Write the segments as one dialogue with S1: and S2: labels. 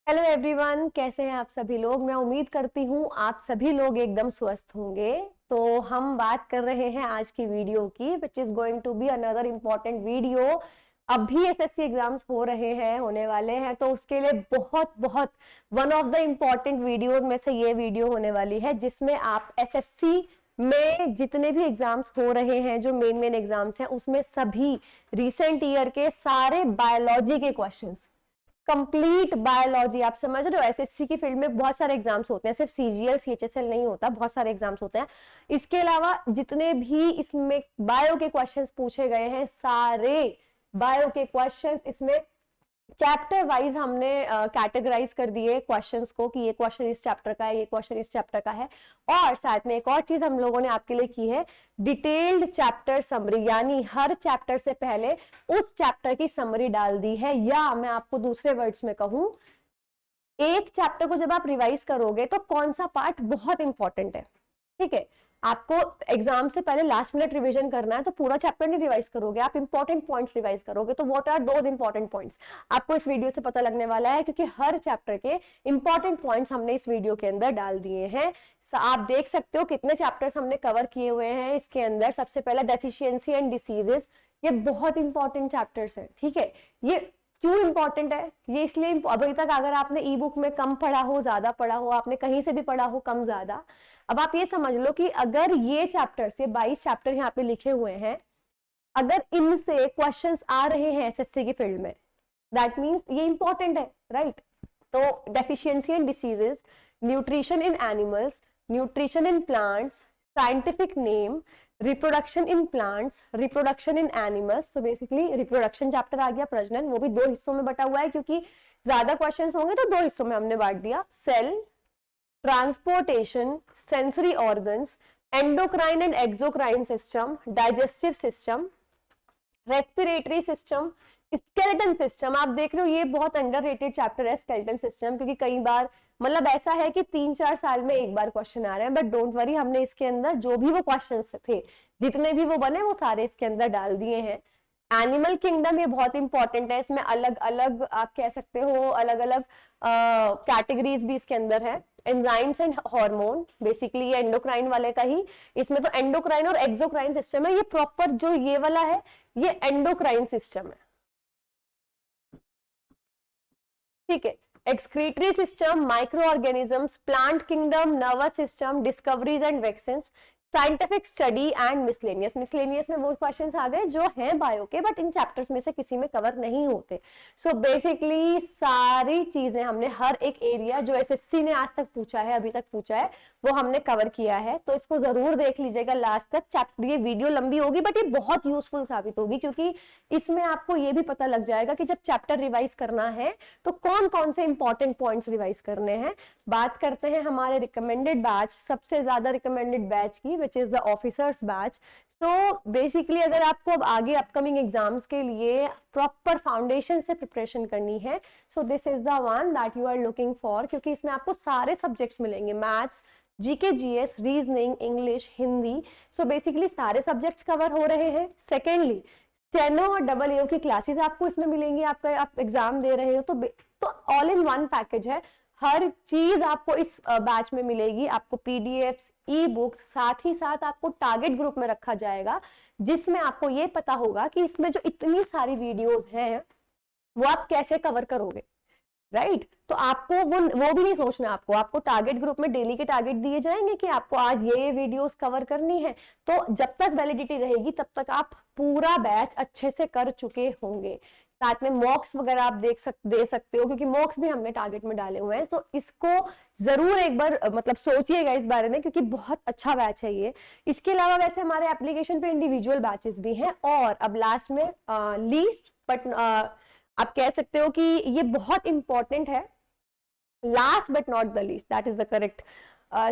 S1: Hello everyone, कैसे हैं आप सभी लोग। मैं उम्मीद करती हूँ आप सभी लोग एकदम स्वस्थ होंगे। तो हम बात कर रहे हैं आज की वीडियो की, which is going to be another important video. अभी एसएससी एग्जाम्स हो रहे हैं, होने वाले हैं, तो उसके लिए बहुत बहुत one of the important videos में से ये वीडियो होने वाली है, जिसमें आप एसएससी में जितने भी एग्जाम्स हो रहे हैं, जो मेन मेन एग्जाम्स हैं, उसमें सभी रिसेंट ईयर के सारे बायोलॉजी के क्वेश्चंस, कंप्लीट बायोलॉजी, आप समझ रहे हो। एसएससी की फील्ड में बहुत सारे एग्जाम्स होते हैं, सिर्फ सीजीएल सीएचएसएल नहीं होता, बहुत सारे एग्जाम्स होते हैं। इसके अलावा जितने भी इसमें बायो के क्वेश्चंस पूछे गए हैं, सारे बायो के क्वेश्चंस इसमें चैप्टर वाइज हमने कैटेगराइज कर दिए क्वेश्चंस को, कि ये क्वेश्चन इस चैप्टर का है, ये क्वेश्चन इस चैप्टर का है। और साथ में एक और चीज हम लोगों ने आपके लिए की है, डिटेल्ड चैप्टर समरी, यानी हर चैप्टर से पहले उस चैप्टर की समरी डाल दी है। या मैं आपको दूसरे वर्ड्स में कहूं, एक चैप्टर को जब आप रिवाइज करोगे तो कौन सा पार्ट बहुत इंपॉर्टेंट है, ठीक है, आपको एग्जाम से पहले लास्ट मिनट रिवीजन करना है, तो पूरा चैप्टर नहीं रिवाइज करोगे, आप इंपॉर्टेंट पॉइंट्स रिवाइज करोगे। तो what are those important points, आपको इस वीडियो से पता लगने वाला है, क्योंकि हर चैप्टर के इंपॉर्टेंट पॉइंट्स हमने इस वीडियो के अंदर डाल दिए हैं। आप देख सकते हो कितने चैप्टर्स हमने कवर किए हुए हैं इसके अंदर। सबसे पहला डेफिशिएंसी एंड डिसीजेस, ये बहुत इंपॉर्टेंट चैप्टर्स है, ठीक है। ये क्यों इंपॉर्टेंट है, ये इसलिए, अभी तक अगर आपने ई बुक में कम पढ़ा हो, ज्यादा पढ़ा हो, आपने कहीं से भी पढ़ा हो, कम ज्यादा, अब आप ये समझ लो कि अगर ये चैप्टर से 22 चैप्टर यहाँ पे लिखे हुए हैं, अगर इनसे क्वेश्चंस आ रहे हैं एसएससी की फील्ड में, दैट मींस ये इंपॉर्टेंट है, राइट। तो deficiency and diseases, nutrition in animals, nutrition in plants, scientific name, reproduction in plants, reproduction in animals. तो बेसिकली रिप्रोडक्शन चैप्टर आ गया, प्रजनन, वो भी 2 हिस्सों में बटा हुआ है, क्योंकि ज्यादा क्वेश्चंस होंगे तो 2 हिस्सों में हमने बांट दिया। Cell, transportation, sensory organs, endocrine and exocrine system, digestive system, respiratory system, skeleton system. आप देख रहे हो ये बहुत अंडररेटेड चैप्टर है स्केलेटन सिस्टम, क्योंकि कई बार मतलब ऐसा है कि 3-4 साल में एक बार क्वेश्चन आ रहे हैं, बट डोंट वरी, हमने इसके अंदर जो भी वो क्वेश्चंस थे, जितने भी वो बने, वो सारे इसके अंदर डाल दिए हैं। एनिमल किंगडम, ये बहुत इंपॉर्टेंट है, इसमें अलग अलग आप कह सकते हो, अलग अलग कैटेगरीज भी इसके अंदर है। एंजाइम्स एंड हार्मोन, बेसिकली ये एंडोक्राइन वाले का ही, इसमें तो एंडोक्राइन और एक्सोक्राइन सिस्टम है। ये प्रॉपर जो ये वाला है, ये एंडोक्राइन सिस्टम है, ठीक है। Excretory system, micro organisms, plant kingdom, nervous system, discoveries and vaccines, scientific study and miscellaneous. Miscellaneous में वो क्वेश्चंस आ गए जो हैं बायो के, बट इन चैप्टर्स में से किसी में कवर नहीं होते। सो बेसिकली सारी चीजें हमने, हर एक एरिया जो एसएससी ने आज तक पूछा है, अभी तक पूछा है, वो हमने कवर किया है। तो इसको जरूर देख लीजिएगा लास्ट तक। चैप्टर, ये वीडियो लंबी होगी बट ये बहुत यूजफुल साबित होगी, क्योंकि इसमें आपको ये भी पता लग जाएगा कि जब चैप्टर रिवाइज करना है तो कौन कौन से इंपॉर्टेंट पॉइंट्स रिवाइज करने हैं। बात करते हैं हमारे रिकमेंडेड बैच, सबसे ज्यादा रिकमेंडेड बैच की, which is the officers batch. तो बेसिकली अगर आपको अब आगे अपकमिंग एग्जाम्स के लिए प्रॉपर फाउंडेशन से प्रिपरेशन करनी है, so this is the one that you are looking for, क्योंकि इसमें आपको सारे सब्जेक्ट्स मिलेंगे, maths, GK, GS, reasoning, English, Hindi. So basically सारे सब्जेक्ट्स कवर हो रहे हैं। सेकेंडली, स्टेनो और डबल एओ की क्लासेस आपको इसमें मिलेंगी। आपका आप एग्जाम दे रहे हो तो ऑल इन वन पैकेज है, हर चीज आपको इस बैच में मिलेगी। आपको पीडीएफ्स, ई बुक्स, साथ ही साथ आपको टारगेट ग्रुप में रखा जाएगा, जिसमें आपको ये पता होगा कि इसमें जो इतनी सारी वीडियोस हैं वो आप कैसे कवर करोगे, राइट। तो आपको वो भी नहीं सोचना, आपको टारगेट ग्रुप में डेली के टारगेट दिए जाएंगे कि आपको आज ये वीडियोस कवर करनी है। तो जब तक वैलिडिटी रहेगी तब तक आप पूरा बैच अच्छे से कर चुके होंगे। साथ में मॉक्स वगैरह आप दे सकते हो, क्योंकि मॉक्स भी हमने टारगेट में डाले हुए हैं। तो इसको जरूर एक बार मतलब सोचिएगा इस बारे में, क्योंकि बहुत अच्छा बैच है ये। इसके अलावा वैसे हमारे एप्लीकेशन पे इंडिविजुअल बैचेस भी हैं। और अब लास्ट में लीस्ट बट आप कह सकते हो कि ये बहुत इंपॉर्टेंट है, last but not the least, that is the correct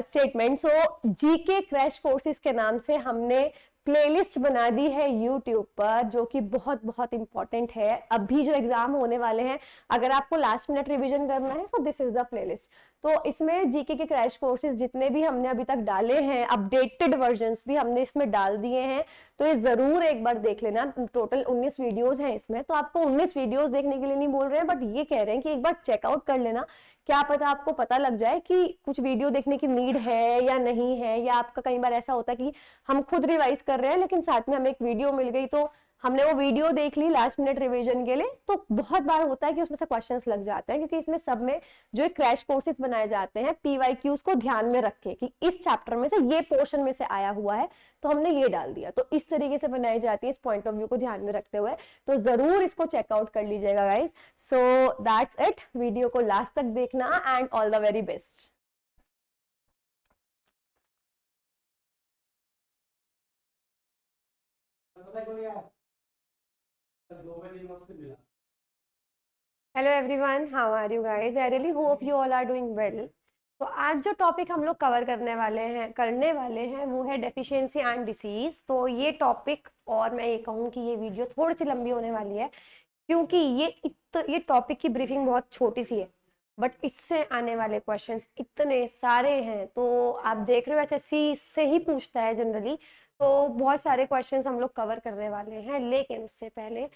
S1: statement. So GK crash courses के नाम से हमने प्लेलिस्ट बना दी है यूट्यूब पर, जो कि बहुत बहुत इंपॉर्टेंट है। अभी जो एग्जाम होने वाले हैं, अगर आपको लास्ट मिनट रिवीजन करना है, so this is the playlist. तो इसमें जीके के क्रैश कोर्सेज जितने भी हमने अभी तक डाले हैं, अपडेटेड वर्जन्स भी हमने इसमें डाल दिए हैं, तो ये जरूर एक बार देख लेना। टोटल 19 वीडियोस हैं इसमें, तो आपको 19 वीडियोस देखने के लिए नहीं बोल रहे हैं, बट ये कह रहे हैं कि एक बार चेकआउट कर लेना, क्या पता आपको पता लग जाए कि कुछ वीडियो देखने की नीड है या नहीं है। या आपका कई बार ऐसा होता है कि हम खुद रिवाइज कर रहे हैं लेकिन साथ में हमें एक वीडियो मिल गई, तो हमने वो वीडियो देख ली लास्ट मिनट रिवीजन के लिए, तो बहुत बार होता है कि उसमें से क्वेश्चंस लग जाते हैं, क्योंकि इसमें सब में जो क्रैश कोर्सेज बनाए जाते हैं पीवाईक्यूज को ध्यान में रख के कि इस चैप्टर में से ये पोर्शन में से आया हुआ है, तो हमने ये डाल दिया। तो इस तरीके से बनाई जाती है, इस पॉइंट ऑफ व्यू को ध्यान में रखते हुए। तो जरूर इसको चेकआउट कर लीजिएगा guys. So that's it, video को लास्ट तक देखना and all the very best. Hello everyone, how are you guys? I really hope you all are doing well. तो आज जो टॉपिक हम लोग कवर करने वाले हैं वो है डेफिशिएंसी एंड डिसीज। तो ये टॉपिक, और मैं ये कहूँ कि ये वीडियो थोड़ी सी लंबी होने वाली है, क्योंकि ये टॉपिक की ब्रीफिंग बहुत छोटी सी है, बट इससे आने वाले क्वेश्चंस इतने सारे हैं। तो आप देख रहे हो एसएससी से ही पूछता है जनरली, तो बहुत सारे क्वेश्चंस हम लोग कवर करने वाले हैं। लेकिन उससे पहले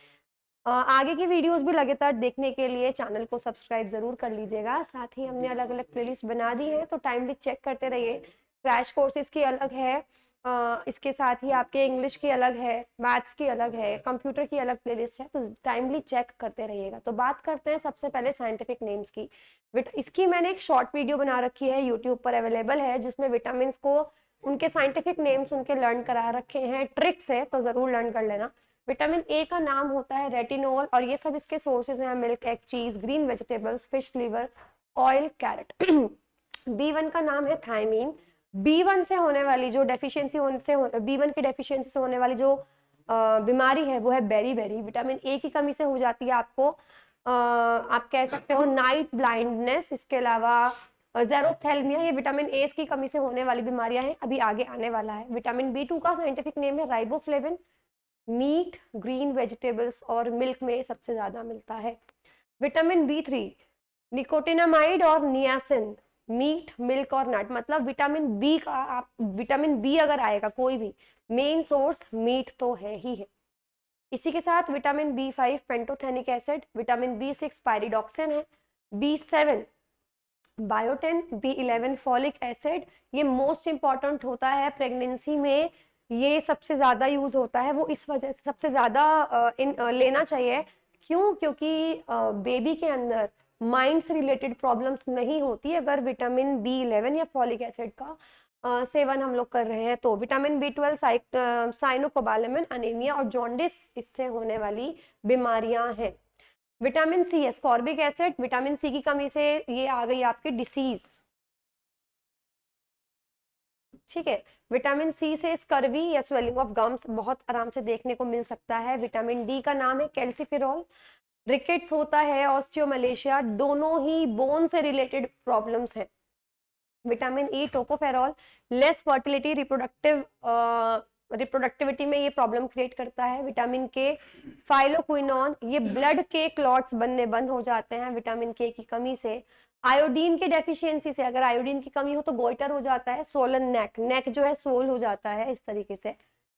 S1: आगे की वीडियोस भी लगातार देखने के लिए चैनल को सब्सक्राइब जरूर कर लीजिएगा। साथ ही हमने अलग अलग प्लेलिस्ट बना दी है, तो टाइमली चेक करते रहिए। क्रैश कोर्सेज की अलग है, इसके साथ ही आपके इंग्लिश की अलग है, मैथ्स की अलग है, कंप्यूटर की अलग प्लेलिस्ट है, तो टाइमली चेक करते रहिएगा। तो बात करते हैं सबसे पहले साइंटिफिक नेम्स की। इसकी मैंने एक शॉर्ट वीडियो बना रखी है, यूट्यूब पर अवेलेबल है, जिसमें विटामिन को उनके साइंटिफिक नेम्स उनके लर्न करा रखे हैं, ट्रिक्स है, तो जरूर लर्न कर लेना। विटामिन ए का नाम होता है रेटिनोल, और ये सब इसके सोर्सेज हैं milk, egg, cheese, green vegetables, fish liver, oil, carrot. B1 का नाम है थायमीन। B1 से होने वाली जो डेफिशिएंसी B1 की डेफिशिएंसी से होने वाली जो बीमारी है वो है बेरी। विटामिन ए की कमी से हो जाती है आपको आप कह सकते हो नाइट ब्लाइंडनेस। इसके अलावा ज़ेरोप्थेल्मिया, ये विटामिन ए की कमी से होने वाली बीमारियां हैं, अभी आगे आने वाला है। विटामिन B2 का साइंटिफिक नेम है राइबोफ्लेविन। मीट, ग्रीन वेजिटेबल्स और मिल्क में सबसे ज्यादा मिलता है। विटामिन B3 निकोटिनामाइड और नियासिन, मीट, मिल्क और नट। मतलब विटामिन बी अगर आएगा कोई भी, मेन सोर्स मीट तो है ही है। इसी के साथ vitamin B5 pantothenic acid, vitamin B6 pyridoxine है, B7 biotin, B11 folic acid. ये मोस्ट इंपॉर्टेंट होता है प्रेगनेंसी में, ये सबसे ज्यादा यूज होता है, वो इस वजह से सबसे ज्यादा लेना चाहिए। क्यों? क्योंकि बेबी के अंदर माइंड से रिलेटेड प्रॉब्लम्स नहीं होती अगर विटामिन B11 या फॉलिक एसिड का सेवन हम लोग कर रहे हैं। तो विटामिन B12 साइनोकोबालामिन, अनीमिया और जॉन्डिस इससे होने वाली बीमारियां हैं। Vitamin C, ascorbic acid, vitamin C की कमी से ये आ गई आपकी डिसीज, ठीक है। विटामिन सी से स्कर्वी या स्वेलिंग ऑफ गम्स बहुत आराम से देखने को मिल सकता है। विटामिन डी का नाम है कैल्सिफेरॉल। रिकेट्स होता है, ऑस्टियोमलेशिया, दोनों ही बोन से रिलेटेड प्रॉब्लम्स हैं। Vitamin E tocopherol, less fertility, reproductivity में ये प्रॉब्लम क्रिएट करता है। विटामिन के फाइलोक्विनोन, ये ब्लड के क्लॉट्स बनने बंद हो जाते हैं विटामिन के की कमी से। आयोडीन की डेफिशिएंसी से, अगर आयोडीन की कमी हो तो गोइटर हो जाता है, सोलन नेक जो है सोल हो जाता है, इस तरीके से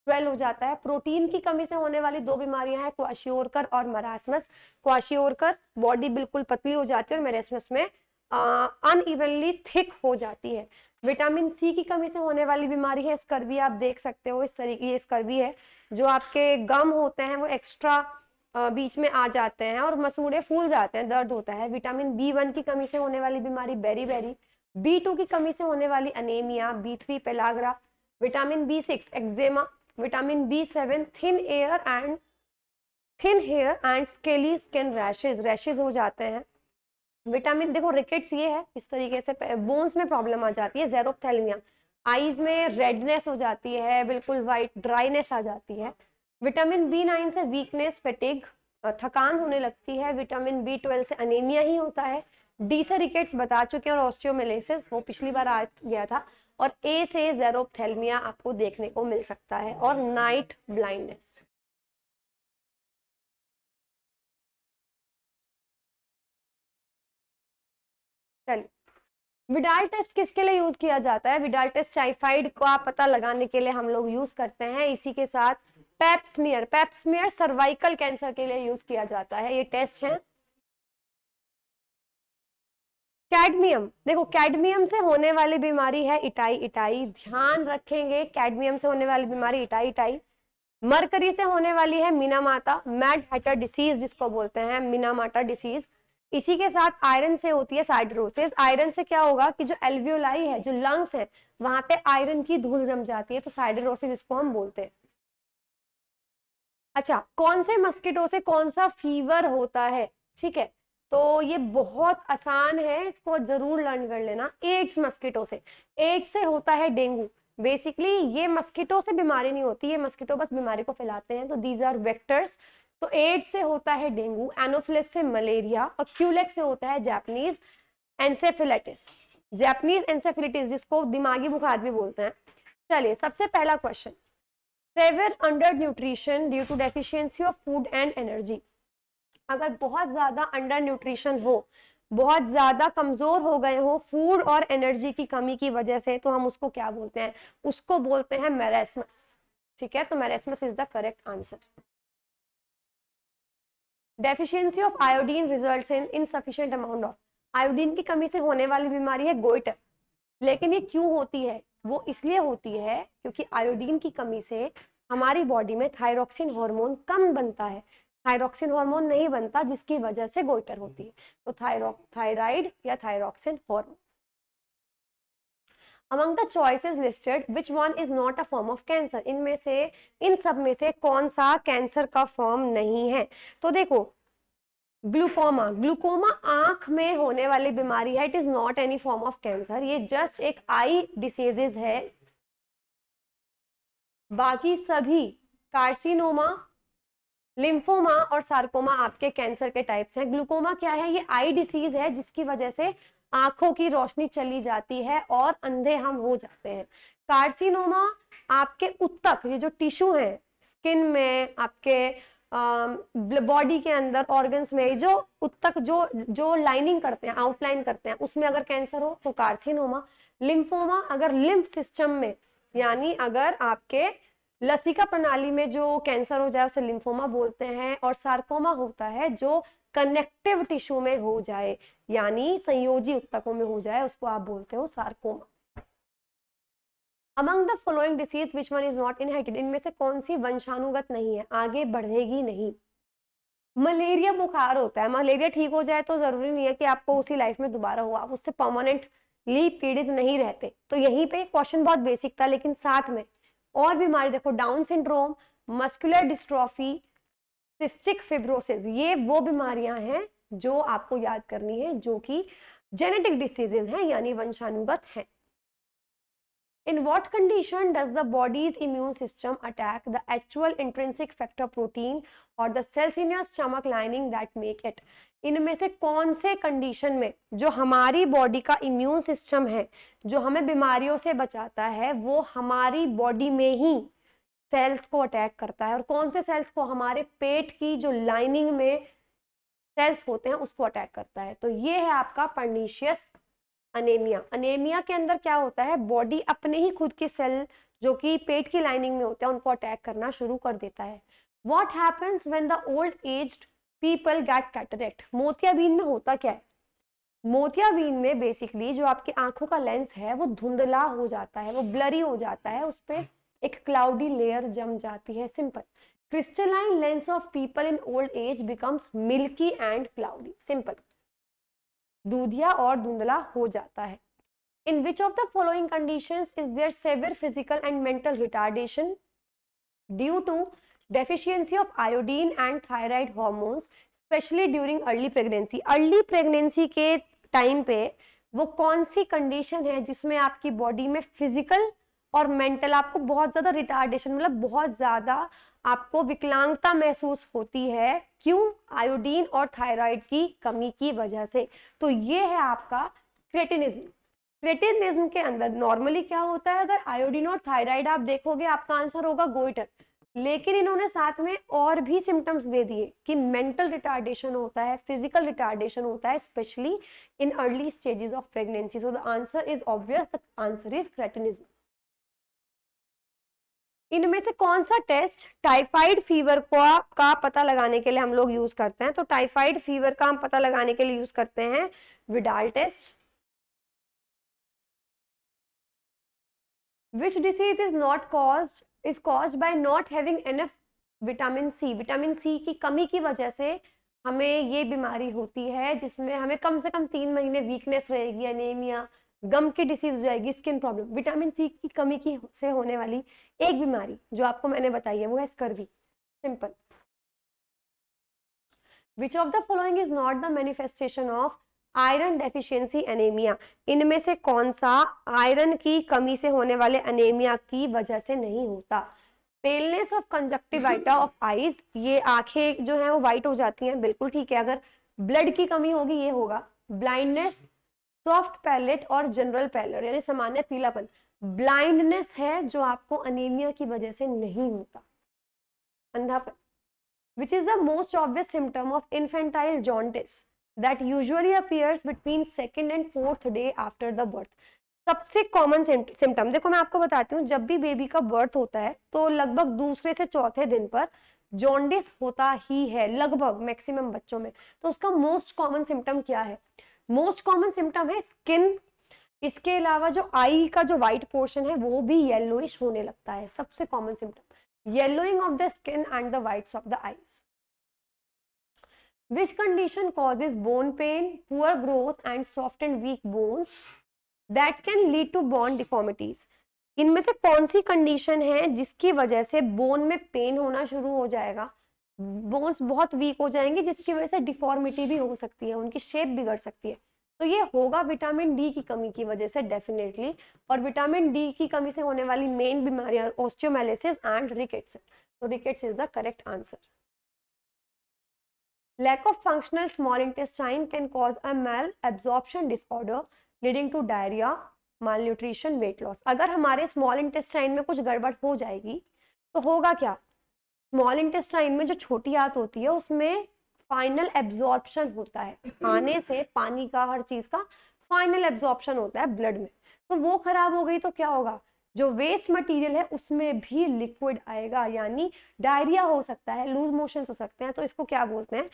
S1: स्वेल हो जाता है। प्रोटीन की कमी से होने वाली दो बीमारियां हैं, क्वाशियोरकर और मरासमस। क्वाशियोरकर बॉडी बिल्कुल पतली हो जाती है और मरासमस में अनइवनली थिक हो जाती है। विटामिन सी की कमी से होने वाली बीमारी है स्कर्वी। आप देख सकते हो इस तरीके, ये स्कर्वी है, जो आपके गम होते हैं वो एक्स्ट्रा बीच में आ जाते हैं और मसूड़े फूल जाते हैं, दर्द होता है। विटामिन B1 की कमी से होने वाली बीमारी बेरी। B2 की कमी से होने वाली anaemia. B3 pellagra. Vitamin B6 eczema. Vitamin B7 thin hair and scaly skin rashes हो जाते हैं। विटामिन, देखो रिकेट्स ये है, इस तरीके से बोन्स में प्रॉब्लम आ जाती है। ज़ेरोप्थेल्मिया, आईज में रेडनेस हो जाती है, बिल्कुल वाइट ड्राइनेस आ जाती है। विटामिन B9 से वीकनेस, फेटिग, थकान होने लगती है। विटामिन B12 से अनीमिया ही होता है। डी से रिकेट्स बता चुके हैं और ऑस्टियोमेलेसिस वो पिछली बार आ गया था। और ए से ज़ेरोप्थेल्मिया आपको देखने को मिल सकता है, और नाइट ब्लाइंडनेस। चलिए, विडाल टेस्ट किसके लिए यूज किया जाता है? विडाल टेस्ट टाइफाइड का पता लगाने के लिए हम लोग यूज करते हैं। इसी के साथ पेप्समियर सर्वाइकल कैंसर के लिए यूज किया जाता है। ये टेस्ट है। कैडमियम, देखो कैडमियम से होने वाली बीमारी है इटाई, ध्यान रखेंगे, कैडमियम से होने वाली बीमारी इटाई। मरकरी से होने वाली है मिनामाटा, मैड हैटर डिसीज जिसको बोलते हैं, मिनामाटा डिसीज। इसी के साथ आयरन से होती है साइडरोसिस। आयरन से क्या होगा कि जो एल्वियोलाई है, जो लंग्स है, वहां पे आयरन की धूल जम जाती है, तो साइडरोसिस इसको हम बोलते हैं। अच्छा, कौन से मस्किटो से कौन सा फीवर होता है? ठीक है, तो ये बहुत आसान है, इसको जरूर लर्न कर लेना। एड्स मस्किटो से, एड्स से होता है डेंगू। बेसिकली ये मस्किटो से बीमारी नहीं होती, ये मस्किटो बस बीमारी को फैलाते हैं, तो दीज आर वेक्टर्स। तो एड्स से होता है डेंगू, एनोफिलिस से मलेरिया, और क्यूलेक्स से होता है जापानीज एंसेफेलाइटिस, जापानीज एंसेफेलाइटिस जिसको दिमागी बुखार भी बोलते हैं। चलिए, सबसे पहला question, severe under nutrition due to deficiency of food and energy. अगर बहुत ज्यादा अंडर न्यूट्रिशन हो, बहुत ज्यादा कमजोर हो गए हो फूड और एनर्जी की कमी की वजह से, तो हम उसको क्या बोलते हैं? उसको बोलते हैं मेरेस्मस। ठीक है, तो marasmus is the correct answer. Deficiency of iodine results in insufficient amount of, iodine की कमी से होने वाली बीमारी है गोइटर। लेकिन ये क्यों होती है? वो इसलिए होती है क्योंकि आयोडीन की कमी से हमारी बॉडी में थायरॉक्सिन हार्मोन कम बनता है, थायरॉक्सिन हार्मोन नहीं बनता, जिसकी वजह से गोइटर होती है। तो थायराइड या thyroxine hormone. Among the choices listed which one is not a form of cancer, इनमें से, इन सब में से कौन सा कैंसर का फॉर्म नहीं है? तो देखो, ग्लूकोमा, ग्लूकोमा आंख में होने वाली बीमारी है, it is not any form of cancer, ये जस्ट एक आई डिसीजेज है। बाकी सभी कार्सिनोमा, लिम्फोमा और सार्कोमा आपके कैंसर के टाइप्स हैं। ग्लूकोमा क्या है? ये आई डिसीज है जिसकी वजह से आंखों की रोशनी चली जाती है और अंधे हम हो जाते हैं। कार्सिनोमा आपके उत्तक, ये जो टिश्यू है स्किन में, आपके बॉडी के अंदर ऑर्गन्स में, जो उत्तक जो लाइनिंग करते हैं, आउटलाइन करते हैं, उसमें अगर कैंसर हो तो कार्सिनोमा। लिम्फोमा अगर लिम्फ सिस्टम में, यानी अगर आपके लसिका प्रणाली में जो कैंसर हो जाए उसे लिम्फोमा बोलते हैं। और सार्कोमा होता है जो कनेक्टिव टिश्यू में हो जाए, यानी संयोजी उत्तकों में हो जाए, उसको आप बोलते हो sarcoma. Among the following disease which one is not inherited, इनमें से कौन सी वंशानुगत नहीं है, आगे बढ़ेगी नहीं? मलेरिया बुखार होता है, मलेरिया ठीक हो जाए तो जरूरी नहीं है कि आपको उसी लाइफ में दोबारा हो, आप उससे परमानेंटली पीड़ित नहीं रहते। तो यहीं पे क्वेश्चन बहुत बेसिक था, लेकिन साथ में और बीमारी देखो, down syndrome, muscular dystrophy, cystic fibrosis, ये वो बीमारियां हैं जो आपको याद करनी है, जो कि जेनेटिक डिसीजेज हैं, यानी वंशानुगत हैं। In what condition does the body's immune system attack the actual intrinsic factor protein or the cells in your stomach lining that make it? इनमें से कौन से कंडीशन में जो हमारी बॉडी का इम्यून सिस्टम है, जो हमें बीमारियों से बचाता है, वो हमारी बॉडी में ही सेल्स को अटैक करता है, और कौन से सेल्स को? हमारे पेट की जो लाइनिंग में सेल्स होते हैं उसको अटैक करता है। तो ये है आपका पर्नीशियस अनेमिया। अनेमिया के अंदर क्या होता है? बॉडी अपने ही खुद के सेल जो कि पेट की लाइनिंग में होते हैं उनको अटैक करना शुरू कर देता है। What happens when the old aged people get cataract, मोतियाबिंद में होता क्या है? मोतियाबिंद में बेसिकली जो आपकी आंखों का लेंस है वो धुंधला हो जाता है, वो ब्लरी हो जाता है, उस पर एक क्लाउडी लेयर जम जाती है। Simple, crystalline lens of people in old age becomes milky and cloudy. Simple, दूधिया और धुंधला हो जाता है। In which of the following conditions is there severe physical and mental retardation due to deficiency of iodine and thyroid hormones especially during early pregnancy? Early pregnancy के time पे वो कौन सी कंडीशन है जिसमें आपकी बॉडी में फिजिकल और mental आपको बहुत ज्यादा रिटार्डेशन, मतलब बहुत ज्यादा आपको विकलांगता महसूस होती है? क्यों? आयोडीन और थायराइड की कमी की वजह से। तो ये है आपका क्रेटिनिज्म। क्रेटिनिज्म के अंदर नॉर्मली क्या होता है? अगर आयोडीन और थायराइड आप देखोगे, आपका आंसर होगा गोइटर। लेकिन इन्होंने साथ में और भी सिम्टम्स दे दिए कि मेंटल रिटार्डेशन होता है, फिजिकल रिटार्डेशन होता है, specially in early stages of pregnancy. So the answer is obvious, the answer is cretinism. इनमें से कौन सा टेस्ट टाइफाइड फीवर का पता लगाने के लिए हम लोग यूज करते हैं? तो टाइफाइड फीवर का हम पता लगाने के लिए यूज करते हैं Widal test. Which disease is not caused is caused by not having enough vitamin C. Vitamin C की कमी की वजह से हमें ये बीमारी होती है, जिसमें हमें कम से कम 3 महीने वीकनेस रहेगी, एनीमिया, गम की डिसीज हो जाएगी, स्किन प्रॉब्लम. विटामिन सी की कमी की से होने वाली एक बीमारी जो आपको मैंने बताई है वो है scurvy. Simple. Which of the following is not the manifestation of iron deficiency anaemia? इनमें से कौन सा आयरन की कमी से होने वाले एनीमिया की वजह से नहीं होता? पेलनेस ऑफ कंजक्टिवाइटा ऑफ आईज, ये आंखें जो हैं वो व्हाइट हो जाती हैं, बिल्कुल ठीक है. अगर ब्लड की कमी होगी ये होगा. ब्लाइंडनेस, सॉफ्ट पैलेट और जनरल पैलर यानी सामान्य पीलापन. ब्लाइंडनेस है जो आपको एनीमिया की वजह से नहीं होता, अंधापन. Which is the most obvious symptom of infantile jaundice that usually appears between second and fourth day after the birth? सबसे कॉमन सिम्टम देखो मैं आपको बताती हूँ, जब भी बेबी का बर्थ होता है तो लगभग दूसरे से चौथे दिन पर जॉन्डिस होता ही है, लगभग मैक्सिमम बच्चों में. तो उसका मोस्ट कॉमन सिम्टम क्या है? मोस्ट कॉमन सिम्टम है स्किन. इसके अलावा जो आई का जो व्हाइट पोर्शन है वो भी येलोइश होने लगता है. सबसे common symptom yellowing of the skin and the whites of the eyes. Which condition causes bone pain, poor growth and soft and weak bones that can lead to bone deformities? इनमें से कौन सी condition है जिसकी वजह से bone में pen होना शुरू हो जाएगा, बोन्स बहुत वीक हो जाएंगे, जिसकी वजह से डिफॉर्मिटी भी हो सकती है, उनकी शेप बिगड़ सकती है? तो ये होगा विटामिन डी की कमी की वजह से डेफिनेटली. और विटामिन डी की कमी से होने वाली मेन बीमारियां ऑस्टियोमेलिसिस एंड रिकेट्स. तो rickets is the correct answer. Lack of functional small intestine can cause a malabsorption disorder leading to diarrhoea, malnutrition, weight loss. अगर हमारे स्मॉल इंटेस्टाइन में कुछ गड़बड़ हो जाएगी तो होगा क्या? स्मॉल इंटेस्टाइन में जो छोटी आंत होती है उसमें फाइनल एब्जॉर्प्शन होता है, खाने से पानी का, हर चीज का फाइनल एब्जॉर्प्शन होता है ब्लड में. तो वो खराब हो गई तो क्या होगा? जो वेस्ट मटेरियल है उसमें भी लिक्विड आएगा, यानी डायरिया हो सकता है, लूज मोशंस हो सकते हैं. तो इसको क्या बोलते हैं?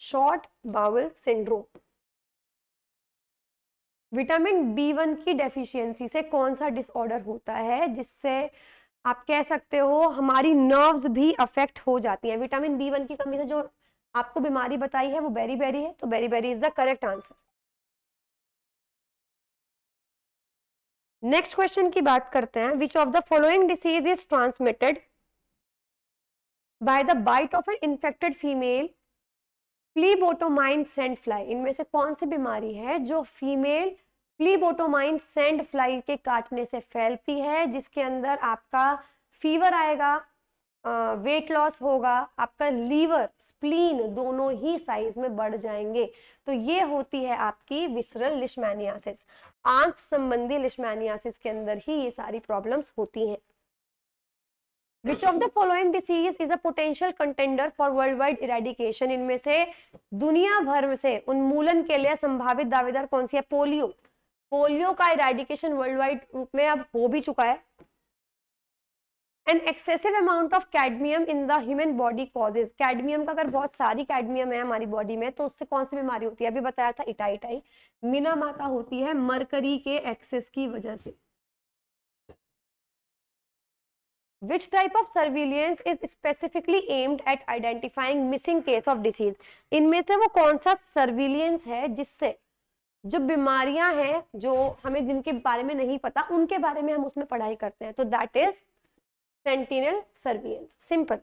S1: Short bowel syndrome. Vitamin B1 की डेफिशिएंसी से कौन सा डिसऑर्डर होता है जिससे आप कह सकते हो हमारी नर्व्स भी अफेक्ट हो जाती हैं? विटामिन B1 की कमी से जो आपको बीमारी बताई है वो बेरी है. तो berry is the correct answer. Next question की बात करते हैं. Which of the following disease is transmitted by the bite of an infected female phlebotomine sand fly? इनमें से कौन सी बीमारी है जो फीमेल फ्लीबोटोमाइन सैंड फ्लाई के काटने से फैलती है, जिसके अंदर आपका फीवर आएगा, वेट लॉस होगा, आपका लीवर, स्प्लीन दोनों ही साइज में बढ़ जाएंगे? तो ये होती है आपकी विसरल लिशमैनियासिस. आंत संबंधी लिशमैनियासिस के अंदर ही ये सारी प्रॉब्लम्स होती हैं. Which of the following disease is a potential contender for worldwide eradication? इनमें से दुनिया भर में से उन्मूलन के लिए संभावित दावेदार कौन सी है? पोलियो. पोलियो का इरेडिकेशन वर्ल्ड वाइड रूप में अब हो भी चुका है. An excessive amount of cadmium in the human body causes. Cadmium का अगर बहुत सारी कैडमियम है हमारी बॉडी में तो उससे कौन सी बीमारी होती है? अभी बताया था इटाई. मीना माता होती है मरकरी के एक्सेस की वजह से. Which type of surveillance is specifically aimed at identifying missing case of disease? इनमें से वो कौन सा सर्विलियंस है जिससे जो बीमारियां हैं जो हमें जिनके बारे में नहीं पता उनके बारे में हम उसमें पढ़ाई करते हैं? तो that is sentinel surveillance. Simple.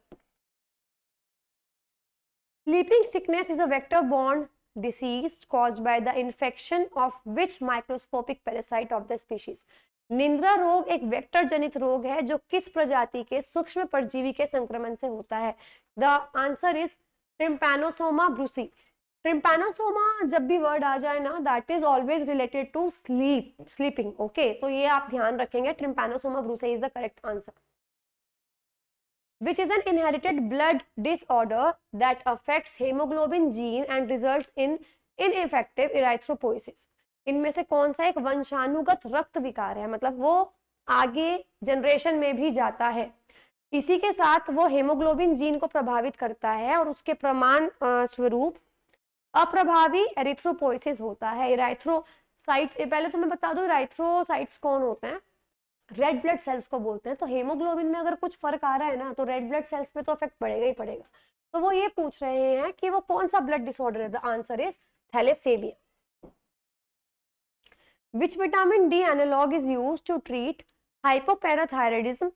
S1: Sleeping sickness is a vector borne disease caused by the infection of which microscopic parasite of the species? निंद्रा रोग एक वेक्टर जनित रोग है जो किस प्रजाति के सूक्ष्म परजीवी के संक्रमण से होता है? The answer is trypanosoma brucei. Trypanosoma जब भी वर्ड आ जाए ना that is always related to sleeping. Okay, तो ये आप ध्यान रखेंगे. Trypanosoma brucei is the correct answer. which is an inherited blood disorder that affects hemoglobin gene and results in ineffective erythropoiesis. इनमें से कौन सा एक वंशानुगत रक्त विकार है, मतलब वो आगे जनरेशन में भी जाता है, इसी के साथ वो हेमोग्लोबिन जीन को प्रभावित करता है और उसके प्रमाण स्वरूप अप्रभावी एरिथ्रोपोइसिस होता है। इराइथ्रोसाइट्स, पहले तो मैं बता दूं इराइथ्रोसाइट्स कौन होते हैं, रेड ब्लड सेल्स को बोलते हैं। तो हेमोग्लोबिन में अगर कुछ फर्क आ रहा है ना, तो रेड ब्लड सेल्स पे तो इफेक्ट पड़ेगा ही पड़ेगा। तो वो ये पूछ रहे हैं कि वो कौन सा ब्लड डिसऑर्डर है। The answer is thalassaemia. Which vitamin D analog is used to treat hypoparathyroidism,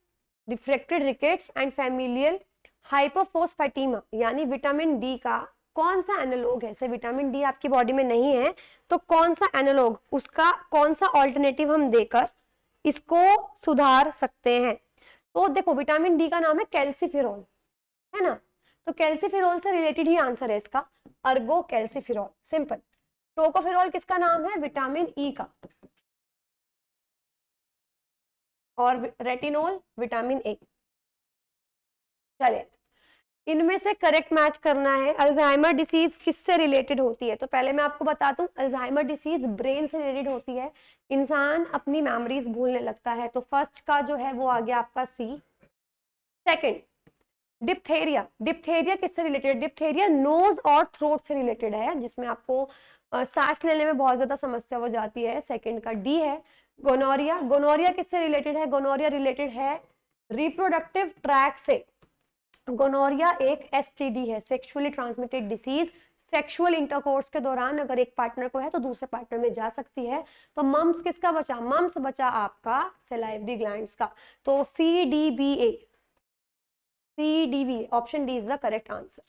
S1: refractory rickets and familial hypophosphatemia? यानी विटामिन डी का कौन सा एनालॉग है। से विटामिन डी आपकी बॉडी में नहीं है तो कौन सा एनालॉग, उसका कौन सा ऑल्टरनेटिव हम देकर इसको सुधार सकते हैं। तो देखो विटामिन डी का नाम है कैल्सीफेरॉल, है ना, तो कैल्सीफेरॉल से रिलेटेड ही आंसर है इसका, अर्गो कैल्सीफेरॉल, सिंपल। टोकोफेरॉल किसका नाम है, विटामिन ई का, और रेटिनोल विटामिन ए। चले इनमें से करेक्ट मैच करना है। अल्जाइमर डिसीज किससे रिलेटेड होती है, तो पहले मैं आपको बता दूं अल्जाइमर डिसीज ब्रेन से रिलेटेड होती है, इंसान अपनी मेमोरीज भूलने लगता है। तो फर्स्ट का जो है वो आ गया आपका सी। सेकंड डिप्थेरिया, डिप्थेरिया किससे रिलेटेड, डिप्थेरिया नोज और थ्रोट से रिलेटेड है, जिसमें आपको सांस लेने में बहुत ज्यादा समस्या हो जाती है। सेकंड का डी है। गोनोरिया, गोनोरिया किससे रिलेटेड है, गोनोरिया रिलेटेड है रिप्रोडक्टिव ट्रैक से। गोनोरिया एक एसटीडी है, sexually transmitted disease, sexual intercourse के दौरान अगर एक पार्टनर को है तो दूसरे पार्टनर में जा सकती है। तो मम्स किसका बचा, मम्स बचा आपका सलाइवरी ग्लैंड्स का। तो CDBA, CDBA option D is the correct answer.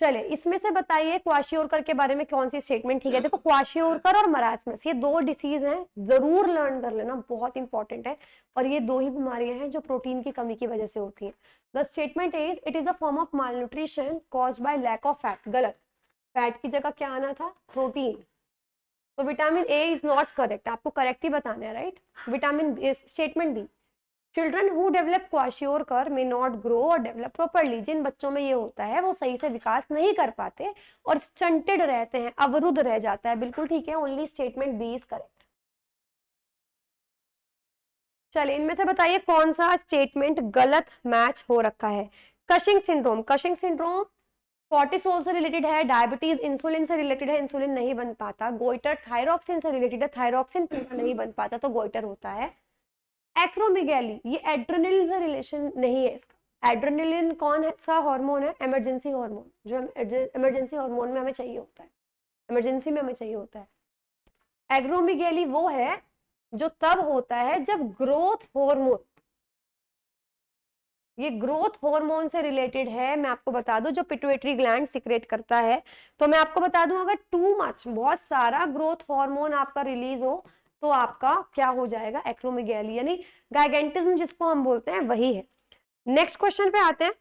S1: चले इसमें से बताइए क्वाशियोरकर के बारे में कौन सी स्टेटमेंट ठीक है। देखो क्वाशियोरकर और मरासमस ये दो डिसीज हैं, जरूर लर्न कर लेना, बहुत इंपॉर्टेंट है। और ये दो ही बीमारियां हैं जो प्रोटीन की कमी की वजह से होती हैं। The statement is it is a form of malnutrition caused by lack of fat, गलत। फैट की जगह क्या आना था, प्रोटीन। तो vitamin A is not correct, आपको करेक्ट ही बताना है, right. Vitamin statement B, children who develop kwashiorkor may not grow और डेवलप प्रॉपर्ली, जिन बच्चों में ये होता है वो सही से विकास नहीं कर पाते और स्टंटेड रहते हैं, अवरुद्ध रह जाता है। बिल्कुल ठीक है, only statement B is correct. चलिए इनमें से बताइए कौन सा स्टेटमेंट गलत मैच हो रखा है। Cushing syndrome, Cushing syndrome cortisol से रिलेटेड है, डायबिटीज इंसुलिन से रिलेटेड है, इंसुलिन नहीं बन पाता। गोइटर थायरॉक्सिन से रिलेटेड है, थायरॉक्सिन नहीं बन पाता तो गोइटर होता है। एक्रोमेगैली ये एड्रेनलिन से रिलेशन नहीं है इसका। एड्रेनलिन कौन सा हार्मोन है, इमरजेंसी हार्मोन, जो इमरजेंसी हार्मोन में हमें चाहिए होता है, इमरजेंसी में हमें चाहिए होता है। एक्रोमेगैली वो है जो तब होता है जब ग्रोथ हार्मोन, ये ग्रोथ हार्मोन से रिलेटेड है। मैं आपको बता दूं जो पिट्यूटरी ग्लैंड सिक्रेट करता है। तो मैं आपको बता दूं अगर टू मच, बहुत सारा ग्रोथ हार्मोन आपका रिलीज हो तो आपका क्या हो जाएगा, एक्रोमेगैली, यानी गाइगेंटिज्म जिसको हम बोलते हैं वही है। नेक्स्ट क्वेश्चन पे आते हैं।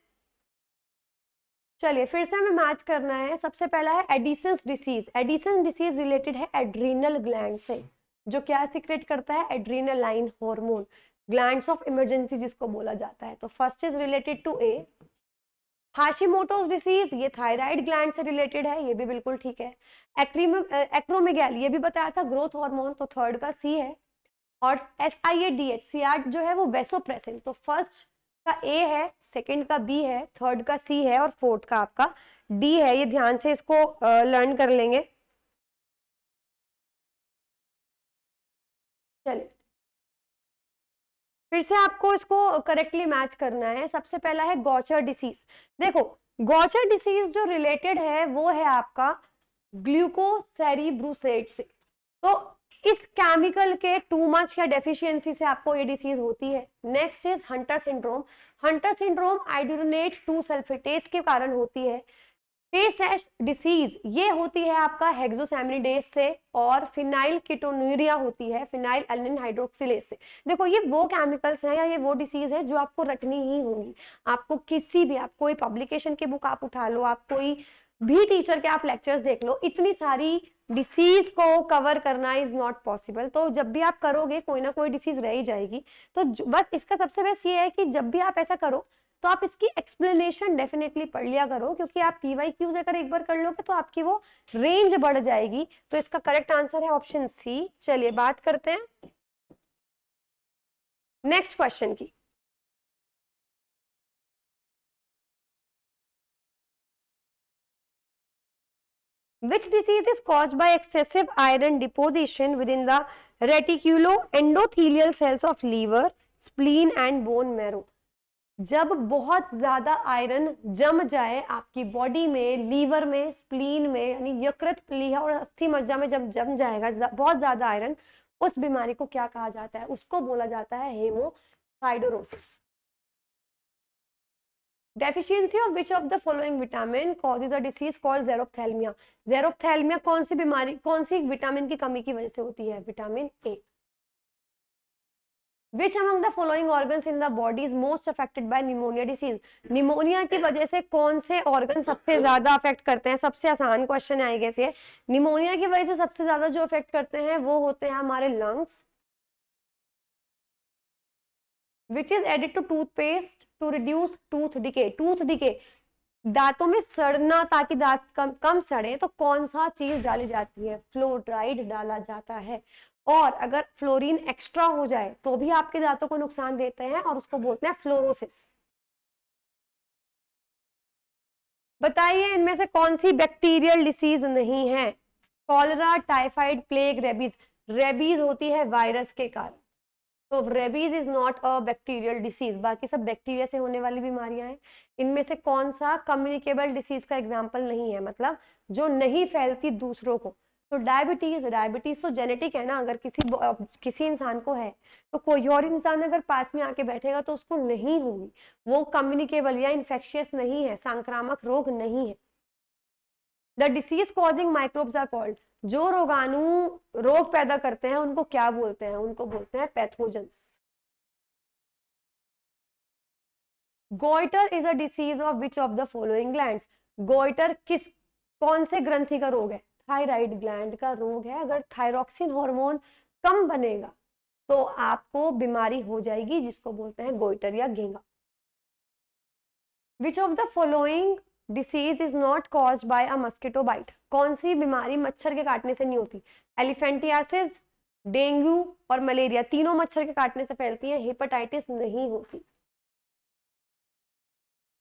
S1: चलिए फिर से हमें मैच करना है। सबसे पहला है Addison's disease. Addison disease related है एड्रीनल ग्लैंड से, जो क्या सिक्रेट करता है, adrenaline hormone, glands of emergency जिसको बोला जाता है। तो first is related to A. Hashimoto's disease ये थायराइड ग्लैंड से रिलेटेड है, ये भी बिल्कुल ठीक है। एक्रोमेगैली ये भी बताया था ग्रोथ हार्मोन, तो थर्ड का सी है। और SIADH सियाट जो है वो वेसोप्रेसिन, तो फर्स्ट का ए है, सेकंड का बी है, थर्ड का सी है और फोर्थ का आपका डी है। ये ध्यान से इसको लर्न कर लेंगे। चलिए फिर से आपको इसको करेक्टली मैच करना है। सबसे पहला है गॉचर डिसीज। देखो गॉचर डिसीज जो रिलेटेड है वो है आपका ग्लूकोसेरिब्रोसेट से। तो इस केमिकल के टू मच या डेफिशिएंसी से आपको ये डिसीज होती है। Next is Hunter syndrome. Hunter syndrome iduronate 2 sulfatase के कारण होती है। टे-सेश डिसीज ये होती है आपका हेक्सोसैमिनिडेज से, और फिनाइल कीटोन्यूरिया होती है फिनाइल एलिनिन हाइड्रोक्सिलेज से। देखो ये वो केमिकल्स हैं या ये वो डिसीज है जो आपको रटनी ही होंगी। आपको किसी भी, आप कोई पब्लिकेशन की बुक आप उठा लो, आप कोई भी टीचर के आप लेक्चर्स देख लो, इतनी सारी डिसीज को कवर करना इज नॉट पॉसिबल। तो जब भी आप करोगे कोई ना कोई डिसीज रह ही जाएगी। तो बस इसका सबसे बेस्ट ये है कि जब भी आप ऐसा करो तो आप इसकी एक्सप्लेनेशन डेफिनेटली पढ़ लिया करो, क्योंकि आप PYQs अगर एक बार कर लोगे तो आपकी वो रेंज बढ़ जाएगी। तो इसका करेक्ट आंसर है ऑप्शन सी। चलिए बात करते हैं नेक्स्ट क्वेश्चन की। Which disease is caused by excessive iron deposition within the reticuloendothelial cells of liver, spleen and bone marrow? जब बहुत ज्यादा आयरन जम जाए आपकी बॉडी में, लीवर में, स्प्लीन में, यानी यकृत, प्लीहा और अस्थि मज्जा में जब जम जाएगा बहुत ज्यादा आयरन, उस बीमारी को क्या कहा जाता है? उसको बोला जाता है हेमोसाइडोरोसिस। Deficiency of which of the following vitamin causes a disease called xerophthalmia? xerophthalmia कौन सी बीमारी, कौन सी विटामिन की कमी की वजह से होती है? Vitamin A. Which among the following organs in the body is most affected by pneumonia disease? Pneumonia की वजह से कौन से ऑर्गन सबसे ज्यादा अफेक्ट करते हैं? सबसे आसान क्वेश्चन है आई गेस। निमोनिया की वजह से सबसे ज्यादा जो अफेक्ट करते हैं वो होते हैं हमारे lungs. Which is added to toothpaste to reduce tooth decay? Tooth decay, दांतों में सड़ना, ताकि दांत कम सड़े, तो कौन सा चीज डाली जाती है? फ्लोराइड डाला जाता है। और अगर फ्लोरीन एक्स्ट्रा हो जाए तो भी आपके दांतों को नुकसान देते हैं और उसको बोलते हैं फ्लोरोसिस। बताइए इनमें से कौन सी बैक्टीरियल डिसीज नहीं है? Cholera, typhoid, plague, rabies. Rabies होती है वायरस के कारण, तो rabies is not a bacterial disease. बाकी सब बैक्टीरिया से होने वाली बीमारियां हैं। इनमें से कौन सा कम्युनिकेबल डिसीज का एग्जांपल नहीं है, मतलब जो नहीं फैलती दूसरों को? तो डायबिटीज। डायबिटीज तो जेनेटिक है ना, अगर किसी इंसान को है तो कोई और इंसान अगर पास में आके बैठेगा तो उसको नहीं होगी। वो कम्युनिकेबल या इन्फेक्शियस नहीं है, सांक्रामक रोग नहीं है। The disease causing microbes are called. जो रोगाणु रोग पैदा करते हैं उनको क्या बोलते हैं? उनको बोलते हैं pathogens. Goitre is a disease of which of the following glands? Goitre कौन से ग्रंथि का रोग है? थायराइड ग्लैंड का रोग है। अगर थायरोक्सिन हार्मोन कम बनेगा तो आपको बीमारी हो जाएगी, जिसको बोलते हैं गोइटर या घेंगा। Which of the following disease is not caused by a mosquito bite? कौन सी बीमारी मच्छर के काटने से नहीं होती? एलिफेंटियासिस, डेंगू और मलेरिया, तीनों मच्छर के काटने से फैलती हैं। हेपेटाइटिस नहीं होती।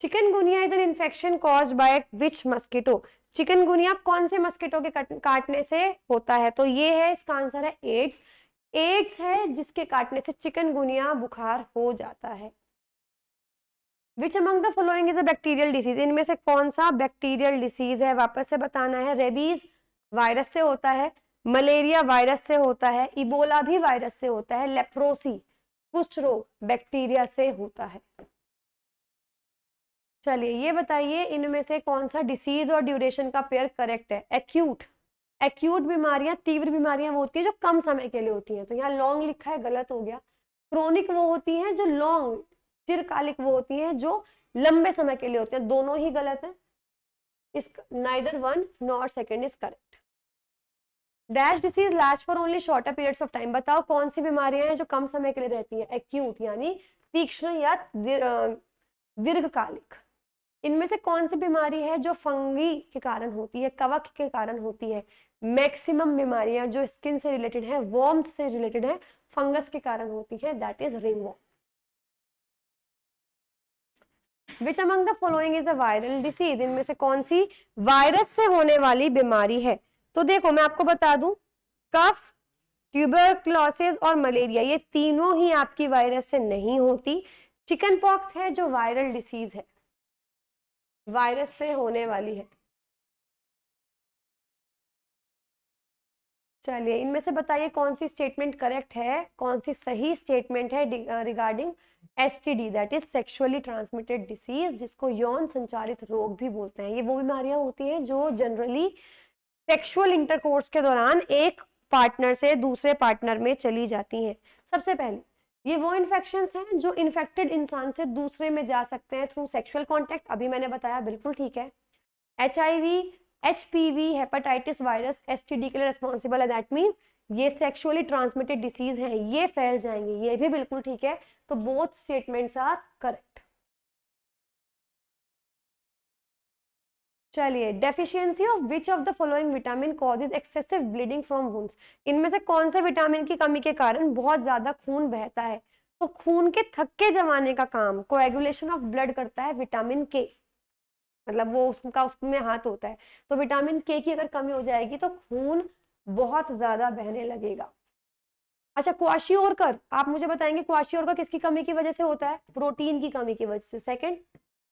S1: Chikungunya is an infection caused by which mosquito? Chikungunya कौन से मस्किटो के काटने से होता है? तो ये है, इसका आंसर है एड्स। एड्स है जिसके काटने से चिकनगुनिया बुखार हो जाता है। Which among the following is a bacterial disease? इनमें से कौन सा बैक्टीरियल डिसीज है? वापस से बताना है। रेबीज वायरस से होता है, मलेरिया वायरस से होता है, इबोला भी वायरस से होता है, लेप्रोसी कुष्ठ रोग बैक्टीरिया से होता है। चलिए ये बताइए इनमें से कौन सा डिसीज और ड्यूरेशन का पेयर करेक्ट है? एक्यूट। एक्यूट बीमारियां, तीव्र बीमारियां वो होती है जो कम समय के लिए होती हैं, तो यहाँ लॉन्ग लिखा है, गलत हो गया। क्रोनिक वो होती है जो लॉन्ग, चिरकालिक वो होती है जो लंबे समय के लिए होते हैं। दोनों ही गलत है। इस neither one nor second is correct. Dash disease last for only shorter periods of time? बताओ कौन सी बीमारियां हैं जो कम समय के लिए रहती है? एक्यूट यानी तीक्ष्ण या दीर्घकालिक। इनमें से कौन सी बीमारी है जो फंगी के कारण होती है, कवक के कारण होती है? मैक्सिमम बीमारियां जो स्किन से रिलेटेड है, वॉर्म्स से रिलेटेड है, फंगस के कारण होती है, that is ringworm. Which among the following is a viral disease? इनमें से कौन सी वायरस से होने वाली बीमारी है? तो देखो मैं आपको बता दूं, कफ, ट्यूबरक्लोसिस और मलेरिया, ये तीनों ही आपकी वायरस से नहीं होती। चिकन पॉक्स है जो वायरल डिसीज है, वायरस से होने वाली है। चलिए इनमें से बताइए कौन सी स्टेटमेंट करेक्ट है, कौन सी सही स्टेटमेंट है regarding STD, that is sexually transmitted disease, जिसको यौन संचारित रोग भी बोलते हैं। ये वो बीमारियां होती हैं जो जनरली सेक्सुअल इंटरकोर्स के दौरान एक पार्टनर से दूसरे पार्टनर में चली जाती हैं। सबसे पहले ये वो इन्फेक्शंस हैं जो इन्फेक्टेड इंसान से दूसरे में जा सकते हैं थ्रू सेक्सुअल कांटेक्ट। अभी मैंने बताया, बिल्कुल ठीक है। HIV, HPV, hepatitis virus STD के लिए रिस्पॉन्सिबल है, दैट मीन्स ये सेक्सुअली ट्रांसमिटेड डिसीज है, ये फैल जाएंगे, ये भी बिल्कुल ठीक है। तो बोथ स्टेटमेंट्स आर करेक्ट। चलिए, deficiency of which of the following vitamin causes excessive bleeding from wounds, इनमें से कौन से विटामिन की कमी के कारण बहुत ज्यादा खून बहता है? तो खून के थक्के जमाने का काम, कोएगुलेशन ऑफ ब्लड करता है विटामिन के, मतलब वो उसका उसमें हाथ होता है। तो विटामिन के की अगर कमी हो जाएगी तो खून बहुत ज्यादा बहने लगेगा। अच्छा, क्वाशियोरकर, आप मुझे बताएंगे क्वाशियोरकर किसकी कमी की वजह से होता है? प्रोटीन की कमी की वजह से। सेकंड,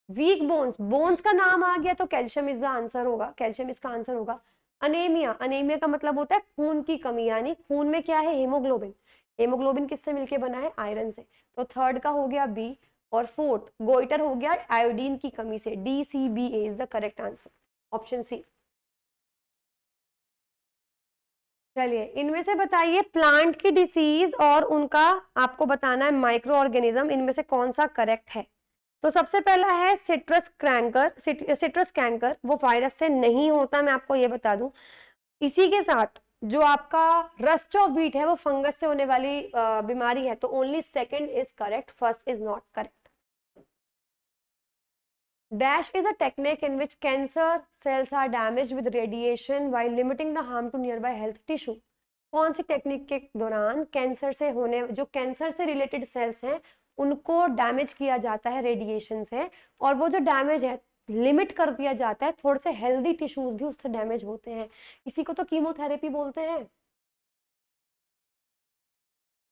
S1: वीक बोन्स, बोन्स का नाम आ गया तो कैल्शियम इज द आंसर होगा, कैल्शियम इसका आंसर होगा। अनेमिया, अनेमिया का मतलब होता है खून की कमी, यानी खून में क्या है? हीमोग्लोबिन। हीमोग्लोबिन किससे मिलके बना है? आयरन से। तो थर्ड का हो गया बी। और फोर्थ, गोइटर हो गया आयोडीन की कमी से। DCBA is the correct answer, option C. चलिए, इनमें से बताइए प्लांट की डिसीज और उनका आपको बताना है माइक्रो ऑर्गेनिज्म, इनमें से कौन सा करेक्ट है? तो सबसे पहला है सिट्रस क्रैंकर, सिट्रस कैंकर, वो वायरस से नहीं होता, मैं आपको ये बता दूं। इसी के साथ जो आपका रस्ट ऑफ व्हीट है वो फंगस से होने वाली बीमारी है, तो only second is correct, first is not correct. Dash is a technique in which cancer cells are damaged with radiation while limiting the harm to nearby health tissue. कौन सी technique के दौरान कैंसर से होने, जो कैंसर से related sales हैं उनको damage किया जाता है रेडिएशन से, और वो जो डैमेज है लिमिट कर दिया जाता है, थोड़े से हेल्दी टिश्यूज भी उससे डैमेज होते हैं, इसी को तो कीमोथेरेपी बोलते हैं।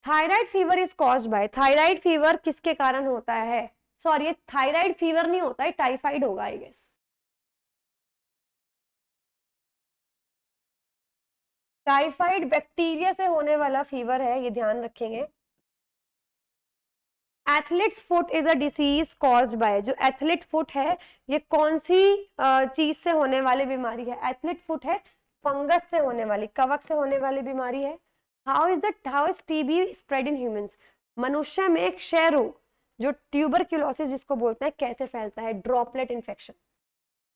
S1: Thyroid fever is caused by, thyroid fever किसके कारण होता है? सॉरी, ये थायराइड फीवर नहीं होता है, टाइफाइड होगा आई गेस। टाइफाइड बैक्टीरिया से होने वाला फीवर है, ये ध्यान रखेंगे। Athletes foot is a disease caused by, जो एथलीट फुट है ये कौन सी चीज से होने वाली बीमारी है? एथलीट फुट है फंगस से होने वाली, कवक से होने वाली बीमारी है। How is TB spread in humans, मनुष्य में क्षय रोग जो ट्यूबरक्यूलोसिस जिसको बोलते हैं कैसे फैलता है? ड्रॉपलेट इन्फेक्शन,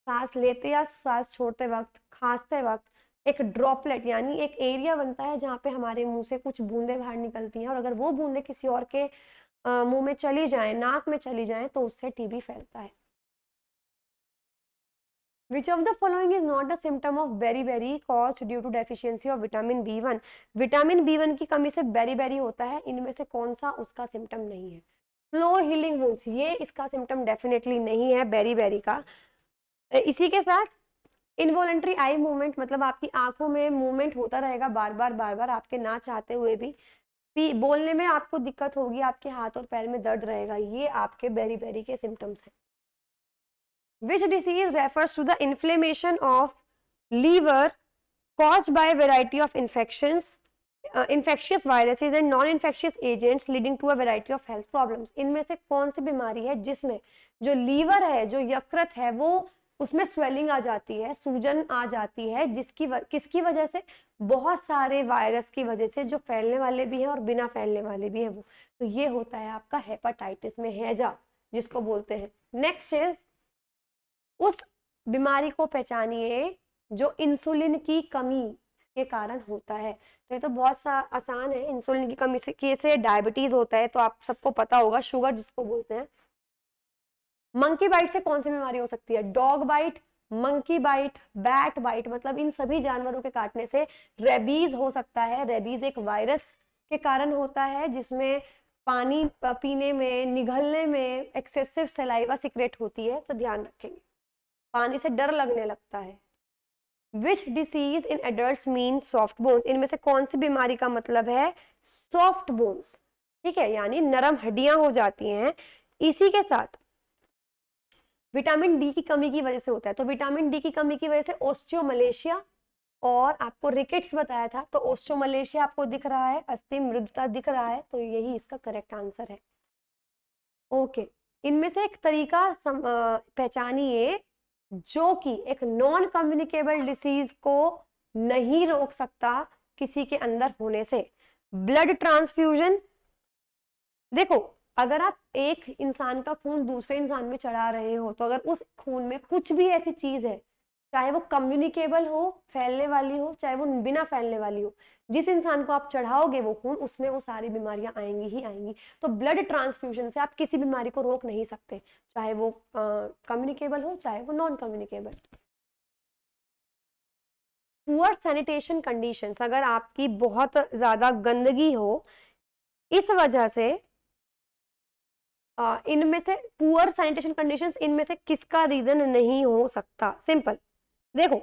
S1: सांस लेते या सांस छोड़ते वक्त, खांसते वक्त एक ड्रॉपलेट यानी एक एरिया बनता है जहाँ पे हमारे मुंह से कुछ बूंदे बाहर निकलती हैं, और अगर वो बूंदे किसी और के मुंह में चली जाए, नाक में चली जाए, तो उससे टीबी फैलता है। Which of the following is not a symptom of beriberi caused due to deficiency of vitamin B1? Vitamin B1 की कमी से बेरी होता है, इनमें से कौन सा उसका सिम्टम नहीं है? स्लो हीलिंग वुंड्स, ये इसका सिम्टम डेफिनेटली नहीं है बेरी का। इसी के साथ इनवॉलेंट्री आई मूवमेंट, मतलब आपकी आंखों में मूवमेंट होता रहेगा बार बार आपके ना चाहते हुए भी बोलने में आपको दिक्कत होगी, आपके हाथ और पैर में दर्द रहेगा, ये आपके बेरी के सिम्टम्स हैं। Which disease refers to the inflammation of liver caused by a variety of infections, infectious viruses and non-infectious agents leading to a variety of health problems? इनमें से कौन सी बीमारी है जिसमें जो लीवर है, जो यकृत है, वो उसमें स्वेलिंग आ जाती है, सूजन आ जाती है, किसकी वजह से? बहुत सारे वायरस की वजह से, जो फैलने वाले भी हैं और बिना फैलने वाले भी हैं वो। तो ये होता है आपका हेपेटाइटिस में हैजा जिसको बोलते हैं। नेक्स्ट इज, उस बीमारी को पहचानिए जो इंसुलिन की कमी के कारण होता है। तो ये तो बहुत आसान है, इंसुलिन की कमी से डायबिटीज होता है, तो आप सबको पता होगा, शुगर जिसको बोलते हैं। मंकी बाइट से कौन सी बीमारी हो सकती है? Dog bite, monkey bite, bat bite, मतलब इन सभी जानवरों के काटने से रेबीज हो सकता है। रेबीज एक वायरस के कारण होता है जिसमें पानी पीने में, निगलने में एक्सेसिव सलाइवा सिक्रेट होती है, तो ध्यान रखेंगे। पानी से डर लगने लगता है। Which disease in adults mean soft bones, इनमें से कौन सी बीमारी का मतलब है सॉफ्ट बोन्स? ठीक है, यानी नरम हड्डियां हो जाती हैं। इसी के साथ विटामिन डी की कमी की वजह से होता है, तो विटामिन डी की कमी की वजह से ओस्टियोमलेशिया और आपको रिकेट्स बताया था, तो ओस्टियोमलेशिया आपको दिख रहा है, अस्थि मृदुता दिख रहा है, तो यही इसका करेक्ट आंसर है। ओके, इनमें से एक तरीका पहचानिए जो कि एक नॉन कम्युनिकेबल डिसीज को नहीं रोक सकता किसी के अंदर होने से। ब्लड ट्रांसफ्यूजन, देखो अगर आप एक इंसान का खून दूसरे इंसान में चढ़ा रहे हो, तो अगर उस खून में कुछ भी ऐसी चीज है चाहे वो कम्युनिकेबल हो, फैलने वाली हो, चाहे वो बिना फैलने वाली हो, जिस इंसान को आप चढ़ाओगे वो खून, उसमें वो सारी बीमारियां आएंगी ही आएंगी। तो ब्लड ट्रांसफ्यूजन से आप किसी बीमारी को रोक नहीं सकते, चाहे वो कम्युनिकेबल हो, चाहे वो non communicable. Poor sanitation conditions, अगर आपकी बहुत ज्यादा गंदगी हो, इस वजह से इनमें से पुअर सैनिटेशन कंडीशंस, इनमें से किसका रीजन नहीं हो सकता? सिंपल, देखो,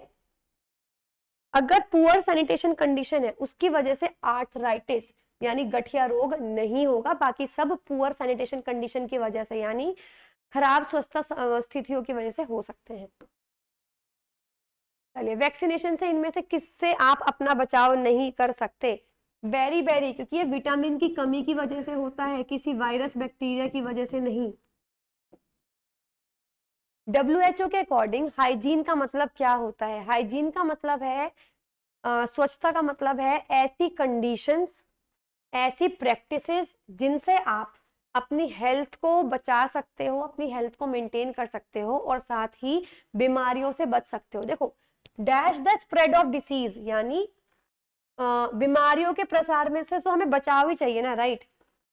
S1: अगर पुअर सैनिटेशन कंडीशन है उसकी वजह से आर्थराइटिस यानी गठिया रोग नहीं होगा, बाकी सब पुअर सैनिटेशन कंडीशन की वजह से यानी खराब स्वास्थ्य स्थितियों की वजह से हो सकते हैं। चलिए, वैक्सीनेशन से इनमें से किससे आप अपना बचाव नहीं कर सकते? बेरी बेरी, क्योंकि ये विटामिन की कमी की वजह से होता है, किसी वायरस बैक्टीरिया की वजह से नहीं। WHO के अकॉर्डिंग हाइजीन का मतलब क्या होता है? हाइजीन का मतलब है स्वच्छता का मतलब है ऐसी कंडीशंस, ऐसी प्रैक्टिसेस जिनसे आप अपनी हेल्थ को बचा सकते हो, अपनी हेल्थ को मेंटेन कर सकते हो और साथ ही बीमारियों से बच सकते हो। देखो, dash the spread of disease, यानी बीमारियों के प्रसार में से तो हमें बचाव ही चाहिए ना, राइट?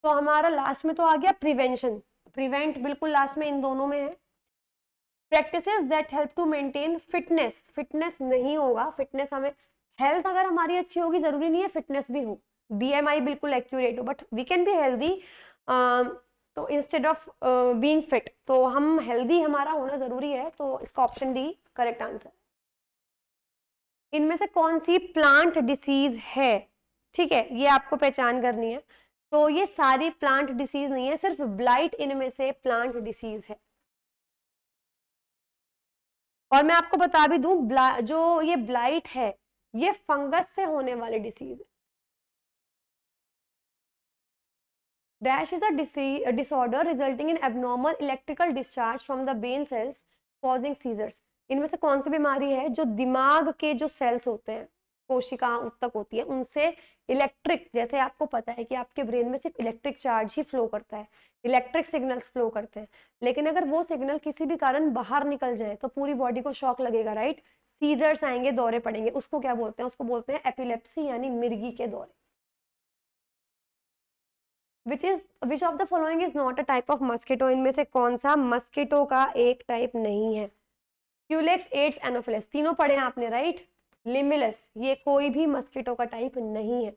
S1: तो हमारा लास्ट में तो आ गया प्रिवेंशन, प्रिवेंट बिल्कुल लास्ट में इन दोनों में है। Practices that help to maintain fitness, fitness नहीं होगा, फिटनेस हमें, हेल्थ अगर हमारी अच्छी होगी जरूरी नहीं है फिटनेस भी हो, BMI बिल्कुल एक्यूरेट हो, but we can be healthy. तो इंस्टेड ऑफ बीइंग फिट, तो हम हेल्दी हमारा होना जरूरी है, तो इसका ऑप्शन डी करेक्ट आंसर। इनमें से कौन सी प्लांट डिसीज है? ठीक है, ये आपको पहचान करनी है। तो ये सारी प्लांट डिसीज नहीं है, सिर्फ ब्लाइट इनमें से प्लांट डिसीज है। और मैं आपको बता भी दूं, जो ये ब्लाइट है ये फंगस से होने वाली डिसीज है। Dash is a disorder resulting in abnormal electrical discharge from the brain cells causing seizures. इनमें से कौन सी बीमारी है जो दिमाग के जो सेल्स होते हैं, कोशिका उत्तक होती है, उनसे इलेक्ट्रिक, जैसे आपको पता है कि आपके ब्रेन में सिर्फ इलेक्ट्रिक चार्ज ही फ्लो करता है, इलेक्ट्रिक सिग्नल्स फ्लो करते हैं, लेकिन अगर वो सिग्नल किसी भी कारण बाहर निकल जाए तो पूरी बॉडी को शॉक लगेगा, राइट? सीजर्स आएंगे, दौरे पड़ेंगे, उसको क्या बोलते हैं? उसको बोलते हैं एपिलेप्सी यानी मिर्गी के दौरे। विच of the following is not a type of mosquito? इनमें से कौन सा मस्किटो का एक टाइप नहीं है? क्यूलेक्स, एड्स, एनोफिलस, तीनों पढ़े हैं आपने, राइट? लिमिलस, ये कोई भी मस्किटो का टाइप नहीं है।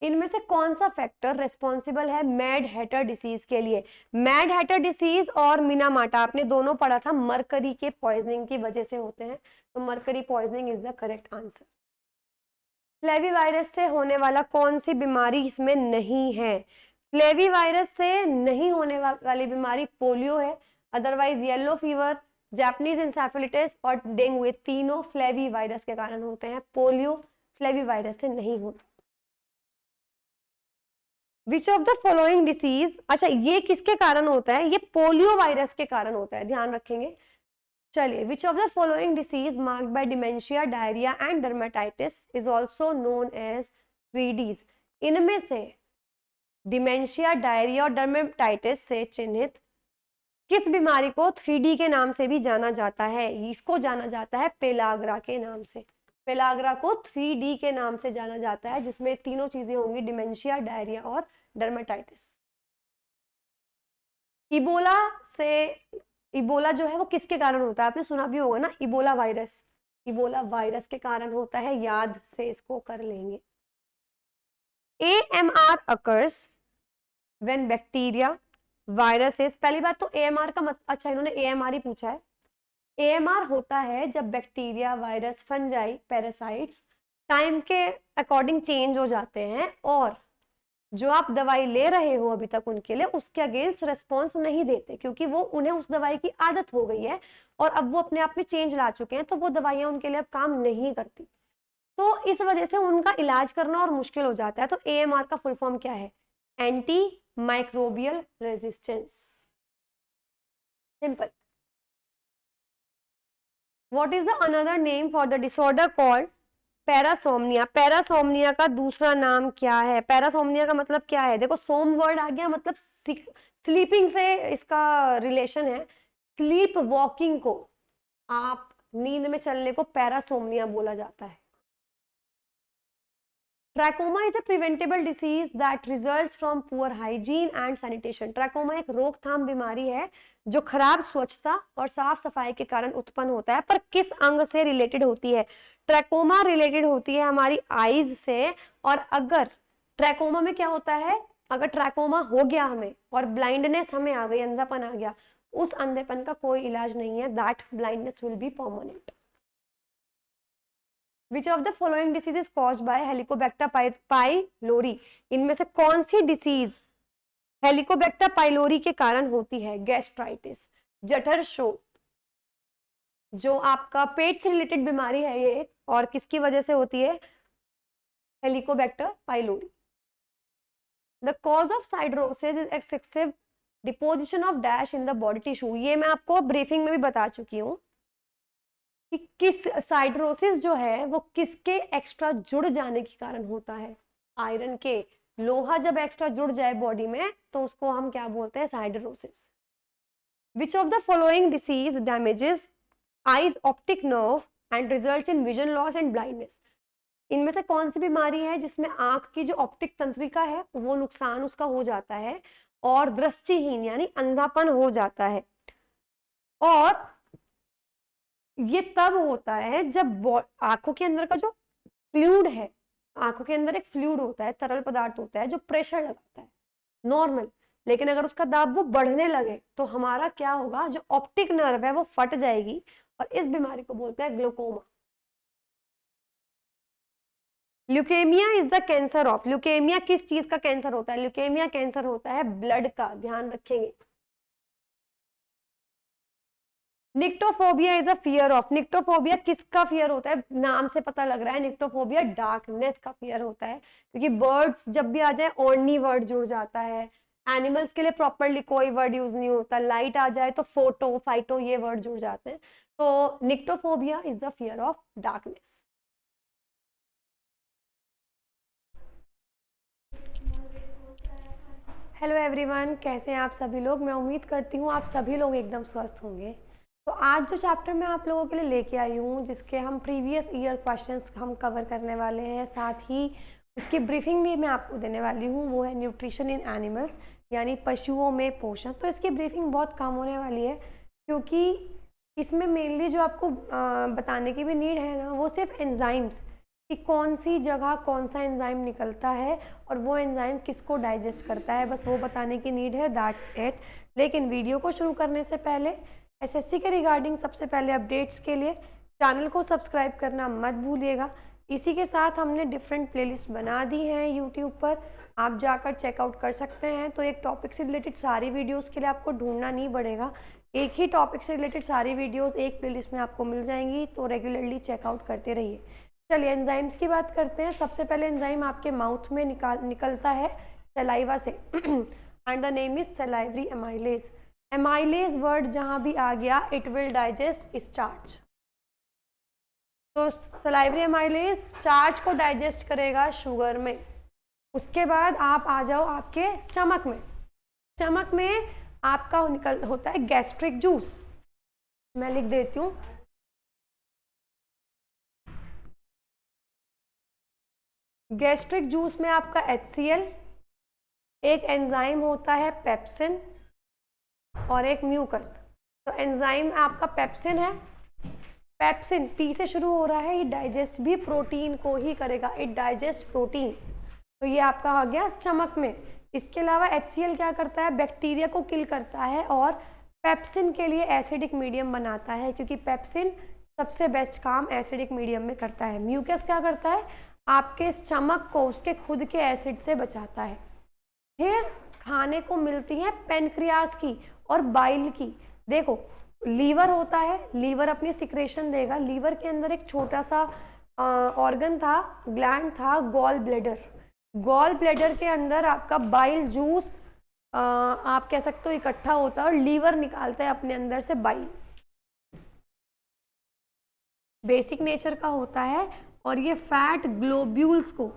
S1: इनमें से कौन सा फैक्टर रेस्पॉन्सिबल है मैड हैटर डिसीज के लिए? मैड हैटर डिसीज और मिनामाटा आपने दोनों पढ़ा था, मरकरी के पॉइजनिंग की वजह से होते हैं, तो mercury poisoning is the correct answer. Flavi virus से होने वाला कौन सी बीमारी इसमें नहीं है? फ्लेवी वायरस से नहीं होने वाली बीमारी पोलियो है, otherwise yellow fever, Japanese encephalitis और डेंगू, ये तीनों फ्लेवी वायरस के कारण होते हैं, पोलियो फ्लेवी वायरस से नहीं होता। विच ऑफ द फॉलोइंग डिसीज, अच्छा ये किसके कारण होता है? ये पोलियो वायरस के कारण होता है, ध्यान रखेंगे। चलिए, which of the following disease marked by dementia, diarrhoea and dermatitis is also known as 3Ds? इनमें से डिमेंशिया, डायरिया और डर्मेटाइटिस से चिन्हित किस बीमारी को 3D के नाम से भी जाना जाता है? इसको जाना जाता है पेलाग्रा के नाम से, पेलाग्रा को 3D के नाम से जाना जाता है, जिसमें तीनों चीजें होंगी, डिमेंशिया, डायरिया और डर्मेटाइटिस। इबोला से, इबोला जो है वो किसके कारण होता है? आपने सुना भी होगा ना, इबोला वायरस, इबोला वायरस के कारण होता है, याद से इसको कर लेंगे। AMR occurs when bacteria, viruses, पहली बात तो AMR का अच्छा इन्होंने AMR ही पूछा है। AMR होता है जब bacteria, virus, fungi, parasites time के अकॉर्डिंग चेंज हो जाते हैं और जो आप दवाई ले रहे हो अभी तक उनके लिए उसके अगेंस्ट रेस्पॉन्स नहीं देते, क्योंकि वो उन्हें उस दवाई की आदत हो गई है और अब वो अपने आप में चेंज ला चुके हैं, तो वो दवाइयां उनके लिए अब काम नहीं करती, तो इस वजह से उनका इलाज करना और मुश्किल हो जाता है। तो AMR का फुल फॉर्म क्या है? Anti microbial resistance, simple. What is the another name for the disorder called parasomnia? Parasomnia का दूसरा नाम क्या है? पैरासोमनिया का मतलब क्या है? देखो, सोम वर्ड आ गया, मतलब स्लीपिंग से इसका रिलेशन है, स्लीप वॉकिंग को आप नींद में चलने को पैरासोमनिया बोला जाता है। Trachoma is a preventable disease that results from poor hygiene and sanitation. Trachoma एक रोकथाम बीमारी है जो खराब स्वच्छता और साफ सफाई के कारण उत्पन्न होता है। पर किस अंग से रिलेटेड होती है? ट्रैकोमा रिलेटेड होती है हमारी आईज से। और अगर ट्रैकोमा में क्या होता है, अगर ट्रैकोमा हो गया हमें और ब्लाइंडनेस हमें आ गई, अंधापन आ गया, उस अंधेपन का कोई इलाज नहीं है। That blindness will be permanent. Which of the following disease is caused by Helicobacter pylori? इनमें से कौन सी डिसीज हेलिकोबैक्टर पाइलोरी के कारण होती है? गैस्ट्राइटिस, जठर शोथ, जो आपका पेट से रिलेटेड बीमारी है ये, और किसकी वजह से होती है? Helicobacter pylori. The cause of siderosis is excessive deposition of dash in the body tissue. ये मैं आपको ब्रीफिंग में भी बता चुकी हूँ कि किस साइडरोसिस जो है वो किसके एक्स्ट्रा जुड़ जाने के कारण होता है? आयरन के। लोहा जब एक्स्ट्रा जुड़ जाए बॉडी में तो उसको हम क्या बोलते हैं? Siderosis. Which of the following disease damages eyes optic nerve and results in vision loss and blindness? इनमें से कौन सी बीमारी है जिसमें आंख की जो ऑप्टिक तंत्रिका है वो नुकसान उसका हो जाता है और दृष्टिहीन यानी अंधापन हो जाता है? और ये तब होता है जब आंखों के अंदर का जो फ्लूइड है, आंखों के अंदर एक फ्लूइड होता है, तरल पदार्थ होता है जो प्रेशर लगाता है नॉर्मल, लेकिन अगर उसका दाब वो बढ़ने लगे तो हमारा क्या होगा? जो ऑप्टिक नर्व है वो फट जाएगी और इस बीमारी को बोलते हैं glaucoma. Leukaemia is the cancer of. Leukaemia किस चीज का कैंसर होता है? ल्यूकेमिया कैंसर होता है ब्लड का, ध्यान रखेंगे। Nyctophobia is a fear of. Nyctophobia किसका फियर होता है? नाम से पता लग रहा है, निक्टोफोबिया डार्कनेस का फियर होता है, क्योंकि बर्ड्स जब भी आ जाए ओनली वर्ड जुड़ जाता है। एनिमल्स के लिए प्रॉपरली कोई वर्ड यूज नहीं होता, लाइट आ जाए तो फोटो फाइटो ये वर्ड जुड़ जाते हैं। तो nyctophobia is the fear of darkness. Hello everyone, कैसे हैं आप सभी लोग? मैं उम्मीद करती हूँ आप सभी लोग एकदम स्वस्थ होंगे। तो आज जो चैप्टर मैं आप लोगों के लिए लेके आई हूँ, जिसके हम प्रीवियस ईयर क्वेश्चंस हम कवर करने वाले हैं, साथ ही उसकी ब्रीफिंग भी मैं आपको देने वाली हूँ, वो है न्यूट्रिशन इन एनिमल्स, यानी पशुओं में पोषण। तो इसकी ब्रीफिंग बहुत कम होने वाली है, क्योंकि इसमें मेनली जो आपको बताने की भी नीड है ना, वो सिर्फ एंजाइम्स कि कौन सी जगह कौन सा एंजाइम निकलता है और वो एंजाइम किसको डाइजेस्ट करता है, बस वो बताने की नीड है, दैट्स इट। लेकिन वीडियो को शुरू करने से पहले एसएससी के रिगार्डिंग सबसे पहले अपडेट्स के लिए चैनल को सब्सक्राइब करना मत भूलिएगा। इसी के साथ हमने डिफरेंट प्लेलिस्ट बना दी हैं यूट्यूब पर, आप जाकर चेकआउट कर सकते हैं। तो एक टॉपिक से रिलेटेड सारी वीडियोस के लिए आपको ढूंढना नहीं पड़ेगा, एक ही टॉपिक से रिलेटेड सारी वीडियोस एक प्लेलिस्ट में आपको मिल जाएंगी, तो रेगुलरली चेकआउट करते रहिए। चलिए एंजाइम्स की बात करते हैं। सबसे पहले एंजाइम आपके माउथ में निकलता है सलाइवा से and the name is salivary amylase. Amylase word जहां भी आ गया इट विल डाइजेस्ट स्टार्च। तो सलाइवरी एमाइलेज स्टार्च को डाइजेस्ट करेगा शुगर में। उसके बाद आप आ जाओ आपके स्टमक में। स्टमक में आपका होता है गैस्ट्रिक जूस। मैं लिख देती हूँ, गैस्ट्रिक जूस में आपका HCl, एक एंजाइम होता है पेप्सिन और एक म्यूकस। तो एंजाइम आपका पेप्सिन है, पेप्सिन पी से शुरू हो रहा है, ये डाइजेस्ट भी प्रोटीन को ही करेगा, इट डाइजेस्ट प्रोटीन्स। तो ये आपका आ गया स्टमक में। इसके अलावा HCl क्या करता है? बैक्टीरिया को किल करता है और पेप्सिन के लिए एसिडिक मीडियम बनाता है, क्योंकि पेप्सिन सबसे बेस्ट काम एसिडिक मीडियम में करता है। म्यूकस क्या करता है? आपके स्टमक को उसके खुद के एसिड से बचाता है। फिर खाने को मिलती है पेनक्रियास की और बाइल की। देखो लीवर होता है, लीवर अपनी सिक्रेशन देगा। लीवर के अंदर एक छोटा सा ऑर्गन था, ग्लैंड था, गॉल ब्लैडर। गॉल ब्लैडर के अंदर आपका बाइल जूस आप कह सकते हो इकट्ठा होता है और लीवर निकालता है अपने अंदर से बाइल। बेसिक नेचर का होता है और ये फैट ग्लोब्यूल्स को,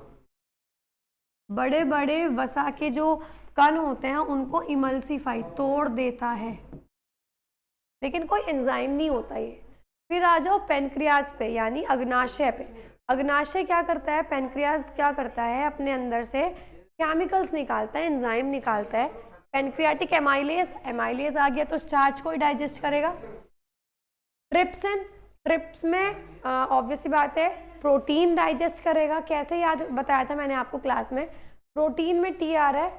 S1: बड़े बड़े वसा के जो कण होते हैं उनको इमल्सिफाई तोड़ देता है, लेकिन कोई एंजाइम नहीं होता ये। फिर आ जाओ पेनक्रियाज पे, यानी अग्नाशय पे। अग्नाशय क्या करता है, पेनक्रियाज क्या करता है, अपने अंदर से केमिकल्स निकालता है, एंजाइम निकालता है। पेनक्रियाटिक एमाइलेज, एमाइलेज आ गया तो स्टार्च को ही डाइजेस्ट करेगा। ट्रिप्सिन, ट्रिप्स में ऑब्वियस सी बात है प्रोटीन डाइजेस्ट करेगा। कैसे याद बताया था मैंने आपको क्लास में, प्रोटीन में टी आ रहा है,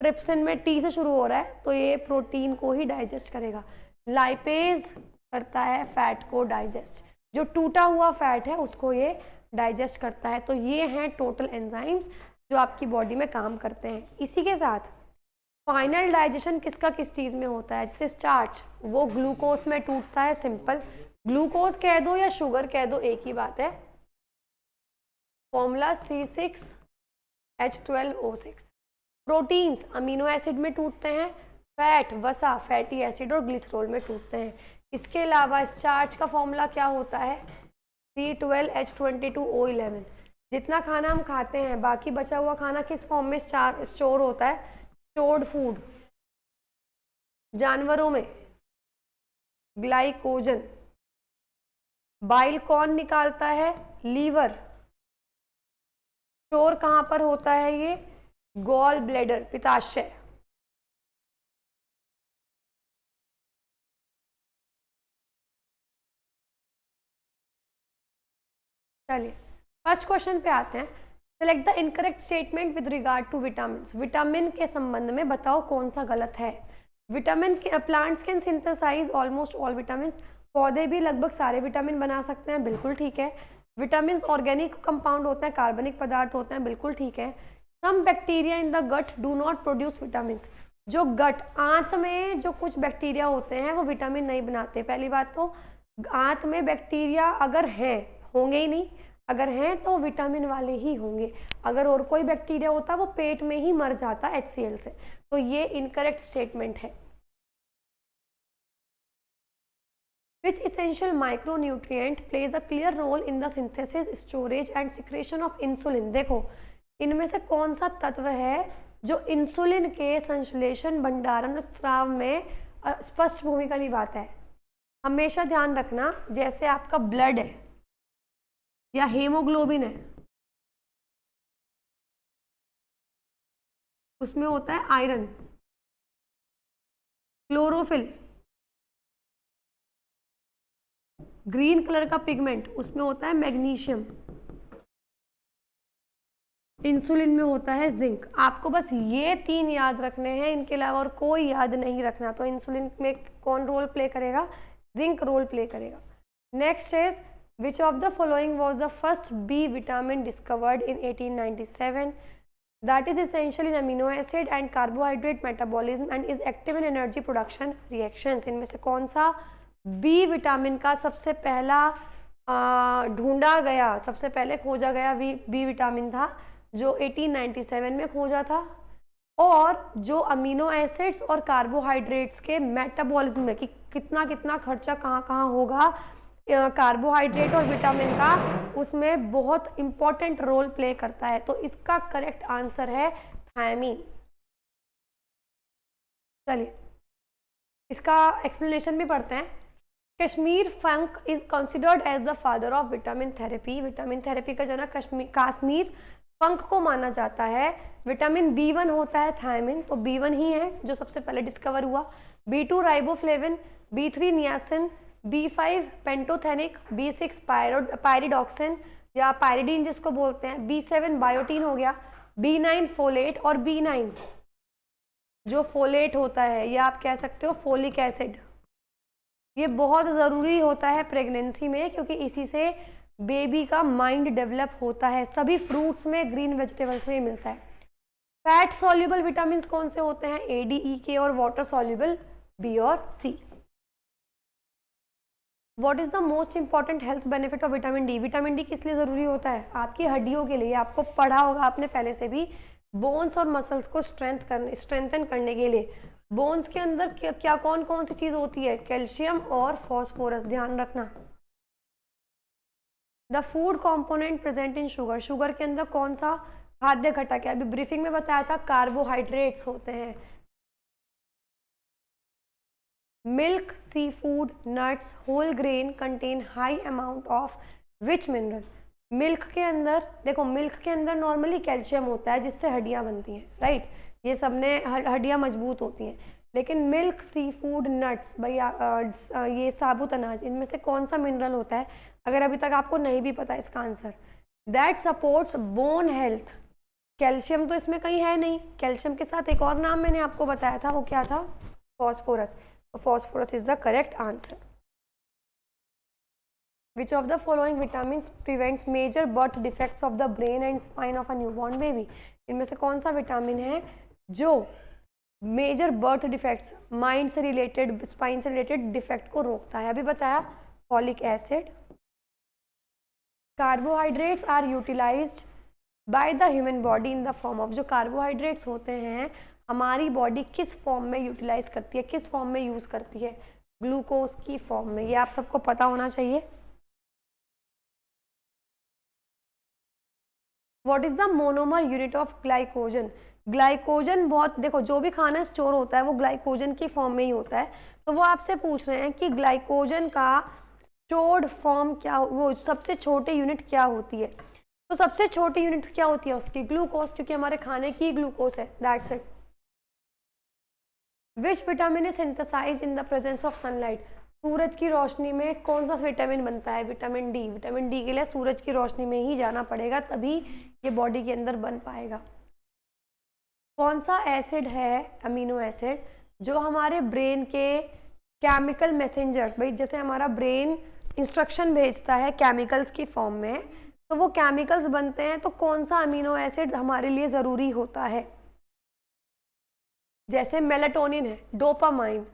S1: ट्रिप्सिन में टी से शुरू हो रहा है, तो ये प्रोटीन को ही डाइजेस्ट करेगा। लाइपेज करता है फैट को डाइजेस्ट, जो टूटा हुआ फैट है उसको ये डाइजेस्ट करता है। तो ये हैं टोटल एंजाइम्स जो आपकी बॉडी में काम करते हैं। इसी के साथ फाइनल डाइजेशन किसका किस चीज़ में होता है, जैसे स्टार्च वो ग्लूकोज में टूटता है, सिंपल। ग्लूकोज कह दो या शुगर कह दो एक ही बात है, formula C6H12O6। Proteins amino acid में टूटते हैं, फैट वसा फैटी एसिड और ग्लिसरॉल में टूटते हैं। इसके अलावा स्टार्च का फॉर्मूला क्या होता है, C12H22O11। जितना खाना हम खाते हैं बाकी बचा हुआ खाना किस फॉर्म में स्टोर होता है, स्टोर्ड फूड। जानवरों में ग्लाइकोजन, बाइल कौन निकालता है, लीवर। स्टोर कहां पर होता है ये, गॉल ब्लैडर, पित्ताशय। चलिए फर्स्ट क्वेश्चन पे आते हैं। Select the incorrect statement with regard to vitamin. Vitamin के संबंध में बताओ कौन सा गलत है। विटामिन के plants can synthesise almost all vitamin, पौधे भी लगभग सारे विटामिन बना सकते हैं, बिल्कुल ठीक है। विटामिन ऑर्गेनिक कंपाउंड होते हैं, कार्बनिक पदार्थ होते हैं, बिल्कुल ठीक है। Some bacteria in the gut do not produce vitamin. जो गट आंत में जो कुछ बैक्टीरिया होते हैं वो विटामिन नहीं बनाते। पहली बात तो आंत में बैक्टीरिया अगर हैं, होंगे ही नहीं, अगर हैं तो विटामिन वाले ही होंगे। अगर और कोई बैक्टीरिया होता वो पेट में ही मर जाता HCl से। तो ये इनकरेक्ट स्टेटमेंट है। Which essential micronutrient plays a clear role in the synthesis, storage and secretion of insulin। देखो इनमें से कौन सा तत्व है जो इंसुलिन के संश्लेषण, भंडारण और स्राव में स्पष्ट भूमिका निभाता है। हमेशा ध्यान रखना, जैसे आपका ब्लड है या हेमोग्लोबिन है, उसमें होता है आयरन। क्लोरोफिल ग्रीन कलर का पिगमेंट, उसमें होता है मैग्नीशियम। इंसुलिन में होता है जिंक। आपको बस ये 3 याद रखने हैं, इनके अलावा और कोई याद नहीं रखना। तो इंसुलिन में कौन रोल प्ले करेगा, जिंक रोल प्ले करेगा। Next is which of the following was the first B vitamin discovered in 1897। That is essential in amino acid and carbohydrate metabolism and is active in energy production reactions. इनमें से कौन सा B vitamin का सबसे पहला ढूंढा गया, सबसे पहले खोजा गया बी विटामिन था, जो 1897 में खोजा था, और जो अमीनो एसिड्स और कार्बोहाइड्रेट्स के मेटाबॉलिज्म में कि कितना कितना खर्चा कहाँ कहाँ होगा कार्बोहाइड्रेट और विटामिन का, उसमें बहुत इंपॉर्टेंट रोल प्ले करता है। तो इसका करेक्ट आंसर है थायमीन। चलिए इसका एक्सप्लेनेशन भी पढ़ते हैं। Casimir Funk is considered as the father of vitamin therapy. Vitamin therapy का जनक कश्मीर फंक को माना जाता है। विटामिन B1 होता है थायमिन, तो B1 ही है जो सबसे पहले डिस्कवर हुआ। B2 riboflavin, B3 niacin, B5 pantothenic, B6 pyridoxine या पायरिडीन जिसको बोलते हैं, B7 बायोटीन हो गया, B9 फोलेट, और B9 जो फोलेट होता है या आप कह सकते हो फोलिक एसिड। ये बहुत ज़रूरी होता है प्रेगनेंसी में, क्योंकि इसी से बेबी का माइंड डेवलप होता है। सभी फ्रूट्स में, ग्रीन वेजिटेबल्स में मिलता है। फैट सॉल्युबल विटामिन कौन से होते हैं, A, D, E, K, और वाटर सॉल्युबल B और C। What is the most important health benefit of vitamin D. Vitamin D किस लिए ज़रूरी होता है, आपकी हड्डियों के लिए। आपको पढ़ा होगा आपने पहले से भी, बोन्स और मसल्स को स्ट्रेंथन करने के लिए। बोन्स के अंदर क्या कौन कौन सी चीज़ होती है, कैल्शियम और फॉस्फोरस, ध्यान रखना। The food component present in sugar. Sugar के अंदर कौन सा खाद्य घटक है, अभी ब्रीफिंग में बताया था कार्बोहाइड्रेट्स होते हैं। Milk, seafood, nuts, whole grain contain high amount of which mineral? Milk के अंदर देखो, मिल्क के अंदर नॉर्मली कैल्शियम होता है जिससे हड्डियां बनती हैं, राइट? ये सब ने हड्डियां मजबूत होती हैं। लेकिन मिल्क, सी फूड, नट्स, भैया ये साबुत अनाज, इनमें से कौन सा मिनरल होता है? अगर अभी तक आपको नहीं भी पता इसका answer, that supports bone health. Calcium तो इसमें कहीं है नहीं। कैल्शियम के साथ एक और नाम मैंने आपको बताया था, वो क्या था? फॉस्फोरस। तो phosphorus is the correct answer. Which of the following vitamins prevents major birth defects of the brain and spine of a newborn baby? इनमें से कौन सा विटामिन है जो मेजर बर्थ डिफेक्ट्स, माइंड से रिलेटेड, स्पाइन से related defect को रोकता है? अभी बताया, folic acid. Carbohydrates are utilized by the human body in the form of, जो कार्बोहाइड्रेट्स होते हैं हमारी बॉडी किस फॉर्म में यूटिलाइज करती है, किस फॉर्म में यूज करती है? ग्लूकोज की फॉर्म में। ये आप सबको पता होना चाहिए। What is the monomer unit of glycogen? Glycogen बहुत, देखो जो भी खाना स्टोर होता है वो ग्लाइकोजन की फॉर्म में ही होता है। तो वो आपसे पूछ रहे हैं कि ग्लाइकोजन का स्टोर्ड फॉर्म क्या, वो सबसे छोटी यूनिट क्या होती है? तो सबसे छोटी यूनिट क्या होती है उसकी? ग्लूकोज, क्योंकि हमारे खाने की ग्लूकोज है, that's it. Which vitamin is synthesised in the presence of sunlight? सूरज की रोशनी में कौन सा विटामिन बनता है? Vitamin D. विटामिन डी के लिए सूरज की रोशनी में ही जाना पड़ेगा, तभी ये बॉडी के अंदर बन पाएगा। कौन सा एसिड है, अमीनो एसिड, जो हमारे ब्रेन के केमिकल मैसेंजर्स, भाई जैसे हमारा ब्रेन इंस्ट्रक्शन भेजता है केमिकल्स की फॉर्म में, तो वो केमिकल्स बनते हैं, तो कौन सा अमीनो एसिड हमारे लिए ज़रूरी होता है? जैसे मेलाटोनिन है, डोपामाइन,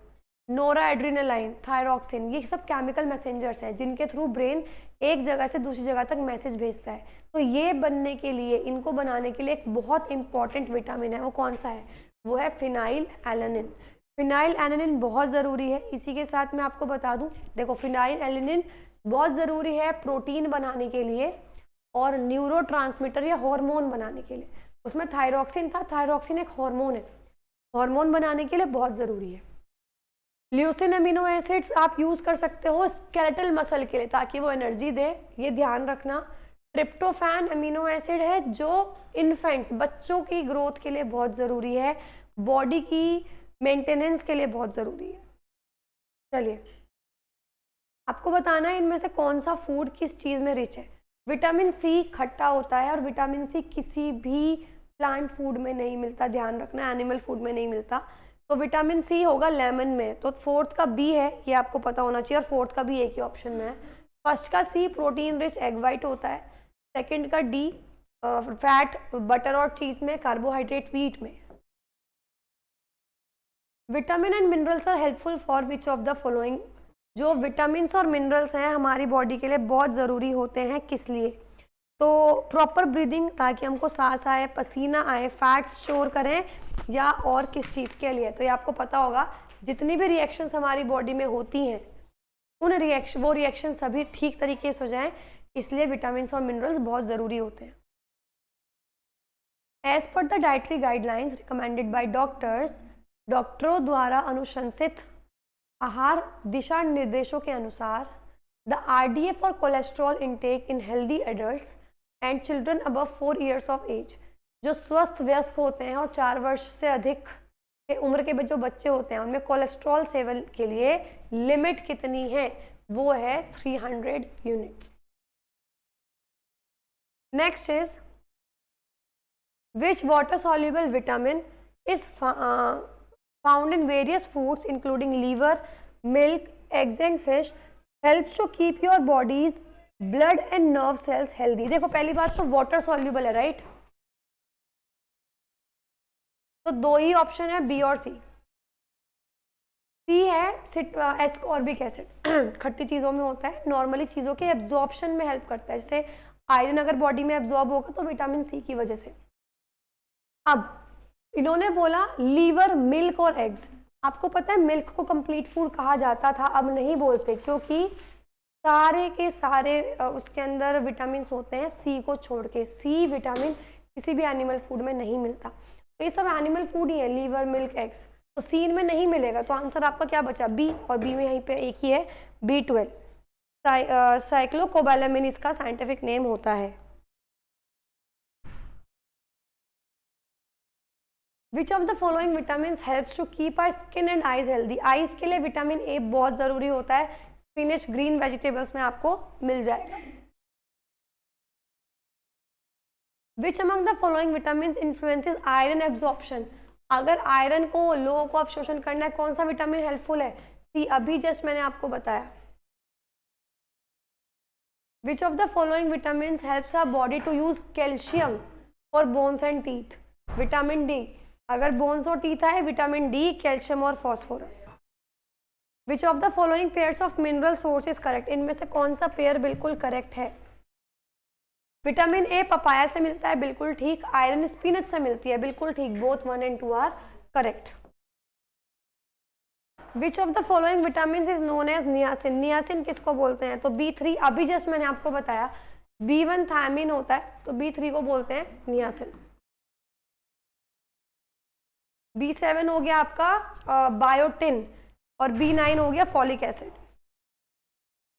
S1: नोरा एड्रिनलाइन, थायरॉक्सिन, ये सब केमिकल मैसेंजर्स हैं जिनके थ्रू ब्रेन एक जगह से दूसरी जगह तक मैसेज भेजता है। तो ये बनने के लिए, इनको बनाने के लिए एक बहुत इंपॉर्टेंट विटामिन है, वो कौन सा है? वो है फिनाइल एलानिन। फिनाइल एलानिन बहुत ज़रूरी है। इसी के साथ मैं आपको बता दूं, देखो फिनाइल एलानिन बहुत ज़रूरी है प्रोटीन बनाने के लिए और न्यूरोट्रांसमीटर या हार्मोन बनाने के लिए। उसमें थायरॉक्सिन था, थायरॉक्सिन एक हार्मोन है, हार्मोन बनाने के लिए बहुत ज़रूरी है। ल्यूसिन अमीनो एसिड्स आप यूज़ कर सकते हो स्केलेटल मसल के लिए ताकि वो एनर्जी दे, ये ध्यान रखना। ट्रिप्टोफैन अमीनो एसिड है जो इन्फेंट्स, बच्चों की ग्रोथ के लिए बहुत ज़रूरी है, बॉडी की मेंटेनेंस के लिए बहुत ज़रूरी है। चलिए आपको बताना है इनमें से कौन सा फूड किस चीज़ में रिच है। विटामिन सी खट्टा होता है और विटामिन सी किसी भी प्लांट फूड में नहीं मिलता, ध्यान रखना, एनिमल फूड में नहीं मिलता। तो विटामिन सी होगा लेमन में। तो फोर्थ का बी है, ये आपको पता होना चाहिए, और फोर्थ का भी एक ही ऑप्शन में है। फर्स्ट का सी प्रोटीन रिच एग वाइट होता है, सेकंड का डी फैट बटर और चीज में, कार्बोहाइड्रेट व्हीट में। Vitamin and minerals are helpful for which of the following? जो विटामिन और मिनरल्स हैं हमारी बॉडी के लिए बहुत ज़रूरी होते हैं, किस लिए? तो प्रॉपर ब्रीदिंग, ताकि हमको सांस आए, पसीना आए, फैट स्टोर करें, या और किस चीज़ के लिए? तो ये आपको पता होगा, जितनी भी रिएक्शंस हमारी बॉडी में होती हैं वो रिएक्शन सभी ठीक तरीके से हो जाएं, इसलिए विटामिन और मिनरल्स बहुत ज़रूरी होते हैं। As per the dietary guidelines recommended by doctors, डॉक्टरों द्वारा अनुशंसित आहार दिशा निर्देशों के अनुसार, the RDA for cholesterol intake in healthy adults and children above 4 years of age, जो स्वस्थ वयस्क होते हैं और 4 वर्ष से अधिक के उम्र के जो बच्चे होते हैं उनमें कोलेस्ट्रॉल सेवन के लिए लिमिट कितनी है? वो है 300 units. Next is which water soluble vitamin is found in various foods including liver, milk, eggs and fish, helps to keep your body's blood and nerve cells healthy। देखो पहली बात तो वाटर soluble है, right? तो दो ही option है, B और सी। सी है एस्कॉर्बिक एसिड, खट्टी चीज़ों में होता है, नॉर्मली चीज़ों के एब्जॉर्प्शन में हेल्प करता है, जैसे आयरन अगर बॉडी में एब्जॉर्ब होगा तो विटामिन सी की वजह से। अब इन्होंने बोला लीवर, मिल्क और एग्स। आपको पता है मिल्क को कंप्लीट फूड कहा जाता था, अब नहीं बोलते, क्योंकि सारे के सारे उसके अंदर विटामिन होते हैं सी को छोड़ के। सी विटामिन किसी भी एनिमल फूड में नहीं मिलता, तो ये सब एनिमल फूड ही है, लीवर, मिल्क, एग्स। तो सीन में नहीं मिलेगा, तो आंसर आपका क्या बचा? बी, और बी में यहीं पे एक ही है, B12। साइक्लोकोबालामिन इसका साइंटिफिक नेम होता है। Which of the following vitamin helps to keep our skin and eyes healthy? Eyes के लिए विटामिन ए बहुत जरूरी होता है, स्पिनच ग्रीन वेजिटेबल्स में आपको मिल जाएगा। विच among the following vitamin influences iron absorption? अगर आयरन को लोगों को अवशोषण करना है, कौन सा विटामिन हेल्पफुल है? सी, अभी जस्ट मैंने आपको बताया। Which of the following vitamin helps our body to use calcium for bones and teeth? Vitamin D. अगर बोन्स और टीथ है, विटामिन डी, कैल्शियम और phosphorus. Which of the following pairs of mineral source is correct? इनमें से कौन सा pair बिल्कुल correct है? विटामिन ए पपाया से मिलता है, बिल्कुल ठीक। आयरन स्पिनच से मिलती है, बिल्कुल ठीक। Both 1 and 2 are correct. Which of the following vitamin is known as niacin? Niacin किसको बोलते हैं? तो B3, अभी जस्ट मैंने आपको बताया। B1 थायमिन होता है, तो B3 को बोलते हैं नियासिन। B7 हो गया आपका बायोटिन, और B9 हो गया folic acid.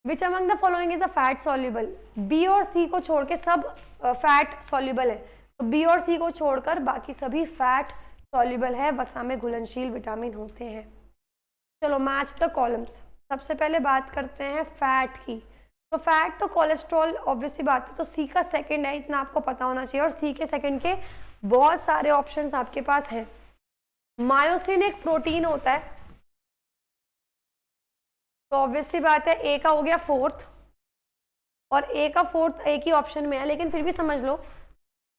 S1: Which among the following is a fat soluble? B और सी को छोड़ के सब फैट सॉल्युबल है, तो बी और सी को छोड़कर बाकी सभी फैट सॉल्युबल है, वसा में घुलनशील विटामिन होते हैं। चलो मैच द कॉलम्स। सबसे पहले बात करते हैं फैट की। तो फैट तो कोलेस्ट्रॉल ऑब्वियसली बात है, तो सी का सेकंड है, इतना आपको पता होना चाहिए। और सी के सेकंड के बहुत सारे ऑप्शंस आपके पास हैं। मायोसिन एक प्रोटीन होता है, तो ऑब्वियसली बात है ए का हो गया फोर्थ, और ए का फोर्थ एक ही ऑप्शन में है, लेकिन फिर भी समझ लो।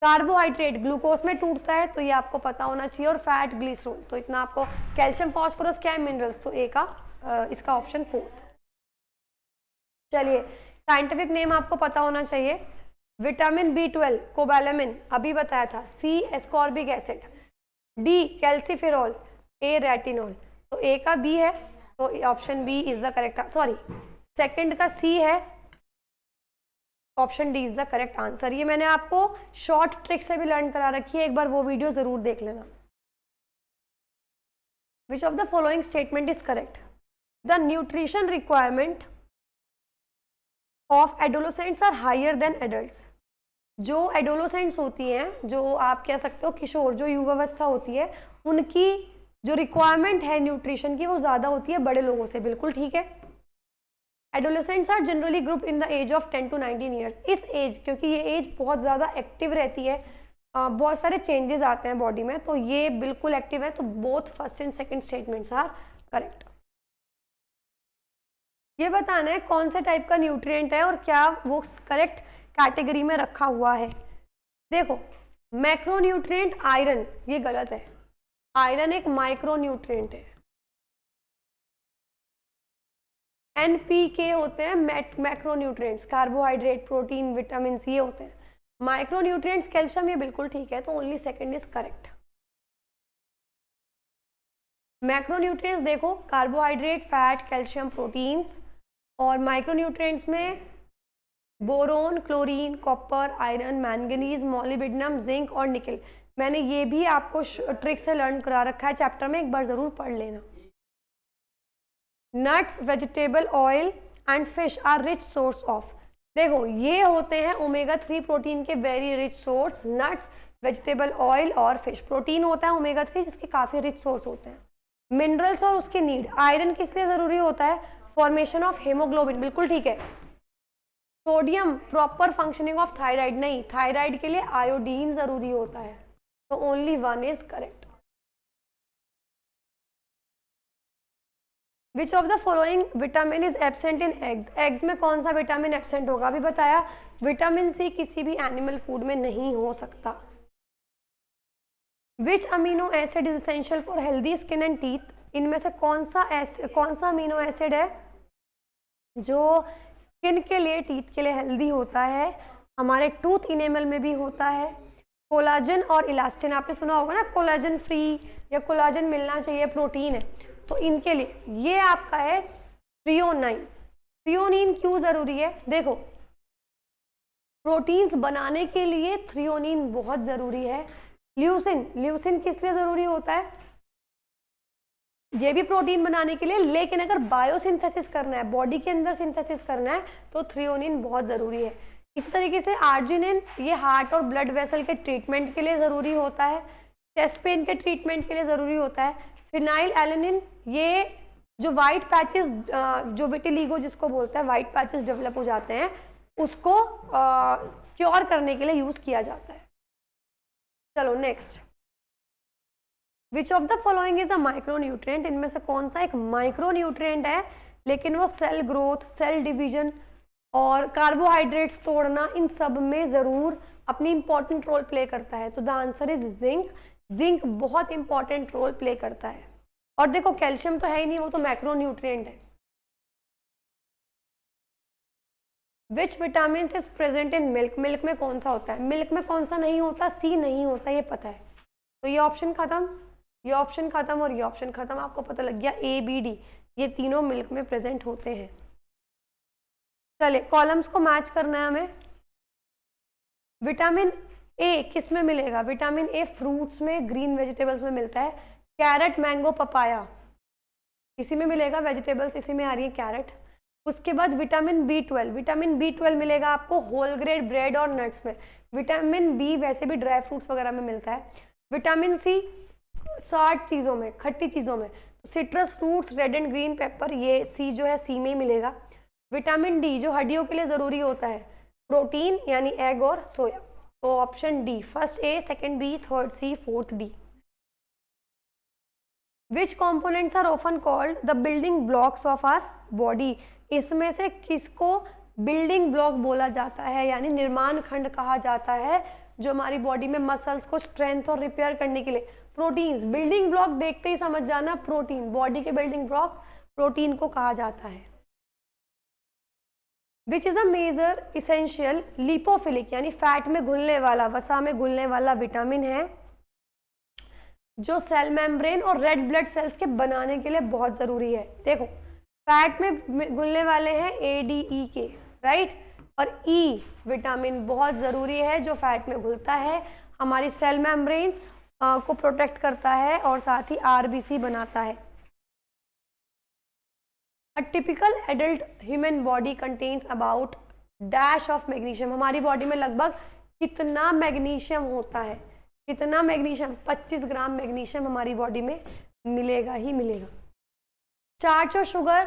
S1: कार्बोहाइड्रेट ग्लूकोज में टूटता है, तो ये आपको पता होना चाहिए। और फैट ग्लिसरॉल, तो इतना आपको। कैल्शियम फॉस्फोरस क्या है? मिनरल्स, तो ए का इसका ऑप्शन फोर्थ। चलिए, साइंटिफिक नेम आपको पता होना चाहिए। विटामिन B12 कोबालामिन, अभी बताया था। C ascorbic acid, D calciferol, A retinol. तो ए का बी है, तो option B is the correct. Sorry, second का सी है, option D is the correct answer. ये मैंने आपको शॉर्ट ट्रिक से भी लर्न करा रखी है, एक बार वो वीडियो जरूर देख लेना। Which of the following statement is correct? The nutrition requirement of adolescents are higher than adults. जो एडोलोसेंट्स होती हैं, जो आप कह सकते हो किशोर, जो युवावस्था होती है, उनकी जो रिक्वायरमेंट है न्यूट्रिशन की, वो ज़्यादा होती है बड़े लोगों से, बिल्कुल ठीक है। Adolescents are generally group in the age of 10 to 19 years. इस एज, क्योंकि ये एज बहुत ज़्यादा एक्टिव रहती है, बहुत सारे चेंजेस आते हैं बॉडी में, तो ये बिल्कुल एक्टिव है। तो both first and second statements are correct. ये बताना है कौन से टाइप का न्यूट्रिएंट है और क्या वो करेक्ट कैटेगरी में रखा हुआ है। देखो, मैक्रोन्यूट्रिएंट आयरन, ये गलत है। आयरन एक माइक्रोन्यूट्रिएंट है। NPK होते हैं मैक्रोन्यूट्रिएंट्स, कार्बोहाइड्रेट, प्रोटीन, विटामिन, ये होते हैं। माइक्रोन्यूट्रिएंट्स कैल्शियम, ये बिल्कुल ठीक है, तो only second is correct. Macronutrients देखो, कार्बोहाइड्रेट, फैट, कैल्शियम, प्रोटीन्स। और माइक्रोन्यूट्रिएंट्स में boron, chlorine, copper, iron, manganese, molybdenum, zinc और निकल। मैंने ये भी आपको ट्रिक से लर्न करा रखा है चैप्टर में, एक बार जरूर पढ़ लेना। Nuts, vegetable oil and fish are rich source of. देखो, ये होते हैं ओमेगा 3 प्रोटीन के very rich source. Nuts, vegetable oil और फिश। प्रोटीन होता है ओमेगा 3 जिसके काफी रिच सोर्स होते हैं। मिनरल्स और उसकी नीड। आयरन किस लिए जरूरी होता है? फॉर्मेशन ऑफ हेमोग्लोबिन, बिल्कुल ठीक है। Sodium, proper functioning of thyroid, नहीं, थायराइड के लिए आयोडीन जरूरी होता है, तो only one is correct. Which of the following vitamin is absent in eggs? Eggs में कौन सा विटामिन एब्सेंट होगा? अभी बताया, विटामिन सी किसी भी एनिमल फूड में नहीं हो सकता। Which amino acid is essential for healthy skin and teeth? इनमें से कौन सा अमीनो एसिड है जो स्किन के लिए, टीथ के लिए हेल्दी होता है? हमारे टूथ इनेमल में भी होता है। कोलाजन और इलास्टिन, आपने सुना होगा ना, कोलाजन फ्री या कोलाजन मिलना चाहिए, प्रोटीन है, तो इनके लिए ये आपका है थ्रियोनाइन। थ्रियोनिन क्यों जरूरी है? देखो, प्रोटीन्स बनाने के लिए थ्रियोनिन बहुत जरूरी है। ल्यूसिन, ल्यूसिन किस लिए जरूरी होता है? ये भी प्रोटीन बनाने के लिए, लेकिन अगर बायोसिंथेसिस करना है, बॉडी के अंदर सिंथेसिस करना है, तो थ्रियोनिन बहुत ज़रूरी है। इसी तरीके से आर्जिनिन, ये हार्ट और ब्लड वेसल के ट्रीटमेंट के लिए ज़रूरी होता है, चेस्ट पेन के ट्रीटमेंट के लिए ज़रूरी होता है। फिनाइल एलेनिन, ये जो वाइट पैचेस, जो विटिलिगो जिसको बोलते हैं, वाइट पैचेस डेवलप हो जाते हैं, उसको क्योर करने के लिए यूज़ किया जाता है। चलो next, which of the following is a micronutrient, इनमें से कौन सा एक माइक्रोन्यूट्रिएंट है, लेकिन वो सेल ग्रोथ, सेल डिवीजन और कार्बोहाइड्रेट्स तोड़ना, इन सब में जरूर अपनी इंपॉर्टेंट रोल प्ले करता है। तो the answer is zinc. Zinc बहुत इंपॉर्टेंट रोल प्ले करता है। और देखो कैल्शियम तो है ही नहीं, वो तो मैक्रोन्यूट्रिएंट है। विच vitamin is present in milk, milk में कौन सा होता है, मिल्क में कौन सा नहीं होता, सी नहीं होता, ये पता है। तो ये ऑप्शन खत्म, ये ऑप्शन खत्म और ये ऑप्शन खत्म, आपको पता लग गया ए बी डी, ये तीनों मिल्क में प्रेजेंट होते हैं। चले कॉलम्स को मैच करना है हमें। विटामिन ए किस में मिलेगा, विटामिन ए फ्रूट्स में, ग्रीन वेजिटेबल्स में मिलता है, कैरेट, मैंगो, पपाया, इसी में मिलेगा, वेजिटेबल्स इसी में आ रही है, कैरेट। उसके बाद विटामिन B12, विटामिन B12 मिलेगा आपको होल ग्रेन ब्रेड और नट्स में। विटामिन बी वैसे भी ड्राई फ्रूट्स वगैरह में मिलता है। विटामिन सी 60 चीज़ों में, खट्टी चीज़ों में, तो citrus fruits, red and green pepper, ये सी जो है सी में ही मिलेगा। विटामिन डी जो हड्डियों के लिए ज़रूरी होता है, प्रोटीन यानी एग और सोया। तो option D, first A, second B, third C, fourth D. Which components are often called the building blocks of our body, इसमें से किसको बिल्डिंग ब्लॉक बोला जाता है, यानी निर्माण खंड कहा जाता है, जो हमारी बॉडी में मसल्स को स्ट्रेंथ और रिपेयर करने के लिए। प्रोटीन्स, बिल्डिंग ब्लॉक देखते ही समझ जाना, प्रोटीन, बॉडी के बिल्डिंग ब्लॉक प्रोटीन को कहा जाता है। Which is a major essential lipophilic, यानी फैट में घुलने वाला, वसा में घुलने वाला विटामिन है, जो सेल मेम्ब्रेन और रेड ब्लड सेल्स के बनाने के लिए बहुत जरूरी है। देखो फैट में घुलने वाले हैं ए डी ई के, राइट, और ई विटामिन बहुत ज़रूरी है, जो फैट में घुलता है, हमारी सेल मेम्ब्रेन्स को प्रोटेक्ट करता है और साथ ही आरबीसी बनाता है। A typical adult human body contains about dash of magnesium, हमारी बॉडी में लगभग कितना मैग्नीशियम होता है, कितना मैग्नीशियम, 25 ग्राम मैग्नीशियम हमारी बॉडी में मिलेगा ही मिलेगा। स्टार्च और शुगर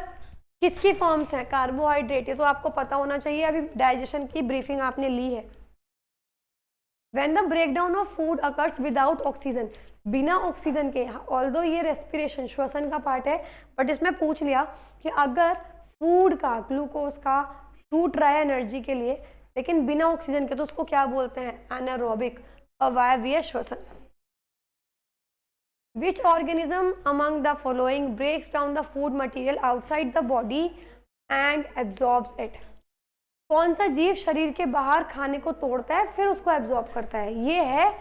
S1: किसकी फॉर्म्स है, कार्बोहाइड्रेट, ये तो आपको पता होना चाहिए, अभी डाइजेशन की ब्रीफिंग आपने ली है। When the breakdown of food occurs without oxygen, बिना ऑक्सीजन के, ऑल्दो ये रेस्पिरेशन, श्वसन का पार्ट है, बट इसमें पूछ लिया कि अगर फूड का, ग्लूकोज का टूट रहा है एनर्जी के लिए, लेकिन बिना ऑक्सीजन के, तो उसको क्या बोलते हैं, एनारोबिक, अवायवीय श्वसन। Which organism among the following breaks down the food material outside the body and absorbs it? कौन सा जीव शरीर के बाहर खाने को तोड़ता है फिर उसको एब्जॉर्ब करता है, ये है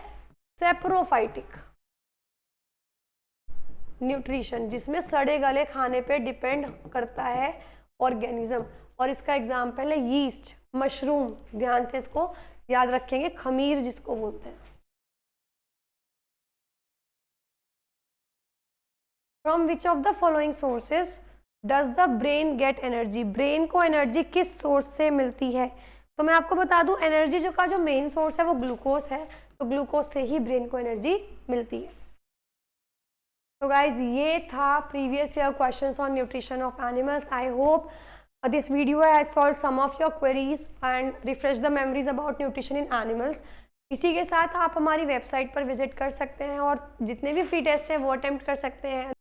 S1: सेप्रोफाइटिक न्यूट्रिशन, जिसमें सड़े गले खाने पे डिपेंड करता है ऑर्गेनिज्म। और इसका एग्जाम्पल है यीस्ट, मशरूम, ध्यान से इसको याद रखेंगे, खमीर जिसको बोलते हैं। From which of the following sources does the brain get energy, brain को एनर्जी किस सोर्स से मिलती है? तो मैं आपको बता दूं, एनर्जी जो का जो मेन सोर्स है वो ग्लूकोज है, तो ग्लूकोज से ही ब्रेन को एनर्जी मिलती है। तो गाइज ये था previous year questions on nutrition of animals. I hope this video has solved some of your queries and refresh the memories about nutrition in animals. इसी के साथ आप हमारी वेबसाइट पर विजिट कर सकते हैं और जितने भी फ्री टेस्ट हैं वो अटेम्प्ट कर सकते हैं।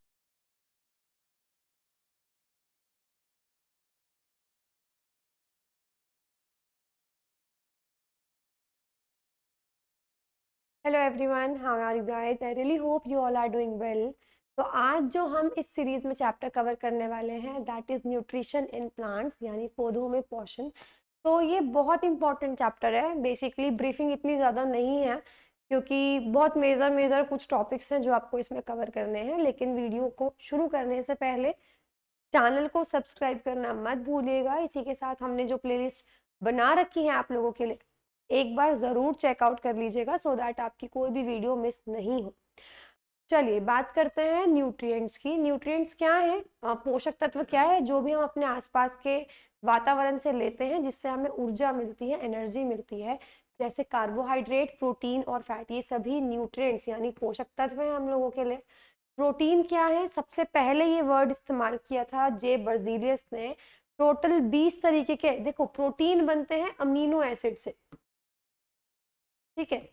S1: Hello everyone, how are you guys? I really hope you all are doing well. तो आज जो हम इस सीरीज में चैप्टर कवर करने वाले हैं that is nutrition in plants, यानी पौधों में पोषण। तो ये बहुत इंपॉर्टेंट चैप्टर है। बेसिकली ब्रीफिंग इतनी ज़्यादा नहीं है क्योंकि बहुत मेजर कुछ टॉपिक्स हैं जो आपको इसमें कवर करने हैं, लेकिन वीडियो को शुरू करने से पहले चैनल को सब्सक्राइब करना मत भूलिएगा। इसी के साथ हमने जो प्लेलिस्ट बना रखी है आप लोगों के लिए, एक बार ज़रूर चेकआउट कर लीजिएगा सो दैट आपकी कोई भी वीडियो मिस नहीं हो। चलिए बात करते हैं न्यूट्रिएंट्स की। न्यूट्रिएंट्स क्या है, पोषक तत्व क्या है, जो भी हम अपने आसपास के वातावरण से लेते हैं जिससे हमें ऊर्जा मिलती है, एनर्जी मिलती है, जैसे कार्बोहाइड्रेट, प्रोटीन और फैट, ये सभी न्यूट्रिएंट्स यानी पोषक तत्व हैं हम लोगों के लिए। प्रोटीन क्या है, सबसे पहले ये वर्ड इस्तेमाल किया था जे बर्जीलियस ने। टोटल 20 तरीके के, देखो प्रोटीन बनते हैं अमीनो एसिड से, ठीक है,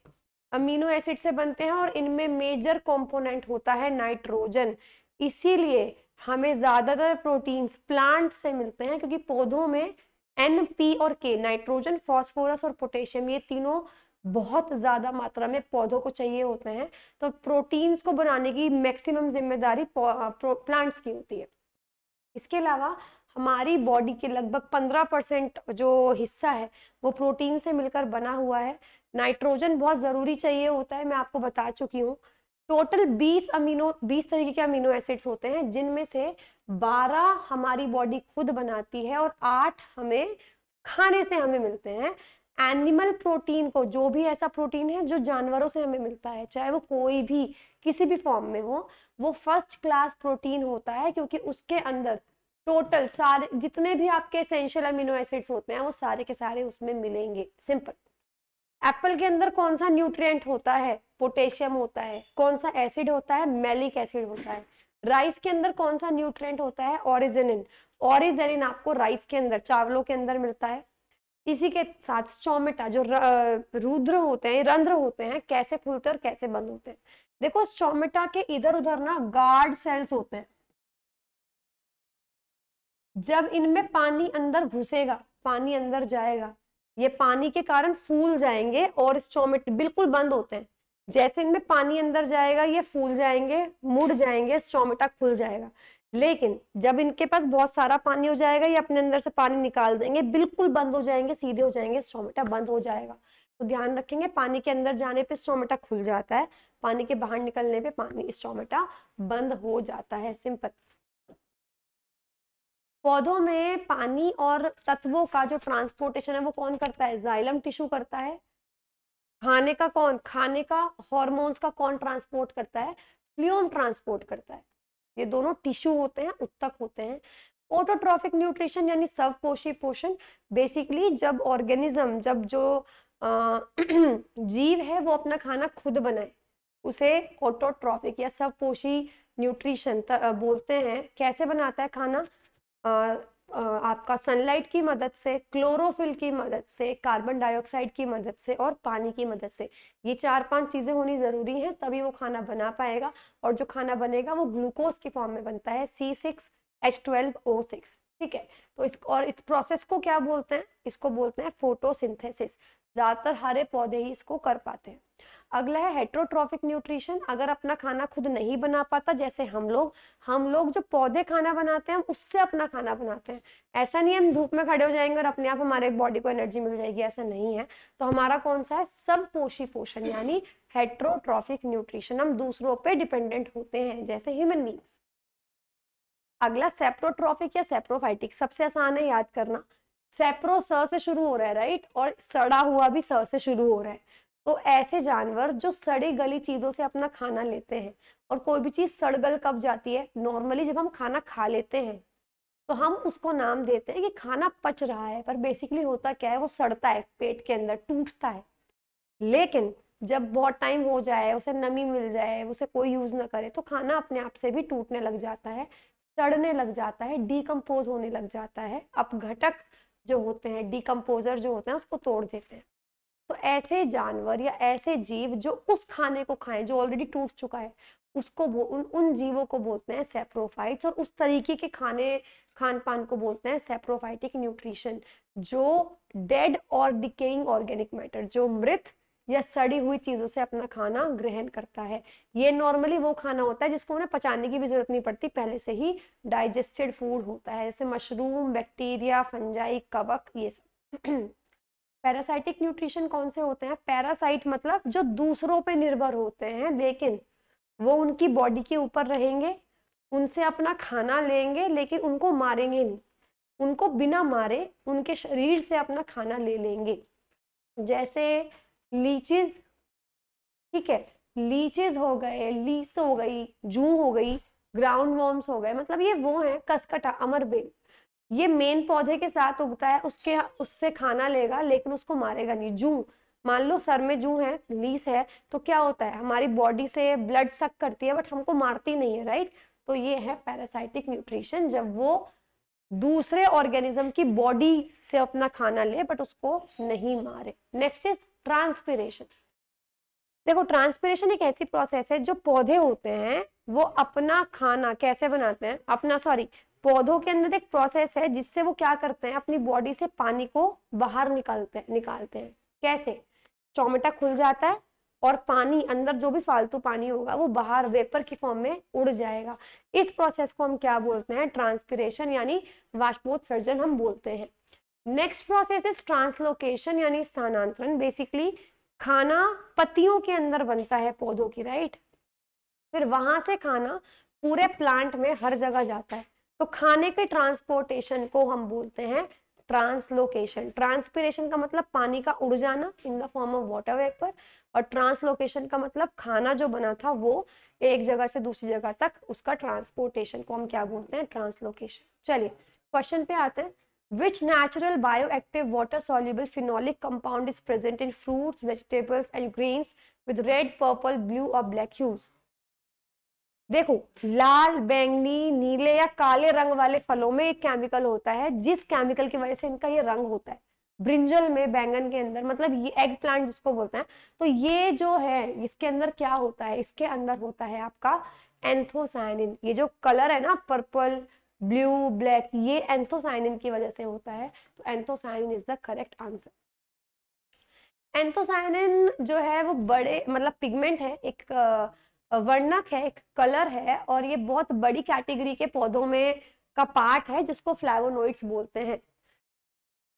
S1: अमीनो एसिड से बनते हैं और इनमें मेजर कंपोनेंट होता है नाइट्रोजन। इसीलिए हमें ज्यादातर प्रोटीन्स प्लांट से मिलते हैं, क्योंकि पौधों में एन, पी और के, नाइट्रोजन, फास्फोरस और पोटेशियम, ये तीनों बहुत ज्यादा मात्रा में पौधों को चाहिए होते हैं। तो प्रोटीन्स को बनाने की मैक्सिमम जिम्मेदारी प्लांट्स की होती है। इसके अलावा हमारी बॉडी के लगभग 15% जो हिस्सा है वो प्रोटीन से मिलकर बना हुआ है। नाइट्रोजन बहुत जरूरी चाहिए होता है, मैं आपको बता चुकी हूँ। टोटल 20 तरीके के अमीनो एसिड्स होते हैं, जिनमें से 12 हमारी बॉडी खुद बनाती है और 8 हमें खाने से हमें मिलते हैं। एनिमल प्रोटीन को, जो भी ऐसा प्रोटीन है जो जानवरों से हमें मिलता है, चाहे वो कोई भी किसी भी फॉर्म में हो, वो फर्स्ट क्लास प्रोटीन होता है, क्योंकि उसके अंदर टोटल सारे जितने भी आपके एसेंशियल अमीनो एसिड्स होते हैं वो सारे के सारे उसमें मिलेंगे। सिंपल। एप्पल के अंदर कौन सा न्यूट्रिएंट होता है, पोटेशियम होता है। कौन सा एसिड होता है, मैलिक एसिड होता है। राइस के अंदर कौन सा न्यूट्रिएंट होता है, ऑरिजेनिन। ऑरिजेनिन आपको राइस के अंदर, चावलों के अंदर मिलता है। इसी के साथ स्टोमेटा, जो रुद्र होते हैं, रंध्र होते हैं, कैसे खुलते हैं और कैसे बंद होते हैं। देखो स्टोमेटा के इधर उधर ना गार्ड सेल्स होते हैं। जब इनमें पानी अंदर घुसेगा, पानी अंदर जाएगा, ये पानी के कारण फूल जाएंगे और स्टोमेट बिल्कुल बंद होते हैं। जैसे इनमें पानी अंदर जाएगा ये फूल जाएंगे, मुड़ जाएंगे, स्टोमेटा खुल जाएगा। लेकिन जब इनके पास बहुत सारा पानी हो जाएगा, ये अपने अंदर से पानी निकाल देंगे, बिल्कुल बंद हो जाएंगे, सीधे हो जाएंगे, स्टोमेटा बंद हो जाएगा। तो ध्यान रखेंगे, पानी के अंदर जाने पे स्टोमेटा खुल जाता है, पानी के बाहर निकलने पे पानी स्टोमेटा बंद हो जाता है। सिंपल। पौधों में पानी और तत्वों का जो ट्रांसपोर्टेशन है वो कौन करता है, जाइलम टिश्यू करता है। खाने का हॉर्मोन्स का कौन ट्रांसपोर्ट करता है, फ्लूएम ट्रांसपोर्ट करता है। ये दोनों टिश्यू होते हैं, उत्तक होते हैं। ऑटोट्रॉफिक न्यूट्रिशन यानी स्वपोषी पोषण, बेसिकली जब ऑर्गेनिज्म, जब जो जीव है वो अपना खाना खुद बनाए, उसे ऑटोट्रॉफिक या स्वपोषी न्यूट्रिशन बोलते हैं। कैसे बनाता है खाना, आपका सनलाइट की मदद से, क्लोरोफिल की मदद से, कार्बन डाइऑक्साइड की मदद से और पानी की मदद से। ये 4-5 चीजें होनी जरूरी हैं, तभी वो खाना बना पाएगा। और जो खाना बनेगा वो ग्लूकोज की फॉर्म में बनता है, C6H12O6। ठीक है, तो इस प्रोसेस को क्या बोलते हैं, इसको बोलते हैं फोटोसिंथेसिस। ज्यादातर हरे पौधे ही इसको कर पाते हैं। अगला है हेट्रोट्रॉफिक न्यूट्रिशन। अगर अपना खाना खुद नहीं बना पाता, जैसे हम लोग जो पौधे खाना बनाते हैं हम उससे अपना खाना बनाते हैं। ऐसा नहीं है हम धूप में खड़े हो जाएंगे और अपने आप हमारे बॉडी को एनर्जी मिल जाएगी, ऐसा नहीं है। तो हमारा कौन सा है, सबपोषी पोषण यानी हेट्रोट्रॉफिक न्यूट्रिशन। हम दूसरों पे डिपेंडेंट होते हैं, जैसे ह्यूमन बींग्स। अगला सेप्रोट्रॉफिक या सेप्रोफाइटिक, सबसे आसान है याद करना। सेप्रो स से शुरू हो रहा है, राइट, और सड़ा हुआ भी स से शुरू हो रहा है। तो ऐसे जानवर जो सड़ी गली चीजों से अपना खाना लेते हैं, और कोई भी चीज सड़गल कब जाती है, नॉर्मली जब हम खाना खा लेते हैं तो हम उसको नाम देते हैं कि खाना पच रहा है, पर बेसिकली होता क्या है, वो सड़ता है पेट के अंदर, टूटता है। लेकिन जब बहुत टाइम हो जाए, उसे नमी मिल जाए, उसे कोई यूज ना करे, तो खाना अपने आप से भी टूटने लग जाता है, सड़ने लग जाता है, डिकम्पोज होने लग जाता है। अपघटक जो होते हैं, डिकम्पोजर जो होते हैं, उसको तोड़ देते हैं। तो ऐसे जानवर या ऐसे जीव जो उस खाने को खाएं जो ऑलरेडी टूट चुका है, उसको उन जीवों को बोलते हैं सेप्रोफाइट्स। और उस तरीके के खान पान को बोलते हैं सेप्रोफाइटिक न्यूट्रिशन, जो डेड और डिकेइंग ऑर्गेनिक मैटर, जो मृत या सड़ी हुई चीजों से अपना खाना ग्रहण करता है। ये नॉर्मली वो खाना होता है जिसको उन्हें पचाने की भी जरूरत नहीं पड़ती, पहले से ही डाइजेस्टेड फूड होता है, जैसे मशरूम, बैक्टीरिया, फंजाई, कवक, ये सब। पैरासाइटिक न्यूट्रिशन कौन से होते हैं, पैरासाइट मतलब जो दूसरों पे निर्भर होते हैं, लेकिन वो उनकी बॉडी के ऊपर रहेंगे, उनसे अपना खाना लेंगे, लेकिन उनको मारेंगे नहीं, उनको बिना मारे उनके शरीर से अपना खाना ले लेंगे। जैसे लीचीज, ठीक है, लीचेस हो गए, लीस हो गई, जू हो गई, ग्राउंड वॉर्म्स हो गए, मतलब ये वो है कसकटा, अमरबेल, ये मेन पौधे के साथ उगता है, उसके उससे खाना लेगा लेकिन उसको मारेगा नहीं। जू, मान लो सर में जू है, लीस है, तो क्या होता है, हमारी बॉडी से ब्लड सक करती है बट हमको मारती नहीं है, राइट। तो ये है पैरासाइटिक न्यूट्रिशन, जब वो दूसरे ऑर्गेनिज्म की बॉडी से अपना खाना ले बट उसको नहीं मारे। Next is transpiration. देखो ट्रांसपिरेशन एक ऐसी प्रोसेस है, जो पौधे होते हैं वो अपना खाना कैसे बनाते हैं, अपना सॉरी पौधों के अंदर एक प्रोसेस है जिससे वो क्या करते हैं, अपनी बॉडी से पानी को बाहर निकालते हैं। कैसे, चौमेटा खुल जाता है और पानी अंदर जो भी फालतू पानी होगा वो बाहर वेपर की फॉर्म में उड़ जाएगा। इस प्रोसेस को हम क्या बोलते हैं, ट्रांसपिरेशन यानी वाष्पोत्सर्जन हम बोलते हैं। नेक्स्ट प्रोसेस इज ट्रांसलोकेशन यानी स्थानांतरण। बेसिकली खाना पत्तियों के अंदर बनता है पौधों की, राइट, फिर वहां से खाना पूरे प्लांट में हर जगह जाता है, तो खाने के ट्रांसपोर्टेशन को हम बोलते हैं ट्रांसलोकेशन। ट्रांसपिरेशन का मतलब पानी का उड़ जाना इन the form of water vapour, और ट्रांसलोकेशन का मतलब खाना जो बना था वो एक जगह से दूसरी जगह तक, उसका ट्रांसपोर्टेशन को हम क्या बोलते हैं, ट्रांसलोकेशन। चलिए क्वेश्चन पे आते हैं। Which natural bioactive water soluble phenolic compound is present in fruits, vegetables and grains with red, purple, blue or black hues? देखो लाल, बैंगनी, नीले या काले रंग वाले फलों में एक केमिकल होता है जिस केमिकल की वजह से इनका ये रंग होता है। ब्रिंजल में, बैंगन के अंदर, मतलब ये एग प्लांट जिसको बोलते हैं, तो ये जो है इसके अंदर क्या होता है, इसके अंदर होता है आपका एंथोसायनिन। ये जो कलर है ना पर्पल, ब्लू, ब्लैक, ये एंथोसायनिन की वजह से होता है, तो anthocyanin is the correct answer. Anthocyanin जो है वो बड़े मतलब पिगमेंट है, एक वर्णक है, एक कलर है, और ये बहुत बड़ी कैटेगरी के पौधों में का पार्ट है जिसको फ्लैवोनोइड्स बोलते हैं।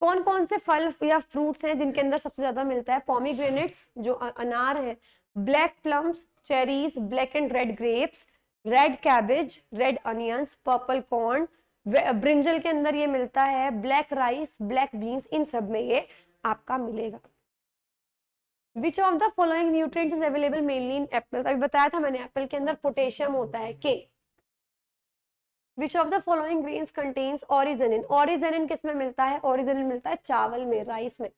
S1: कौन कौन से फल या फ्रूट्स हैं जिनके अंदर सबसे ज्यादा मिलता है, पोमीग्रेनेट्स जो अनार है, black plums, cherries, black and red grapes, red cabbage, red onions, purple corn, brinjal के अंदर ये मिलता है, ब्लैक राइस, ब्लैक बीन्स, इन सब में ये आपका मिलेगा। विच of the following nutrients is available mainly in apples, अभी बताया था मैंने, एप्पल के अंदर पोटेशियम होता है, K. Which of the following grains contains oryzenin, oryzenin किस में मिलता है, ऑरिजेनिन मिलता है चावल में, राइस में।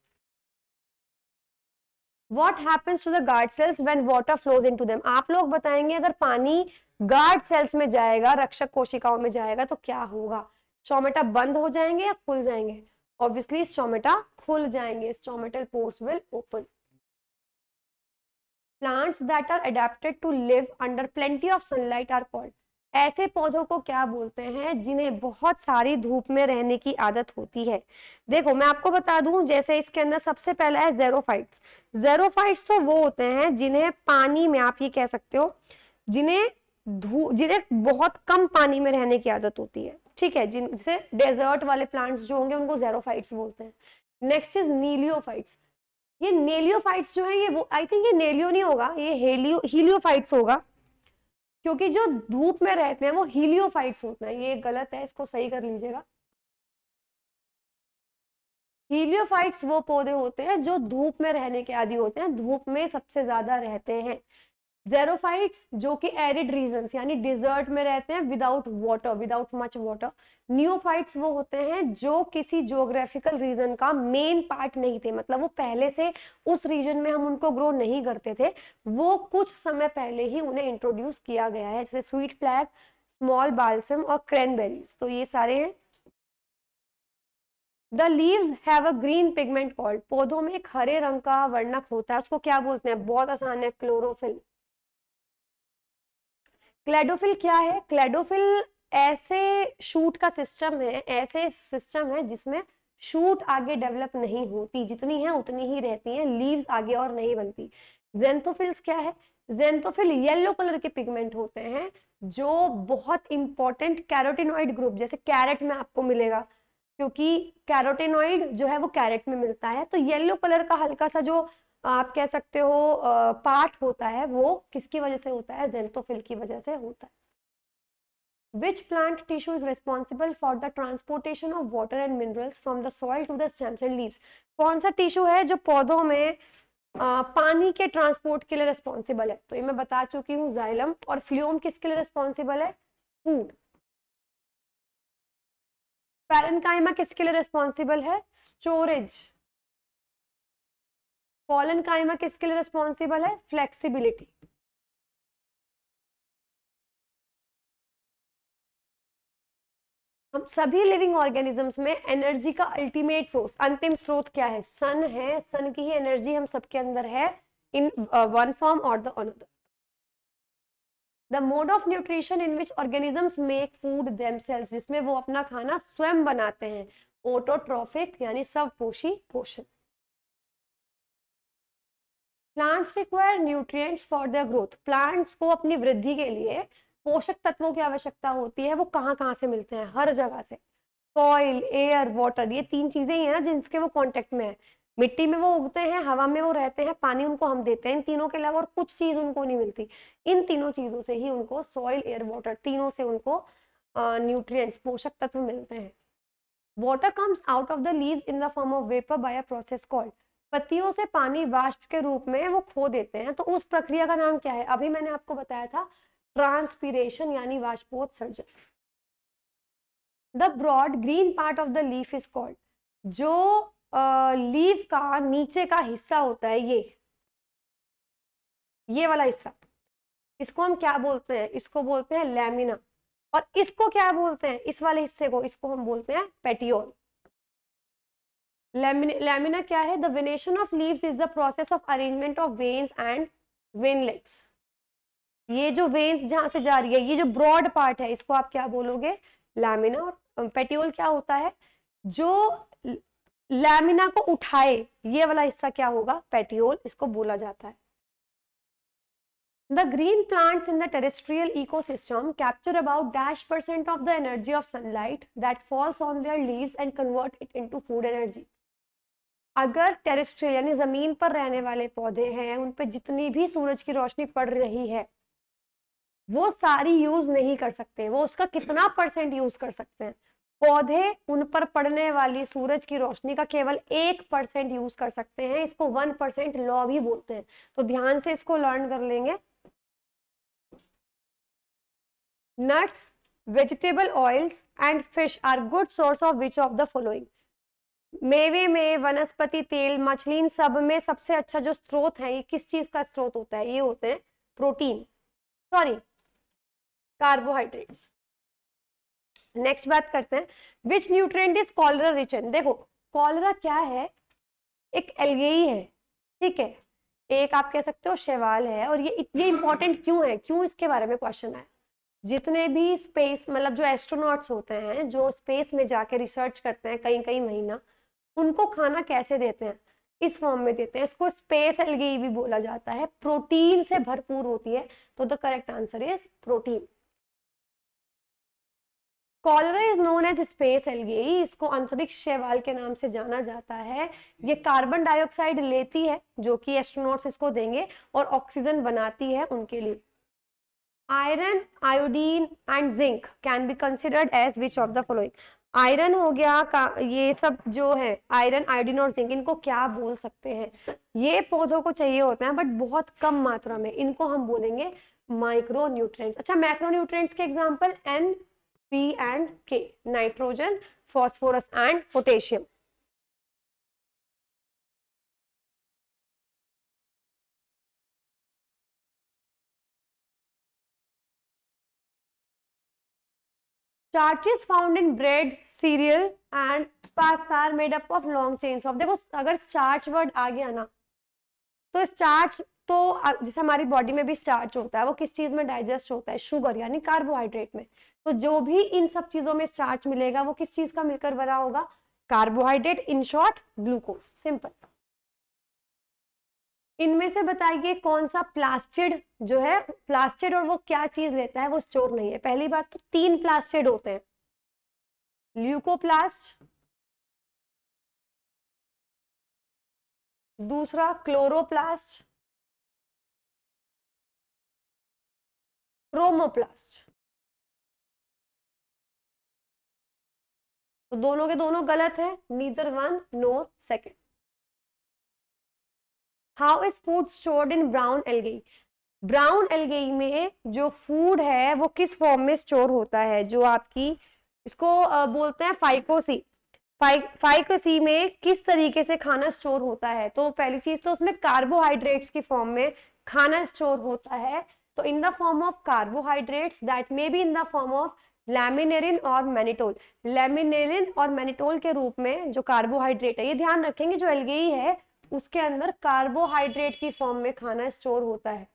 S1: What happens to the guard cells when water flows into them? आप लोग बताएंगे अगर पानी गार्ड सेल्स में जाएगा, रक्षक कोशिकाओं में जाएगा तो क्या होगा, स्टोमेटा बंद हो जाएंगे या खुल जाएंगे, ऑब्वियसली स्टोमेटा खुल जाएंगे, stomatal pores will open. Plants that are adapted to live under plenty of sunlight are called, ऐसे पौधों को क्या बोलते हैं जिन्हें बहुत सारी धूप में रहने की आदत होती है। देखो मैं आपको बता दूं, जैसे इसके अंदर सबसे पहला है ज़ेरोफाइट्स। ज़ेरोफाइट्स तो वो होते हैं जिन्हें पानी में, आप ये कह सकते हो, जिन्हें बहुत कम पानी में रहने की आदत होती है, ठीक है, जिनसे डेजर्ट वाले प्लांट्स जो होंगे उनको ज़ेरोफाइट्स बोलते हैं। Next is neophytes. ये नेलियोफाइट्स जो है, ये वो, आई थिंक ये नेलियो नहीं होगा, ये हीलियोफाइट्स होगा, क्योंकि जो धूप में रहते हैं वो हीलियोफाइट्स होते हैं, ये गलत है, इसको सही कर लीजिएगा। हीलियोफाइट्स वो पौधे होते हैं जो धूप में रहने के आदी होते हैं, धूप में सबसे ज्यादा रहते हैं। ज़ेरोफाइट्स जो कि एरिड रीजन्स यानी डिजर्ट में रहते हैं, without water, without much water. Neophytes वो होते हैं जो किसी ज्योग्राफिकल रीजन का मेन पार्ट नहीं थे, मतलब वो पहले से उस रीजन में हम उनको ग्रो नहीं करते थे, वो कुछ समय पहले ही उन्हें इंट्रोड्यूस किया गया है, जैसे स्वीट फ्लैग, स्मॉल बाल्सम और क्रैनबेरीज, तो ये सारे हैं। The leaves have a green pigment called, पौधों में एक हरे रंग का वर्णक होता है, उसको क्या बोलते हैं, बहुत आसान है, क्लोरोफिल। क्लेडोफिल क्या है, क्लेडोफिल ऐसे शूट का सिस्टम है, ऐसे सिस्टम है जिसमें शूट आगे डेवलप नहीं होती, जितनी है उतनी ही रहती हैं, लीव्स आगे और नहीं बनती। जेंथोफिल्स क्या है, जेंथोफिल येलो कलर के पिगमेंट होते हैं जो बहुत इंपॉर्टेंट कैरोटिनॉइड ग्रुप, जैसे कैरेट में आपको मिलेगा, क्योंकि कैरोटिनॉइड जो है वो कैरेट में मिलता है, तो येलो कलर का हल्का सा जो आप कह सकते हो पार्ट होता है, वो किसकी वजह से होता है, जेंथोफिल की वजह से होता है। Which plant tissue is responsible for the transportation of water and minerals from the soil to the stems and leaves? कौन सा टिश्यू है जो पौधों में पानी के ट्रांसपोर्ट के लिए रिस्पॉन्सिबल है, तो ये मैं बता चुकी हूँ जाइलम। और फ्लूम किसके लिए रिस्पॉन्सिबल है? फूड। पैरेन्काइमा किसके लिए रिस्पॉन्सिबल है? स्टोरेज। कॉलनकाइमा किसके लिए रिस्पॉन्सिबल है? फ्लेक्सिबिलिटी। हम सभी लिविंग ऑर्गेनिजम्स में एनर्जी का अल्टीमेट सोर्स, अंतिम स्रोत क्या है? सन है। सन की ही एनर्जी हम सबके अंदर है, इन वन फॉर्म और the another. The mode of nutrition in which organisms make food themselves, जिसमें वो अपना खाना स्वयं बनाते हैं, ऑटोट्रॉफिक यानी स्वपोषी पोषण। Plants require nutrients for their growth, plants को अपनी वृद्धि के लिए पोषक तत्वों की आवश्यकता होती है। वो कहाँ कहाँ से मिलते हैं? हर जगह से। सॉइल, एयर, वाटर, ये तीन चीजें ही है ना जिनके वो कांटेक्ट में है। मिट्टी में वो उगते हैं, हवा में वो रहते हैं, पानी उनको हम देते हैं। इन तीनों के अलावा और कुछ चीज उनको नहीं मिलती। इन तीनों चीजों से ही उनको, सॉइल, एयर, वाटर, तीनों से उनको न्यूट्रिएंट्स, पोषक तत्व मिलते हैं। Water comes out of the leaves in the form of vapour by a process called, पत्तियों से पानी वाष्प के रूप में वो खो देते हैं, तो उस प्रक्रिया का नाम क्या है? अभी मैंने आपको बताया था, ट्रांसपीरेशन यानी वाष्पोत्सर्जन। The broad green part of the leaf is called, जो लीफ का नीचे का हिस्सा होता है, ये वाला हिस्सा, इसको हम क्या बोलते हैं? इसको बोलते हैं लैमिना। और इसको क्या बोलते हैं? इस वाले हिस्से को, इसको हम बोलते हैं पेटियोल। लैमिना क्या है? The venation of leaves is the process of arrangement of veins and veinlets. ये जो वेन्स जहां से जा रही है, ये जो ब्रॉड पार्ट है, इसको आप क्या बोलोगे? लैमिना। और पेटियोल क्या होता है? जो लैमिना को उठाए, ये वाला हिस्सा क्या होगा? पेटियोल, इसको बोला जाता है। The green plants in the terrestrial ecosystem capture about -% of the energy of sunlight that falls on their leaves and convert it into food energy. अगर टेरेस्ट्रियल यानी जमीन पर रहने वाले पौधे हैं, उन पे जितनी भी सूरज की रोशनी पड़ रही है, वो सारी यूज नहीं कर सकते। वो उसका कितना % यूज कर सकते हैं? पौधे उन पर पड़ने वाली सूरज की रोशनी का केवल 1% यूज कर सकते हैं। इसको 1% लॉ भी बोलते हैं। तो ध्यान से इसको लर्न कर लेंगे। Nuts, vegetable oils and fish are good source of which of the following, मेवे में, वनस्पति तेल, मछली, इन सब में सबसे अच्छा जो स्रोत है, ये किस चीज का स्रोत होता है? ये होते हैं प्रोटीन, सॉरी, कार्बोहाइड्रेट्स। नेक्स्ट बात करते हैं, विच nutrient is cholera rich in. देखो, कॉलरा क्या है? एक एल्गेई है, ठीक है, एक आप कह सकते हो शैवाल है। और ये इंपॉर्टेंट क्यों है? क्यों इसके बारे में क्वेश्चन आया? जितने भी स्पेस, मतलब जो एस्ट्रोनॉट्स होते हैं, जो स्पेस में जाके रिसर्च करते हैं कई कई महीना, उनको खाना कैसे देते हैं? इस फॉर्म में देते हैं। इसको स्पेस एल्गी भी बोला जाता है। प्रोटीन से भरपूर होती है, तो the correct answer is protein. Chlorella is known as space algae, इसको अंतरिक्ष शैवाल के नाम से जाना जाता है। ये कार्बन डाइऑक्साइड लेती है, जो कि एस्ट्रोनॉट्स इसको देंगे, और ऑक्सीजन बनाती है उनके लिए। Iron, iodine and zinc can be considered as which of the following. Iron हो गया का, ये सब जो है आयरन, आयोडीन और जिंक, इनको क्या बोल सकते हैं? ये पौधों को चाहिए होता है, बट बहुत कम मात्रा में। इनको हम बोलेंगे माइक्रो न्यूट्रिएंट्स। अच्छा, मैक्रो न्यूट्रिएंट्स के एग्जांपल एन, पी एंड के, nitrogen, phosphorus and potassium. Starches found in bread, cereal and pasta are made up of long chains of, देखो अगर स्टार्च वर्ड आ गया ना, तो स्टार्च, तो जैसे हमारी बॉडी में भी स्टार्च होता है, वो किस चीज में डाइजेस्ट होता है? शुगर यानी कार्बोहाइड्रेट में। तो जो भी इन सब चीजों में स्टार्च मिलेगा, वो किस चीज का मिलकर बना होगा? Carbohydrate, in short glucose, simple. इनमें से बताइए कौन सा प्लास्टिड जो है, प्लास्टिड और वो क्या चीज लेता है? वो स्टोर नहीं है। पहली बात तो 3 प्लास्टिड होते हैं, ल्यूकोप्लास्ट, दूसरा क्लोरोप्लास्ट, क्रोमोप्लास्ट। तो दोनों के दोनों गलत है, neither one NOR second. How is food stored in brown algae? Brown algae में जो फूड है वो किस फॉर्म में स्टोर होता है? जो आपकी इसको बोलते हैं फाइकोसी। फाइकोसी में किस तरीके से खाना स्टोर होता है? तो पहली चीज तो उसमें कार्बोहाइड्रेट्स की फॉर्म में खाना स्टोर होता है। तो इन the form of carbohydrates that may be in the form of लैमिनेरिन और मैनिटोल। लैमिनेरिन और मैनिटोल के रूप में जो कार्बोहाइड्रेट है, ये ध्यान रखेंगे, जो एल्गी है उसके अंदर कार्बोहाइड्रेट की फॉर्म में खाना स्टोर होता है।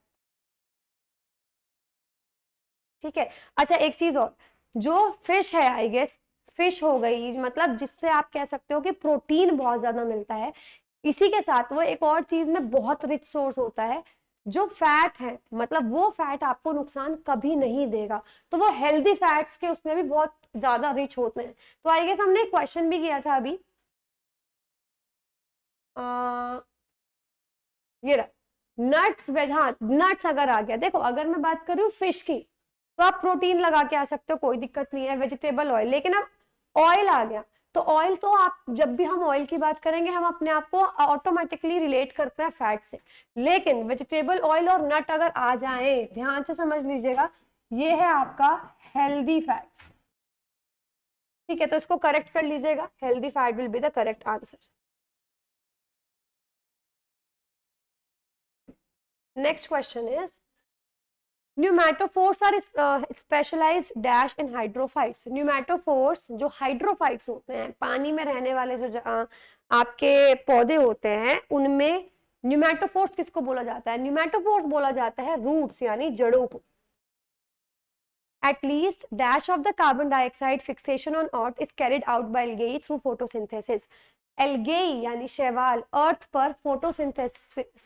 S1: ठीक है। अच्छा, एक चीज और, जो फिश है, आई गेस फिश हो गई, मतलब जिससे आप कह सकते हो कि प्रोटीन बहुत ज्यादा मिलता है, इसी के साथ वो एक और चीज में बहुत रिच सोर्स होता है, जो फैट है, मतलब वो फैट आपको नुकसान कभी नहीं देगा। तो वो हेल्दी फैट्स के उसमें भी बहुत ज्यादा रिच होते हैं। तो आई गेस हमने एक क्वेश्चन भी किया था अभी, ये रहा, नट्स वेज, हाँ नट्स अगर आ गया, देखो अगर मैं बात करूँ फिश की तो आप प्रोटीन लगा के आ सकते हो, कोई दिक्कत नहीं है, वेजिटेबल ऑयल। लेकिन अब ऑयल आ गया, तो ऑयल तो आप जब भी हम ऑयल की बात करेंगे हम अपने आप को ऑटोमेटिकली रिलेट करते हैं फैट से। लेकिन वेजिटेबल ऑयल और नट अगर आ जाए, ध्यान से समझ लीजिएगा, ये है आपका हेल्दी फैट्स। ठीक है, तो इसको करेक्ट कर लीजिएगा, healthy fat will be the correct answer. Next question is pneumatophores are specialized dash in hydrophytes. Pneumatophores जो हाइड्रोफाइट्स होते हैं, पानी में रहने वाले जो आपके पौधे होते हैं, उनमें न्यूमैटोफोर्स किसको बोला जाता है? न्यूमैटोफोर्स बोला जाता है रूट्स यानी जड़ों को। At least dash of the carbon dioxide fixation on earth is carried out by algae through photosynthesis. algae यानी शैवाल अर्थ पर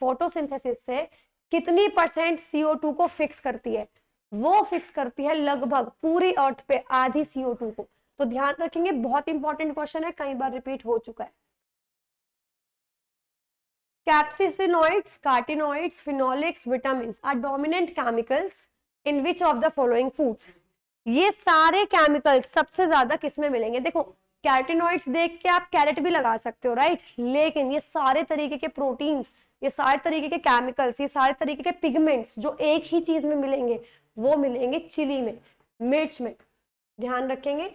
S1: फोटोसिंथेसिस से कितनी परसेंट CO2 को फिक्स करती है? वो फिक्स करती है लगभग पूरी अर्थ पे आधी CO2 को। तो ध्यान रखेंगे, बहुत इंपॉर्टेंट क्वेश्चन है, कई बार रिपीट हो चुका है। Capsaicinoids, carotenoids, phenolics, vitamins are dominant chemicals in which of the following foods? ये सारे केमिकल्स सबसे ज्यादा किस में मिलेंगे? देखो कैरोटिनॉइड्स देख के आप कैरेट भी लगा सकते हो, राइट, लेकिन ये सारे तरीके के प्रोटीन्स, ये सारे तरीके के केमिकल्स, ये सारे तरीके के पिगमेंट्स जो एक ही चीज में मिलेंगे, वो मिलेंगे चिली में, मिर्च में। ध्यान रखेंगे।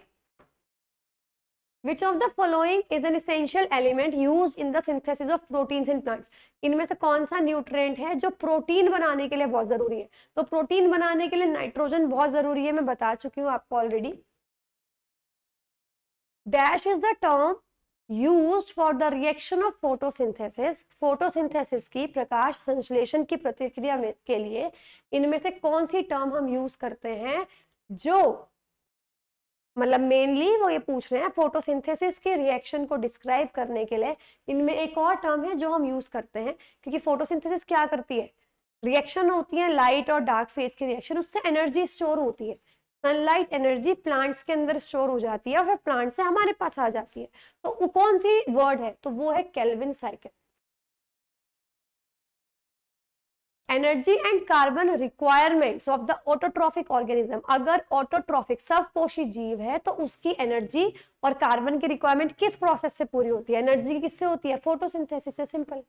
S1: Which of the following is an essential element used in the synthesis of proteins in plants? इनमें से कौन सा न्यूट्रिएंट है जो प्रोटीन बनाने के लिए बहुत जरूरी है? तो प्रोटीन बनाने के लिए नाइट्रोजन बहुत जरूरी है, मैं बता चुकी हूँ आपको already. Dash is the term used for the reaction of photosynthesis। Photosynthesis की, प्रकाश संश्लेषण की प्रतिक्रिया के लिए इनमें से कौन सी टर्म हम यूज करते हैं? जो मतलब मेनली वो ये पूछ रहे हैं फोटोसिंथेसिस के रिएक्शन को डिस्क्राइब करने के लिए इनमें एक और टर्म है जो हम यूज करते हैं, क्योंकि फोटोसिंथेसिस क्या करती है? रिएक्शन होती है लाइट और डार्क फेज की रिएक्शन, उससे एनर्जी स्टोर होती है। सनलाइट एनर्जी प्लांट्स के अंदर स्टोर हो जाती है और फिर प्लांट से हमारे पास आ जाती है। तो वो कौन सी वर्ड है? तो वो है Calvin cycle. Energy and carbon requirements of the autotrophic organism. अगर ऑटोट्रॉफिक स्वपोषी जीव है तो उसकी एनर्जी और कार्बन की रिक्वायरमेंट किस प्रोसेस से पूरी होती है? एनर्जी किससे होती है? फोटोसिंथेसिस से, सिंपल,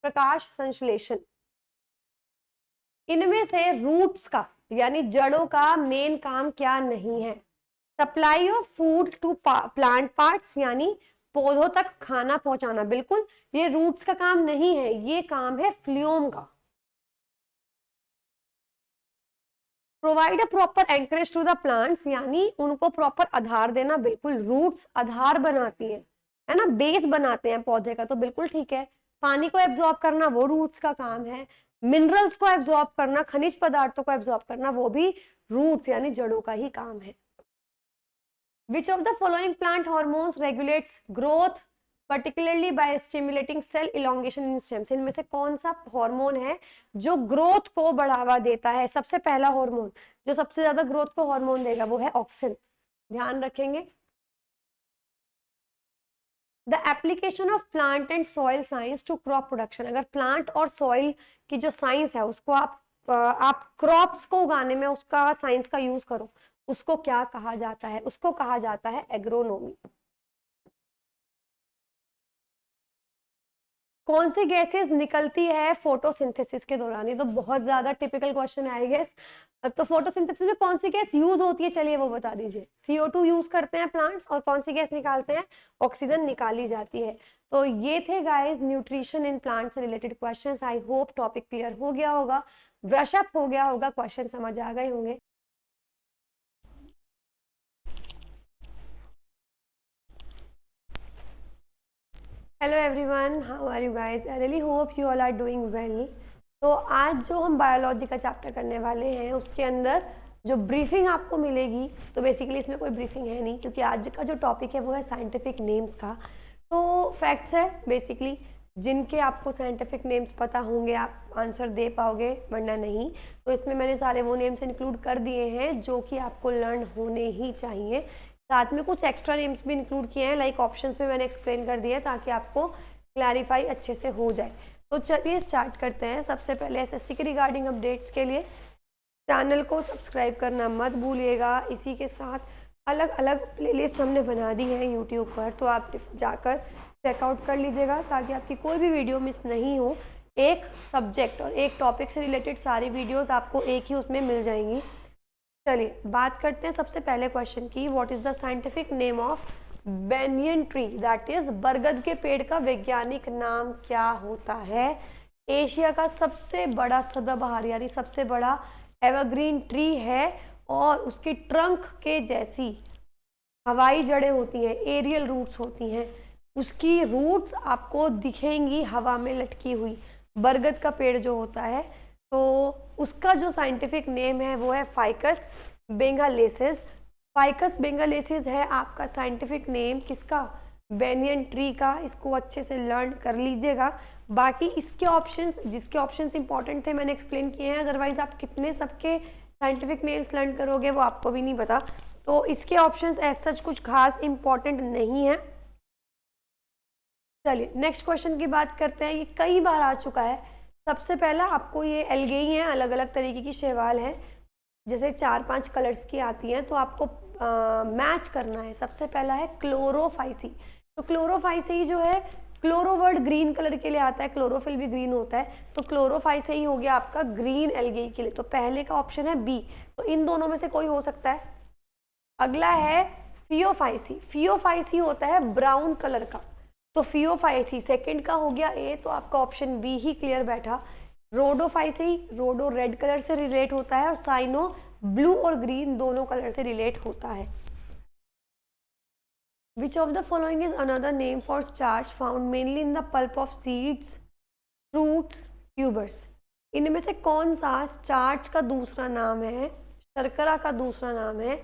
S1: प्रकाश संश्लेषण। इनमें से रूट्स का यानी जड़ों का मेन काम क्या नहीं है? Supply of food to plant parts यानी पौधों तक खाना पहुंचाना, बिल्कुल ये रूट्स का काम नहीं है, ये काम है फ्लूम का। Provide a proper anchorage to the plants यानी उनको प्रॉपर आधार देना, बिल्कुल रूट्स आधार बनाती है ना, बेस बनाते हैं पौधे का, तो बिल्कुल ठीक है। पानी को एब्जॉर्ब करना वो रूट्स का काम है, मिनरल्स को एब्जॉर्ब करना, खनिज पदार्थों को एब्जॉर्ब करना वो भी रूट्स यानी जड़ों का ही काम है। Which of the following plant hormones regulates growth particularly by stimulating cell elongation in stems? इनमें से कौन सा हार्मोन है जो ग्रोथ को बढ़ावा देता है? सबसे पहला हार्मोन जो सबसे ज्यादा ग्रोथ को हार्मोन देगा वो है ऑक्सिन। ध्यान रखेंगे। The application of plant and soil science to crop production. अगर प्लांट और सॉइल की जो साइंस है उसको आप क्रॉप्स को उगाने में उसका साइंस का यूज करो, उसको क्या कहा जाता है? उसको कहा जाता है एग्रोनोमी। कौन सी गैसेस निकलती है फोटोसिंथेसिस के दौरान? ये तो बहुत ज्यादा टिपिकल क्वेश्चन है आई गेस। तो फोटोसिंथेसिस में कौन सी गैस यूज होती है, चलिए वो बता दीजिए। CO2 यूज करते हैं प्लांट्स, और कौन सी गैस निकालते हैं? ऑक्सीजन निकाली जाती है। तो ये थे गाइस न्यूट्रिशन इन प्लांट से related questions. I hope topic clear हो गया होगा, ब्रश अप हो गया होगा, क्वेश्चन समझ आ गए होंगे। Hello everyone, how are you guys? I really hope you all are doing well. तो आज जो हम बायोलॉजी का चैप्टर करने वाले हैं उसके अंदर जो ब्रीफिंग आपको मिलेगी, तो बेसिकली इसमें कोई ब्रीफिंग है नहीं, क्योंकि आज का जो टॉपिक है वो है साइंटिफिक नेम्स का। तो फैक्ट्स है बेसिकली, जिनके आपको साइंटिफिक नेम्स पता होंगे आप आंसर दे पाओगे, वरना नहीं। तो इसमें मैंने सारे वो नेम्स इंक्लूड कर दिए हैं जो कि आपको लर्न होने ही चाहिए। साथ में कुछ एक्स्ट्रा नेम्स भी इंक्लूड किए हैं, लाइक ऑप्शंस में मैंने एक्सप्लेन कर दिया है, ताकि आपको क्लैरिफाई अच्छे से हो जाए। तो चलिए स्टार्ट करते हैं। सबसे पहले एसएससी के रिगार्डिंग अपडेट्स के लिए चैनल को सब्सक्राइब करना मत भूलिएगा। इसी के साथ अलग अलग प्लेलिस्ट हमने बना दी है यूट्यूब पर, तो आप जाकर चेकआउट कर लीजिएगा, ताकि आपकी कोई भी वीडियो मिस नहीं हो। एक सब्जेक्ट और एक टॉपिक से रिलेटेड सारी वीडियोस आपको एक ही उसमें मिल जाएंगी। चलिए बात करते हैं सबसे पहले क्वेश्चन की। What is the scientific name of banyan tree? That is बरगद के पेड़ का वैज्ञानिक नाम क्या होता है? एशिया का सबसे बड़ा सदाबहार यानी सबसे बड़ा एवरग्रीन ट्री है, और उसकी ट्रंक के जैसी हवाई जड़ें होती हैं, एरियल रूट्स होती हैं। उसकी रूट्स आपको दिखेंगी हवा में लटकी हुई। बरगद का पेड़ जो होता है, तो उसका जो साइंटिफिक नेम है वो है फाइकस बेंगालेसिस। फाइकस बेंगालेसिस है आपका साइंटिफिक नेम किसका? बेनियन ट्री का। इसको अच्छे से लर्न कर लीजिएगा। बाकी इसके ऑप्शंस, जिसके ऑप्शंस इंपॉर्टेंट थे मैंने एक्सप्लेन किए हैं, अदरवाइज आप कितने सबके साइंटिफिक नेम्स लर्न करोगे वो आपको भी नहीं पता। तो इसके ऑप्शंस एज सच कुछ खास इंपॉर्टेंट नहीं है। चलिए नेक्स्ट क्वेश्चन की बात करते हैं। ये कई बार आ चुका है। सबसे पहला आपको ये एल्गेई है, अलग अलग तरीके की शैवाल है, जैसे 4-5 कलर्स की आती हैं, तो आपको मैच करना है। सबसे पहला है क्लोरोफाइसी। तो क्लोरोफाइसी जो है, क्लोरो वर्ड ग्रीन कलर के लिए आता है, क्लोरोफिल भी ग्रीन होता है, तो क्लोरोफाइसी ही हो गया आपका ग्रीन एल्गेई के लिए। तो पहले का ऑप्शन है बी, तो इन दोनों में से कोई हो सकता है। अगला है फियोफाइसी। फियोफाइसी होता है ब्राउन कलर का, तो फियोफाइसी सेकंड का हो गया ए, तो आपका ऑप्शन बी ही क्लियर बैठा। रोडोफाइसी, रोडो रेड कलर से रिलेट होता है, और साइनो ब्लू और ग्रीन दोनों कलर से रिलेट होता है। Which of the following is another name for starch found mainly in the pulp of seeds, fruits, tubers? इनमें से कौन सा स्टार्च का दूसरा नाम है, शर्करा का दूसरा नाम है,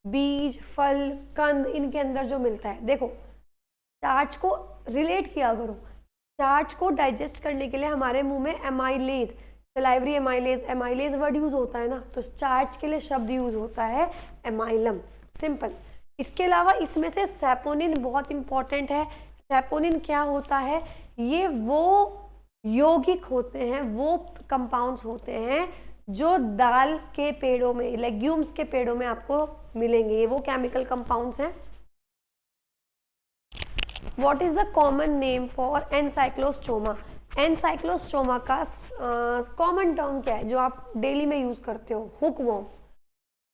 S1: बीज, फल, कंद इनके अंदर जो मिलता है? देखो स्टार्च को रिलेट किया करो। स्टार्च को डाइजेस्ट करने के लिए हमारे मुंह में amylase, salivary amylase, amylase word use होता है ना, तो स्टार्च के लिए शब्द यूज होता है एमाइलम। सिंपल। इसके अलावा इसमें से सैपोनिन बहुत इंपॉर्टेंट है। सैपोनिन क्या होता है? ये वो यौगिक होते हैं, वो कंपाउंड्स होते हैं जो दाल के पेड़ों में, लेग्यूम्स के पेड़ों में आपको मिलेंगे। ये वो केमिकल कंपाउंड्स हैं। What is the common name for ancylostoma? Ancylostoma का कॉमन टर्म क्या है जो आप डेली में यूज करते हो? हुकवॉर्म।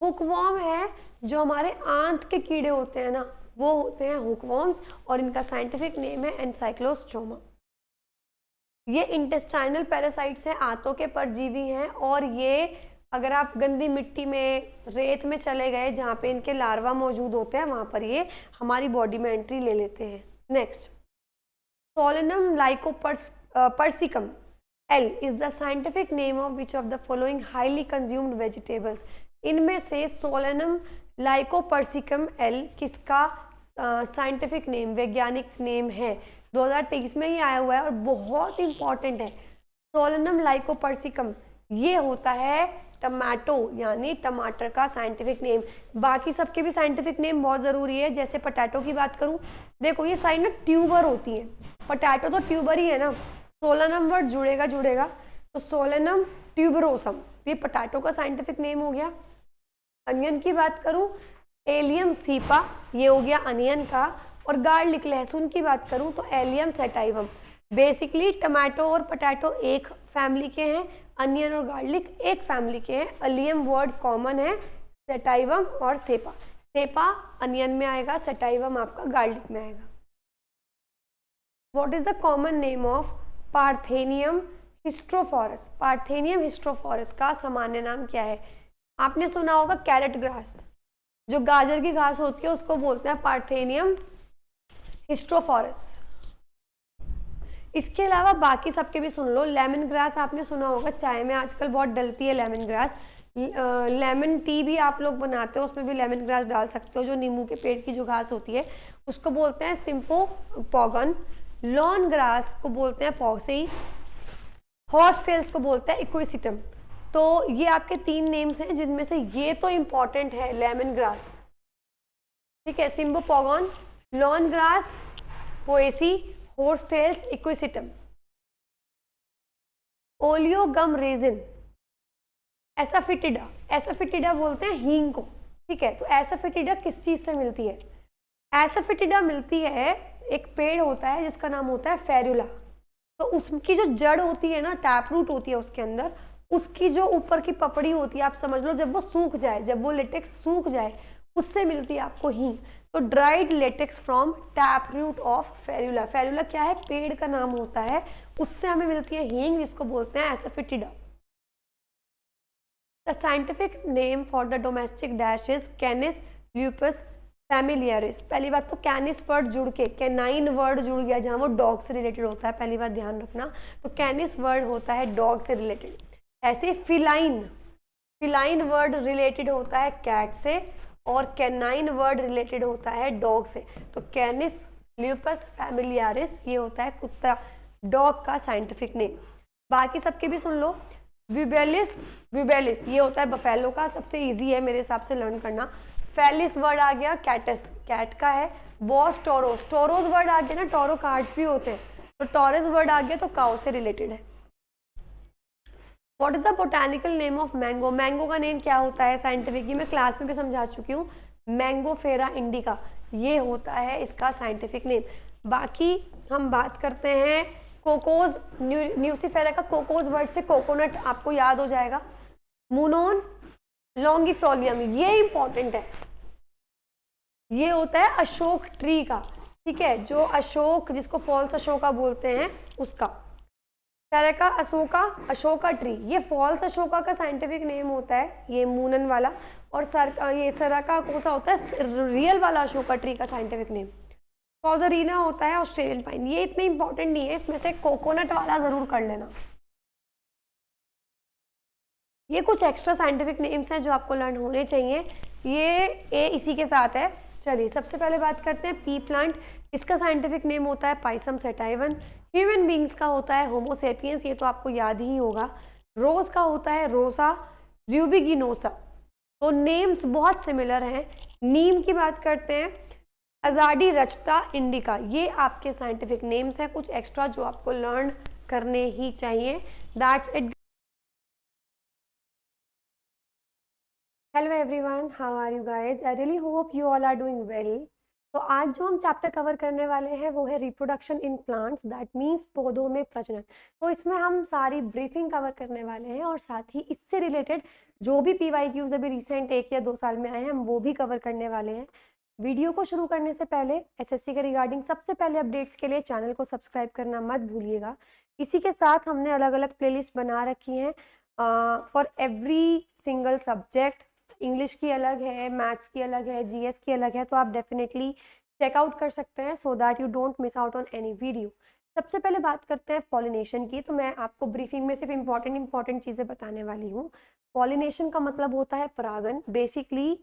S1: हुकवॉर्म है जो हमारे आंत के कीड़े होते हैं ना, वो होते हैं हुकवॉर्म्स, और इनका साइंटिफिक नेम है एनसाइक्लोस्टोमा। ये इंटेस्टाइनल पैरासाइट्स हैं, आंतों के परजीवी हैं, और ये अगर आप गंदी मिट्टी में, रेत में चले गए जहाँ पे इनके लार्वा मौजूद होते हैं, वहाँ पर ये हमारी बॉडी में एंट्री ले लेते हैं। Next, Solanum lycopersicum L is the scientific name of which of the following highly consumed vegetables? इनमें से सोलेनम लाइकोपर्सिकम L किसका साइंटिफिक नेम, वैज्ञानिक नेम है? 2023 में ही आया हुआ है और बहुत इंपॉर्टेंट है। सोलेनम लाइकोपर्सिकम ये होता है टमाटो यानी टमाटर का साइंटिफिक नेम। बाकी सबके भी साइंटिफिक नेम बहुत ज़रूरी है। जैसे पोटैटो की बात करूं, देखो ये साइड में ट्यूबर होती है, पोटैटो तो ट्यूबर ही है ना, सोलेनम वर्ड जुड़ेगा, तो सोलेनम ट्यूबरोसम, ये पोटैटो का साइंटिफिक नेम हो गया। अनियन की बात करूं, एलियम सीपा, ये हो गया अनियन का। और गार्लिक लहसुन की बात करूं तो एलियम सेटाइवम। बेसिकली टमाटो और पोटैटो एक फैमिली के हैं, अनियन और गार्लिक एक फैमिली के हैं। अलियम वर्ड कॉमन है, सेटाइवम और सेपा। सेपा अनियन में आएगा, सेटाइवम आपका गार्लिक में आएगा। What is the common name of parthenium hysterophorus? Parthenium hysterophorus का सामान्य नाम क्या है? आपने सुना होगा कैरेट ग्रास, जो गाजर की घास होती है उसको बोलते हैं पार्थेनियम हिस्ट्रोफोरस। इसके अलावा बाकी सबके भी सुन लो। लेमन ग्रास आपने सुना होगा, चाय में आजकल बहुत डलती है लेमन ग्रास। लेमन टी भी आप लोग बनाते हो, उसमें भी लेमन ग्रास डाल सकते हो, जो नींबू के पेड़ की जो घास होती है उसको बोलते हैं सिम्फोपोगन। लॉन ग्रास को बोलते हैं पॉसी। हॉर्स टेल्स को बोलते हैं इक्विसिटम। तो ये आपके 3 नेम्स हैं, जिनमें से ये तो इंपॉर्टेंट है, लेमन ग्रास, ठीक है, cymbopogon, lawn grass, poaceae, horse tails, equisetum. Oleogum resin, asafoetida, asafoetida बोलते हैं हींग को, ठीक है। तो एसाफिटिडा किस चीज से मिलती है? एसाफिटिडा मिलती है, एक पेड़ होता है जिसका नाम होता है फेरुला। तो उसकी जो जड़ होती है ना, टैप रूट होती है उसके अंदर, उसकी जो ऊपर की पपड़ी होती है, आप समझ लो जब वो सूख जाए, जब वो लेटेक्स सूख जाए, उससे मिलती है आपको हींग। तो dried latex from tap root of ferula. Ferula क्या है? पेड़ का नाम होता है, उससे हमें मिलती है हींग, जिसको बोलते हैं asafoetida. The scientific name for the domestic dash is canis lupus familiaris. पहली बात तो कैनिस वर्ड जुड़ के, कैनाइन वर्ड जुड़ गया जहां वो डॉग से रिलेटेड होता है, पहली बात ध्यान रखना। तो कैनिस वर्ड होता है डॉग से रिलेटेड। ऐसे फिलाइन, फिलाइन वर्ड रिलेटेड होता है कैट से, और कैनाइन वर्ड रिलेटेड होता है डॉग से। तो कैनिस ल्यूपस फैमिलियरिस ये होता है कुत्ता, डॉग का साइंटिफिक नेम। बाकी सबके भी सुन लो। विबेलिस, विबेलिस ये होता है बफेलो का, सबसे इजी है मेरे हिसाब से लर्न करना। फेलिस वर्ड आ गया कैटस, कैट का है। बॉस टोरोस, टोरोस वर्ड आ गया ना, टोरो कार्ड भी होते हैं, तो टोरस वर्ड आ गया तो काउ से रिलेटेड है। What is the botanical name of mango? Mango का नेम क्या होता है साइंटिफिक? मैं क्लास में भी समझा चुकी हूँ, मैंगोफेरा इंडिका ये होता है इसका साइंटिफिक नेम। बाकी हम बात करते हैं कोकोज, न्यूसीफेरा का कोकोज वर्ड से कोकोनट आपको याद हो जाएगा। मूनोन लॉन्गिफोलियम ये इंपॉर्टेंट है, ये होता है अशोक ट्री का, ठीक है, जो अशोक जिसको फॉल्स अशोका बोलते हैं उसका। सेरेका अशोका, अशोका ट्री, ये फॉल्स अशोका का साइंटिफिक नेम होता है, ये मूनन वाला। और ये सेरेका कौन सा होता है? रियल वाला अशोका ट्री का साइंटिफिक नेम। कॉजरीना होता है ऑस्ट्रेलियन पाइन। ये इतने इंपॉर्टेंट नहीं है, इसमें से कोकोनट वाला जरूर कर लेना। ये कुछ एक्स्ट्रा साइंटिफिक नेम्स हैं जो आपको लर्न होने चाहिए, ये इसी के साथ है। चलिए सबसे पहले बात करते हैं पी प्लांट, इसका साइंटिफिक नेम होता है पाइसम सेटाइवन। ह्यूमन बींग्स का होता है होमोसेपियंस, ये तो आपको याद ही होगा। रोज का होता है रोसा र्यूबिगिनोसा। तो नेम्स बहुत सिमिलर हैं। नीम की बात करते हैं अजाडी रचटा इंडिका, ये आपके साइंटिफिक नेम्स हैं, कुछ एक्स्ट्रा जो आपको लर्न करने ही चाहिए। That's it. Hello everyone, how are you guys? I really hope you all are doing well. तो आज जो हम चैप्टर कवर करने वाले हैं वो है reproduction in plants, that means पौधों में प्रजनन। तो इसमें हम सारी ब्रीफिंग कवर करने वाले हैं, और साथ ही इससे रिलेटेड जो भी PYQs अभी रिसेंट 1 या 2 साल में आए हैं हम वो भी कवर करने वाले हैं। वीडियो को शुरू करने से पहले SSC के रिगार्डिंग सबसे पहले अपडेट्स के लिए चैनल को सब्सक्राइब करना मत भूलिएगा। इसी के साथ हमने अलग अलग प्लेलिस्ट बना रखी हैं for every single subject. English की अलग है, मैथ्स की अलग है, GS की अलग है, तो आप डेफिनेटली चेकआउट कर सकते हैं सो that you don't miss out on any video. सबसे पहले बात करते हैं पॉलिनेशन की। तो मैं आपको ब्रीफिंग में सिर्फ इंपॉर्टेंट चीज़ें बताने वाली हूँ। पॉलिनेशन का मतलब होता है परागन। बेसिकली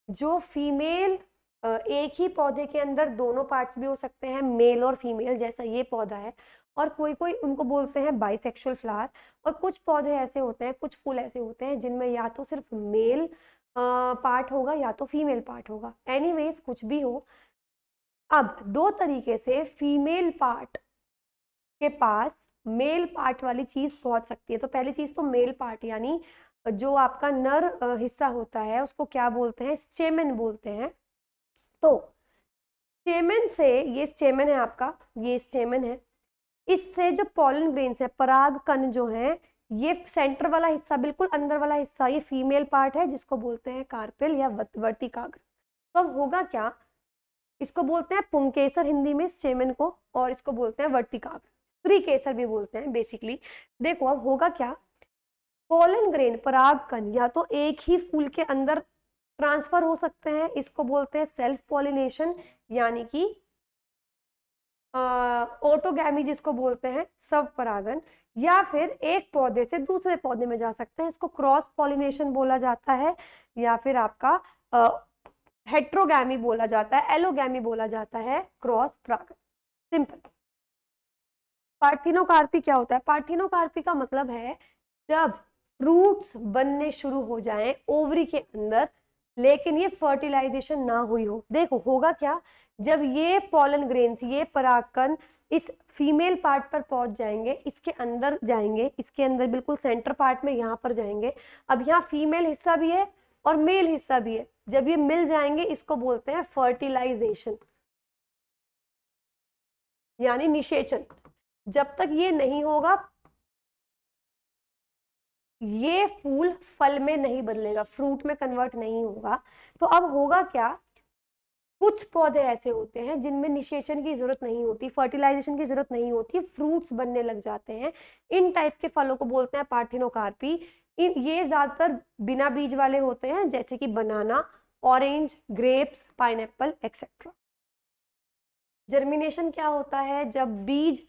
S1: जो फीमेल, एक ही पौधे के अंदर दोनों पार्ट्स भी हो सकते हैं, मेल और फीमेल, जैसा ये पौधा है, और कोई कोई उनको बोलते हैं बाइसेक्सुअल फ्लावर। और कुछ पौधे ऐसे होते हैं, कुछ फूल ऐसे होते हैं जिनमें या तो सिर्फ मेल पार्ट होगा या तो फीमेल पार्ट होगा। एनीवेज कुछ भी हो, अब 2 तरीके से फीमेल पार्ट के पास मेल पार्ट वाली चीज पहुंच सकती है। तो पहली चीज तो मेल पार्ट, यानी जो आपका नर हिस्सा होता है उसको क्या बोलते हैं? स्टेमेन बोलते हैं। तो स्टेमेन से, ये स्टेमेन है आपका, ये स्टेमेन है, इससे जो पॉलन ग्रेन्स है, पराग कण जो है, ये सेंटर वाला हिस्सा, बिल्कुल अंदर वाला हिस्सा, ये फीमेल पार्ट है जिसको बोलते हैं कार्पेल या वर्तिकाग्र। तो अब होगा क्या, इसको बोलते हैं पुंकेसर हिंदी में स्टेमन को, और इसको बोलते हैं वर्तिकाग्र, स्त्री केसर भी बोलते हैं बेसिकली। देखो अब होगा क्या, पोलन ग्रेन, पराग कण या तो एक ही फूल के अंदर ट्रांसफर हो सकते हैं, इसको बोलते हैं सेल्फ पॉलिनेशन, यानी कि ऑटोगैमी जिसको बोलते हैं, स्व परागन, या फिर एक पौधे से दूसरे पौधे में जा सकते हैं, इसको क्रॉस पॉलिनेशन बोला जाता है, या फिर आपका हेट्रोगैमी बोला जाता है, एलोगैमी बोला जाता है, क्रॉस परागन, सिंपल। पार्थिनोकार्पी क्या होता है, पार्थिनोकार्पी का मतलब है जब फ्रूट्स बनने शुरू हो जाएं ओवरी के अंदर, लेकिन ये फर्टिलाइजेशन ना हुई हो। देखो होगा क्या, जब ये पॉलन ग्रेन्स, ये परागकण इस फीमेल पार्ट पर पहुंच जाएंगे, इसके अंदर जाएंगे, इसके अंदर बिल्कुल सेंटर पार्ट में यहाँ पर जाएंगे। अब यहाँ फीमेल हिस्सा भी है और मेल हिस्सा भी है, जब ये मिल जाएंगे इसको बोलते हैं फर्टिलाइजेशन, यानी निषेचन। जब तक ये नहीं होगा ये फूल फल में नहीं बदलेगा, फ्रूट में कन्वर्ट नहीं होगा। तो अब होगा क्या, कुछ पौधे ऐसे होते हैं जिनमें निषेचन की जरूरत नहीं होती, फर्टिलाइजेशन की जरूरत नहीं होती, फ्रूट्स बनने लग जाते हैं। इन टाइप के फलों को बोलते हैं पार्थिनोकार्पी। ये ज्यादातर बिना बीज वाले होते हैं, जैसे कि banana, orange, grapes, pineapple etcetera. Germination क्या होता है, जब बीज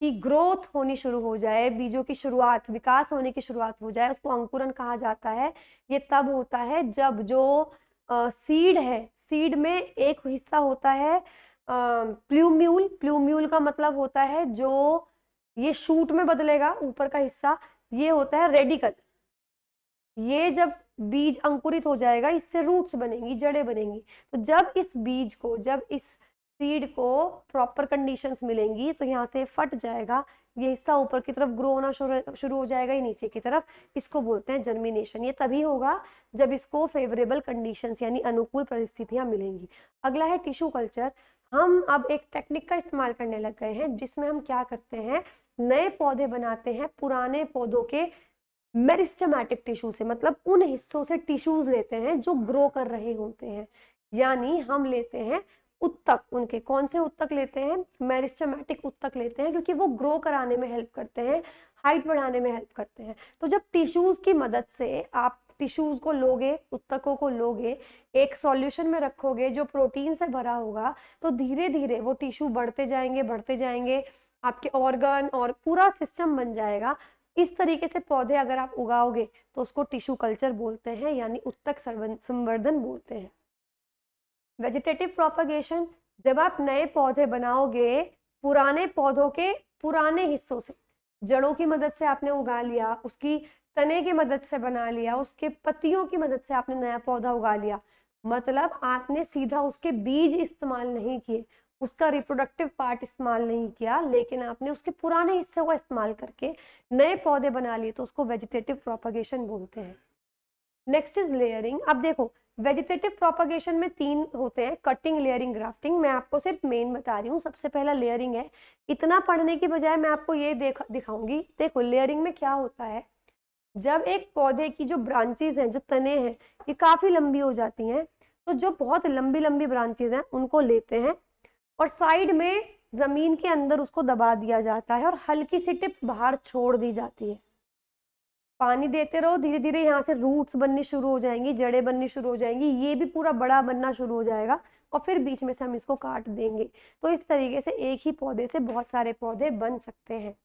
S1: की ग्रोथ होनी शुरू हो जाए, बीजों की शुरुआत, विकास होने की शुरुआत हो जाए, उसको अंकुरन कहा जाता है। ये तब होता है जब जो सीड है, सीड में एक हिस्सा होता है प्लूम्यूल, प्लूम्यूल का मतलब होता है जो ये शूट में बदलेगा, ऊपर का हिस्सा, ये होता है रेडिकल। ये जब बीज अंकुरित हो जाएगा, इससे रूट्स बनेंगी, जड़ें बनेंगी। तो जब इस बीज को, जब इस सीड को प्रॉपर कंडीशंस मिलेंगी तो यहाँ से फट जाएगा, ये हिस्सा ऊपर की तरफ ग्रो होना शुरू हो जाएगा, ये नीचे की तरफ, इसको बोलते हैं जर्मिनेशन। ये तभी होगा जब इसको फेवरेबल कंडीशंस यानी अनुकूल परिस्थितियां मिलेंगी। अगला है टिश्यू कल्चर। हम अब एक टेक्निक का इस्तेमाल करने लग गए हैं जिसमें हम क्या करते हैं, नए पौधे बनाते हैं पुराने पौधों के मेरिस्टेमेटिक टिश्यू से, मतलब उन हिस्सों से टिश्यूज लेते हैं जो ग्रो कर रहे होते हैं, यानी हम लेते हैं उत्तक। उनके कौन से उत्तक लेते हैं, मेरिस्टेमेटिक उत्तक लेते हैं, क्योंकि वो ग्रो कराने में हेल्प करते हैं, हाइट बढ़ाने में हेल्प करते हैं। तो जब टिश्यूज की मदद से आप टिश्यूज को लोगे, उत्तकों को लोगे, एक सॉल्यूशन में रखोगे जो प्रोटीन से भरा होगा, तो धीरे धीरे वो टिश्यू बढ़ते जाएंगे, आपके ऑर्गन और पूरा सिस्टम बन जाएगा। इस तरीके से पौधे अगर आप उगाओगे तो उसको टिश्यू कल्चर बोलते हैं, यानी उत्तक संवर्धन बोलते हैं। वेजिटेटिव प्रोपगेशन, जब आप नए पौधे बनाओगे पुराने पौधों के पुराने हिस्सों से, जड़ों की मदद से आपने उगा लिया, उसकी तने की मदद से बना लिया, उसके पत्तियों की मदद से आपने नया पौधा उगा लिया, मतलब आपने सीधा उसके बीज इस्तेमाल नहीं किए, उसका रिप्रोडक्टिव पार्ट इस्तेमाल नहीं किया, लेकिन आपने उसके पुराने हिस्से को इस्तेमाल करके नए पौधे बना लिए, तो उसको वेजिटेटिव प्रोपगेशन बोलते हैं। Next is layering. अब देखो वेजिटेटिव प्रोपगेशन में 3 होते हैं, कटिंग, लेयरिंग, ग्राफ्टिंग। मैं आपको सिर्फ मेन बता रही हूँ। सबसे पहला लेयरिंग है। इतना पढ़ने की बजाय मैं आपको ये दिखाऊंगी। देखो लेयरिंग में क्या होता है, जब एक पौधे की जो ब्रांचेज हैं, जो तने हैं, ये काफी लंबी हो जाती हैं, तो जो बहुत लंबी लंबी ब्रांचेज हैं उनको लेते हैं और साइड में जमीन के अंदर उसको दबा दिया जाता है और हल्की सी टिप बाहर छोड़ दी जाती है। पानी देते रहो, धीरे धीरे यहाँ से रूट्स बननी शुरू हो जाएंगी, जड़ें बननी शुरू हो जाएंगी, ये भी पूरा बड़ा बनना शुरू हो जाएगा और फिर बीच में से हम इसको काट देंगे। तो इस तरीके से एक ही पौधे से बहुत सारे पौधे बन सकते हैं।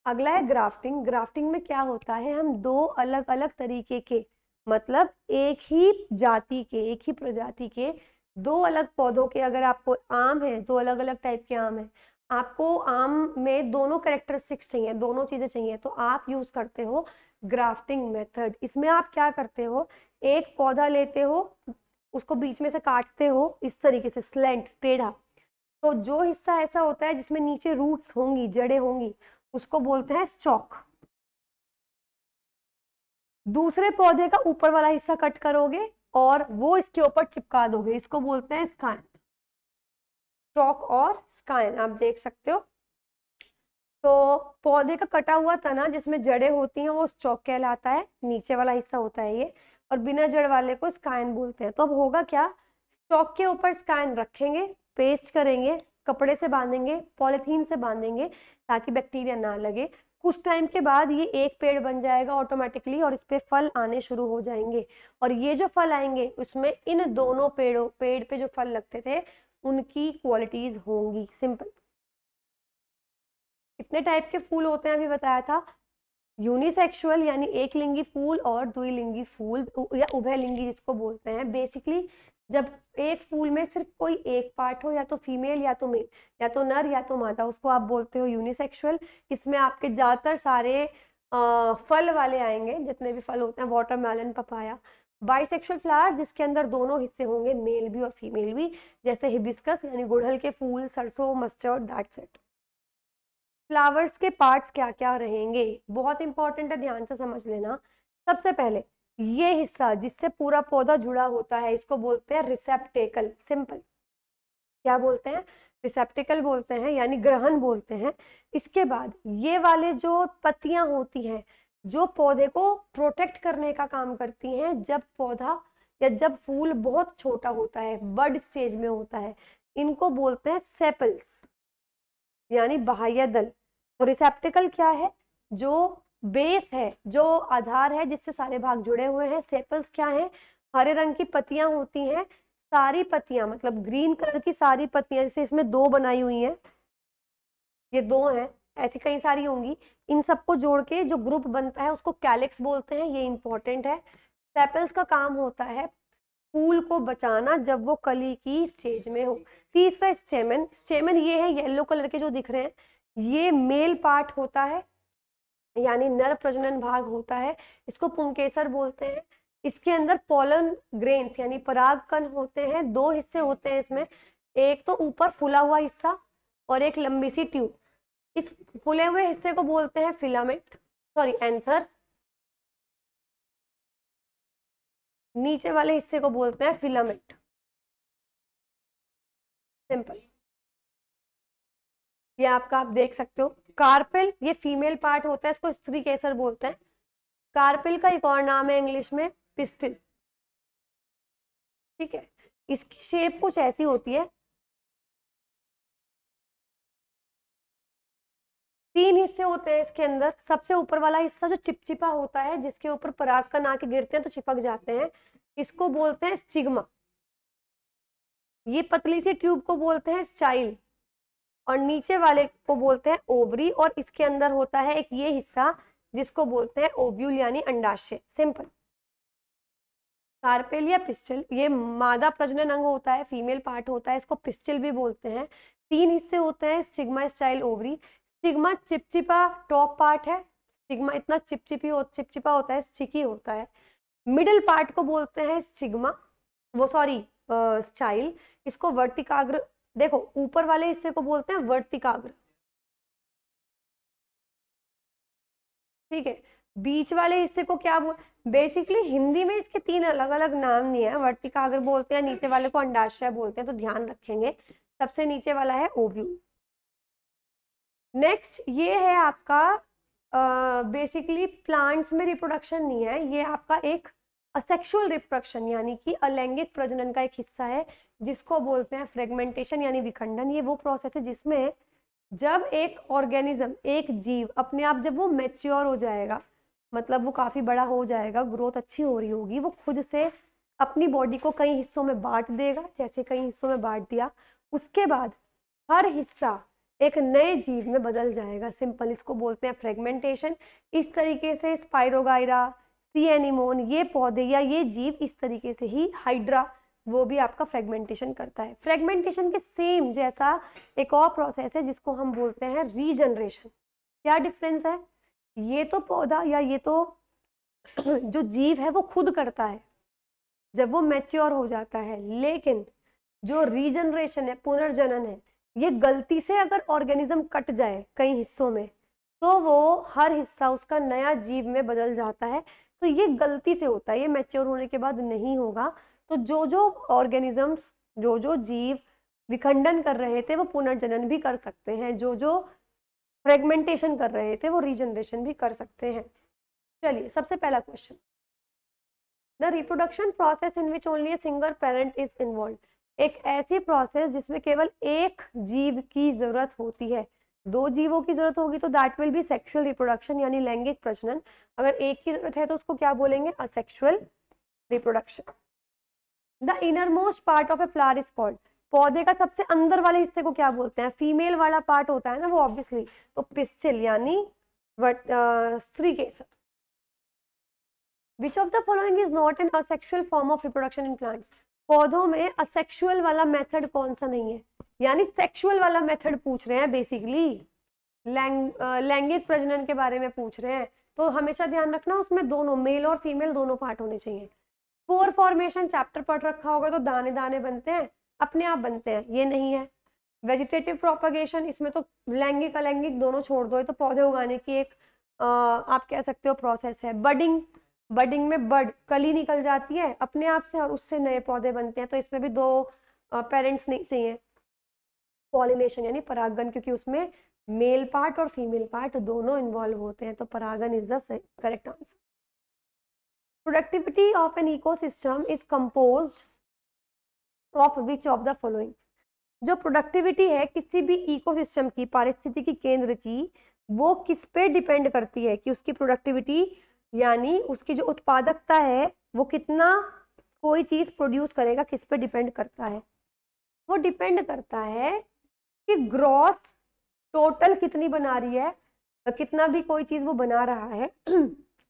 S1: अगला है ग्राफ्टिंग। ग्राफ्टिंग में क्या होता है, हम 2 अलग अलग तरीके के, मतलब एक ही जाति के, एक ही प्रजाति के 2 अलग पौधों के, अगर आपको आम है, 2 अलग अलग टाइप के आम है, आपको आम में दोनों कैरेक्टरिस्टिक्स चाहिए, दोनों चीजें चाहिए, तो आप यूज करते हो ग्राफ्टिंग मेथड। इसमें आप क्या करते हो, एक पौधा लेते हो, उसको बीच में से काटते हो इस तरीके से, स्लैंट, टेढ़ा। तो जो हिस्सा ऐसा होता है जिसमें नीचे रूट्स होंगी, जड़ें होंगी, उसको बोलते हैं स्टॉक। दूसरे पौधे का ऊपर वाला हिस्सा कट करोगे और वो इसके ऊपर चिपका दोगे, इसको बोलते हैं स्काइन। स्टॉक और स्काइन आप देख सकते हो, तो पौधे का कटा हुआ तना जिसमें जड़ें होती हैं वो स्टॉक कहलाता है, नीचे वाला हिस्सा होता है ये, और बिना जड़ वाले को स्काइन बोलते हैं। तो अब होगा क्या, स्टॉक के ऊपर स्काइन रखेंगे, पेस्ट करेंगे, कपड़े से बांधेंगे, पॉलिथीन से बांधेंगे ताकि बैक्टीरिया ना लगे। कुछ टाइम के बाद ये एक पेड़ बन जाएगा ऑटोमेटिकली और इस पे फल आने शुरू हो जाएंगे। और ये जो फल आएंगे उसमें इन दोनों पेड़ पे जो फल लगते थे उनकी क्वालिटीज होंगी। सिंपल। कितने टाइप के फूल होते हैं अभी बताया था, यूनिसेक्सुअल यानी एक लिंगी फूल और द्विलिंगी फूल या उभयलिंगी जिसको बोलते हैं। बेसिकली जब एक फूल में सिर्फ कोई एक पार्ट हो, या तो फीमेल या तो मेल, या तो नर या तो मादा, उसको आप बोलते हो यूनिसेक्सुअल। इसमें आपके ज्यादातर सारे फल वाले आएंगे, जितने भी फल होते हैं, वाटरमेलन, पपाया। बाइसेक्सुअल फ्लावर जिसके अंदर दोनों हिस्से होंगे, मेल भी और फीमेल भी, जैसे हिबिस्कस यानी गुड़हल के फूल, सरसों, मस्टर्ड, दैट्स इट। फ्लावर्स के पार्ट्स क्या क्या रहेंगे, बहुत इंपॉर्टेंट है, ध्यान से समझ लेना। सबसे पहले ये हिस्सा जिससे पूरा पौधा जुड़ा होता है इसको बोलते हैं रिसेप्टेकल। सिंपल। क्या बोलते हैं, रिसेप्टेकल बोलते हैं, यानी ग्रहण बोलते हैं। इसके बाद ये वाले जो पत्तियां होती हैं जो पौधे को प्रोटेक्ट करने का काम करती हैं जब पौधा या जब फूल बहुत छोटा होता है, बड स्टेज में होता है, इनको बोलते हैं सेपल्स यानी बाह्य दल। तो रिसेप्टिकल क्या है, जो बेस है, जो आधार है जिससे सारे भाग जुड़े हुए हैं। सेपल्स क्या है, हरे रंग की पत्तियां होती हैं, सारी पत्तियां मतलब ग्रीन कलर की सारी पत्तियां, जैसे इसमें दो बनाई हुई हैं, ये दो हैं, ऐसी कई सारी होंगी, इन सबको जोड़ के जो ग्रुप बनता है उसको कैलिक्स बोलते हैं। ये इंपॉर्टेंट है। सेपल्स का काम होता है फूल को बचाना जब वो कली की स्टेज में हो। तीसरा स्टेमन। स्टेमन ये है येलो कलर के जो दिख रहे हैं, ये मेल पार्ट होता है यानी नर प्रजनन भाग होता है, इसको पुंकेसर बोलते हैं। इसके अंदर पोलन ग्रेन्स यानी पराग कण होते हैं। दो हिस्से होते हैं इसमें, एक तो ऊपर फूला हुआ हिस्सा और एक लंबी सी ट्यूब। इस फूले हुए हिस्से को बोलते हैं फिलामेंट, सॉरी एंथर। नीचे वाले हिस्से को बोलते हैं फिलामेंट। सिंपल। ये आपका आप देख सकते हो। कार्पेल ये फीमेल पार्ट होता है, इसको स्त्री केसर बोलते हैं। कार्पेल का एक और नाम है इंग्लिश में पिस्टिल। ठीक है, इसकी शेप कुछ ऐसी होती है। तीन हिस्से होते हैं इसके अंदर। सबसे ऊपर वाला हिस्सा जो चिपचिपा होता है, जिसके ऊपर परागकण आके गिरते हैं तो चिपक जाते हैं, इसको बोलते हैं स्टिग्मा। ये पतली सी ट्यूब को बोलते हैं स्टाइल, और नीचे वाले को बोलते हैं ओवरी, और इसके अंदर होता है एक ये हिस्सा जिसको बोलते हैं ओव्यूल यानी अंडाशय। सिंपल। कार्पेल या पिस्टिल ये मादा प्रजनन अंग होता है, फीमेल पार्ट होता है, इसको पिस्टिल भी बोलते हैं। तीन हिस्से होते हैं, स्टिग्मा, स्टाइल, ओवरी। स्टिग्मा चिपचिपा टॉप पार्ट है, स्टिग्मा इतना चिपचिपा होता है, स्टिकी होता है। मिडिल पार्ट को बोलते हैं स्टिग्मा, वो सॉरी स्टाइल। इसको वर्तिकाग्र, देखो ऊपर वाले हिस्से को बोलते हैं वर्तिकाग्र। ठीक है, बीच वाले हिस्से को क्या बोल, बेसिकली हिंदी में इसके तीन अलग अलग नाम नहीं है। वर्तिकाग्र बोलते हैं, नीचे वाले को अंडाशय बोलते हैं, तो ध्यान रखेंगे। सबसे नीचे वाला है ओव्यूल। नेक्स्ट ये है आपका बेसिकली प्लांट्स में रिप्रोडक्शन नहीं है, ये आपका एक असेक्सुअल रिप्रोडक्शन यानी कि अलैंगिक प्रजनन का एक हिस्सा है, जिसको बोलते हैं फ्रेगमेंटेशन यानी विखंडन। ये वो प्रोसेस है जिसमें जब एक ऑर्गेनिज्म, एक जीव अपने आप जब वो मैच्योर हो जाएगा, मतलब वो काफी बड़ा हो जाएगा, ग्रोथ अच्छी हो रही होगी, वो खुद से अपनी बॉडी को कई हिस्सों में बांट देगा, जैसे कई हिस्सों में बांट दिया। उसके बाद हर हिस्सा एक नए जीव में बदल जाएगा। सिंपल, इसको बोलते हैं फ्रेगमेंटेशन। इस तरीके से स्पाइरोगाइरा, सी एनिमोन, ये पौधे या ये जीव इस तरीके से ही, हाइड्रा वो भी आपका फ्रेगमेंटेशन करता है। फ्रेगमेंटेशन के सेम जैसा एक और प्रोसेस है जिसको हम बोलते हैं रीजनरेशन। क्या डिफरेंस है, ये तो पौधा या ये तो जो जीव है वो खुद करता है जब वो मैच्योर हो जाता है, लेकिन जो रीजनरेशन है, पुनर्जनन है, ये गलती से अगर ऑर्गेनिज्म कट जाए कई हिस्सों में तो वो हर हिस्सा उसका नया जीव में बदल जाता है। तो ये गलती से होता है, ये मैच्योर होने के बाद नहीं होगा। तो जो जो ऑर्गेनिजम्स, जो जो जीव विखंडन कर रहे थे वो पुनर्जनन भी कर सकते हैं। जो जो फ्रेगमेंटेशन कर रहे थे वो रीजनरेशन भी कर सकते हैं। चलिए सबसे पहला question, the reproduction process in which only a single parent is involve, एक ऐसी प्रोसेस जिसमें केवल एक जीव की जरूरत होती है, दो जीवों की जरूरत होगी तो that will be sexual reproduction यानी लैंगिक प्रजनन, अगर एक की जरूरत है तो उसको क्या बोलेंगे, asexual reproduction. The inner most part of a flower is called, पौधे का सबसे अंदर वाले हिस्से को क्या बोलते हैं, फीमेल वाला पार्ट होता है ना वो ऑब्वियसली, तो पिस्टिल यानी स्त्री केसर। Which of the following is not an asexual form of reproduction in plants, पौधों में असेक्सुअल वाला मेथड कौन सा नहीं है, यानी सेक्सुअल वाला मेथड पूछ रहे हैं बेसिकली, लैंगिक प्रजनन के बारे में पूछ रहे हैं, तो हमेशा ध्यान रखना उसमें दोनों मेल और फीमेल दोनों पार्ट होने चाहिए। स्पोर फॉर्मेशन चैप्टर पढ़ रखा होगा तो दाने दाने बनते हैं, अपने आप बनते हैं, ये नहीं है। वेजिटेटिव प्रोपगेशन, इसमें तो लैंगिक अलैंगिक दोनों छोड़ दो, ये तो पौधे उगाने की एक आप कह सकते हो प्रोसेस है। बडिंग, बडिंग में बड कली निकल जाती है अपने आप से और उससे नए पौधे बनते हैं, तो इसमें भी दो पेरेंट्स नहीं चाहिए। पॉलिनेशन यानी परागन, क्योंकि उसमें मेल पार्ट और फीमेल पार्ट दोनों इन्वॉल्व होते हैं, तो परागन is the correct answer. Productivity of an ecosystem is composed of which of the following, जो प्रोडक्टिविटी है किसी भी इकोसिस्टम की, पारिस्थितिकी केंद्र की, वो किस पे डिपेंड करती है कि उसकी प्रोडक्टिविटी यानी उसकी जो उत्पादकता है वो कितना कोई चीज प्रोड्यूस करेगा, किस पे डिपेंड करता है, वो डिपेंड करता है कि ग्रॉस टोटल कितनी बना रही है, कितना भी कोई चीज वो बना रहा है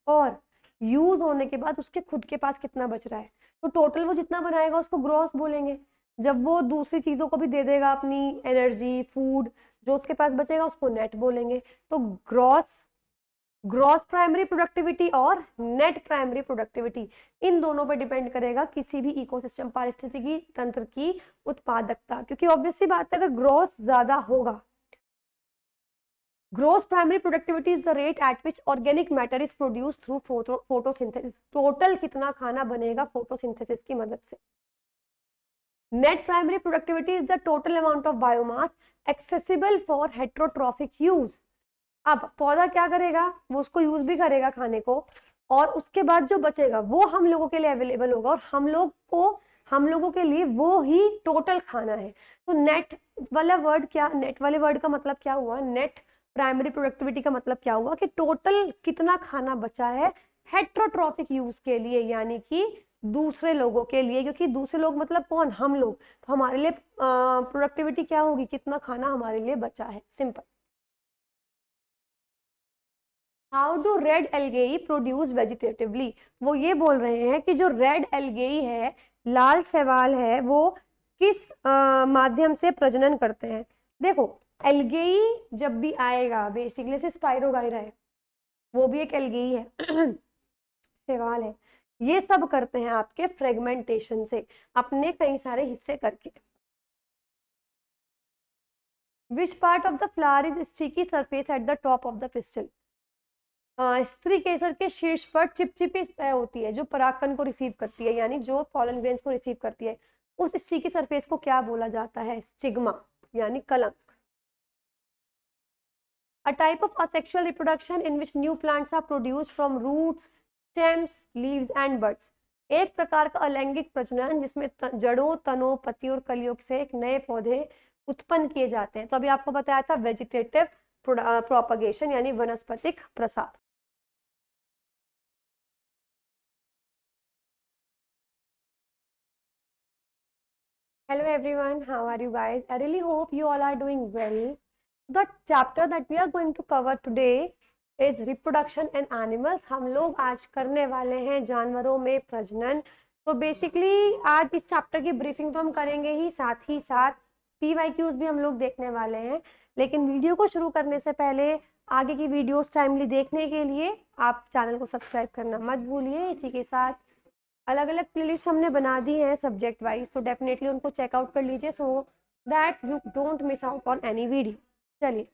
S1: और यूज होने के बाद उसके खुद के पास कितना बच रहा है, तो टोटल वो जितना बनाएगा उसको ग्रॉस बोलेंगे। जब वो दूसरी चीजों को भी दे देगा, अपनी एनर्जी, फूड, जो उसके पास बचेगा उसको नेट बोलेंगे। तो ग्रॉस प्राइमरी प्रोडक्टिविटी और नेट प्राइमरी प्रोडक्टिविटी इन दोनों पर डिपेंड करेगा किसी भी इकोसिस्टम पारिस्थितिकी तंत्र की उत्पादकता, क्योंकि ऑब्वियसली बात है अगर ग्रॉस ज्यादा होगा, gross primary productivity is the rate at which organic matter is produce through photosynthesis, total कितना खाना बनेगा फोटोसिंथेसिस की मदद से। Net primary productivity is the total amount of biomass accessible for heterotrophic use. अब पौधा क्या करेगा, वो उसको यूज भी करेगा खाने को, और उसके बाद जो बचेगा वो हम लोगों के लिए अवेलेबल होगा, और हम लोगों के लिए वो ही टोटल खाना है। तो नेट वाला वर्ड क्या, नेट वाले वर्ड का मतलब क्या हुआ, नेट प्राइमरी प्रोडक्टिविटी का मतलब क्या हुआ कि टोटल कितना खाना बचा है हेट्रोट्रॉफिक यूज के लिए, यानी कि दूसरे लोगों के लिए, क्योंकि दूसरे लोग मतलब कौन, हम लोग, तो हमारे लिए प्रोडक्टिविटी क्या होगी, कितना खाना हमारे लिए बचा है, simple. How do red algae produce vegetatively, वो ये बोल रहे हैं कि जो रेड एल्गेई है, लाल शैवाल है, वो किस माध्यम से प्रजनन करते हैं। देखो एल्गेई जब भी आएगा बेसिकली से स्पाइरोगाइरा है, वो भी एक एल्गेई है शैवाल है, ये सब करते हैं आपके फ्रेगमेंटेशन से, अपने कई सारे हिस्से करके। विच part of the flower is sticky surface at the top of the pistol, स्त्री केसर के शीर्ष पर चिपचिपी सतह होती है जो परागकण को रिसीव करती है, यानी जो पॉलन ग्रेन्स को रिसीव करती है, उस स्टिकी सरफेस को क्या बोला जाता है, स्टिग्मा यानी कलंक। A type of asexual reproduction in which new plants are produced from roots, stems, leaves and buds, एक प्रकार का अलैंगिक प्रजनन जिसमें जड़ों, तनों, पत्तियों और कलियों से एक नए पौधे उत्पन्न किए जाते हैं। तो अभी आपको बताया था वेजिटेटिव प्रोपगेशन यानी वनस्पतिक प्रसार। Hello everyone, how are you guys? I really hope you all are doing well. The chapter that we are going to cover today is reproduction in animals. हम लोग आज करने वाले हैं जानवरों में प्रजनन। तो बेसिकली आज इस चैप्टर की ब्रीफिंग तो हम करेंगे ही साथ PYQs भी हम लोग देखने वाले हैं, लेकिन वीडियो को शुरू करने से पहले आगे की वीडियोस टाइमली देखने के लिए आप चैनल को सब्सक्राइब करना मत भूलिए। इसी के साथ अलग अलग प्लेलिस्ट हमने बना दी है सब्जेक्ट वाइज, तो डेफिनेटली उनको चेकआउट कर लीजिए सो that you don't miss out on any video. चलिए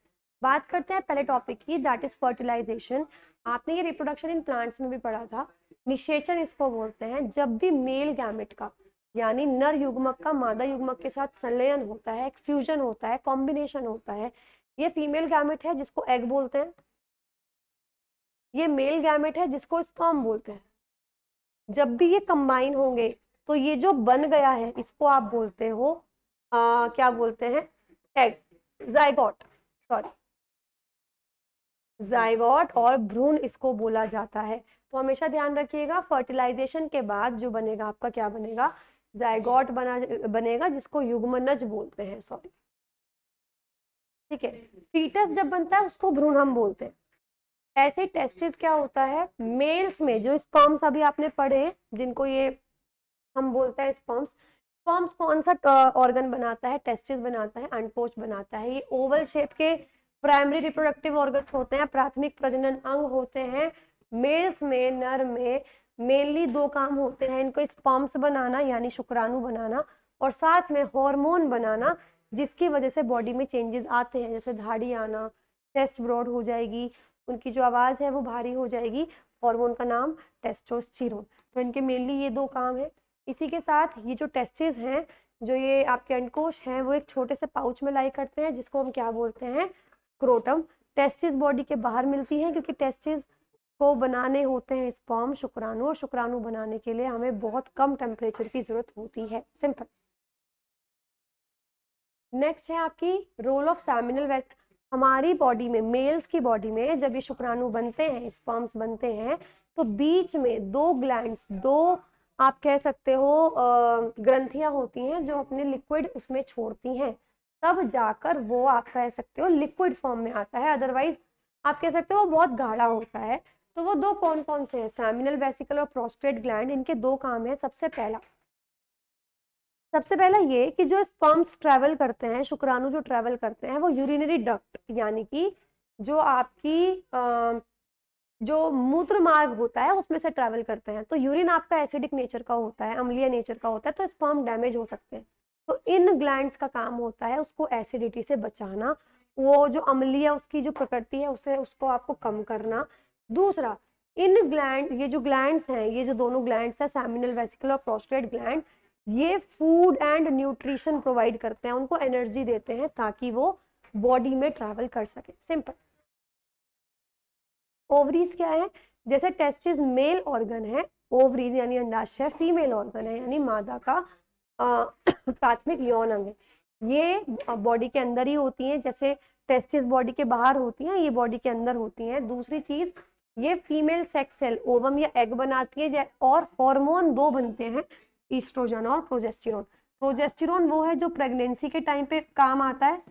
S1: बात करते हैं पहले टॉपिक की, दैट इज फर्टिलाइजेशन। आपने ये रिप्रोडक्शन इन प्लांट्स में भी पढ़ा था। निषेचन इसको बोलते हैं, जब भी मेल गैमेट का यानी नर युग्मक का मादा युग्मक के साथ संलयन होता है, एक फ्यूजन होता है, कॉम्बिनेशन होता है, ये फीमेल गैमेट है जिसको एग बोलते हैं, ये मेल गैमेट है जिसको स्पर्म बोलते हैं। जब भी ये कंबाइन होंगे तो ये जो बन गया है इसको आप बोलते हो क्या बोलते हैं, एग, जाइगोट, सॉरी जाइगोट और भ्रूण इसको बोला जाता है। तो हमेशा ध्यान रखिएगा, फर्टिलाइजेशन के बाद जो बनेगा आपका क्या बनेगा, जाइगोट बनेगा जिसको युग्मनज बोलते हैं, सॉरी, ठीक है। फीटस जब बनता है उसको भ्रूण हम बोलते हैं। ऐसे ही टेस्टिस क्या होता है, मेल्स में जो स्पर्म्स अभी आपने पढ़े जिनको ये हम बोलते हैं स्पर्म्स, स्पर्म्स कौन सा ऑर्गन बनाता है, टेस्टिस बनाता है, अंडकोश बनाता है। ये ओवल शेप के प्राइमरी रिप्रोडक्टिव ऑर्गन्स होते हैं, प्राथमिक प्रजनन अंग होते हैं। मेल्स में, नर में मेनली दो काम होते हैं इनको, स्पर्म्स बनाना यानी शुक्राणु बनाना, और साथ में हार्मोन बनाना जिसकी वजह से बॉडी में चेंजेस आते हैं, जैसे धाड़ी आना, चेस्ट ब्रॉड हो जाएगी, उनकी जो आवाज़ है वो भारी हो जाएगी, हार्मोन का नाम टेस्टोस्टेरोन। तो इनके मेनली ये दो काम है। इसी के साथ ये जो टेस्टिस हैं, जो ये आपके अंडकोश हैं, वो एक छोटे से पाउच में लाई करते हैं जिसको हम क्या बोलते हैं, स्क्रोटम। टेस्टिस बॉडी के बाहर मिलती हैं क्योंकि टेस्टिस को बनाने होते हैं स्पर्म, शुक्राणु, और शुक्राणु बनाने के लिए हमें बहुत कम टेम्परेचर की जरूरत होती है, सिंपल। नेक्स्ट है आपकी रोल ऑफ सेमिनल वेसल। हमारी बॉडी में, मेल्स की बॉडी में जब ये शुक्राणु बनते हैं, स्पर्म्स बनते हैं, तो बीच में दो ग्लैंड्स, दो आप कह सकते हो ग्रंथियां होती हैं जो अपने लिक्विड उसमें छोड़ती हैं, तब जाकर वो आप कह सकते हो लिक्विड फॉर्म में आता है। अदरवाइज आप कह सकते हो वो बहुत गाढ़ा होता है। तो वो दो कौन कौन से हैं, सेमिनल वेसिकल और प्रोस्टेट ग्लैंड। इनके दो काम है। सबसे पहला ये कि जो स्पर्म्स ट्रैवल करते हैं, शुक्राणु जो ट्रैवल करते हैं, वो यूरिनरी डक्ट यानी कि जो आपकी जो मूत्र मार्ग होता है उसमें से ट्रैवल करते हैं। तो यूरिन आपका एसिडिक नेचर का होता है, अम्लीय नेचर का होता है, तो स्पर्म डैमेज हो सकते हैं। तो इन ग्लैंड्स का काम होता है उसको एसिडिटी से बचाना, वो जो अम्लीय उसकी जो प्रकृति है उसे उसको आपको कम करना। दूसरा, इन ग्लैंड, ये जो ग्लैंड्स हैं, ये जो दोनों ग्लैंड्स हैं, सेमिनल वेसिकल और प्रोस्टेट ग्लैंड, ये फूड एंड न्यूट्रिशन प्रोवाइड करते हैं, उनको एनर्जी देते हैं ताकि वो बॉडी में ट्रैवल कर सके, सिंपल। ओवरीज क्या है, जैसे टेस्टिस मेल ऑर्गन है, ओवरीज यानी अंडाशय फीमेल ऑर्गन है यानी मादा का प्राथमिक यौन अंग है। ये बॉडी के अंदर ही होती हैं, जैसे टेस्टिस बॉडी के बाहर होती हैं, ये बॉडी के अंदर होती हैं। दूसरी चीज, ये फीमेल सेक्स सेल ओवम या एग बनाती है, और हार्मोन दो बनते हैं, ईस्ट्रोजन और प्रोजेस्टेरोन। प्रोजेस्टेरोन वो है जो प्रेगनेंसी के टाइम पे काम आता है,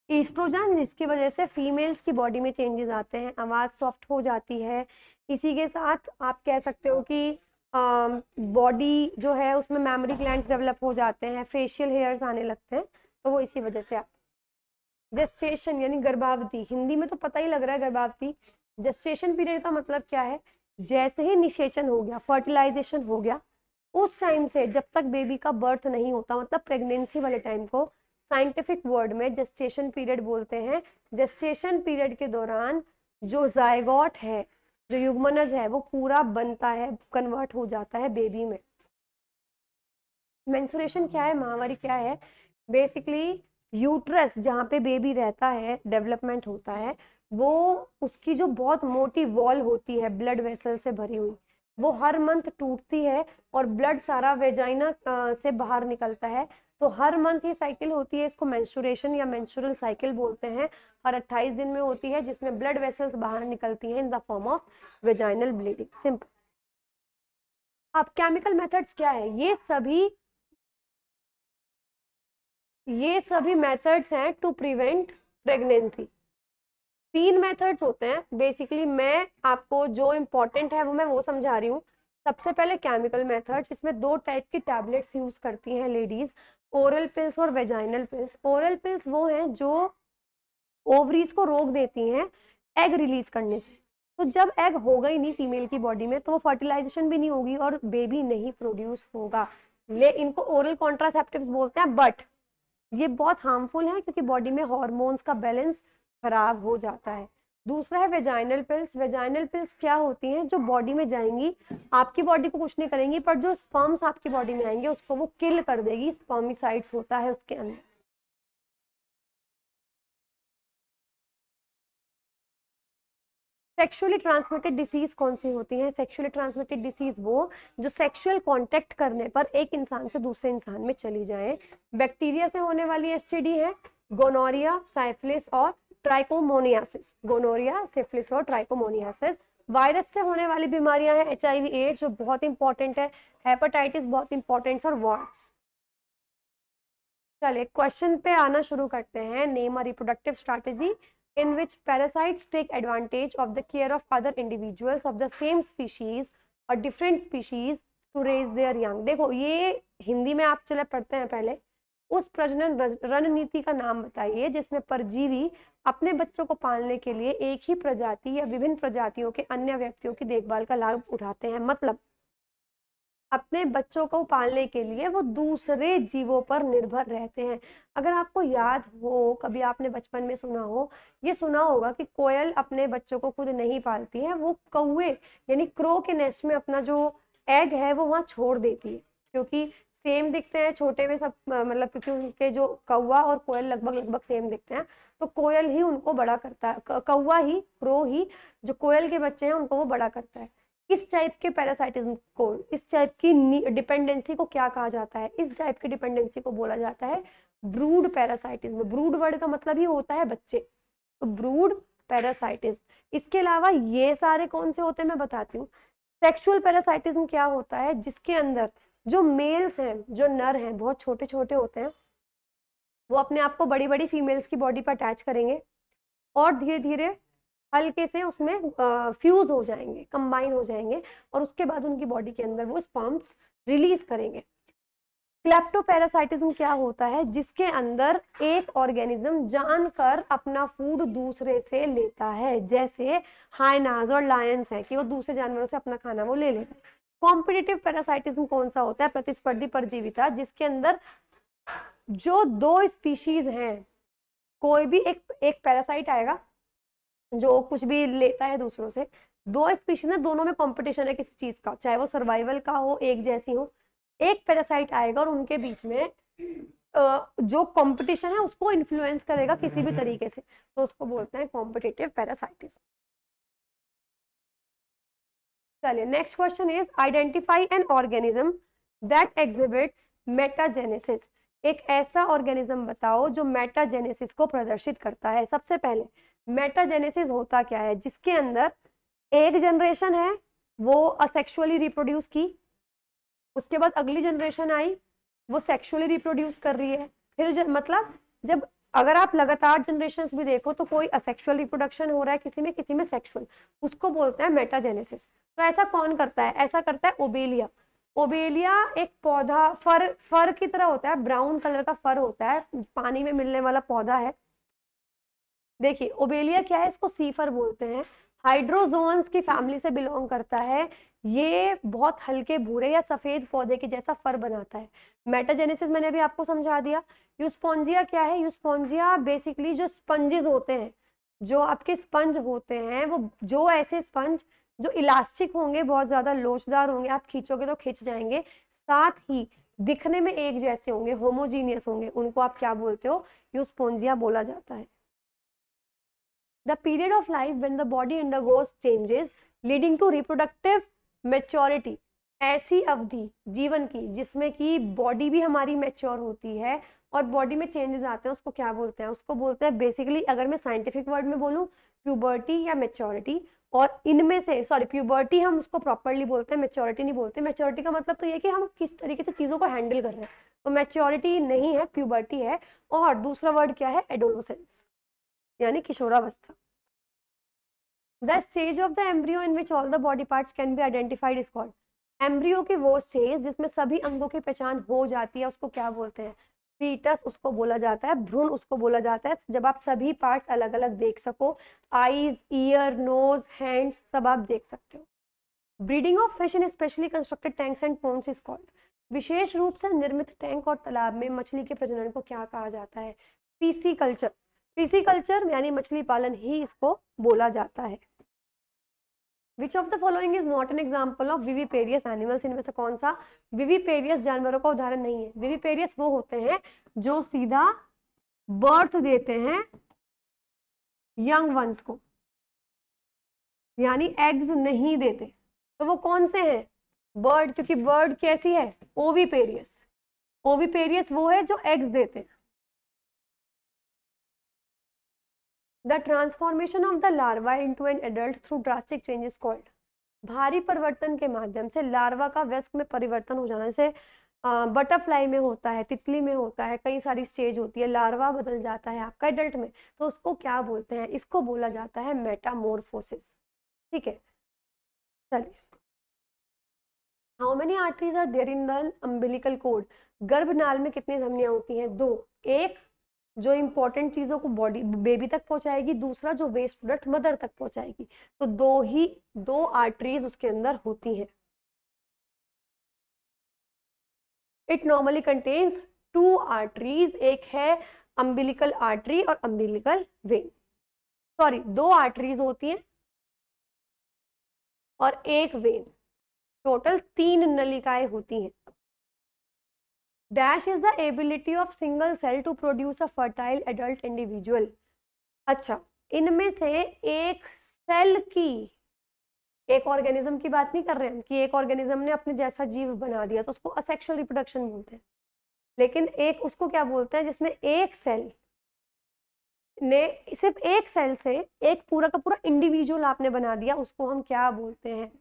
S1: ईस्ट्रोजन जिसकी वजह से फीमेल्स की बॉडी में चेंजेस आते हैं, आवाज़ सॉफ्ट हो जाती है। इसी के साथ आप कह सकते हो कि बॉडी जो है उसमें मेमोरी ग्लैंड्स डेवलप हो जाते हैं, फेशियल हेयर्स आने लगते हैं, तो वो इसी वजह से आते हैं। जेस्टेशन यानी गर्भावधि, हिंदी में तो पता ही लग रहा है गर्भावधि। जेस्टेशन पीरियड का मतलब क्या है, जैसे ही निषेचन हो गया, फर्टिलाइजेशन हो गया, उस टाइम से जब तक बेबी का बर्थ नहीं होता, मतलब प्रेगनेंसी वाले टाइम को साइंटिफिक वर्ड में जेस्टेशन पीरियड बोलते हैं। जेस्टेशन पीरियड के दौरान जो जायगोट है, जो युग्मनज है, वो पूरा बनता है, कन्वर्ट हो जाता है बेबी में। मेंस्ट्रुएशन क्या है, माहवारी क्या है, बेसिकली यूट्रस जहाँ पे बेबी रहता है, डेवलपमेंट होता है, वो उसकी जो बहुत मोटी वॉल होती है ब्लड वेसल से भरी हुई, वो हर मंथ टूटती है और ब्लड सारा वेजाइना से बाहर निकलता है। तो हर मंथ ये साइकिल होती है, इसको मेंस्ट्रुएशन या मेंस्ट्रुअल साइकिल बोलते हैं। हर 28 दिन में होती है, जिसमें ब्लड वेसल्स बाहर निकलती हैं in the form of vaginal bleeding, simple. अब केमिकल मेथड्स क्या है, ये सभी मेथड्स हैं टू प्रिवेंट प्रेगनेंसी। 3 मेथड्स होते हैं बेसिकली, मैं आपको जो इम्पोर्टेंट है वो मैं वो समझा रही हूँ। सबसे पहले केमिकल मेथड्स, इसमें 2 टाइप की टैबलेट्स यूज करती हैं लेडीज, ओरल पिल्स और वेजाइनल पिल्स। ओरल पिल्स वो हैं जो ओवरीज को रोक देती हैं एग रिलीज करने से। तो जब एग होगा ही नहीं फीमेल की बॉडी में, तो वो फर्टिलाइजेशन भी नहीं होगी और बेबी नहीं प्रोड्यूस होगा। इनको ओरल कॉन्ट्रासेप्टिव्स बोलते हैं, बट ये बहुत हार्मफुल है क्योंकि बॉडी में हार्मोन्स का बैलेंस खराब हो जाता है। दूसरा है वेजाइनल पिल्स। वेजाइनल पिल्स क्या होती हैं, जो बॉडी में जाएंगी, आपकी बॉडी को कुछ नहीं करेंगी, पर जो स्पर्म्स आपकी बॉडी में आएंगे उसको वो किल कर देगी, स्पर्मिसाइड्स होता है उसके अंदर। सेक्सुअली ट्रांसमिटेड डिसीज कौन सी होती है? सेक्सुअली ट्रांसमिटेड डिसीज वो जो सेक्सुअल कांटेक्ट करने पर एक इंसान से दूसरे इंसान में चली जाए। बैक्टीरिया से होने वाली एसटीडी है गोनोरिया, सिफिलिस और ट्राइकोमोनियासिस। गोनोरिया, सिफिलिस और ट्राइकोमोनियासिस। वायरस से होने वाली बीमारियां हैं HIV एड्स जो बहुत इंपॉर्टेंट है, हेपेटाइटिस बहुत इंपॉर्टेंट और वार्ड्स। चलिए क्वेश्चन पे आना शुरू करते हैं। Name a reproductive strategy in which parasites take advantage of the care of other individuals of the same species or different species to raise their young। देखो ये हिंदी में आप चले पढ़ते हैं, पहले उस प्रजनन रणनीति का नाम बताइए जिसमें परजीवी अपने बच्चों को पालने के लिए एक ही प्रजाति या विभिन्न प्रजातियों के अन्य व्यक्तियों की देखभाल का लाभ उठाते हैं। मतलब अपने बच्चों को पालने के लिए वो दूसरे जीवों पर निर्भर रहते हैं। अगर आपको याद हो, कभी आपने बचपन में सुना हो, ये सुना होगा कि कोयल अपने बच्चों को खुद नहीं पालती है, वो कौवे यानी क्रो के नेस्ट में अपना जो एग है वो वहाँ छोड़ देती है, क्योंकि सेम दिखते हैं छोटे में सब, मतलब क्योंकि उनके जो कौवा और कोयल लगभग सेम दिखते हैं, तो कोयल ही उनको बड़ा करता है, कौवा ही, क्रो ही जो कोयल के बच्चे हैं उनको वो बड़ा करता है। इस टाइप के पैरासाइटिज्म को, इस टाइप की डिपेंडेंसी को क्या कहा जाता है? इस टाइप की डिपेंडेंसी को बोला जाता है ब्रूड पैरासाइटिज्म। ब्रूड वर्ड का मतलब ही होता है बच्चे, तो ब्रूड पैरासाइटिज्म। इसके अलावा ये सारे कौन से होते हैं मैं बताती हूँ। सेक्सुअल पैरासाइटिज्म क्या होता है? जिसके अंदर जो मेल्स हैं, जो नर हैं, बहुत छोटे छोटे होते हैं, वो अपने आप को बड़ी बड़ी फीमेल्स की बॉडी पर अटैच करेंगे और धीरे धीरे हल्के से उसमें फ्यूज हो जाएंगे, कंबाइन हो जाएंगे, और उसके बाद उनकी बॉडी के अंदर वो स्पर्म्स रिलीज करेंगे। क्लेप्टोपैरासाइटिज्म क्या होता है? जिसके अंदर एक ऑर्गेनिज्म जानकर अपना फूड दूसरे से लेता है, जैसे हाइनाज और लायंस है कि वो दूसरे जानवरों से अपना खाना वो ले लेते हैं। कॉम्पिटिटिव पैरासाइटिज्म कौन सा होता है? प्रतिस्पर्धी परजीविता, जिसके अंदर जो दो स्पीशीज हैं, कोई भी एक पैरासाइट आएगा जो कुछ भी लेता है दूसरों से, दो स्पीशीज में दोनों में कंपटीशन है किसी चीज का, चाहे वो सर्वाइवल का हो, एक जैसी हो, एक पैरासाइट आएगा और उनके बीच में जो कंपटीशन है उसको इन्फ्लुएंस करेगा किसी भी तरीके से, तो उसको बोलते हैं कॉम्पिटिटिव पैरासाइटिज्म। चलिए next question is identify an organism that exhibits metagenesis. एक ऐसा ऑर्गेनिज्म बताओ जो मेटाजेनेसिस को प्रदर्शित करता है। सबसे पहले मेटाजेनेसिस होता क्या है? जिसके अंदर एक जनरेशन है वो असेक्सुअली रिप्रोड्यूस की, उसके बाद अगली जनरेशन आई वो सेक्सुअली रिप्रोड्यूस कर रही है, फिर मतलब जब अगर आप लगातार जनरेशंस भी देखो तो कोई असेक्सुअल रिप्रोडक्शन हो रहा है किसी में सेक्सुअल, उसको बोलते हैं मेटाजेनेसिस। तो ऐसा कौन करता है? ऐसा करता है ओबेलिया। ओबेलिया एक पौधा, फर की तरह होता है, ब्राउन कलर का फर होता है, पानी में मिलने वाला पौधा है। देखिए ओबेलिया क्या है, इसको सीफर बोलते हैं, हाइड्रोजोन्स की फैमिली से बिलोंग करता है। ये बहुत हल्के भूरे या सफेद पौधे के जैसा फर बनाता है। मेटाजेनेसिस मैंने अभी आपको समझा दिया। यूस्पोंजिया क्या है? यूस्पोंजिया बेसिकली जो स्पंजेस होते हैं, जो आपके स्पंज होते हैं, वो जो ऐसे स्पंज जो इलास्टिक होंगे, बहुत ज्यादा लोचदार होंगे, आप खींचोगे तो खिंच जाएंगे, साथ ही दिखने में एक जैसे होंगे, होमोजीनियस होंगे, उनको आप क्या बोलते हो? यूस्पोंजिया बोला जाता है। The period of life when the body undergoes changes leading to reproductive maturity, ऐसी अवधि जीवन की जिसमें कि बॉडी भी हमारी मैच्योर होती है और बॉडी में चेंजेस आते हैं, उसको क्या बोलते हैं? उसको बोलते हैं बेसिकली, अगर मैं साइंटिफिक वर्ड में बोलूं, प्यूबर्टी या मैच्योरिटी। और इनमें से प्यूबर्टी हम उसको प्रॉपरली बोलते हैं, मैच्योरिटी नहीं बोलते। मैच्योरिटी का मतलब तो ये कि हम किस तरीके से चीजों को हैंडल कर रहे हैं, तो मैच्योरिटी नहीं है, प्यूबर्टी है। और दूसरा वर्ड क्या है? एडोलोसेंस, यानी किशोरावस्था। The stage of the embryo in which all the body parts can be identified is called, embryo की वो स्टेज जिसमें सभी अंगों की पहचान हो जाती है उसको क्या बोलते हैं? फीटस उसको बोला जाता है, भ्रूण उसको बोला जाता है, जब आप सभी पार्ट्स अलग अलग देख सको, आईज, ईयर, नोज, हैंड्स सब आप देख सकते हो। Breeding of fish in specially constructed tanks and ponds is called, विशेष रूप से निर्मित टैंक और तालाब में मछली के प्रजनन को क्या कहा जाता है? पीसीकल्चर। पीसीकल्चर यानी मछली पालन ही इसको बोला जाता है। Which of the following is not an example of viviparous animals? इनमें से कौन सा विविपेरियस जानवरों का उदाहरण नहीं है? विविपेरियस वो होते हैं जो सीधा बर्थ देते हैं यंग वंस को, यानी एग्स नहीं देते। तो वो कौन से हैं? बर्ड, क्योंकि बर्ड कैसी है? ओविपेरियस। ओविपेरियस वो है जो एग्स देते हैं। The transformation of the larva into an adult through drastic changes called, भारी परिवर्तन के माध्यम से लार्वा का वयस्क में परिवर्तन हो जाना, जैसे बटरफ्लाई में होता है, तितली में होता है, कई सारी स्टेज होती है, लार्वा बदल जाता है आपका एडल्ट में, तो उसको क्या बोलते हैं? इसको बोला जाता है मेटामोर्फोसिस। ठीक है, चलिए। How many arteries are there in the umbilical cord, गर्भनाल में कितनी धमनियां होती हैं? 2। एक जो इंपॉर्टेंट चीजों को बॉडी बेबी तक पहुंचाएगी, दूसरा जो वेस्ट प्रोडक्ट मदर तक पहुंचाएगी, तो दो आर्टरीज उसके अंदर होती हैं। इट नॉर्मली कंटेन्स 2 आर्टरीज, एक है अम्बिलिकल आर्टरी और अम्बिलिकल वेन। सॉरी, 2 आर्टरीज होती हैं और एक वेन, टोटल 3 नलिकाएं होती हैं। Dash is the ability of single cell to produce a fertile adult individual. अच्छा, इनमें से एक सेल की, एक ऑर्गेनिज्म की बात नहीं कर रहे हैं कि एक ऑर्गेनिज्म ने अपने जैसा जीव बना दिया तो उसको असेक्सुअल रिप्रोडक्शन बोलते हैं, लेकिन एक उसको क्या बोलते हैं जिसमें एक सेल ने, सिर्फ एक सेल से एक पूरा का पूरा इंडिविजुअल आपने बना दिया, उसको हम क्या बोलते हैं?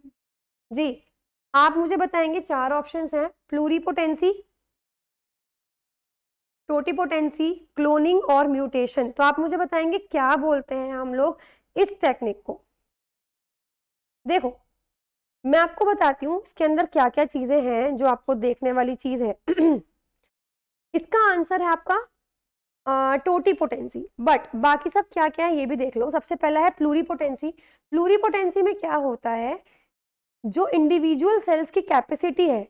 S1: जी, आप मुझे बताएंगे। 4 ऑप्शंस हैं, प्लूरिपोटेंसी, टोटिपोटेंसी, क्लोनिंग और म्यूटेशन। तो आप मुझे बताएंगे क्या बोलते हैं हम लोग इस टेक्निक को? देखो, मैं आपको बताती हूँ इसके अंदर क्या क्या चीजें हैं जो आपको देखने वाली चीज है। इसका आंसर है आपका टोटिपोटेंसी, बट बाकी सब क्या क्या है ये भी देख लो। सबसे पहला है प्लूरिपोटेंसी। प्लूरिपोटेंसी में क्या होता है, जो इंडिविजुअल सेल्स की कैपेसिटी है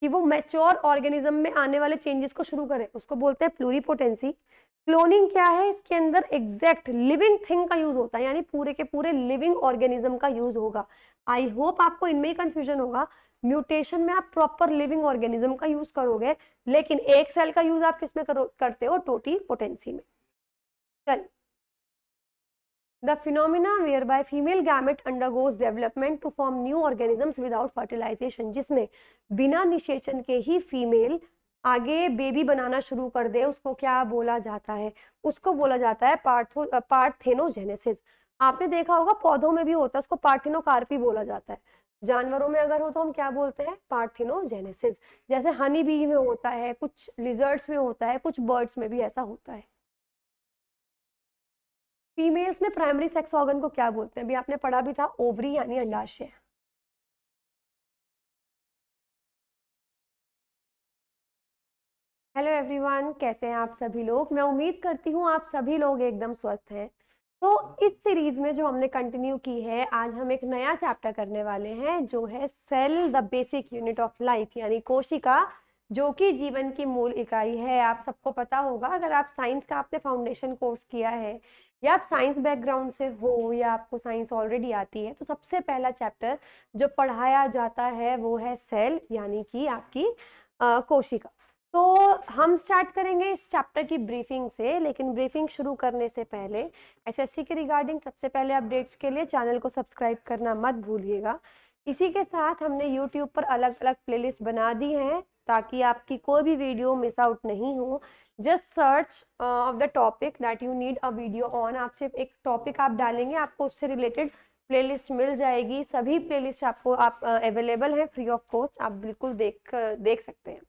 S1: कि वो मैच्योर ऑर्गेनिज्म में आने वाले चेंजेस को शुरू करे, उसको बोलते हैं प्लूरिपोटेंसी। क्लोनिंग क्या है, इसके अंदर एग्जैक्ट लिविंग थिंग का यूज होता है, यानी पूरे के पूरे लिविंग ऑर्गेनिज्म का यूज होगा। आई होप आपको इनमें ही कंफ्यूजन होगा। म्यूटेशन में आप प्रॉपर लिविंग ऑर्गेनिज्म का यूज करोगे, लेकिन एक सेल का यूज आप किसमें करते हो? टोटिपोटेंसी में। चल, the phenomena whereby female gamete undergoes development to form new organisms without fertilization, जिसमें बिना निषेचन के ही फीमेल आगे बेबी बनाना शुरू कर दे, उसको क्या बोला जाता है? उसको बोला जाता है पार्थेनोजेनेसिस। आपने देखा होगा पौधों में भी होता है, उसको पार्थिनोकार्पी बोला जाता है। जानवरों में अगर हो तो हम क्या बोलते हैं? पार्थिनोजेनेसिस। जैसे हनी बी में होता है, कुछ लिजर्ड्स में होता है, कुछ बर्ड्स में भी ऐसा होता है। फीमेल्स में प्राइमरी सेक्स ऑर्गन को क्या बोलते हैं? अभी आपने पढ़ा भी था, ओवरी यानी अंडाशय। हेलो एवरीवन, कैसे हैं आप सभी लोग? मैं उम्मीद करती हूँ आप सभी लोग एकदम स्वस्थ हैं। तो इस सीरीज में जो हमने कंटिन्यू की है, आज हम एक नया चैप्टर करने वाले हैं जो है cell the basic unit of life, यानी कोशिका, जो कि जीवन की मूल इकाई है। आप सबको पता होगा, अगर आप साइंस का आपने फाउंडेशन कोर्स किया है या आप साइंस बैकग्राउंड से हो या आपको साइंस ऑलरेडी आती है, तो सबसे पहला चैप्टर जो पढ़ाया जाता है वो है सेल, यानी कि आपकी कोशिका। तो हम स्टार्ट करेंगे इस चैप्टर की ब्रीफिंग से, लेकिन ब्रीफिंग शुरू करने से पहले एसएससी के रिगार्डिंग सबसे पहले अपडेट्स के लिए चैनल को सब्सक्राइब करना मत भूलिएगा। इसी के साथ हमने यूट्यूब पर अलग अलग प्लेलिस्ट बना दी हैं ताकि आपकी कोई भी वीडियो मिस आउट नहीं हो। Just search of the topic that you need a video on. आप सिर्फ एक टॉपिक आप डालेंगे, आपको उससे रिलेटेड प्लेलिस्ट मिल जाएगी। सभी प्लेलिस्ट आपको अवेलेबल है फ्री ऑफ कॉस्ट, आप बिल्कुल देख सकते हैं।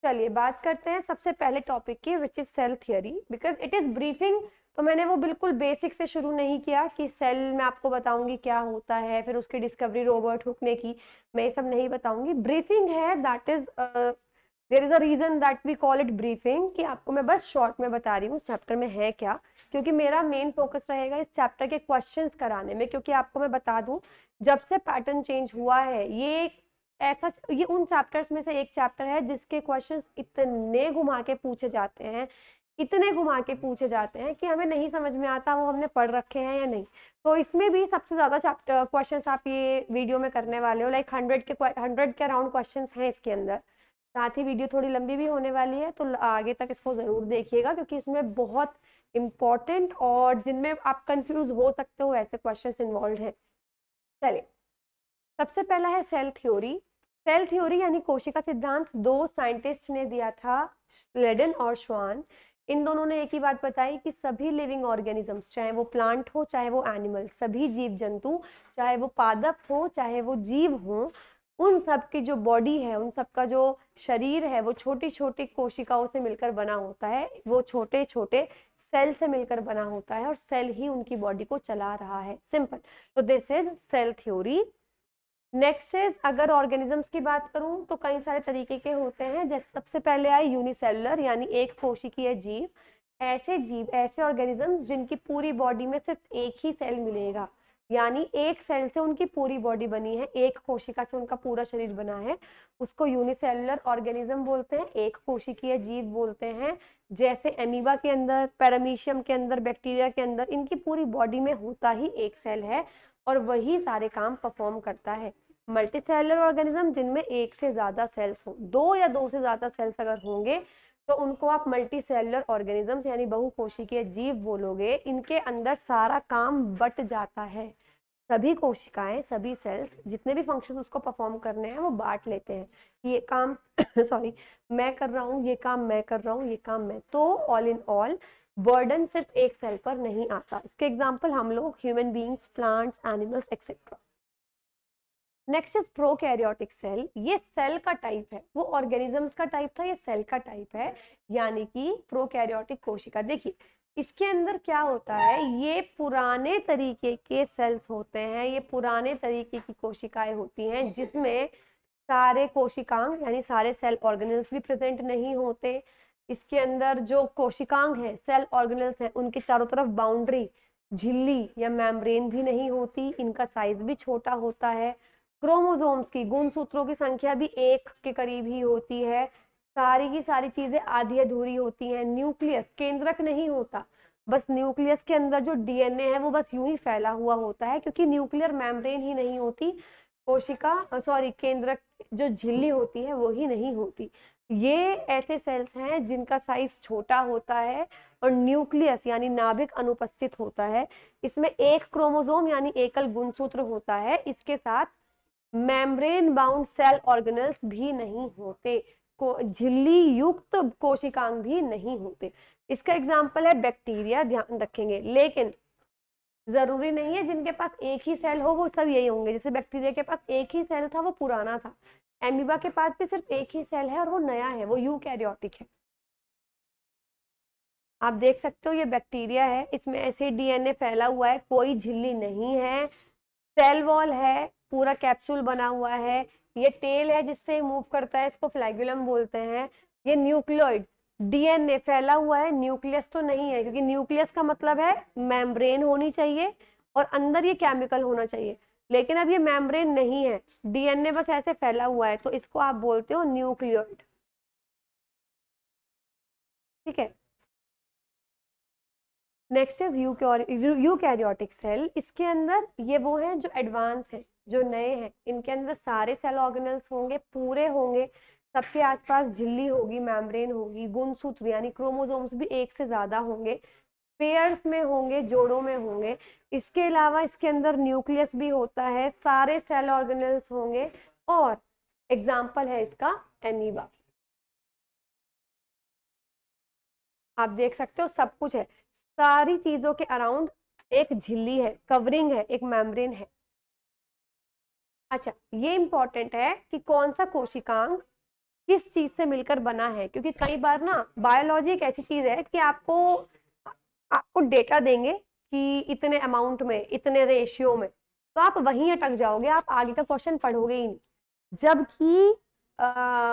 S1: चलिए बात करते हैं सबसे पहले टॉपिक की, which is cell theory. Because it is briefing, तो मैंने वो बिल्कुल बेसिक से शुरू नहीं किया कि सेल में आपको बताऊंगी क्या होता है, फिर उसकी डिस्कवरी रॉबर्ट हुक ने की, मैं ये सब नहीं बताऊंगी। ब्रीफिंग है, that is there is a reason that we call it briefing, कि आपको मैं बस शॉर्ट में बता रही हूँ इस चैप्टर में है क्या, क्योंकि मेरा मेन फोकस रहेगा इस चैप्टर के क्वेश्चंस कराने में। क्योंकि आपको मैं बता दूं, जब से पैटर्न चेंज हुआ है, ये उन चैप्टर्स में से एक चैप्टर है जिसके क्वेश्चंस इतने घुमा के पूछे जाते हैं, इतने घुमा के पूछे जाते हैं कि हमें नहीं समझ में आता वो हमने पढ़ रखे हैं या नहीं। तो इसमें भी सबसे ज्यादा चैप्टर क्वेश्चंस आप ये वीडियो में करने वाले हो, लाइक 100 के अराउंड क्वेश्चंस हैं इसके अंदर। साथ ही वीडियो थोड़ी लंबी भी होने वाली है, तो आगे तक इसको जरूर देखिएगा, क्योंकि इसमें बहुत इंपॉर्टेंट और जिनमें आप कंफ्यूज हो सकते हो ऐसे क्वेश्चंस इन्वॉल्व हैं। चलिए, सबसे पहला है सेल थ्योरी। सेल थ्योरी यानी कोशिका सिद्धांत दो साइंटिस्ट ने दिया था, स्लेडन और श्वान। इन दोनों ने एक ही बात बताई कि सभी लिविंग ऑर्गेनिजम्स, चाहे वो प्लांट हो चाहे वो एनिमल, सभी जीव जंतु, चाहे वो पादप हो चाहे वो जीव हो, उन सब की जो बॉडी है, उन सब का जो शरीर है, वो छोटी छोटी कोशिकाओं से मिलकर बना होता है, वो छोटे छोटे सेल से मिलकर बना होता है, और सेल ही उनकी बॉडी को चला रहा है। सिंपल। तो this is cell theory. Next is, अगर ऑर्गेनिजम्स की बात करूं तो कई सारे तरीके के होते हैं। जैसे सबसे पहले आए यूनिसेलुलर यानी एक कोशिकीय जीव। ऐसे जीव, ऐसे ऑर्गेनिजम्स जिनकी पूरी बॉडी में सिर्फ एक ही सेल मिलेगा, यानी एक सेल से उनकी पूरी बॉडी बनी है, एक कोशिका से उनका पूरा शरीर बना है, उसको यूनिसेलुलर ऑर्गेनिज्म बोलते हैं, एक कोशिकीय जीव बोलते हैं। जैसे एमीबा के अंदर, पैरामीशियम के अंदर, बैक्टीरिया के अंदर, इनकी पूरी बॉडी में होता ही एक सेल है और वही सारे काम परफॉर्म करता है। मल्टीसेलुलर ऑर्गेनिज्म जिनमें एक से ज्यादा सेल्स हो, दो या दो से ज्यादा सेल्स अगर होंगे तो उनको आप मल्टीसेलुलर ऑर्गेनिजम्स यानी बहुकोशिकीय जीव बोलोगे। इनके अंदर सारा काम बट जाता है, सभी कोशिकाएं, सभी सेल्स जितने भी फंक्शंस उसको परफॉर्म करने हैं वो बांट लेते हैं। ये काम सॉरी मैं कर रहा हूँ, ये काम मैं कर रहा हूँ, ये काम मैं, तो ऑल इन ऑल बर्डन सिर्फ एक सेल पर नहीं आता। इसके एग्जाम्पल हम लोग human beings, plants, animals etcetera. Next is prokaryotic cell. ये सेल का टाइप है, वो ऑर्गेनिजम्स का टाइप था, ये सेल का टाइप है, यानी कि प्रोकैरियोटिक कोशिका। देखिए इसके अंदर क्या होता है, ये पुराने तरीके के सेल्स होते हैं, ये पुराने तरीके की कोशिकाएं होती हैं जिसमें सारे कोशिकांग यानी सारे सेल ऑर्गेनल्स भी प्रेजेंट नहीं होते। इसके अंदर जो कोशिकांग है, सेल ऑर्गेनल्स हैं, उनके चारों तरफ बाउंड्री, झिल्ली या मेम्ब्रेन भी नहीं होती, इनका साइज भी छोटा होता है। क्रोमोसोम्स की, गुणसूत्रों की संख्या भी एक के करीब ही होती है। सारी की सारी चीजें आधी अधूरी होती हैं। न्यूक्लियस, केंद्रक नहीं होता, बस न्यूक्लियस के अंदर जो डीएनए है वो बस यूं ही फैला हुआ होता है, क्योंकि न्यूक्लियर मेम्ब्रेन ही नहीं होती। कोशिका सॉरी केंद्रक, जो झिल्ली होती है वो ही नहीं होती। ये ऐसे सेल्स हैं जिनका साइज छोटा होता है और न्यूक्लियस यानी नाभिक अनुपस्थित होता है। इसमें एक क्रोमोसोम यानी एकल गुणसूत्र होता है, इसके साथ मेम्ब्रेन बाउंड सेल ऑर्गेनल्स भी नहीं होते, झिल्ली युक्त कोशिकांग भी नहीं होते। इसका एग्जाम्पल है बैक्टीरिया, ध्यान रखेंगे। लेकिन जरूरी नहीं है जिनके पास एक ही सेल हो वो सब यही होंगे। जैसे बैक्टीरिया के पास एक ही सेल था, वो पुराना था। एमीबा के पास भी सिर्फ एक ही सेल है और वो नया है, वो यूकैरियोटिक है। आप देख सकते हो ये बैक्टीरिया है, इसमें ऐसे डीएनए फैला हुआ है, कोई झिल्ली नहीं है, सेल वॉल है, पूरा कैप्सूल बना हुआ है, ये टेल है जिससे मूव करता है, इसको फ्लैगुलम बोलते हैं। ये न्यूक्लियोइड, डीएनए फैला हुआ है, न्यूक्लियस तो नहीं है, क्योंकि न्यूक्लियस का मतलब है मेम्ब्रेन होनी चाहिए और अंदर ये केमिकल होना चाहिए। लेकिन अब ये मेम्ब्रेन नहीं है, डीएनए बस ऐसे फैला हुआ है, तो इसको आप बोलते हो न्यूक्लियोइड। ठीक है। Next is eukaryotic cell. इसके अंदर ये वो हैं जो एडवांस है, जो नए हैं। इनके अंदर सारे सेल ऑर्गेनल्स होंगे, पूरे होंगे, सबके आसपास झिल्ली होगी, मेम्ब्रेन होगी, गुणसूत्र यानी क्रोमोसोम्स भी एक से ज्यादा होंगे, पेयर्स में होंगे, जोड़ों में होंगे। इसके अलावा इसके अंदर न्यूक्लियस भी होता है, सारे सेल ऑर्गेनल्स होंगे, और एग्जाम्पल है इसका एमीबा। आप देख सकते हो सब कुछ है, सारी चीजों के अराउंड एक झिल्ली है, कवरिंग है, एक मेम्ब्रेन है। अच्छा, ये इंपॉर्टेंट है कि कौन सा कोशिकांग किस चीज से मिलकर बना है, क्योंकि कई बार ना बायोलॉजी एक ऐसी चीज है कि आपको आपको डेटा देंगे कि इतने अमाउंट में, इतने रेशियो में, तो आप वहीं अटक जाओगे, आप आगे का क्वेश्चन पढ़ोगे ही नहीं। जबकि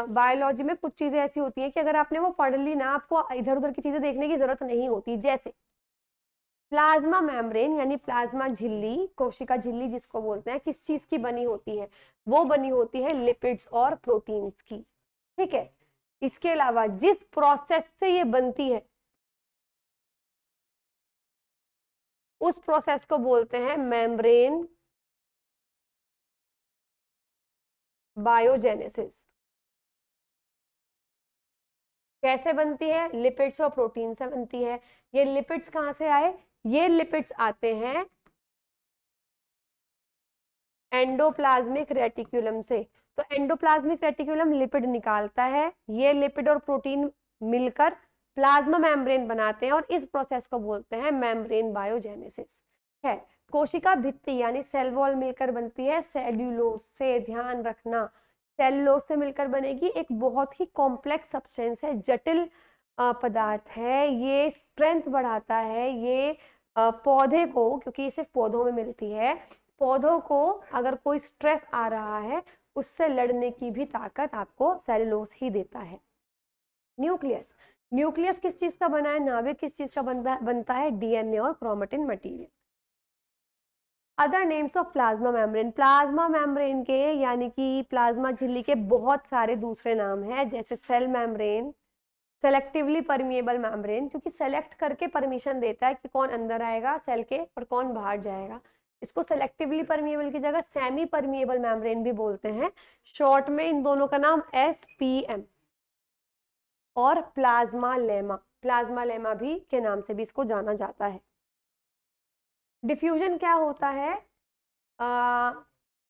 S1: बायोलॉजी में कुछ चीजें ऐसी होती हैं कि अगर आपने वो पढ़ ली ना, आपको इधर उधर की चीजें देखने की जरूरत नहीं होती। जैसे प्लाज्मा मेम्ब्रेन यानी प्लाज्मा झिल्ली, कोशिका झिल्ली जिसको बोलते हैं, किस चीज की बनी होती है, वो बनी होती है लिपिड्स और प्रोटीन्स की। ठीक है। इसके अलावा जिस प्रोसेस से ये बनती है उस प्रोसेस को बोलते हैं मेम्ब्रेन बायोजेनेसिस। कैसे बनती है? लिपिड्स और प्रोटीन से बनती है। ये लिपिड्स कहां से आए? ये लिपिड्स आते हैं एंडोप्लाज्मिक रेटिकुलम से। तो एंडोप्लाज्मिक रेटिकुलम लिपिड निकालता है, ये लिपिड और प्रोटीन मिलकर प्लाज्मा मेम्ब्रेन बनाते हैं और इस प्रोसेस को बोलते हैं मेम्ब्रेन बायोजेनेसिस है। कोशिका भित्ति यानी सेल वॉल मिलकर बनती है सेल्यूलोज से, ध्यान रखना सेल्यूलोज से मिलकर बनेगी, एक बहुत ही कॉम्प्लेक्स सब्सटेंस है, जटिल पदार्थ है, ये स्ट्रेंथ बढ़ाता है, ये पौधे को, क्योंकि ये सिर्फ पौधों में मिलती है, पौधों को अगर कोई स्ट्रेस आ रहा है उससे लड़ने की भी ताकत आपको सेल्यूलोज ही देता है। न्यूक्लियस, न्यूक्लियस किस चीज का बना है, नाभिक किस चीज का बनता है, डीएनए और chromatin material. Other names of plasma membrane, plasma membrane के यानी कि प्लाज्मा झिल्ली के बहुत सारे दूसरे नाम हैं, जैसे cell membrane, selectively permeable membrane, क्योंकि सेलेक्ट करके परमिशन देता है कि कौन अंदर आएगा सेल के और कौन बाहर जाएगा, इसको सेलेक्टिवली परमिएबल की जगह सेमी परमिएबल मेम्ब्रेन भी बोलते हैं। शॉर्ट में इन दोनों का नाम SPM। और प्लाज्मा लेमा, प्लाज्मा लेमा भी के नाम से भी इसको जाना जाता है। डिफ्यूजन क्या होता है,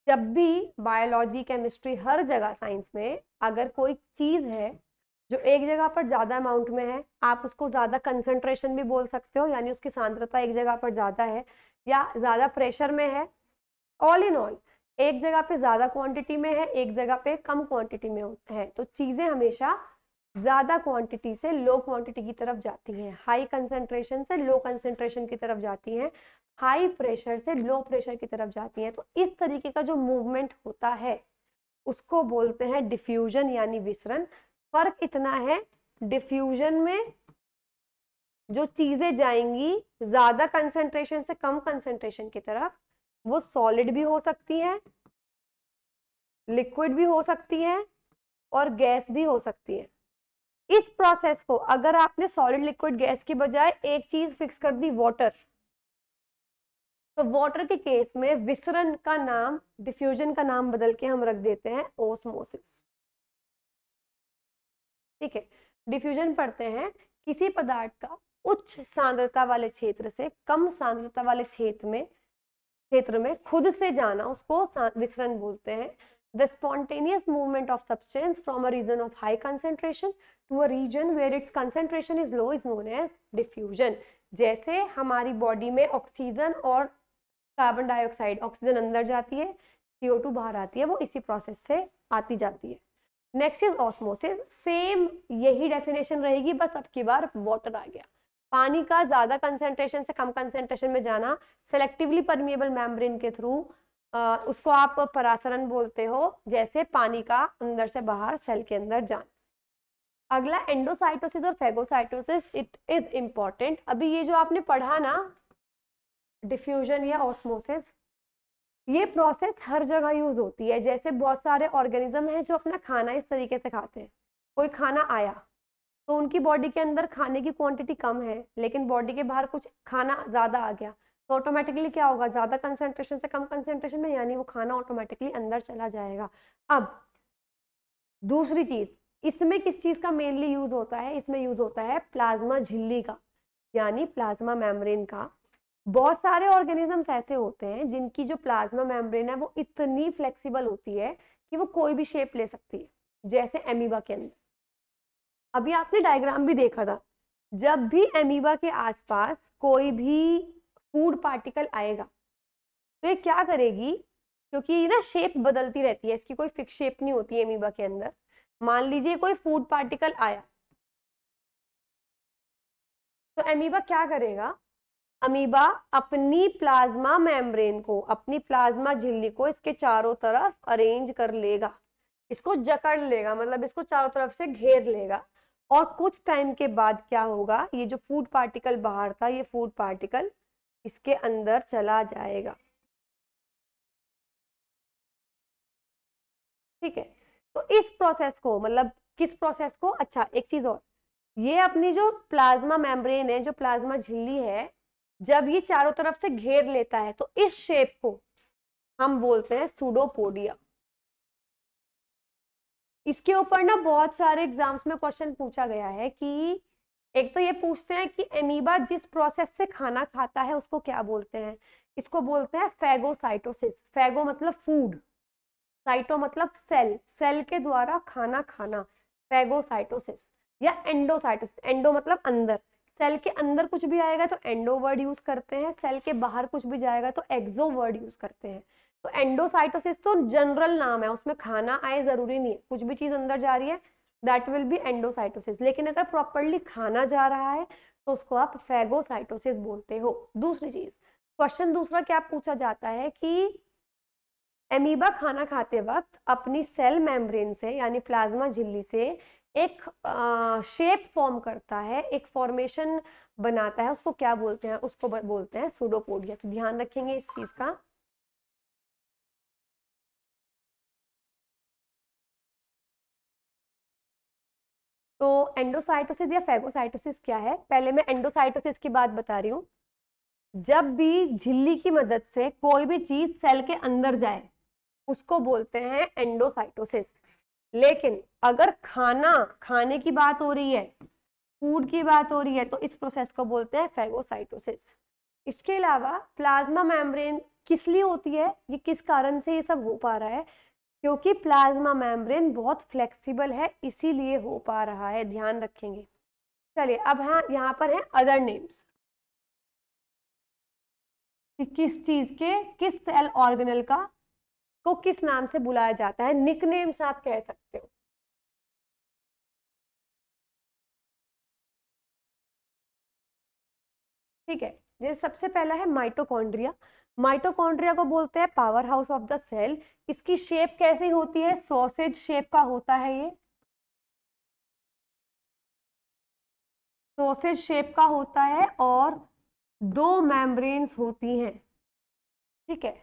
S1: जब भी बायोलॉजी, केमिस्ट्री, हर जगह साइंस में अगर कोई चीज है जो एक जगह पर ज्यादा अमाउंट में है, आप उसको ज्यादा कंसंट्रेशन भी बोल सकते हो, यानी उसकी सांद्रता एक जगह पर ज्यादा है या ज्यादा प्रेशर में है, ऑल इन ऑल एक जगह पे ज्यादा क्वांटिटी में है, एक जगह पे कम क्वांटिटी में है, तो चीजें हमेशा ज्यादा क्वांटिटी से लो क्वांटिटी की तरफ जाती हैं, हाई कंसंट्रेशन से लो कंसंट्रेशन की तरफ जाती हैं, हाई प्रेशर से लो प्रेशर की तरफ जाती हैं। तो इस तरीके का जो मूवमेंट होता है उसको बोलते हैं डिफ्यूजन यानी विसरण। फर्क इतना है, डिफ्यूजन में जो चीजें जाएंगी ज्यादा कंसंट्रेशन से कम कंसंट्रेशन की तरफ, वो सॉलिड भी हो सकती है, लिक्विड भी हो सकती है और गैस भी हो सकती है। इस प्रोसेस को अगर आपने सॉलिड, लिक्विड, गैस की बजाय एक चीज फिक्स कर दी वाटर, तो वाटर के केस में विसरण का नाम, डिफ्यूजन का नाम बदल के हम रख देते हैं ओस्मोसिस। ठीक है, डिफ्यूजन पढ़ते हैं किसी पदार्थ का उच्च सांद्रता वाले क्षेत्र से कम सांद्रता वाले क्षेत्र में खुद से जाना, उसको विसरण बोलते हैं। The spontaneous movement of substance from a region of high concentration to a region where its concentration is low is known as diffusion। जैसे हमारी बॉडी में ऑक्सीजन और कार्बन डाइऑक्साइड, ऑक्सीजन अंदर जाती है, CO2 बाहर आती है, वो इसी प्रोसेस से आती जाती है। नेक्स्ट इज ऑस्मोसिस, सेम यही डेफिनेशन रहेगी, बस अब की बार वाटर आ गया, पानी का ज्यादा कंसेंट्रेशन से कम कंसेंट्रेशन में जाना, सेलेक्टिवली परमिएबल मेम्ब्रेन के थ्रू, उसको आप परासरण बोलते हो, जैसे पानी का अंदर से बाहर सेल के अंदर जाना। अगला एंडोसाइटोसिस और फेगोसाइटोसिस, इट इज इंपॉर्टेंट। अभी ये जो आपने पढ़ा ना डिफ्यूजन या ऑस्मोसिस, ये प्रोसेस हर जगह यूज होती है। जैसे बहुत सारे ऑर्गेनिज्म हैं जो अपना खाना इस तरीके से खाते हैं, कोई खाना आया तो उनकी बॉडी के अंदर खाने की क्वांटिटी कम है, लेकिन बॉडी के बाहर कुछ खाना ज्यादा आ गया, तो ऑटोमेटिकली क्या होगा, ज्यादा कंसंट्रेशन से कम कंसंट्रेशन में, यानी वो खाना ऑटोमेटिकली अंदर चला जाएगा। अब दूसरी चीज, इसमें किस चीज का मेनली यूज होता है, इसमें यूज होता है प्लाज्मा झिल्ली का, यानी प्लाज्मा मेम्ब्रेन का। बहुत सारे ऑर्गेनिजम्स ऐसे होते हैं जिनकी जो प्लाज्मा मेम्ब्रेन है वो इतनी फ्लेक्सिबल होती है कि वो कोई भी शेप ले सकती है, जैसे एमीबा के अंदर। अभी आपने डायग्राम भी देखा था, जब भी एमीबा के आसपास कोई भी फूड पार्टिकल आएगा तो ये क्या करेगी, क्योंकि ना शेप बदलती रहती है, इसकी कोई फिक्स शेप नहीं होती है एमीबा के अंदर। मान लीजिए कोई फूड पार्टिकल आया तो एमीबा क्या करेगा, अमीबा अपनी प्लाज्मा मेम्ब्रेन को, अपनी प्लाज्मा झिल्ली को इसके चारों तरफ अरेंज कर लेगा, इसको जकड़ लेगा, मतलब इसको चारों तरफ से घेर लेगा। और कुछ टाइम के बाद क्या होगा, ये जो फूड पार्टिकल बाहर था, ये फूड पार्टिकल इसके अंदर चला जाएगा। ठीक है, तो इस प्रोसेस को, मतलब किस प्रोसेस को, अच्छा एक चीज और, ये अपनी जो प्लाज्मा मेम्ब्रेन है, जो प्लाज्मा झिल्ली है, जब ये चारों तरफ से घेर लेता है तो इस शेप को हम बोलते हैं सूडोपोडिया। इसके ऊपर ना बहुत सारे एग्जाम्स में क्वेश्चन पूछा गया है कि एक तो ये पूछते हैं कि एमीबा जिस प्रोसेस से खाना खाता है उसको क्या बोलते हैं, इसको बोलते हैं फैगोसाइटोसिस। फैगो मतलब फूड, साइटो मतलब सेल, सेल के द्वारा खाना खाना, फैगोसाइटोसिस। या एंडोसाइटोसिस, एंडो मतलब अंदर, सेल के अंदर कुछ भी आएगा तो एंडो वर्ड यूज करते हैं, सेल के बाहर कुछ भी जाएगा तो एक्सो वर्ड यूज करते हैं। तो एंडोसाइटोसिस तो जनरल नाम है, उसमें खाना आए जरूरी नहीं है, कुछ भी चीज अंदर जा रही है दैट विल बी एंडोसाइटोसिस। लेकिन अगर प्रॉपरली खाना जा रहा है तो उसको आप फैगोसाइटोसिस बोलते हो। दूसरी चीज, क्वेश्चन दूसरा क्या पूछा जाता है कि एमीबा खाना खाते वक्त अपनी सेल मेम्ब्रेन से यानी प्लाज्मा झिल्ली से एक शेप फॉर्म करता है, एक फॉर्मेशन बनाता है, उसको क्या बोलते हैं? उसको बोलते हैं सूडोपोडिया। तो ध्यान रखेंगे इस चीज का। तो एंडोसाइटोसिस या फैगोसाइटोसिस क्या है? पहले मैं एंडोसाइटोसिस की बात बता रही हूँ। जब भी झिल्ली की मदद से कोई भी चीज सेल के अंदर जाए उसको बोलते हैं एंडोसाइटोसिस। लेकिन अगर खाने की बात हो रही है, फूड की बात हो रही है, तो इस प्रोसेस को बोलते हैं फैगोसाइटोसिस। इसके अलावा प्लाज्मा मेम्ब्रेन किस लिए होती है, ये किस कारण से ये सब हो पा रहा है? क्योंकि प्लाज्मा मेम्ब्रेन बहुत फ्लेक्सिबल है, इसीलिए हो पा रहा है, ध्यान रखेंगे। चलिए अब हाँ, यहाँ पर है अदर नेम्स कि किस चीज के, किस सेल ऑर्गेनल का को किस नाम से बुलाया जाता है, निकनेम्स आप कह सकते हो। ठीक है, जैसे सबसे पहला है माइटोकॉन्ड्रिया। माइटोकॉन्ड्रिया को बोलते हैं power house of the cell. इसकी शेप कैसी होती है? सॉसेज शेप का होता है ये, सॉसेज शेप का होता है और दो मेम्ब्रेन्स होती हैं। ठीक है,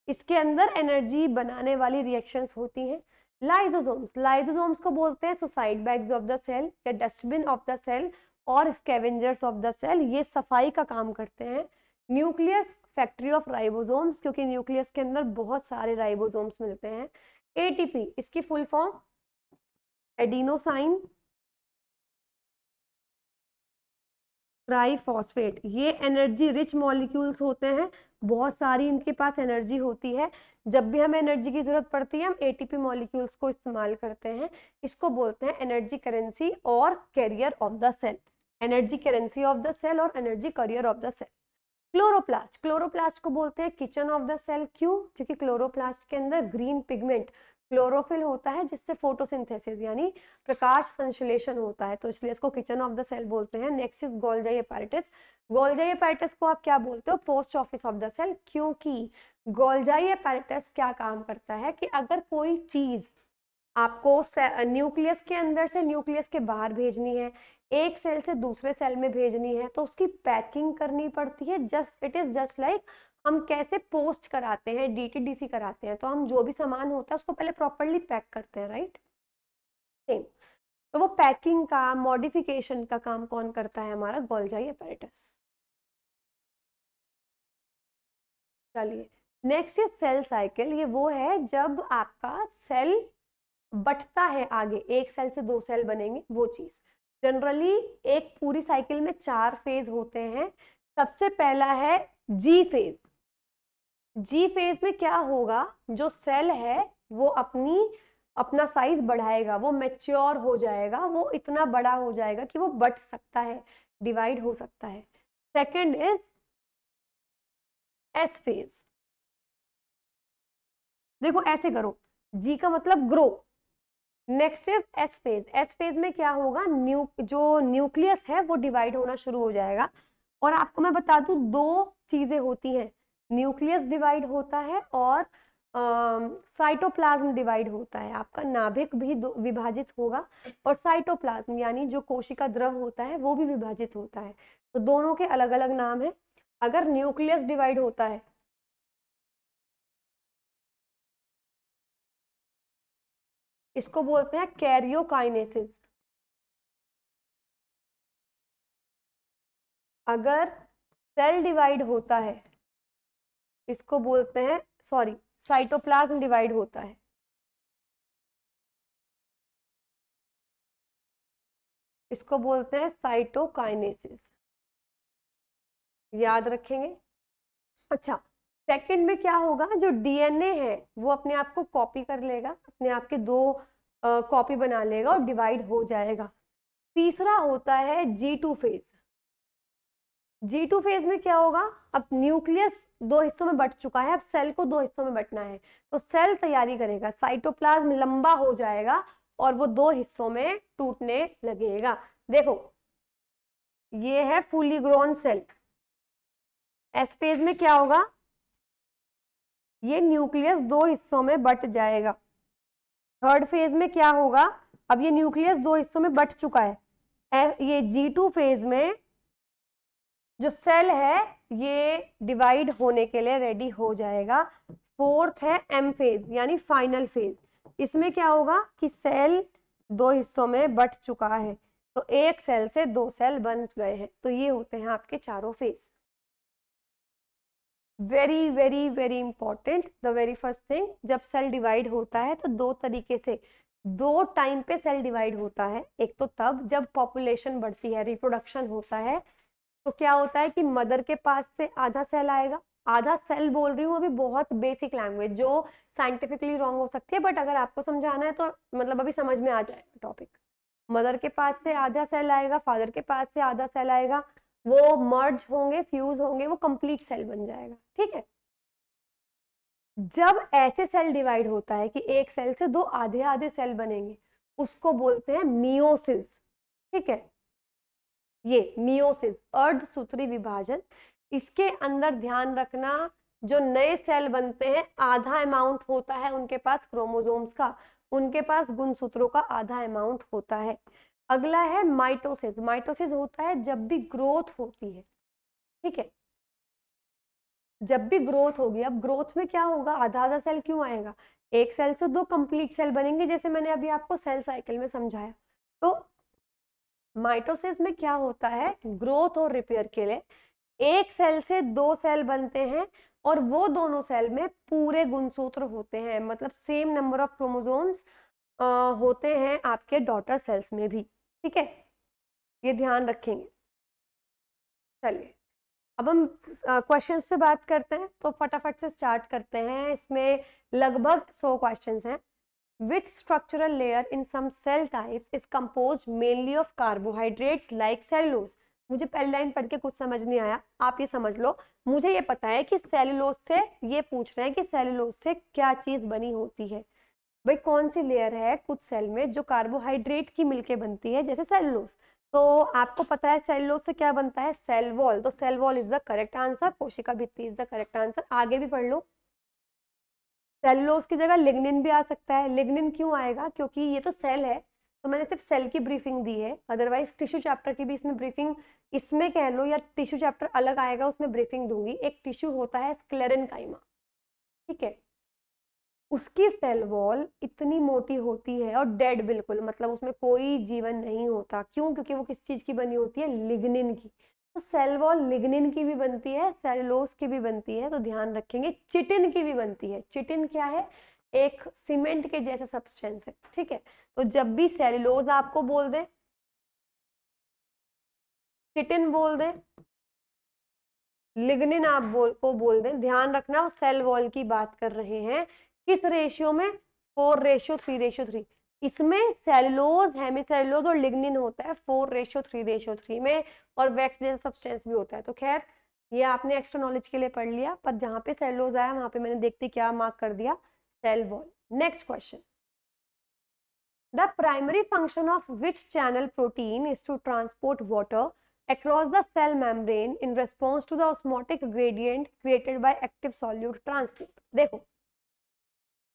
S1: इसके अंदर एनर्जी बनाने वाली रिएक्शंस होती हैं। लाइसोसोम्स, लाइसोसोम्स को बोलते हैं suicide bags of the cell या डस्टबिन ऑफ द सेल और स्कैवेंजर्स ऑफ द सेल। ये सफाई का काम करते हैं। न्यूक्लियस, फैक्ट्री ऑफ राइबोसोम्स, क्योंकि न्यूक्लियस के अंदर बहुत सारे राइबोसोम्स मिलते हैं। एटीपी, इसकी फुल फॉर्म एडिनोसाइन ट्राइफॉस्फेट। ये एनर्जी रिच मॉलिक्यूल्स होते हैं, बहुत सारी इनके पास एनर्जी होती है। जब भी हमें एनर्जी की जरूरत पड़ती है हम एटीपी मॉलिक्यूल्स को इस्तेमाल करते हैं। इसको बोलते हैं एनर्जी करेंसी और carrier of the cell. Energy currency of the cell और energy carrier of the cell. Chloroplast, chloroplast को बोलते हैं किचन ऑफ द सेल। क्यों? क्योंकि क्लोरोप्लास्ट के अंदर ग्रीन पिगमेंट क्लोरोफिल होता है जिससे फोटोसिंथेसिस यानी प्रकाश संश्लेषण होता है, तो इसलिए इसको किचन ऑफ द सेल बोलते हैं। Next is Golgi apparatus. Golgi apparatus को आप क्या बोलते हो? Post office of the cell. क्योंकि गोल्जाई एपारेटस क्या काम करता है कि अगर कोई चीज आपको न्यूक्लियस के अंदर से न्यूक्लियस के बाहर भेजनी है, एक सेल से दूसरे सेल में भेजनी है, तो उसकी पैकिंग करनी पड़ती है। Just it is just like हम कैसे पोस्ट कराते हैं, डीटीडीसी कराते हैं, तो हम जो भी सामान होता है उसको पहले प्रॉपरली पैक करते हैं, राइट? सेम। तो वो पैकिंग का, मॉडिफिकेशन का काम कौन करता है? हमारा गोल्जाई एपैरेटस। चलिए नेक्स्ट इज सेल साइकिल। ये वो है जब आपका सेल बटता है आगे, एक सेल से दो सेल बनेंगे, वो चीज। जनरली एक पूरी साइकिल में 4 फेज होते हैं। सबसे पहला है जी फेज। जी फेज में क्या होगा? जो सेल है वो अपना साइज बढ़ाएगा, वो मैच्योर हो जाएगा, वो इतना बड़ा हो जाएगा कि वो बट सकता है, डिवाइड हो सकता है। Second is S phase. देखो ऐसे करो, जी का मतलब grow. Next is S phase. S phase में क्या होगा? जो न्यूक्लियस है वो डिवाइड होना शुरू हो जाएगा। और आपको मैं बता दूं, दो चीजें होती हैं, न्यूक्लियस डिवाइड होता है और साइटोप्लाज्म डिवाइड होता है। आपका नाभिक भी विभाजित होगा और साइटोप्लाज्म यानी जो कोशिका द्रव होता है वो भी विभाजित होता है। तो दोनों के अलग अलग नाम है। अगर न्यूक्लियस डिवाइड होता है इसको बोलते हैं कैरियोकाइनेसिस। अगर सेल डिवाइड होता है इसको बोलते हैं, सॉरी, साइटोप्लाज्म डिवाइड होता है इसको बोलते हैं साइटोकाइनेसिस। याद रखेंगे। अच्छा, सेकंड में क्या होगा, जो डीएनए है वो अपने आप को कॉपी कर लेगा, अपने आप के दो कॉपी बना लेगा और डिवाइड हो जाएगा। तीसरा होता है G2 फेज। G2 फेज में क्या होगा, अब न्यूक्लियस दो हिस्सों में बट चुका है, अब सेल को दो हिस्सों में बटना है, तो सेल तैयारी करेगा, साइटोप्लाज्म लंबा हो जाएगा और वो दो हिस्सों में टूटने लगेगा। देखो ये है fully grown cell. S phase में क्या होगा, ये न्यूक्लियस दो हिस्सों में बट जाएगा। थर्ड फेज में क्या होगा, अब ये न्यूक्लियस दो हिस्सों में बट चुका है, ये G2 फेज में जो सेल है ये डिवाइड होने के लिए रेडी हो जाएगा। फोर्थ है M फेज यानी फाइनल फेज। इसमें क्या होगा कि सेल दो हिस्सों में बट चुका है, तो एक सेल से दो सेल बन गए हैं। तो ये होते हैं आपके चारों phase. Very very very important, the very first thing, जब सेल डिवाइड होता है तो दो तरीके से, दो टाइम पे सेल डिवाइड होता है। एक तो तब जब पॉपुलेशन बढ़ती है, रिप्रोडक्शन होता है, तो क्या होता है कि मदर के पास से आधा सेल आएगा। आधा सेल बोल रही हूँ अभी, बहुत बेसिक लैंग्वेज जो साइंटिफिकली रॉन्ग हो सकती है, बट अगर आपको समझाना है तो मतलब अभी समझ में आ जाएगा टॉपिक। मदर के पास से आधा सेल आएगा, फादर के पास से आधा सेल आएगा, वो मर्ज होंगे, फ्यूज होंगे, वो कंप्लीट सेल बन जाएगा। ठीक है, जब ऐसे सेल डिवाइड होता है कि एक सेल से दो आधे आधे सेल बनेंगे, उसको बोलते हैं मियोसिस। ठीक है, ये मियोसिस, अर्धसूत्री विभाजन। इसके अंदर ध्यान रखना, जो नए सेल बनते हैं आधा अमाउंट होता है उनके पास क्रोमोसोम्स का, उनके पास गुणसूत्रों का आधा अमाउंट होता है। अगला है माइटोसिस। माइटोसिस होता है जब भी ग्रोथ होती है। ठीक है, जब भी ग्रोथ होगी, अब ग्रोथ में क्या होगा, आधा आधा सेल क्यों आएगा, एक सेल से दो कंप्लीट सेल बनेंगे, जैसे मैंने अभी आपको सेल साइकिल में समझाया। तो माइटोसिस में क्या होता है, ग्रोथ और रिपेयर के लिए एक सेल से दो सेल बनते हैं और वो दोनों सेल में पूरे गुणसूत्र होते हैं, मतलब सेम नंबर ऑफ क्रोमोसोम्स होते हैं आपके डॉटर सेल्स में भी। ठीक है, ये ध्यान रखेंगे। चलिए अब हम क्वेश्चंस पे बात करते हैं, तो फटाफट से स्टार्ट करते हैं। इसमें लगभग 100 क्वेश्चंस हैं। Which structural layer in some cell types is composed mainly of carbohydrates like cellulose? मुझे पहली लाइन पढ़ के कुछ समझ नहीं आया, आप ये समझ लो। मुझे ये पता है कि सेलुलोज से, ये पूछ रहे हैं कि सेलुलोज से क्या चीज बनी होती है। भाई कौन सी लेयर है कुछ सेल में जो कार्बोहाइड्रेट की मिलके बनती है, जैसे सेलुलोज। तो आपको पता है सेलुलोज से क्या बनता है, सेल वॉल। तो cell wall is the correct answer, कोशिका भित्ति इज द करेक्ट आंसर। आगे भी पढ़ लो, सेलुलोज की जगह लिग्निन भी आ सकता है। लिग्निन क्यों आएगा, क्योंकि ये तो सेल है, तो मैंने सिर्फ सेल की ब्रीफिंग दी है, अदरवाइज टिश्यू चैप्टर की भी इसमें ब्रीफिंग, इसमें कह लो, या टिश्यू चैप्टर अलग आएगा उसमें ब्रीफिंग दूंगी। एक टिश्यू होता है स्क्लेरेनकाइमा। ठीक है, उसकी सेल वॉल इतनी मोटी होती है और डेड बिल्कुल, मतलब उसमें कोई जीवन नहीं होता। क्यों, क्योंकि वो किस चीज की बनी होती है, लिग्निन की। तो सेल वॉल लिग्निन की भी बनती है, सेलुलोज की भी बनती है। तो ध्यान रखेंगे, चिटिन की भी बनती है। चिटिन क्या है, एक सीमेंट के जैसा सब्सटेंस है। ठीक है, तो जब भी सेलुलोज आपको बोल दे, चिटिन बोल दे, लिग्निन आप बोल दें, ध्यान रखना वो सेल वॉल की बात कर रहे हैं। किस रेशियो में, 4:3:3। इसमें सेलुलोज, हेमिसेलुलोज और लिग्निन होता है 4:3:3 में, और वैक्स जैसा सब्सटेंस भी होता है। तो खैर ये आपने एक्स्ट्रा नॉलेज के लिए पढ़ लिया, पर जहां पे सेलुलोज आया वहां पे मैंने देखते क्या मार्क कर दिया, cell wall. Next question, the primary function of which channel protein is to transport water across the cell membrane in response to the osmotic gradient created by active solute transport। देखो,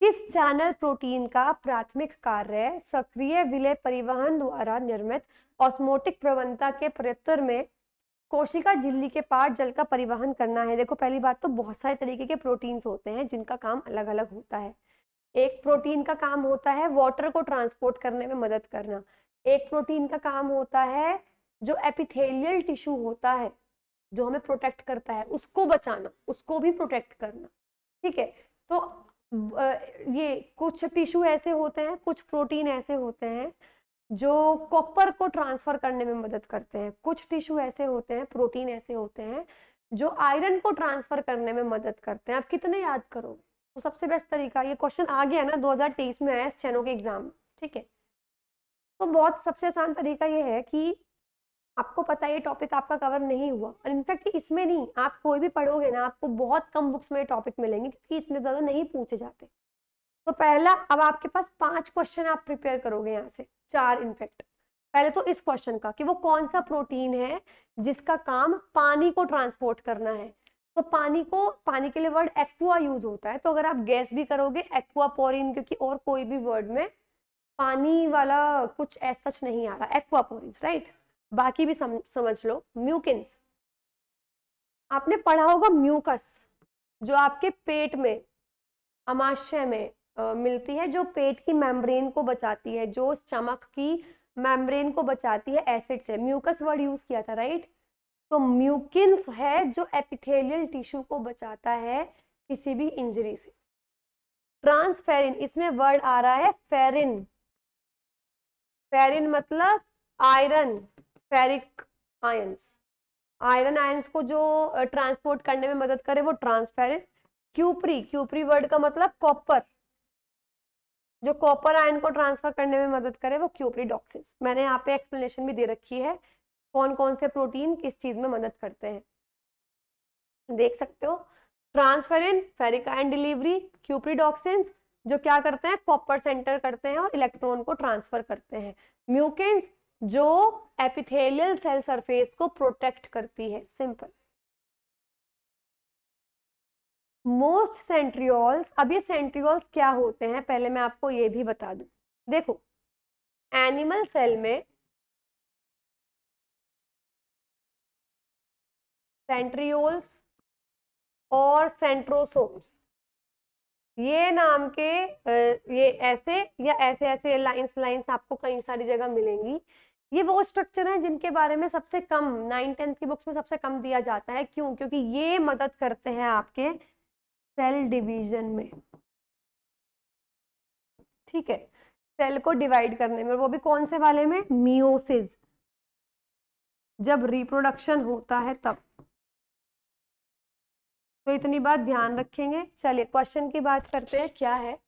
S1: किस channel protein का प्राथमिक कार्य सक्रिय विलेय परिवहन द्वारा निर्मित osmotic प्रवणता के प्रत्युत्तर में कोशिका झिल्ली के पार जल का परिवहन करना है। देखो पहली बात तो बहुत सारे तरीके के प्रोटीन्स होते हैं जिनका काम अलग अलग होता है। एक प्रोटीन का काम होता है वाटर को ट्रांसपोर्ट करने में मदद करना, एक प्रोटीन का काम होता है जो एपिथेलियल टिश्यू होता है जो हमें प्रोटेक्ट करता है उसको बचाना, उसको भी प्रोटेक्ट करना। ठीक है, तो ये कुछ टिश्यू ऐसे होते हैं, कुछ प्रोटीन ऐसे होते हैं जो कॉपर को ट्रांसफर करने में मदद करते हैं, कुछ टिश्यू ऐसे होते हैं, प्रोटीन ऐसे होते हैं जो आयरन को ट्रांसफर करने में मदद करते हैं। आप कितने याद करोगे? तो सबसे बेस्ट तरीका, ये क्वेश्चन आ गया ना 2023 में आया स्टेनो के एग्जाम में, ठीक है। तो बहुत सबसे आसान तरीका ये है कि आपको पता है ये टॉपिक आपका कवर नहीं हुआ, और इनफैक्ट इसमें नहीं, आप कोई भी पढ़ोगे ना आपको बहुत कम बुक्स में टॉपिक मिलेंगे क्योंकि इतने ज्यादा नहीं पूछे जाते। तो पहला, अब आपके पास 5 क्वेश्चन आप प्रिपेयर करोगे यहाँ से, 4 इनफैक्ट। पहले तो इस क्वेश्चन का कि वो कौन सा प्रोटीन है जिसका काम पानी को ट्रांसपोर्ट करना है। तो पानी के लिए वर्ड एक्वा यूज होता है, तो अगर आप गैस भी करोगे एक्वापोरिन, क्योंकि और कोई भी वर्ड में पानी वाला कुछ ऐसा सच नहीं आ रहा, एक्वापोरिन, राइट। बाकी भी समझ लो। म्यूकिन्स, आपने पढ़ा होगा म्यूकस, जो आपके पेट में, अमाशय में मिलती है, जो पेट की मेम्ब्रेन को बचाती है, जो स्टमक की मेम्ब्रेन को बचाती है एसिड से। म्यूकस वर्ड यूज किया था, राइट। तो म्यूकिन्स है जो एपिथेलियल टिश्यू को बचाता है किसी भी इंजरी से। ट्रांसफेरिन, इसमें वर्ड आ रहा है फेरिन। फेरिन मतलब iron, ferric ions, iron ions को जो ट्रांसपोर्ट करने में मदद करे वो ट्रांसफेरिन। क्यूप्री, क्यूप्री वर्ड का मतलब कॉपर, जो कॉपर आयन को ट्रांसफर करने में मदद करे वो क्यूप्रीडॉक्सिस। मैंने यहाँ पे एक्सप्लेनेशन भी दे रखी है कौन कौन से प्रोटीन किस चीज में मदद करते हैं, देख सकते हो। ट्रांसफेरिन फेरिक आयन डिलीवरी, क्यूप्रीडॉक्सिन्स जो क्या करते हैं, कॉपर सेंटर करते हैं और इलेक्ट्रॉन को ट्रांसफर करते हैं। म्यूकिन्स जो एपिथेलियल सेल सरफेस को प्रोटेक्ट करती है, सिंपल। मोस्ट सेंट्रियोल्स, अब ये सेंट्रियोल्स क्या होते हैं पहले मैं आपको ये भी बता दूं। देखो, एनिमल सेल में सेंट्रियोल्स और सेंट्रोसोम्स, ये नाम के ये ऐसे या ऐसे ऐसे लाइंस आपको कई सारी जगह मिलेंगी। ये वो स्ट्रक्चर हैं जिनके बारे में सबसे कम 9th-10th की बुक्स में सबसे कम दिया जाता है। क्यों? क्योंकि ये मदद करते हैं आपके सेल डिवीजन में, ठीक है, सेल को डिवाइड करने में। वो भी कौन से वाले में? मियोसिस, जब रिप्रोडक्शन होता है तब। तो इतनी बात ध्यान रखेंगे। चलिए क्वेश्चन की बात करते हैं, क्या है।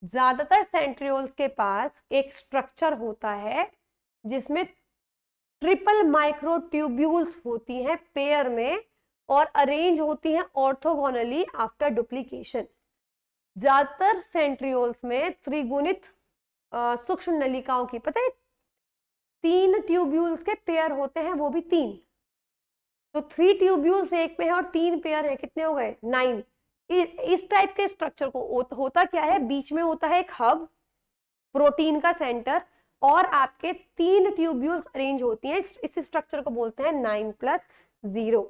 S1: ज्यादातर सेंट्रियोल्स के पास एक स्ट्रक्चर होता है जिसमें ट्रिपल माइक्रोट्यूब्यूल्स होती हैं पेयर में और अरेंज होती हैं ऑर्थोगोनली आफ्टर डुप्लीकेशन। ज्यादातर सेंट्रियोल्स में त्रिगुणित सूक्ष्म नलिकाओं की, पता है 3 ट्यूब्यूल्स के पेयर होते हैं, वो भी 3। तो 3 ट्यूब्यूल्स एक में है और 3 पेयर है, कितने हो गए? 9। इस टाइप के स्ट्रक्चर को होता क्या है, बीच में होता है एक हब, प्रोटीन का सेंटर, और आपके 3 ट्यूब्यूल्स अरेंज होती हैं। इस स्ट्रक्चर को बोलते हैं 9+0।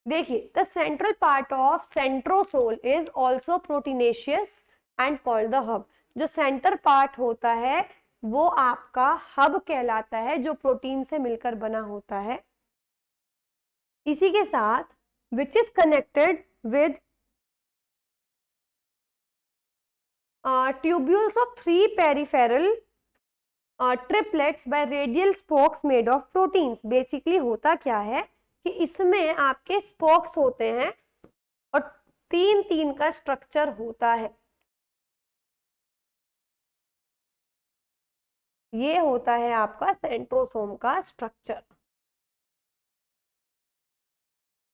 S1: देखिए, the central part of centrosome is also proteinaceous and called the hub. जो सेंटर पार्ट होता है वो आपका हब कहलाता है, जो प्रोटीन से मिलकर बना होता है। इसी के साथ which is connected with tubules of 3 peripheral triplets by radial spokes made of proteins। Basically होता क्या है कि इसमें आपके स्पोक्स होते हैं और 3-3 का स्ट्रक्चर होता है। ये होता है आपका सेंट्रोसोम का स्ट्रक्चर,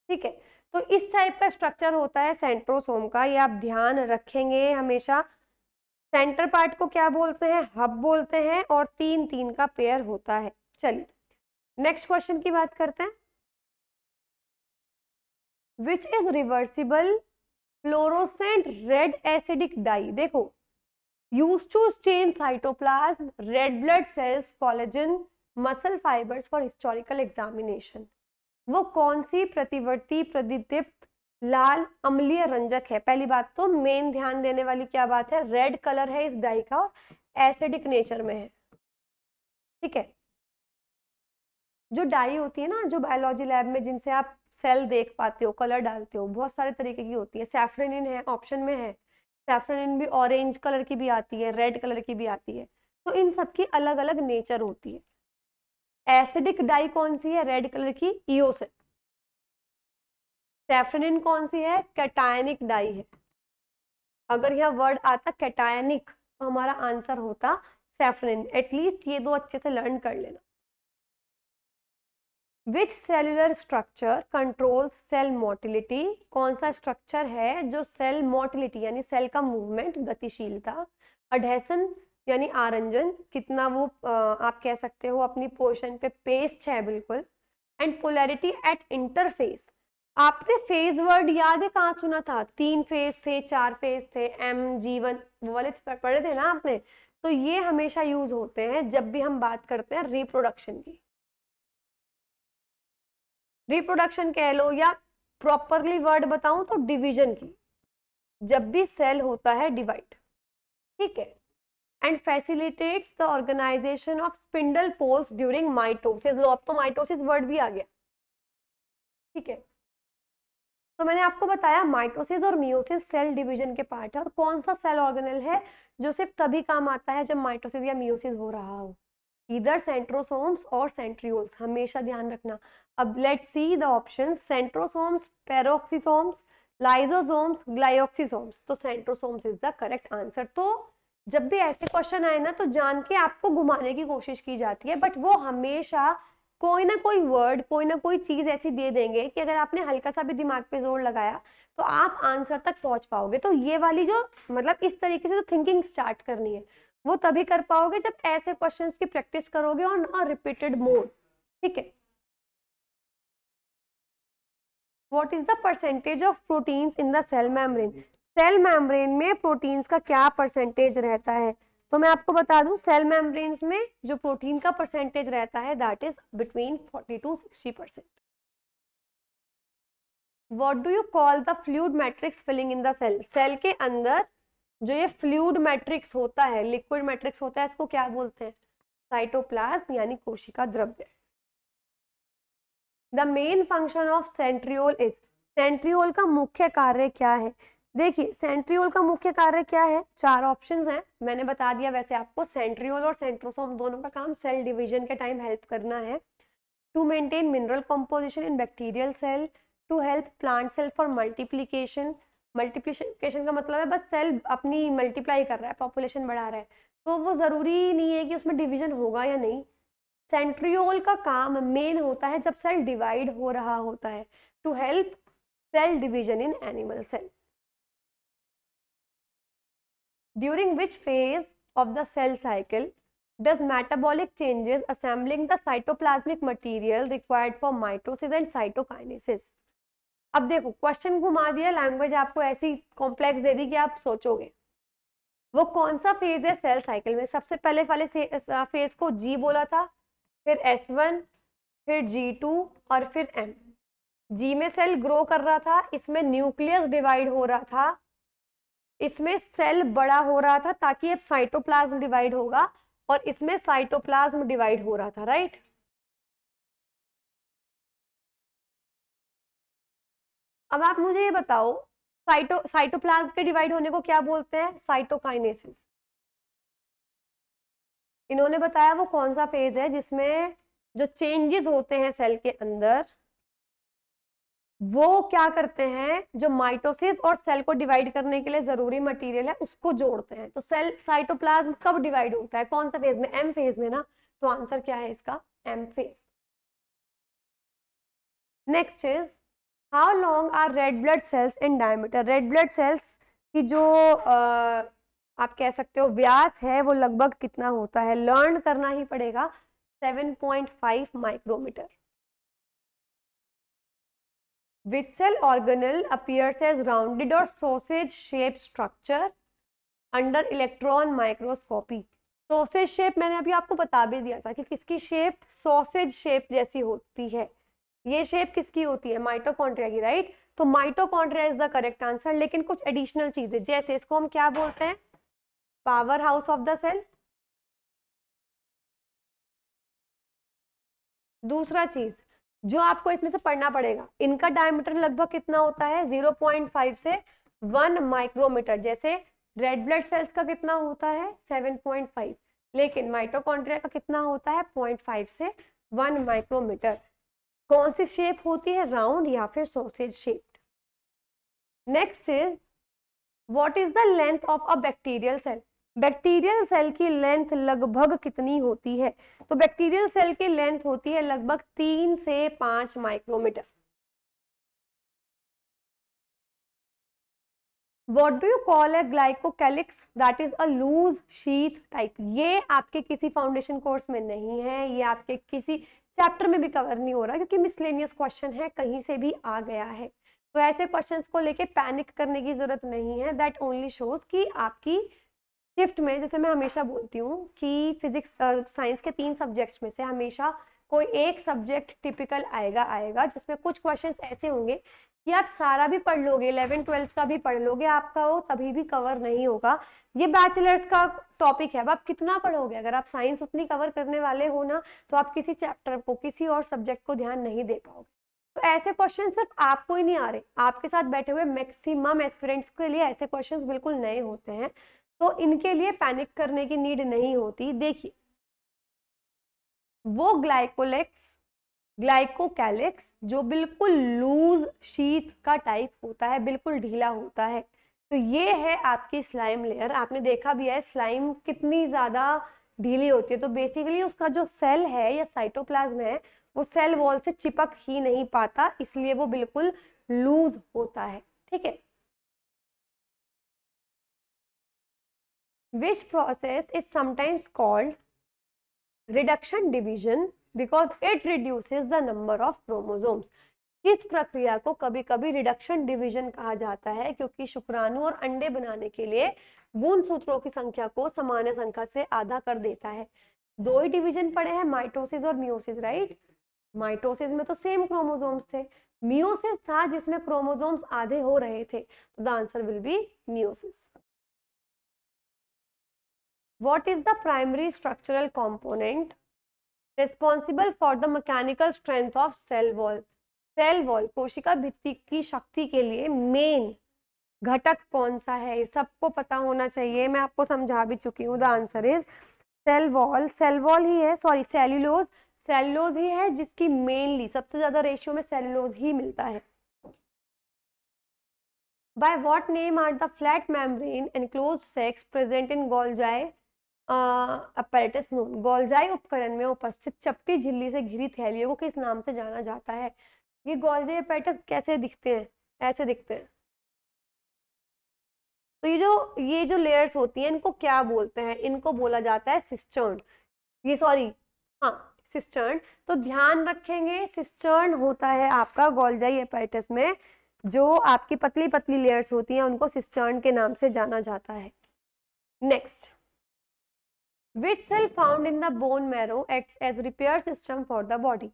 S1: ठीक है। तो इस टाइप का स्ट्रक्चर होता है सेंट्रोसोम का, ये आप ध्यान रखेंगे हमेशा। सेंटर पार्ट को क्या बोलते हैं? हब बोलते हैं, और 3-3 का पेयर होता है। चलिए नेक्स्ट क्वेश्चन की बात करते हैं। Which is reversible fluorescent red acidic dye. देखो, use to stain cytoplasm, red blood cells, collagen, muscle fibres for historical examination. वो कौन सी प्रतिवर्ती प्रतिदीप्त लाल अम्लीय रंजक है? पहली बात तो मेन ध्यान देने वाली क्या बात है, रेड कलर है इस डाई का और एसिडिक नेचर में है, ठीक है। जो डाई होती है ना, जो बायोलॉजी लैब में जिनसे आप सेल देख पाते हो, कलर डालते हो, बहुत सारे तरीके की होती है। सैफ्रनिन है, ऑप्शन में है। सैफ्रनिन भी ऑरेंज कलर की भी आती है, रेड कलर की भी आती है। तो इन सबकी अलग अलग नेचर होती है। एसिडिक डाई कौन सी है? रेड कलर की, ईओसिन। सैफ्रनिन कौन सी है? कैटायनिक डाई है। अगर यह वर्ड आता कैटायनिक तो हमारा आंसर होता सैफ्रनिन। एटलीस्ट ये दो अच्छे से लर्न कर लेना। Which cellular structure controls cell motility? कौन सा स्ट्रक्चर है जो सेल मोटिलिटी यानी सेल का मूवमेंट, गतिशीलता, अडहेसन यानी आरंजन, कितना वो आप कह सकते हो अपनी पोजीशन पे पेस्ट है बिल्कुल, एंड पोलैरिटी एट इंटरफेस। आपने फेज वर्ड याद है कहाँ सुना था? 3 फेज थे, 4 फेज थे, MG1 वो वाले पढ़े थे ना आपने? तो ये हमेशा यूज होते हैं जब भी हम बात करते हैं रिप्रोडक्शन की। रिप्रोडक्शन कह लो या प्रॉपरली वर्ड बताऊं तो डिवीजन की, जब भी सेल होता है डिवाइड, ठीक है। And facilitates the organisation of spindle poles during mitosis. लो अब तो माइटोसिस वर्ड भी आ गया, ठीक है। तो मैंने आपको बताया माइटोसिस और मियोसिस सेल डिवीजन के पार्ट है, और कौन सा सेल ऑर्गेनल है जो सिर्फ तभी काम आता है जब माइटोसिस या मियोसिस हो रहा हो? इधर सेंट्रोसोम्स और सेंट्रियोल्स, हमेशा ध्यान रखना। अब let's see the options. Centrosomes, peroxisomes, lysosomes, glyoxysomes. तो centrosomes is the correct answer. तो जब भी ऐसे क्वेश्चन आए ना तो जान के आपको घुमाने की कोशिश की जाती है, बट वो हमेशा कोई ना कोई वर्ड, कोई ना कोई चीज ऐसी दे देंगे कि अगर आपने हल्का सा भी दिमाग पे जोर लगाया तो आप आंसर तक पहुंच पाओगे। तो ये वाली जो मतलब इस तरीके से जो थिंकिंग स्टार्ट करनी है वो तभी कर पाओगे जब ऐसे क्वेश्चंस की प्रैक्टिस करोगे ऑन रिपीटेड मोड, ठीक है। What is the percentage of proteins in the cell membrane? Cell membrane में प्रोटीन्स का क्या परसेंटेज रहता है? तो मैं आपको बता दूं, सेल मेम्ब्रेन्स में जो प्रोटीन का परसेंटेज रहता है that is between 40 to 60%। What do you call the fluid matrix filling in the cell? Cell के अंदर जो ये फ्लूइड मैट्रिक्स होता है, लिक्विड मैट्रिक्स होता है, इसको क्या बोलते हैं? साइटोप्लाज्म यानी कोशिका द्रव्य। The main function of centriole is, centriole का मुख्य कार्य क्या है? देखिए सेंट्रियोल का मुख्य कार्य क्या है? 4 ऑप्शंस हैं, मैंने बता दिया। वैसे आपको सेंट्रियोल और सेंट्रोसोम दोनों का काम सेल डिवीजन के टाइम हेल्प करना है। To maintain mineral composition in bacterial cell, to help plant cell for multiplication. Multiplication का मतलब है बस सेल अपनी मल्टीप्लाई कर रहा है, पॉपुलेशन बढ़ा रहा है, तो वो जरूरी नहीं है कि उसमें डिवीजन होगा या नहीं। सेंट्रियोल का काम मेन होता है जब सेल डिवाइड हो रहा होता है, to help cell division in animal cell. During which phase of the cell cycle does metabolic changes assembling the cytoplasmic material required for mitosis and cytokinesis? अब देखो क्वेश्चन घुमा दिया, लैंग्वेज आपको ऐसी कॉम्प्लेक्स दे दी कि आप सोचोगे। वो कौन सा फेज है सेल साइकिल में? सबसे पहले वाले फेज को जी बोला था, फिर S1, फिर G2 और फिर M। जी में सेल ग्रो कर रहा था, इसमें न्यूक्लियस डिवाइड हो रहा था, इसमें सेल बड़ा हो रहा था ताकि अब साइटोप्लाज्म डिवाइड होगा, और इसमें साइटोप्लाज्म डिवाइड हो रहा था, राइट। अब आप मुझे ये बताओ साइटोप्लाज्म के डिवाइड होने को क्या बोलते हैं? साइटोकाइनेसिस। इन्होंने बताया वो कौन सा फेज है जिसमें जो चेंजेस होते हैं सेल के अंदर वो क्या करते हैं, जो माइटोसिस और सेल को डिवाइड करने के लिए जरूरी मटेरियल है उसको जोड़ते हैं। तो सेल साइटोप्लाज्म कब डिवाइड होता है? कौन सा फेज में? एम फेज में ना। तो आंसर क्या है इसका? M phase. Next is how long are red blood cells in diameter? Red blood cells की जो आप कह सकते हो व्यास है वो लगभग कितना होता है? लर्न करना ही पड़ेगा, 7.5 micrometer. Which cell organelle appears as rounded or sausage shaped structure under electron microscopy? Sausage shape मैंने अभी आपको बता भी दिया था कि किसकी शेप सॉसेज शेप जैसी होती है। ये शेप किसकी होती है? माइटोकॉन्ड्रिया की, राइट। तो mitochondria is the correct answer. लेकिन कुछ एडिशनल चीजें, जैसे इसको हम क्या बोलते हैं? Power house of the cell. दूसरा चीज जो आपको इसमें से पढ़ना पड़ेगा, इनका डायमीटर लगभग कितना होता है? 0.5 से 1 माइक्रोमीटर। जैसे रेड ब्लड सेल्स का कितना होता है? 7.5, लेकिन माइटोकॉन्ड्रिया का कितना होता है? 0.5 से 1 माइक्रोमीटर। कौन सी शेप होती है? राउंड या फिर sausage shaped. Next is what is the length of a bacterial cell. Bacterial cell की लेंथ लगभग कितनी होती है? तो बैक्टीरियल सेल की लेंथ होती है लगभग 3 से 5 micrometer. What do you call a glycocalyx? That is a loose sheath type. ये आपके किसी फाउंडेशन कोर्स में नहीं है, ये आपके किसी चैप्टर में भी कवर नहीं हो रहा क्योंकि मिसलेनियस क्वेश्चन है, कहीं से भी आ गया है। तो ऐसे क्वेश्चंस को लेके पैनिक करने की जरूरत नहीं है। दैट ओनली शोज कि आपकी शिफ्ट में, जैसे मैं हमेशा बोलती हूँ कि फिजिक्स साइंस के 3 सब्जेक्ट्स में से हमेशा कोई एक सब्जेक्ट टिपिकल आएगा जिसमें कुछ क्वेश्चंस ऐसे होंगे कि आप सारा भी पढ़ लोगे, 11th-12th का भी पढ़ लोगे, आपका वो तभी भी कवर नहीं होगा। ये बैचलर्स का टॉपिक है। अब आप कितना पढ़ोगे? अगर आप साइंस उतनी कवर करने वाले हो ना, तो आप किसी चैप्टर को, किसी और सब्जेक्ट को ध्यान नहीं दे पाओगे। तो ऐसे क्वेश्चन सिर्फ आपको ही नहीं आ रहे, आपके साथ बैठे हुए मैक्सिमम एस्पिरेंट्स के लिए ऐसे क्वेश्चंस बिल्कुल नए होते हैं। तो इनके लिए पैनिक करने की नीड नहीं होती। देखिए, वो ग्लाइकोकैलिक्स जो बिल्कुल लूज शीट का टाइप होता है, बिल्कुल ढीला होता है, तो ये है आपकी स्लाइम लेयर। आपने देखा भी है स्लाइम कितनी ज्यादा ढीली होती है। तो बेसिकली उसका जो सेल है या साइटोप्लाज्म है, वो सेल वॉल से चिपक ही नहीं पाता, इसलिए वो बिल्कुल लूज होता है। ठीक है। Which process is sometimes called reduction division because it reduces the number of chromosomes? किस प्रक्रिया को कभी कभी रिडक्शन डिवीजन कहा जाता है? क्योंकि शुक्राणु और अंडे बनाने के लिए गुणसूत्रों की संख्या को सामान्य संख्या से आधा कर देता है। 2 ही डिवीजन पड़े हैं, माइटोसिस और मियोसिस, राइट? माइटोसिस में तो सेम क्रोमोसोम्स थे, मियोसिस था जिसमें क्रोमोसोम्स आधे हो रहे थे। तो the answer will be meiosis. What is the primary structural component responsible for the mechanical strength of cell wall? Cell wall, कोशिका भित्ति की शक्ति के लिए मेन घटक कौन सा है? सबको पता होना चाहिए, मैं आपको समझा भी चुकी हूँ। The answer is cell wall. Cell wall ही है, सॉरी सेल्यूलोज, सेल्यूलोज ही है जिसकी मेनली सबसे ज्यादा रेशियो में सेल्यूलोज ही मिलता है। By what name are the flat membrane enclosed sacs present in Golgi apparatus known? Golgi उपकरण में उपस्थित चपटी झिल्ली से घिरी थैलियों को किस नाम से जाना जाता है? ये गोल्जाई अपैरेटस कैसे दिखते हैं? ऐसे दिखते हैं। तो ये जो लेयर्स होती हैं, इनको क्या बोलते हैं? इनको बोला जाता है सिस्टर्न। ये सॉरी, हाँ, सिस्टर्न। तो ध्यान रखेंगे, सिस्टर्न होता है आपका गोल्जाई अपैरेटस में। जो आपकी पतली पतली लेयर्स होती हैं उनको सिस्टर्न के नाम से जाना जाता है। Next, Which cell found in the bone marrow acts as repair system for the body?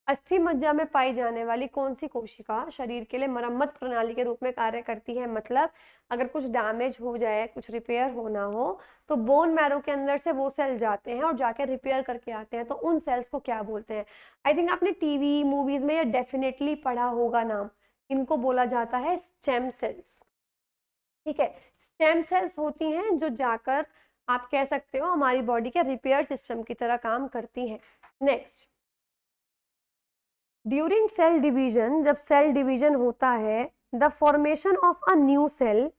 S1: अस्थि मज्जा में पाई जाने वाली कौन सी कोशिका शरीर के लिए मरम्मत प्रणाली के रूप में कार्य करती है? मतलब अगर कुछ डैमेज हो जाए, कुछ रिपेयर होना हो, तो बोन मैरो के अंदर से वो सेल जाते हैं और जाके रिपेयर करके आते हैं। तो उन सेल्स को क्या बोलते हैं? आई थिंक आपने टीवी मूवीज में ये डेफिनेटली पढ़ा होगा नाम। इनको बोला जाता है स्टेम सेल्स। ठीक है, स्टेम सेल्स होती हैं जो जाकर, आप कह सकते हो, हमारी बॉडी के रिपेयर सिस्टम की तरह काम करती हैं। नेक्स्ट, ड्यूरिंग सेल डिवीजन, जब सेल डिवीजन होता है, the formation of a new cell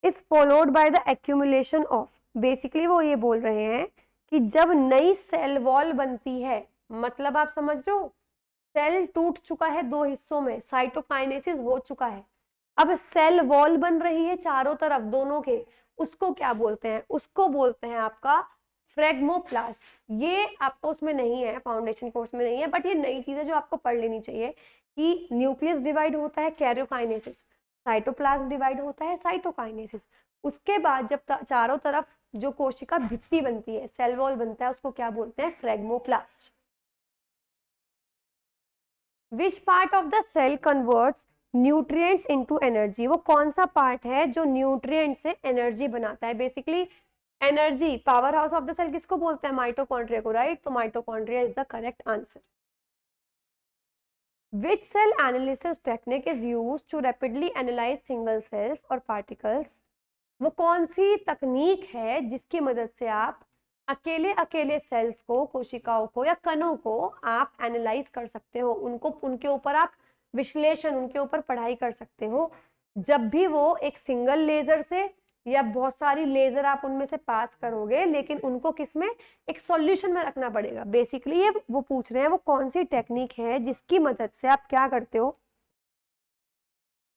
S1: is followed by the accumulation of. Basically वो ये बोल रहे हैं कि जब नई सेल वॉल बनती है, मतलब आप समझ रहे हो, सेल टूट चुका है 2 हिस्सों में, साइटोकाइनेसिस हो चुका है, अब सेल वॉल बन रही है चारों तरफ दोनों के, उसको क्या बोलते हैं? उसको बोलते हैं आपका फ्रेगमोप्लास्ट। ये आपको उसमें नहीं है, फाउंडेशन कोर्स में नहीं है, बट ये नई चीज है जो आपको पढ़ लेनी चाहिए कि न्यूक्लियस डिवाइड होता है कैरियोकाइनेसिस, साइटोप्लाज्म डिवाइड होता है साइटोकाइनेसिस। उसके बाद जब चारों तरफ जो कोशिका भित्ति बनती है, सेल वॉल बनता है, उसको क्या बोलते हैं? Phragmoplast. Which part of the cell converts nutrients into energy? वो कौन सा पार्ट है जो न्यूट्रिएंट से एनर्जी बनाता है? Basically energy, power house of the cell किसको बोलते हैं? माइटोकॉन्ड्रिया को, राइट? तो mitochondria is the correct answer. Which cell analysis technique is used to rapidly analyse single cells और पार्टिकल्स? वो कौन सी तकनीक है जिसकी मदद से आप अकेले अकेले सेल्स को, कोशिकाओं को या कणों को आप एनालाइज कर सकते हो, उनको, उनके ऊपर आप विश्लेषण, उनके ऊपर पढ़ाई कर सकते हो? जब भी वो एक सिंगल लेजर से या बहुत सारी लेजर आप उनमें से पास करोगे, लेकिन उनको किसमें, एक सॉल्यूशन में रखना पड़ेगा। बेसिकली ये वो पूछ रहे हैं वो कौन सी टेक्निक है जिसकी मदद से आप क्या करते हो,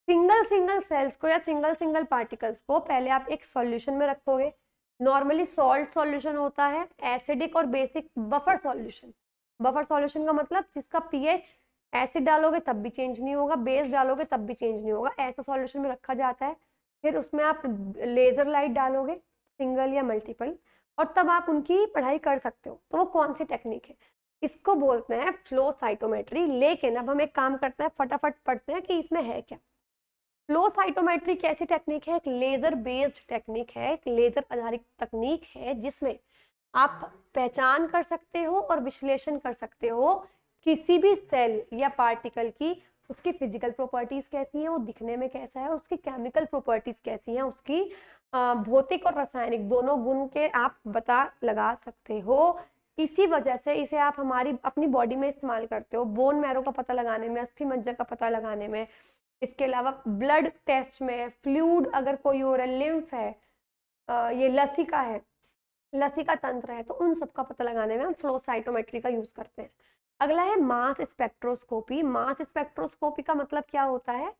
S1: सिंगल सिंगल सेल्स को या सिंगल सिंगल पार्टिकल्स को पहले आप एक सॉल्यूशन में रखोगे। नॉर्मली सॉल्ट सॉल्यूशन होता है, एसिडिक और basic buffer solution. Buffer solution का मतलब जिसका पीएच एसिड डालोगे तब भी चेंज नहीं होगा, बेस डालोगे तब भी चेंज नहीं होगा, ऐसा सॉल्यूशन में रखा जाता है। फिर उसमें आप लेजर लाइट डालोगे, सिंगल या मल्टीपल, और तब आप उनकी पढ़ाई कर सकते हो। तो वो कौन सी टेक्निक है, इसको बोलते हैं फ्लो साइटोमेट्री। लेकिन अब हम एक काम करते हैं, फटाफट पढ़ते हैं कि इसमें है क्या। फ्लो साइटोमेट्री कैसी टेक्निक है, एक लेजर बेस्ड टेक्निक है, एक लेजर आधारित तकनीक है जिसमें आप पहचान कर सकते हो और विश्लेषण कर सकते हो किसी भी सेल या पार्टिकल की, उसकी फिजिकल प्रॉपर्टीज कैसी है, वो दिखने में कैसा है, उसकी केमिकल प्रॉपर्टीज कैसी है, उसकी भौतिक और रासायनिक दोनों गुण के आप पता लगा सकते हो। इसी वजह से इसे आप हमारी अपनी बॉडी में इस्तेमाल करते हो, बोन मैरो का पता लगाने में, अस्थि मज्जा का पता लगाने में, इसके अलावा ब्लड टेस्ट में, फ्लूइड अगर कोई हो रहा है, लिम्फ है, ये लसिका है, लसिका तंत्र है, तो उन सब का पता लगाने में हम फ्लो साइटोमेट्री का यूज करते हैं। अगला है मास स्पेक्ट्रोस्कोपी। मास स्पेक्ट्रोस्कोपी का मतलब क्या होता है,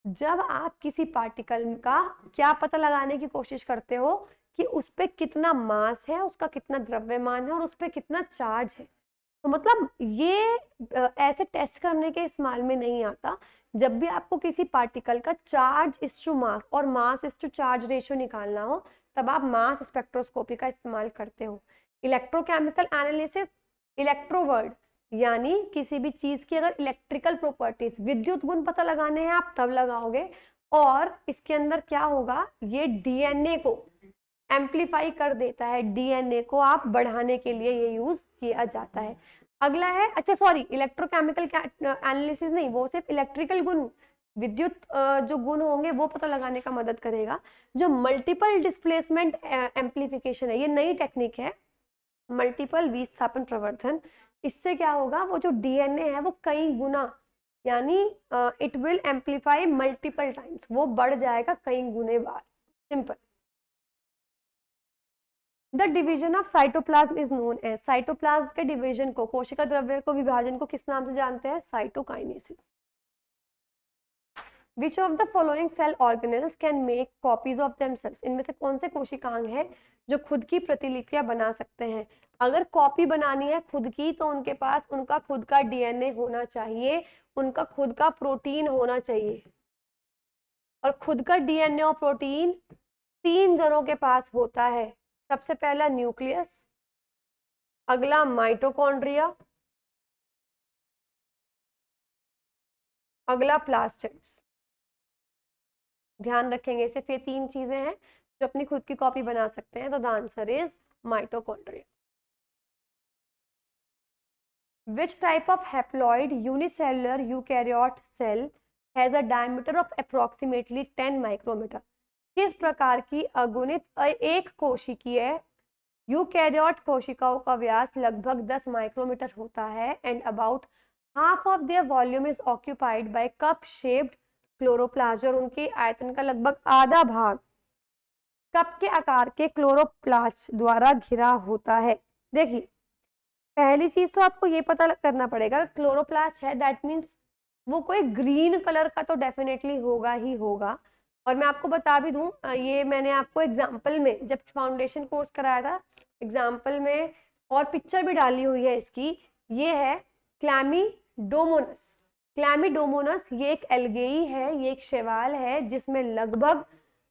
S1: जब आप किसी पार्टिकल का क्या पता लगाने की कोशिश करते हो कि उस पर कितना मास है, उसका कितना द्रव्यमान है और उस पर कितना चार्ज है। तो मतलब ये ऐसे टेस्ट करने के इस्तेमाल में नहीं आता। जब भी आपको किसी पार्टिकल का चार्ज इस्टू मास और मास इस्टू चार्ज रेशियो निकालना हो, तब आप मास स्पेक्ट्रोस्कोपी का इस्तेमाल करते हो। इलेक्ट्रोकेमिकल एनालिसिस, इलेक्ट्रोवर्ड, यानी किसी भी चीज की अगर इलेक्ट्रिकल प्रॉपर्टीज, विद्युत गुण पता लगाने हैं आप तब लगाओगे। और इसके अंदर क्या होगा, ये डीएनए को एम्पलीफाई कर देता है, डीएनए को आप बढ़ाने के लिए ये यूज किया जाता है। अगला है, अच्छा सॉरी, इलेक्ट्रोकेमिकल एनालिसिस नहीं, वो सिर्फ इलेक्ट्रिकल गुण, विद्युत जो गुण होंगे वो पता लगाने का मदद करेगा। जो मल्टीपल डिस्प्लेसमेंट एम्पलीफिकेशन है, ये नई टेक्निक है, मल्टीपल विस्थापन प्रवर्धन। इससे क्या होगा, वो जो डीएनए है वो कई गुना, यानी it will amplify multiple times, वो बढ़ जाएगा कई गुने बार। Simple. The division of cytoplasm is known as, cytoplasm के डिवीजन को, कोशिका द्रव्य को, विभाजन को किस नाम से जानते हैं, cytokinesis. Which of the following cell organelles can make copies of themselves, इनमें से कौन से कोशिकांग हैं जो खुद की प्रतिलिपियां बना सकते हैं। अगर कॉपी बनानी है खुद की तो उनके पास उनका खुद का डीएनए होना चाहिए, उनका खुद का प्रोटीन होना चाहिए। और खुद का डीएनए और प्रोटीन 3 जनों के पास होता है। सबसे पहला न्यूक्लियस, अगला माइटोकॉन्ड्रिया, अगला प्लास्टिड्स। ध्यान रखेंगे, सिर्फ ये 3 चीजें हैं जो अपनी खुद की कॉपी बना सकते हैं। तो the answer is mitochondria. Which type of haploid unicellular eukaryote cell has a diameter of approximately 10 micrometre, किस प्रकार की अगुणित एक कोशिकीय यूकैरियोट कोशिकाओं का व्यास लगभग 10 माइक्रोमीटर होता है and about half of their volume is occupied by cup shaped chloroplast, और उनके आयतन का लगभग आधा भाग कप के आकार के क्लोरोप्लास्ट द्वारा घिरा होता है। देखिए, पहली चीज तो आपको ये पता करना पड़ेगा, क्लोरोप्लास्ट है दैट मीन्स वो कोई ग्रीन कलर का तो डेफिनेटली होगा ही होगा। और मैं आपको बता भी दूं, ये मैंने आपको एग्जाम्पल में जब फाउंडेशन कोर्स कराया था, एग्जाम्पल में और पिक्चर भी डाली हुई है इसकी। ये है क्लैमीडोमोनस। क्लैमीडोमोनस ये एक एल्गेई है, ये एक शैवाल है जिसमें लगभग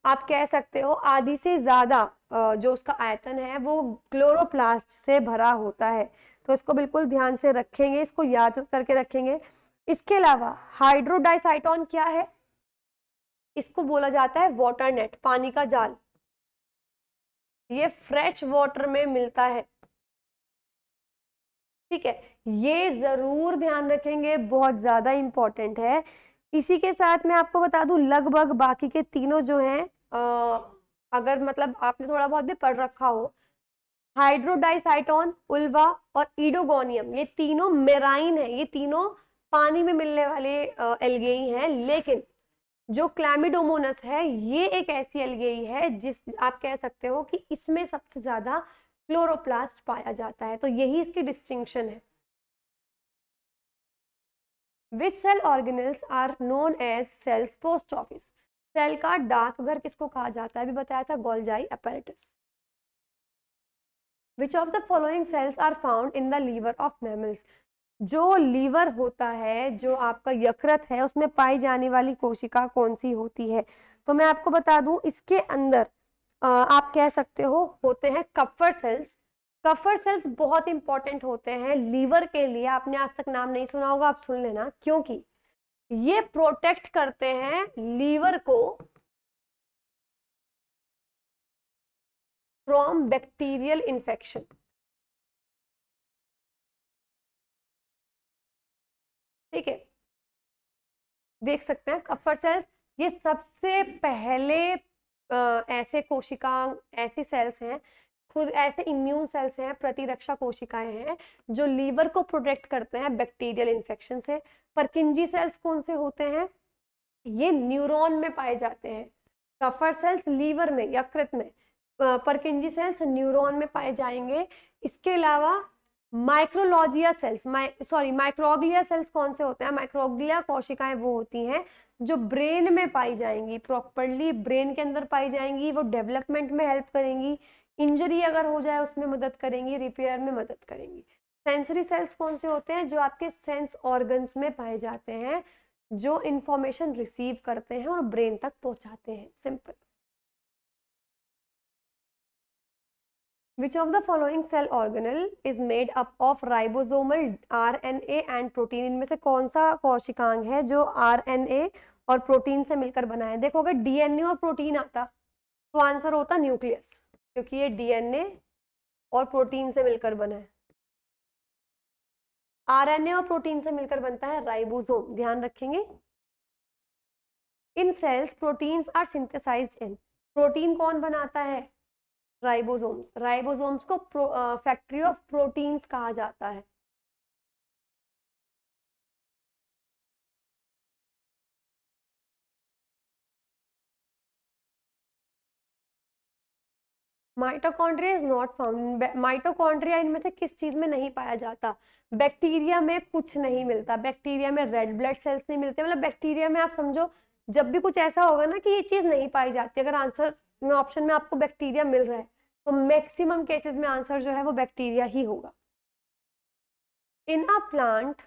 S1: आप कह सकते हो आधी से ज्यादा जो उसका आयतन है वो क्लोरोप्लास्ट से भरा होता है। तो इसको बिल्कुल ध्यान से रखेंगे, इसको याद करके रखेंगे। इसके अलावा हाइड्रोडाइसाइटोन क्या है, इसको बोला जाता है वाटर नेट, पानी का जाल। ये फ्रेश वाटर में मिलता है, ठीक है, ये जरूर ध्यान रखेंगे, बहुत ज्यादा इंपॉर्टेंट है। इसी के साथ मैं आपको बता दूं, लगभग बाकी के तीनों जो हैं, अगर मतलब आपने थोड़ा बहुत भी पढ़ रखा हो, हाइड्रोडाइसाइटोन, उल्वा और ईडोगोनियम, ये तीनों मेराइन है, ये तीनों पानी में मिलने वाले एल्गेई हैं। लेकिन जो क्लैमिडोमोनस है ये एक ऐसी एल्गेई है जिस आप कह सकते हो कि इसमें सबसे ज्यादा क्लोरोप्लास्ट पाया जाता है, तो यही इसकी डिस्टिंक्शन है। Which cell organelles are known as cells post office, cell का डाकघर किसको कहा जाता है, अभी बताया था Golgi apparatus. Which of the following cells are found in the liver of mammals, जो लीवर होता है, जो आपका यकृत है, उसमें पाई जाने वाली कोशिका कौन सी होती है। तो मैं आपको बता दूं इसके अंदर आप कह सकते हो होते हैं कप्फर सेल्स। कप्फर सेल्स बहुत इंपॉर्टेंट होते हैं लीवर के लिए, आपने आज तक नाम नहीं सुना होगा, आप सुन लेना, क्योंकि ये प्रोटेक्ट करते हैं लीवर को फ्रॉम बैक्टीरियल इन्फेक्शन। ठीक है, देख सकते हैं कप्फर सेल्स, ये सबसे पहले ऐसे कोशिका, ऐसी सेल्स हैं, खुद ऐसे इम्यून सेल्स हैं, प्रतिरक्षा कोशिकाएं हैं जो लीवर को प्रोटेक्ट करते हैं बैक्टीरियल इन्फेक्शन से। परकिंजी सेल्स कौन से होते हैं, ये न्यूरॉन में पाए जाते हैं। कफर सेल्स लीवर में, यकृत में, परकिंजी सेल्स न्यूरॉन में पाए जाएंगे। इसके अलावा माइक्रोलॉजिया सेल्स, माइक्रोग्लिया सेल्स कौन से होते हैं, माइक्रोग्लिया कोशिकाएं वो होती हैं जो ब्रेन में पाई जाएंगी, प्रॉपरली ब्रेन के अंदर पाई जाएंगी, वो डेवलपमेंट में हेल्प करेंगी, इंजरी अगर हो जाए उसमें मदद करेंगी, रिपेयर में मदद करेंगी। सेंसरी सेल्स कौन से होते हैं, जो आपके सेंस ऑर्गन्स में पाए जाते हैं, जो इंफॉर्मेशन रिसीव करते हैं और ब्रेन तक पहुंचाते हैं। Simple. Which of the following cell organelle is made up of ribosomal RNA and protein, इनमें से कौन सा कोशिकांग है जो RNA और प्रोटीन से मिलकर बना है। देखो अगर डीएनए और प्रोटीन आता तो आंसर होता न्यूक्लियस, क्योंकि ये डीएनए और प्रोटीन से मिलकर बना है। आरएनए और प्रोटीन से मिलकर बनता है राइबोसोम, ध्यान रखेंगे। In cells proteins are synthesised in, protein कौन बनाता है, राइबोसोम्स। राइबोसोम्स को फैक्ट्री ऑफ प्रोटीन्स कहा जाता है। Mitochondria is not found, mitochondria इनमें से किस चीज में नहीं पाया जाता, बैक्टीरिया में कुछ नहीं मिलता, बैक्टीरिया में रेड ब्लड सेल्स नहीं मिलते, मतलब बैक्टीरिया में आप समझो जब भी कुछ ऐसा होगा ना कि ये चीज नहीं पाई जाती, अगर आंसर में ऑप्शन में आपको बैक्टीरिया मिल रहा है तो मैक्सिमम केसेस में आंसर जो है वो बैक्टीरिया ही होगा। In a plant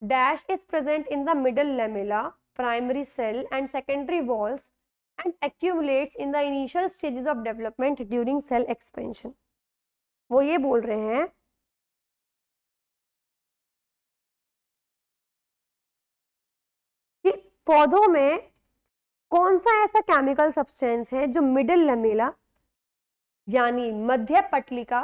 S1: dash is present in the middle lamella, primary cell and secondary walls and accumulates in the initial stages of development during cell expansion। वो ये बोल रहे हैं कि पौधों में कौन सा ऐसा केमिकल सब्सटेंस है जो मिडिल लेमेला यानी मध्य पटलिका,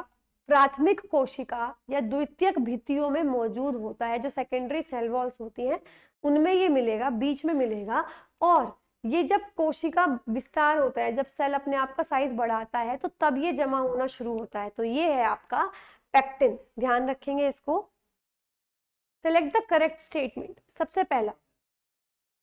S1: प्राथमिक कोशिका या द्वितीयक भित्तियों में मौजूद होता है, जो सेकेंडरी सेल वॉल्स होती हैं उनमें ये मिलेगा, बीच में मिलेगा। और ये जब कोशिका विस्तार होता है, जब सेल अपने आप का साइज बढ़ाता है तो तब ये जमा होना शुरू होता है, तो ये है आपका पेक्टिन, ध्यान रखेंगे इसको। Select the correct statement. सबसे पहला,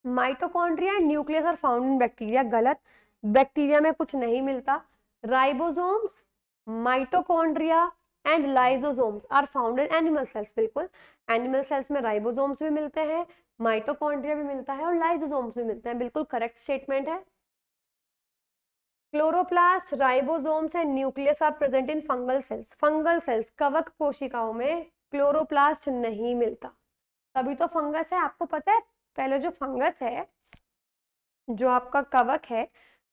S1: mitochondria and nucleus are found in bacteria, गलत, बैक्टीरिया में कुछ नहीं मिलता। Ribosomes, mitochondria and lysosomes are found in animal cells, बिल्कुल, एनिमल सेल्स में राइबोसोम्स भी मिलते हैं, माइटोकॉन्ड्रिया भी मिलता है और लाइसोसोम्स भी मिलते हैं, बिल्कुल करेक्ट स्टेटमेंट है। Chloroplast, ribosomes and nucleus are present in fungal cells, fungal cells, कवक कोशिकाओं में क्लोरोप्लास्ट नहीं मिलता, तभी तो फंगस है। आपको पता है पहले जो फंगस है, जो आपका कवक है,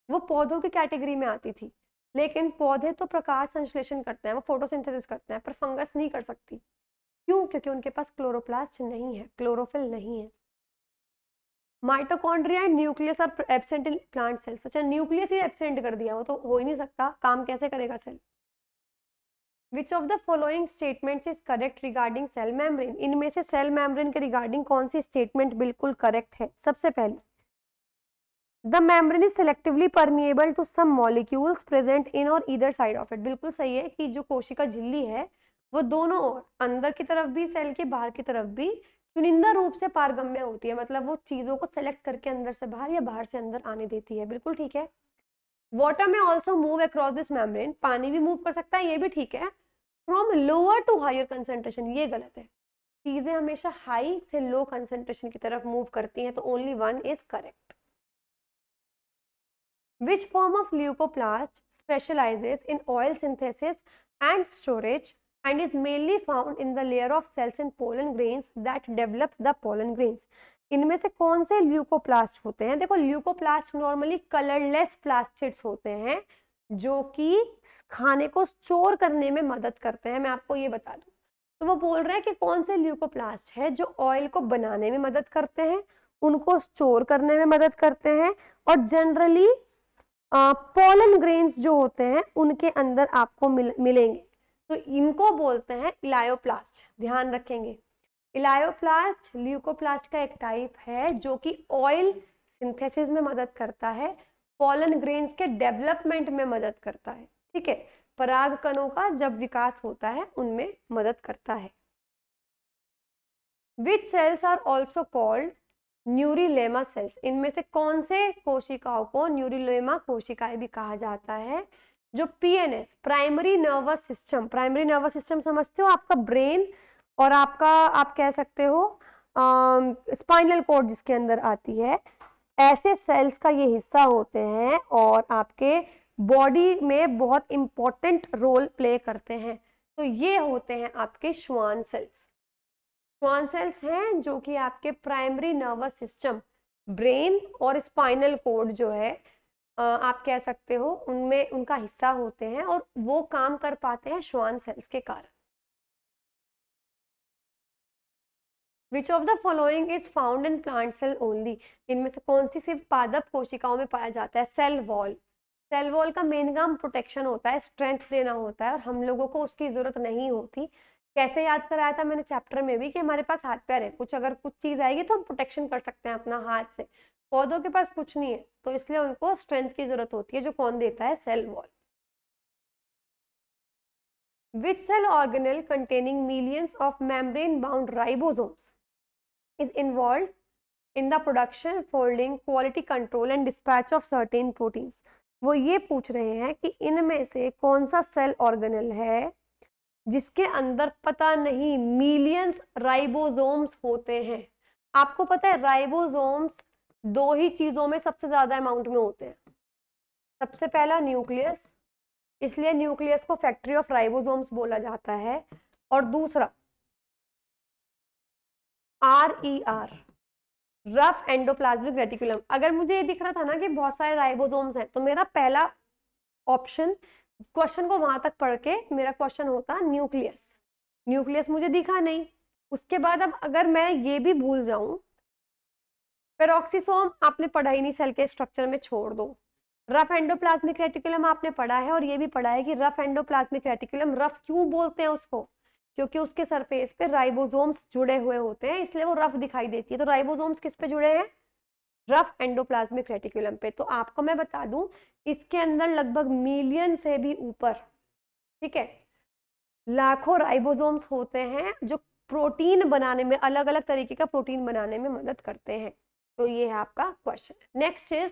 S1: वो पौधों की कैटेगरी में आती थी, लेकिन पौधे तो प्रकाश संश्लेषण करते हैं, वो फोटोसिंथेसिस करते हैं, पर फंगस नहीं कर सकती। क्यों? क्योंकि उनके पास क्लोरोप्लास्ट नहीं है, क्लोरोफिल नहीं है। Mitochondria and nucleus are absent in plant cells, अच्छा न्यूक्लियस ही एब्सेंट कर दिया, वो तो हो ही नहीं सकता, काम कैसे करेगा cell. Which of the following statements is correct regarding cell membrane, इनमें से सेल मेम्ब्रेन के रिगार्डिंग कौन सी स्टेटमेंट बिल्कुल करेक्ट है। सबसे पहले, the membrane is selectively permeable to some molecules present in और ईदर साइड ऑफ इट, बिल्कुल सही है कि जो कोशिका झिल्ली है वो दोनों ओर, अंदर की तरफ भी सेल के, बाहर की तरफ भी चुनिंदा रूप से पारगम्य होती है, मतलब वो चीजों को सेलेक्ट करके अंदर से बाहर या बाहर से अंदर आने देती है। बिल्कुल ठीक है। वाटर में also move across this membrane, पानी भी मूव कर सकता है, ये भी ठीक है। From lower to higher concentration, ये गलत है। चीजें हमेशा हाई से लो कंसेंट्रेशन की तरफ मूव करती हैं, तो only one is correct. Which form of leucoplast specializes in oil synthesis and storage and is mainly found in the layer of cells in pollen grains that develop the pollen grains? इनमें से कौन से leucoplast होते हैं? देखो, leucoplast normally colourless plastids होते हैं जो कि खाने को स्टोर करने में मदद करते हैं। मैं आपको ये बता दूं, तो वो बोल रहे हैं कि कौन से ल्यूकोप्लास्ट है जो ऑयल को बनाने में मदद करते हैं, उनको स्टोर करने में मदद करते हैं, और जनरली पोलन ग्रेन्स जो होते हैं उनके अंदर आपको मिलेंगे। तो इनको बोलते हैं इलायोप्लास्ट। ध्यान रखेंगे, इलायोप्लास्ट ल्यूकोप्लास्ट का एक टाइप है जो कि ऑयल सिंथेसिस में मदद करता है, पोलन ग्रेन्स के डेवलपमेंट में मदद करता है। ठीक है, पराग कणों का जब विकास होता है उनमें मदद करता है। Which cells are also called neurilemma cells? इनमें से कौन से कोशिकाओं को न्यूरिलेमा कोशिकाएं भी कहा जाता है? जो PNS, primary nervous system, primary nervous system समझते हो, आपका ब्रेन और आपका आप कह सकते हो स्पाइनल कॉर्ड जिसके अंदर आती है, ऐसे सेल्स का ये हिस्सा होते हैं और आपके बॉडी में बहुत इंपॉर्टेंट रोल प्ले करते हैं। तो ये होते हैं आपके श्वान सेल्स। श्वान सेल्स हैं जो कि आपके प्राइमरी नर्वस सिस्टम, ब्रेन और स्पाइनल कॉर्ड जो है आप कह सकते हो उनमें उनका हिस्सा होते हैं और वो काम कर पाते हैं श्वान सेल्स के कारण। Which of the following is found in plant cell only? इनमें से कौन सी सिर्फ पादप कोशिकाओं में पाया जाता है? Cell wall. सेल वॉल का मेन काम प्रोटेक्शन होता है, स्ट्रेंथ देना होता है, और हम लोगों को उसकी जरूरत नहीं होती। कैसे याद कराया था मैंने चैप्टर में भी कि हमारे पास हाथ पैर है, कुछ अगर कुछ चीज आएगी तो हम प्रोटेक्शन कर सकते हैं अपना हाथ से। पौधों के पास कुछ नहीं है, तो इसलिए उनको स्ट्रेंथ की जरूरत होती है, जो कौन देता है? Cell wall. Which cell organelle containing millions of membrane bound ribosomes is involved in the production, folding, quality control and dispatch of certain proteins? वो ये पूछ रहे हैं कि इनमें से कौन सा सेल ऑर्गेनेल है जिसके अंदर पता नहीं मिलियंस राइबोसोम्स होते हैं। आपको पता है राइबोसोम्स दो ही चीजों में सबसे ज्यादा अमाउंट में होते हैं। सबसे पहला न्यूक्लियस, इसलिए न्यूक्लियस को फैक्ट्री ऑफ राइबोसोम्स बोला जाता है, और दूसरा RER, रफ एंडोप्लाज्मिक रेटिकुलम। अगर मुझे ये दिख रहा था ना कि बहुत सारे राइबोसोम्स हैं, तो मेरा पहला ऑप्शन, क्वेश्चन को वहां तक पढ़ के मेरा क्वेश्चन होता न्यूक्लियस। न्यूक्लियस मुझे दिखा नहीं, उसके बाद अब अगर मैं ये भी भूल जाऊं, पेरोक्सिसोम आपने पढ़ा ही नहीं, सेल के स्ट्रक्चर में छोड़ दो। रफ एंडोप्लाज्मिक रेटिकुलम आपने पढ़ा है, और ये भी पढ़ा है कि रफ एंडोप्लाज्मिक रेटिकुलम, रफ क्यों बोलते हैं उसको? क्योंकि उसके सरफेस पे राइबोसोम्स जुड़े हुए होते हैं, इसलिए वो रफ दिखाई देती है। तो राइबोसोम्स किस पे जुड़े हैं? रफ एंडोप्लाज्मिक रेटिकुलम पे। तो आपको मैं बता दूं, इसके अंदर लगभग मिलियन से भी ऊपर, ठीक है, लाखों राइबोसोम्स होते हैं जो प्रोटीन बनाने में, अलग अलग तरीके का प्रोटीन बनाने में मदद करते हैं। तो ये है आपका question. Next is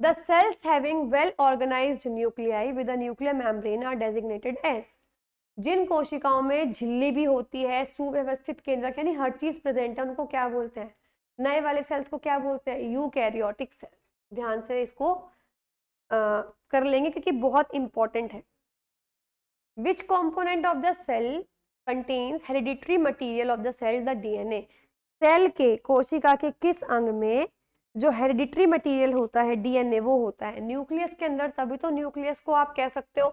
S1: the cells having well organised nuclei with a nuclear membrane are designated as. जिन कोशिकाओं में झिल्ली भी होती है, सुव्यवस्थित केंद्रक, यानी हर चीज प्रेजेंट है, उनको क्या बोलते हैं? नए वाले सेल्स को क्या बोलते हैं? Eukaryotic cells. ध्यान से इसको कर लेंगे क्योंकि बहुत इंपॉर्टेंट है। Which component of the cell contains hereditary material of the cell? The DNA। Cell के, कोशिका के किस अंग में जो हेरिडिटरी मटीरियल होता है, DNA, वो होता है न्यूक्लियस के अंदर। तभी तो न्यूक्लियस को आप कह सकते हो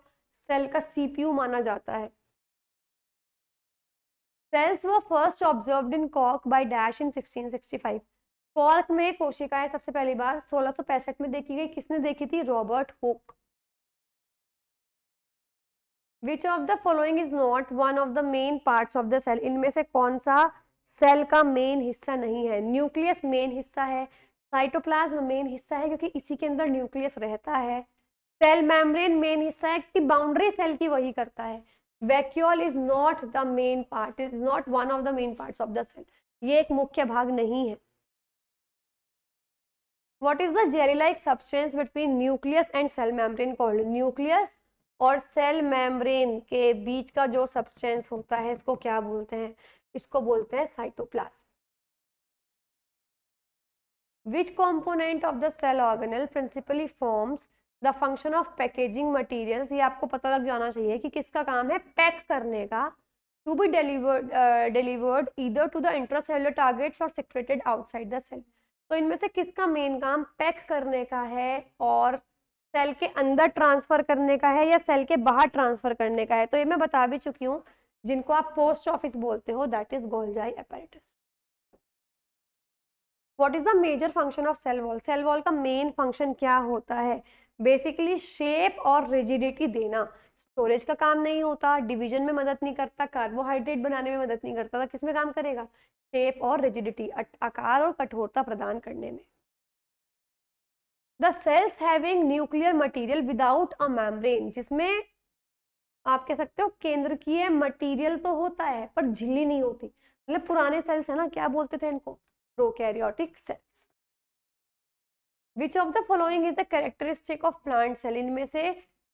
S1: सेल का CPU माना जाता है। Cells were first observed in cork by dash in 1665। Cork में कोशिकाएं सबसे पहली बार 1665 में देखी गई। किसने देखी थी? Robert Hooke. Which of the following is not one of the main parts of the cell? इनमें से कौन सा सेल का मेन हिस्सा नहीं है? न्यूक्लियस मेन हिस्सा है, साइटोप्लाज्म मेन हिस्सा है क्योंकि इसी के अंदर न्यूक्लियस रहता है, सेल मेम्ब्रेन मेन हिस्सा है क्योंकि बाउंड्री सेल की वही करता है, vacuole is not the main part, is not one of the main parts of the cell, ये एक मुख्य भाग नहीं है। What is the jelly-like substance between nucleus and cell membrane called? Nucleus और सेल मेम्ब्रेन के बीच का जो सब्सटेंस होता है इसको क्या बोलते हैं? इसको बोलते हैं cytoplasm. Which component of the cell organelle principally forms the function of packaging materials? ये आपको पता लग जाना चाहिए कि किसका काम है पैक करने का, to be delivered either to the intracellular targets or secreted outside the cell। तो इनमें से किसका मेन काम पैक करने का है और सेल के अंदर ट्रांसफर करने का है या सेल के बाहर ट्रांसफर करने का है? तो ये मैं बता भी चुकी हूँ, जिनको आप पोस्ट ऑफिस बोलते हो, that is Golgi apparatus। What is the major function of cell wall? Cell wall का मेन फंक्शन क्या होता है? बेसिकली शेप और रिजिडिटी देना। स्टोरेज का काम नहीं होता, डिवीजन में मदद नहीं करता, कार्बोहाइड्रेट बनाने में मदद नहीं करता, तो किसमें काम करेगा? शेप और रिजिडिटी, आकार और कठोरता प्रदान करने में। The cells having nuclear material without a membrane, जिसमें आप कह सकते हो केंद्रकीय मटेरियल तो होता है पर झिल्ली नहीं होती, मतलब पुराने सेल्स है ना, क्या बोलते थे इनको? Prokaryotic cells. Which of the following is the characteristic of plant cell? इनमें से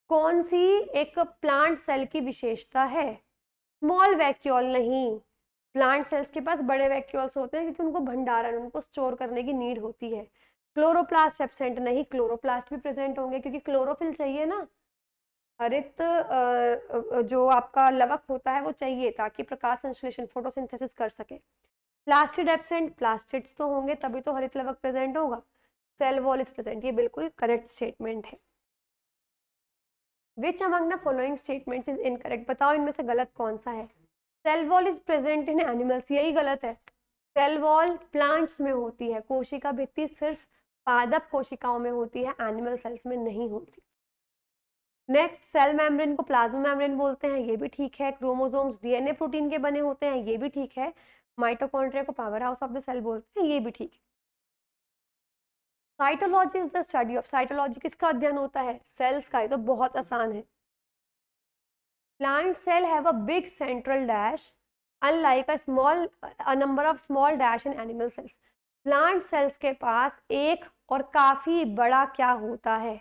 S1: कौन सी एक प्लांट सेल की विशेषता है? स्मॉल वैक्यूल नहीं, प्लांट सेल्स के पास बड़े वैक्यूल्स होते हैं क्योंकि उनको भंडारण, उनको स्टोर करने की नीड होती है। क्लोरोप्लास्ट एब्सेंट नहीं, क्लोरोप्लास्ट भी प्रेजेंट होंगे क्योंकि क्लोरोफिल चाहिए ना, हरित जो आपका लवक होता है वो चाहिए ताकि प्रकाश संश्लेषण फोटोसिंथेसिस कर सके। प्लास्टिड एब्सेंट, प्लास्टिड्स तो होंगे तभी तो हरित लवक प्रेजेंट होगा। सेल वॉल इज प्रेजेंट, ये बिल्कुल करेक्ट स्टेटमेंट है। Which among the following statements is incorrect? बताओ इनमें से गलत कौन सा है? Cell wall is present in animals, यही गलत है। सेल वॉल प्लांट्स में होती है, कोशिका भित्ति सिर्फ पादप कोशिकाओं में होती है, एनिमल सेल्स में नहीं होती। नेक्स्ट, सेल मेम्ब्रेन को प्लाज्मा मेम्ब्रेन बोलते हैं, ये भी ठीक है। क्रोमोसोम्स डीएनए प्रोटीन के बने होते हैं, ये भी ठीक है। माइटोकॉन्ड्रिया को power house of the cell बोलते हैं, ये भी ठीक है। Cytology is the study of, cytology किसका अध्ययन होता है? सेल्स का। ये तो बहुत आसान है। Plant cell have a big central dash unlike a number of small dash in animal cells. Plant cells के पास एक और काफी बड़ा क्या होता है?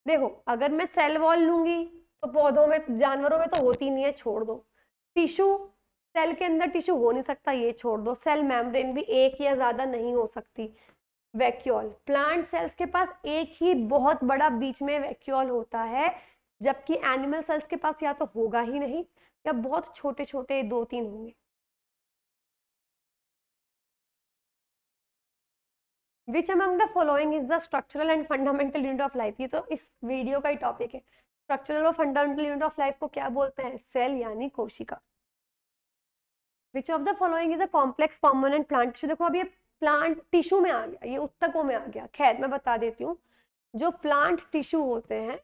S1: देखो, अगर मैं सेल वॉल लूंगी तो पौधों में, जानवरों में तो होती नहीं है, छोड़ दो। टिश्यू, सेल के अंदर टिश्यू हो नहीं सकता, ये छोड़ दो। सेल मेम्ब्रेन भी एक या ज्यादा नहीं हो सकती। वैक्यूल, प्लांट सेल्स के पास एक ही बहुत बड़ा बीच में वैक्यूल होता है, जबकि एनिमल सेल्स के पास या तो होगा ही नहीं या बहुत छोटे छोटे 2-3 होंगे। विच among the following is the structural and fundamental unit of life? ये तो इस वीडियो का ही टॉपिक है। स्ट्रक्चरल और फंडामेंटल यूनिट ऑफ लाइफ को क्या बोलते हैं? सेल यानी कोशिका। विच of the following is a complex permanent plant tissue? देखो अब ये प्लांट टिश्यू में आ गया, ये उत्तकों में आ गया। खैर मैं बता देती हूँ, जो प्लांट टिश्यू होते हैं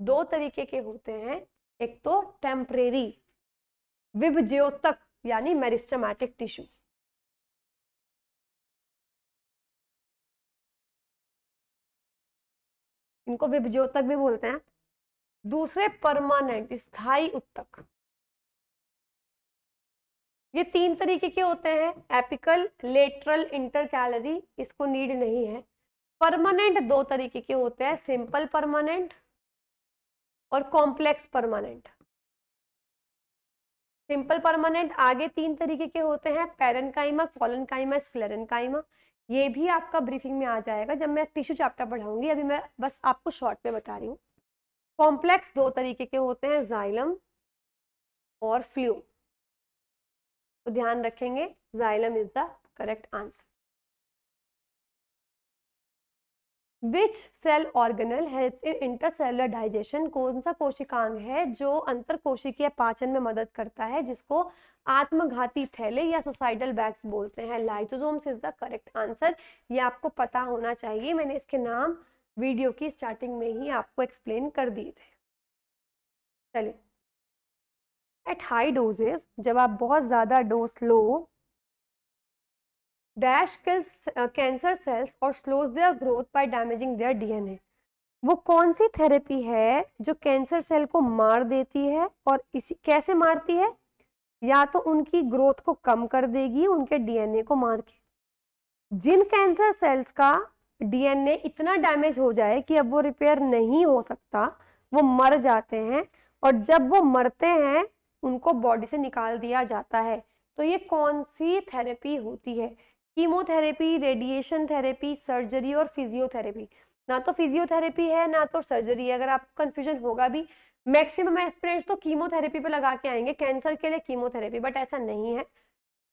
S1: दो तरीके के होते हैं। एक तो टेम्परेरी विभज्योतक यानी मेरिस्टेमेटिक टिश्यू, इनको विभज्योतक भी बोलते हैं। दूसरे परमानेंट स्थायी उत्तक। ये 3 तरीके के होते हैं, एपिकल, लेटरल, इंटरकैलरी, इसको नीड नहीं है। परमानेंट 2 तरीके के होते हैं, सिंपल परमानेंट और कॉम्प्लेक्स परमानेंट। सिंपल परमानेंट आगे 3 तरीके के होते हैं, पैरेन्काइमा, कोलेनकाइमा, स्क्लेरेन्काइमा। ये भी आपका ब्रीफिंग में आ जाएगा जब मैं टिश्यू चैप्टर पढ़ाऊंगी, अभी मैं बस आपको शॉर्ट में बता रही हूँ। कॉम्प्लेक्स 2 तरीके के होते हैं, जाइलम और फ्लूम। तो ध्यान रखेंगे, xylem is the correct answer. Which cell organelle helps in intercellular digestion? कौन सा कोशिकांग है जो अंतर कोशिकीय पाचन में मदद करता है, जिसको आत्मघाती थैले या सुसाइडल बैग्स बोलते हैं? Lysosomes is the correct answer. ये आपको पता होना चाहिए, मैंने इसके नाम वीडियो की स्टार्टिंग में ही आपको एक्सप्लेन कर दिए थे। चलिए, एट हाई डोजेस, जब आप बहुत ज्यादा डोज लो, डैश किल्स कैंसर सेल्स और slows their growth by damaging there DNA. वो कौन सी थेरेपी है जो कैंसर सेल को मार देती है और इसी कैसे मारती है? या तो उनकी ग्रोथ को कम कर देगी उनके डीएनए को मार के। जिन कैंसर सेल्स का डीएनए इतना डैमेज हो जाए कि अब वो रिपेयर नहीं हो सकता, वो मर जाते हैं, और जब वो मरते हैं उनको बॉडी से निकाल दिया जाता है। तो ये कौन सी थेरेपी होती है? कीमोथेरेपी, रेडिएशन थेरेपी, सर्जरी और फिजियोथेरेपी। ना तो फिजियोथेरेपी है ना तो सर्जरी है। अगर आपको कंफ्यूजन होगा भी, मैक्सिमम एस्पिरेंट्स तो कीमोथेरेपी पे लगा के आएंगे, कैंसर के लिए कीमोथेरेपी, बट ऐसा नहीं है।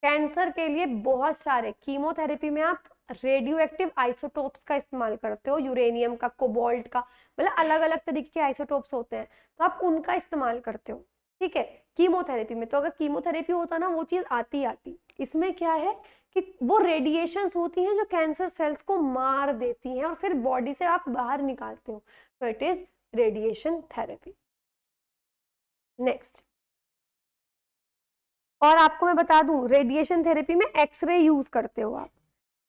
S1: कैंसर के लिए बहुत सारे कीमोथेरेपी में आप रेडियो एक्टिव आइसोटोप्स का इस्तेमाल करते हो, यूरेनियम का, कोबाल्ट का, मतलब अलग अलग तरीके के आइसोटोप्स होते हैं, तो आप उनका इस्तेमाल करते हो, ठीक है। कीमोथेरेपी में तो अगर कीमोथेरेपी होता ना वो चीज आती। इसमें क्या है कि वो रेडिएशंस होती हैं जो कैंसर सेल्स को मार देती हैं और फिर बॉडी से आप बाहर निकालते हो, तो it is radiation therapy. Next, और आपको मैं बता दूं, रेडिएशन थेरेपी में एक्सरे यूज करते हो आप।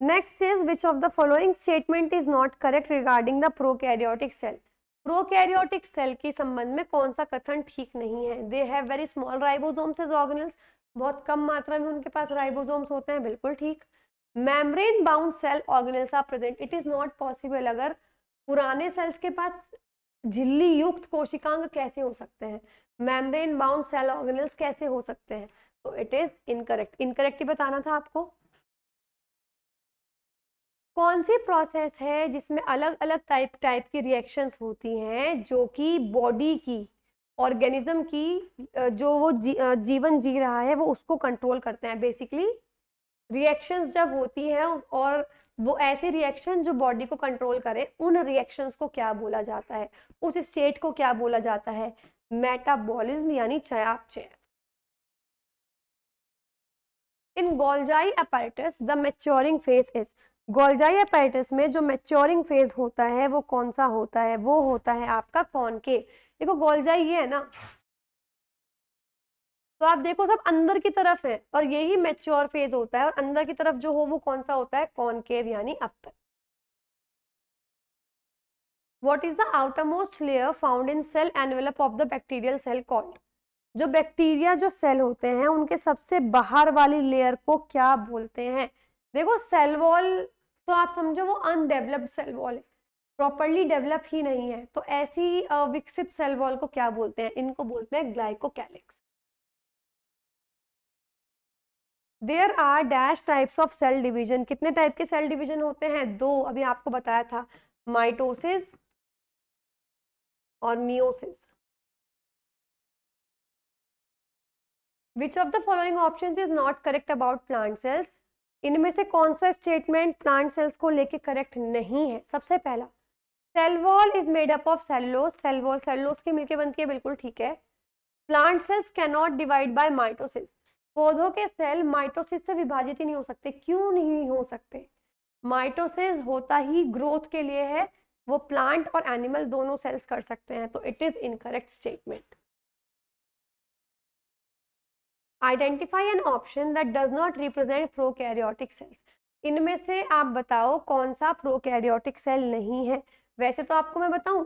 S1: Next is which of the following statement is not correct regarding the prokaryotic cell. Prokaryotic cell के संबंध में कौन सा कथन ठीक नहीं है? They have very small ribosomes as organelles, बहुत कम मात्रा में उनके पास राइबोसोम्स होते हैं, बिल्कुल ठीक। Membrane bound cell organelles are present, it is not possible. अगर पुराने सेल्स के पास झिल्ली युक्त कोशिकांग कैसे हो सकते हैं? मेम्ब्रेन बाउंड सेल ऑर्गेनेल्स कैसे हो सकते हैं? तो इट इज इनकरेक्ट। इनकरेक्ट ही बताना था आपको। कौन सी प्रोसेस है जिसमें अलग अलग टाइप की रिएक्शंस होती हैं जो कि बॉडी की, ऑर्गेनिज्म की जो वो जीवन जी रहा है वो उसको कंट्रोल करते हैं? बेसिकली रिएक्शंस जब होती हैं और वो ऐसी रिएक्शन जो बॉडी को कंट्रोल करे, उन रिएक्शंस को क्या बोला जाता है? उस स्टेट को क्या बोला जाता है? मेटाबॉलिज्म यानी चयापचय। In Golgi apparatus the maturing phase is, Golgi apparatus में जो मैच्योरिंग फेज होता है वो कौन सा होता है? वो होता है आपका कॉनकेव। देखो गोल्जाई ये है ना, तो आप देखो सब अंदर की तरफ है और यही मैच्योर फेज होता है, और अंदर की तरफ जो हो वो कौन सा होता है? कॉनकेव यानी upper. What is the outermost layer found in cell envelope of the bacterial cell called? जो बैक्टीरिया जो सेल होते हैं उनके सबसे बाहर वाली लेयर को क्या बोलते हैं? देखो सेल वॉल तो आप समझो वो अनडेवलप्ड सेल वॉल है, प्रॉपरली डेवलप ही नहीं है, तो ऐसी विकसित सेल वॉल को क्या बोलते हैं? इनको बोलते हैं glycocalyx. There are dash types of cell division, कितने टाइप के सेल डिवीजन होते हैं? दो, अभी आपको बताया था, माइटोसिस और meiosis. Which of the following options is not correct about plant cells? इनमें से कौन सा स्टेटमेंट प्लांट सेल्स को लेके करेक्ट नहीं है? सबसे पहला, cell wall is made up of cellulose, cell wall cellulose की मिलके बनती है, बिल्कुल ठीक है। Plant cells can not divide by mitosis, पौधों के सेल माइटोसिस से विभाजित ही नहीं हो सकते। क्यों नहीं हो सकते? माइटोसिस होता ही ग्रोथ के लिए है, वो प्लांट और एनिमल दोनों सेल्स कर सकते हैं, तो it is incorrect statement. Identify an option that does not represent prokaryotic cells. इनमें से आप बताओ कौन सा प्रोकैरियोटिक सेल नहीं है? वैसे तो आपको मैं बताऊं,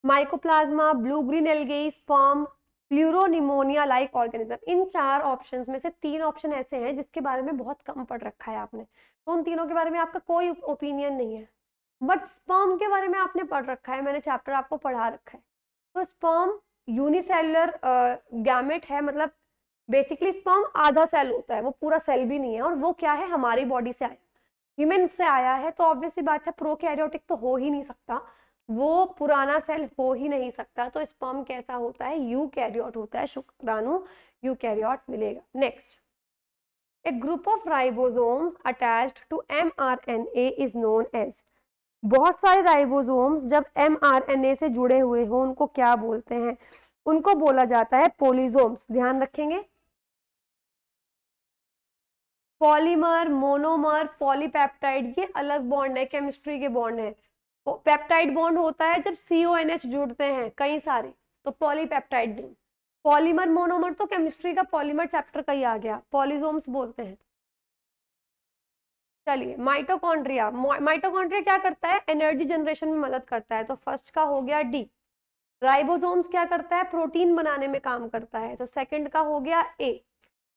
S1: mycoplasma, blue green algae, sperm, pleuropneumonia like organism. इन चार ऑप्शंस में से तीन ऑप्शन ऐसे हैं जिसके बारे में बहुत कम पढ़ रखा है आपने, तो उन तीनों के बारे में आपका कोई ओपिनियन नहीं है। बट स्पर्म के बारे में आपने पढ़ रखा है, मैंने चैप्टर आपको पढ़ा रखा है। तो स्पर्म यूनिसेलुलर गैमेट है, मतलब बेसिकली स्पर्म आधा सेल होता है, वो पूरा सेल भी नहीं है, और वो क्या है? हमारी बॉडी से आया, ह्यूमन से आया है, तो ऑब्वियस सी बात है प्रोकैरियोटिक तो हो ही नहीं सकता, वो पुराना सेल हो ही नहीं सकता। तो स्पर्म कैसा होता है? यूकैरियोट होता है, शुक्राणु यूकैरियोट मिलेगा। Next, a group of ribosomes attached to mRNA is known as, बहुत सारे राइबोसोम्स जब mRNA से जुड़े हुए हो उनको क्या बोलते हैं? उनको बोला जाता है पोलिसोम्स। ध्यान रखेंगे, पॉलीमर, मोनोमर, पॉलीपेप्टाइड, ये अलग बॉन्ड है, केमिस्ट्री के बॉन्ड है। पेप्टाइड बॉन्ड होता है जब CONH जुड़ते हैं कई सारे, तो पॉलीपेप्टाइड बॉन्ड। पॉलीमर मोनोमर तो केमिस्ट्री का पॉलीमर चैप्टर का ही आ गया, पॉलिसोम्स बोलते हैं। चलिए माइटोकॉन्ड्रिया, माइटोकॉन्ड्रिया क्या करता है, एनर्जी जनरेशन में मदद करता है, तो फर्स्ट का हो गया डी। राइबोसोम्स क्या करता है, प्रोटीन बनाने में काम करता है, तो सेकंड का हो गया ए।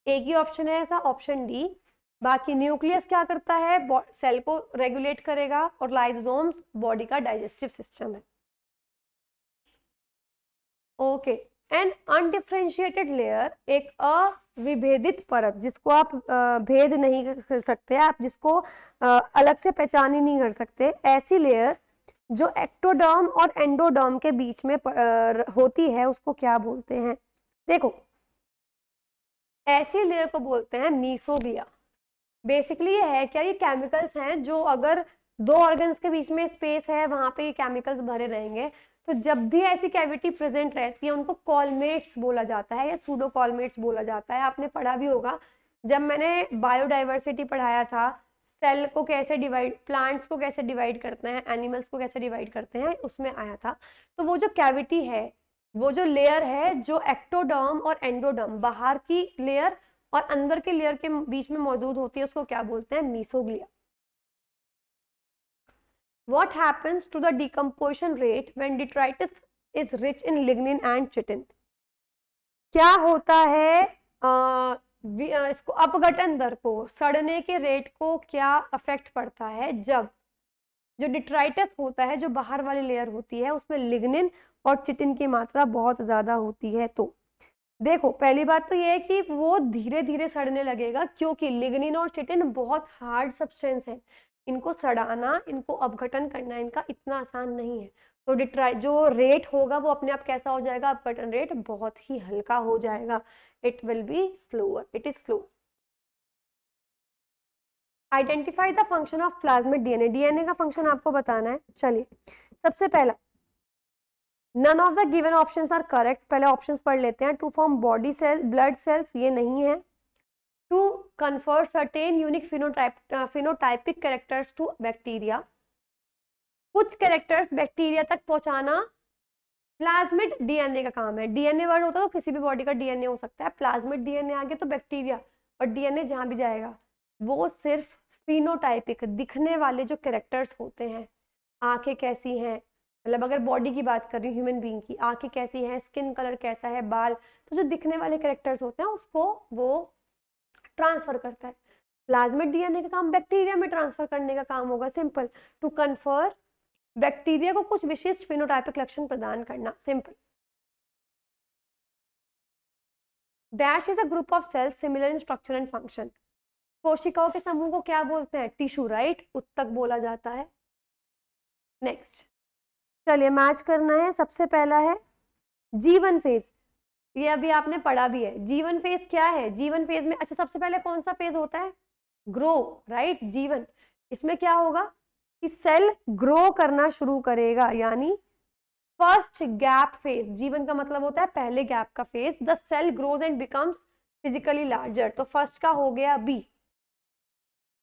S1: एक ही ऑप्शन है ऐसा, ऑप्शन डी। बाकी न्यूक्लियस क्या करता है, सेल को रेगुलेट करेगा, और लाइसोसोम्स बॉडी का डाइजेस्टिव सिस्टम है। ओके, एन अनडिफरेंशिएटेड लेयर, एक अविभेदित परत जिसको आप भेद नहीं कर सकते, आप जिसको अलग से पहचान ही नहीं कर सकते, ऐसी लेयर जो एक्टोडर्म और एंडोडर्म के बीच में होती है, उसको क्या बोलते हैं। देखो, ऐसी लेयर को बोलते हैं मीसोग्लिया। बेसिकली ये है क्या, ये केमिकल्स हैं जो अगर दो ऑर्गन्स के बीच में स्पेस है वहां पे ये केमिकल्स भरे रहेंगे, तो जब भी ऐसी कैविटी प्रेजेंट रहती है उनको कॉलमेट्स बोला जाता है या सूडो कॉलमेट्स बोला जाता है। आपने पढ़ा भी होगा जब मैंने बायोडाइवर्सिटी पढ़ाया था, सेल को कैसे डिवाइड, प्लांट्स को कैसे डिवाइड करते हैं, एनिमल्स को कैसे डिवाइड करते हैं, उसमें आया था। तो वो जो कैविटी है, वो जो लेयर है जो एक्टोडर्म और एंडोडर्म, बाहर की लेयर और अंदर के लेयर के बीच में मौजूद होती है, उसको क्या बोलते हैं, मीसोग्लिया। What happens to the decomposition rate when detritus is rich in lignin and chitin? क्या होता है इसको अपघटन दर को, सड़ने के रेट को क्या अफेक्ट पड़ता है जब जो डिट्राइटस होता है, जो बाहर वाली लेयर होती है, उसमें लिग्निन और चिटिन की मात्रा बहुत ज्यादा होती है। तो देखो, पहली बात तो ये है कि वो धीरे धीरे सड़ने लगेगा, क्योंकि लिग्निन और चिटिन बहुत हार्ड सब्सटेंस है, इनको सड़ाना, इनको अपघटन करना इनका इतना आसान नहीं है। तो जो रेट होगा वो अपने आप कैसा हो जाएगा, अपघटन रेट बहुत ही हल्का हो जाएगा, it will be slower, it is slow. Identify the function of plasmid DNA, DNA का फंक्शन आपको बताना है। चलिए, सबसे पहला, none of the given options are correct, पहले ऑप्शंस पढ़ लेते हैं। To form body cell, blood cells, ये नहीं है। To confer certain unique phenotypic characters to bacteria, कुछ कैरेक्टर्स बैक्टीरिया तक पहुंचाना प्लाज्मिड डीएनए का काम है। डीएनए वर्ड होता है तो किसी भी बॉडी का डीएनए हो सकता है, प्लाज्मिड डीएनए आ गया तो बैक्टीरिया, और डीएनए जहां भी जाएगा वो सिर्फ फिनोटाइपिक, दिखने वाले जो कैरेक्टर्स होते हैं, आंखें कैसी हैं, मतलब अगर बॉडी की बात कर रही हूँ ह्यूमन बीइंग की, आंखें कैसी हैं, स्किन कलर कैसा है, बाल, तो जो दिखने वाले कैरेक्टर्स होते हैं उसको वो ट्रांसफर करता है। प्लाज्मिड डीएनए का काम बैक्टीरिया में ट्रांसफर करने का काम होगा, सिंपल। टू कन्फर, बैक्टीरिया को कुछ विशिष्ट फिनोटाइपिक लक्षण प्रदान करना, simple. Dash is a group of cells similar in structure and function, कोशिकाओं के समूह को क्या बोलते हैं, टिश्यू, राइट, उत्तक बोला जाता है। नेक्स्ट, चलिए मैच करना है। सबसे पहला है जीवन फेज, ये अभी आपने पढ़ा भी है। जीवन फेज क्या है, जीवन फेज में, अच्छा सबसे पहले कौन सा फेज होता है, ग्रो, राइट, जीवन। इसमें क्या होगा कि सेल ग्रो करना शुरू करेगा, यानी फर्स्ट गैप फेज, जीवन का मतलब होता है पहले गैप का phase. The cell grows and becomes physically larger, तो फर्स्ट का हो गया बी।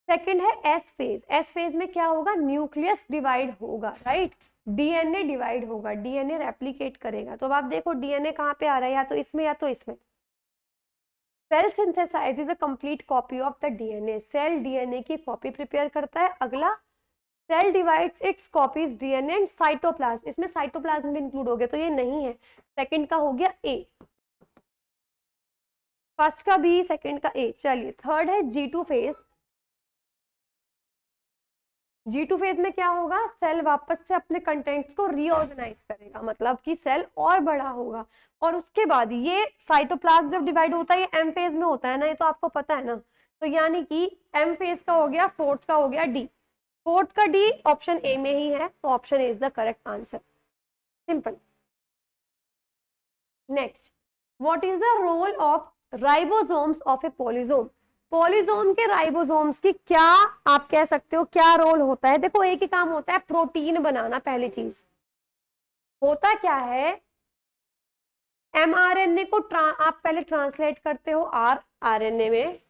S1: सेकंड है एस फेज, एस फेज में क्या होगा, न्यूक्लियस डिवाइड होगा, राइट, डीएनए डिवाइड होगा, डीएनए रेप्लिकेट करेगा। तो अब आप देखो डीएनए कहाँ पे आ रहा है, या तो इसमें या तो इसमें। Cell synthesise is a complete copy of the DNA, cell DNA की कॉपी प्रिपेयर करता है। अगला, cell divides its copies DNA and cytoplasm, इसमें साइटोप्लाज्म भी इंक्लूड हो गया, तो ये नहीं है। सेकंड का हो गया ए, फर्स्ट का बी, सेकंड का ए। चलिए, थर्ड है G2 फेज। G2 फेज में क्या होगा, सेल वापस से अपने कंटेंट्स को रीऑर्गेनाइज करेगा, मतलब कि सेल और बड़ा होगा। और उसके बाद ये साइटोप्लाज्म जब डिवाइड होता है, ये एम फेज में होता है ना, ये तो आपको पता है ना। तो यानी कि एम फेज का हो गया, फोर्थ का हो गया डी, फोर्थ का डी ऑप्शन ए में ही है, तो option A is the correct answer, simple. Next, what is the role of ribosomes of a polysome, polysome के राइबोसोम्स की क्या आप कह सकते हो, क्या रोल होता है। देखो, एक ही काम होता है, प्रोटीन बनाना, पहली चीज होता क्या है, एमआरएनए को आप पहले ट्रांसलेट करते हो आरएनए में,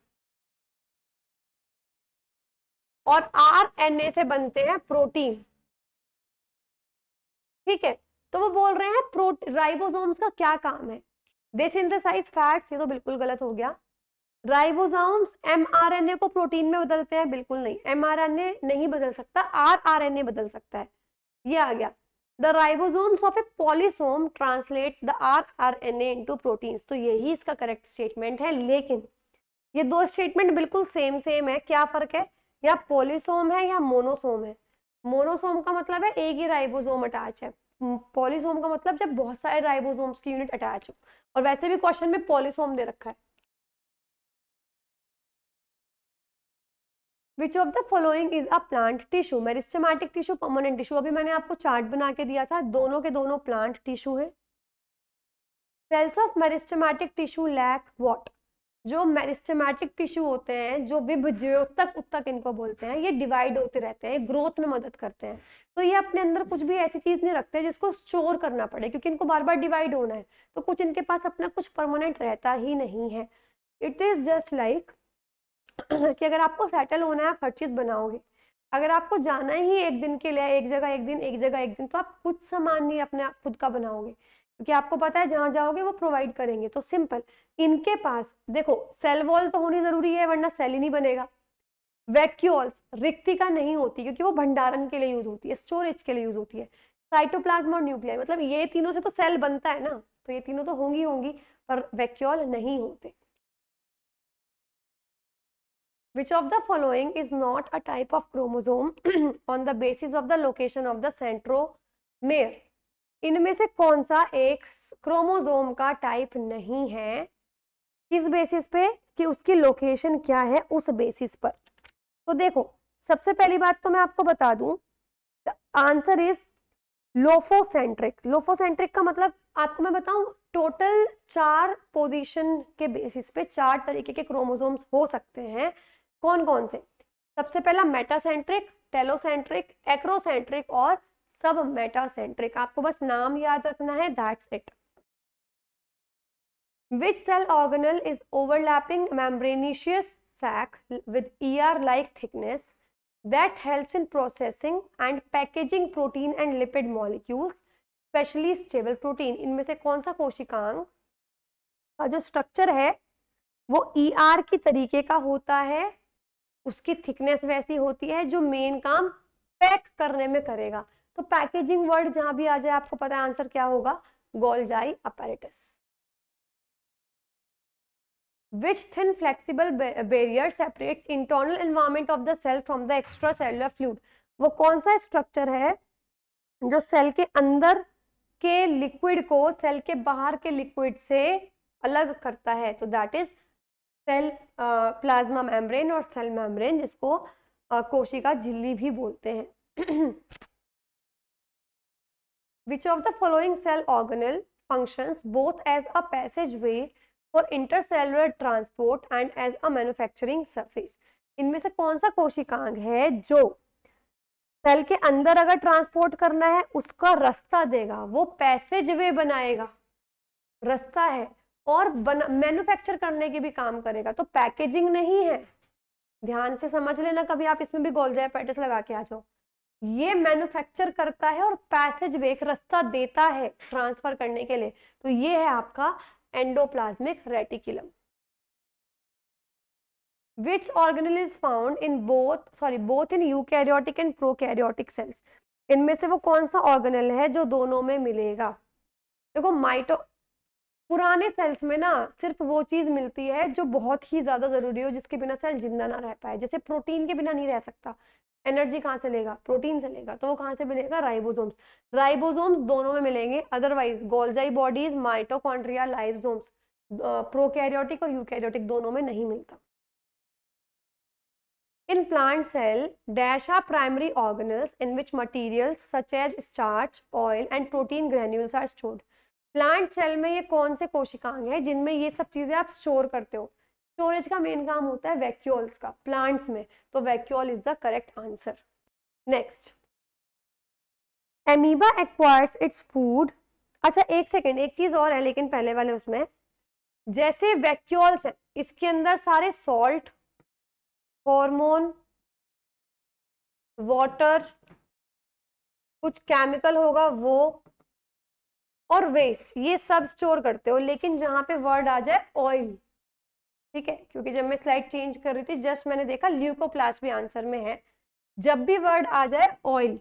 S1: और आरएनए से बनते हैं प्रोटीन, ठीक है। तो वो बोल रहे हैं राइबोसोम्स का क्या काम है, दे सिंथेसाइज फैट्स, ये तो बिल्कुल गलत हो गया। राइबोसोम्स mRNA को प्रोटीन में बदलते हैं? बिल्कुल नहीं, mRNA नहीं बदल सकता, rRNA बदल सकता है। ये आ गया। The ribosomes of a polysome translate the rRNA into proteins. तो यही इसका करेक्ट स्टेटमेंट है, लेकिन ये दो स्टेटमेंट बिल्कुल सेम सेम है। क्या फर्क है? या पॉलीसोम है या मोनोसोम है। मोनोसोम का मतलब है एक ही राइबोसोम अटैच है, पॉलीसोम का मतलब जब बहुत सारे राइबोसोम्स की यूनिट अटैच हो। और वैसे भी क्वेश्चन में पॉलीसोम दे रखा है। Which of the following is a plant tissue? Meristematic tissue, permanent tissue. अभी मैंने आपको चार्ट बना के दिया था, दोनों के दोनों प्लांट टिश्यू है। Cells of meristematic tissue lack what? जो मेरिस्टेमेटिक टिश्यू होते हैं, जो विभज्योतक उत्तक इनको बोलते हैं, ये डिवाइड होते रहते हैं, ग्रोथ में मदद करते हैं। तो ये अपने अंदर कुछ भी ऐसी चीज नहीं रखते जिसको स्टोर करना पड़े, क्योंकि इनको बार बार डिवाइड होना है, तो कुछ इनके पास अपना कुछ परमानेंट रहता ही नहीं है। इट इज जस्ट लाइक कि अगर आपको सेटल होना है, आप हर चीज बनाओगे। अगर आपको जाना ही एक दिन के लिए, एक जगह एक दिन, एक जगह एक दिन, तो आप कुछ सामान नहीं अपने खुद का बनाओगे, क्योंकि आपको पता है जहां जाओगे वो प्रोवाइड करेंगे। तो सिंपल, इनके पास देखो सेल वॉल तो होनी जरूरी है, वरना सेल ही नहीं बनेगा। वैक्यूल्स रिक्तिका नहीं होती, क्योंकि वो भंडारण के लिए यूज होती है, स्टोरेज के लिए यूज होती है। साइटोप्लाज्म और न्यूक्लियाई, मतलब ये तीनों से तो सेल बनता है ना, तो ये तीनों तो होंगी होंगी, पर वैक्यूल नहीं होते। Which of the following is not a type of chromosome on the basis of the location of the centromere? इनमें से कौन सा एक क्रोमोसोम का टाइप नहीं है? किस बेसिस पे? कि उसकी लोकेशन क्या है, उस बेसिस पर। तो देखो, सबसे पहली बात तो मैं आपको बता दूं, आंसर इज लोफोसेंट्रिक। लोफोसेंट्रिक का मतलब आपको मैं बताऊं, टोटल 4 पोजीशन के बेसिस पे 4 तरीके के क्रोमोसोम्स हो सकते हैं। कौन कौन से? सबसे पहला मेटासेंट्रिक, टेलोसेंट्रिक, एक्रोसेंट्रिक और सब मेटासेंट्रिक। आपको बस नाम याद रखना है, that's it. Which cell organelle is overlapping membranaceous sac with ER-like thickness that helps in processing and packaging protein and lipid molecules, especially stable protein? इनमें से कौन सा कोशिकांग का जो स्ट्रक्चर है वो ER की तरीके का होता है, उसकी थिकनेस वैसी होती है, जो मेन काम पैक करने में करेगा। तो पैकेजिंग वर्ड जहां भी आ जाए, आपको पता है आंसर क्या होगा, गोल्जाई apparatus. Which thin flexible barrier separates internal environment of the cell from the extracellular fluid? वो कौन सा स्ट्रक्चर है जो सेल के अंदर के लिक्विड को सेल के बाहर के लिक्विड से अलग करता है? तो that is cell plasma membrane और सेल मेम्ब्रेन, जिसको कोशिका झिल्ली भी बोलते हैं। Which of the following cell organelle functions both as a passageway for intercellular transport and as a manufacturing surface? इनमें से कौन सा कोशिकांग है जो सेल के अंदर अगर ट्रांसपोर्ट करना है उसका रास्ता देगा, वो पैसेजवे बनाएगा, रास्ता है, और मैन्युफैक्चर करने के भी काम करेगा। तो पैकेजिंग नहीं है, ध्यान से समझ लेना, कभी आप इसमें भी गोल्जाई अपैरेटस लगा के आ जाओ। ये मैन्युफैक्चर करता है और पैसेज वे, एक रास्ता देता है ट्रांसफर करने के लिए। तो ये है आपका endoplasmic reticulum. Which organelle is found in both in eukaryotic and prokaryotic cells? इनमें से वो कौन सा ऑर्गेनेल है जो दोनों में मिलेगा? देखो पुराने सेल्स में ना सिर्फ वो चीज मिलती है जो बहुत ही ज्यादा जरूरी हो, जिसके बिना सेल जिंदा ना रह पाए। जैसे प्रोटीन के बिना नहीं रह सकता, एनर्जी कहाँ से लेगा? प्रोटीन से लेगा। तो वो कहाँ से मिलेगा? राइबोसोम्स। राइबोसोम्स दोनों में मिलेंगे, otherwise Golgi bodies, mitochondria, lysosomes, prokaryotic और यूकैरियोटिक दोनों में नहीं मिलता। In plant cell, dash are primary organelles in which materials such as starch, oil and protein granules are stored. Plant cell में ये कौन से कोशिकांग है जिनमें ये सब चीजें आप स्टोर करते हो? स्टोरेज का मेन काम होता है वैक्यूल्स का प्लांट्स में, तो vacuole is the correct answer. Next, amoeba acquires its food. अच्छा एक सेकेंड, एक चीज और है लेकिन पहले वाले उसमें, जैसे वैक्यूल्स है इसके अंदर सारे सॉल्ट, हार्मोन, वाटर, कुछ केमिकल होगा वो, और वेस्ट, ये सब स्टोर करते हो। लेकिन जहां पे वर्ड आ जाए ऑयल, ठीक है, क्योंकि जब मैं स्लाइड चेंज कर रही थी जस्ट मैंने देखा ल्यूकोप्लास्ट भी आंसर में है। जब भी वर्ड आ जाए ऑयल,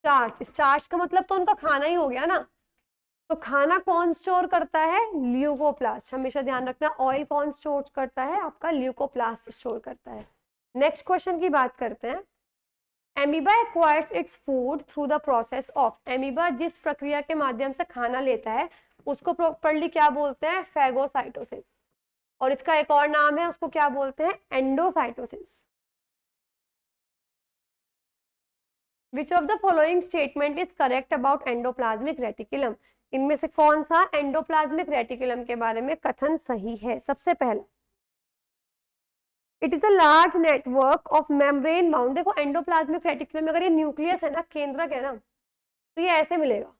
S1: स्टार्च, स्टार्च का मतलब तो उनका खाना ही हो गया ना। तो खाना कौन स्टोर करता है? ल्यूकोप्लास्ट। हमेशा ध्यान रखना, ऑयल कौन स्टोर करता है? आपका ल्यूकोप्लास्ट स्टोर करता है। नेक्स्ट क्वेश्चन की बात करते हैं। Amoeba acquires its food through the process of, amoeba जिस प्रक्रिया के माध्यम से खाना लेता है उसको प्रॉपर्ली क्या बोलते हैं? फैगोसाइटोसिस। और इसका एक और नाम है, उसको क्या बोलते हैं? Endocytosis. Which of the following statement is correct about endoplasmic reticulum, इनमें से कौन सा एंडोप्लाज्मिक रेटिकुलम के बारे में कथन सही है? सबसे पहला, it is a large network of membrane bound. देखो एंडोप्लाज्मिक रेटिकुलम में अगर ये न्यूक्लियस है ना, केंद्रक है ना, तो ये ऐसे मिलेगा,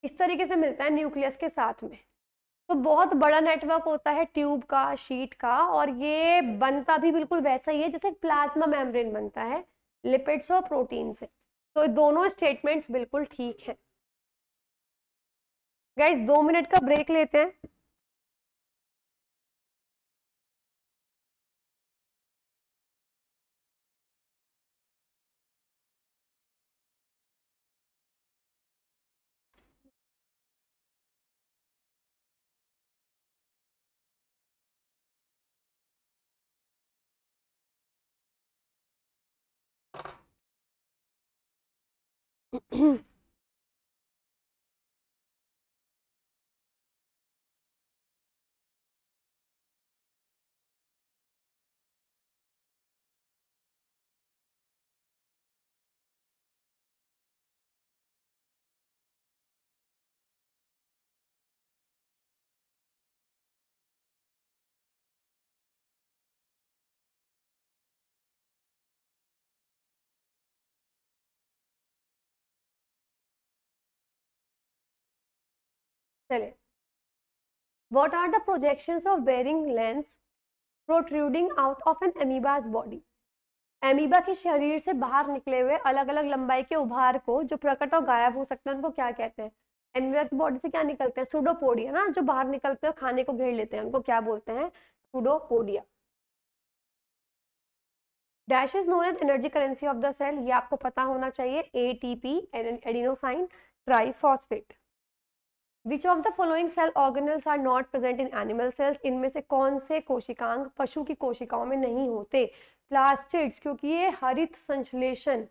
S1: इस तरीके से मिलता है न्यूक्लियस के साथ में। तो बहुत बड़ा नेटवर्क होता है ट्यूब का, शीट का, और ये बनता भी बिल्कुल वैसा ही है जैसे प्लाज्मा मेम्ब्रेन बनता है, लिपिड्स और प्रोटीन से। तो दोनों स्टेटमेंट्स बिल्कुल ठीक हैं। गाइस 2 मिनट का ब्रेक लेते हैं। चले, what are the projections of varying lengths protruding out of an amoeba's body, amoeba के शरीर से बाहर निकले हुए अलग अलग लंबाई के उभार को जो प्रकट और गायब हो सकते हैं उनको क्या कहते हैं? एमीबा की बॉडी से क्या निकलते हैं? सूडोपोडिया ना, जो बाहर निकलते हैं खाने को घेर लेते हैं उनको क्या बोलते हैं? Pseudopodia. Dash is known as energy currency of the cell, ये आपको पता होना चाहिए, ATP, adenosine triphosphate. Which of the following cell organelles are not present in animal cells, इनमें से कौन से कोशिकांग पशु की कोशिकाओं में नहीं होते? प्लास्टिड्स, क्योंकि ये हरित संश्लेषण,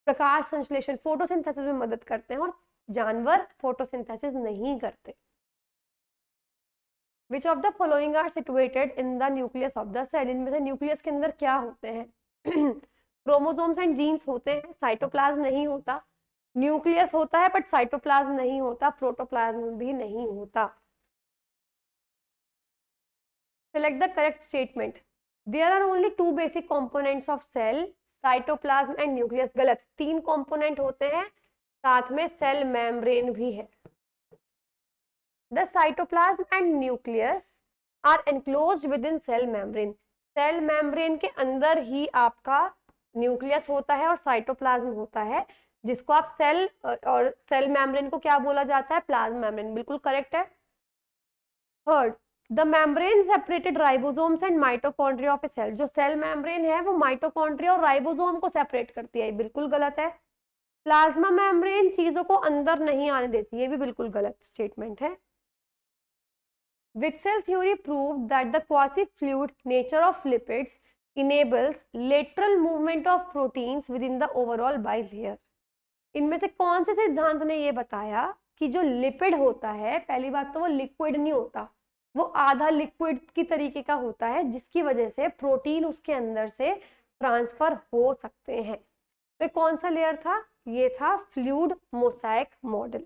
S1: प्रकाश संश्लेषण, फोटोसिंथेसिस में मदद करते हैं, और जानवर फोटोसिंथेसिस नहीं करते। Which of the following are situated in the nucleus of the cell, इनमें से न्यूक्लियस के अंदर क्या होते हैं? क्रोमोसोम्स एंड जीन्स होते हैं, साइटोप्लाज्म नहीं होता, न्यूक्लियस होता है बट साइटोप्लाज्म नहीं होता, प्रोटोप्लाज्म भी नहीं होता। Select the correct statement. There are only two basic components of cell, cytoplasm and nucleus. गलत, 3 कंपोनेंट होते हैं, साथ में सेल मेम्ब्रेन भी है। The cytoplasm and nucleus are enclosed within cell membrane. Cell membrane के अंदर ही आपका न्यूक्लियस होता है और साइटोप्लाज्म होता है, जिसको आप सेल और सेल मेम्ब्रेन को क्या बोला जाता है? Plasma membrane. बिल्कुल करेक्ट है। Third, the membrane separated ribosomes and mitochondria of a cell, जो सेल मेम्ब्रेन है वो माइटोकॉन्ड्रिया और राइबोसोम को सेपरेट करती है, बिल्कुल गलत है। प्लाज्मा मेम्ब्रेन चीजों को अंदर नहीं आने देती, ये भी बिल्कुल गलत स्टेटमेंट है। Which cell theory proved that the quasi-fluid nature of lipids enables lateral movement of proteins within the overall bilayer? इनमें से कौन से सिद्धांत ने ये बताया कि जो लिपिड होता है, पहली बात तो वो लिक्विड नहीं होता, वो आधा लिक्विड की तरीके का होता है, जिसकी वजह से प्रोटीन उसके अंदर से ट्रांसफर हो सकते हैं। तो कौन सा लेयर था? ये था fluid mosaic model.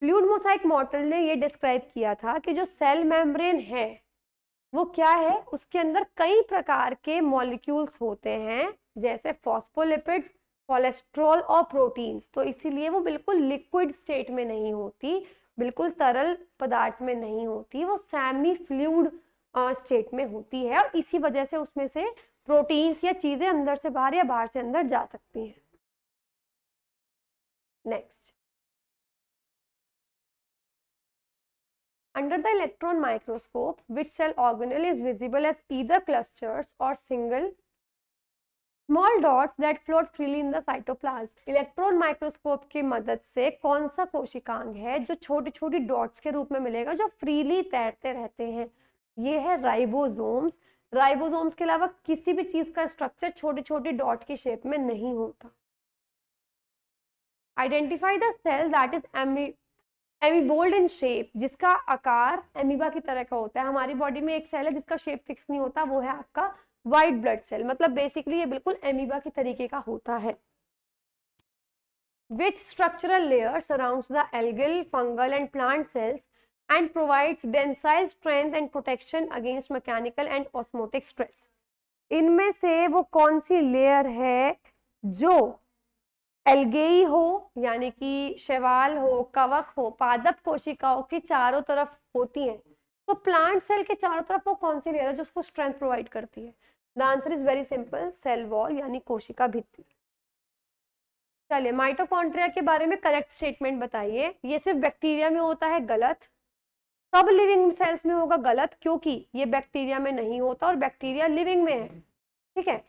S1: Fluid mosaic model ने ये डिस्क्राइब किया था कि जो सेल मेम्ब्रेन है वो क्या है, उसके अंदर कई प्रकार के मॉलिक्यूल्स होते हैं, जैसे फॉस्फोलिपिड्स, कोलेस्ट्रॉल और प्रोटीन्स। तो इसीलिए वो बिल्कुल लिक्विड स्टेट में नहीं होती, बिल्कुल तरल पदार्थ में नहीं होती, वो सेमी फ्लूइड स्टेट में होती है और इसी वजह से उसमें से प्रोटीन्स या चीजें अंदर से बाहर या बाहर से अंदर जा सकती हैं। Next, under the electron microscope, which cell organelle is visible as either clusters or single small dots that float freely in the cytoplasm. Electron microscope की मदद से कौन सा कोशिकांग है जो छोटी छोटी डॉट्स के रूप में मिलेगा, जो फ्रीली तैरते रहते हैं? ये है राइबोसोम्स। राइबोसोम्स के अलावा किसी भी चीज का स्ट्रक्चर छोटी छोटी डॉट की शेप में नहीं होता। Identify the cell that is amoeboid in shape, जिसका आकार एमीबा की तरह का होता है। हमारी बॉडी में एक सेल है जिसका शेप फिक्स नहीं होता, वो है आपका व्हाइट ब्लड सेल। मतलब बेसिकली ये बिल्कुल एमीबा की तरीके का होता है। Which structural layer surrounds the algal, fungal and plant cells and provides tensile strength and protection against mechanical and osmotic stress? इनमें से वो कौन सी लेयर है जो एल्गेई हो यानी कि शैवाल हो, कवक हो, पादप कोशिकाओं की चारों तरफ होती है? तो प्लांट सेल के चारों तरफ वो कौन सी लेयर है जो उसको स्ट्रेंथ प्रोवाइड करती है? The answer is very simple, cell wall यानी कोशिका भित्ति। चलिए, माइटोकॉन्ड्रिया के बारे में करेक्ट स्टेटमेंट बताइए। ये सिर्फ बैक्टीरिया में होता है, गलत। सब लिविंग सेल्स में होगा, गलत, क्योंकि ये बैक्टीरिया में नहीं होता और बैक्टीरिया लिविंग में है। ठीक है।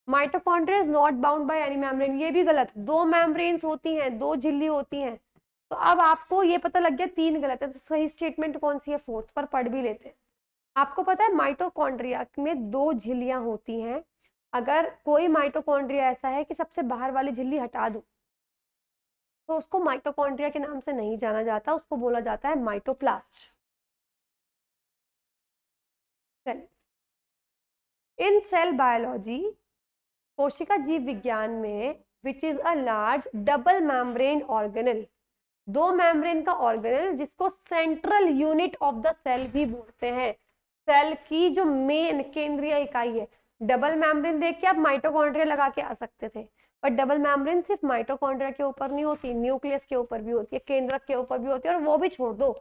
S1: Mitochondria is not bound by any membrane, ये भी गलत। 2 मेम्ब्रेन्स होती हैं, 2 झिल्ली होती हैं। तो अब आपको ये पता लग गया 3 गलत है, तो सही स्टेटमेंट कौन सी है? 4th पर पढ़ भी लेते हैं। आपको पता है माइटोकॉन्ड्रिया में 2 झिल्लियां होती हैं। अगर कोई माइटोकॉन्ड्रिया ऐसा है कि सबसे बाहर वाली झिल्ली हटा दो तो उसको माइटोकॉन्ड्रिया के नाम से नहीं जाना जाता, उसको बोला जाता है माइटोप्लास्ट। चलिए, इन सेल बायोलॉजी, कोशिका जीव विज्ञान में, which is a large double membrane organelle, 2 membrane का ऑर्गेनल जिसको central unit of the cell भी बोलते हैं। सेल की जो मेन केंद्रीय इकाई है। डबल मेम्ब्रेन देख के आप माइटोकॉन्ड्रिया लगा के आ सकते थे, पर डबल मेम्ब्रेन सिर्फ माइटोकॉन्ड्रिया के ऊपर नहीं होती, न्यूक्लियस के ऊपर भी होती है, केंद्रक के ऊपर भी होती है। और वो भी छोड़ दो,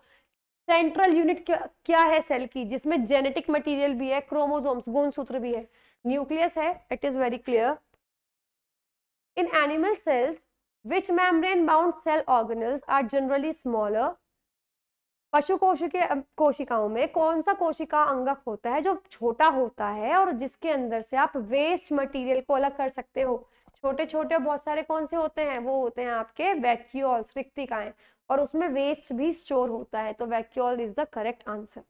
S1: सेंट्रल यूनिट क्या है सेल की, जिसमें जेनेटिक मटेरियल भी है, क्रोमोसोम्स, गुणसूत्र भी है, न्यूक्लियस है। It is very clear. In animal sales which membrane bound cell organelles are generally smaller? पशु कोशिकाओं में कौन सा कोशिका अंगक होता है जो छोटा होता है और जिसके अंदर से आप वेस्ट मटेरियल को अलग कर सकते हो? छोटे छोटे बहुत सारे कौन से होते हैं? वो होते हैं आपके वैक्यूल्स, रिक्तिकाएं, और उसमें वेस्ट भी स्टोर होता है। तो vacuole is the correct answer.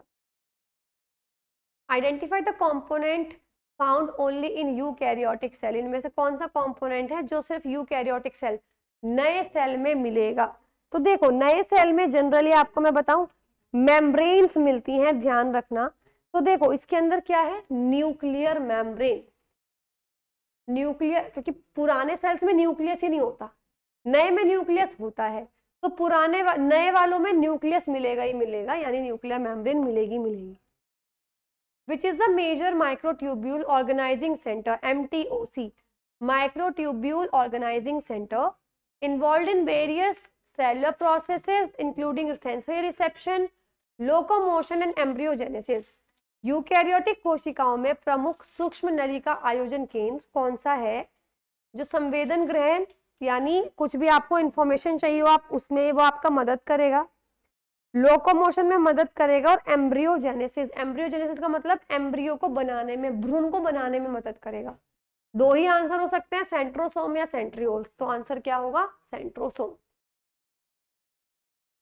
S1: Identify the component found only in eukaryotic cell. इनमें से कौन सा कंपोनेंट है जो सिर्फ यूकैरियोटिक सेल, नए सेल में मिलेगा? तो देखो, नए सेल में जनरली आपको मैं बताऊं मेम्ब्रेन्स मिलती हैं, ध्यान रखना। तो देखो इसके अंदर क्या है? Nuclear membrane. न्यूक्लियर, क्योंकि पुराने सेल्स में न्यूक्लियस ही नहीं होता, नए में न्यूक्लियस होता है। तो नए वालों में न्यूक्लियस मिलेगा ही मिलेगा, यानी न्यूक्लियर मेम्ब्रेन मिलेगी मिलेगी। Which is the major microtubule organizing center, MTOC, microtubule organizing center, involved in various cellular processes including sensory reception, locomotion and embryogenesis. Eukaryotic कोशिकाओं में प्रमुख सूक्ष्म नली का आयोजन केंद्र कौन सा है जो संवेदन ग्रहण, यानी कुछ भी आपको इंफॉर्मेशन चाहिए हो आप उसमें वो आपका मदद करेगा, लोकोमोशन में मदद करेगा, और एम्ब्रियोजेनेसिस, एम्ब्रियोजेनेसिस का मतलब एम्ब्रियो को बनाने में, भ्रूण को बनाने में मदद करेगा। 2 ही आंसर हो सकते हैं, सेंट्रोसोम या सेंट्रियोल्स। तो आंसर क्या होगा? Centrosome.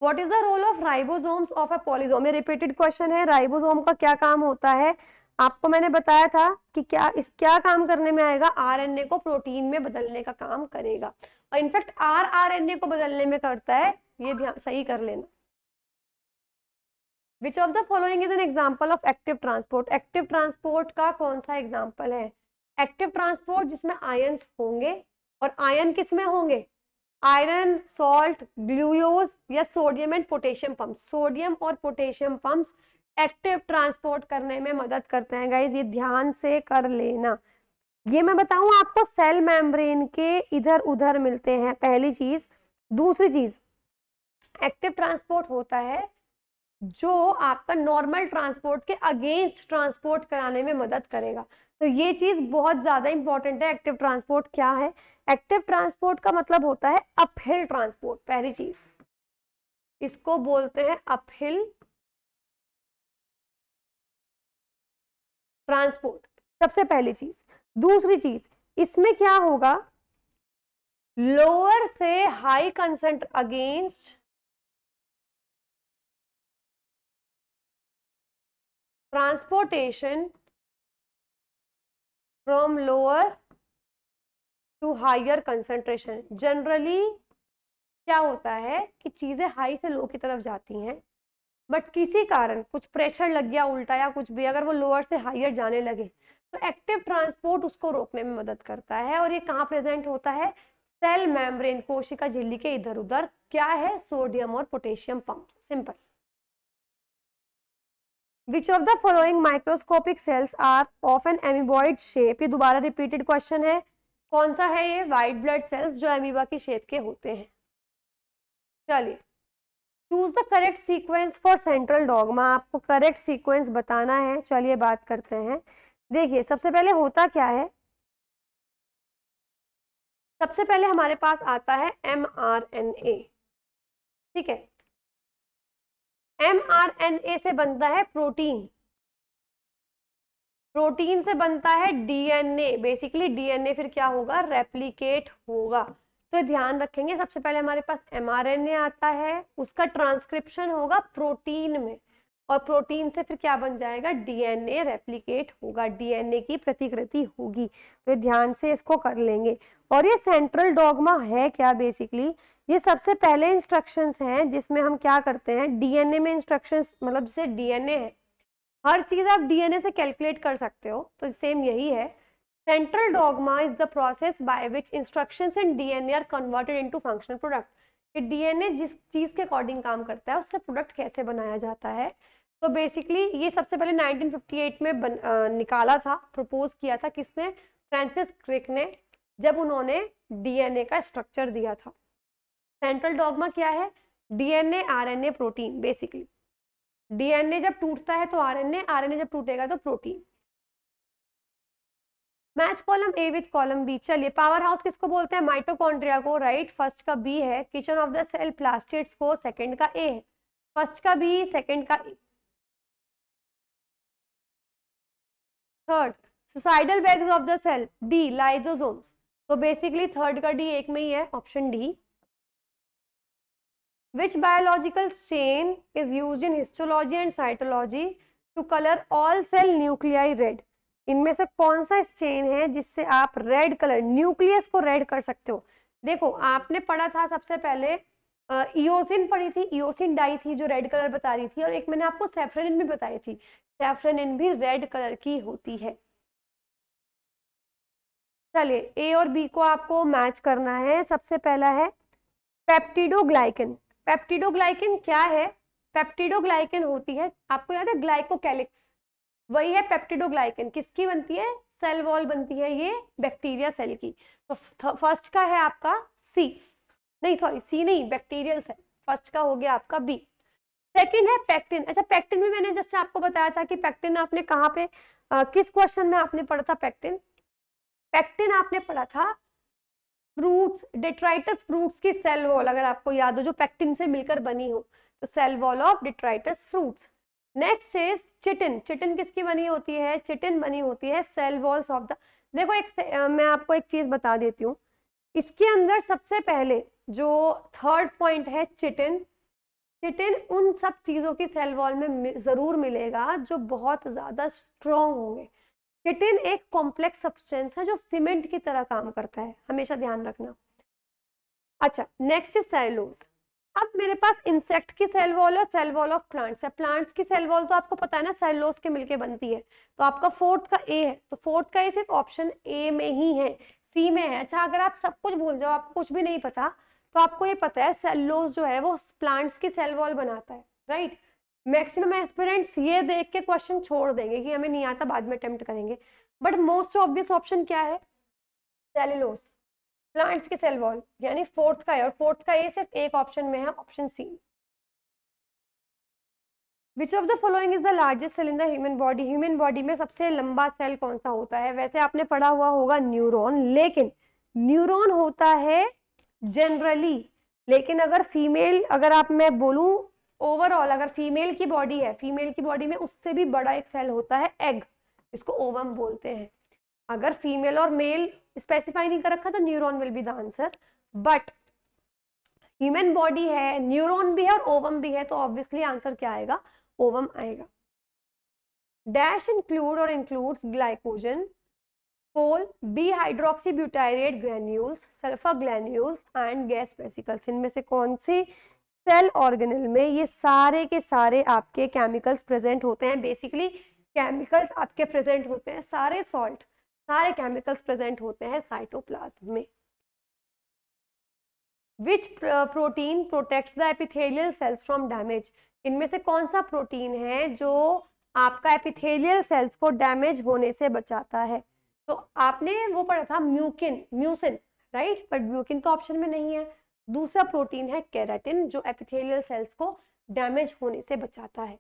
S1: What is the role of ribosomes of a polysome? ये रिपीटेड क्वेश्चन है। राइबोसोम का क्या काम होता है? आपको मैंने बताया था कि क्या काम करने में आएगा? आरएनए को प्रोटीन में बदलने का काम करेगा, और इनफैक्ट आरएनए को बदलने में करता है, ये ध्यान सही कर लेना। Which of the following is an example of active transport? Active transport का कौन सा एग्जाम्पल है? एक्टिव ट्रांसपोर्ट जिसमें आयंस होंगे, और आयन किस में होंगे? आयरन, सॉल्ट, ग्लूकोज या sodium and potassium pump. Sodium और पोटेशियम पंप्स एक्टिव ट्रांसपोर्ट करने में मदद करते हैं। गाइज ये ध्यान से कर लेना। ये मैं बताऊं आपको, सेल मेम्ब्रेन के इधर उधर मिलते हैं, पहली चीज। दूसरी चीज, एक्टिव ट्रांसपोर्ट होता है जो आपका नॉर्मल ट्रांसपोर्ट के अगेंस्ट ट्रांसपोर्ट कराने में मदद करेगा। तो ये चीज बहुत ज्यादा इंपॉर्टेंट है। एक्टिव ट्रांसपोर्ट क्या है? एक्टिव ट्रांसपोर्ट का मतलब होता है अपहिल ट्रांसपोर्ट। पहली चीज इसको बोलते हैं अपहिल ट्रांसपोर्ट, सबसे पहली चीज। दूसरी चीज, इसमें क्या होगा, लोअर से हाई कंसेंट against transportation from lower to higher concentration. Generally क्या होता है कि चीजें हाई से लो की तरफ जाती हैं, बट किसी कारण कुछ प्रेशर लग गया उल्टा या कुछ भी, अगर वो लोअर से हायर जाने लगे तो एक्टिव ट्रांसपोर्ट उसको रोकने में मदद करता है। और ये कहाँ प्रेजेंट होता है? सेल मेम्ब्रेन, कोशिका झिल्ली के इधर उधर। क्या है? सोडियम और potassium pump. Simple. Which of the following microscopic cells are of an amoeboid shape? ये दोबारा रिपीटेड क्वेश्चन है। कौन सा है ये? व्हाइट ब्लड सेल्स जो एमीबा की शेप के होते हैं। चलिए, choose the correct sequence for central dogma. आपको करेक्ट सीक्वेंस बताना है। चलिए बात करते हैं। देखिए, सबसे पहले होता क्या है, सबसे पहले हमारे पास आता है mRNA। ठीक है, mRNA से बनता है प्रोटीन, प्रोटीन से बनता है डीएनए। बेसिकली डीएनए फिर क्या होगा? रेप्लिकेट होगा। तो ध्यान रखेंगे, सबसे पहले हमारे पास mRNA आता है, उसका ट्रांसक्रिप्शन होगा प्रोटीन में, और प्रोटीन से फिर क्या बन जाएगा? डीएनए रेप्लिकेट होगा, डीएनए की प्रतिकृति होगी। तो ध्यान से इसको कर लेंगे। और ये सेंट्रल डॉगमा है क्या? बेसिकली ये सबसे पहले इंस्ट्रक्शंस हैं जिसमें हम क्या करते हैं, डीएनए में इंस्ट्रक्शंस, मतलब जैसे डीएनए है, हर चीज आप डीएनए से कैलकुलेट कर सकते हो, तो सेम यही है। Central dogma is the process by which instructions in DNA are converted into functional product. कि डीएनए जिस चीज के अकॉर्डिंग काम करता है उससे प्रोडक्ट कैसे बनाया जाता है। तो बेसिकली ये सबसे पहले 1958 में निकाला था, प्रपोज किया था किसने? फ्रांसिस क्रिक ने, जब उन्होंने डीएनए का स्ट्रक्चर दिया था। सेंट्रल डॉगमा क्या है? DNA, RNA, protein. Basically DNA जब टूटता है तो आरएनए, आरएनए जब टूटेगा तो protein. Match column A with column B. चलिए, पावर हाउस किसको बोलते हैं? माइटोकॉन्ड्रिया को, राइट। फर्स्ट का बी है। Kitchen of the cell plastids को सेकंड का ए है। फर्स्ट का बी, सेकंड का A. Third, suicidal bags of the cell D, lysosomes. तो बेसिकली थर्ड का डी एक में ही है, option D. Which biological chain is used in histology and cytology to color all cell nuclei red? इनमें से कौन सा चेन है जिससे आप रेड कलर, न्यूक्लियस को रेड कर सकते हो? देखो, आपने पढ़ा था सबसे पहले इओसिन पढ़ी थी, इओसिन डाई थी जो रेड कलर बता रही थी, और एक मैंने आपको सैफ्रनिन भी बताई थी। सैफ्रनिन भी रेड कलर की होती है। चलिए, ए और बी को आपको मैच करना है। सबसे पहला है पेप्टिडोग्लाइकन। पेप्टिडोग्लाइकन क्या है? पेप्टिडोग्लाइकन होती है, आपको याद है, ग्लाइकोकैलिक्स, वही है पेप्टिडोग्लाइकन। किसकी बनती है? सेल वॉल बनती है ये बैक्टीरिया सेल की। तो फर्स्ट का है आपका सी, नहीं सॉरी सी नहीं, बैक्टीरियल सेल। फर्स्ट का हो गया आपका बी। सेकंड है पेक्टिन। अच्छा, पेक्टिन भी मैंने जस्ट आपको बताया था कि पेक्टिन आपने कहाँ पे किस क्वेश्चन में आपने पढ़ा था? पेक्टिन, पेक्टिन आपने पढ़ा था फ्रूट्स, डेट्राइटस फ्रूट्स की सेल वॉल, अगर आपको याद हो, जो पेक्टिन से मिलकर बनी हो, तो cell wall of detritus fruits. Next is chitin. Chitin किसकी बनी होती है? चिटिन बनी होती है सेल वॉल्स ऑफ द, देखो मैं आपको एक चीज बता देती हूँ, इसके अंदर सबसे पहले जो थर्ड पॉइंट है चिटिन, चिटिन उन सब चीजों की सेल वॉल में जरूर मिलेगा जो बहुत ज्यादा स्ट्रॉन्ग होंगे। चिटिन एक कॉम्प्लेक्स सब्सटेंस है जो सीमेंट की तरह काम करता है, हमेशा ध्यान रखना। अच्छा, नेक्स्ट इज सेलुलोज। अब मेरे पास इंसेक्ट की सेल वॉल और सेल वॉल ऑफ प्लांट्स है। प्लांट्स की सेल वॉल तो आपको पता है ना, सेलुलोज के मिलके बनती है। तो आपका फोर्थ का ए है, तो फोर्थ का ए सिर्फ ऑप्शन ए में ही है, सी में है। अच्छा, अगर आप सब कुछ भूल जाओ, आपको कुछ भी नहीं पता, तो आपको ये पता है सेलुलोज जो है वो प्लांट्स की सेल वॉल बनाता है, राइट। मैक्सिमम एस्पिरेंट्स ये देख के क्वेश्चन छोड़ देंगे कि हमें नहीं आता, बाद में अटेम्प्ट करेंगे, बट मोस्ट ऑब्वियस ऑप्शन क्या है? सेलुलोज, प्लांट्स की सेल वॉल, यानी फोर्थ का है, और फोर्थ का ये सिर्फ एक ऑप्शन में है, option C. Which of the following is the largest cell in the human body, human body में सबसे लंबा सेल कौन सा होता है? वैसे आपने पढ़ा हुआ होगा न्यूरॉन, लेकिन न्यूरॉन होता है जनरली, लेकिन अगर फीमेल, अगर आप मैं बोलूं ओवरऑल, अगर फीमेल की बॉडी है, फीमेल की बॉडी में उससे भी बड़ा एक सेल होता है एग, इसको ओवम बोलते हैं। अगर फीमेल और मेल स्पेसिफाई नहीं कर रखा तो neuron will be the answer, but human body है, न्यूरॉन भी है और ओवम भी है, तो ऑब्वियसली आंसर क्या आएगा? ओवम आएगा। डैश इंक्लूड और includes glycogen, poly, B hydroxybutyrate granules, sulphur granules and gas vesicles. इनमें से कौन सी सेल ऑर्गेनल में ये सारे के सारे आपके केमिकल्स प्रेजेंट होते हैं? बेसिकली केमिकल्स आपके प्रेजेंट होते हैं, सारे सॉल्ट, सारे केमिकल्स प्रेजेंट होते हैं साइटोप्लाज्म में। विच protein protects the epithelial cells from damage? इनमें से कौन सा प्रोटीन है जो आपका एपिथेलियल सेल्स को डैमेज होने से बचाता है? तो आपने वो पढ़ा था mucin, mucin, right, but mucin तो ऑप्शन में नहीं है। दूसरा प्रोटीन है केराटिन, जो एपिथेलियल सेल्स को डैमेज होने से बचाता है।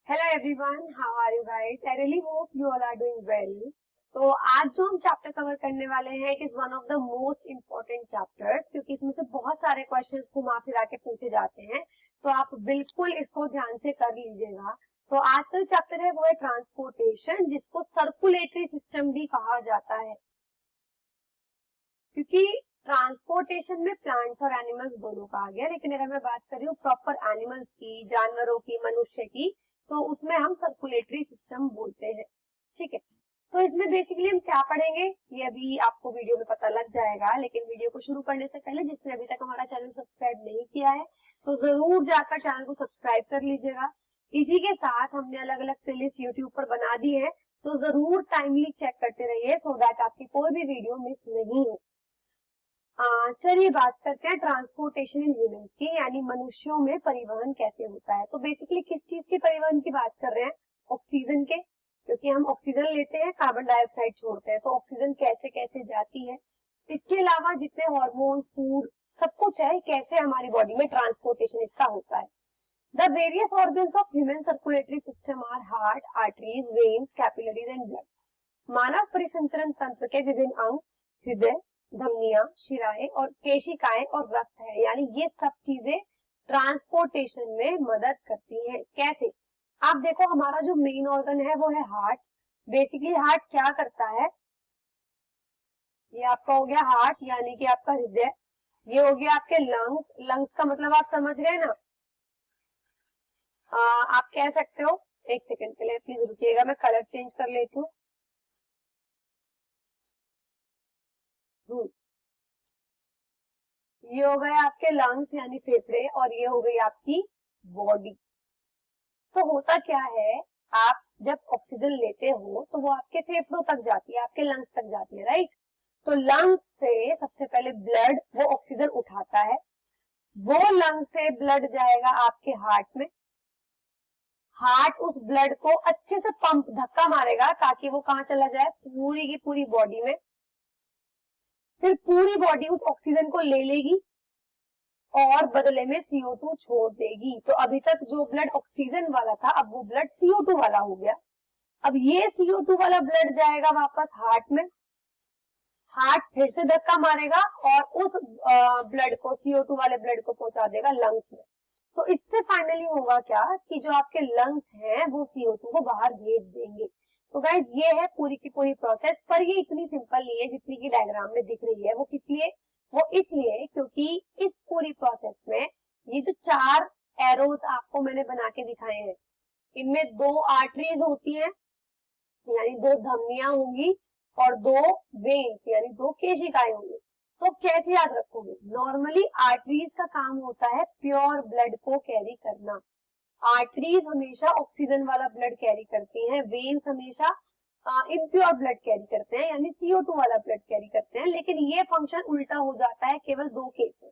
S1: Hello everyone, how are you guys? I really hope you all are doing well. तो आज जो हम चैप्टर कवर करने वाले हैं it is one of the most important chapters, क्योंकि इसमें से बहुत सारे क्वेश्चंस घुमा फिरा के पूछे जाते हैं, तो आप बिल्कुल इसको ध्यान से कर लीजिएगा। तो आज का जो चैप्टर है वो है ट्रांसपोर्टेशन, जिसको सर्कुलेटरी सिस्टम भी कहा जाता है, क्योंकि ट्रांसपोर्टेशन में प्लांट्स और एनिमल्स दोनों का आ गया, लेकिन अगर मैं बात कर रही हूँ प्रॉपर एनिमल्स की, जानवरों की, मनुष्य की, तो उसमें हम सर्कुलेटरी सिस्टम बोलते हैं। ठीक है, तो इसमें बेसिकली हम क्या पढ़ेंगे ये अभी आपको वीडियो में पता लग जाएगा, लेकिन वीडियो को शुरू करने से पहले जिसने अभी तक हमारा चैनल सब्सक्राइब नहीं किया है तो जरूर जाकर चैनल को सब्सक्राइब कर लीजिएगा। इसी के साथ हमने अलग अलग प्लेलिस्ट यूट्यूब पर बना दी है, तो जरूर टाइमली चेक करते रहिए सो दैट आपकी कोई भी वीडियो मिस नहीं हो। चलिए बात करते हैं ट्रांसपोर्टेशन इन ह्यूमंस की, यानी मनुष्यों में परिवहन कैसे होता है। तो बेसिकली किस चीज के परिवहन की बात कर रहे हैं? ऑक्सीजन के, क्योंकि हम ऑक्सीजन लेते हैं, कार्बन डाइऑक्साइड छोड़ते हैं, तो ऑक्सीजन कैसे कैसे जाती है। इसके अलावा जितने हार्मोन्स, फूड, सब कुछ है, कैसे हमारी बॉडी में ट्रांसपोर्टेशन इसका होता है। The various organs of human circulatory system are heart, arteries, veins, capillaries and blood. मानव परिसंचरण तंत्र के विभिन्न अंग हृदय, धमनियां, शिराएं और केशिकाएं और रक्त है, यानी ये सब चीजें ट्रांसपोर्टेशन में मदद करती हैं। कैसे? आप देखो, हमारा जो मेन ऑर्गन है वो है हार्ट। बेसिकली हार्ट क्या करता है? ये आपका हो गया हार्ट, यानी कि आपका हृदय। ये हो गया आपके लंग्स, लंग्स का मतलब आप समझ गए ना। आप कह सकते हो, एक सेकंड के लिए प्लीज रुकिएगा, मैं कलर चेंज कर लेती हूँ। ये हो गए आपके लंग्स यानी फेफड़े, और ये हो गई आपकी बॉडी। तो होता क्या है, आप जब ऑक्सीजन लेते हो तो वो आपके फेफड़ों तक जाती है, आपके लंग्स तक जाती है, राइट। तो लंग्स से सबसे पहले ब्लड वो ऑक्सीजन उठाता है, वो लंग्स से ब्लड जाएगा आपके हार्ट में। हार्ट उस ब्लड को अच्छे से पंप, धक्का मारेगा ताकि वो कहाँ चला जाए? पूरी की पूरी बॉडी में। फिर पूरी बॉडी उस ऑक्सीजन को ले लेगी और बदले में CO2 छोड़ देगी। तो अभी तक जो ब्लड ऑक्सीजन वाला था, अब वो ब्लड CO2 वाला हो गया। अब ये CO2 वाला ब्लड जाएगा वापस हार्ट में, हार्ट फिर से धक्का मारेगा और उस ब्लड को, CO2 वाले ब्लड को पहुंचा देगा लंग्स में। तो इससे फाइनली होगा क्या कि जो आपके लंग्स हैं वो CO2 को बाहर भेज देंगे। तो गाइज ये है पूरी की पूरी प्रोसेस, पर ये इतनी सिंपल नहीं है जितनी की डायग्राम में दिख रही है। वो किस लिए? वो इसलिए क्योंकि इस पूरी प्रोसेस में ये जो 4 एरोज आपको मैंने बना के दिखाए हैं, इनमें 2 आर्टरीज होती हैं, यानी 2 धमनियां होंगी, और 2 वेन्स यानी 2 केशिकाएं होंगी। तो कैसे याद रखोगे? नॉर्मली आर्टरीज का काम होता है प्योर ब्लड को कैरी करना। आर्टरीज हमेशा ऑक्सीजन वाला ब्लड कैरी करती हैं, वेन्स हमेशा इम्प्योर ब्लड कैरी करते हैं, यानी CO2 वाला ब्लड कैरी करते हैं। लेकिन ये फंक्शन उल्टा हो जाता है केवल 2 केस में।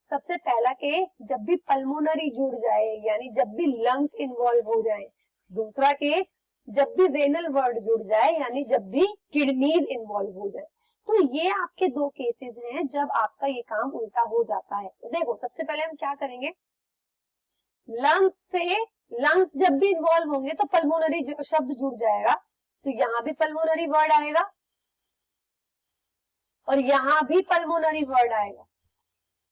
S1: सबसे पहला केस, जब भी पल्मोनरी जुड़ जाए, यानी जब भी लंग्स इन्वॉल्व हो जाए। दूसरा केस, जब भी रेनल वर्ड जुड़ जाए, यानी जब भी किडनीज इन्वॉल्व हो जाए। तो ये आपके 2 केसेस हैं जब आपका ये काम उल्टा हो जाता है। तो देखो, सबसे पहले हम क्या करेंगे, लंग्स से, लंग्स जब भी इन्वॉल्व होंगे तो पल्मोनरी शब्द जुड़ जाएगा, तो यहां भी पल्मोनरी वर्ड आएगा और यहां भी पल्मोनरी वर्ड आएगा।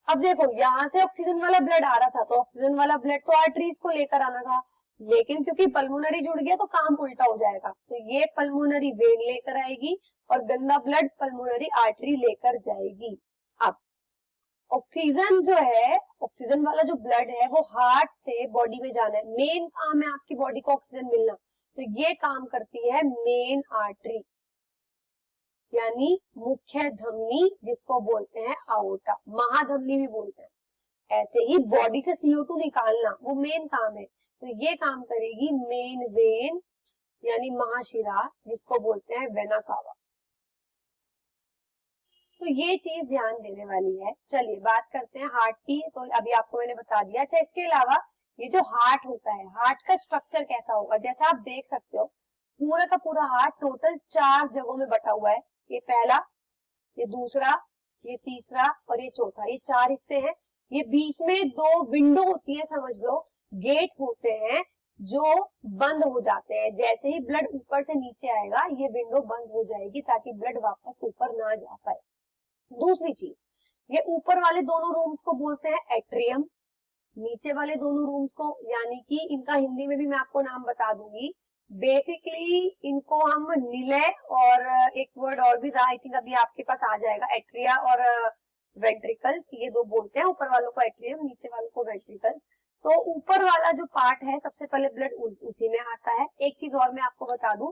S1: अब देखो यहां से ऑक्सीजन वाला ब्लड आ रहा था, तो ऑक्सीजन वाला ब्लड तो आर्टरीज को लेकर आना था, लेकिन क्योंकि पल्मोनरी जुड़ गया तो काम उल्टा हो जाएगा, तो ये पल्मोनरी वेन लेकर आएगी और गंदा ब्लड पल्मोनरी आर्टरी लेकर जाएगी। अब ऑक्सीजन जो है, ऑक्सीजन वाला जो ब्लड है वो हार्ट से बॉडी में जाना है, मेन काम है आपकी बॉडी को ऑक्सीजन मिलना, तो ये काम करती है मेन आर्टरी यानी मुख्य धमनी, जिसको बोलते हैं आओर्टा, महाधमनी भी बोलते हैं। ऐसे ही बॉडी से CO2 निकालना वो मेन काम है, तो ये काम करेगी मेन वेन यानी महाशिरा, जिसको बोलते हैं वेना कावा। तो ये चीज ध्यान देने वाली है। चलिए बात करते हैं हार्ट की, तो अभी आपको मैंने बता दिया। अच्छा, इसके अलावा ये जो हार्ट होता है, हार्ट का स्ट्रक्चर कैसा होगा, जैसा आप देख सकते हो पूरा का पूरा हार्ट टोटल 4 जगहों में बटा हुआ है। ये पहला, ये दूसरा, ये तीसरा और ये चौथा, ये 4 हिस्से हैं। ये बीच में 2 विंडो होती है, समझ लो गेट होते हैं जो बंद हो जाते हैं। जैसे ही ब्लड ऊपर से नीचे आएगा ये विंडो बंद हो जाएगी ताकि ब्लड वापस ऊपर ना जा पाए। दूसरी चीज, ये ऊपर वाले दोनों रूम्स को बोलते हैं एट्रियम, नीचे वाले दोनों रूम्स को, यानी कि इनका हिंदी में भी मैं आपको नाम बता दूंगी। बेसिकली इनको हम निलय और एक वर्ड और भी था, आई थिंक अभी आपके पास आ जाएगा, एट्रिया और वेंट्रिकल्स, ये 2 बोलते हैं। ऊपर वालों को एट्रियम, नीचे वालों को वेंट्रिकल्स। तो ऊपर वाला जो पार्ट है सबसे पहले ब्लड उसी में आता है। एक चीज और मैं आपको बता दूं,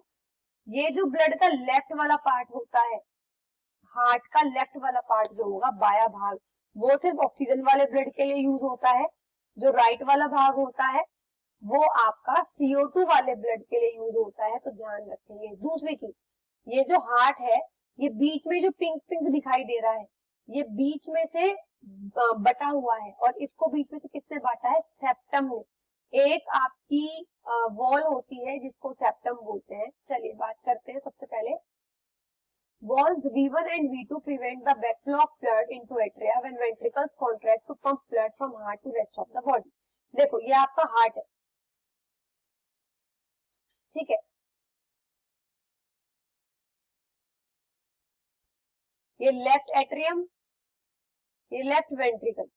S1: ये जो ब्लड का लेफ्ट वाला पार्ट होता है, हार्ट का लेफ्ट वाला पार्ट जो होगा बायां भाग, वो सिर्फ ऑक्सीजन वाले ब्लड के लिए यूज होता है। जो राइट वाला भाग होता है वो आपका CO2 वाले ब्लड के लिए यूज होता है, तो ध्यान रखेंगे। दूसरी चीज, ये जो हार्ट है, ये बीच में जो पिंक पिंक दिखाई दे रहा है, ये बीच में से बटा हुआ है, और इसको बीच में से किसने बांटा है, सेप्टम ने। एक आपकी वॉल होती है जिसको सेप्टम बोलते हैं। चलिए बात करते हैं। सबसे पहले walls V1 and V2 prevent the backflow of blood into atria when ventricles contract to pump blood from heart to rest of the body। देखो ये आपका हार्ट है, ठीक है, ये लेफ्ट एट्रियम, ये लेफ्ट वेंट्रिकल,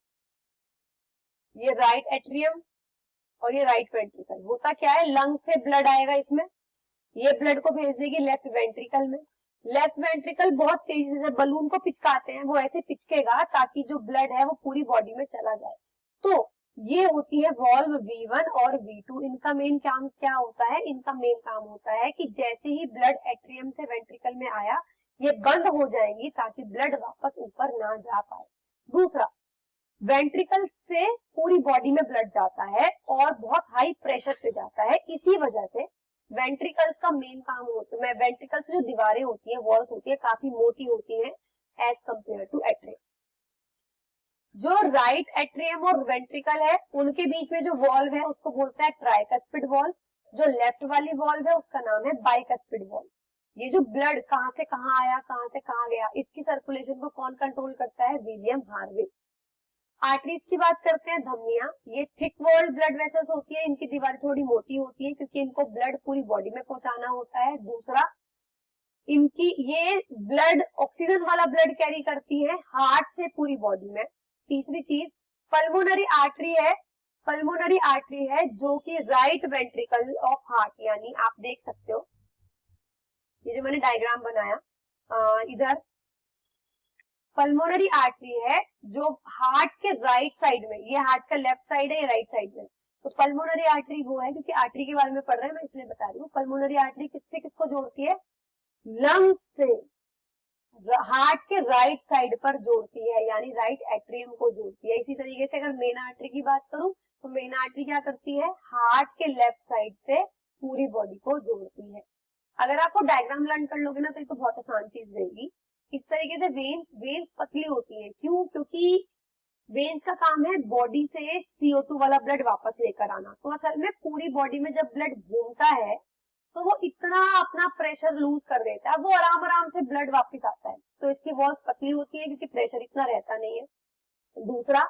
S1: ये राइट एट्रियम और ये राइट वेंट्रिकल। होता क्या है, लंग से ब्लड आएगा इसमें, ये ब्लड को भेज देगी लेफ्ट वेंट्रिकल में। लेफ्ट वेंट्रिकल बहुत तेजी से बलून को पिचकाते हैं, वो ऐसे पिचकेगा ताकि जो ब्लड है वो पूरी बॉडी में चला जाए। तो ये होती है वॉल्व V1 और V2। इनका मेन काम क्या होता है, इनका मेन काम होता है कि जैसे ही ब्लड एट्रियम से वेंट्रिकल में आया ये बंद हो जाएंगी ताकि ब्लड वापस ऊपर ना जा पाए। दूसरा, वेंट्रिकल से पूरी बॉडी में ब्लड जाता है और बहुत हाई प्रेशर पे जाता है। इसी वजह से वेंट्रिकल्स का मेन काम होता है, वेंट्रिकल्स की जो दीवारें होती है, वॉल्स होती है, काफी मोटी होती है एज कंपेयर टू एट्रियम। जो राइट एट्रियम और वेंट्रिकल है उनके बीच में जो वॉल्व है उसको बोलते हैं ट्राइकस्पिड वॉल्व। जो लेफ्ट वाली वॉल्व है उसका नाम है बाइकस्पिड वॉल्व। ये जो ब्लड कहां से कहां आया, कहां से कहां गया, इसकी सर्कुलेशन को कौन कंट्रोल करता है, विलियम हार्वे। आर्टरीज की बात करते हैं, धमनियां, ये थिक वॉल्ड ब्लड वेसल्स होती है, इनकी दीवारें थोड़ी मोटी होती है क्योंकि इनको ब्लड पूरी बॉडी में पहुंचाना होता है। दूसरा, इनकी ये ब्लड ऑक्सीजन वाला ब्लड कैरी करती है हार्ट से पूरी बॉडी में। तीसरी चीज, पल्मोनरी आर्टरी है, पल्मोनरी आर्टरी है जो कि राइट वेंट्रिकल ऑफ हार्ट, यानी आप देख सकते हो ये जो मैंने डायग्राम बनाया इधर पल्मोनरी आर्टरी है जो हार्ट के राइट साइड में, ये हार्ट का लेफ्ट साइड है, ये राइट साइड में। तो पल्मोनरी आर्टरी वो है, क्योंकि आर्टरी के बारे में पढ़ रहे हैं मैं इसलिए बता रही हूँ। पल्मोनरी आर्टरी किससे किसको जोड़ती है, लंग्स से हार्ट के राइट साइड पर जोड़ती है, यानी राइट एट्रियम को जोड़ती है। इसी तरीके से अगर मेन आर्टरी की बात करूं तो मेन आर्टरी क्या करती है, हार्ट के लेफ्ट साइड से पूरी बॉडी को जोड़ती है। अगर आपको डायग्राम लर्न कर लोगे ना तो ये तो बहुत आसान चीज रहेगी। इस तरीके से वेन्स पतली होती है, क्यों, क्योंकि वेन्स का काम है बॉडी से CO2 वाला ब्लड वापस लेकर आना। तो असल में पूरी बॉडी में जब ब्लड घूमता है तो वो इतना अपना प्रेशर लूज कर देता है, वो आराम आराम से ब्लड वापस आता है। तो इसकी वॉल्स पतली होती है क्योंकि प्रेशर इतना रहता नहीं है। दूसरा,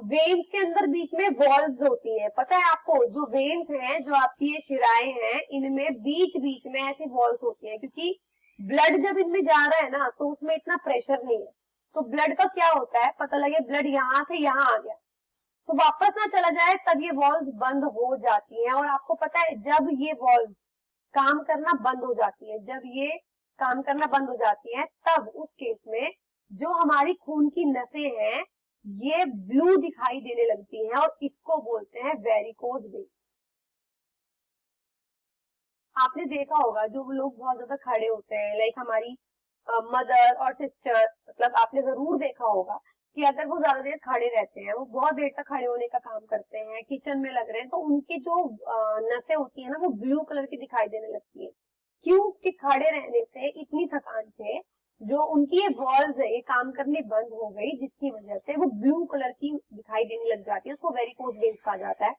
S2: वेन्स के अंदर बीच में वॉल्व्स होती है, पता है आपको, जो वेन्स हैं, जो आपकी ये शिराएं हैं, इनमें बीच बीच में ऐसी वॉल्व्स होती हैं, क्योंकि ब्लड जब इनमें जा रहा है ना तो उसमें इतना प्रेशर नहीं है, तो ब्लड का क्या होता है, पता लगे ब्लड यहाँ से यहाँ आ गया तो वापस ना चला जाए, तब ये वॉल्व्स बंद हो जाती हैं। और आपको पता है जब ये वॉल्व्स काम करना बंद हो जाती है, जब ये काम करना बंद हो जाती है, तब उस केस में जो हमारी खून की नसें हैं ये ब्लू दिखाई देने लगती हैं और इसको बोलते हैं वेरिकोज वेन्स। आपने देखा होगा जो लोग बहुत ज्यादा खड़े होते हैं, लाइक हमारी मदर और सिस्टर, मतलब आपने जरूर देखा होगा कि अगर वो ज्यादा देर खड़े रहते हैं, वो बहुत देर तक खड़े होने का काम करते हैं, किचन में लग रहे हैं, तो उनकी जो नसें होती है ना वो ब्लू कलर की दिखाई देने लगती है। क्यों? कि खड़े रहने से, इतनी थकान से जो उनकी ये वॉल्व्स है ये काम करनी बंद हो गई, जिसकी वजह से वो ब्लू कलर की दिखाई देने लग जाती है, उसको वेरिकोज वेन्स कहा जाता है।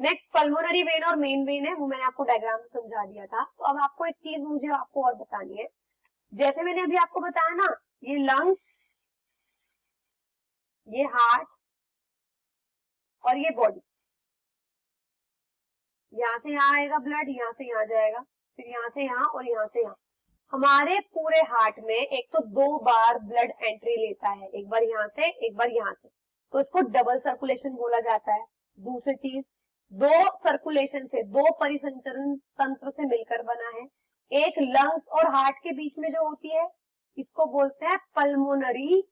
S2: नेक्स्ट पल्मोनरी वेन और मेन वेन है, वो मैंने आपको डायग्राम से समझा दिया था। तो अब आपको एक चीज मुझे आपको और बतानी है, जैसे मैंने अभी आपको बताया ना, ये लंग्स, ये हार्ट और ये बॉडी, यहां से यहाँ आएगा ब्लड, यहाँ से यहाँ जाएगा, फिर यहाँ से यहाँ और यहाँ से यहाँ। हमारे पूरे हार्ट में एक तो 2 बार ब्लड एंट्री लेता है, एक बार यहाँ से एक बार यहाँ से, तो इसको डबल सर्कुलेशन बोला जाता है। दूसरी चीज, 2 सर्कुलेशन से, 2 परिसंचरण तंत्र से मिलकर बना है। एक लंग्स और हार्ट के बीच में जो होती है इसको बोलते हैं पल्मोनरी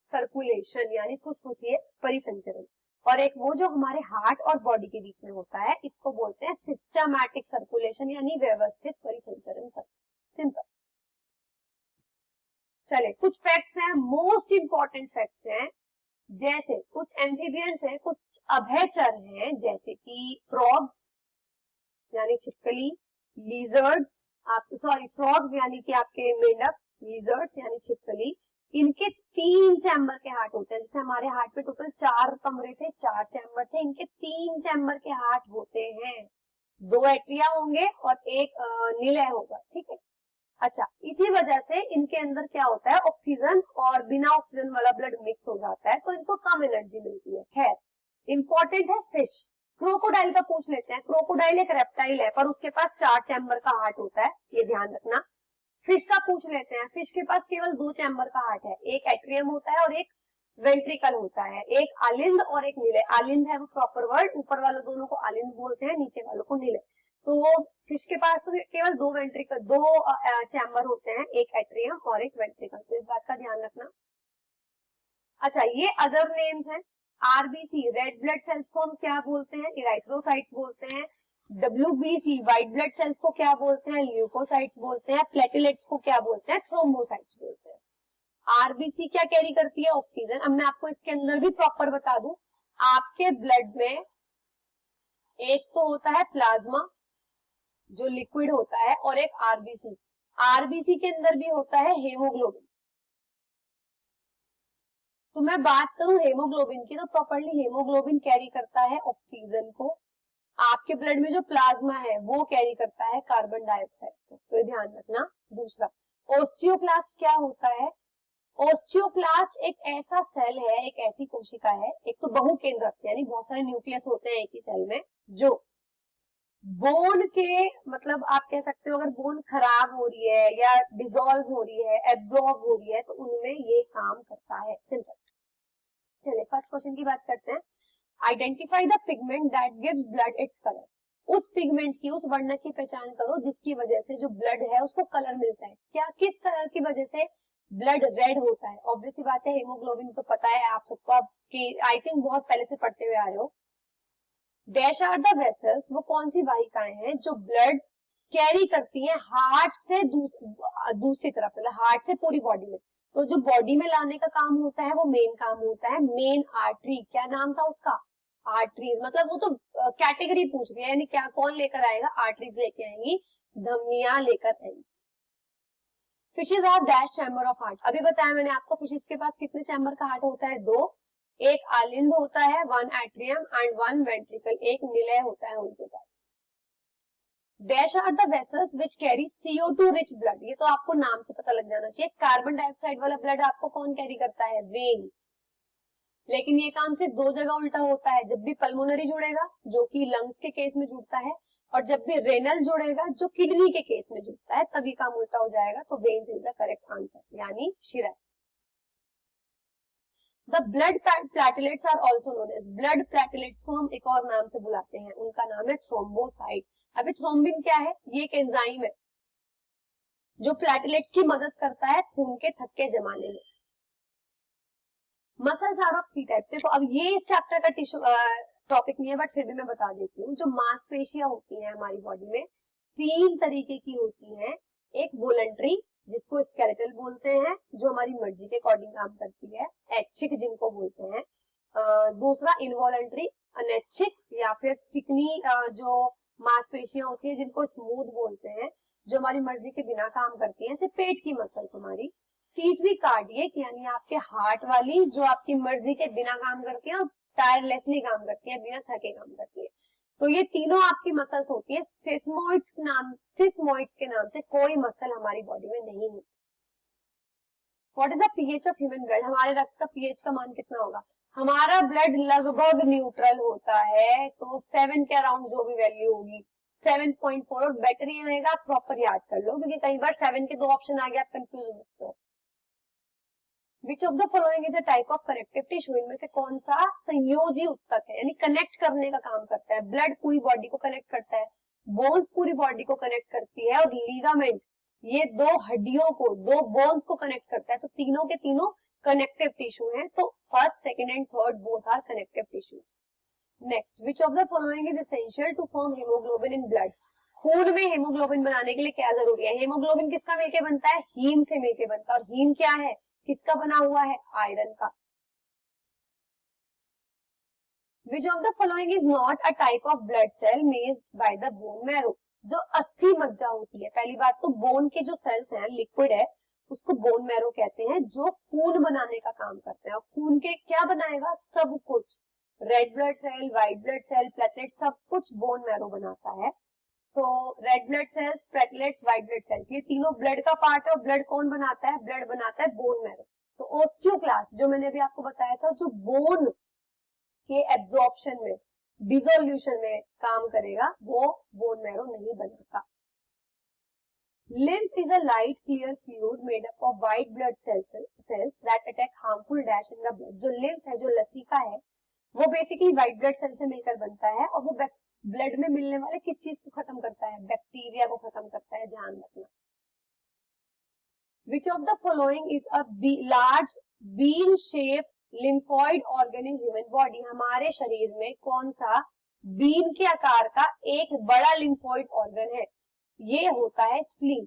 S2: सर्कुलेशन, यानी फुसफुसीय परिसंचरण, और एक वो जो हमारे हार्ट और बॉडी के बीच में होता है इसको बोलते हैं सिस्टमैटिक सर्कुलेशन, यानी व्यवस्थित परिसंचरण तंत्र। सिंपल। चले कुछ फैक्ट्स हैं, मोस्ट इंपॉर्टेंट फैक्ट्स हैं, जैसे कुछ एम्फीबियंस हैं, कुछ अभयचर हैं, जैसे कि फ्रॉग्स यानी छिपकली, लिजर्ड्स, आप सॉरी फ्रॉग्स यानी कि आपके मेंढक, लिजर्ड्स यानी छिपकली, इनके 3 चैम्बर के हार्ट होते हैं। जैसे हमारे हार्ट पे टोटल 4 कमरे थे, 4 चैम्बर थे, इनके 3 चैम्बर के हार्ट होते हैं, 2 एट्रिया होंगे और एक निलय होगा, ठीक है। अच्छा, इसी वजह से इनके अंदर क्या होता है, ऑक्सीजन और बिना ऑक्सीजन वाला ब्लड मिक्स हो जाता है, तो इनको कम एनर्जी मिलती है। खैर, इंपॉर्टेंट है फिश। क्रोकोडाइल का पूछ लेते हैं। क्रोकोडाइल एक रेप्टाइल है पर उसके पास 4 चैम्बर का हार्ट होता है, ये ध्यान रखना। फिश का पूछ लेते हैं। फिश के पास केवल 2 चैम्बर का हार्ट है, एक एट्रियम होता है और एक वेंट्रिकल होता है, एक आलिंद और एक निलय। आलिंद है वो प्रॉपर वर्ड, ऊपर वाले दोनों को आलिंद बोलते हैं, नीचे वालों को निलय। तो फिश के पास तो केवल 2 वेंट्रिकल, 2 चैम्बर होते हैं, एक एट्रियम और एक वेंट्रिकल, तो इस बात का ध्यान रखना। अच्छा, ये अदर नेम्स हैं। आरबीसी रेड ब्लड सेल्स को हम क्या बोलते हैं, इराइथ्रोसाइट्स बोलते हैं। डब्ल्यूबीसी व्हाइट ब्लड सेल्स को क्या बोलते हैं, ल्यूकोसाइट्स बोलते हैं। प्लेटलेट्स को क्या बोलते हैं, थ्रोम्बोसाइट्स बोलते हैं। आरबीसी क्या कैरी करती है, ऑक्सीजन। अब मैं आपको इसके अंदर भी प्रॉपर बता दूं, आपके ब्लड में एक तो होता है प्लाज्मा जो लिक्विड होता है, और एक आरबीसी। आरबीसी के अंदर भी होता है हेमोग्लोबिन। तो मैं बात करूं हेमोग्लोबिन की, तो प्रॉपरली हेमोग्लोबिन कैरी करता है ऑक्सीजन को। आपके ब्लड में जो प्लाज्मा है वो कैरी करता है कार्बन डाइऑक्साइड को, तो ये ध्यान रखना। दूसरा, ओस्टियोक्लास्ट क्या होता है। ओस्टियोक्लास्ट एक ऐसा सेल है, एक ऐसी कोशिका है, एक तो बहुकेंद्रक यानी बहुत सारे न्यूक्लियस होते हैं एक ही सेल में, जो बोन के, मतलब आप कह सकते हो अगर बोन खराब हो रही है या डिसॉल्व हो रही है, एब्जॉर्ब हो रही है, तो उनमें ये काम करता है। सिंपल। चलिए फर्स्ट क्वेश्चन की बात करते हैं। Identify the pigment that gives blood its colour. उस पिगमेंट की, उस वर्णक की पहचान करो जिसकी वजह से जो ब्लड है उसको कलर मिलता है। क्या, किस कलर की वजह से ब्लड रेड होता है? ऑब्वियसली बात है, हेमोग्लोबिन तो पता है आप सबको, आप कि आई थिंक बहुत पहले से पढ़ते हुए आ रहे हो। डैश आर द वेसल्स, वो कौन सी वाहिकाएं हैं जो ब्लड कैरी करती हैं हार्ट से दूसरी तरफ, मतलब हार्ट से पूरी बॉडी में। तो जो बॉडी में लाने का काम होता है वो मेन काम होता है मेन आर्टरी। क्या नाम था उसका? आर्टरीज। मतलब वो तो कैटेगरी पूछ रही है, यानी क्या कौन लेकर आएगा, आर्टरीज लेके आएंगी, धमनियां लेकर आएंगी। Fishes have dash chamber of heart. अभी बताया मैंने आपको, फिशेज के पास कितने चैम्बर का हार्ट होता है? 2। एक आलिंद होता है, 1 एट्रियम एंड 1 वेंट्रिकल, एक निलय होता है उनके पास। Dash are the vessels which carry CO2 rich blood. ये तो आपको नाम से पता लग जाना चाहिए। कार्बन डाइऑक्साइड वाला ब्लड आपको कौन कैरी करता है? वेन्स। लेकिन ये काम सिर्फ दो जगह उल्टा होता है, जब भी पल्मोनरी जुड़ेगा जो कि लंग्स के केस में जुड़ता है, और जब भी रेनल जुड़ेगा जो किडनी के केस में जुड़ता है, तभी काम उल्टा हो जाएगा। तो veins is the correct answer, यानी शिरा। The blood platelets are also known as, blood platelets को हम एक और नाम से बुलाते हैं, उनका नाम है थ्रोम्बोसाइट। अभी थ्रोम्बिन क्या है? ये एक एंजाइम है जो प्लेटलेट्स की मदद करता है खून के थक्के जमाने में। Muscles are of three type. देखो अब ये इस चैप्टर का टिश्यू टॉपिक नहीं है, बट फिर भी मैं बता देती हूँ। जो मांसपेशियां होती हैं हमारी बॉडी में, तीन तरीके की होती हैं। एक वोलंटरी, जिसको स्केलेटल बोलते हैं, जो हमारी मर्जी के अकॉर्डिंग काम करती है, ऐच्छिक जिनको बोलते हैं। दूसरा इनवॉलंटरी, अनैच्छिक या फिर चिकनी जो मांसपेशियां होती है जिनको स्मूथ बोलते हैं, जो हमारी मर्जी के बिना काम करती है, जैसे पेट की मसल्स हमारी। तीसरी कार्डियक, यानी आपके हार्ट वाली, जो आपकी मर्जी के बिना काम करती है और टायरलेसली काम करती है, बिना थके काम करती है। तो ये तीनों आपकी मसल्स होती है। सिस्मोइड्स के नाम से कोई मसल हमारी बॉडी में नहीं होती। What is the pH of human blood? हमारे रक्त का पीएच का मान कितना होगा? हमारा ब्लड लगभग न्यूट्रल होता है, तो 7 के अराउंड जो भी वैल्यू होगी 7.4, और बेटर ये रहेगा आप प्रॉपर याद कर लो, क्योंकि कई बार 7 के दो ऑप्शन आ गए, आप कंफ्यूज हो सकते हो। विच of the following is a type of connective tissue? इनमें से कौन सा संयोजी उत्तक है, यानी कनेक्ट करने का काम करता है? ब्लड पूरी बॉडी को कनेक्ट करता है, बोन्स पूरी बॉडी को कनेक्ट करती है, और लीगामेंट ये दो हड्डियों को, दो बोन्स को कनेक्ट करता है। तो तीनों के तीनों कनेक्टिव टिश्यू हैं। तो first, second and third both are connective tissues. Next, which of the following is essential to form hemoglobin in blood? खून में हीमोग्लोबिन बनाने के लिए क्या जरूरी है? हीमोग्लोबिन किसका मिलके बनता है? हीम से मिलके बनता है। और हीम क्या है? किसका बना हुआ है? आयरन का। Which of the following is not a type of blood cell made by the bone marrow? जो अस्थि मज्जा होती है, पहली बात तो बोन के जो सेल्स हैं, लिक्विड है, उसको बोन मैरो कहते हैं, जो खून बनाने का काम करते हैं। और खून के क्या बनाएगा? सब कुछ, red blood cell, white blood cell, platelet, सब कुछ बोन मैरो बनाता है। तो red blood cells, platelets, white blood cells, ये तीनों ब्लड का पार्ट है। और ब्लड कौन बनाता है? ब्लड बनाता है बोन मैरो। तो ओस्टियोक्लास्ट, जो मैंने अभी आपको बताया था, जो बोन के एब्जॉर्प्शन में, डिसोल्यूशन में काम करेगा, वो बोन मैरो नहीं बनाता। lymph is a light clear fluid made up of white blood cells that attack harmful dash in the blood। जो lymph है, जो लसीका है, वो बेसिकली व्हाइट ब्लड सेल से मिलकर बनता है, और वो ब्लड में मिलने वाले किस चीज को खत्म करता है? बैक्टीरिया को खत्म करता है, ध्यान रखना। विच of the following is a large bean shape lymphoid organ in human body? हमारे शरीर में कौन सा बीन के आकार का एक बड़ा लिम्फॉइड ऑर्गन है? ये होता है स्प्लीन।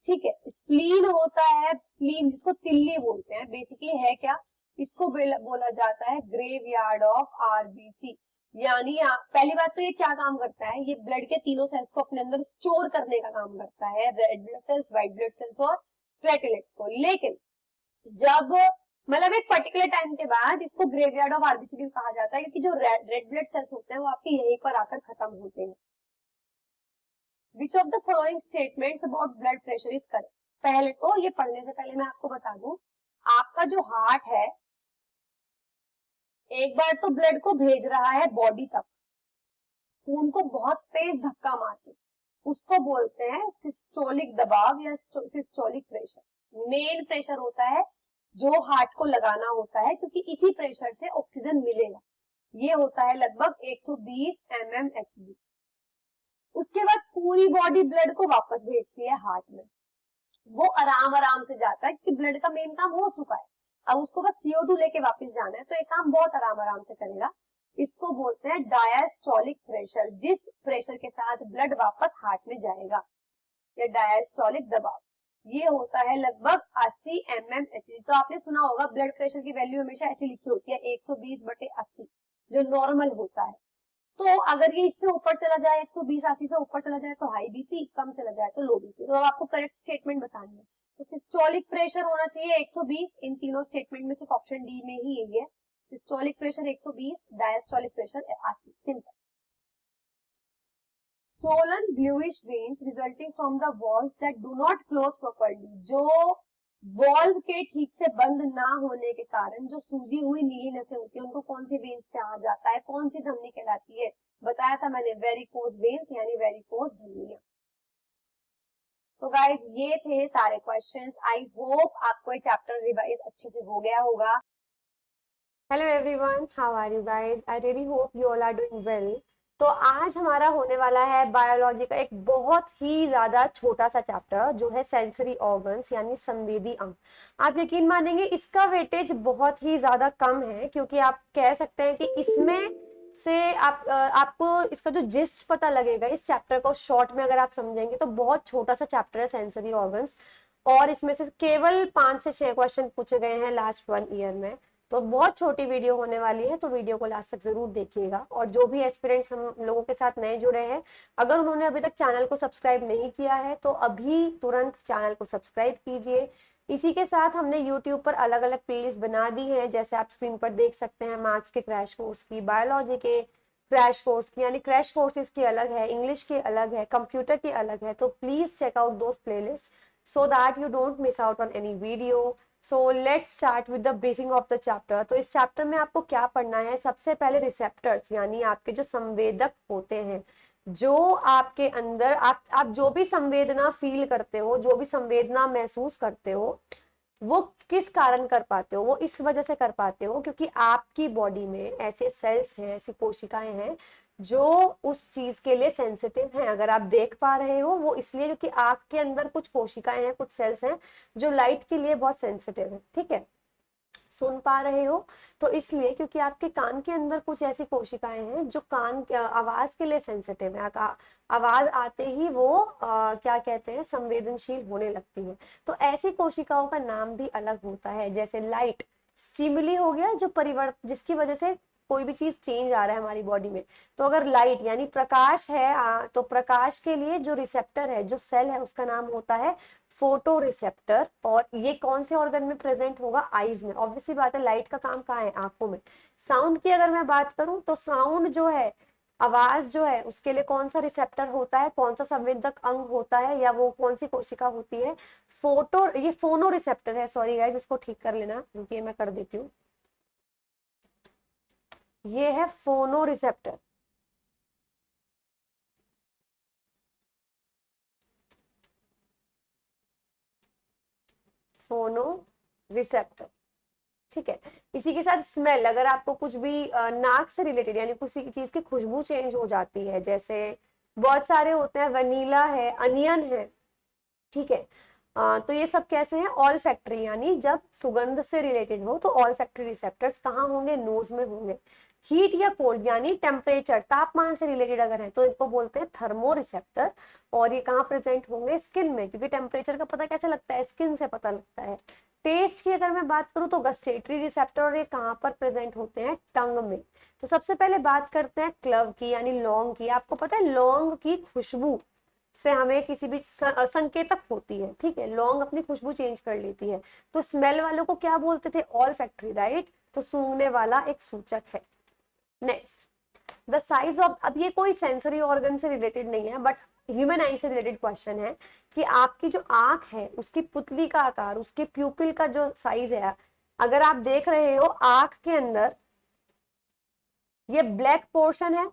S2: ठीक है, स्प्लीन होता है, स्प्लीन जिसको तिल्ली बोलते हैं, बेसिकली है क्या? इसको बोला जाता है ग्रेवयार्ड ऑफ आरबीसी। यानी पहली बात तो ये क्या काम करता है? ये ब्लड के तीनों सेल्स को अपने अंदर स्टोर करने का काम करता है, red blood sales, white blood sales और प्लेटलेट्स को। लेकिन जब मतलब एक पर्टिकुलर टाइम के बाद इसको ग्रेवयार्ड ऑफ आरबीसी भी कहा जाता है, क्योंकि जो रेड ब्लड सेल्स होते हैं वो आपके यहीं पर आकर खत्म होते हैं। Which of the following statements about blood pressure is correct? पहले तो ये पढ़ने से पहले मैं आपको बता दूं, आपका जो हार्ट है, एक बार तो ब्लड को भेज रहा है बॉडी तक, खून को बहुत तेज धक्का मारते, उसको बोलते हैं सिस्टोलिक दबाव या सिस्टोलिक प्रेशर। मेन प्रेशर होता है जो हार्ट को लगाना होता है, क्योंकि इसी प्रेशर से ऑक्सीजन मिलेगा। ये होता है लगभग 120 mmHg। उसके बाद पूरी बॉडी ब्लड को वापस भेजती है हार्ट में। वो आराम आराम से जाता है, क्योंकि ब्लड का मेन काम हो चुका है, अब उसको बस CO2 लेके वापस जाना है, तो ये काम बहुत आराम आराम से करेगा। इसको बोलते हैं डायस्टोलिक प्रेशर, जिस प्रेशर के साथ ब्लड वापस हार्ट में जाएगा, या डायस्टोलिक दबाव। ये होता है लगभग 80 mmHg। तो आपने सुना होगा ब्लड प्रेशर की वैल्यू हमेशा ऐसी लिखी होती है 120/80, जो नॉर्मल होता है। तो अगर ये इससे ऊपर चला जाए, 120-80 से ऊपर चला जाए तो हाई बीपी, कम चला जाए तो लो बीपी। तो अब आपको करेक्ट स्टेटमेंट बतानी है। तो सिस्टोलिक प्रेशर होना चाहिए 120। इन तीनों स्टेटमेंट में सिर्फ ऑप्शन डी में ही यही है। Systolic pressure 120, diastolic pressure 80। Simple. swollen bluish veins resulting from the walls that do not close properly। जो वॉल्व के ठीक से बंद ना होने के कारण जो सूजी हुई नीली नसें होती है उनको कौन सी वेन्स कहा जाता है, कौन सी धमनी कहलाती है? बताया था मैंने, वेरिकोज वेन्स यानी वेरिकोज धमनियां। तो गाइज ये थे सारे क्वेश्चंस। आई होप आपको ये चैप्टर रिवाइज अच्छे से हो गया होगा।
S1: Hello everyone, how are you guys? I really hope you all are doing well. तो आज हमारा होने वाला है बायोलॉजी का एक बहुत ही ज्यादा छोटा सा चैप्टर जो है सेंसरी ऑर्गन्स यानी संवेदी अंग। आप यकीन मानेंगे इसका वेटेज बहुत ही ज्यादा कम है, क्योंकि आप कह सकते हैं कि इसमें से आपको इसका जो जिस्ट पता लगेगा इस चैप्टर को शॉर्ट में अगर आप समझेंगे तो बहुत छोटा सा चैप्टर है सेंसरी ऑर्गन्स, और इसमें से केवल 5 से 6 क्वेश्चन पूछे गए हैं लास्ट 1 ईयर में। तो बहुत छोटी वीडियो होने वाली है, तो वीडियो को लास्ट तक जरूर देखिएगा। और जो भी एस्पिरेंट्स हम लोगों के साथ नए जुड़े हैं, अगर उन्होंने अभी तक चैनल को सब्सक्राइब नहीं किया है तो अभी तुरंत चैनल को सब्सक्राइब कीजिए। इसी के साथ हमने यूट्यूब पर अलग अलग प्लेलिस्ट बना दी है, जैसे आप स्क्रीन पर देख सकते हैं, मैथ्स के क्रैश कोर्स की, बायोलॉजी के क्रैश कोर्स की, यानी क्रैश कोर्सेज की अलग है, इंग्लिश की अलग है, कंप्यूटर की अलग है। तो please check out those playlist so that you don't miss out on any video. So let's start with the briefing of the chapter. तो इस चैप्टर में आपको क्या पढ़ना है? सबसे पहले रिसेप्टर्स यानी आपके जो संवेदक होते हैं, जो आपके अंदर आप जो भी संवेदना फील करते हो, जो भी संवेदना महसूस करते हो, वो किस कारण कर पाते हो? वो इस वजह से कर पाते हो क्योंकि आपकी बॉडी में ऐसे सेल्स हैं, ऐसी कोशिकाएं हैं जो उस चीज के लिए सेंसिटिव हैं। अगर आप देख पा रहे हो वो इसलिए क्योंकि आंख के अंदर कुछ कोशिकाएं हैं, कुछ सेल्स हैं जो लाइट के लिए बहुत सेंसिटिव है। ठीक है, सुन पा रहे हो तो इसलिए क्योंकि आपके कान के अंदर कुछ ऐसी कोशिकाएं हैं जो कान आवाज के लिए सेंसिटिव है। आवाज आते ही वो क्या कहते हैं, संवेदनशील होने लगती है। तो ऐसी कोशिकाओं का नाम भी अलग होता है, जैसे लाइट स्टिमुली हो गया, जो परिवर्तन जिसकी वजह से कोई भी चीज चेंज आ रहा है हमारी बॉडी में। तो अगर लाइट यानी प्रकाश है तो प्रकाश के लिए जो रिसेप्टर है, जो सेल है, उसका नाम होता है फोटो रिसेप्टर। और ये कौन से ऑर्गन में प्रेजेंट होगा? आईज में। ऑब्वियसली बात है, लाइट का काम कहाँ है? आंखों में। साउंड की अगर मैं बात करूं तो साउंड जो है, आवाज जो है, उसके लिए कौन सा रिसेप्टर होता है, कौन सा संवेदक अंग होता है, या वो कौन सी कोशिका होती है? ये फोनो रिसेप्टर है। सॉरी गाइस, इसको ठीक कर लेना क्योंकि ये मैं कर देती हूँ। ये है फोनो रिसेप्टर। फोनो रिसेप्टर, ठीक है। इसी के साथ स्मेल, अगर आपको कुछ भी नाक से रिलेटेड यानी किसी चीज की खुशबू चेंज हो जाती है, जैसे बहुत सारे होते हैं, वनीला है, अनियन है, ठीक है। तो ये सब कैसे हैं? ऑल फैक्ट्री, यानी जब सुगंध से रिलेटेड हो तो ऑल फैक्ट्री रिसेप्टर्स कहाँ होंगे? नोज में होंगे। हीट या कोल्ड यानी टेम्परेचर, तापमान से रिलेटेड अगर है तो इनको बोलते हैं थर्मो रिसेप्टर। और ये कहाँ प्रेजेंट होंगे? स्किन में, क्योंकि टेम्परेचर का पता कैसे लगता है? स्किन से पता लगता है। टेस्ट की अगर मैं बात करूं तो गस्टेटरी रिसेप्टर, और ये कहाँ पर प्रेजेंट होते हैं? टंग में। तो सबसे पहले बात करते हैं क्लव की यानी लौंग की। आपको पता है लौंग की खुशबू से हमें किसी भी संकेतक होती है, ठीक है। लौंग अपनी खुशबू चेंज कर लेती है। तो स्मेल वालों को क्या बोलते थे? All factory, right. तो सूंघने वाला एक सूचक है। नेक्स्ट, द साइज ऑफ, अब ये कोई सेंसरी ऑर्गन से रिलेटेड नहीं है बट ह्यूमन आई से रिलेटेड क्वेश्चन है कि आपकी जो आंख है उसकी पुतली का आकार, उसके प्यूपिल का जो साइज है, अगर आप देख रहे हो आंख के अंदर ये ब्लैक पोर्शन है,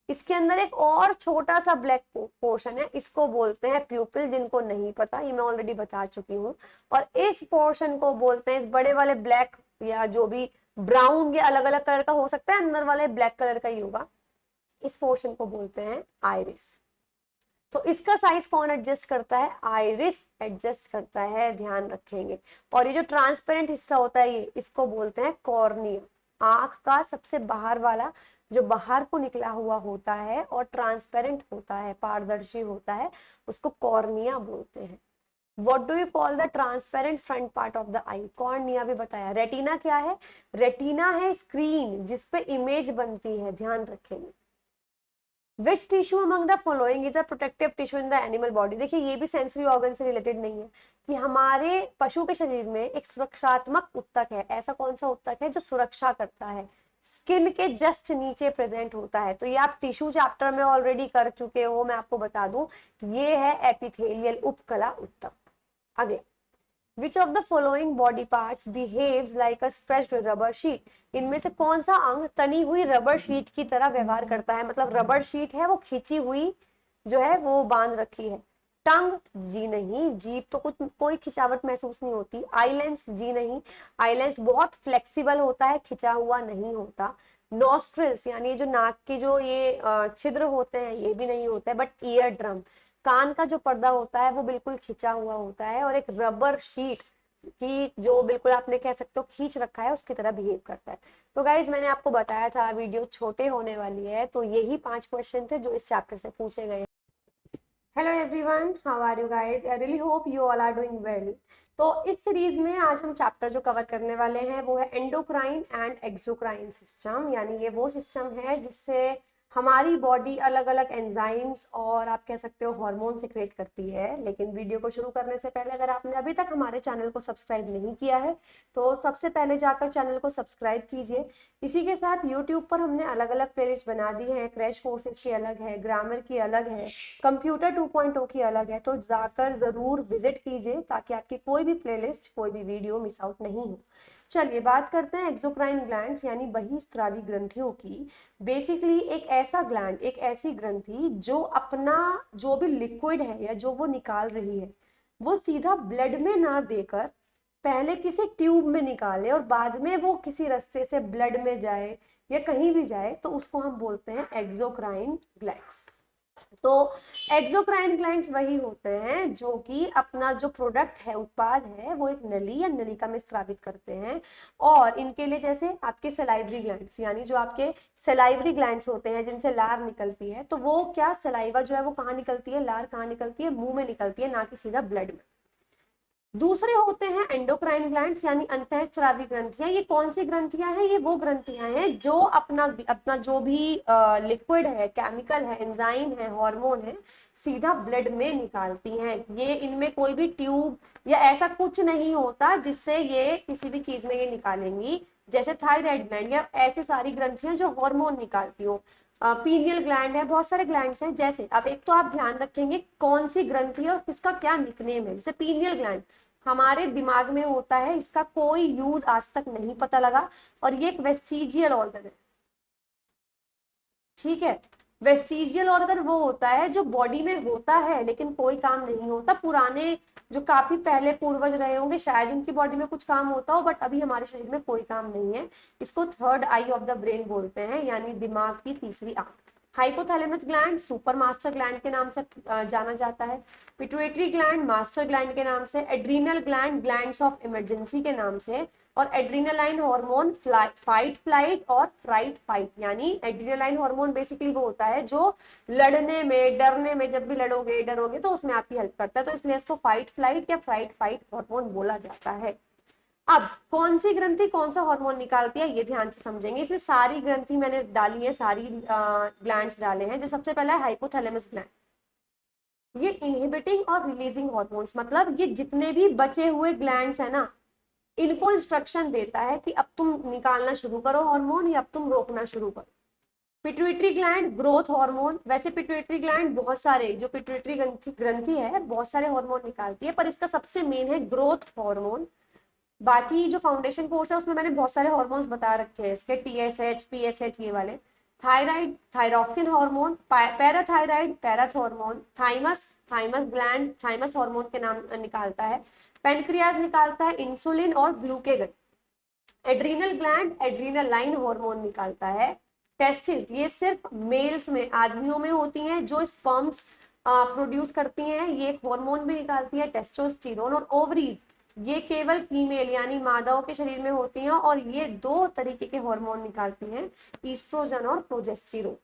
S1: इसके अंदर एक और छोटा सा ब्लैक पोर्शन है, इसको बोलते हैं प्यूपिल। जिनको नहीं पता ये मैं ऑलरेडी बता चुकी हूँ। और इस पोर्शन को बोलते हैं, इस बड़े वाले ब्लैक या जो भी ब्राउन या अलग अलग कलर का हो सकता है, अंदर वाले ब्लैक कलर का ही होगा, इस पोर्शन को बोलते हैं आइरिस। तो इसका साइज कौन एडजस्ट करता है? आइरिस एडजस्ट करता है, ध्यान रखेंगे। और ये जो ट्रांसपेरेंट हिस्सा होता है ये, इसको बोलते हैं कॉर्निया। आंख का सबसे बाहर वाला जो बाहर को निकला हुआ होता है और ट्रांसपेरेंट होता है, पारदर्शी होता है, उसको कॉर्निया बोलते हैं। What do you call the transparent front part of the eye? Cornea भी बताया। रेटिना क्या है? रेटिना है स्क्रीन जिसपे इमेज बनती है, ध्यान रखेंगे। Which tissue among the following is a protective tissue in the animal body? देखिए ये भी सेंसरी ऑर्गन से रिलेटेड नहीं है, कि हमारे पशु के शरीर में एक सुरक्षात्मक उत्तक है। ऐसा कौन सा उत्तक है जो सुरक्षा करता है? स्किन के जस्ट नीचे प्रेजेंट होता है। तो ये आप टिश्यू चैप्टर में ऑलरेडी कर चुके हो, मैं आपको बता दूं, ये है एपिथेलियल उपकला उत्तक। अगला, विच of the following body parts behaves like a stretched rubber sheet, इनमें से कौन सा अंग तनी हुई रबर शीट की तरह व्यवहार करता है, मतलब रबर शीट है वो खींची हुई जो है वो बांध रखी है। टंग, जी नहीं, जीभ तो कुछ कोई खिंचावट महसूस नहीं होती। आईलेंस, जी नहीं, आईलेंस बहुत फ्लेक्सिबल होता है, खिंचा हुआ नहीं होता। नॉस्ट्रिल्स यानी जो नाक के जो ये छिद्र होते हैं ये भी नहीं होता है। बट ईयर ड्रम, कान का जो पर्दा होता है वो बिल्कुल खिंचा हुआ होता है और एक रबर शीट की जो बिल्कुल आपने कह सकते हो खींच रखा है उसकी तरह बिहेव करता है। तो गाइज मैंने आपको बताया था वीडियो छोटे होने वाली है, तो यही 5 क्वेश्चन थे जो इस चैप्टर से पूछे गए। Hello everyone, how are you guys? I really hope you all are doing well. तो इस सीरीज में आज हम चैप्टर जो कवर करने वाले हैं वो है एंडोक्राइन एंड एक्सोक्राइन सिस्टम, यानी ये वो सिस्टम है जिससे हमारी बॉडी अलग अलग एंजाइम्स और आप कह सकते हो हार्मोन सिक्रेट करती है। लेकिन वीडियो को शुरू करने से पहले अगर आपने अभी तक हमारे चैनल को सब्सक्राइब नहीं किया है तो सबसे पहले जाकर चैनल को सब्सक्राइब कीजिए। इसी के साथ यूट्यूब पर हमने अलग अलग प्लेलिस्ट बना दी है, क्रैश कोर्सेज की अलग है, ग्रामर की अलग है, कंप्यूटर 2.0 की अलग है, तो जाकर जरूर विजिट कीजिए ताकि आपकी कोई भी प्लेलिस्ट कोई भी वीडियो मिस आउट नहीं हो। चलिए बात करते हैं एक्सोक्राइन ग्लैंड्स यानी बहिस्रावी ग्रंथियों की। बेसिकली एक ऐसा ग्लैंड, एक ऐसी ग्रंथि जो अपना जो भी लिक्विड है या जो वो निकाल रही है वो सीधा ब्लड में ना देकर पहले किसी ट्यूब में निकाले और बाद में वो किसी रास्ते से ब्लड में जाए या कहीं भी जाए, तो उसको हम बोलते हैं एक्सोक्राइन ग्लैंड्स। तो एक्सोक्राइन ग्लैंड्स वही होते हैं जो कि अपना जो प्रोडक्ट है, उत्पाद है, वो एक नली या नलिका में स्रावित करते हैं। और इनके लिए जैसे आपके सलाइवरी ग्लैंड्स यानी जो आपके सलाइवरी ग्लैंड्स होते हैं जिनसे लार निकलती है, तो वो क्या सलाइवा जो है वो कहाँ निकलती है, लार कहाँ निकलती है, मुंह में निकलती है, ना कि सीधा ब्लड में। दूसरे होते हैं एंडोक्राइन ग्लैंड्स यानी अंतःस्रावी ग्रंथियां। ये कौन सी ग्रंथियां हैं? ये वो ग्रंथियां हैं जो अपना अपना जो भी लिक्विड है, केमिकल है, एंजाइम है, हार्मोन है, सीधा ब्लड में निकालती हैं। ये इनमें कोई भी ट्यूब या ऐसा कुछ नहीं होता जिससे ये किसी भी चीज में ये निकालेंगी, जैसे थायराइड ग्लैंड या ऐसे सारी ग्रंथियां जो हार्मोन निकालती हो। पीनियल ग्लैंड है, बहुत सारे ग्लैंड्स हैं। जैसे अब एक तो आप ध्यान रखेंगे कौन सी ग्रंथि है और किसका क्या निकनेम है। जैसे पीनियल ग्लैंड हमारे दिमाग में होता है, इसका कोई यूज आज तक नहीं पता लगा, और ये एक वेस्टिजियल ऑर्गन है, ठीक है। वेस्टिजियल ऑर्गन वो होता है जो बॉडी में होता है लेकिन कोई काम नहीं होता। पुराने जो काफी पहले पूर्वज रहे होंगे शायद उनकी बॉडी में कुछ काम होता हो, बट अभी हमारे शरीर में कोई काम नहीं है। इसको third I of the brain बोलते हैं, यानी दिमाग की तीसरी आंख। Hypothalamus gland super master gland के नाम से जाना जाता है। पिट्यूटरी ग्लैंड मास्टर ग्लैंड के नाम से। Adrenal gland glands of emergency के नाम से। और एड्रीनालाइन हार्मोन फाइट फ्लाइट और फ्राइट फाइट, यानी एड्रीनालाइन हार्मोन बेसिकली वो होता है जो लड़ने में, डरने में, जब भी लड़ोगे डरोगे तो उसमें आपकी हेल्प करता है, तो इसलिए इसको फाइट फ्लाइट या फ्राइट फाइट हार्मोन बोला जाता है। अब कौन सी ग्रंथि कौन सा हार्मोन निकालती है ये ध्यान से समझेंगे। इसमें सारी ग्रंथि मैंने डाली है, सारी ग्लैंड्स डाले हैं। जो सबसे पहला है हाइपोथैलेमस ग्लैंड, ये इनहिबिटिंग और रिलीजिंग हार्मोन्स, मतलब ये जितने भी बचे हुए ग्लैंड्स है ना, इनको इंस्ट्रक्शन देता है कि अब तुम निकालना शुरू करो हार्मोन या अब तुम रोकना शुरू करो। पिट्यूटरी ग्लैंड ग्रोथ हार्मोन, वैसे पिट्यूटरी ग्लैंड बहुत सारे, जो पिट्यूटरी ग्रंथि है बहुत सारे हार्मोन निकालती है, पर इसका सबसे मेन है ग्रोथ हार्मोन। बाकी जो फाउंडेशन कोर्स है उसमें मैंने बहुत सारे हार्मोन्स बता रखे हैं इसके, टीएसएच, पीएसएच, ये वाले। Thyroid thyroxine hormone, parathyroid parathormone, thymus thymus gland thymus hormone के नाम निकालता है। पेनक्रियाज निकालता है इंसुलिन और glucagon. Adrenal gland adrenaline hormone निकालता है। टेस्टिस ये सिर्फ मेल्स में, आदमियों में होती हैं जो स्पर्म्स प्रोड्यूस करती हैं, ये एक हार्मोन भी निकालती है टेस्टोस्टेरोन। और ओवरीज ये केवल फीमेल यानी मादाओं के शरीर में होती हैं और ये दो तरीके के हार्मोन निकालती हैं, ईस्ट्रोजन और प्रोजेस्टेरोन।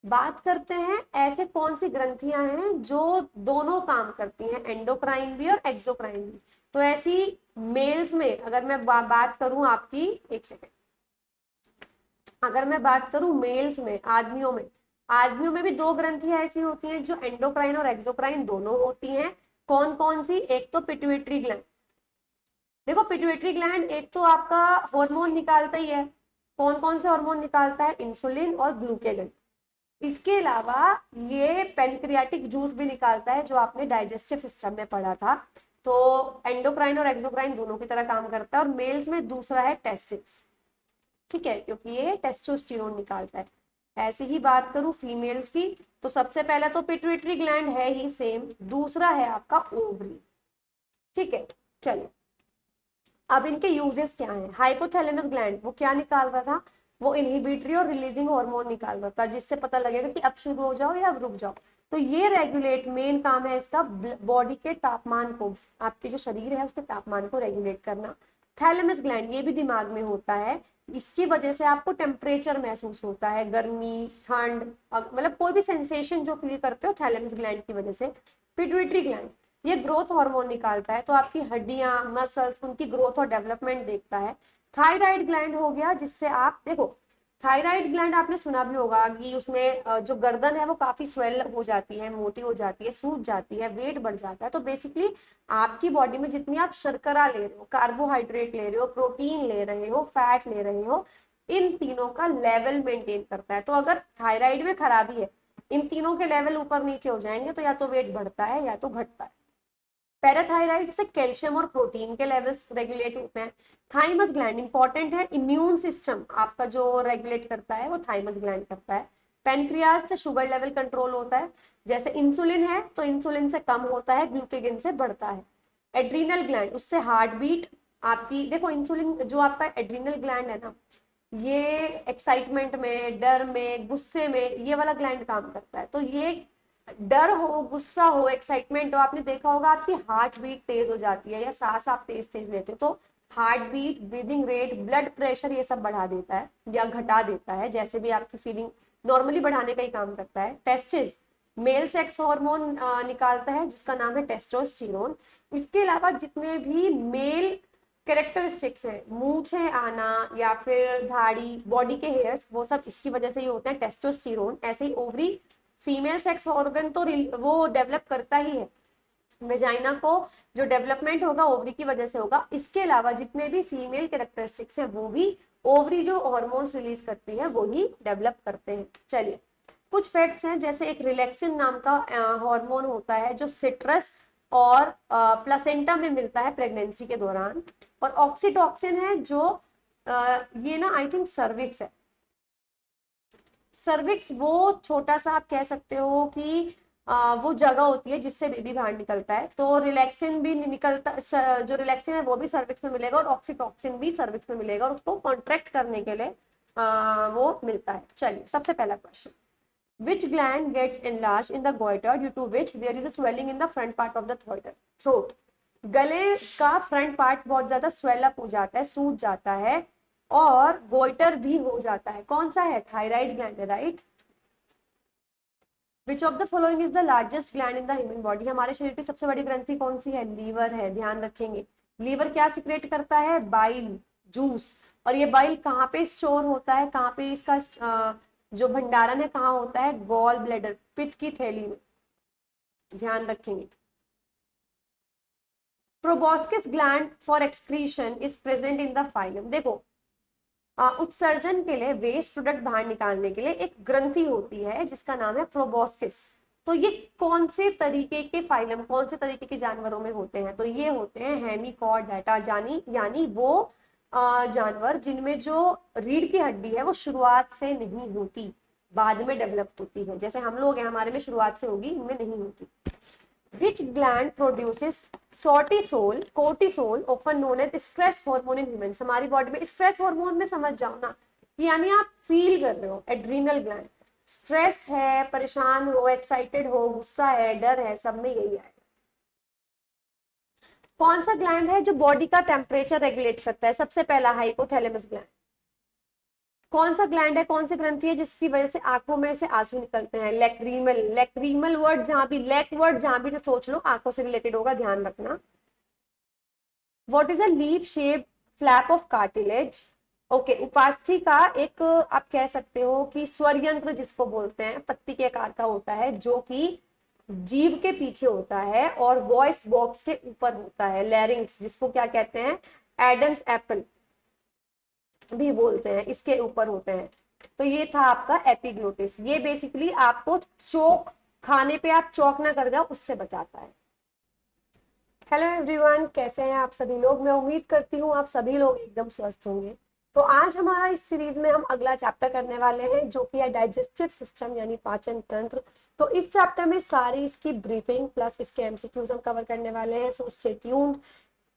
S1: बात करते हैं ऐसे कौन सी ग्रंथियां हैं जो दोनों काम करती हैं, एंडोक्राइन भी और एक्सोक्राइन भी। तो ऐसी मेल्स में अगर मैं बात करूं आपकी, एक सेकेंड, अगर मैं बात करूं मेल्स में, आदमियों में भी दो ग्रंथियां ऐसी होती हैं जो एंडोक्राइन और एक्सोक्राइन दोनों होती हैं। कौन कौन सी? एक तो पिट्यूटरी ग्लैंड। देखो पिट्यूटरी ग्लैंड एक तो आपका हार्मोन निकालता ही है। कौन कौन से हार्मोन निकालता है? इंसुलिन और ग्लूकेगन। इसके अलावा ये पेनक्रियाटिक जूस भी निकालता है जो आपने डाइजेस्टिव सिस्टम में पढ़ा था। तो एंडोक्राइन और एक्सोक्राइन दोनों की तरह काम करता है। और मेल्स में दूसरा है टेस्टिस, ठीक है, क्योंकि ये टेस्टोस्टेरोन निकालता है। ऐसे ही बात करूं फीमेल्स की, तो सबसे पहला तो पिट्यूटरी ग्लैंड है ही सेम, दूसरा है आपका ओवरी, ठीक है। चलिए, अब इनके यूजेस क्या हैं। हाइपोथैलेमस ग्लैंड वो क्या निकाल रहा था, वो इनहिबिटरी और रिलीजिंग हार्मोन निकाल रहा था, जिससे पता लगेगा कि अब शुरू हो जाओ या अब रुक जाओ। तो ये रेगुलेट, मेन काम है इसका बॉडी के तापमान को, आपके जो शरीर है उसके तापमान को रेगुलेट करना। थैलेमस ग्लैंड ये भी दिमाग में होता है, इसकी वजह से आपको टेम्परेचर महसूस होता है, गर्मी, ठंड, मतलब कोई भी सेंसेशन जो फील करते हो थैलेमस ग्लैंड की वजह से। पिट्यूटरी ग्लैंड ये ग्रोथ हार्मोन निकालता है, तो आपकी हड्डियां, मसल्स, उनकी ग्रोथ और डेवलपमेंट देखता है। थायराइड ग्लैंड हो गया, जिससे आप देखो, थायराइड ग्लैंड आपने सुना भी होगा कि उसमें जो गर्दन है वो काफी स्वेल हो जाती है, मोटी हो जाती है, सूज जाती है, वेट बढ़ जाता है। तो बेसिकली आपकी बॉडी में जितनी आप शर्करा ले रहे हो, कार्बोहाइड्रेट ले रहे हो, प्रोटीन ले रहे हो, फैट ले रहे हो, इन तीनों का लेवल मेंटेन करता है। तो अगर थायराइड में खराबी है, इन तीनों के लेवल ऊपर नीचे हो जाएंगे तो या तो वेट बढ़ता है या तो घटता है। पैराथायराइड से कैल्शियम और प्रोटीन के लेवल्स रेगुलेट होते हैं। थाइमस ग्लैंड इंपॉर्टेंट है, इम्यून सिस्टम आपका जो रेगुलेट करता है वो थाइमस ग्लैंड करता है। पेनक्रियाज से शुगर लेवल कंट्रोल होता है, जैसे इंसुलिन है तो इंसुलिन से कम होता है, ग्लूकेगन से बढ़ता है। एड्रीनल ग्लैंड, उससे हार्ट बीट आपकी, देखो इंसुलिन जो आपका एड्रीनल ग्लैंड है ना, ये एक्साइटमेंट में, डर में, गुस्से में ये वाला ग्लैंड काम करता है। तो ये डर हो, गुस्सा हो, एक्साइटमेंट हो, आपने देखा होगा आपकी हार्ट बीट तेज हो जाती है, या सांस आप तेज तेज लेते हो, तो heart beat, breathing rate, blood pressure ये सब बढ़ा देता है या घटा देता है, जैसे भी आपकी फीलिंग नॉर्मली बढ़ाने का ही काम करता है। टेस्टिस मेल सेक्स हार्मोन निकालता है, जिसका नाम है टेस्टोस्टेरोन। इसके अलावा जितने भी मेल कैरेक्टरिस्टिक्स है, मूछें आना या फिर दाढ़ी, बॉडी के हेयर्स, वो सब इसकी वजह से ही होते हैं, टेस्टोस्टेरोन। ऐसे ही ओवरी फीमेल सेक्स ऑर्गन तो वो डेवलप करता ही है, वेजाइना को जो डेवलपमेंट होगा ओवरी की वजह से होगा। इसके अलावा जितने भी फीमेल कैरेक्टरिस्टिक्स है वो भी ओवरी जो हार्मोन्स रिलीज करती है वो ही डेवलप करते हैं। चलिए, कुछ फैक्ट्स हैं, जैसे एक रिलैक्सिन नाम का हार्मोन होता है जो सिट्रस और प्लासेंटा में मिलता है प्रेगनेंसी के दौरान। और ऑक्सीटॉक्सिन है जो ये ना आई थिंक सर्विक्स है, सर्विक्स वो छोटा सा आप कह सकते हो कि वो जगह होती है जिससे बेबी बाहर निकलता है। तो रिलैक्सिन भी निकलता, जो रिलैक्सिन है वो भी सर्विक्स में मिलेगा और ऑक्सीटॉक्सिन भी सर्विक्स में मिलेगा, और उसको कॉन्ट्रैक्ट करने के लिए वो मिलता है। चलिए, सबसे पहला question, which gland gets enlarged in the goiter due to which there is a swelling in the front part of the throat। गले का फ्रंट पार्ट बहुत ज्यादा स्वेल अप हो जाता है, सूज जाता है, और गोइटर भी हो जाता है। कौन सा है, थायराइड ग्लैंड है, right. Which of the following is the largest gland in the human body, हमारे शरीर की सबसे बड़ी ग्रंथि कौन सी है, लीवर है, ध्यान रखेंगे। लीवर क्या सिक्रेट करता है, बाइल, जूस। और ये बाइल कहाँ पे स्टोर होता है, कहाँ पे इसका जो भंडारण है कहाँ होता है, गॉल ब्लैडर, पित्त की थैली में, ध्यान रखेंगे। Proboscis gland for excretion is present in the phylum. देखो, उत्सर्जन के लिए, वेस्ट प्रोडक्ट बाहर निकालने के लिए एक ग्रंथि होती है जिसका नाम है प्रोबॉस्किस। तो ये कौन से तरीके के फाइलम, कौन से तरीके के जानवरों में होते हैं, तो ये होते हैं हेमिकॉर्डेटा, यानी वो जानवर जिनमें जो रीढ़ की हड्डी है वो शुरुआत से नहीं होती, बाद में डेवलप होती है। जैसे हम लोग हैं, हमारे में शुरुआत से होगी, इनमें नहीं होती। Which gland produces cortisol often known as stress hormone in humans। हमारी बॉडी में स्ट्रेस हार्मोन में समझ जाओ ना, यानी आप फील कर रहे हो, एड्रीनल ग्लैंड, स्ट्रेस है, परेशान हो, एक्साइटेड हो, गुस्सा है, डर है, सब में यही है। कौन सा ग्लैंड है जो बॉडी का टेम्परेचर रेगुलेट करता है, सबसे पहला हाइपोथैलेमस ग्लैंड। कौन सा ग्लैंड है, कौन सी ग्रंथि है जिसकी वजह से आंखों में से आंसू निकलते हैं, लैक्रीमल, लैक्रीमल वर्ड जहां भी, लैक वर्ड जहां भी तो सोच लो आंखों से रिलेटेड होगा, ध्यान रखना। What is a leaf shape flap of cartilage, okay, उपास्थि का एक आप कह सकते हो कि स्वर यंत्र जिसको बोलते हैं, पत्ती के आकार का होता है, जो कि जीभ के पीछे होता है और वॉइस बॉक्स के ऊपर होता है, लैरिंग्स जिसको क्या कहते हैं, एडम्स एप्पल भी बोलते हैं, इसके ऊपर होते हैं। तो ये था आपका एपिग्लोटिस, ये बेसिकली आपको चोक, खाने पे आप चौक ना कर जाओ उससे बचाता है। हेलो एवरीवन, कैसे हैं आप सभी लोग। मैं उम्मीद करती हूँ आप सभी लोग एकदम स्वस्थ होंगे। तो आज हमारा इस सीरीज में हम अगला चैप्टर करने वाले हैं जो कि है डाइजेस्टिव सिस्टम यानी पाचन तंत्र। तो इस चैप्टर में सारी इसकी ब्रीफिंग प्लस इसके एमसीक्यूज हम कवर करने वाले हैं, सो स्टे ट्यून्ड।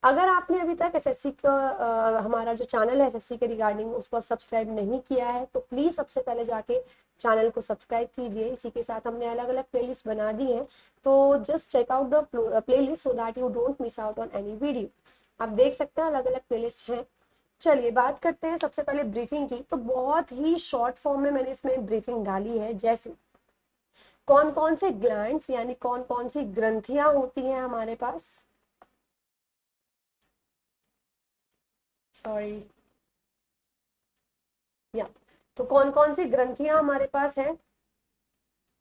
S1: अगर आपने अभी तक एसएससी का हमारा जो चैनल है एसएससी के रिगार्डिंग उसको आप सब्सक्राइब नहीं किया है तो प्लीज सबसे पहले जाके चैनल को सब्सक्राइब कीजिए। इसी के साथ हमने अलग अलग प्लेलिस्ट बना दी है, तो just check out the playlist so that you don't miss out on any video. आप देख सकते हैं अलग अलग प्लेलिस्ट हैं। चलिए बात करते हैं सबसे पहले ब्रीफिंग की। तो बहुत ही शॉर्ट फॉर्म में मैंने इसमें ब्रीफिंग डाली है, जैसे कौन कौन से ग्लैंड्स यानी कौन कौन सी ग्रंथियां होती हैं हमारे पास। सॉरी, या तो कौन कौन सी ग्रंथियां हमारे पास हैं,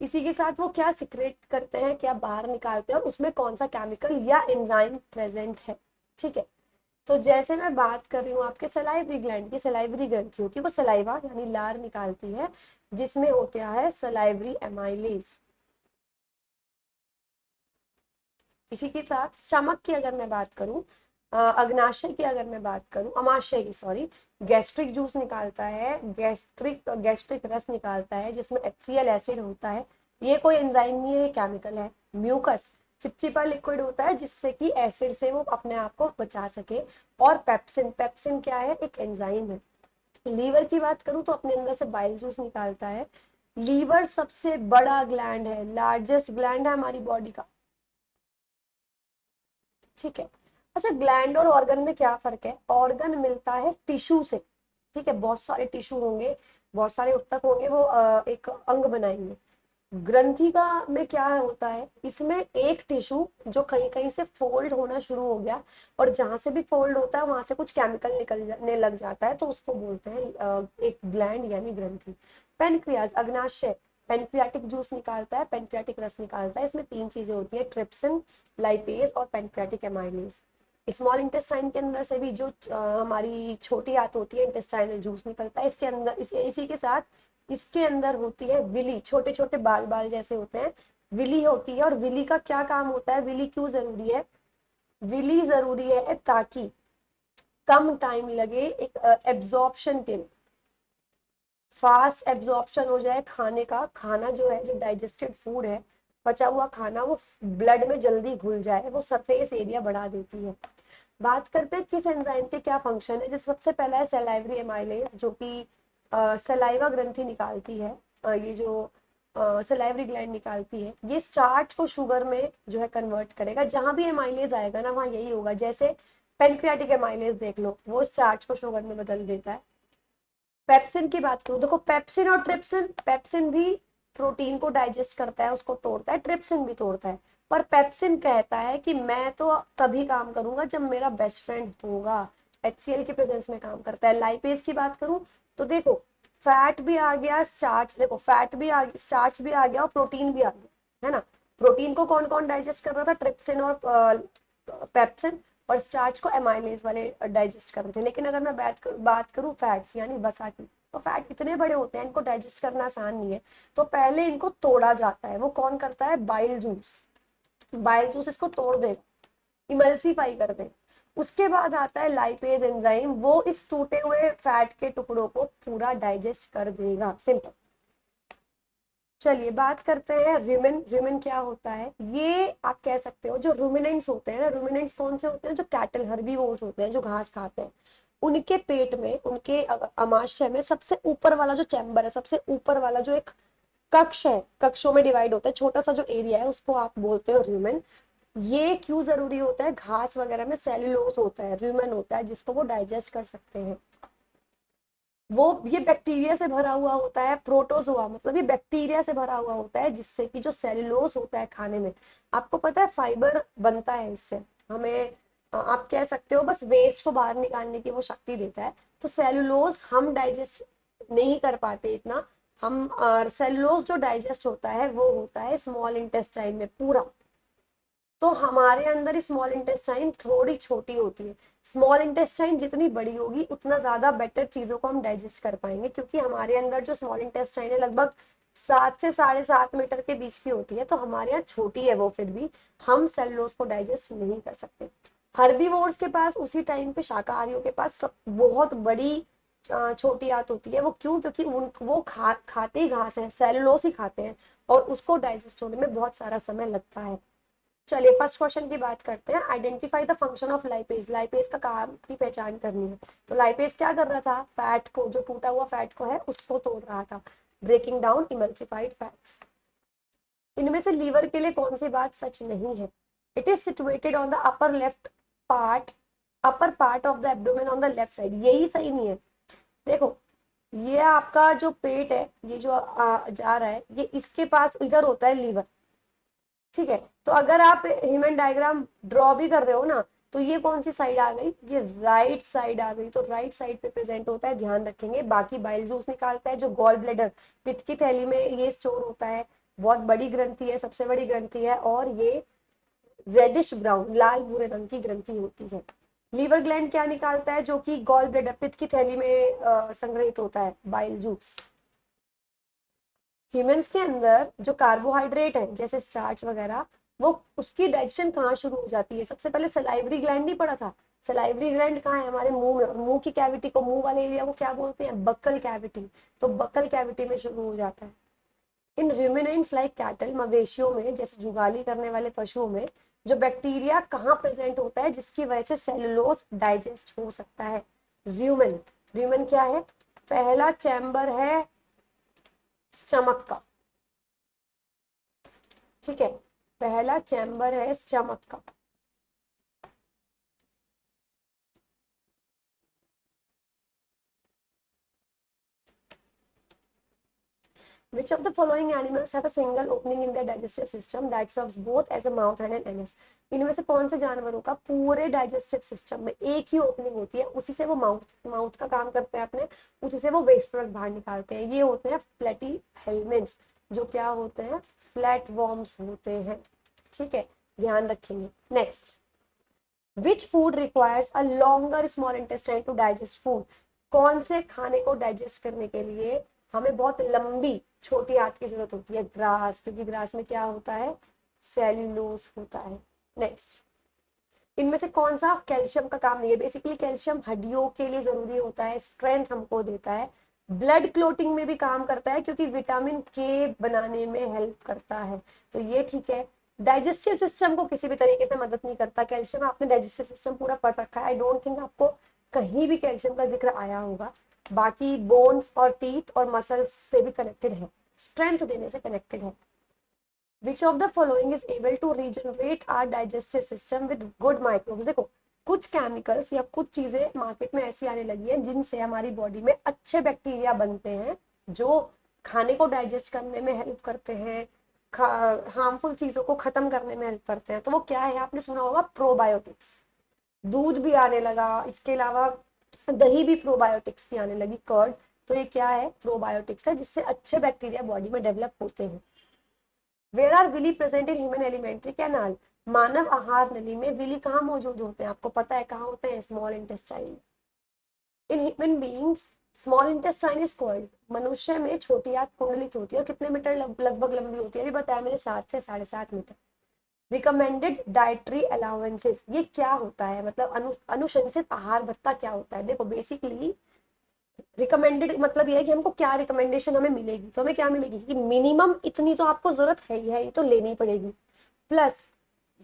S1: इसी के साथ वो क्या सिक्रेट करते हैं, क्या बाहर निकालते हैं और उसमें कौन सा केमिकल या एंजाइम प्रेजेंट है। ठीक है, तो जैसे मैं बात कर रही हूँ आपके सलाइवरी ग्लैंड की, सलाइवरी ग्रंथियों की, वो सलाइवा यानी लार निकालती है जिसमें होता है सलाइवरी एमाइलेज। इसी के साथ स्टमक की अगर मैं बात करूं, अग्नाशय की अगर मैं बात करूं, अमाशय की सॉरी, गैस्ट्रिक जूस निकालता है, गैस्ट्रिक रस निकालता है जिसमें HCl एसिड होता है। ये कोई एंजाइम नहीं है, ये केमिकल है। म्यूकस चिपचिपा लिक्विड होता है जिससे कि एसिड से वो अपने आप को बचा सके। और पेप्सिन, पेप्सिन क्या है, एक एंजाइम है। लीवर की बात करूं तो अपने अंदर से बाइल जूस निकालता है। लीवर सबसे बड़ा ग्लैंड है, लार्जेस्ट ग्लैंड है हमारी बॉडी का। ठीक है, अच्छा ग्लैंड और ऑर्गन में क्या फर्क है। ऑर्गन मिलता है टिश्यू से, ठीक है, बहुत सारे टिश्यू होंगे, बहुत सारे उत्तक होंगे, वो एक अंग बनाएंगे। ग्रंथि का में क्या होता है, इसमें एक टिश्यू जो कहीं कहीं से फोल्ड होना शुरू हो गया और जहां से भी फोल्ड होता है वहां से कुछ केमिकल निकलने लग जाता है तो उसको बोलते हैं एक ग्लैंड यानी ग्रंथि। पेनक्रियाज, अग्नाशय, पेनक्रियाटिक जूस निकालता है, पेनक्रियाटिक रस निकालता है। इसमें तीन चीजें होती है, ट्रिप्सिन, लाइपेज और पेनक्रियाटिक एमाइलेज। स्मॉल इंटेस्टाइन के अंदर से भी जो हमारी छोटी आंत होती है, इंटेस्टाइनल जूस निकलता है इसके अंदर। इसी के साथ इसके अंदर होती है विली, छोटे छोटे बाल बाल जैसे होते हैं, विली होती है। और विली का क्या काम होता है, विली क्यों जरूरी है, विली जरूरी है ताकि कम टाइम लगे एक एब्जॉर्प्शन के लिए, फास्ट एब्जॉर्प्शन हो जाए खाने का। खाना जो है, जो डाइजेस्टेड फूड है, पचा हुआ खाना, वो ब्लड में जल्दी घुल जाए, वो सरफेस एरिया बढ़ा देती है। बात करते हैं किस एंजाइम के क्या फंक्शन है। जैसे सबसे पहला है सलाइवरी एमाइलेज जो कि सलाइवा ग्रंथि निकालती है। ये जो सलाइवरी ग्लैंड निकालती है, ये स्टार्च को शुगर में जो है कन्वर्ट करेगा। जहां भी एमाइलेज आएगा ना वहां यही होगा। जैसे पेनक्रियाटिक एमाइलेज देख लो, वो स्टार्च को शुगर में बदल देता है। पेप्सिन की बात करूं, देखो पेप्सिन और ट्रिप्सिन, पेप्सिन भी प्रोटीन को डाइजेस्ट करता है, उसको तोड़ता है, ट्रिप्सिन भी तोड़ता है। पर पेप्सिन कहता है कि मैं तो तभी काम करूंगा जब मेरा बेस्ट फ्रेंड होगा, HCl के प्रेजेंस में काम करता है। लाइपेज की बात करूं तो देखो फैट भी आ गया, स्टार्च, देखो फैट भी आ गया, स्टार्च भी आ गया और प्रोटीन भी आ गया, है ना। प्रोटीन को कौन कौन डाइजेस्ट कर रहा था, ट्रिप्सिन और पेप्सिन। और स्टार्च को एमाइलेज वाले डाइजेस्ट कर रहे थे। लेकिन अगर मैं बात करूं फैट्स यानी वसा की, तो फैट इतने बड़े होते हैं, इनको डाइजेस्ट करना आसान नहीं है। तो पहले इनको तोड़ा जाता है, वो कौन करता है, बाइल जूस। बाइल जूस इसको तोड़ देगा, इमल्सीफाई कर दे। उसके बाद आता है लाइपेज एंजाइम, वो इस टूटे हुए फैट के टुकड़ों को पूरा डाइजेस्ट कर देगा, सिंपल। चलिए बात करते हैं रुमिन। रुमिन क्या होता है, ये आप कह सकते हो जो रुमिनेंट्स होते हैं ना, रुमिनेंट्स कौन से होते हैं, जो कैटल हर्बीवोर्स होते हैं, जो घास खाते हैं। उनके पेट में, उनके अमाशय में सबसे ऊपर वाला जो चैम्बर है, सबसे ऊपर वाला जो एक कक्ष है, कक्षों में डिवाइड होता है, छोटा सा जो एरिया है उसको आप बोलते हो रुमेन। ये क्यों जरूरी होता है, घास वगैरह में सेल्यूलोज होता है, रुमेन होता है जिसको वो डाइजेस्ट कर सकते हैं। वो ये बैक्टीरिया से भरा हुआ होता है, प्रोटोजोआ, मतलब ये बैक्टीरिया से भरा हुआ होता है जिससे कि जो सेल्यूलोज होता है खाने में, आपको पता है फाइबर बनता है इससे। हमें आप कह सकते हो बस वेस्ट को बाहर निकालने की वो शक्ति देता है। तो सेल्यूलोज हम डाइजेस्ट नहीं कर पाते इतना। हम सेल्यूलोज जो डाइजेस्ट होता है वो होता है स्मॉल इंटेस्टाइन में पूरा। तो हमारे अंदर स्मॉल इंटेस्टाइन थोड़ी छोटी होती है। स्मॉल इंटेस्टाइन जितनी बड़ी होगी उतना ज्यादा बेटर चीजों को हम डाइजेस्ट कर पाएंगे, क्योंकि हमारे अंदर जो स्मॉल इंटेस्टाइन है लगभग 7 से 7.5 मीटर के बीच की होती है, तो हमारे यहाँ छोटी है वो, फिर भी हम सेलुलोज को डाइजेस्ट नहीं कर सकते। हर्बीवोर्स के पास उसी टाइम पे, शाकाहारियों के पास सब बहुत बड़ी छोटी आंत होती है। वो क्यों? क्योंकि वो खाते ही घास है, सेलुलोज ही खाते हैं, और उसको डाइजेस्ट होने में बहुत सारा समय लगता है। चलिए फर्स्ट क्वेश्चन की बात करते हैं। Identify the function of lipase. Lipase का काम की पहचान करनी है। तो लाइपेज क्या कर रहा था? फैट को, जो टूटा हुआ फैट को है उसको तोड़ रहा था, ब्रेकिंग डाउन इमल्सिफाइड फैट्स। इनमें से लीवर के लिए कौन सी बात सच नहीं है? It is situated on the upper left part, upper part of the abdomen on the left side. यही सही नहीं है। देखो, ये आपका जो पेट है, ये जो जा रहा है, ये इसके पास इधर होता है लीवर, ठीक है। तो अगर आप ह्यूमन डायग्राम ड्रॉ भी कर रहे हो ना, तो ये कौन सी साइड आ गई? ये राइट साइड आ गई। तो राइट साइड पे प्रेजेंट होता है, ध्यान रखेंगे। बाकी बाइल जूस निकालता है, जो गॉल ब्लेडर, पित्त की थैली में ये स्टोर होता है। बहुत बड़ी ग्रंथि है, सबसे बड़ी ग्रंथि है, और ये रेडिश ब्राउन, लाल भूरे रंग की ग्रंथि होती है। लीवर ग्लैंड क्या निकालता है? जो कि गॉल ब्लेडर, पित्त की थैली में संग्रहित होता है, बाइल जूस। ह्यूमंस के अंदर जो कार्बोहाइड्रेट है, जैसे स्टार्च वगैरह, वो उसकी डाइजेशन कहाँ शुरू हो जाती है? सबसे पहले सलाइवरी ग्लैंड नहीं पड़ा था? सलाइवरी ग्लैंड कहाँ है? हमारे मुंह में। मुंह की कैविटी को, मुंह वाले एरिया को क्या बोलते हैं? Buccal cavity. तो बक्कल कैविटी में शुरू हो जाता है। इन रूमिनेंट्स लाइक कैटल, मवेशियों में, जैसे जुगाली करने वाले पशुओं में, जो बैक्टीरिया कहाँ प्रेजेंट होता है जिसकी वजह से सेलुलोज डाइजेस्ट हो सकता है? र्यूमेन। र्यूमेन क्या है? पहला चैम्बर है स्टमक का, ठीक है। पहला चैम्बर है स्टमक का। Which of the following animals have a single opening in their digestive system that serves both as a mouth and an anus? इनमें से कौन से जानवरों का पूरे डाइजेस्टिव सिस्टम में एक ही ओपनिंग होती है, उसी से वो माउथ का काम करते हैं अपने, उसी से वो वेस्ट प्रोडक्ट बाहर निकालते हैं? ये होते हैं फ्लैटी हेलमिन्स, जो क्या होते हैं? फ्लैट वॉर्म्स होते हैं, ठीक है, ध्यान रखेंगे। Next, which food requires a longer small intestine to digest food? कौन से खाने को डाइजेस्ट करने के लिए हमें बहुत लंबी छोटी आंत की जरूरत होती है? ग्रास, क्योंकि ग्रास में क्या होता है? सेल्यूलोज होता है। नेक्स्ट, इनमें से कौन सा कैल्शियम का काम नहीं है? बेसिकली कैल्शियम हड्डियों के लिए जरूरी होता है, स्ट्रेंथ हमको देता है, ब्लड क्लोटिंग में भी काम करता है, क्योंकि विटामिन के बनाने में हेल्प करता है। तो ये ठीक है। डाइजेस्टिव सिस्टम को किसी भी तरीके से मदद नहीं करता कैल्शियम। आपने डाइजेस्टिव सिस्टम पूरा पढ़ रखा है, आई डोंट थिंक आपको कहीं भी कैल्शियम का जिक्र आया होगा। बाकी बोन्स और टीथ और मसल्स से भी कनेक्टेड है, स्ट्रेंथ देने से कनेक्टेड है। Which of the following is able to regenerate our digestive system with good microbes? देखो, कुछ केमिकल्स या कुछ चीजें मार्केट में ऐसी आने लगी है जिनसे हमारी बॉडी में अच्छे बैक्टीरिया बनते हैं, जो खाने को डाइजेस्ट करने में हेल्प करते हैं, हार्मफुल चीजों को खत्म करने में हेल्प करते हैं। तो वो क्या है? आपने सुना होगा प्रोबायोटिक्स। दूध भी आने लगा, इसके अलावा दही भी प्रोबायोटिक्स की आने लगी, कर्ड। तो ये क्या है? प्रोबायोटिक्स है, जिससे अच्छे बैक्टीरिया बॉडी में डेवलप होते हैं। Where are villi present in human alimentary canal? मानव आहार नली में विली कहाँ मौजूद होते हैं? आपको पता है कहाँ होते हैं? Small intestine. In human beings small intestine is called, मनुष्य में छोटी आंत कुंडलित होती है, और कितने मीटर लगभग लंबी होती है? अभी बताया मैंने, 7 से 7.5 मीटर। रिकमेंडेड डाइटरी अलाउंसेस, ये क्या होता है? मतलब अनुशंसित आहार भत्ता क्या होता है? देखो, बेसिकली रिकमेंडेड मतलब ये है कि हमको क्या रिकमेंडेशन हमें मिलेगी। तो हमें क्या मिलेगी कि मिनिमम इतनी तो आपको जरूरत है ही है, ये तो लेनी पड़ेगी, प्लस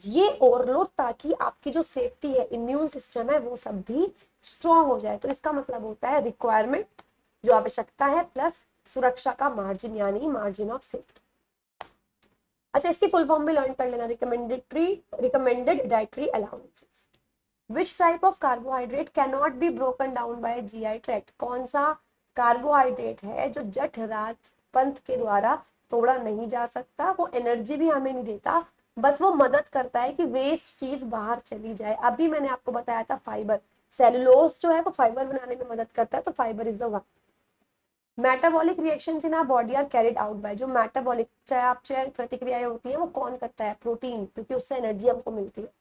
S1: ये ओवरलोड, ताकि आपकी जो सेफ्टी है, इम्यून सिस्टम है, वो सब भी स्ट्रॉन्ग हो जाए। तो इसका मतलब होता है रिक्वायरमेंट, जो आवश्यकता है, प्लस सुरक्षा का मार्जिन, यानी मार्जिन ऑफ सेफ्टी। अच्छा, इसकी फुल फॉर्म भी लर्न कर लेना, recommended dietary allowances. Which type of carbohydrate cannot be broken down by GI tract? कौन सा कार्बोहाइड्रेट है जो जठरांत्र पंथ के द्वारा तोड़ा नहीं जा सकता? वो एनर्जी भी हमें नहीं देता, बस वो मदद करता है कि वेस्ट चीज बाहर चली जाए। अभी मैंने आपको बताया था फाइबर, सेलुलोज जो है वो फाइबर बनाने में मदद करता है, तो fibre is the one. Metabolic reactions in our body are carried out by, जो मेटाबॉलिक चाहे प्रतिक्रियाएं होती हैं वो कौन करता है? प्रोटीन, क्योंकि उससे एनर्जी हमको मिलती है।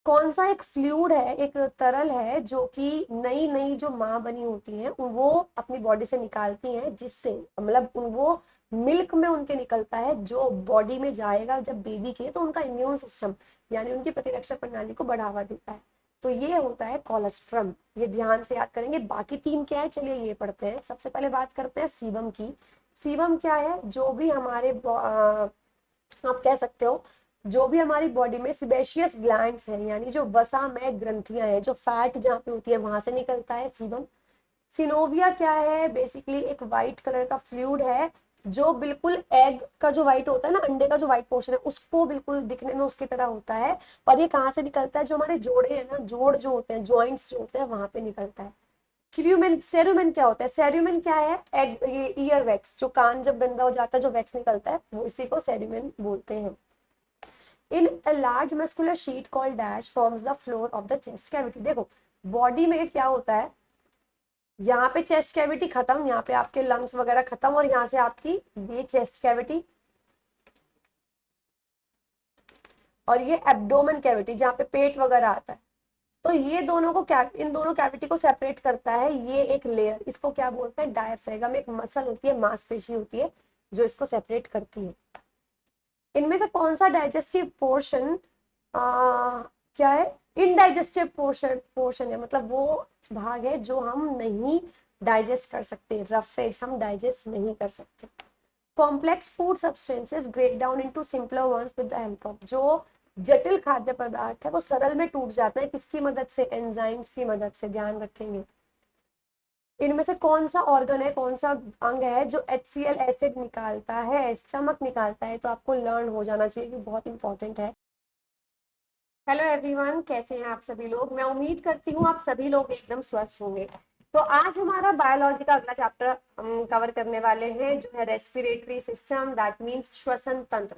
S1: कौन सा एक फ्लूइड है, एक तरल है जो कि नई नई जो माँ बनी होती हैं वो अपनी बॉडी से निकालती हैं, जिससे मतलब वो मिल्क में उनके निकलता है, जो बॉडी में जाएगा जब बेबी के, तो उनका इम्यून सिस्टम यानी उनकी प्रतिरक्षा प्रणाली को बढ़ावा देता है। तो ये होता है कोलेस्ट्रम, ये ध्यान से याद करेंगे। बाकी तीन क्या है, चलिए ये पढ़ते हैं। सबसे पहले बात करते हैं सीबम की। सीबम क्या है? जो भी हमारे आप कह सकते हो जो भी हमारी बॉडी में सिबेशियस ग्लैंड्स हैं, यानी जो वसामय ग्रंथियां हैं, जो फैट जहाँ पे होती है वहां से निकलता है सीबम। सिनोविया क्या है? बेसिकली एक व्हाइट कलर का फ्लूइड है, जो बिल्कुल एग का जो व्हाइट होता है ना, अंडे का जो व्हाइट पोर्शन है, उसको बिल्कुल दिखने में उसकी तरह होता है। और ये कहाँ से निकलता है? जो हमारे जोड़े हैं ना, जोड़ जो होते हैं, जॉइंट्स जो होते हैं, वहां पे निकलता है। क्यूमेन सेरुमेन क्या होता है? सेरुमेन क्या है? एग, ये ईयर वैक्स, जो कान जब गंदा हो जाता है जो वैक्स निकलता है, वो इसी को सेरुमेन बोलते हैं। In a large muscular sheet called dash forms the floor of the chest cavity। देखो बॉडी में क्या होता है, यहाँ पे चेस्ट कैविटी खत्म, यहाँ पे आपके लंग्स वगैरह खत्म, और यहाँ से आपकी ये चेस्ट कैविटी और ये एब्डोमेन कैविटी जहाँ पे पेट वगैरह आता है। तो ये दोनों को इन दोनों कैविटी को सेपरेट करता है ये एक लेयर, इसको क्या बोलते हैं? डायफ्रागम। एक मसल होती है, मांसपेशी होती है, जो इसको सेपरेट करती है। इनमें से कौन सा डाइजेस्टिव पोर्शन क्या है? इनडाइजेस्टिव पोर्शन है, मतलब वो भाग है जो हम नहीं डाइजेस्ट कर सकते, रफेज हम डाइजेस्ट नहीं कर सकते। Complex food substances break down into simpler ones with the help of, जो जटिल खाद्य पदार्थ है वो सरल में टूट जाता है, किसकी मदद से? एंजाइम्स की मदद से, ध्यान रखेंगे। इनमें से कौन सा ऑर्गन है, कौन सा अंग है जो HCl एसिड निकालता है, स्टमक निकालता है? तो आपको लर्न हो जाना चाहिए कि बहुत इंपॉर्टेंट है। हेलो एवरीवन, कैसे हैं आप सभी लोग? मैं उम्मीद करती हूँ आप सभी लोग एकदम स्वस्थ होंगे। तो आज हमारा बायोलॉजी का अगला चैप्टर हम कवर करने वाले हैं, जो है रेस्पिरेटरी सिस्टम, दैट मींस श्वसन तंत्र।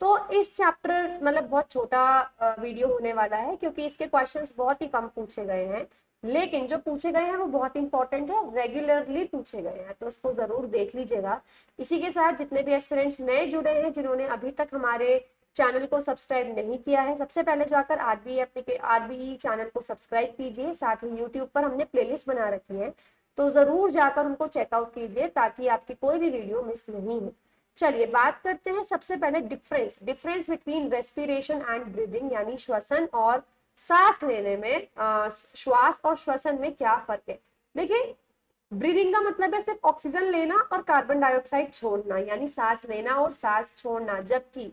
S1: तो इस चैप्टर मतलब बहुत छोटा वीडियो होने वाला है, क्योंकि इसके क्वेश्चंस बहुत ही कम पूछे गए हैं, लेकिन जो पूछे गए हैं वो बहुत इंपॉर्टेंट है, रेगुलरली पूछे गए हैं, तो उसको जरूर देख लीजिएगा। इसी के साथ जितने भी एस्पिरेंट्स नए जुड़े हैं, जिन्होंने अभी तक हमारे चैनल को सब्सक्राइब नहीं किया है, सबसे पहले जाकर आरबीई चैनल को सब्सक्राइब कीजिए। साथ ही यूट्यूब पर हमने प्लेलिस्ट बना रखी है, तो जरूर जाकर उनको चेकआउट कीजिए, ताकि आपकी कोई भी वीडियो मिस नहीं हो। चलिए बात करते हैं सबसे पहले difference between respiration and breathing, यानी श्वसन और सांस लेने में, श्वास और श्वसन में क्या फर्क है। देखिए, ब्रीदिंग का मतलब है सिर्फ ऑक्सीजन लेना और कार्बन डाइऑक्साइड छोड़ना, यानी सांस लेना और सांस छोड़ना, जबकि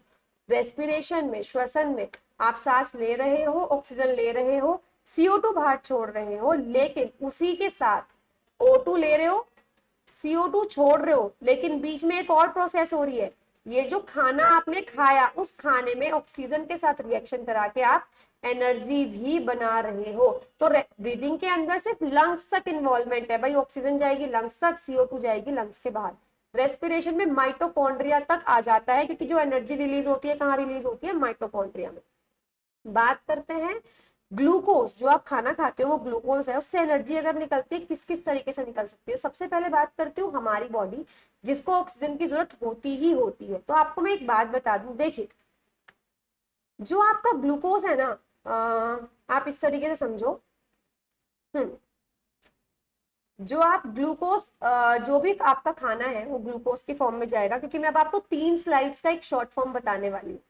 S1: रेस्पिरेशन में, श्वसन में, आप सांस ले रहे हो, ऑक्सीजन ले रहे हो, CO2 बाहर छोड़ रहे हो, लेकिन उसी के साथ O2 ले रहे हो, CO2 छोड़ रहे हो, लेकिन बीच में एक और प्रोसेस हो रही है। ये जो खाना आपने खाया, उस खाने में ऑक्सीजन के साथ रिएक्शन करा के आप एनर्जी भी बना रहे हो। तो ब्रीदिंग के अंदर सिर्फ लंग्स तक इन्वॉल्वमेंट है भाई, ऑक्सीजन जाएगी लंग्स तक, CO2 जाएगी लंग्स के बाहर। रेस्पिरेशन में माइटोकॉन्ड्रिया तक आ जाता है, क्योंकि जो एनर्जी रिलीज होती है कहाँ रिलीज होती है? माइटोकॉन्ड्रिया में। बात करते हैं ग्लूकोज, जो आप खाना खाते हो वो ग्लूकोज है, उससे एनर्जी अगर निकलती है, किस किस तरीके से निकल सकती है? सबसे पहले बात करती हूँ हमारी बॉडी, जिसको ऑक्सीजन की जरूरत होती ही होती है। तो आपको मैं एक बात बता दूं, देखिए जो आपका ग्लूकोज है ना, आप इस तरीके से समझो, जो आप ग्लूकोज, जो भी आपका खाना है वो ग्लूकोज की फॉर्म में जाएगा, क्योंकि मैं अब आपको 3 स्लाइड्स का एक शॉर्ट फॉर्म बताने वाली हूँ।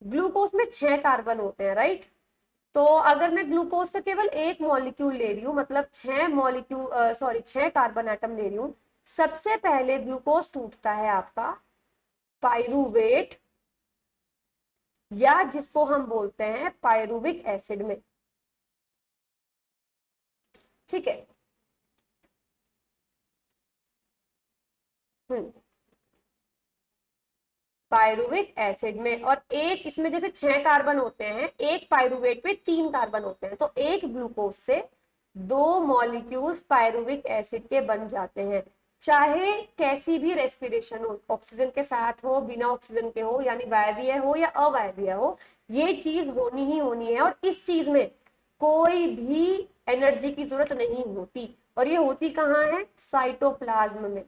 S1: ग्लूकोज में 6 कार्बन होते हैं, राइट? तो अगर मैं ग्लूकोज का केवल एक मॉलिक्यूल ले रही हूँ, मतलब 6 कार्बन एटम ले रही हूँ, सबसे पहले ग्लूकोज टूटता है आपका पाइरूवेट, या जिसको हम बोलते हैं पाइरुविक एसिड में। ठीक है। पाइरुविक एसिड में, और एक इसमें जैसे 6 कार्बन होते हैं, एक पाइरुवेट पे 3 कार्बन होते हैं, तो एक ग्लूकोज से 2 मॉलिक्यूल्स पाइरुविक एसिड के बन जाते हैं। चाहे कैसी भी रेस्पिरेशन हो, ऑक्सीजन के साथ हो, बिना ऑक्सीजन के हो, यानी वायवीय हो या अवायवीय हो, ये चीज होनी ही होनी है। और इस चीज में कोई भी एनर्जी की जरूरत नहीं होती। और ये होती कहाँ है? साइटोप्लाज्म में।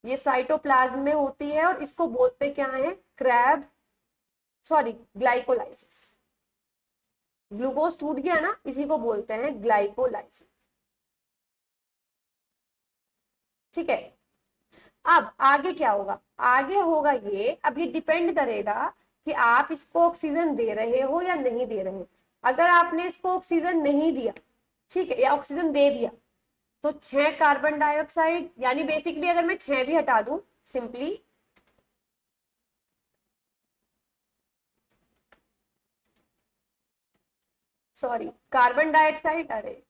S1: ये साइटोप्लाज्म में होती है और इसको बोलते क्या है? ग्लाइकोलाइसिस। ग्लूकोज टूट गया ना, इसी को बोलते हैं ग्लाइकोलाइसिस। ठीक है, अब आगे क्या होगा? आगे होगा ये, अब ये डिपेंड करेगा कि आप इसको ऑक्सीजन दे रहे हो या नहीं दे रहे हो। अगर आपने इसको ऑक्सीजन नहीं दिया, ठीक है, या ऑक्सीजन दे दिया, तो 6 कार्बन डाइऑक्साइड, यानी बेसिकली अगर मैं 6 भी हटा दूं, सिंपली सॉरी कार्बन डाइऑक्साइड, अरे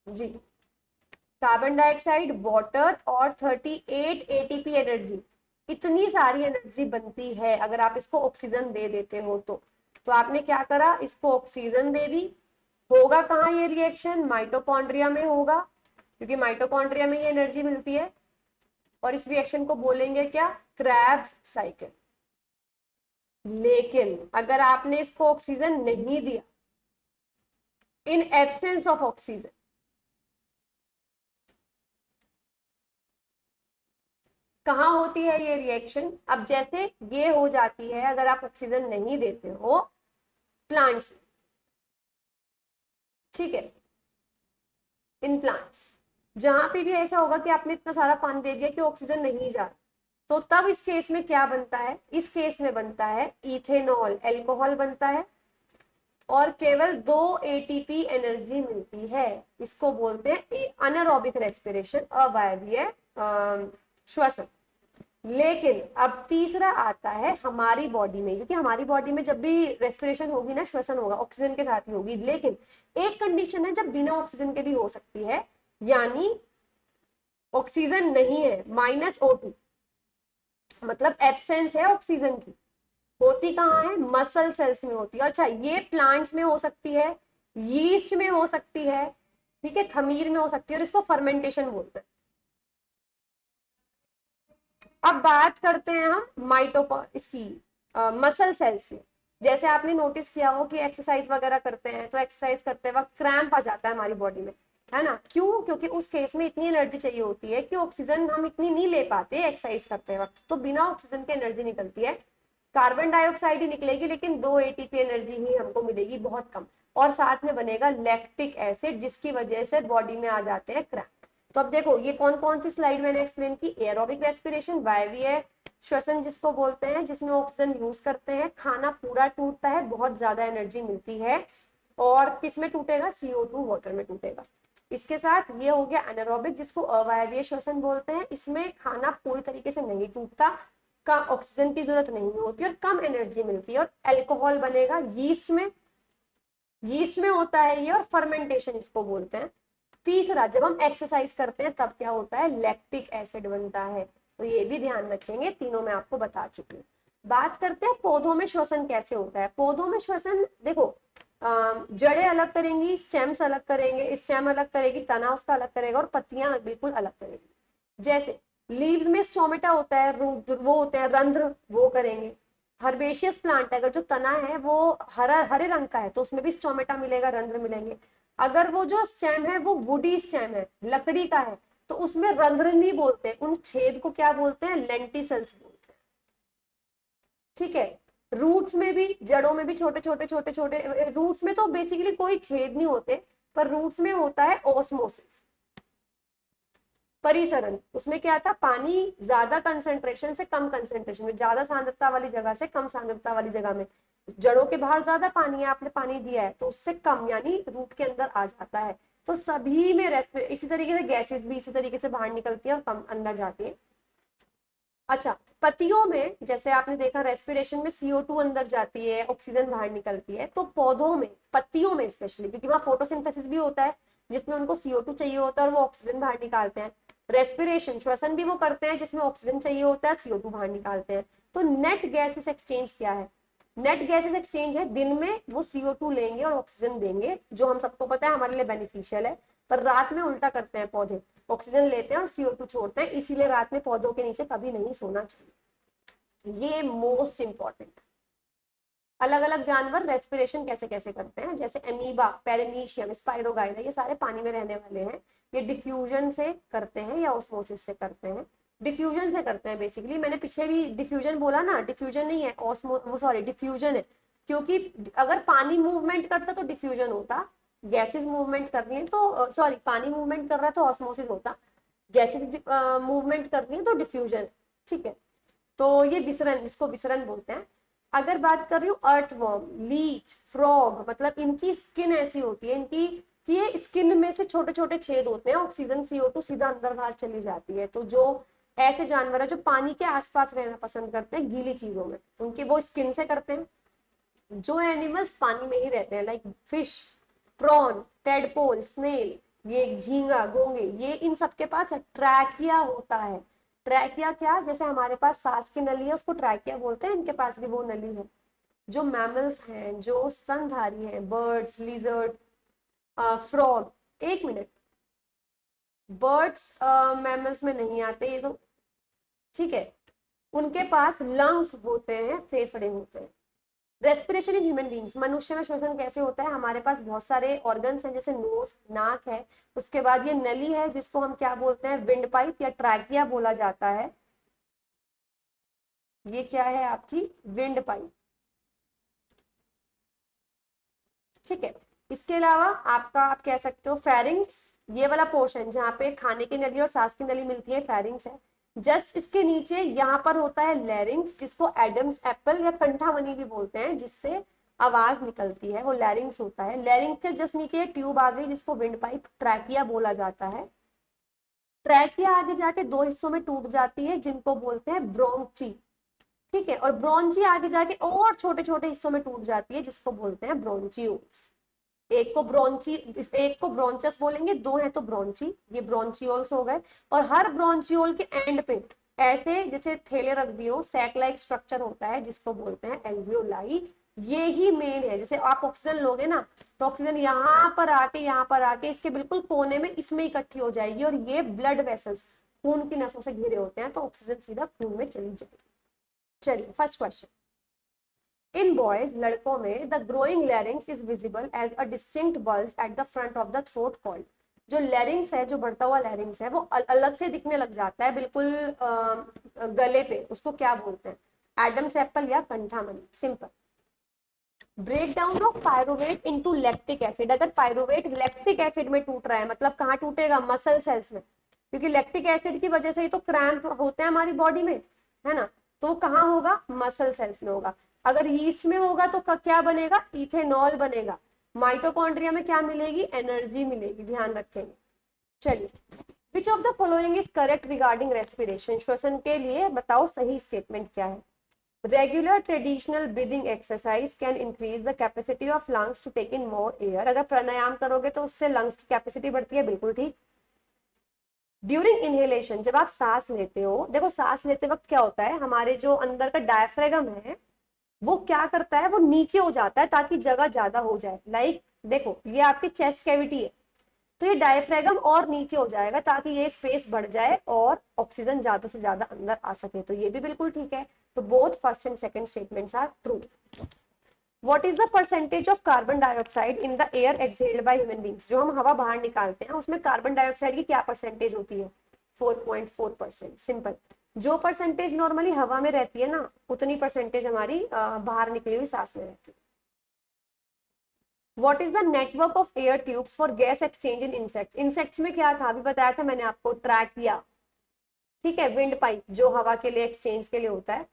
S1: जी, कार्बन डाइऑक्साइड, वाटर और 38 एटीपी एनर्जी, इतनी सारी एनर्जी बनती है अगर आप इसको ऑक्सीजन दे देते हो तो आपने क्या करा? इसको ऑक्सीजन दे दी। होगा कहाँ ये रिएक्शन? माइटोकॉन्ड्रिया में होगा, क्योंकि माइटोकॉन्ड्रिया में ये एनर्जी मिलती है। और इस रिएक्शन को बोलेंगे क्या? Krebs cycle. लेकिन अगर आपने इसको ऑक्सीजन नहीं दिया, इन एब्सेंस ऑफ ऑक्सीजन, कहाँ होती है ये रिएक्शन? अब जैसे ये हो जाती है अगर आप ऑक्सीजन नहीं देते हो प्लांट्स, ठीक है, इन प्लांट्स, जहां पे भी ऐसा होगा कि आपने इतना सारा पानी दे दिया कि ऑक्सीजन नहीं जा रहा, तो तब इस केस में क्या बनता है? इस केस में बनता है इथेनॉल, एल्कोहल बनता है और केवल 2 एटीपी एनर्जी मिलती है। इसको बोलते हैं अनारोबिक रेस्पिरेशन, अवायवीय श्वसन। लेकिन अब तीसरा आता है हमारी बॉडी में, क्योंकि हमारी बॉडी में जब भी रेस्पिरेशन होगी ना, श्वसन होगा, ऑक्सीजन के साथ ही होगी। लेकिन एक कंडीशन है जब बिना ऑक्सीजन के भी हो सकती है, यानी ऑक्सीजन नहीं है, -O2, मतलब एब्सेंस है ऑक्सीजन की। होती कहाँ है? मसल सेल्स में होती है। अच्छा, ये प्लांट्स में हो सकती है, यीस्ट में हो सकती है, ठीक है, खमीर में हो सकती है, और इसको फर्मेंटेशन बोलते हैं। अब बात करते हैं हम इसकी मसल सेल्स में। जैसे आपने नोटिस किया हो कि एक्सरसाइज वगैरह करते हैं तो एक्सरसाइज करते वक्त क्रैम्प आ जाता है हमारी बॉडी में, है ना? क्यों? क्योंकि उस केस में इतनी एनर्जी चाहिए होती है कि ऑक्सीजन हम इतनी नहीं ले पाते एक्सरसाइज करते वक्त, तो बिना ऑक्सीजन के एनर्जी निकलती है, कार्बन डाइऑक्साइड ही निकलेगी, लेकिन 2 एटीपी एनर्जी ही हमको मिलेगी, बहुत कम। और साथ में बनेगा लैक्टिक एसिड, जिसकी वजह से बॉडी में आ जाते हैं क्रैम्प। तो अब देखो ये कौन कौन सी स्लाइड मैंने एक्सप्लेन की? एरोबिक रेस्पिरेशन, वायवीय श्वसन जिसको बोलते हैं, जिसमें ऑक्सीजन यूज करते हैं, खाना पूरा टूटता है, बहुत ज्यादा एनर्जी मिलती है, और किस में टूटेगा? CO2 वाटर में टूटेगा। इसके साथ ये हो गया एनारोबिक, जिसको अवायवीय श्वसन बोलते हैं, इसमें खाना पूरी तरीके से नहीं टूटता, का ऑक्सीजन की जरूरत नहीं होती और कम एनर्जी मिलती है, और अल्कोहल बनेगा यीस्ट में, यीस्ट में होता है ये, और फर्मेंटेशन इसको बोलते हैं। तीसरा, जब हम एक्सरसाइज करते हैं तब क्या होता है? लैक्टिक एसिड बनता है। तो ये भी ध्यान रखेंगे, तीनों में आपको बता चुकी हूँ। बात करते हैं पौधों में श्वसन कैसे होता है। पौधों में श्वसन देखो, जड़ें अलग करेंगी, स्टेम्स अलग करेंगे, स्टेम अलग करेगी, तना उसका अलग करेगा, और पत्तियां बिल्कुल अलग करेगी। जैसे लीव्स में स्टोमेटा होता है, वो होते हैं रंध्र, वो करेंगे। हर्बेशियस प्लांट है, अगर जो तना है वो हरे रंग का है तो उसमें भी स्टोमेटा मिलेगा, रंध्र मिलेंगे। अगर वो जो स्टेम है वो वुडी स्टेम है, लकड़ी का है, तो उसमें रंध्र नहीं बोलते, उन छेद को क्या बोलते हैं? लेंटिसल्स बोलते हैं। ठीक है, रूट्स में भी, जड़ों में भी छोटे छोटे छोटे छोटे, रूट्स में तो बेसिकली कोई छेद नहीं होते, पर रूट्स में होता है ऑस्मोसिस, परिसरण। उसमें क्या था? पानी ज्यादा कंसंट्रेशन से कम कंसंट्रेशन में, ज्यादा सांद्रता वाली जगह से कम सांद्रता वाली जगह में, जड़ों के बाहर ज्यादा पानी है, आपने पानी दिया है, तो उससे कम, यानी रूट के अंदर आ जाता है। तो सभी में इसी तरीके से गैसेस भी इसी तरीके से बाहर निकलती है और कम अंदर जाती है। अच्छा, पत्तियों में जैसे आपने देखा रेस्पिरेशन में CO2 अंदर जाती है, ऑक्सीजन बाहर निकलती है, तो पौधों में, पत्तियों में स्पेशली, क्योंकि वहां फोटोसिंथेसिस भी होता है जिसमें उनको CO2 चाहिए होता है और वो ऑक्सीजन बाहर निकालते हैं। रेस्पिरेशन, श्वसन भी वो करते हैं जिसमें ऑक्सीजन चाहिए होता है, CO2 बाहर निकालते हैं। तो नेट गैसेस एक्सचेंज क्या है? नेट गैसेस एक्सचेंज है, दिन में वो CO2 लेंगे और ऑक्सीजन देंगे, जो हम सबको पता है हमारे लिए बेनिफिशियल है, पर रात में उल्टा करते हैं पौधे, ऑक्सीजन लेते हैं और CO2 छोड़ते हैं, इसीलिए रात में पौधों के नीचे कभी नहीं सोना चाहिए। ये मोस्ट इंपॉर्टेंट। अलग अलग जानवर रेस्पिरेशन कैसे कैसे करते हैं, जैसे एमीबा, पेरिमीशियम, स्पाइरोगाइडा, ये सारे पानी में रहने वाले हैं। ये डिफ्यूजन से करते हैं या ऑस्मोसिस से करते हैं? डिफ्यूजन से करते हैं बेसिकली। मैंने पीछे भी डिफ्यूजन बोला ना, डिफ्यूजन नहीं है ऑस्मो, वो सॉरी डिफ्यूजन है। क्योंकि अगर पानी मूवमेंट करता तो डिफ्यूजन होता, गैसेस मूवमेंट कर रही है तो सॉरी, पानी मूवमेंट कर रहा है तो ऑस्मोसिस होता, गैसेस मूवमेंट कर रही है तो डिफ्यूजन। ठीक है, तो ये विसरण, इसको विसरण बोलते हैं। अगर बात कर रही हूँ अर्थवर्म, लीच, फ्रॉग, मतलब इनकी स्किन ऐसी होती है इनकी कि ये स्किन में से छोटे छोटे छेद होते हैं, ऑक्सीजन CO2 सीधा अंदर बाहर चली जाती है। तो जो ऐसे जानवर है जो पानी के आसपास रहना पसंद करते हैं गीली चीजों में, उनके वो स्किन से करते हैं। जो एनिमल्स पानी में ही रहते हैं like fish, prawn, tadpole, snail, ये झींगा, घोंगे, ये इन सबके पास ट्रैकिया होता है। ट्रैकिया क्या, जैसे हमारे पास सांस की नली है उसको ट्रैकिया बोलते हैं, इनके पास भी वो नली है। जो मैमल्स हैं, जो स्तनधारी हैं, बर्ड्स, लिजर्ड, फ्रॉग, एक मिनट, बर्ड्स मैमल्स में नहीं आते ये तो, ठीक है, उनके पास लंग्स होते हैं, फेफड़े होते हैं। रेस्पिरेशन इन ह्यूमन बींग्स, मनुष्य में श्वसन कैसे होता है? हमारे पास बहुत सारे ऑर्गन्स हैं, जैसे नोज, नाक है, उसके बाद ये नली है जिसको हम क्या बोलते हैं, विंड पाइप या ट्रैकिया बोला जाता है। ये क्या है आपकी विंड पाइप, ठीक है। इसके अलावा आपका, आप कह सकते हो फेरिंग्स, ये वाला पोर्शन जहाँ पे खाने की नली और सांस की नली मिलती है, फेरिंग्स है। जस्ट इसके नीचे यहाँ पर होता है लैरिंग्स, जिसको एडम्स एप्पल या कंठावनी भी बोलते हैं, जिससे आवाज निकलती है, वो लैरिंग्स होता है। लैरिंग्स के जस्ट नीचे ट्यूब आ गई जिसको विंड पाइप, ट्रैकिया बोला जाता है। ट्रैकिया आगे जाके दो हिस्सों में टूट जाती है जिनको बोलते हैं ब्रोंची, ठीक है। और ब्रोंची आगे जाके और छोटे छोटे हिस्सों में टूट जाती है जिसको बोलते हैं ब्रोंचियोल्स। एक को ब्रोंची, एक को ब्रोंचस बोलेंगे, दो है तो ब्रोंची, ये ब्रोंचियोल्स हो गए। और हर ब्रोंचियोल के एंड पे ऐसे जैसे थैले रख दियो, सैक लाइक स्ट्रक्चर होता है जिसको बोलते हैं एल्वियोलाई। ये ही मेन है, जैसे आप ऑक्सीजन लोगे ना तो ऑक्सीजन यहाँ पर आके इसके बिल्कुल कोने में इसमें इकट्ठी हो जाएगी, और ये ब्लड वेसल्स, खून की नसों से घिरे होते हैं, तो ऑक्सीजन सीधा खून में चली जाएगी। चलिए फर्स्ट क्वेश्चन, इन बॉयज, लड़कों में the growing larynx is visible as a distinct bulge at the front of the throat called. जो लैरिंग्स है, जो बढ़ता हुआ लैरिंग्स है, वो अलग से दिखने लग जाता है बिल्कुल गले पे, उसको क्या बोलते हैं? एडम्स एप्पल या कंठामनी, simple. Break down of pyruvate into lactic acid, अगर पायरुवेट लैक्टिक एसिड में टूट रहा है, मतलब कहाँ टूटेगा? मसल सेल्स में, क्योंकि लैक्टिक एसिड की वजह से ही तो क्रैम्प होते हैं हमारी बॉडी में, है ना। तो कहाँ होगा? मसल सेल्स में होगा। अगर यीस्ट में होगा तो क्या बनेगा? इथेनॉल बनेगा। माइटोकॉन्ड्रिया में क्या मिलेगी? एनर्जी मिलेगी, ध्यान रखेंगे। चलिए, which of the following is correct regarding respiration, श्वसन के लिए बताओ सही स्टेटमेंट क्या है? Regular traditional breathing exercise can increase the capacity of lungs to take in more air, अगर प्राणायाम करोगे तो उससे लंग्स की कैपेसिटी बढ़ती है, बिल्कुल ठीक। ड्यूरिंग इनहेलेशन, जब आप सांस लेते हो, देखो सांस लेते वक्त क्या होता है, हमारे जो अंदर का डायफ्रागम है वो क्या करता है, वो नीचे हो जाता है ताकि जगह ज्यादा हो जाए। लाइक देखो, ये आपकी चेस्ट कैविटी है, तो ये डायफ्रागम और नीचे हो जाएगा ताकि ये स्पेस बढ़ जाए और ऑक्सीजन ज्यादा से ज्यादा अंदर आ सके, तो ये भी बिल्कुल ठीक है। तो both first and second statements are true. What is the percentage of carbon dioxide in the air exhaled by human beings, जो हम हवा बाहर निकालते हैं उसमें कार्बन डाइऑक्साइड की क्या परसेंटेज होती है? 4.4%, सिंपल। जो परसेंटेज नॉर्मली हवा में रहती है ना, उतनी परसेंटेज हमारी बाहर निकली हुई सांस में रहती है। What is the network of air tubes for gas exchange in insects, insects में क्या था अभी बताया था मैंने आपको, ट्रैकिया, ठीक है, विंड पाइप जो हवा के लिए एक्सचेंज के लिए होता है।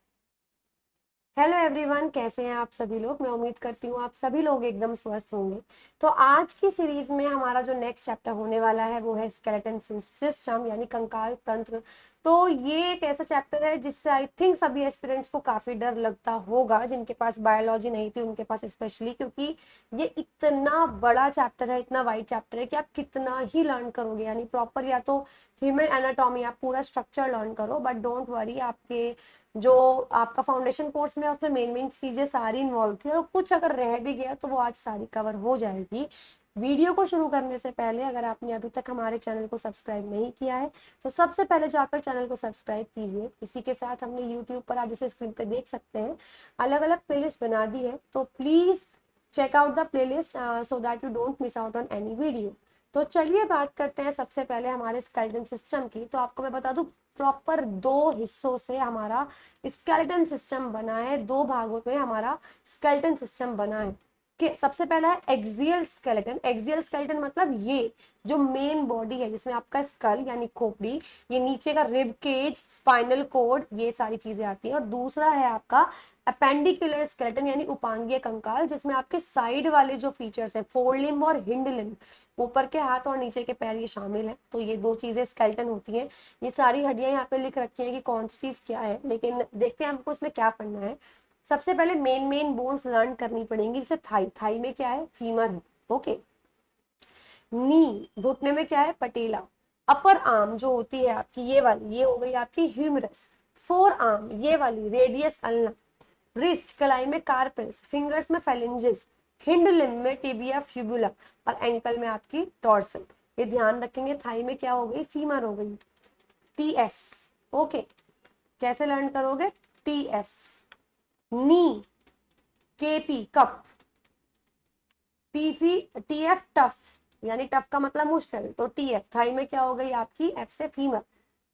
S1: हेलो एवरीवन, कैसे हैं आप सभी लोग? मैं उम्मीद करती हूँ आप सभी लोग एकदम स्वस्थ होंगे। तो आज की सीरीज में हमारा जो नेक्स्ट चैप्टर होने वाला है वो है स्केलेटन सिस्टम, यानी कंकाल तंत्र। तो ये एक ऐसा चैप्टर है जिससे आई थिंक सभी एस्पिरेंट्स को काफी डर लगता होगा, जिनके पास बायोलॉजी नहीं थी उनके पास स्पेशली, क्योंकि ये इतना बड़ा चैप्टर है, इतना वाइड चैप्टर है कि आप कितना ही लर्न करोगे, यानी प्रॉपर या तो ह्यूमन एनाटॉमी आप पूरा स्ट्रक्चर लर्न करो, बट डोंट वरी, आपके जो आपका फाउंडेशन कोर्स में उसमें मेन मेन चीजें सारी इन्वॉल्व थी, और कुछ अगर रह भी गया तो वो आज सारी कवर हो जाएगी। वीडियो को शुरू करने से पहले अगर आपने अभी तक हमारे चैनल को सब्सक्राइब नहीं किया है तो सबसे पहले जाकर चैनल को सब्सक्राइब कीजिए। इसी के साथ हमने यूट्यूब पर, आप जैसे स्क्रीन पे देख सकते हैं, अलग अलग प्लेलिस्ट बना दी है, तो please check out the playlist so that you don't miss out on any video. तो चलिए बात करते हैं सबसे पहले हमारे स्केलेटन सिस्टम की। तो आपको मैं बता दूं, प्रॉपर 2 हिस्सों से हमारा स्केलेटन सिस्टम बना है, 2 भागों में हमारा स्केलेटन सिस्टम बना है। कि सबसे पहला है एक्सियल स्केलेटन। एक्सियल स्केलेटन मतलब ये जो मेन बॉडी है जिसमें आपका स्कल यानी खोपड़ी, ये नीचे का रिब केज, स्पाइनल कोड, ये सारी चीजें आती हैं। और दूसरा है आपका अपेंडिकुलर स्केलेटन यानी उपांगीय कंकाल, जिसमें आपके साइड वाले जो फीचर्स है, फोर लिम्ब और हिंड लिम्ब, ऊपर के हाथ और नीचे के पैर, ये शामिल है। तो ये 2 चीजें स्केलेटन होती हैं। ये सारी हड्डियां यहाँ पे लिख रखी हैं कि कौन सी चीज क्या है, लेकिन देखते हैं हमको इसमें क्या पढ़ना है। सबसे पहले मेन बोन्स लर्न करनी पड़ेंगी। जैसे थाई, थाई में क्या है, फीमर है। ओके, नी, घुटने में क्या है, पटेला। अपर आर्म जो होती है आपकी, ये वाली, ये हो गई आपकी ह्यूमरस। फोर आर्म, ये वाली, रेडियस अल्ना। रिस्ट, कलाई में कार्पेल्स, फिंगर्स में फेलिंजेस, हिंड लिम्ब में टिबिया फ्यूबुला, और एंकल में आपकी टॉर्सल। ये ध्यान रखेंगे। थाई में क्या हो गई, फीमर हो गई, टीएफ। ओके, कैसे लर्न करोगे, टीएफ। नी, केपी, कप। टीफी, टीएफ, टफ, यानी टफ का मतलब मुश्किल, तो टीएफ। थाई में क्या हो गई आपकी, एफ से फीमर।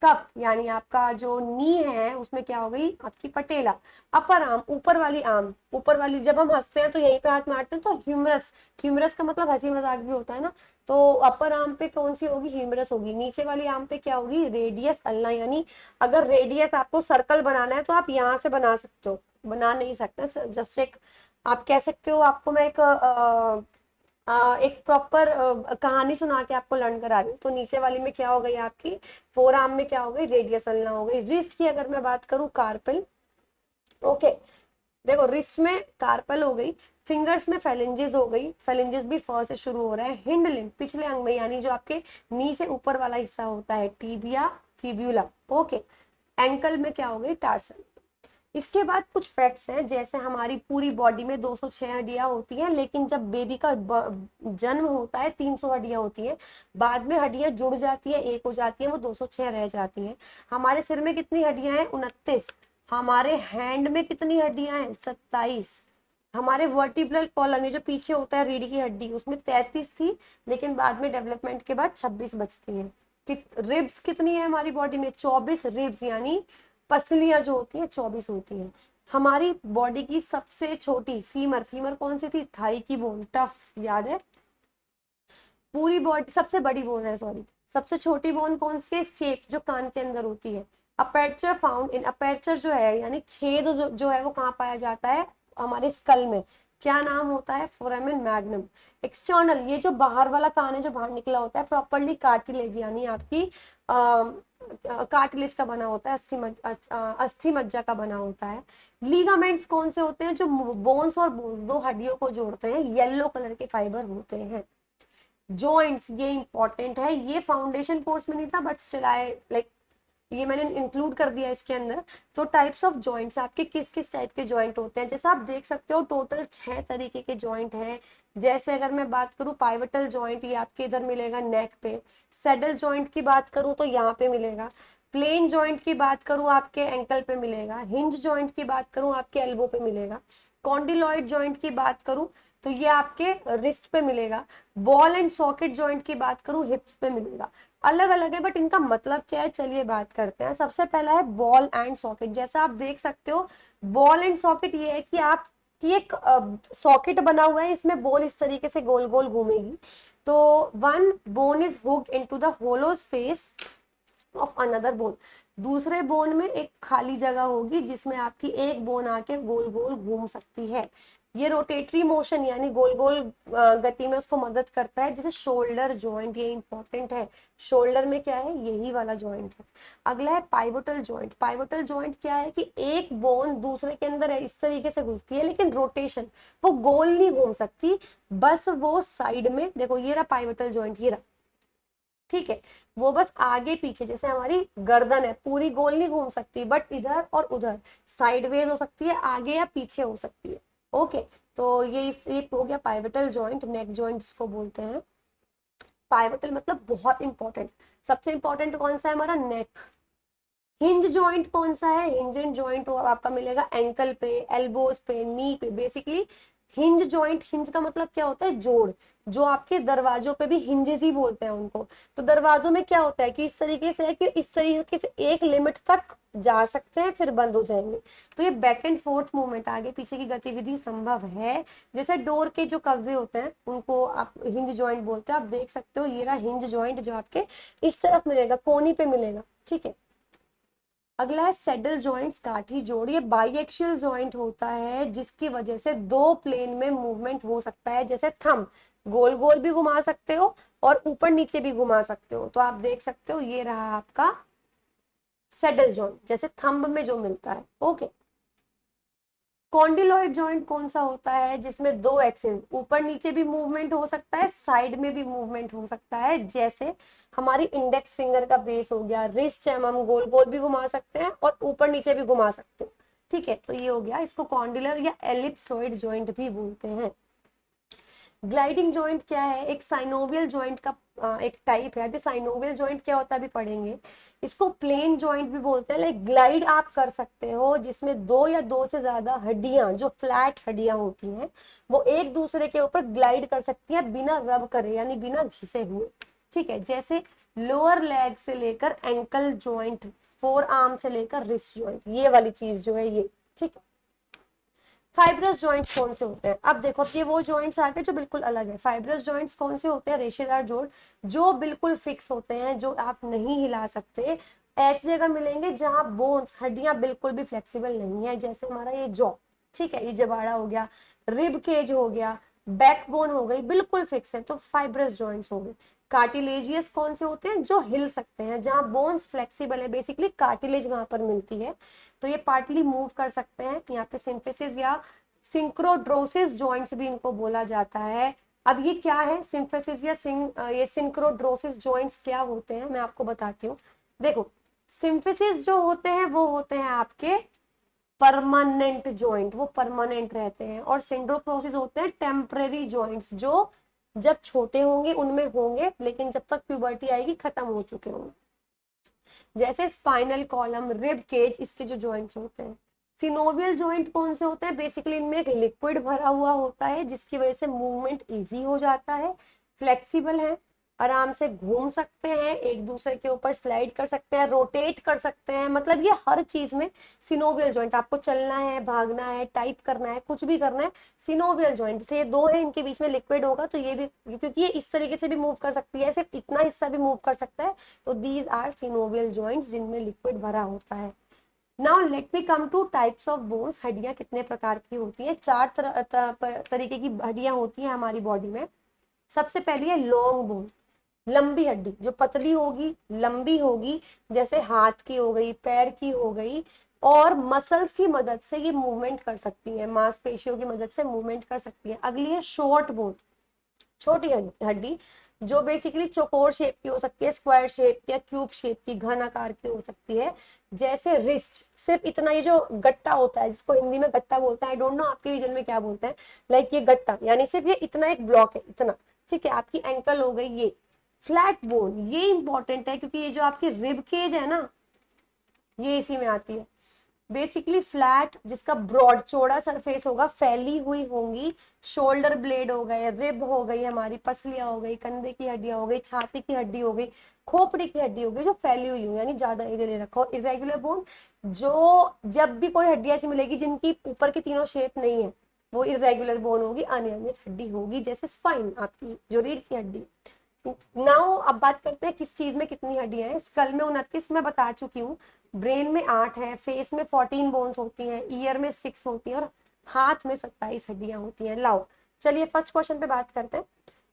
S1: कप यानी आपका जो नी है उसमें क्या हो गई आपकी, पटेला। अपर आर्म, ऊपर वाली आर्म, ऊपर वाली, जब हम हंसते हैं तो यहीं पे हाथ मारते हैं, तो ह्यूमरस। ह्यूमरस का मतलब हंसी मजाक भी होता है ना, तो अपर आर्म पे कौन सी होगी, ह्यूमरस होगी। नीचे वाली आर्म पे क्या होगी, रेडियस अल्ना। यानी अगर रेडियस आपको सर्कल बनाना है तो आप यहाँ से बना सकते हो, बना नहीं सकते, जस्ट एक आप कह सकते हो। आपको मैं एक प्रॉपर कहानी सुना के आपको लर्न करा रही हूँ। तो नीचे वाली में क्या हो गई आपकी, फोर आर्म में क्या हो गई, रेडियस अल्ना हो गई। रिस्ट की अगर मैं बात करूँ, कार्पल। ओके, देखो रिस्ट में कार्पल हो गई, फिंगर्स में फेलेंजेस हो गई, फेलेंजेस भी फर से शुरू हो रहा है। हिंड लिम्ब, पिछले अंग में, यानी जो आपके नी से ऊपर वाला हिस्सा होता है, टीबिया फिब्यूला। ओके, एंकल में क्या हो गई, टार्सल। इसके बाद कुछ फैक्ट्स हैं, जैसे हमारी पूरी बॉडी में 206 हड्डियां होती हैं, लेकिन जब बेबी का जन्म होता है 300 हड्डियां होती हैं। बाद में हड्डियां जुड़ जाती है, एक हो जाती है, वो 206 रह जाती हैं। हमारे सिर में कितनी हड्डियां हैं, 29। हमारे हैंड में कितनी हड्डियां हैं, 27। हमारे वर्टिब्रल कॉलम, ये जो पीछे होता है रीढ़ की हड्डी, उसमें 33 थी, लेकिन बाद में डेवलपमेंट के बाद 26 बचती हैं। रिब्स कितनी है हमारी बॉडी में, 24 रिब्स, यानी पसलियां जो होती हैं 24 होती हैं। हमारी बॉडी की सबसे छोटी फीमर, फीमर कौन सी थी, थाई की बोन, टफ, याद है। पूरी बॉडी, सबसे बड़ी बोन है, सॉरी, सबसे छोटी बोन कौन सी है, स्टेप, जो कान के अंदर होती है। अपर्चर फाउंड इन, अपर्चर जो है यानी छेद जो है वो कहाँ पाया जाता है, हमारे स्कल में। क्या नाम होता है, फोरामेन मैग्नम। एक्सटर्नल, ये जो बाहर वाला कान है जो बाहर निकला होता है, प्रॉपरली कार्टिलेज, यानी आपकी कार्टिलेज का बना होता है, अस्थि मज्जा का बना होता है। लीगामेंट्स कौन से होते हैं, जो बोन्स और बोन्स, दो हड्डियों को जोड़ते हैं, येलो कलर के फाइबर होते हैं। जॉइंट्स, ये इंपॉर्टेंट है, ये फाउंडेशन कोर्स में नहीं था, बट स्टिल आई लाइक, ये मैंने इंक्लूड कर दिया इसके अंदर। तो टाइप्स ऑफ जॉइंट्स, आपके किस किस टाइप के जॉइंट होते हैं, जैसे आप देख सकते हो टोटल 6 तरीके के जॉइंट हैं। जैसे अगर मैं बात करूं पाइवटल जॉइंट, ये आपके इधर मिलेगा नेक पे। सैडल जॉइंट की बात करूं तो यहाँ पे मिलेगा। प्लेन जॉइंट की बात करूं आपके एंकल पे मिलेगा। हिंज जॉइंट की बात करूं आपके एल्बो पे मिलेगा। कॉन्डिलॉइड जॉइंट की बात करूं तो ये आपके रिस्ट पे मिलेगा। बॉल एंड सॉकेट जॉइंट की बात करूं हिप्स पे मिलेगा। अलग अलग है, बट इनका मतलब क्या है, चलिए बात करते हैं। सबसे पहला है बॉल एंड सॉकेट। जैसा आप देख सकते हो, बॉल एंड सॉकेट ये है कि आप की एक सॉकेट बना हुआ है, इसमें बॉल इस तरीके से गोल गोल घूमेगी। तो one bone is hooked into the hollow space of another bone, दूसरे बोन में एक खाली जगह होगी जिसमें आपकी एक बोन आके गोल गोल घूम सकती है। ये रोटेटरी मोशन यानी गोल गोल गति में उसको मदद करता है। जैसे शोल्डर जॉइंट, ये इंपॉर्टेंट है, शोल्डर में क्या है, यही वाला जॉइंट है। अगला है पाइवोटल जॉइंट। पाइवोटल जॉइंट क्या है कि एक बोन दूसरे के अंदर इस तरीके से घुसती है, लेकिन रोटेशन, वो गोल नहीं घूम सकती, बस वो साइड में, देखो ये रहा पाइवोटल जॉइंट, ये रहा, ठीक है, वो बस आगे पीछे, जैसे हमारी गर्दन है पूरी गोल नहीं घूम सकती, बट इधर और उधर साइडवेज हो सकती है, आगे या पीछे हो सकती है। ओके, तो ये हो गया पाइवटल जॉइंट, नेक जॉइंट जिसको बोलते हैं। पाइवटल मतलब बहुत इंपॉर्टेंट, सबसे इंपॉर्टेंट कौन सा है हमारा, नेक। हिंज जॉइंट कौन सा है, हिंज एंड जॉइंट वो आपका मिलेगा एंकल पे, एल्बोज पे, नी पे। बेसिकली हिंज जॉइंट, हिंज का मतलब क्या होता है, जोड़। जो आपके दरवाजों पे भी हिंजेस ही बोलते हैं उनको। तो दरवाजों में क्या होता है कि इस तरीके से है कि इस तरीके से एक लिमिट तक जा सकते हैं फिर बंद हो जाएंगे। तो ये बैक एंड फोर्थ मूवमेंट, आगे पीछे की गतिविधि संभव है। जैसे डोर के जो कब्जे होते हैं उनको आप हिंज जॉइंट बोलते हैं। आप देख सकते हो ये रहा हिंज जॉइंट जो आपके इस तरफ मिलेगा, कोनी पे मिलेगा, ठीक है। अगला है सैडल जॉइंट्स, गांठी जोड़। ये बाईएक्सियल जॉइंट होता है जिसकी वजह से दो प्लेन में मूवमेंट हो सकता है। जैसे थंब गोल गोल भी घुमा सकते हो और ऊपर नीचे भी घुमा सकते हो। तो आप देख सकते हो ये रहा आपका सैडल जॉइंट, जैसे थंब में जो मिलता है, ओके। कॉन्डिलॉइड जॉइंट कौन सा होता है, जिसमें दो एक्सिस, ऊपर नीचे भी मूवमेंट हो सकता है, साइड में भी मूवमेंट हो सकता है। जैसे हमारी इंडेक्स फिंगर का बेस हो गया, रिस्ट है, हम गोल गोल भी घुमा सकते हैं और ऊपर नीचे भी घुमा सकते हो, ठीक है। तो ये हो गया, इसको कॉन्डिलर या एलिप्सोइड जॉइंट भी बोलते हैं। ग्लाइडिंग जॉइंट क्या है, एक साइनोवियल जॉइंट का एक टाइप है। अभी साइनोवियल जॉइंट क्या होता है अभी पढ़ेंगे। इसको प्लेन जॉइंट भी बोलते हैं। लाइक ग्लाइड आप कर सकते हो जिसमें दो या दो से ज्यादा हड्डियां, जो फ्लैट हड्डियां होती हैं, वो एक दूसरे के ऊपर ग्लाइड कर सकती हैं बिना रब करे, यानी बिना घिसे हुए, ठीक है। जैसे लोअर लेग से लेकर एंकल जॉइंट, फोर आर्म से लेकर रिस्ट जॉइंट, ये वाली चीज जो है ये, ठीक है। फाइब्रस जॉइंट्स कौन से होते हैं, अब देखो ये वो जॉइंट्स आ गए जो बिल्कुल अलग है। फाइब्रस जॉइंट्स कौन से होते हैं, रेशेदार जोड़, जो बिल्कुल फिक्स होते हैं, जो आप नहीं हिला सकते। ऐसी जगह मिलेंगे जहां बोन्स, हड्डियां बिल्कुल भी फ्लेक्सिबल नहीं है। जैसे हमारा ये जॉ, ठीक है, ये जबाड़ा हो गया, रिब केज हो गया, बैकबोन हो गई, बिल्कुल फिक्स है, तो फाइब्रस जॉइंट्स हो गए। कार्टिलेजियस कौन से होते हैं, जो हिल सकते हैं, जहां बोन्स फ्लेक्सिबल है, बेसिकली कार्टिलेज वहां पर मिलती है, तो ये पार्टली मूव कर सकते हैं। यहाँ पे सिंफेसिस या सिंक्रोड्रोसिस जॉइंट्स भी इनको बोला जाता है। अब ये क्या है सिंफेसिस या ये सिंक्रोड्रोसिस जॉइंट्स क्या होते हैं, मैं आपको बताती हूँ। देखो सिंफेसिस जो होते हैं वो होते हैं आपके परमानेंट जॉइंट, वो परमानेंट रहते हैं। और सिंड्रोक्रोसिस होते हैं टेम्परेरी जॉइंट्स, जो जब छोटे होंगे उनमें होंगे, लेकिन जब तक प्यूबर्टी आएगी खत्म हो चुके होंगे। जैसे स्पाइनल कॉलम, रिब केज, इसके जो जॉइंट्स होते हैं। सिनोवियल जॉइंट कौन से होते हैं, बेसिकली इनमें एक लिक्विड भरा हुआ होता है जिसकी वजह से मूवमेंट इजी हो जाता है, फ्लेक्सिबल है, आराम से घूम सकते हैं, एक दूसरे के ऊपर स्लाइड कर सकते हैं, रोटेट कर सकते हैं। मतलब ये हर चीज में सिनोवियल जॉइंट, आपको चलना है, भागना है, टाइप करना है, कुछ भी करना है, सिनोवियल जॉइंट से ये दो है, इनके बीच में लिक्विड होगा तो ये भी, क्योंकि ये इस तरीके से भी मूव कर सकती है, सिर्फ इतना हिस्सा भी मूव कर सकता है। तो दीज आर सिनोवियल जॉइंट्स जिनमें लिक्विड भरा होता है। Now let me come two types of bones. हड्डियां कितने प्रकार की होती हैं, चार तरीके की हड्डियां होती हैं हमारी बॉडी में। सबसे पहली है लॉन्ग बोन, लंबी हड्डी, जो पतली होगी, लंबी होगी, जैसे हाथ की हो गई, पैर की हो गई, और मसल्स की मदद से ये मूवमेंट कर सकती है, मांसपेशियों की मदद से मूवमेंट कर सकती है। अगली है शॉर्ट बोन, छोटी हड्डी, जो बेसिकली चौकोर शेप की हो सकती है, स्क्वायर शेप या क्यूब शेप की, घन आकार की हो सकती है। जैसे रिस्ट, सिर्फ इतना, ये जो गट्टा होता है जिसको हिंदी में गट्टा बोलते हैं, आई डोंट नो आपके रीजन में क्या बोलते हैं, लाइक ये गट्टा, यानी सिर्फ ये इतना एक ब्लॉक है, इतना, ठीक है। आपकी एंकल हो गई ये। फ्लैट बोन ये इंपॉर्टेंट है क्योंकि ये जो आपकी रिब केज है ना, ये इसी में आती है। बेसिकली फ्लैट, जिसका ब्रॉड चौड़ा सरफेस होगा, फैली हुई होंगी, शोल्डर ब्लेड हो गए, रिब हो गई, हमारी पसलियां हो गई, कंधे की हड्डियां हो गई, छाती की हड्डी हो गई, खोपड़ी की हड्डी हो गई, जो फैली हुई हो, यानी ज्यादा एरिया ले रखा हो। इरेगुलर बोन, जो जब भी कोई हड्डी ऐसी मिलेगी जिनकी ऊपर की तीनों शेप नहीं है, वो इरेगुलर बोन होगी, अनियमित हड्डी होगी। जैसे स्पाइन, आपकी जो रीढ़ की हड्डी। नाउ अब बात करते हैं किस चीज में कितनी हड्डियां हैं। स्कल में 29 मैं बता चुकी हूँ, ब्रेन में 8 है, फेस में 14 बोन्स होती हैं, ईयर में 6 होती है, और हाथ में 27 हड्डियां होती हैं। लाओ चलिए फर्स्ट क्वेश्चन पे बात करते हैं।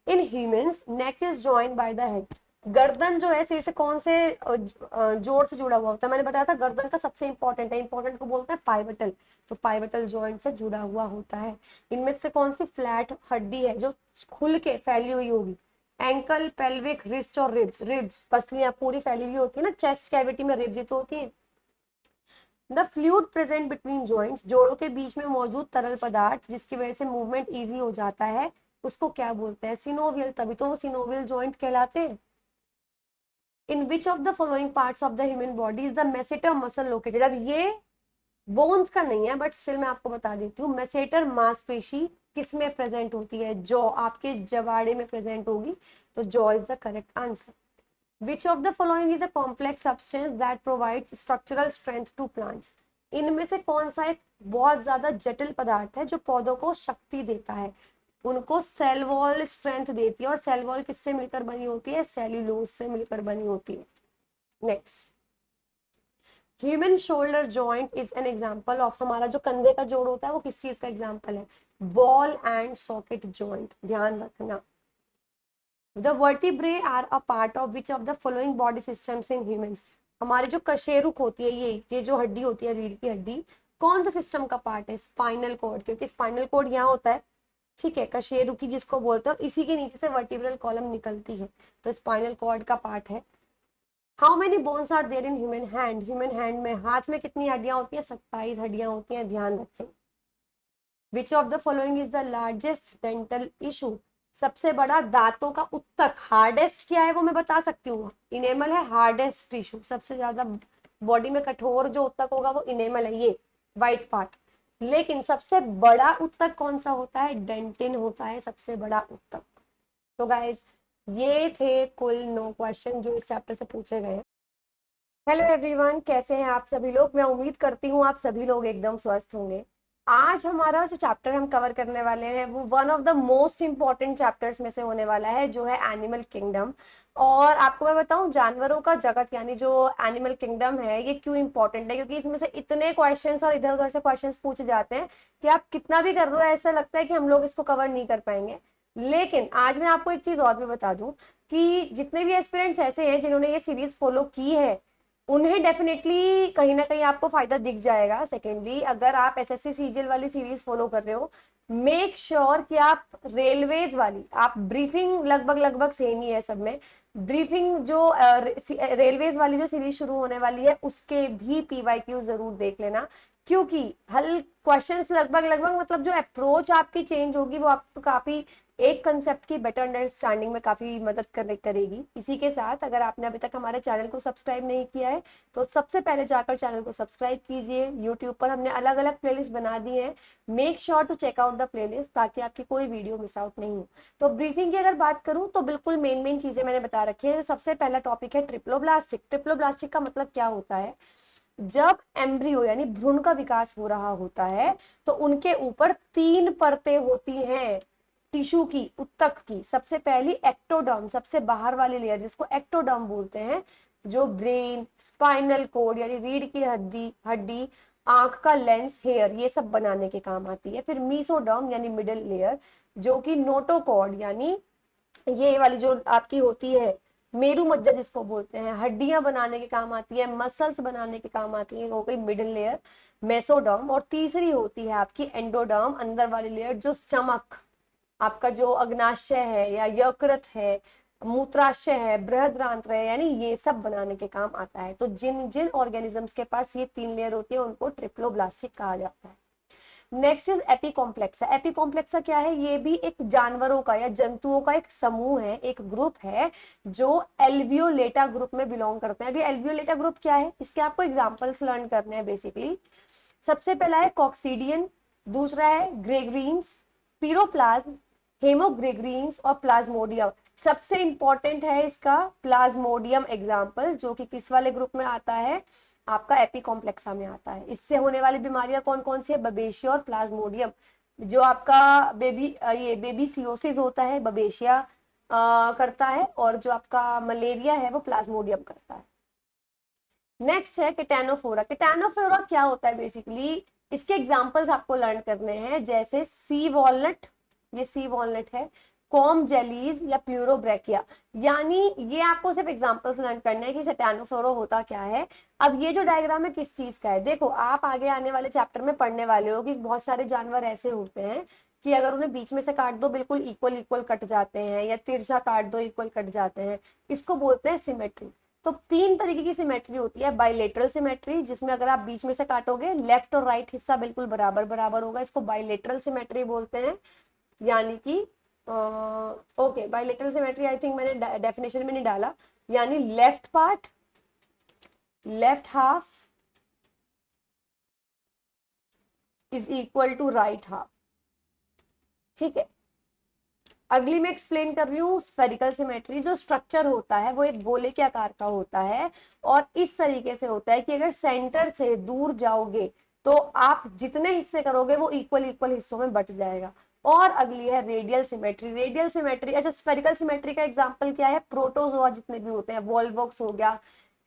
S1: In humans neck is joined by the head. गर्दन जो है सिर से कौन से जोड़ से जुड़ा हुआ होता है, मैंने बताया था गर्दन का सबसे इंपॉर्टेंट है, इंपॉर्टेंट को बोलते हैं पाइवटल, तो पाइवटल जॉइंट से जुड़ा हुआ होता है। इनमें से कौन सी फ्लैट हड्डी है जो खुल के फैली हुई होगी, एंकल, पेल्विक, रिस्ट और रिब्स। रिब्स पसलियां पूरी फैली हुई होती है ना, चेस्ट कैविटी में रिब्स ही तो होती है। The fluid present between joints, जोड़ों के बीच में मौजूद तरल पदार्थ जिसकी वजह से मूवमेंट इजी हो जाता है, उसको क्या बोलते हैं? सिनोवियल, तभी तो वो सिनोवियल जॉइंट कहलाते हैं। In which of the following parts of the human body is the masseter muscle located? अब ये बोन्स का नहीं है, बट स्टिल मैं आपको बता देती हूँ। मेसेटर मांसपेशी किस में प्रेजेंट होती है? जॉ, आपके जवाड़े में प्रेजेंट होगी, तो jaw is the correct answer. Which of the following is a complex substance that provides structural strength to plants? इनमें से कौन सा एक बहुत ज्यादा जटिल पदार्थ है जो पौधों को शक्ति देता है, उनको सेल वॉल स्ट्रेंथ देती है? और सेल वॉल किससे मिलकर बनी होती है? सेल्यूलोज से मिलकर बनी होती है। Next, human shoulder joint is an example of, हमारा जो कंधे का जोड़ होता है वो किस चीज का एग्जाम्पल है? बॉल एंड सॉकेट जॉइंट, ध्यान रखना। The vertebrae are a part of which of the following body systems in humans? हमारी जो कशेरुक होती है, ये जो हड्डी होती है, रीढ़ की हड्डी, कौन सा सिस्टम का पार्ट है? स्पाइनल कॉर्ड, क्योंकि स्पाइनल कॉर्ड यहाँ होता है, ठीक है, कशेरुकी जिसको बोलते हैं, और इसी के नीचे से वर्टिब्रल कॉलम निकलती है, तो स्पाइनल कॉर्ड का पार्ट है। How many bones are there in human hand? Human hand में, हाथ में कितनी हड्डियां होती है? 27 हड्डियां होती हैं, ध्यान रखें। विच of the following is the largest dental issue? सबसे बड़ा दांतों का उत्तक, हार्डेस्ट क्या है वो मैं बता सकती हूँ, इनेमल है हार्डेस्ट टिश्यू, सबसे ज्यादा बॉडी में कठोर जो उत्तक होगा वो इनेमल है, ये व्हाइट पार्ट। लेकिन सबसे बड़ा उत्तक कौन सा होता है? डेंटिन होता है सबसे बड़ा उत्तक। तो गाइस, ये थे कुल 9 क्वेश्चन जो इस चैप्टर से पूछे गए। हेलो एवरीवन, कैसे हैं आप सभी लोग? मैं उम्मीद करती हूँ आप सभी लोग एकदम स्वस्थ होंगे। आज हमारा जो चैप्टर हम कवर करने वाले हैं वो one of the most important chapters में से होने वाला है, जो है एनिमल किंगडम। और आपको मैं बताऊं, जानवरों का जगत यानी जो एनिमल किंगडम है ये क्यों इंपॉर्टेंट है, क्योंकि इसमें से इतने क्वेश्चंस और इधर उधर से क्वेश्चंस पूछे जाते हैं कि आप कितना भी कर लो ऐसा लगता है कि हम लोग इसको कवर नहीं कर पाएंगे। लेकिन आज मैं आपको एक चीज और भी बता दूं कि जितने भी एस्पिरेंट्स ऐसे हैं जिन्होंने ये सीरीज फॉलो की है, उन्हें डेफिनेटली कहीं ना कहीं आपको फायदा दिख जाएगा। सेकेंडली, अगर आप एसएससी सीजीएल वाली सीरीज फॉलो कर रहे हो, मेक श्योर कि आप रेलवेज वाली, आप ब्रीफिंग लगभग लगभग सेम ही है सब में, ब्रीफिंग जो रेलवेज वाली जो सीरीज शुरू होने वाली है उसके भी पीवाईक्यू जरूर देख लेना, क्योंकि हल क्वेश्चंस लगभग लगभग, मतलब जो अप्रोच आपकी चेंज होगी वो आपको काफी एक कंसेप्ट की बेटर अंडरस्टैंडिंग में काफी मदद करेगी। इसी के साथ अगर आपने अभी तक हमारे चैनल को सब्सक्राइब नहीं किया है तो सबसे पहले जाकर चैनल को सब्सक्राइब कीजिए। यूट्यूब पर हमने अलग अलग प्लेलिस्ट बना दी है, make sure to check out the playlist ताकि आपकी कोई वीडियो मिस आउट नहीं हो। तो ब्रीफिंग की अगर बात करूं तो बिल्कुल मेन चीजें मैंने बता रखी है। सबसे पहला टॉपिक है ट्रिप्लोब्लास्टिक। ट्रिप्लोब्लास्टिक का मतलब क्या होता है? जब एम्ब्रियो यानी भ्रूण का विकास हो रहा होता है तो उनके ऊपर 3 परतें होती हैं टिश्यू की, उत्तक की। सबसे पहली एक्टोडर्म, सबसे बाहर वाली लेयर जिसको एक्टोडर्म बोलते हैं, जो ब्रेन, स्पाइनल कोड यानी रीढ़ की हड्डी, आंख का लेंस, हेयर, ये सब बनाने के काम आती है। फिर मीसोडर्म यानी मिडिल लेयर, जो कि नोटोकॉर्ड यानी ये वाली जो आपकी होती है मेरू मज्जा जिसको बोलते हैं, हड्डियां बनाने के काम आती है, मसल्स बनाने के काम आती है, हो गई मिडिल लेयर मेसोडर्म। और तीसरी होती है आपकी एंडोडर्म, अंदर वाली लेयर, जो स्टमक, आपका जो अग्नाशय है या यकृत है, मूत्राशय है, बृहदान्त्र है, यानी ये सब बनाने के काम आता है। तो जिन जिन ऑर्गेनिजम्स के पास ये 3 लेयर होती है उनको ट्रिप्लोब्लास्टिक कहा जाता है। Next is एपिकॉम्प्लेक्सा। एपिकॉम्प्लेक्सा क्या है? ये भी एक जानवरों का या जंतुओं का एक समूह है, एक ग्रुप है जो एल्वियोलेटा ग्रुप में बिलोंग करते हैं। अभी एल्वियोलेटा ग्रुप क्या है इसके आपको एग्जांपल्स लर्न करने हैं बेसिकली। सबसे पहला है कॉक्सीडियन, दूसरा है ग्रेगरीन्स, पीरोप्लाज्म, हेमोग्रेगरीन्स और प्लाज्मोडियम। सबसे इंपॉर्टेंट है इसका प्लाज्मोडियम एग्जाम्पल, जो कि किस वाले ग्रुप में आता है? आपका एपिकॉम्प्लेक्सा में आता है। इससे होने वाली बीमारियां कौन कौन सी है? बबेशिया और प्लाज्मोडियम। जो आपका बेबी सियोसिस होता है, बबेशिया करता है, और जो आपका मलेरिया है वो प्लाज्मोडियम करता है। नेक्स्ट है केटानोफोरा। केटानोफोरा क्या होता है बेसिकली? इसके एग्जांपल्स आपको लर्न करने हैं, जैसे सी वॉलनट, ये सी वॉलनट है, कॉम जेलीज या प्यूरोब्रेकिया। यानी ये आपको सिर्फ एग्जांपल्स लर्न करने हैं कि सेटानोफोरा होता क्या है। अब ये जो डायग्राम है किस चीज का है? देखो, आप आगे आने वाले चैप्टर में पढ़ने वाले हो कि बहुत सारे जानवर ऐसे होते हैं कि अगर उन्हें बीच में से काट दो बिल्कुल इक्वल इक्वल कट जाते हैं, या तिरछा काट दो इक्वल कट जाते हैं। इसको बोलते हैं सिमेट्री। तो तीन तरीके की सिमेट्री होती है। बाइलेटरल सिमेट्री, जिसमें अगर आप बीच में से काटोगे लेफ्ट और राइट हिस्सा बिल्कुल बराबर बराबर होगा, इसको बाइलेटरल सिमेट्री बोलते हैं। यानी कि okay, bilateral symmetry I think मैंने डेफिनेशन में नहीं डाला, यानी left part, left half is equal to right half. ठीक है, अगली मैं एक्सप्लेन कर रही हूँ स्फेरिकल सिमेट्री। जो स्ट्रक्चर होता है वो एक गोले के आकार का होता है और इस तरीके से होता है कि अगर सेंटर से दूर जाओगे तो आप जितने हिस्से करोगे वो इक्वल इक्वल हिस्सों में बट जाएगा। और अगली है रेडियल सिमेट्री। रेडियल सिमेट्री, अच्छा स्फेरिकल सिमेट्री का एग्जांपल क्या है, प्रोटोजोआ जितने भी होते हैं, वॉल्वॉक्स हो गया,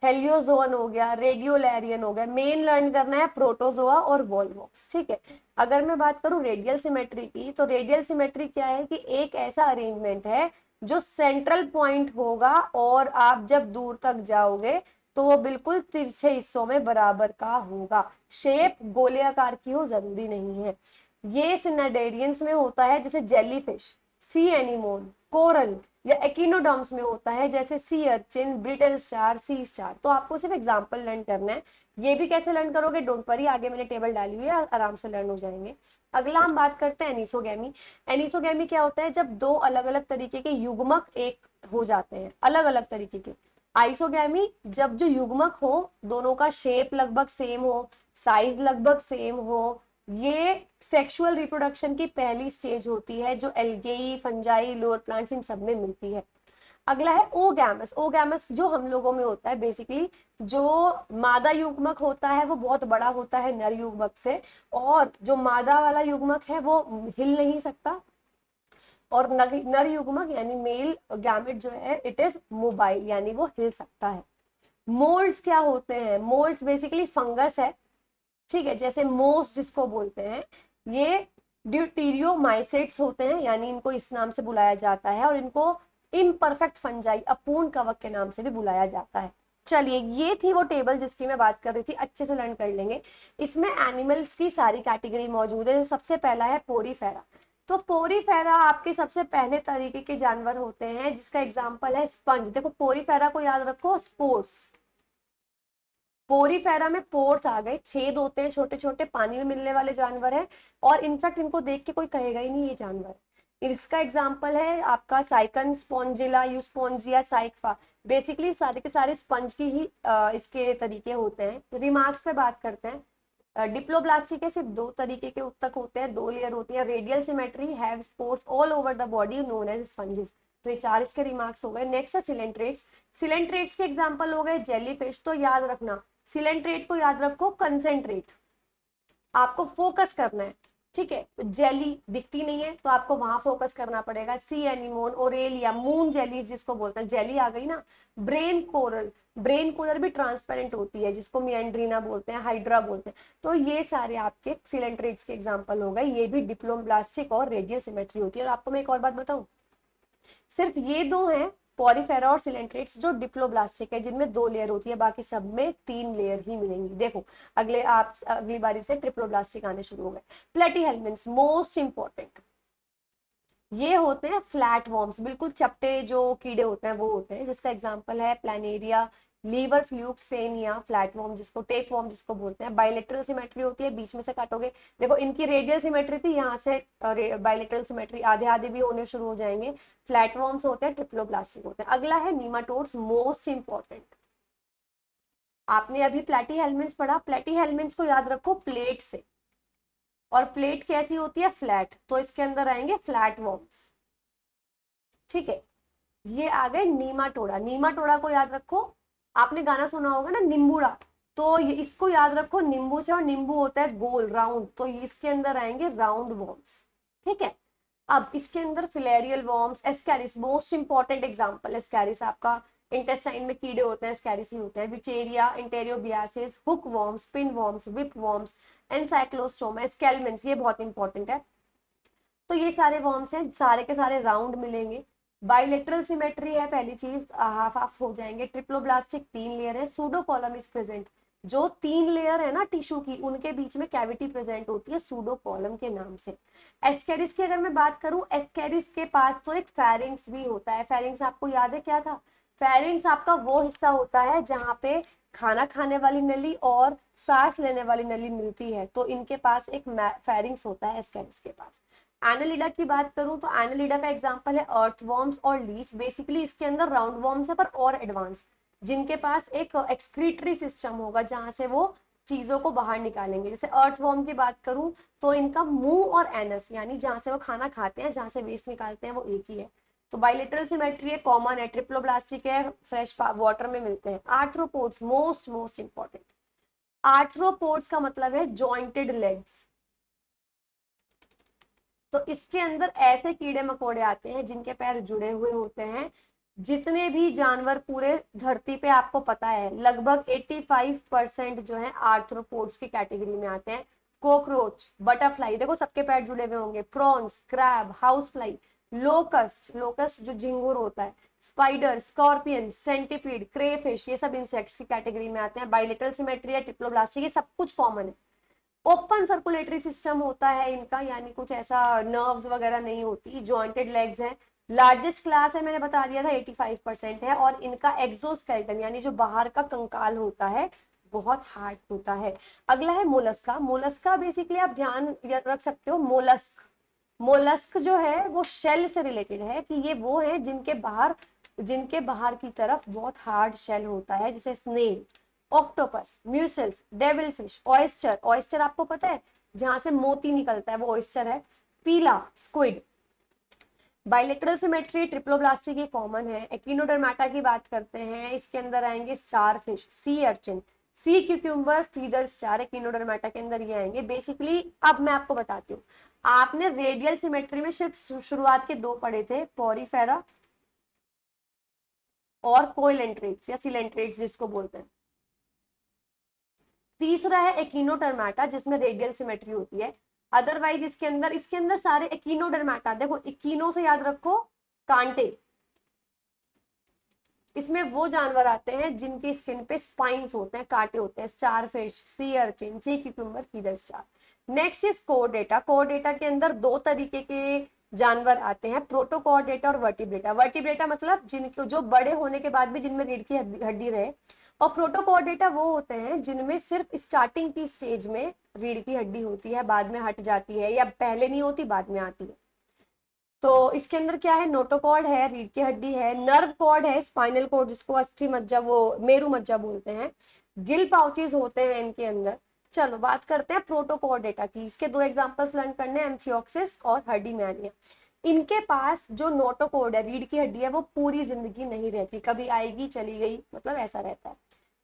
S1: हेलियोजोन हो गया, रेडियोलैरियन हो गया। मेन लर्न करना है प्रोटोजोआ और वॉल्वॉक्स। ठीक है, अगर मैं बात करूं रेडियल सिमेट्री की, तो रेडियल सिमेट्री क्या है कि एक ऐसा अरेंजमेंट है जो सेंट्रल पॉइंट होगा और आप जब दूर तक जाओगे तो वो बिल्कुल तिरछे हिस्सों में बराबर का होगा। शेप गोले आकार की हो जरूरी नहीं है। ये सिनाडेरियंस में होता है जैसे जेलीफिश, सी एनिमोन, कोरल, या एकिनोडर्म्स में होता है जैसे सी अर्चिन, ब्रिटल स्टार, सी स्टार। तो आपको सिर्फ एग्जांपल लर्न करना है। ये भी कैसे लर्न करोगे, डोंट वरी, आगे मैंने टेबल डाली हुई है, आराम से लर्न हो जाएंगे। अगला हम बात करते हैं एनिसोगैमी। एनिसोगैमी क्या होता है, जब दो अलग अलग तरीके के युग्मक एक हो जाते हैं, अलग अलग तरीके के। आइसोगैमी, जब जो युग्मक हो दोनों का शेप लगभग सेम हो, साइज लगभग सेम हो। ये सेक्सुअल रिप्रोडक्शन की पहली स्टेज होती है जो एल्गेई, फंजाई, लोअर प्लांट्स इन सब में मिलती है। अगला है ओगैमस। ओगैमस जो हम लोगों में होता है बेसिकली, जो मादा युग्मक होता है वो बहुत बड़ा होता है नर युग्मक से, और जो मादा वाला युग्मक है वो हिल नहीं सकता, और नर युग्मक यानी मेल गैमेट जो है इट इज मोबाइल, यानी वो हिल सकता है। मोल्ड्स क्या होते हैं, मोल्ड्स बेसिकली फंगस है। ठीक है, जैसे मोस जिसको बोलते हैं, ये ड्यूटीरियोमाइसेट्स होते हैं, यानी इनको इस नाम से बुलाया जाता है, और इनको इम्परफेक्ट फंजाई, अपूर्ण कवक के नाम से भी बुलाया जाता है। चलिए, ये थी वो टेबल जिसकी मैं बात कर रही थी, अच्छे से लर्न कर लेंगे। इसमें एनिमल्स की सारी कैटेगरी मौजूद है। सबसे पहला है पोरीफेरा। तो पोरीफेरा आपके सबसे पहले तरीके के जानवर होते हैं, जिसका एग्जाम्पल है स्पंज। देखो पोरीफेरा को याद रखो, स्पोर्स, पोरीफेरा में पोर्स आ गए, छेद होते हैं छोटे छोटे, पानी में मिलने वाले जानवर है, और इनफैक्ट इनको देख के कोई कहेगा ही नहीं ये जानवर। इसका एग्जाम्पल है आपका साइकन स्पॉन्जिला, यूस्पोन्जिया, साइकफा। बेसिकली सारे के सारे स्पंज की ही इसके तरीके होते हैं। रिमार्क्स पे बात करते हैं। डिप्लोब्लास्टी के सिर्फ दो तरीके के उत्तक होते हैं, दो लेयर होती है। Radial symmetry, have spores all over the body known as sponges. तो ये चार इसके रिमार्क्स हो गए। नेक्स्ट है सिलेंट्रेट्स। सिलेंट्रेट्स के एग्जाम्पल हो गए जेलीफिश। तो याद रखना, सिलेंट्रेट को याद रखो कंसेंट्रेट, आपको फोकस करना है। ठीक है, जेली दिखती नहीं है तो आपको वहां फोकस करना पड़ेगा। सी एनिमोन, ओरेलिया, मून जेली जिसको बोलते हैं, जेली आ गई ना। ब्रेन कोरल, ब्रेन कोरल भी ट्रांसपेरेंट होती है जिसको मिएंड्रीना बोलते हैं, हाइड्रा बोलते हैं। तो ये सारे आपके सिलेंट्रेट्स के एग्जाम्पल हो गए। ये भी डिप्लोब्लास्टिक और रेडियल सिमेट्री होती है। और आपको मैं एक और बात बताऊं, सिर्फ ये दो हैं पॉरीफेरा और सिलेंट्रेट्स जो डिप्लोब्लास्टिक है, जिनमें दो लेयर होती है, बाकी सब में तीन लेयर ही मिलेंगी। देखो अगली बारी से ट्रिप्लोब्लास्टिक आने शुरू हो गए। प्लेटीहेल्मिन्थ्स मोस्ट इंपॉर्टेंट, ये होते हैं फ्लैट वॉर्म्स, बिल्कुल चपटे जो कीड़े होते हैं वो होते हैं, जिसका एग्जांपल है planaria, liver flukes, taenia, flat worm जिसको टेक वॉर्म जिसको बोलते हैं। बाइलेटरल सिमेट्री होती है, बीच में से काटोगे। देखो इनकी रेडियल सिमेट्री थी, यहाँ से बाइलेटरल सिमेट्री आधे आधे भी होने शुरू हो जाएंगे। फ्लैट वॉर्म्स होते हैं, ट्रिप्लोब्लास्टिक होते हैं। अगला है नीमाटोड्स, मोस्ट इंपॉर्टेंट। आपने अभी प्लेटीहेल्मिन्थ्स पढ़ा, प्लेटीहेल्मिन्थ्स को याद रखो प्लेट से, और प्लेट कैसी होती है, फ्लैट, तो इसके अंदर आएंगे फ्लैट वॉर्म्स। ठीक है, ये आ गए नीमाटोड़ा। नीमाटोड़ा को याद रखो, आपने गाना सुना होगा ना निम्बूड़ा, तो ये इसको याद रखो नींबू से, और नींबू होता है गोल राउंड, तो इसके अंदर आएंगे राउंड वॉर्म्स। ठीक है, अब इसके अंदर filarial worms, Ascaris most important example. Ascaris आपका इंटेस्टाइन में कीड़े होते हैं, एस्कैरिस ही होते हैं। Wuchereria, enterobiasis, hookworms, pinworms, whipworms, Ancylostoma, स्केलमेंट्स, ये बहुत इंपॉर्टेंट है। तो ये सारे वॉर्म्स हैं, सारे के सारे राउंड मिलेंगे। बाइलेटरल सिमेट्री है पहली चीज, हाफ हाफ हो जाएंगे। ट्रिप्लोब्लास्टिक, तीन लेयर है। सूडो कॉलम इज प्रेजेंट, जो तीन लेयर है ना टिश्यू की, उनके बीच में कैविटी प्रेजेंट होती है सूडो कॉलम के नाम से। एस्केरिस की अगर मैं बात करूं, एस्केरिस के पास तो एक फेरिंग्स भी होता है। फेरिंग्स आपको याद है क्या था, फेरिंग्स आपका वो हिस्सा होता है जहाँ पे खाना खाने वाली नली और सांस लेने वाली नली मिलती है, तो इनके पास एक फेरिंग्स होता है एस्केरिस के पास। एनालिडा की बात करूं तो एनालिडा का एग्जांपल है अर्थवॉर्म्स और लीच। बेसिकली इसके अंदर राउंड वॉर्म्स है पर और एडवांस, जिनके पास एक एक्सक्रीटरी सिस्टम होगा जहां से वो चीजों को बाहर निकालेंगे। जैसे अर्थवॉर्म की बात करूं तो इनका मुंह और एनस यानी जहां से वो खाना खाते हैं, जहां से वेस्ट निकालते हैं, वो एक ही है। तो बाइलेटरल सिमेट्री है, कॉमन है, ट्रिप्लोब्लास्टिक है, फ्रेश वाटर में मिलते हैं। Arthropods most important. आर्थ्रोपोड्स का मतलब है जॉइंटेड लेग्स। तो इसके अंदर ऐसे कीड़े मकोड़े आते हैं जिनके पैर जुड़े हुए होते हैं। जितने भी जानवर पूरे धरती पे आपको पता है लगभग 85% जो है आर्थ्रोपोड्स की कैटेगरी में आते हैं। कॉकरोच, बटरफ्लाई, देखो सबके पैर जुड़े हुए होंगे, prawns, crab, house fly, locust, locust जो झिंगुर होता है, स्पाइडर, स्कॉर्पियन, सेंटीपीड, क्रेफिश, ये सब इंसेक्ट्स की कैटेगरी में आते हैं। बाइलेटरल सिमेट्री है, ट्रिप्लोब्लास्टिक, ये सब कुछ कॉमन है। ओपन सर्कुलेटरी सिस्टम होता है इनका, यानी कुछ ऐसा नर्व्स वगैरह नहीं होती, जॉइंटेड लेग्स है। लार्जेस्ट क्लास है, मैंने बता दिया था 85% है। और इनका एक्सोस्केलेटन यानी जो बाहर का कंकाल होता है बहुत हार्ड होता है। अगला है मोलस्का। मोलस्का बेसिकली आप ध्यान रख सकते हो, मोलस्क, मोलस्क जो है वो शेल से रिलेटेड है, कि ये वो है जिनके बाहर की तरफ बहुत हार्ड शेल होता है, जैसे snail, octopus, mussels, devil fish, oyster, oyster आपको पता है जहां से मोती निकलता है वो ऑयस्टर है, पीला, स्क्विड। बाइलेटरल सिमेट्री ट्रिप्लोब्लास्टी की कॉमन है। एक्टिनोडर्माटा की बात करते हैं, इसके अंदर आएंगे star fish, sea urchin, sea cucumber, feather star, एक्टिनोडर्माटा के अंदर ये आएंगे बेसिकली। अब मैं आपको बताती हूँ, आपने रेडियल सिमेट्री में सिर्फ शुरुआत के दो पढ़े थे, पोरीफेरा और कोइलेंट्रेट्स या सिलेंट्रेट्स जिसको बोलते हैं। तीसरा है एक्टिनोडर्माटा जिसमें रेडियल सिमेट्री होती है। अदरवाइज इसके अंदर सारे एक्टिनोडर्माटा, देखो एक्टिनो से याद रखो कांटे, इसमें वो जानवर आते हैं जिनकी स्किन पे स्पाइन्स होते हैं, कांटे होते हैं, starfish, sea urchin, sea cucumber, feather star. Next is Chordata. Chordata के अंदर दो तरीके के जानवर आते हैं, प्रोटोकोर्डेटा और वर्टिब्रेटा। वर्टिब्रेटा मतलब जिनको जो बड़े होने के बाद भी जिनमें रीढ़ की हड्डी रहे, और प्रोटोकोर्डेटा वो होते हैं जिनमें सिर्फ स्टार्टिंग की स्टेज में रीढ़ की हड्डी होती है, बाद में हट जाती है, या पहले नहीं होती बाद में आती है। तो इसके अंदर क्या है, नोटोकॉर्ड है, रीढ़ की हड्डी है, नर्व कॉर्ड है, स्पाइनल कॉर्ड जिसको अस्थि मज्जा, वो मेरु मज्जा बोलते हैं, गिल पाउचेस होते हैं इनके अंदर। चलो बात करते हैं प्रोटोकोर्डेटा की। इसके दो एग्जांपल्स लर्न करने हैं, एम्फियोक्सिस और हर्डीमैनिया। इनके पास जो नोटोकॉर्ड है, रीढ़ की हड्डी है, वो पूरी जिंदगी नहीं रहती, कभी आएगी चली गई, मतलब ऐसा रहता है।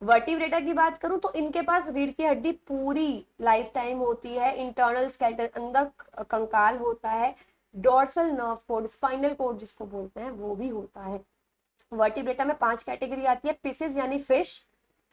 S1: वर्टिब्रेटा की बात करूं तो इनके पास रीढ़ की हड्डी पूरी लाइफ टाइम होती है, इंटरनल स्केलेटन अंदर कंकाल होता है, dorsal nerve code, spinal cord जिसको बोलते हैं वो भी होता है। वर्टिब्रेटा में 5 कैटेगरी आती है। पिसेस यानी फिश,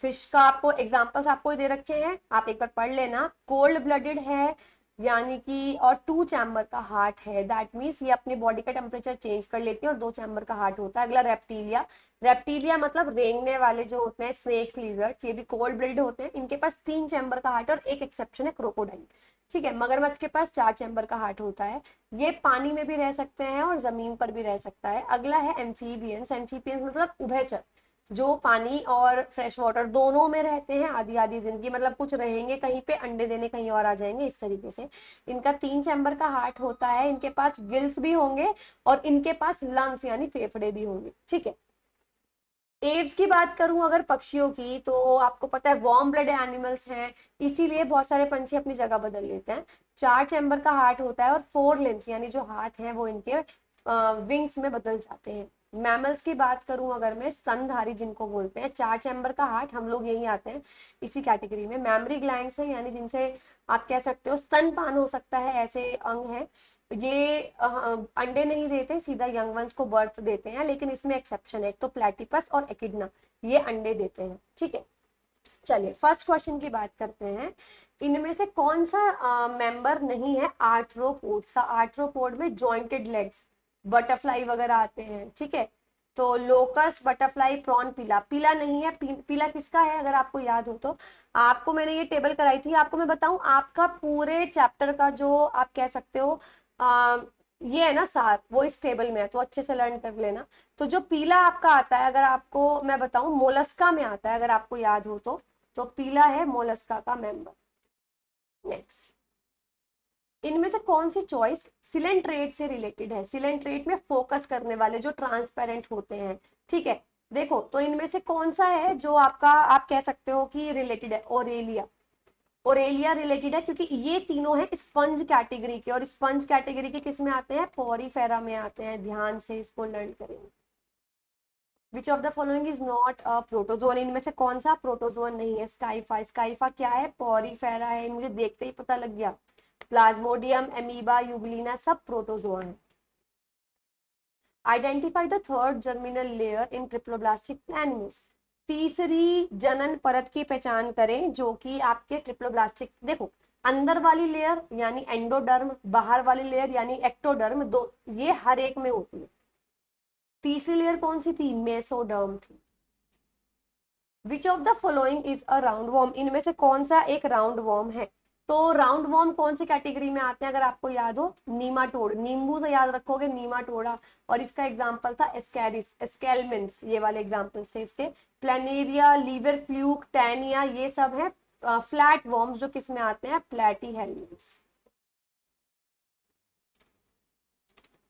S1: फिश का आपको एग्जांपल्स आपको दे रखे हैं, आप एक बार पढ़ लेना। कोल्ड ब्लडेड है यानी कि, और 2 चैम्बर का हार्ट है, दैट मीन्स ये अपनी बॉडी का टेम्परेचर चेंज कर लेती है और 2 चैम्बर का हार्ट होता है। अगला रेप्टीलिया। रेप्टीलिया मतलब रेंगने वाले जो होते हैं, स्नेक्स, लिजर्ड्स, ये भी कोल्ड ब्लडेड होते हैं। इनके पास 3 चैम्बर का हार्ट और एक एक्सेप्शन है क्रोकोडाइल। ठीक है, मगरमच्छ के पास 4 चैम्बर का हार्ट होता है। ये पानी में भी रह सकते हैं और जमीन पर भी रह सकता है। अगला है एम्फीबियंस। एम्फीबियंस मतलब उभयचर, जो पानी और फ्रेश वाटर दोनों में रहते हैं, आधी आधी जिंदगी, मतलब कुछ रहेंगे कहीं पे, अंडे देने कहीं और आ जाएंगे, इस तरीके से। इनका 3 चैम्बर का हार्ट होता है, इनके पास गिल्स भी होंगे और इनके पास लंग्स यानी फेफड़े भी होंगे। ठीक है, एव्स की बात करूं अगर पक्षियों की, तो आपको पता है वार्म ब्लड एनिमल्स हैं, इसीलिए बहुत सारे पंछी अपनी जगह बदल लेते हैं। 4 चैम्बर का हार्ट होता है और 4 लिम्स यानी जो हाथ हैं वो इनके विंग्स में बदल जाते हैं। मैमल्स की बात करूं अगर मैं, स्तनधारी जिनको बोलते हैं, 4 चैम्बर का हार्ट, हम लोग यही आते हैं इसी कैटेगरी में। मैमरी ग्लैंड्स है यानी जिनसे आप कह सकते हो स्तनपान हो सकता है, ऐसे अंग हैं। ये अंडे नहीं देते, सीधा यंग वंस को बर्थ देते हैं, लेकिन इसमें एक्सेप्शन है, एक तो प्लेटिपस और एकिडना, ये अंडे देते हैं। ठीक है, चलिए फर्स्ट क्वेश्चन की बात करते हैं। इनमें से कौन सा मेंबर नहीं है आर्थ्रोपोड्स का? आर्थ्रोपोड में जॉइंटेड लेग्स, बटरफ्लाई वगैरह आते हैं। ठीक है, तो लोकस, बटरफ्लाई, प्रॉन, पीला। पीला नहीं है। पीला किसका है अगर आपको याद हो तो? आपको मैंने ये टेबल कराई थी, आपको मैं बताऊं, आपका पूरे चैप्टर का जो आप कह सकते हो ये है ना सार, वो इस टेबल में है, तो अच्छे से लर्न कर लेना। तो जो पीला आपका आता है, अगर आपको मैं बताऊं, मोलस्का में आता है, अगर आपको याद हो तो पीला है मोलस्का का मेंबर। नेक्स्ट, इनमें से कौन सी चॉइस सिलेंट्रेट से रिलेटेड है? सिलेंट्रेट में फोकस करने वाले जो ट्रांसपेरेंट होते हैं, ठीक है। देखो, तो इनमें से कौन सा है जो आपका, आप कह सकते हो कि रिलेटेड है? ओरेलिया। ओरेलिया रिलेटेड है, क्योंकि ये तीनों है स्पंज कैटेगरी के, और स्पंज कैटेगरी के किस में आते हैं? पॉरीफेरा में आते हैं। ध्यान से इसको लर्न करेंगे। विच of the following is not a protozoan? इनमें से कौन सा प्रोटोजोन नहीं है? स्काइफा। स्काइफा क्या है? पॉरीफेरा है, मुझे देखते ही पता लग गया। प्लाज्मोडियम, एमीबा, यूग्लिना सब प्रोटोजोआ है। Identify the third germinal layer in triploblastic animals. तीसरी जनन परत की पहचान करें जो कि आपके ट्रिप्लोब्लास्टिक, देखो अंदर वाली लेयर यानी एंडोडर्म, बाहर वाली लेयर यानी एक्टोडर्म, दो ये हर एक में होती है। तीसरी लेयर कौन सी थी? मेसोडर्म थी। विच of the following is a round warm? इनमें से कौन सा एक राउंड वॉर्म है? तो राउंड वॉर्म कौन सी कैटेगरी में आते हैं? अगर आपको याद हो, नीमाटोड, नींबू से याद रखोगे नीमाटोडा, और इसका एग्जांपल था एस्कैरिस, एस्केलमेंस, ये वाले एग्जांपल्स थे इसके। प्लेनेरिया, लीवर फ्लूक, टैनिया, ये सब है फ्लैट वॉर्म्स जो किस में आते हैं? प्लेटीहेल्मिन्थ्स।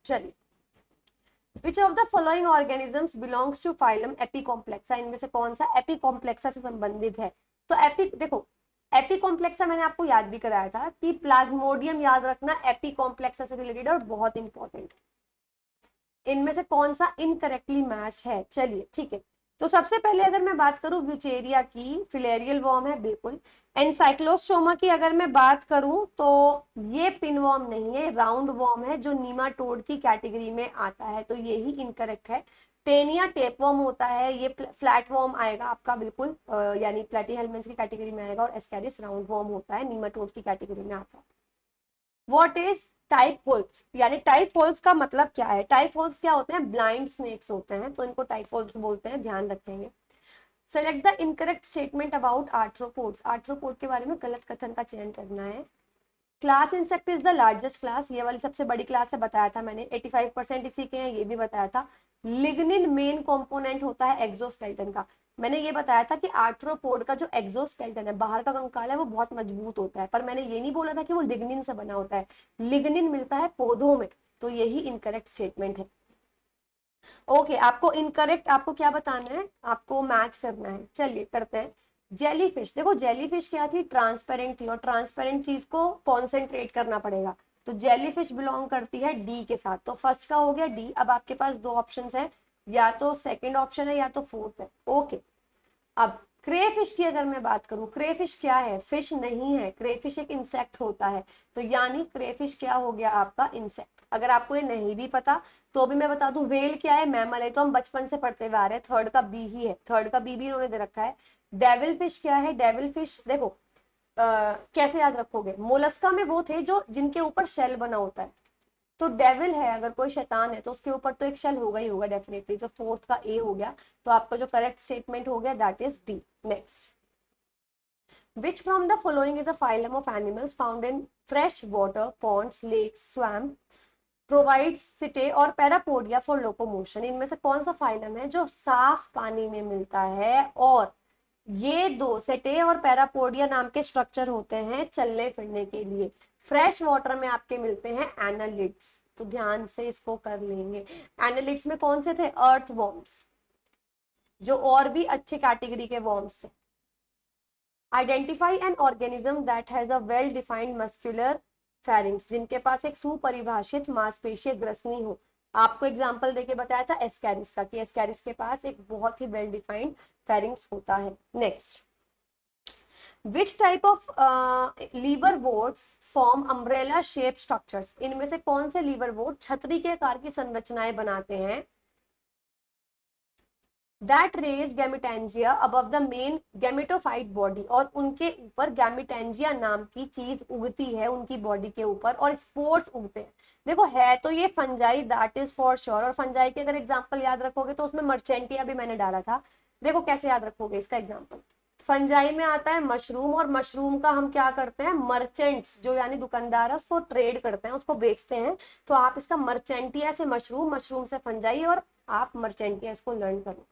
S1: चलिए, which of the following organisms belongs to phylum Apicomplexa? इनमें से कौन सा एपिकॉम्प्लेक्सा से संबंधित है? तो एपी, देखो एपिकॉम्प्लेक्सा मैंने आपको याद भी कराया था कि प्लाज्मोडियम याद रखना एपिकॉम्प्लेक्सा से रिलेटेड और बहुत इंपॉर्टेंट। इनमें से कौन सा इनकरेक्टली मैच है? चलिए ठीक है, तो सबसे पहले अगर मैं बात करूं ब्यूचेरिया की, फिलेरियल वॉर्म है बिल्कुल। एनसाइक्लोस्टोमा की अगर मैं बात करूं तो ये पिन वॉर्म नहीं है, राउंड वॉर्म है जो नीमाटोड की कैटेगरी में आता है, तो ये ही इनकरेक्ट है। टेनिया टेप वॉर्म होता है, ये फ्लैट वॉर्म आएगा आपका बिल्कुल, यानी प्लेटीहेल्मिन्थ्स की कैटेगरी में आएगा, और एस्कैरिस राउंड वॉर्म होता है, नीमाटोड की कैटेगरी में आता है। What is typhlosole? यानी टाइफोल्स का मतलब क्या है? टाइफोल्स क्या होते हैं? ब्लाइंड स्नेक्स होते हैं, तो इनको टाइफोल्स बोलते हैं, ध्यान रखेंगे। Select the incorrect statement about arthropods. Arthropod के बारे में गलत कथन का चयन करना है। Class insect is the largest class, ये वाली सबसे बड़ी क्लास है, बताया था मैंने। 85% इसी के हैं, ये भी बताया था। लिग्निन मेन कंपोनेंट होता है एक्सोस्केलेटन का। मैंने ये बताया था कि आर्थ्रोपोड का जो एक्सोस्केलेटन है, बाहर का कंकाल है, वो बहुत मजबूत होता है, पर मैंने ये नहीं बोला था कि वो लिग्निन से बना होता है। लिग्निन मिलता है पौधों में, तो यही इनकरेक्ट स्टेटमेंट है। ओके, आपको इनकरेक्ट, आपको क्या बताना है? आपको मैच करना है। चलिए करते हैं। जेलीफिश, देखो जेलीफिश क्या थी? ट्रांसपेरेंट थी, और ट्रांसपेरेंट चीज को कॉन्सेंट्रेट करना पड़ेगा, तो जेलीफिश बिलोंग करती है डी के साथ, तो फर्स्ट का हो गया डी। अब आपके पास दो ऑप्शन है, या तो सेकंड ऑप्शन है या तो फोर्थ है। ओके, अब क्रेफिश की अगर मैं बात करूं, क्रेफिश क्या है? फिश नहीं है, क्रेफिश एक इंसेक्ट होता है, तो यानी क्रेफिश क्या हो गया आपका? इंसेक्ट। अगर आपको ये नहीं भी पता तो भी मैं बता दूं, वेल क्या है? मैमल है, तो हम बचपन से पढ़ते हुए आ रहे हैं, थर्ड का बी ही है, थर्ड का बी भी इन्होंने दे रखा है। डेविल फिश क्या है? डेविल फिश देखो कैसे याद रखोगे, मोलस्का में वो थे जो जिनके ऊपर शेल बना होता है, तो डेविल है, अगर कोई शैतान है तो उसके ऊपर तो एक शेल होगा ही होगा डेफिनेटली, तो फोर्थ का ए हो गया, तो आपका जो करेक्ट स्टेटमेंट हो गया that is D. Next, which from the following is a phylum of animals found in fresh water, ponds, lakes, swamp, provides setae और पैरापोडिया फॉर लोकोमोशन? इनमें से कौन सा फाइलम है जो साफ पानी में मिलता है, और ये दो सेटे और पैरापोडिया नाम के स्ट्रक्चर होते हैं चलने फिरने के लिए? फ्रेश वाटर में आपके मिलते हैं एनालिड्स, तो ध्यान से इसको कर लेंगे। एनालिड्स में कौन से थे? अर्थ वॉर्म्स, जो और भी अच्छे कैटेगरी के वॉर्म्स थे। Identify an organism that has a well defined muscular pharynx, जिनके पास एक सुपरिभाषित मांसपेशीय ग्रसनी हो। आपको एग्जांपल देके बताया था एस्कैरिस का, कि एस्कैरिस के पास एक बहुत ही वेल डिफाइंड फेरिंग्स होता है। Next, which type of liverworts form umbrella shape structures? इनमें से कौन से लीवरवोर्ट छतरी के आकार की संरचनाएं बनाते हैं? That raise gametangia above the main gametophyte body, और उनके ऊपर गैमिटेंजिया नाम की चीज उगती है उनकी बॉडी के ऊपर, और स्पोर्स उगते हैं। देखो है तो ये fungi, that is for sure, और फंजाई के अगर एग्जांपल याद रखोगे तो उसमें मर्चेंटिया भी मैंने डाला था। देखो कैसे याद रखोगे इसका एग्जांपल, फंजाई में आता है मशरूम, और मशरूम का हम क्या करते हैं, मर्चेंट्स जो यानी दुकानदार है उसको ट्रेड करते हैं, उसको बेचते हैं। तो आप इसका मर्चेंटिया से मशरूम, मशरूम से फंजाई, और आप मर्चेंटिया इसको लर्न करो।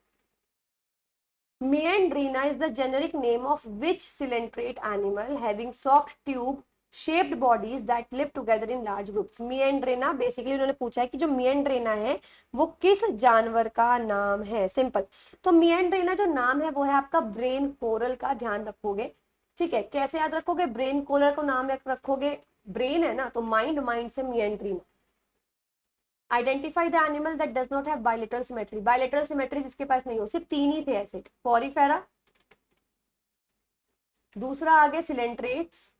S1: Meandrina is the generic name of which coelenterate animal having soft tube shaped bodies that live together in large groups. Meandrina basically उन्होंने पूछा है कि जो Meandrina है वो किस जानवर का नाम है। सिंपल। तो Meandrina जो नाम है वो है आपका ब्रेन कोरल का, ध्यान रखोगे। ठीक है, कैसे याद रखोगे, ब्रेन कोरल को नाम रखोगे, ब्रेन है ना तो माइंड, माइंड से Meandrina। Identify the animal that does not have bilateral symmetry. Bilateral symmetry जिसके पास नहीं हो, सिर्फ 3 ही थे ऐसे, पॉरीफेरा, दूसरा आगे सिलेंट्रेट्स,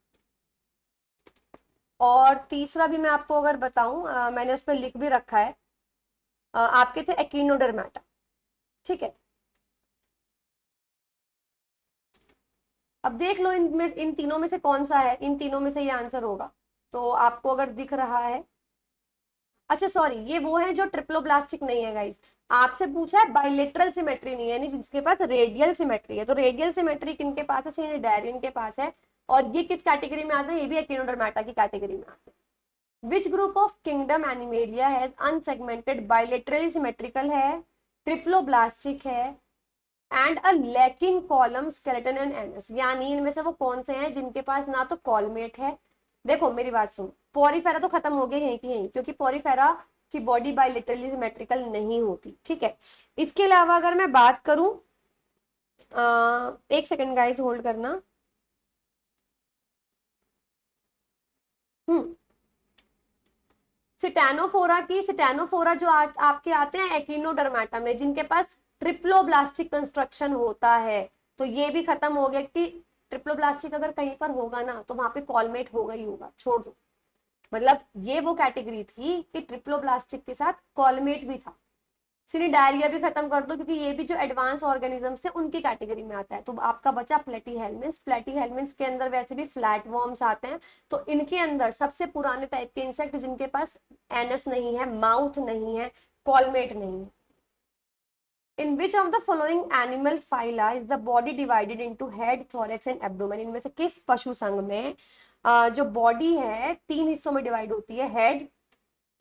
S1: और तीसरा भी मैं आपको अगर बताऊं, मैंने उस पर लिख भी रखा है, आपके थे एकिनोडर्मेटा। ठीक है, अब देख लो इन तीनों में से कौन सा है, इन तीनों में से ये आंसर होगा। तो आपको अगर दिख रहा है, अच्छा सॉरी, ये वो है जो ट्रिप्लोब्लास्टिक नहीं है गाइस। आपसे पूछा है बाइलेटरल सिमेट्री नहीं है, यानी जिसके पास रेडियल सिमेट्री है। तो रेडियल सिमेट्री किनके पास है, सिनिडारियन के पास है, और ये किस कैटेगरी में आता है, ये भी एकिनोडर्मेटा की कैटेगरी में आता है। विच group of kingdom animalia has unsegmented bilaterally symmetrical है, ट्रिप्लोब्लास्टिक है, and a lacking column skeleton and anus. यानी इनमें से वो कौन से हैं जिनके पास ना तो कॉलमेट है, देखो मेरी बात सुन, पॉरीफेरा तो खत्म हो गए हैं कि यहीं, क्योंकि पॉरीफेरा की बॉडी बाइलेटरली सिमेट्रिकल नहीं होती। ठीक है, इसके अलावा अगर मैं बात करूं, एक सेकंड गाइस होल्ड करना। सिटेनोफोरा जो आपके आते हैं एकिनोडर्मेटा में, जिनके पास ट्रिप्लोब्लास्टिक कंस्ट्रक्शन होता है, तो ये भी खत्म हो गया कि ट्रिप्लोब्लास्टिक अगर कहीं पर होगा ना तो वहां पे कॉलमेट होगा ही होगा, छोड़ दो। मतलब ये वो कैटेगरी थी कि ट्रिप्लोब्लास्टिक के साथ कॉलमेट भी था। सिनिडायरिया भी खत्म कर दो, क्योंकि ये भी जो एडवांस ऑर्गेनिजम्स थे उनकी कैटेगरी में आता है। तो आपका बचा प्लेटीहेल्मिन्स। प्लेटीहेल्मिन्स के अंदर वैसे भी फ्लैट वॉर्म्स आते हैं, तो इनके अंदर सबसे पुराने टाइप के इंसेक्ट जिनके पास एनस नहीं है, माउथ नहीं है, कॉलमेट नहीं है। In which of the following animal phyla is the body divided into head, thorax and abdomen. इनमें से किस पशु संघ में जो बॉडी है 3 हिस्सों में डिवाइड होती है, हेड,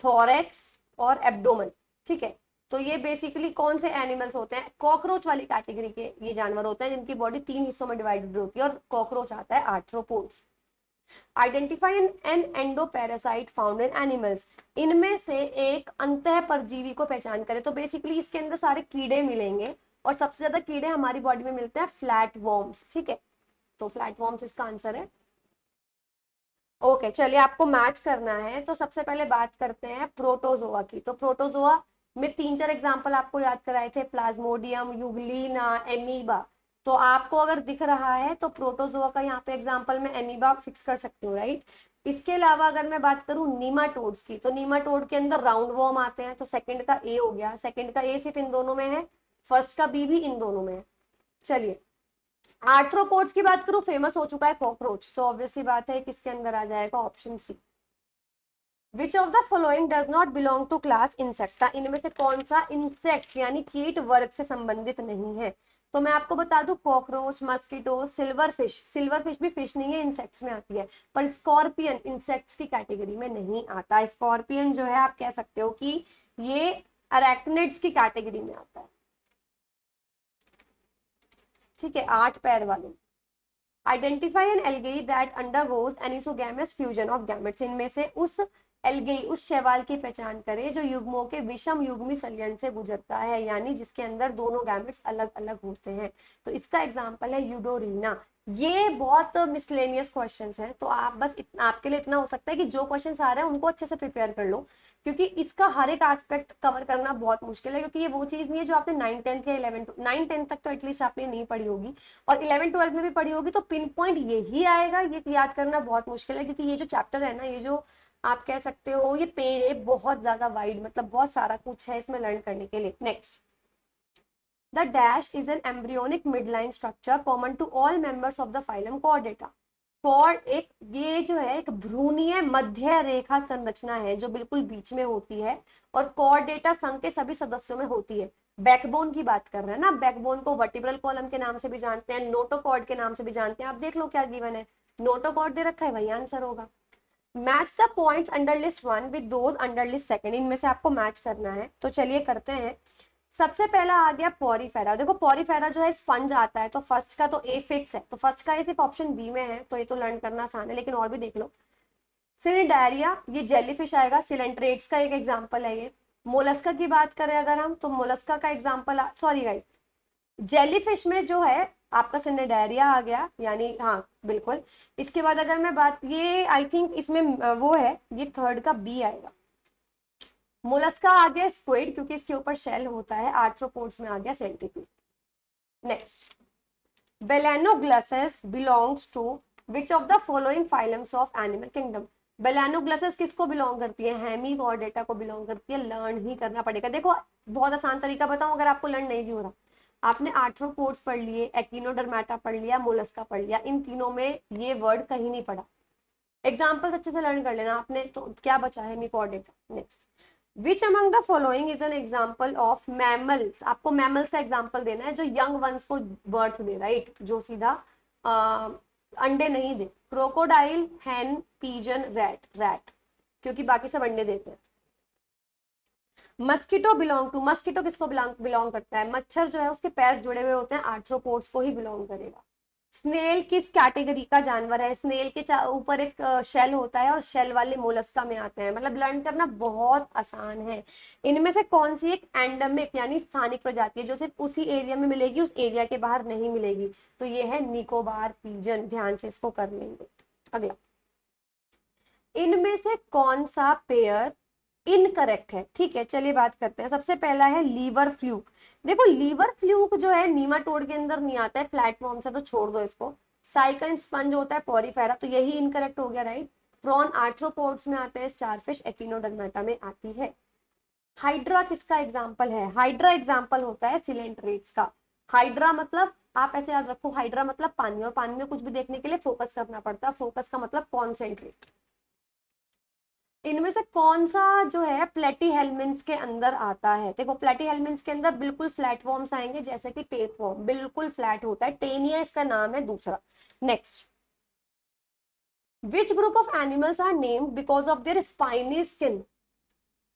S1: थोरैक्स और एब्डोमेन। ठीक है, तो ये बेसिकली कौन से एनिमल्स होते हैं, कॉकरोच वाली कैटेगरी के ये जानवर होते हैं जिनकी बॉडी 3 हिस्सों में डिवाइडेड होती है, और कॉकरोच आता है arthropods. Identify N endoparasite found in animals. इनमें से एक अंतः परजीवी को पहचान करें। तो बेसिकली इसके अंदर सारे कीड़े मिलेंगे, और सबसे ज्यादा कीड़े हमारी बॉडी में मिलते हैं फ्लैट वॉर्म्स। ठीक है, तो फ्लैट वॉर्म्स इसका आंसर है। ओके चलिए, आपको मैच करना है तो सबसे पहले बात करते हैं प्रोटोजोआ की। तो प्रोटोजोआ में 3-4 एग्जांपल आपको याद कराए थे, प्लाज्मोडियम, यूग्लिना, एमीबा। तो आपको अगर दिख रहा है तो प्रोटोजोआ का यहाँ पे एग्जांपल में एमीबा फिक्स कर सकती हूँ, राइट। इसके अलावा अगर मैं बात करूँ नीमाटोड्स की, तो नीमाटोड के अंदर राउंड वॉर्म आते हैं, तो सेकंड का ए हो गया, सेकंड का ए सिर्फ इन दोनों में है, फर्स्ट का बी भी इन दोनों में है। चलिए, आर्थ्रोपोड्स की बात करूं, फेमस हो चुका है कॉकरोच, तो ऑब्वियस सी बात है किसके अंदर आ जाएगा, option C. Which of the following does not belong to class insecta. इनमें से कौन सा इंसेक्ट्स यानी कीट वर्ग से संबंधित नहीं है। तो मैं आपको बता दूं, cockroach, mosquito, silver fish. Silver fish भी फिश नहीं है, इंसेक्ट्स में आती है, पर स्कॉर्पियन इंसेक्ट्स की कैटेगरी में नहीं आता। स्कॉर्पियन जो है आप कह सकते हो कि ये अरेक्निड्स की कैटेगरी में आता है। ठीक है, 8 पैर वाले। Identify an algae that undergoes anisogamous fusion of gametes. इनमें से उस एल्गेई, उस शैवाल की पहचान करें जो युग्मों के विषम युग्मी संलयन से गुजरता है, यानी जिसके अंदर दोनों गैमेट्स अलग अलग होते हैं। तो इसका एग्जांपल है यूडोरीना। ये बहुत मिसलेनियस क्वेश्चंस हैं, तो आप बस आपके लिए इतना हो सकता है कि जो क्वेश्चंस आ रहे हैं उनको अच्छे से प्रिपेयर कर लो, क्योंकि इसका हर एक एस्पेक्ट कवर करना बहुत मुश्किल है, क्योंकि ये वो चीज नहीं है जो आपने 9th-10th या 9th-10th तक तो एटलीस्ट आपने नहीं पढ़ी होगी, और 11th-12th में भी पढ़ी होगी, तो पिन पॉइंट यही आएगा, ये याद करना बहुत मुश्किल है, क्योंकि ये जो चैप्टर है ना, ये जो आप कह सकते हो ये पेज है बहुत ज्यादा वाइड, मतलब बहुत सारा कुछ है इसमें लर्न करने के लिए। Next, the dash is an embryonic midline structure common to all members of the phylum chordata. Cord एक, ये जो है एक भ्रूणीय मध्य रेखा संरचना है जो बिल्कुल बीच में होती है, और कॉर्डेटा संघ के सभी सदस्यों में होती है। बैकबोन की बात कर रहे हैं ना, बैकबोन को वर्टिब्रल कॉलम के नाम से भी जानते हैं, नोटोकॉर्ड के नाम से भी जानते हैं। आप देख लो क्या गिवन है, नोटोकॉर्ड दे रखा है, वही आंसर होगा। Match the points under list 1 with those under list second, इनमें से आपको मैच करना है। तो चलिए करते हैं। सबसे पहला आ गया पॉरीफेरा। देखो पॉरीफेरा जो है स्पंज आता है, तो फर्स्ट का तो ए फिक्स है, तो फर्स्ट का ये सिर्फ ऑप्शन बी में है, तो ये तो लर्न करना आसान है, लेकिन और भी देख लो। सिनिडायरिया, ये जेलीफिश आएगा, सिलेंट्रेट्स का एक एग्जांपल है ये। मोलस्का की बात करें अगर हम, तो मोलस्का का एग्जांपल, सॉरी गाइस, जेलीफिश में जो है आपका सिनिडायरिया आ गया, यानी हाँ बिल्कुल। इसके बाद अगर मैं बात, ये आई थिंक इसमें वो है, ये थर्ड का बी आएगा। मोलस्का आ गया स्क्विड, क्योंकि इसके ऊपर शेल होता है। आर्थ्रोपोड्स में आ गया centipede. Next, Balanoglossus belongs to which of the following phylums of animal kingdom. Balanoglossus किसको बिलोंग करती है? हेमिकॉर्डेटा को बिलोंग करती है। लर्न ही करना पड़ेगा। देखो बहुत आसान तरीका बताऊं, अगर आपको लर्न नहीं भी हो रहा, आपने आर्थ्रोपोड्स पढ़ लिए, एक्टिनोडर्मेटा पढ़ लिया, मोलस्का पढ़ लिया, इन तीनों में ये वर्ड कहीं नहीं पढ़ा, एग्जाम्पल्स अच्छे से लर्न कर लेना आपने, तो क्या बचा है? Hemichordata. Next, which among the following is N example of mammals. आपको मैमल्स का एग्जाम्पल देना है जो यंग वंस को बर्थ दे, राइट, जो सीधा अंडे नहीं दे। क्रोकोडाइल, हैन, पीजन, रैट। रैट क्योंकि बाकी सब अंडे देते हैं। मस्कीटो बिलोंग टू, मस्कीटो किसको बिलोंग करता है? मच्छर जो है उसके पैर जुड़े हुए होते हैं, आर्थ्रोपोड्स को ही बिलोंग करेगा। स्नेल किस कैटेगरी का जानवर है? स्नेल के ऊपर एक शेल होता है, और शेल वाले मोलस्का में आते हैं। मतलब लर्न करना बहुत आसान है। इनमें से कौन सी एक एंडेमिक यानी स्थानिक प्रजाति है, जो सिर्फ उसी एरिया में मिलेगी, उस एरिया के बाहर नहीं मिलेगी? तो ये है निकोबार पीजन। ध्यान से इसको कर लेंगे। अगला, इनमें से कौन सा पेयर इनकरेक्ट है? ठीक है, चलिए बात करते हैं। सबसे पहला है लीवर फ्लूक। देखो लीवर फ्लूक जो है नीमाटोड के अंदर नहीं आता है, फ्लैटफॉर्म से, तो छोड़ दो इसको। साइकन स्पंज होता है पॉरीफेरा, तो यही इनकरेक्ट हो गया, राइट। प्रॉन आर्थ्रोपोड्स में आते हैं, स्टारफिश एक्टिनोडर्मेटा में आती है। हाइड्रा किसका एग्जाम्पल है? हाइड्रा एग्जाम्पल होता है सिलेंट्रेट्स का। हाइड्रा मतलब, आप ऐसे याद रखो, हाइड्रा मतलब पानी, और पानी में कुछ भी देखने के लिए फोकस करना पड़ता है। फोकस का मतलब कॉन्सेंट्रेट। इनमें से कौन सा जो है प्लेटीहेल्मिन्थ्स के अंदर आता है? देखो प्लेटीहेल्मिन्थ्स के अंदर बिल्कुल फ्लैट फॉर्म्स आएंगे, जैसे कि टेप फॉर्म बिल्कुल फ्लैट होता है, टेनिया इसका नाम है दूसरा। Next, which group of animals are named because of their spiny skin?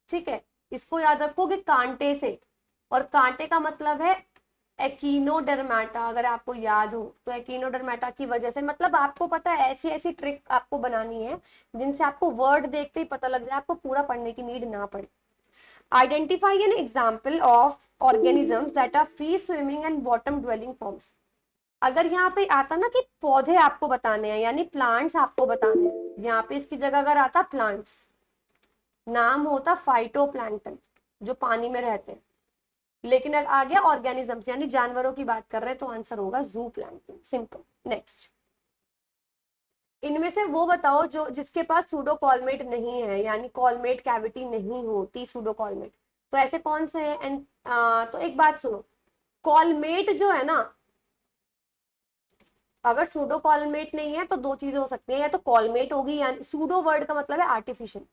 S1: ठीक है, इसको याद रखोगे कांटे से, और कांटे का मतलब है एकिनोडर्मेटा। अगर आपको याद हो तो एकिनोडर्मेटा की वजह से, मतलब आपको पता है ऐसी ऐसी ट्रिक आपको बनानी है जिनसे आपको वर्ड देखते ही पता लग जाए, आपको पूरा पढ़ने की नीड ना पड़े। Identify an example of organisms that are free swimming and bottom dwelling forms. अगर यहाँ पे आता ना कि पौधे आपको बताने हैं, यानी प्लांट्स आपको बताने हैं, यहाँ पे इसकी जगह अगर आता प्लांट्स, नाम होता फाइटोप्लैंक्टन, जो पानी में रहते हैं। लेकिन अगर आ गया ऑर्गेनिजम्स यानी जानवरों की बात कर रहे हैं, तो आंसर होगा जू प्लैंक्टन। सिंपल। नेक्स्ट, इनमें से वो बताओ जो जिसके पास सूडो कॉलमेट नहीं है, यानी कॉलमेट कैविटी नहीं होती सूडो कॉलमेट। तो ऐसे कौन से है? एंड तो एक बात सुनो, कॉलमेट जो है ना, अगर सूडो कॉलमेट नहीं है तो दो चीजें हो सकती है, या तो कॉलमेट होगी, यानी सूडो वर्ड का मतलब है आर्टिफिशियल,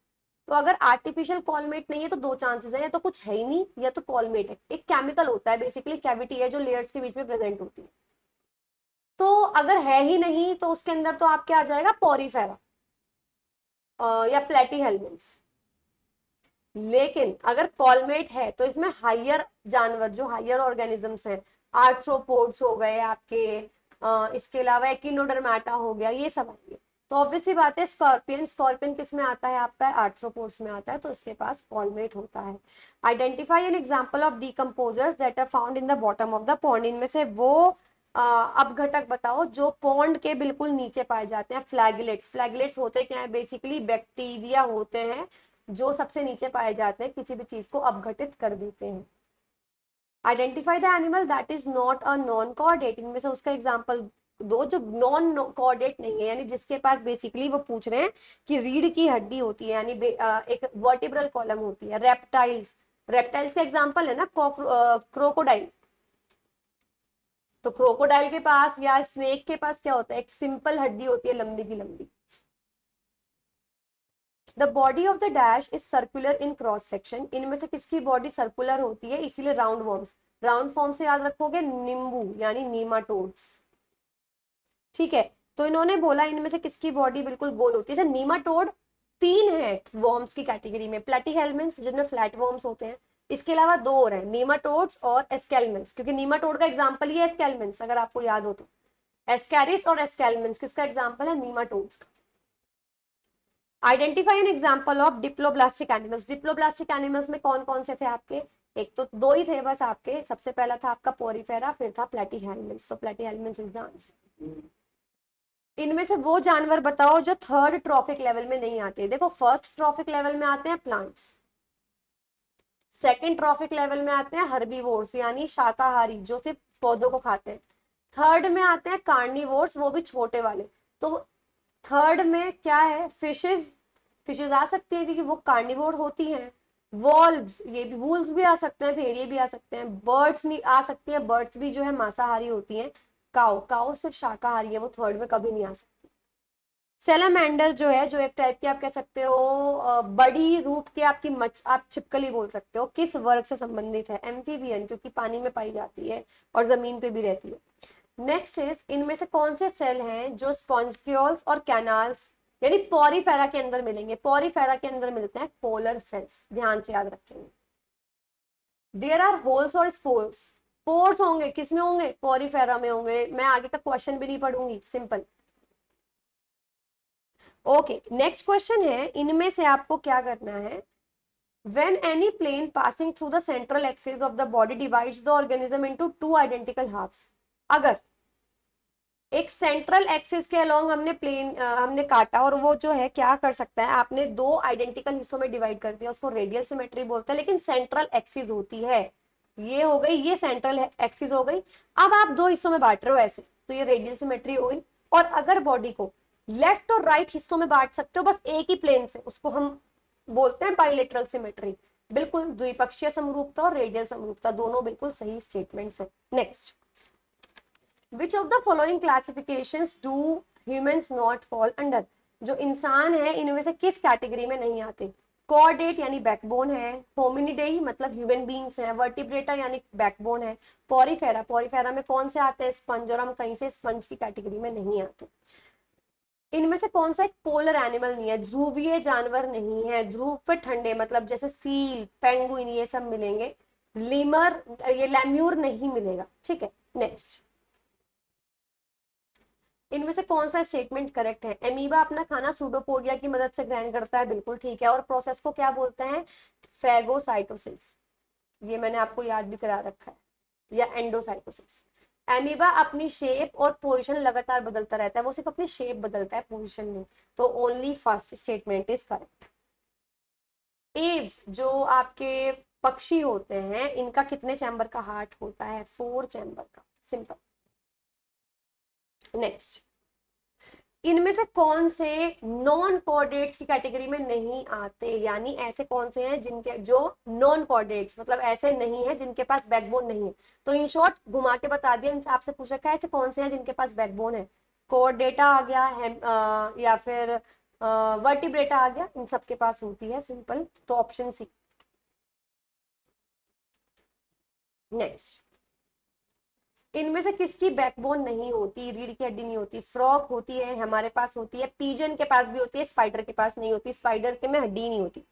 S1: तो अगर आर्टिफिशियल कॉलमेट नहीं है तो दो चांसेस है, या तो कुछ है ही नहीं, या तो कॉलमेट है। एक केमिकल होता है, बेसिकली कैविटी है जो लेयर्स के बीच में प्रेजेंट होती है। तो अगर है ही नहीं तो उसके अंदर तो आप क्या आ जाएगा? पॉरीफेरा या प्लेटीहेल्मिन्थ्स। लेकिन अगर कॉलमेट है तो इसमें हायर जानवर, जो हायर ऑर्गेनिजम्स हैं, आर्थ्रोपोड्स हो गए आपके, इसके अलावा एकिनोडर्मेटा हो गया, ये सब आएंगे। तो ऑब्वियसली बात है, स्कॉर्पियन, स्कॉर्पियन किस में आता है आपका? आर्थ्रोपोड्स में आता है, तो इसके पास कॉलमेट होता है। Identify an example of decomposers that are found in the bottom of the pond. इनमें से वो अपघटक बताओ जो पॉन्ड के बिल्कुल नीचे पाए जाते हैं। फ्लैगलेट्स, फ्लैगलेट्स होते क्या है? बेसिकली बैक्टीरिया होते हैं जो सबसे नीचे पाए जाते हैं, किसी भी चीज को अपघटित कर देते हैं। Identify the animal that is not a non chordate. इनमें से उसका एग्जांपल दो जो नॉन कॉर्डेट नहीं है, यानी जिसके पास बेसिकली वो पूछ रहे हैं कि रीढ़ की हड्डी होती है, यानी एक वर्टिब्रल कॉलम होती है। रेप्टाइल्स, रेप्टाइल्स का एग्जांपल है ना क्रोकोडाइल। तो क्रोकोडाइल के पास या स्नेक के पास क्या होता है? एक सिंपल हड्डी होती है, लंबी की लंबी। The body of the dash is circular in cross section. इनमें से किसकी बॉडी सर्कुलर होती है? इसीलिए राउंड वर्म्स। राउंड फॉर्म से याद रखोगे नींबू यानी नीमाटोड्स, ठीक है। तो इन्होंने बोला इनमें से किसकी बॉडी बिल्कुल गोल होती है। जैसे नीमाटोड 3 है वॉर्म्स की कैटेगरी में, प्लेटीहेल्मिन्थ्स जिनमें फ्लैट वॉर्म्स होते हैं, इसके अलावा 2 और हैं, नीमाटोड्स और एस्केल्मेंट्स, क्योंकि नीमाटोड का एग्जांपल ही है एस्केल्मेंट्स, अगर आपको याद हो तो। एस्कैरिस और एस्केल्मेंट्स किसका एग्जांपल है, नीमाटोड्स का। Identify an example of diploblastic animals, diploblastic animals में कौन कौन से थे आपके, एक तो 2 ही थे बस आपके, सबसे पहला था आपका पोरीफेरा, फिर था प्लेटीहेल्मिन्थ्स, तो प्लेटीहेल्मिन्थ्स इज द आंसर। इनमें से वो जानवर बताओ जो थर्ड ट्रॉफिक लेवल में नहीं आते। देखो फर्स्ट ट्रॉफिक लेवल में आते हैं प्लांट्स, सेकंड ट्रॉफिक लेवल में आते हैं हर्बीवोर्स यानी शाकाहारी जो सिर्फ पौधों को खाते हैं, थर्ड में आते हैं कार्निवोर्स वो भी छोटे वाले। तो थर्ड में क्या है, फिशेस, फिशेस आ सकती है क्योंकि वो कार्निवोर होती हैं। वॉल्व्स, ये भी वूल्स भी आ सकते हैं, भेड़िए भी आ सकते हैं। बर्ड्स नहीं आ सकती हैं, बर्ड्स भी जो है मांसाहारी होती हैं। काऊ, काऊ सिर्फ शाकाहारी है, वो थर्ड में कभी नहीं आ सकती। सेलामेंडर जो है, जो एक टाइप की आप कह सकते हो बड़ी रूप के आपकी आप छिपकली बोल सकते हो, किस वर्ग से संबंधित है, एम्फीबियन, क्योंकि पानी में पाई जाती है और जमीन पे भी रहती है। नेक्स्ट इज, इनमें से कौन से सेल हैं जो स्पॉन्जिक्यूल्स और कैनाल्स यानी पॉरीफेरा के अंदर मिलेंगे, पॉरीफेरा के अंदर मिलते हैं पोलर सेल्स, ध्यान से याद रखेंगे। देयर आर होल्स और स्पोर्स, पोर्स होंगे किसमें होंगे, पॉरीफेरा में होंगे। मैं आगे का क्वेश्चन भी नहीं पढ़ूंगी, सिंपल। ओके, नेक्स्ट क्वेश्चन है, इनमें से आपको क्या करना है, when any plane passing through the central axis of the body divides the organism into 2 identical halves, अगर एक सेंट्रल एक्सिस के अलोंग हमने प्लेन हमने काटा और वो जो है क्या कर सकता है, आपने 2 आइडेंटिकल हिस्सों में डिवाइड कर दिया, उसको रेडियल सिमेट्री बोलते हैं, लेकिन सेंट्रल एक्सिस होती है, ये हो गई, ये सेंट्रल एक्सिस हो गई। अब आप 2 हिस्सों में बांट रहे हो ऐसे, तो ये रेडियल सिमेट्री हो गई। और अगर बॉडी को लेफ्ट और राइट हिस्सों में बांट सकते हो बस एक ही प्लेन से, उसको हम बोलते हैं बाइलेटरल सिमेट्री। बिल्कुल द्विपक्षीय समरूपता और रेडियल समरूपता दोनों बिल्कुल सही स्टेटमेंट्स हैं। Next, which of the following classifications do humans not fall under, जो इंसान है इनमें से किस कैटेगरी में नहीं आते। कॉर्डेट यानी बैकबोन है, होमिनिडेई मतलब ह्यूमन बींग्स हैं, वर्टिब्रेटा यानी बैकबोन है, पॉरीफेरा, पॉरीफेरा में कौन से आते हैं, स्पंज, और हम कहीं से स्पंज की कैटेगरी में नहीं आते। इनमें से कौन सा एक पोलर एनिमल नहीं है, ध्रुवीय जानवर नहीं है, ध्रुव पे ठंडे मतलब जैसे सील, पेंगुइन, ये सब मिलेंगे। लीमर, ये लेम्यूर नहीं मिलेगा, ठीक है। नेक्स्ट, इनमें से कौन सा स्टेटमेंट करेक्ट है, एमीबा अपना खाना सूडोपोडिया की मदद से ग्रहण करता है, बिल्कुल ठीक है। और प्रोसेस को क्या बोलते हैं, फेगोसाइटोसिस, ये मैंने आपको याद भी करा रखा है, या एंडोसाइटोसिस। एमीबा अपनी शेप और पोजीशन लगातार बदलता रहता है, वो सिर्फ अपनी शेप बदलता है, पोजीशन नहीं। तो only first statement is correct. Aves जो आपके पक्षी होते हैं, इनका कितने चैम्बर का हार्ट होता है, 4 चैम्बर का, सिंपल। नेक्स्ट, इनमें से कौन से नॉन कॉर्डेट्स की कैटेगरी में नहीं आते, यानी ऐसे कौन से हैं जिनके जो नॉन कॉर्डेट्स मतलब ऐसे नहीं है जिनके पास बैकबोन नहीं है। तो इन शॉर्ट घुमा के बता दिया, इनसे आपसे पूछ रखा है ऐसे कौन से हैं जिनके पास बैकबोन है, कॉर्डेटा आ गया है, या फिर वर्टिब्रेटा आ गया, इन सबके पास होती है, सिंपल। तो ऑप्शन सी। नेक्स्ट, इनमें से किसकी बैकबोन नहीं होती, रीढ़ की हड्डी नहीं होती, फ्रॉग होती है, हमारे पास होती है, पीजन के पास भी होती है, स्पाइडर के पास नहीं होती, स्पाइडर के में हड्डी नहीं होती।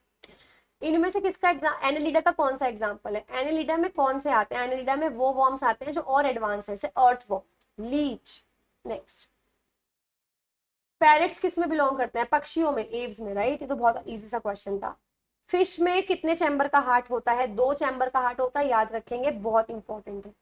S1: इनमें से किसका एग्जाम, एनेलिडा का कौन सा एग्जाम्पल है, एनेलिडा में कौन से आते हैं, एनेलिडा में वो वॉर्म्स आते हैं जो और एडवांस है, जैसे अर्थ वॉर्म, लीच। नेक्स्ट, पैरेट्स किस में बिलोंग करते हैं, पक्षियों में, एव्स में, राइट। ये तो बहुत इजी सा क्वेश्चन था। फिश में कितने चैम्बर का हार्ट होता है, 2 चैम्बर का हार्ट होता है, याद रखेंगे, बहुत इंपॉर्टेंट है।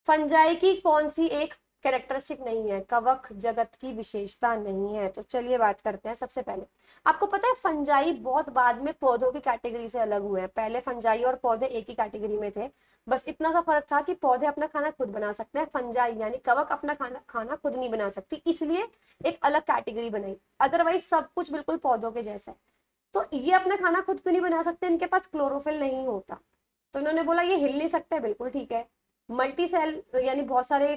S1: फंजाई की कौन सी एक कैरेक्टरिस्टिक नहीं है, कवक जगत की विशेषता नहीं है। तो चलिए बात करते हैं। सबसे पहले आपको पता है फंजाई बहुत बाद में पौधों की कैटेगरी से अलग हुए हैं, पहले फंजाई और पौधे एक ही कैटेगरी में थे, बस इतना सा फर्क था कि पौधे अपना खाना खुद बना सकते हैं, फंजाई यानी कवक अपना खाना खुद नहीं बना सकती, इसलिए एक अलग कैटेगरी बनाई, अदरवाइज सब कुछ बिल्कुल पौधों के जैसा है। तो ये अपना खाना खुद क्यों नहीं बना सकते, इनके पास क्लोरोफिल नहीं होता, तो इन्होंने बोला ये हिल नहीं सकते, बिल्कुल ठीक है। मल्टी सेल यानी बहुत सारे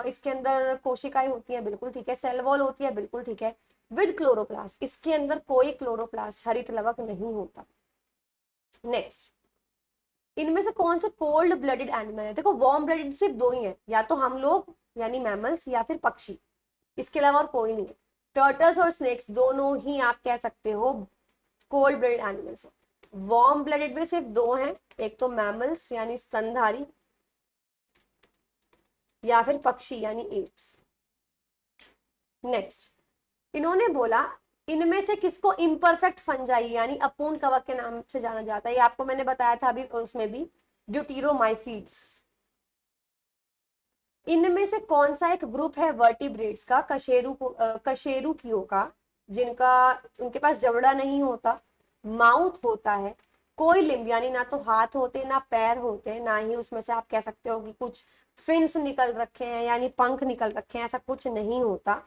S1: इसके अंदर कोशिकाएं होती हैं, बिल्कुल ठीक है। सेल वॉल होती है, बिल्कुल ठीक है। विद क्लोरोप्लास्ट, इसके अंदर कोई क्लोरोप्लास्ट हरित लवक नहीं होता। नेक्स्ट, इनमें से कौन से कोल्ड ब्लडेड एनिमल है? देखो वार्म ब्लडेड सिर्फ दो ही है, या तो हम लोग यानी मैमल्स या फिर पक्षी, इसके अलावा और कोई नहीं है। टर्टल्स और स्नेक्स दोनों ही आप कह सकते हो कोल्ड ब्लडेड एनिमल्स है। वार्म ब्लडेड में सिर्फ दो हैं, एक तो मैमल्स यानी स्तनधारी, या फिर पक्षी यानी एप्स। नेक्स्ट, इन्होंने बोला इनमें से किसको इम्परफेक्ट फंजाई यानी अपूर्ण कवक के नाम से जाना जाता है? ये आपको मैंने बताया था अभी उसमें भी, ड्यूटीरोमाइसीड्स। इनमें से कौन सा एक ग्रुप है वर्टिब्रेट्स का, कशेरुकियों का, जिनका उनके पास जबड़ा नहीं होता, माउथ होता है, कोई लिम्ब यानी ना तो हाथ होते ना पैर होते, ना ही उसमें से आप कह सकते हो कि कुछ फिन्स निकल रखे हैं यानी पंख निकल रखे हैं, ऐसा कुछ नहीं होता।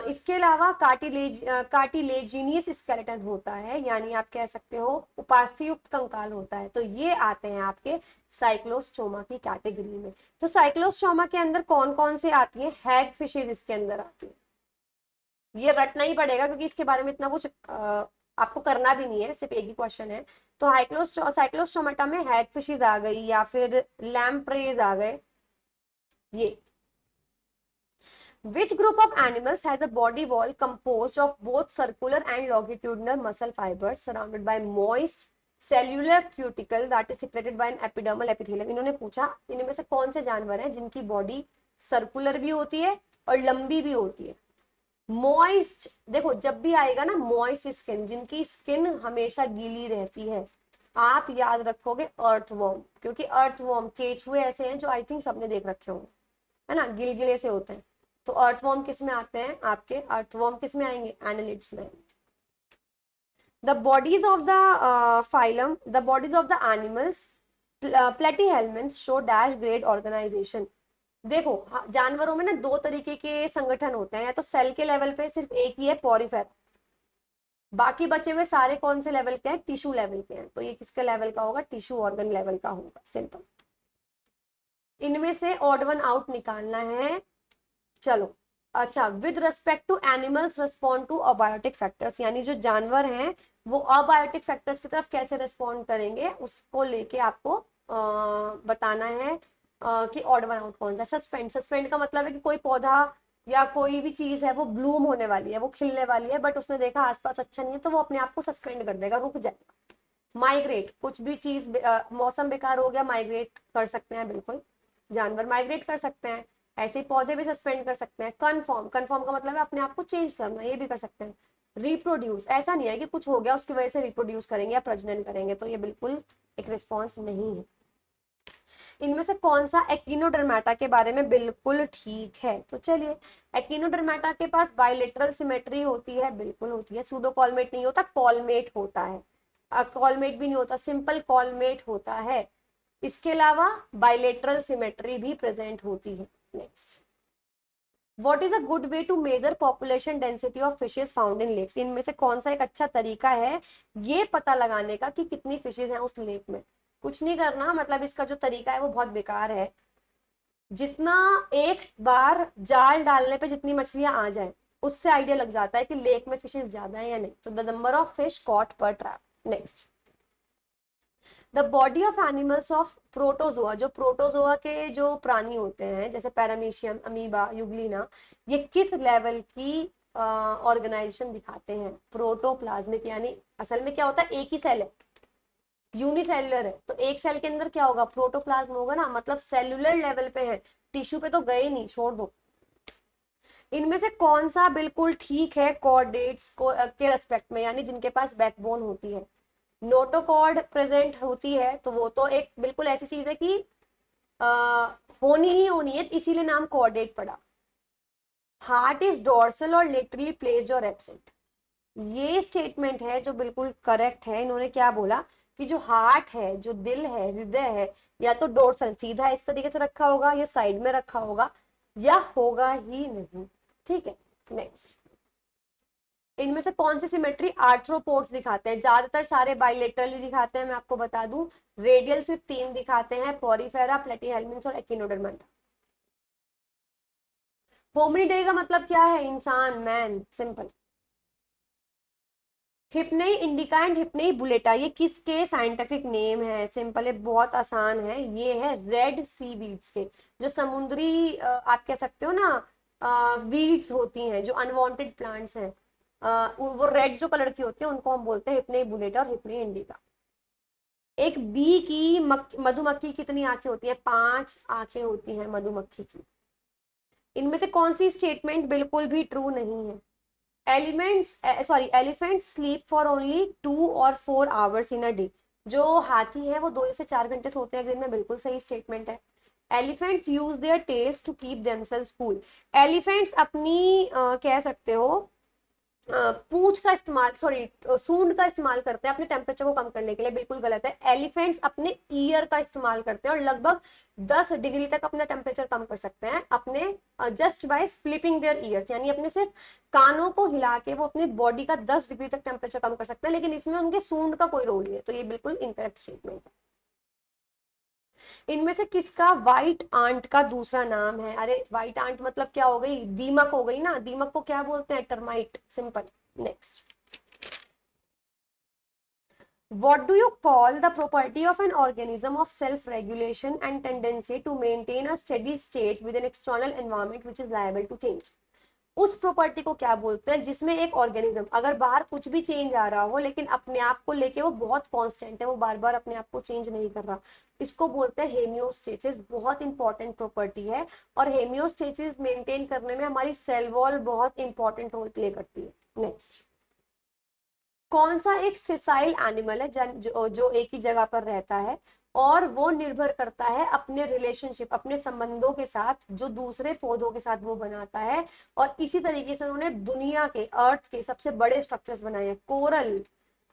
S1: इसके अलावा कार्टिलेजिनियस स्केलेटन होता है, यानी आप कह सकते हो उपास्थि युक्त कंकाल होता है। तो ये आते हैं आपके साइक्लोस्टोमा की कैटेगरी में। तो साइक्लोस्टोमा के अंदर कौन कौन से आती है? हैग फिशेज इसके अंदर आती है, ये रटना ही पड़ेगा क्योंकि इसके बारे में इतना कुछ आपको करना भी नहीं है, सिर्फ एक ही क्वेश्चन है। तो साइक्लोस्टोमाटा में हैग फिशेज आ गई या फिर लैम्प्रेज आ गए ये। Which group of animals has a body wall composed of both circular and longitudinal muscle fibers surrounded by moist cellular cuticle that is secreted by an epidermal epithelium? इन्होंने पूछा इनमें से कौन से जानवर हैं जिनकी बॉडी सर्कुलर भी होती है और लंबी भी होती है। मॉइस्ट, देखो जब भी आएगा ना मॉइस्ट स्किन, जिनकी स्किन हमेशा गीली रहती है, आप याद रखोगे अर्थवॉर्म, क्योंकि अर्थवॉर्म केचुए ऐसे हैं जो आई थिंक सबने देख रखे होंगे, है ना, गिलगिले से होते हैं। तो अर्थवॉर्म किस में आते हैं आपके? अर्थवॉर्म किस में आएंगे? एनालिड्स में। The bodies of the phylum, the bodies of the animals Platyhelminthes show dash grade organisation. देखो जानवरों में ना दो तरीके के संगठन होते हैं, या तो सेल के लेवल पे सिर्फ एक ही है पॉरीफेरा, बाकी बचे हुए सारे कौन से लेवल के हैं? टिश्यू लेवल के हैं। तो ये किसके लेवल का होगा? टिश्यू ऑर्गन लेवल का होगा, सिंपल। इनमें से ऑड वन आउट निकालना है। चलो अच्छा, with respect to animals respond to abiotic factors, यानी जो जानवर हैं वो अबायोटिक फैक्टर्स की तरफ कैसे रिस्पॉन्ड करेंगे उसको लेके आपको बताना है कि ऑड वन आउट कौन सा। सस्पेंड, सस्पेंड का मतलब है कि कोई पौधा या कोई भी चीज है वो ब्लूम होने वाली है, वो खिलने वाली है, बट उसने देखा आसपास अच्छा नहीं है तो वो अपने आप को सस्पेंड कर देगा, रुक जाएगा। माइग्रेट, कुछ भी चीज मौसम बेकार हो गया, माइग्रेट कर सकते हैं, बिल्कुल जानवर माइग्रेट कर सकते हैं, ऐसे पौधे भी सस्पेंड कर सकते हैं। कन्फर्म, कन्फर्म का मतलब है अपने आप को चेंज करना, ये भी कर सकते हैं। रिप्रोड्यूस, ऐसा नहीं है कि कुछ हो गया उसकी वजह से रिप्रोड्यूस करेंगे या प्रजनन करेंगे, तो ये बिल्कुल एक रिस्पॉन्स नहीं है। इनमें से कौन सा एक्टिनोडर्मेटा के बारे में बिल्कुल ठीक है? तो चलिए, एक्टिनोडर्मेटा के पास बायलेटरल सिमेट्री होती है, बिल्कुल होती है। सूडोकॉलमेट नहीं होता, कॉलमेट होता है। कॉलमेट भी नहीं होता, सिंपल कॉलमेट होता है। इसके अलावा बायलेटरल सिमेट्री भी प्रेजेंट होती है। Next, what is a good way to measure population density of fishes found in lakes? इनमें से कौन सा एक अच्छा तरीका है ये पता लगाने का कि कितनी फिशेज हैं उस लेक में? कुछ नहीं करना, मतलब इसका जो तरीका है वो बहुत बेकार है। जितना एक बार जाल डालने पे जितनी मछलियां आ जाए उससे आइडिया लग जाता है कि लेक में फिशेज ज्यादा है या नहीं। तो the number of fish caught per trap. Next, the body of animals of protozoa, जो प्रोटोजोआ के जो प्राणी होते हैं जैसे पैरामीशियम, अमीबा, यूग्लिना, ये किस लेवल की ऑर्गेनाइजेशन दिखाते हैं? प्रोटोप्लाज्मिक, यानी असल में क्या होता है, एक ही सेल है, यूनिसेल्युलर है, तो एक सेल के अंदर क्या होगा? प्रोटोप्लाज्म होगा ना, मतलब सेल्युलर लेवल पे है, टिश्यू पे तो गए नहीं, छोड़ दो। इनमें से कौन सा बिल्कुल ठीक है कॉर्डेट्स को के रेस्पेक्ट में, यानी जिनके पास बैकबोन होती है? नोटोकॉर्ड प्रेजेंट होती है तो वो तो एक बिल्कुल ऐसी चीज है कि होनी ही होनी है, इसीलिए नाम कॉर्डेट पड़ा। हार्ट इज डोर्सल और लेटरली प्लेस्ड और एब्सेंट, ये स्टेटमेंट है जो बिल्कुल करेक्ट है। इन्होंने क्या बोला कि जो हार्ट है, जो दिल है, हृदय है, या तो डोर्सल सीधा इस तरीके से रखा होगा या साइड में रखा होगा या होगा ही नहीं। ठीक है, नेक्स्ट, इनमें से कौन सी सिमेट्री आर्थ्रोपोड्स दिखाते हैं? ज्यादातर सारे बाइलेटरली दिखाते हैं, मैं आपको बता दूं। रेडियल सिर्फ 3 दिखाते हैं, पॉरीफेरा, प्लेटीहेल्मिन्थ्स और एक्टिनोडर्मेटा। होमिनिडे का मतलब क्या है? इंसान, मैन, सिंपल। हिप्ने इंडिका एंड हिप्ने बुलेटा, ये किसके साइंटिफिक नेम है? सिंपल है, बहुत आसान है, ये है रेड सी वीड्स के, जो समुद्री आप कह सकते हो ना वीड्स होती हैं, जो अनवांटेड प्लांट्स हैं, वो रेड जो कलर की होती है उनको हम बोलते हैं हिप्ने बुलेटा और हिप्ने इंडिका। एक बी की मधुमक्खी कितनी आंखें होती है? 5 आंखें होती हैं मधुमक्खी की। इनमें से कौन सी स्टेटमेंट बिल्कुल भी ट्रू नहीं है? एलिफेंट स्लीप फॉर ओनली 2 और 4 आवर्स इन अ डे। जो हाथी है वो 2 से 4 घंटे सोते हैं एक दिन में, बिल्कुल सही स्टेटमेंट है। Elephants use their tails to keep themselves cool. Elephants अपनी कह सकते हो पूंछ का इस्तेमाल, सॉरी सूंड का इस्तेमाल करते हैं अपने टेम्परेचर को कम करने के लिए, बिल्कुल गलत है। एलिफेंट्स अपने ईयर का इस्तेमाल करते हैं और लगभग 10 डिग्री तक अपना टेम्परेचर कम कर सकते हैं अपने just by flipping their ears, यानी अपने सिर्फ कानों को हिला के वो अपने बॉडी का 10 डिग्री तक टेम्परेचर कम कर सकते हैं, लेकिन इसमें उनके सूंड का कोई रोल नहीं है, तो ये बिल्कुल इनकरेक्ट स्टेटमेंट है। इनमें से किसका व्हाइट आंट का दूसरा नाम है? अरे व्हाइट आंट मतलब क्या हो गई? दीमक हो गई ना, दीमक को क्या बोलते हैं? Termite, simple. Next, what do you call the property of an organism of self-regulation and tendency to maintain a steady state with an external environment which is liable to change? उस प्रॉपर्टी को क्या बोलते हैं जिसमें एक organism अगर बाहर कुछ भी चेंज आ रहा हो लेकिन अपने आप को लेके वो बहुत कांस्टेंट है, वो बार बार अपने आप को चेंज नहीं कर रहा, इसको बोलते हैं हेमियोस्टेसिस। बहुत इंपॉर्टेंट प्रॉपर्टी है और हेमियोस्टेसिस मेंटेन करने में हमारी सेल वॉल बहुत इंपॉर्टेंट रोल प्ले करती है। नेक्स्ट, कौन सा एक सिसाइल एनिमल है जो एक ही जगह पर रहता है और वो निर्भर करता है अपने रिलेशनशिप, अपने संबंधों के साथ जो दूसरे पौधों के साथ वो बनाता है, और इसी तरीके से उन्होंने दुनिया के, अर्थ के सबसे बड़े स्ट्रक्चर्स बनाए हैं। कोरल,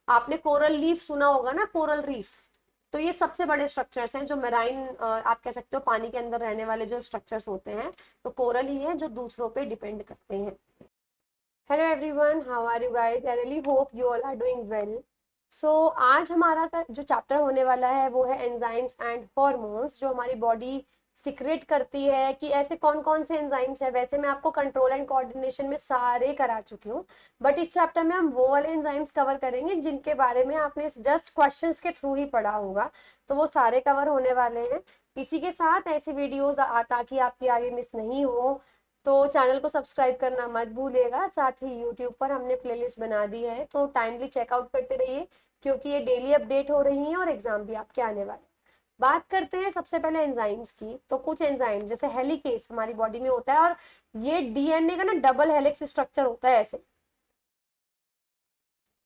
S1: आपने कोरल लीफ सुना होगा ना, कोरल रीफ, तो ये सबसे बड़े स्ट्रक्चर्स हैं जो मेराइन आप कह सकते हो पानी के अंदर रहने वाले जो स्ट्रक्चर्स होते हैं, तो कोरल ही है जो दूसरों पे डिपेंड करते हैं। Hello everyone, how are you guys? I really hope you all are doing well. So आज हमारा का जो चैप्टर होने वाला है वो है एंजाइम्स एंड हॉर्मोन्स, जो हमारी बॉडी सिक्रेट करती है कि ऐसे कौन कौन से एंजाइम्स हैं। वैसे मैं आपको कंट्रोल एंड कोऑर्डिनेशन में सारे करा चुकी हूँ, बट इस चैप्टर में हम वो वाले एंजाइम्स कवर करेंगे जिनके बारे में आपने जस्ट क्वेश्चंस के थ्रू ही पढ़ा होगा, तो वो सारे कवर होने वाले हैं। इसी के साथ ऐसी वीडियोस ताकि आपकी आगे मिस नहीं हो, तो चैनल को सब्सक्राइब करना मत भूलिएगा। साथ ही यूट्यूब पर हमने प्लेलिस्ट बना दी है, तो टाइमली चेकआउट करते रहिए क्योंकि ये डेली अपडेट हो रही हैं और एग्जाम भी आपके आने वाले। बात करते हैं सबसे पहले एंजाइम्स की। तो कुछ एंजाइम जैसे हेलिकेस हमारी बॉडी में होता है और ये डीएनए का ना डबल हेलिक्स स्ट्रक्चर होता है ऐसे,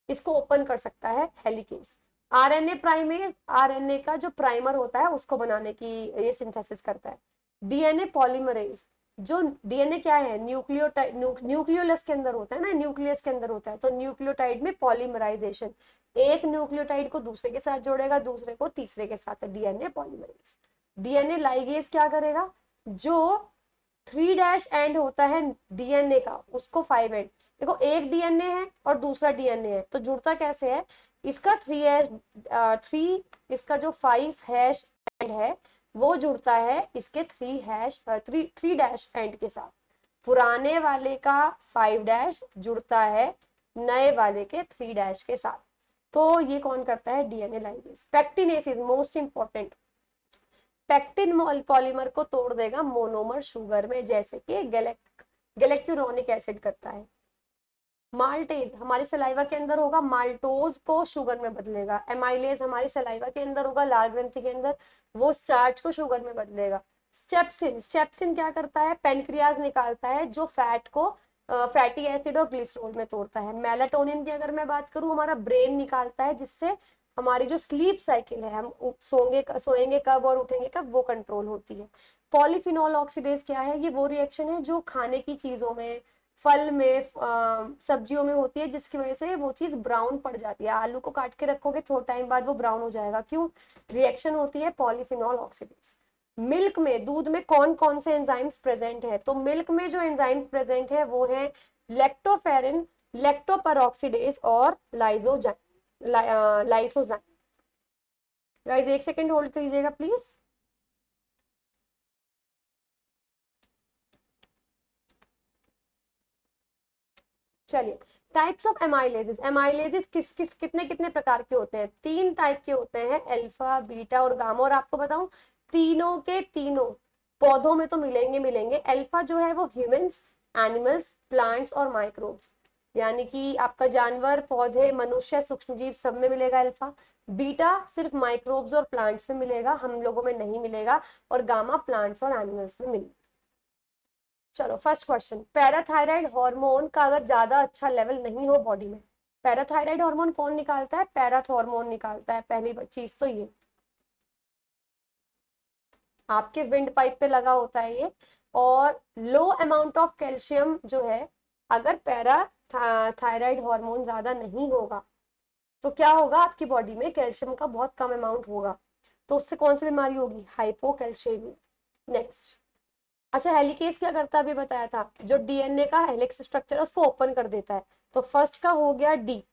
S1: इसको ओपन कर सकता है हेलिकेस। आरएनए प्राइमेज, आरएनए का जो प्राइमर होता है उसको बनाने की ये सिंथेसिस करता है। डीएनए पॉलीमरेज, जो डीएनए क्या है, न्यूक्लियोटाइड, न्यूक्लियोलस के अंदर होता है ना, न्यूक्लियस के अंदर होता है, तो न्यूक्लियोटाइड में पॉलीमराइजेशन, एक न्यूक्लियोटाइड को दूसरे के साथ जोड़ेगा, दूसरे को तीसरे के साथ, डीएनए पॉलीमरेज। डीएनए लाइगेज क्या करेगा, जो 3' एंड होता है डीएनए का उसको 5 एंड, देखो एक डीएनए है और दूसरा डीएनए है, तो जुड़ता कैसे है, इसका 3 इसका जो 5' एंड है वो जुड़ता है इसके 3' एंड के साथ। पुराने वाले का 5' जुड़ता है नए वाले के 3' के साथ, तो ये कौन करता है, DNA ligase. Pectinases most important, pectin polymer को तोड़ देगा मोनोमर शुगर में, जैसे कि गैलेक्यूरोनिक एसिड करता है। माल्टेज हमारी सलाइवा के अंदर होगा, माल्टोज को शुगर में बदलेगा। एमाइलेज हमारी सलाइवा के अंदर होगा, लाल ग्रंथि के अंदर, वो स्टार्च को शुगर में बदलेगा। स्टेप्सिन, स्टेप्सिन क्या करता है, पेनक्रियाज निकालता है जो फैट को फैटी एसिड और ग्लिसरॉल में तोड़ता है। मेलाटोनिन की अगर मैं बात करूं, हमारा ब्रेन निकालता है जिससे हमारी जो स्लीप साइकिल है, हम सोएंगे कब और उठेंगे कब, वो कंट्रोल होती है। पॉलीफिनॉल ऑक्सीडेज क्या है, ये वो रिएक्शन है जो खाने की चीजों में, फल में, सब्जियों में होती है, जिसकी वजह से वो चीज ब्राउन पड़ जाती है। आलू को काट के रखोगे थोड़ा टाइम बाद वो ब्राउन हो जाएगा, क्यों, रिएक्शन होती है पॉलीफिनॉल ऑक्सीडेज। मिल्क में, दूध में कौन कौन से एंजाइम्स प्रेजेंट है, तो मिल्क में जो एंजाइम्स प्रेजेंट है वो है लेक्टोफेरिन, लेक्टोपेरोक्सीडेज और लाइसोजाइम। गाइस एक सेकेंड होल्ड कीजिएगा प्लीज। चलिए, टाइप्स ऑफ एमाइलेजेस। एमाइलेजेस किस किस कितने कितने प्रकार के होते हैं? 3 टाइप के होते हैं, अल्फा, बीटा और गामा। और आपको बताऊं, तीनों के तीनों पौधों में तो मिलेंगे मिलेंगे। अल्फा जो है वो ह्यूमंस, एनिमल्स, प्लांट्स और माइक्रोब्स, यानी कि आपका जानवर, पौधे, मनुष्य, सूक्ष्मजीव सब में मिलेगा अल्फा। बीटा सिर्फ माइक्रोब्स और प्लांट्स में मिलेगा, हम लोगों में नहीं मिलेगा। और गामा प्लांट्स और एनिमल्स में मिलेगा। चलो फर्स्ट क्वेश्चन, पैराथायराइड हार्मोन का अगर ज्यादा अच्छा लेवल नहीं हो बॉडी में, पैराथायराइड हार्मोन कौन निकालता है? पैराथॉर्मोन निकालता है। पहली चीज तो ये आपके विंड पाइप पे लगा होता है ये। और लो अमाउंट ऑफ कैल्शियम जो है, अगर पैराथायराइड हार्मोन ज्यादा नहीं होगा तो क्या होगा? आपकी बॉडी में कैल्शियम का बहुत कम अमाउंट होगा, तो उससे कौन सी बीमारी होगी? हाइपोकैल्शियमिया। नेक्स्ट, अच्छा हेलिकेज क्या करता है अभी बताया था, जो डीएनए का हेलिक्स स्ट्रक्चर है उसको ओपन कर देता है। तो फर्स्ट का हो गया डी,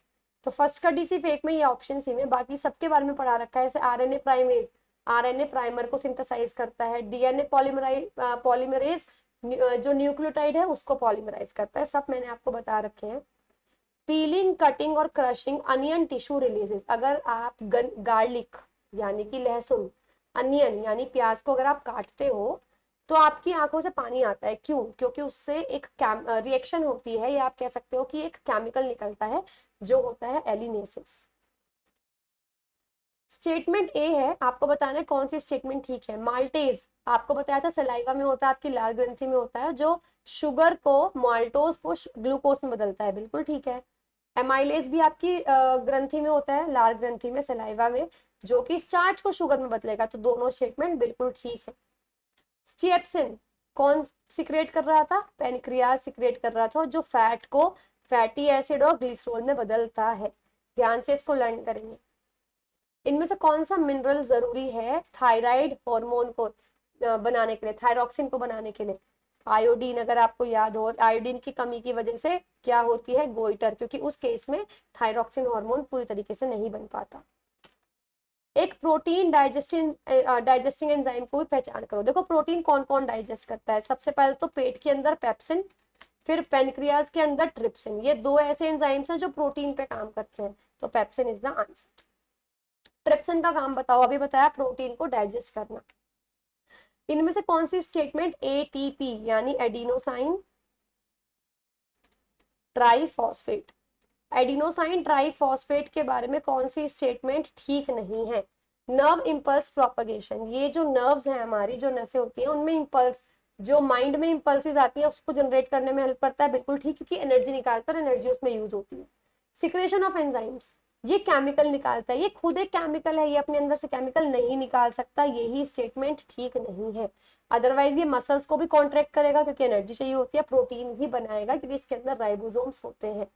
S1: तो फर्स्ट का डी सिर्फ एक में, ये ऑप्शन सी में, बाकी सबके बारे में पढ़ा रखा है। जैसे आरएनए प्राइमेज, आरएनए प्राइमर को सिंथेसाइज करता है। डीएनए पॉलीमरेज जो न्यूक्लियोटाइड है उसको पॉलीमराइज करता है। सब मैंने आपको बता रखे हैं। पीलिंग, कटिंग और क्रशिंग अनियन टिश्यू रिलीजेस। अगर आप गार्लिक यानी कि लहसुन, अनियन यानी प्याज को अगर आप काटते हो तो आपकी आंखों से पानी आता है। क्यों? क्योंकि उससे एक रिएक्शन होती है, या आप कह सकते हो कि एक केमिकल निकलता है जो होता है एलिनेसिस। स्टेटमेंट ए है, आपको बताना है कौन सी स्टेटमेंट ठीक है। माल्टेज आपको बताया था सलाइवा में होता है, आपकी लाल ग्रंथि में होता है, जो शुगर को, माल्टोज को ग्लूकोज में बदलता है। बिल्कुल ठीक है। एमाइलेज भी आपकी ग्रंथि में होता है, लाल ग्रंथि में, सलाइवा में, जो कि स्टार्च को शुगर में बदलेगा। तो दोनों स्टेटमेंट बिल्कुल ठीक है। स्टिएप्सिन कौन सिक्रेट कर रहा था? पेनक्रियाज सिक्रेट कर रहा था, जो फैट को फैटी एसिड और ग्लिसरॉल में बदलता है। ध्यान से इसको लर्न करेंगे। इनमें से कौन सा मिनरल जरूरी है थायराइड हार्मोन को बनाने के लिए, थायरॉक्सिन को बनाने के लिए? आयोडीन। अगर आपको याद हो, आयोडीन की कमी की वजह से क्या होती है? गोइटर, क्योंकि उस केस में थायरॉक्सिन हार्मोन पूरी तरीके से नहीं बन पाता। एक प्रोटीन डाइजेस्टिंग एंजाइम को भी पहचान करो। देखो प्रोटीन कौन कौन डाइजेस्ट करता है। सबसे पहले तो पेट के अंदर पेप्सिन, फिर पेनक्रियाज के अंदर ट्रिप्सिन। ये दो ऐसे एंजाइम्स हैं जो प्रोटीन पे काम करते हैं, तो pepsin is the answer. Trypsin का काम बताओ, अभी बताया प्रोटीन को डाइजेस्ट करना। इनमें से कौन सी स्टेटमेंट एटीपी यानी एडिनोसाइन ट्राइफॉस्फेट, एडिनोसाइन ट्राइफॉस्फेट के बारे में कौन सी स्टेटमेंट ठीक नहीं है? नर्व इंपल्स प्रोपगेशन, ये जो नर्व्स हैं हमारी, जो नसें होती हैं उनमें इंपल्स, जो माइंड में इंपल्सेस आती है उसको जनरेट करने में हेल्प करता है। बिल्कुल ठीक, क्योंकि एनर्जी निकालता है और एनर्जी उसमें यूज होती है। सिक्रेशन ऑफ एंजाइम्स, ये केमिकल निकालता है, ये खुद एक केमिकल है, ये अपने अंदर से केमिकल नहीं निकाल सकता। यही स्टेटमेंट ठीक नहीं है। अदरवाइज ये मसल्स को भी कॉन्ट्रैक्ट करेगा क्योंकि एनर्जी चाहिए होती है, प्रोटीन भी बनाएगा क्योंकि इसके अंदर राइबोसोम्स होते हैं।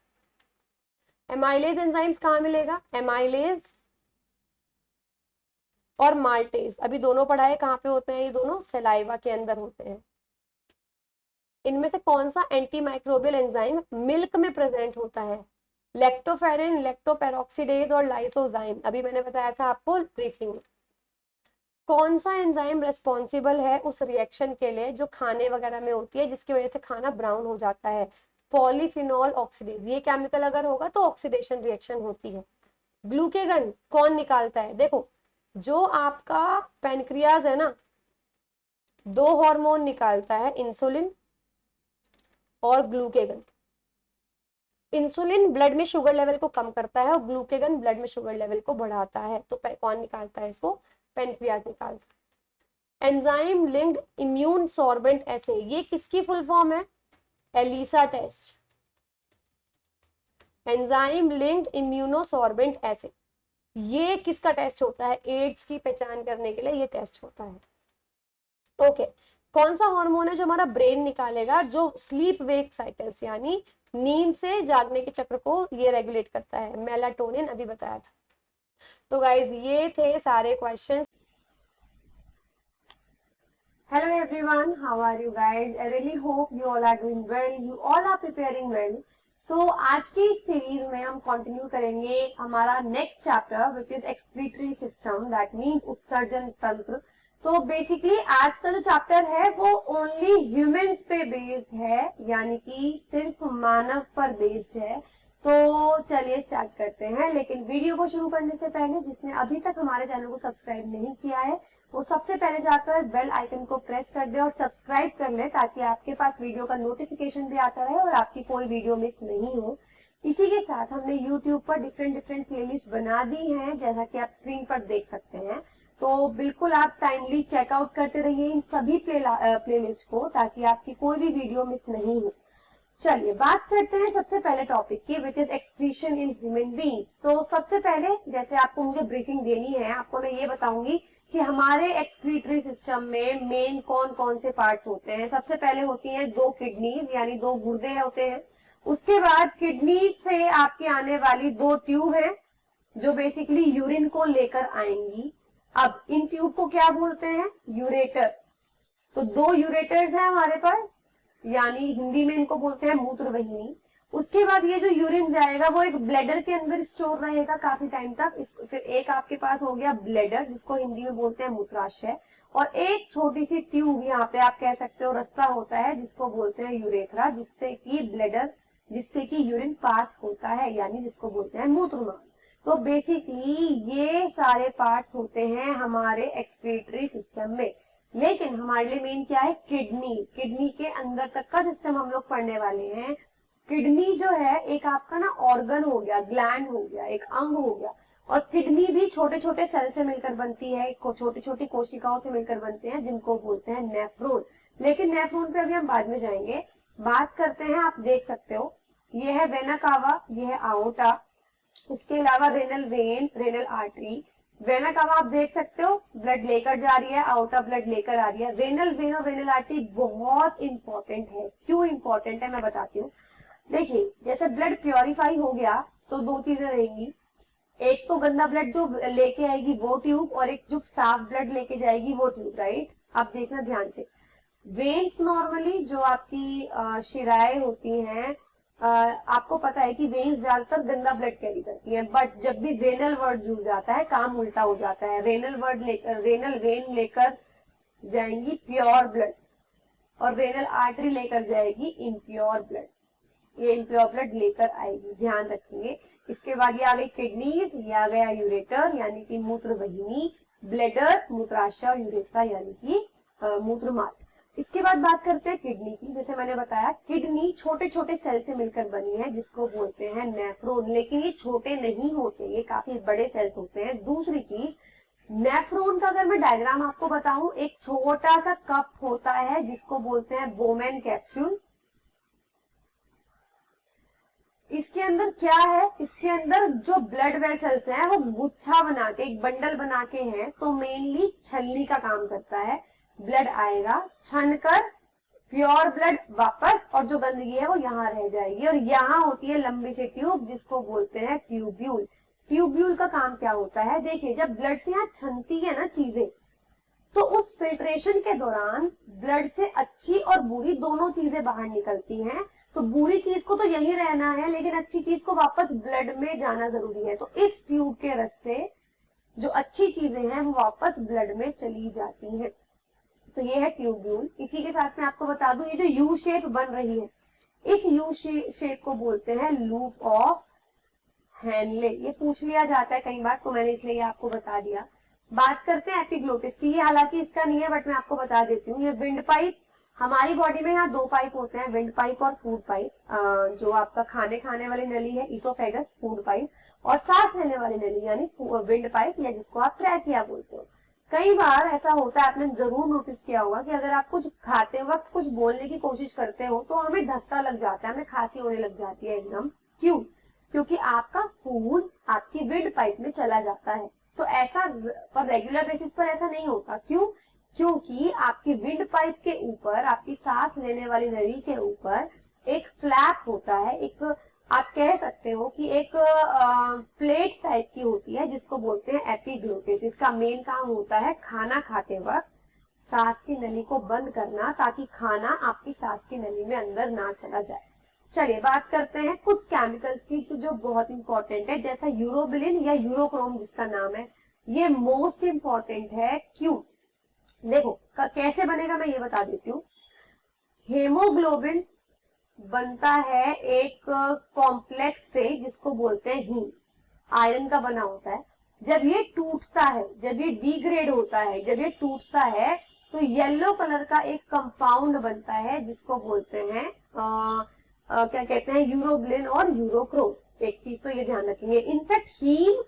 S1: एमाइलेज एंजाइम्स कहाँ मिलेगा? एमाइलेज और माल्टेज अभी दोनों पढ़ाए, कहाँ पे होते हैं ये दोनों? सलाइवा के अंदर होते हैं। इनमें से कौन सा एंटी माइक्रोबियल एंजाइम मिल्क में प्रेजेंट होता है? लेक्टोफेरिन, लेक्टोपेरोक्सीडेज और लाइसोजाइम, अभी मैंने बताया था आपको ब्रीफिंग में। कौन सा एंजाइम रेस्पॉन्सिबल है उस रिएक्शन के लिए जो खाने वगैरह में होती है जिसकी वजह से खाना ब्राउन हो जाता है? पॉलीफिनॉल ऑक्सीडेज, ये केमिकल अगर होगा तो ऑक्सीडेशन रिएक्शन होती है। ग्लूकेगन कौन निकालता है? देखो जो आपका पेनक्रियाज है ना, दो हार्मोन निकालता है, इंसुलिन और ग्लूकेगन। इंसुलिन ब्लड में शुगर लेवल को कम करता है और ग्लूकेगन ब्लड में शुगर लेवल को बढ़ाता है। तो कौन निकालता है इसको? पेनक्रियाज निकालता है। Enzyme linked immune sorbent assay, ये किसकी फुल फॉर्म है? ELISA test. Enzyme linked immunosorbent assay, ये किसका टेस्ट होता है? एड्स की पहचान करने के लिए ये टेस्ट होता है। ओके, कौन सा हार्मोन है जो हमारा ब्रेन निकालेगा, जो स्लीप वेक साइकिल्स यानी नींद से जागने के चक्र को ये रेगुलेट करता है? मेलाटोनिन, अभी बताया था। तो गाइज ये थे सारे questions. Hello everyone, how are you guys? I really hope you all are doing well. You all are preparing well. So आज की इस सीरीज में हम कंटिन्यू करेंगे हमारा next chapter which is excretory system, that means उत्सर्जन तंत्र।
S2: तो बेसिकली आज का जो चैप्टर है वो ओनली ह्यूमंस पे बेस्ड है, यानी कि सिर्फ मानव पर बेस्ड है। तो चलिए स्टार्ट करते हैं। लेकिन वीडियो को शुरू करने से पहले जिसने अभी तक हमारे चैनल को सब्सक्राइब नहीं किया है वो सबसे पहले जाकर बेल आइकन को प्रेस कर दे और सब्सक्राइब कर ले, ताकि आपके पास वीडियो का नोटिफिकेशन भी आता रहे और आपकी कोई वीडियो मिस नहीं हो। इसी के साथ हमने YouTube पर डिफरेंट प्लेलिस्ट बना दी हैं, जैसा कि आप स्क्रीन पर देख सकते हैं। तो बिल्कुल आप टाइमली चेकआउट करते रहिए इन सभी प्लेलिस्ट को, ताकि आपकी कोई भी वीडियो मिस नहीं हो। चलिए बात करते हैं सबसे पहले टॉपिक की, which is excretion in human beings. तो सबसे पहले जैसे आपको मुझे ब्रीफिंग देनी है, आपको मैं ये बताऊंगी कि हमारे एक्सक्रीटरी सिस्टम में मेन कौन कौन से पार्ट्स होते हैं। सबसे पहले होती हैं 2 किडनीज, यानी 2 गुर्दे होते हैं। उसके बाद किडनी से आपके आने वाली 2 ट्यूब हैं जो बेसिकली यूरिन को लेकर आएंगी। अब इन ट्यूब को क्या बोलते हैं? यूरेटर। तो 2 यूरेटर्स हैं हमारे पास, यानी हिंदी में इनको बोलते हैं मूत्र वाहिनी। उसके बाद ये जो यूरिन जाएगा वो एक ब्लैडर के अंदर स्टोर रहेगा काफी टाइम तक। फिर एक आपके पास हो गया ब्लैडर, जिसको हिंदी में बोलते हैं मूत्राशय, और एक छोटी सी ट्यूब यहाँ पे आप कह सकते हो रास्ता होता है, जिसको बोलते हैं यूरेथ्रा, जिससे कि यूरिन पास होता है, यानी जिसको बोलते हैं मूत्रनाल। तो बेसिकली ये सारे पार्ट्स होते हैं हमारे एक्सक्रीटरी सिस्टम में। लेकिन हमारे लिए मेन क्या है? किडनी के अंदर तक का सिस्टम हम लोग पढ़ने वाले हैं। किडनी जो है एक आपका ना ऑर्गन हो गया, ग्लैंड हो गया, एक अंग हो गया। और किडनी भी छोटे छोटे सेल से मिलकर बनती है, छोटी छोटी कोशिकाओं से मिलकर बनते हैं, जिनको बोलते हैं नेफ्रॉन। लेकिन नेफ्रॉन पे अभी हम बाद में जाएंगे। बात करते हैं, आप देख सकते हो ये है वेना कावा, ये है आओटा, इसके अलावा renal vein, renal artery. Vena cava आप देख सकते हो ब्लड लेकर जा रही है, आउटर ब्लड लेकर आ रही है। रेनल वेन और रेनल आर्टरी बहुत इंपॉर्टेंट है। क्यों इंपॉर्टेंट है मैं बताती हूँ। देखिए जैसे ब्लड प्योरीफाई हो गया तो 2 चीजें रहेंगी, एक तो गंदा ब्लड जो लेके आएगी वो ट्यूब, और एक जो साफ ब्लड लेके जाएगी वो ट्यूब, राइट? अब देखना ध्यान से, वेन्स नॉर्मली जो आपकी शिराएं होती हैं, आपको पता है कि वेन्स ज्यादातर गंदा ब्लड कैरी करती हैं, बट जब भी रेनल वर्ड जुड़ जाता है काम उल्टा हो जाता है। रेनल वेन लेकर जाएंगी प्योर ब्लड और रेनल आर्टरी लेकर जाएगी इम्प्योर ब्लड। ये इम्प्योर ब्लड लेकर आएगी, ध्यान रखेंगे। इसके बाद ये आ गई किडनीज, ये आ गया यूरेटर यानी कि मूत्र वाहिनी, ब्लैडर मूत्राशय और यूरेथ्रा यानी कि मूत्रमार्ग। इसके बाद बात करते हैं किडनी की। जैसे मैंने बताया किडनी छोटे छोटे सेल से मिलकर बनी है, जिसको बोलते हैं नेफ्रॉन। लेकिन ये छोटे नहीं होते, ये काफी बड़े सेल्स होते हैं। दूसरी चीज, नेफ्रॉन का अगर मैं डायग्राम आपको बताऊं, एक छोटा सा कप होता है जिसको बोलते हैं बोमेन कैप्सूल। इसके अंदर क्या है? इसके अंदर जो ब्लड वेसल्स हैं वो गुच्छा बना के, एक बंडल बना के हैं। तो मेनली छलनी का काम करता है। ब्लड आएगा, छनकर प्योर ब्लड वापस, और जो गंदगी है वो यहाँ रह जाएगी। और यहाँ होती है लंबी सी ट्यूब जिसको बोलते हैं ट्यूब्यूल। ट्यूब्यूल का काम क्या होता है? देखिए जब ब्लड से यहाँ छनती है ना चीजें, तो उस फिल्ट्रेशन के दौरान ब्लड से अच्छी और बुरी दोनों चीजें बाहर निकलती हैं। तो बुरी चीज को तो यही रहना है, लेकिन अच्छी चीज को वापस ब्लड में जाना जरूरी है। तो इस ट्यूब के रास्ते जो अच्छी चीजें हैं वो वापस ब्लड में चली जाती हैं। तो ये है ट्यूब्यूल। इसी के साथ में आपको बता दूं, ये जो यू शेप बन रही है, इस यू शेप को बोलते हैं लूप ऑफ हैनले। ये पूछ लिया जाता है कई बार, तो मैंने इसलिए ये आपको बता दिया। बात करते हैं एपिग्लोटिस की। ये हालांकि इसका नहीं है, बट मैं आपको बता देती हूँ। ये विंड पाइप, हमारी बॉडी में यहाँ 2 पाइप होते हैं, विंड पाइप और फूड पाइप। जो आपका खाने वाली नली है इसोफेगस, फूड पाइप, और सांस लेने वाली नली यानी विंड पाइप, या जिसको आप ट्रैकिया बोलते हो। कई बार ऐसा होता है, आपने जरूर नोटिस किया होगा कि अगर आप कुछ खाते वक्त कुछ बोलने की कोशिश करते हो तो हमें धक्का लग जाता है, हमें खांसी होने लग जाती है एकदम। क्यों? क्योंकि आपका फूड आपकी विंड पाइप में चला जाता है। तो ऐसा पर रेगुलर बेसिस पर ऐसा नहीं होता। क्यों? क्योंकि आपकी विंड पाइप के ऊपर, आपकी सांस लेने वाली नली के ऊपर एक फ्लैप होता है, एक आप कह सकते हो कि एक प्लेट टाइप की होती है, जिसको बोलते हैं एपिग्लोटिस। इसका मेन काम होता है खाना खाते वक्त सांस की नली को बंद करना, ताकि खाना आपकी सांस की नली में अंदर ना चला जाए। चलिए बात करते हैं कुछ केमिकल्स की जो बहुत इंपॉर्टेंट है, जैसा यूरोबिलिन या यूरोक्रोम जिसका नाम है। ये मोस्ट इंपॉर्टेंट है। क्यों? देखो कैसे बनेगा मैं ये बता देती हूँ। हेमोग्लोबिन बनता है एक कॉम्प्लेक्स से जिसको बोलते हैं हीम, आयरन का बना होता है। जब ये टूटता है, जब ये डिग्रेड होता है, जब ये टूटता है तो येलो कलर का एक कंपाउंड बनता है जिसको बोलते हैं क्या कहते हैं, यूरोब्लिन और यूरोक्रोम। एक चीज तो ये ध्यान रखेंगे, इनफैक्ट हीम,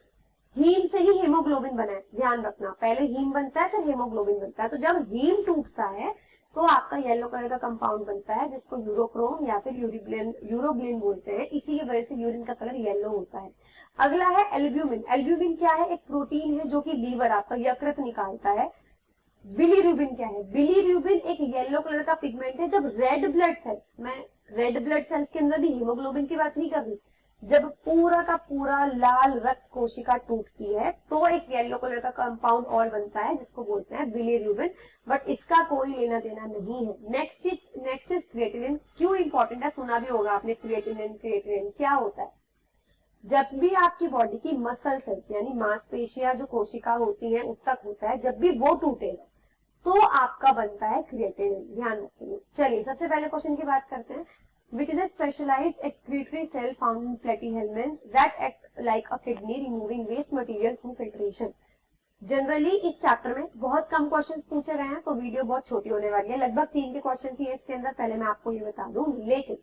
S2: हीम से ही हेमोग्लोबिन बना है, ध्यान रखना, पहले हीम बनता है फिर हेमोग्लोबिन बनता है। तो जब हीम टूटता है तो आपका येलो कलर का कंपाउंड बनता है जिसको यूरोक्रोम या फिर यूरोब्लिन बोलते हैं, इसी की वजह से यूरिन का कलर येलो होता है। अगला है एल्ब्यूमिन। एल्ब्यूमिन क्या है, एक प्रोटीन है जो कि लीवर आपका यकृत निकालता है। बिलीरुबिन क्या है, बिलीरुबिन एक येलो कलर का पिगमेंट है। जब रेड ब्लड सेल्स, मैं रेड ब्लड सेल्स के अंदर भी हीमोग्लोबिन की बात नहीं कर रही, जब पूरा का पूरा लाल रक्त कोशिका टूटती है तो एक येलो कलर का कंपाउंड और बनता है जिसको बोलते हैं बिलीरुबिन, बट इसका कोई लेना देना नहीं है। Next is creatinine. क्यों इंपॉर्टेंट है, सुना भी होगा आपने क्रिएटिनिन। क्रिएटिनिन क्या होता है, जब भी आपकी बॉडी की मसल सेल्स यानी मांसपेशियां जो कोशिका होती है उत्तक होता है, जब भी वो टूटेगा तो आपका बनता है क्रिएटिनिन, ध्यान रखेंगे। चलिए सबसे पहले क्वेश्चन की बात करते हैं। Which is a specialized excretory cell found in platyhelminths that act like a kidney removing waste material through filtration. Generally इस चैप्टर में बहुत कम क्वेश्चंस पूछे गए हैं तो वीडियो बहुत छोटी होने वाली है, लगभग 3 के क्वेश्चंस ही है इसके अंदर, पहले मैं आपको ये बता दूं। लेकिन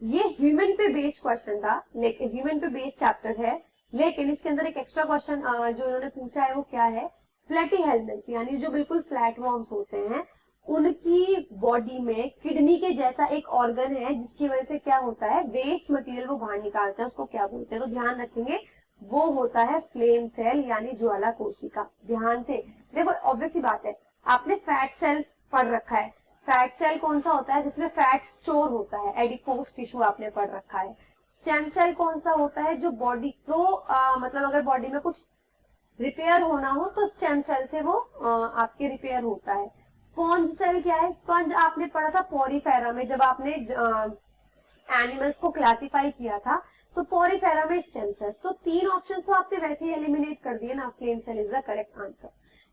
S2: ये ह्यूमन पे बेस्ड क्वेश्चन था, लेकिन ह्यूमन पे बेस्ड चैप्टर है, लेकिन इसके अंदर एक एक्स्ट्रा क्वेश्चन जो उन्होंने पूछा है वो क्या है, प्लेटीहेल्मिन्थ्स यानी जो बिल्कुल फ्लैट वॉर्म्स होते हैं उनकी बॉडी में किडनी के जैसा एक ऑर्गन है जिसकी वजह से क्या होता है, वेस्ट मटेरियल वो बाहर निकालते हैं, उसको क्या बोलते हैं, तो ध्यान रखेंगे वो होता है फ्लेम सेल यानी ज्वाला कोशिका। ध्यान से देखो, ऑब्वियसली बात है, आपने फैट सेल्स पढ़ रखा है। फैट सेल कौन सा होता है, जिसमें फैट स्टोर होता है, एडिपोज टिश्यू आपने पढ़ रखा है। स्टेम सेल कौन सा होता है, जो बॉडी को मतलब अगर बॉडी में कुछ रिपेयर होना हो तो स्टेम सेल से वो आपके रिपेयर होता है। स्पॉन्ज सेल क्या है, स्पंज आपने पढ़ा था पोरीफेरा में, जब आपने एनिमल्स को क्लासिफाई किया था तो पोरीफेरा में स्टेम सेल्स। तो 3 ऑप्शन तो आपने वैसे ही एलिमिनेट कर दिए ना, flame cell is the correct answer.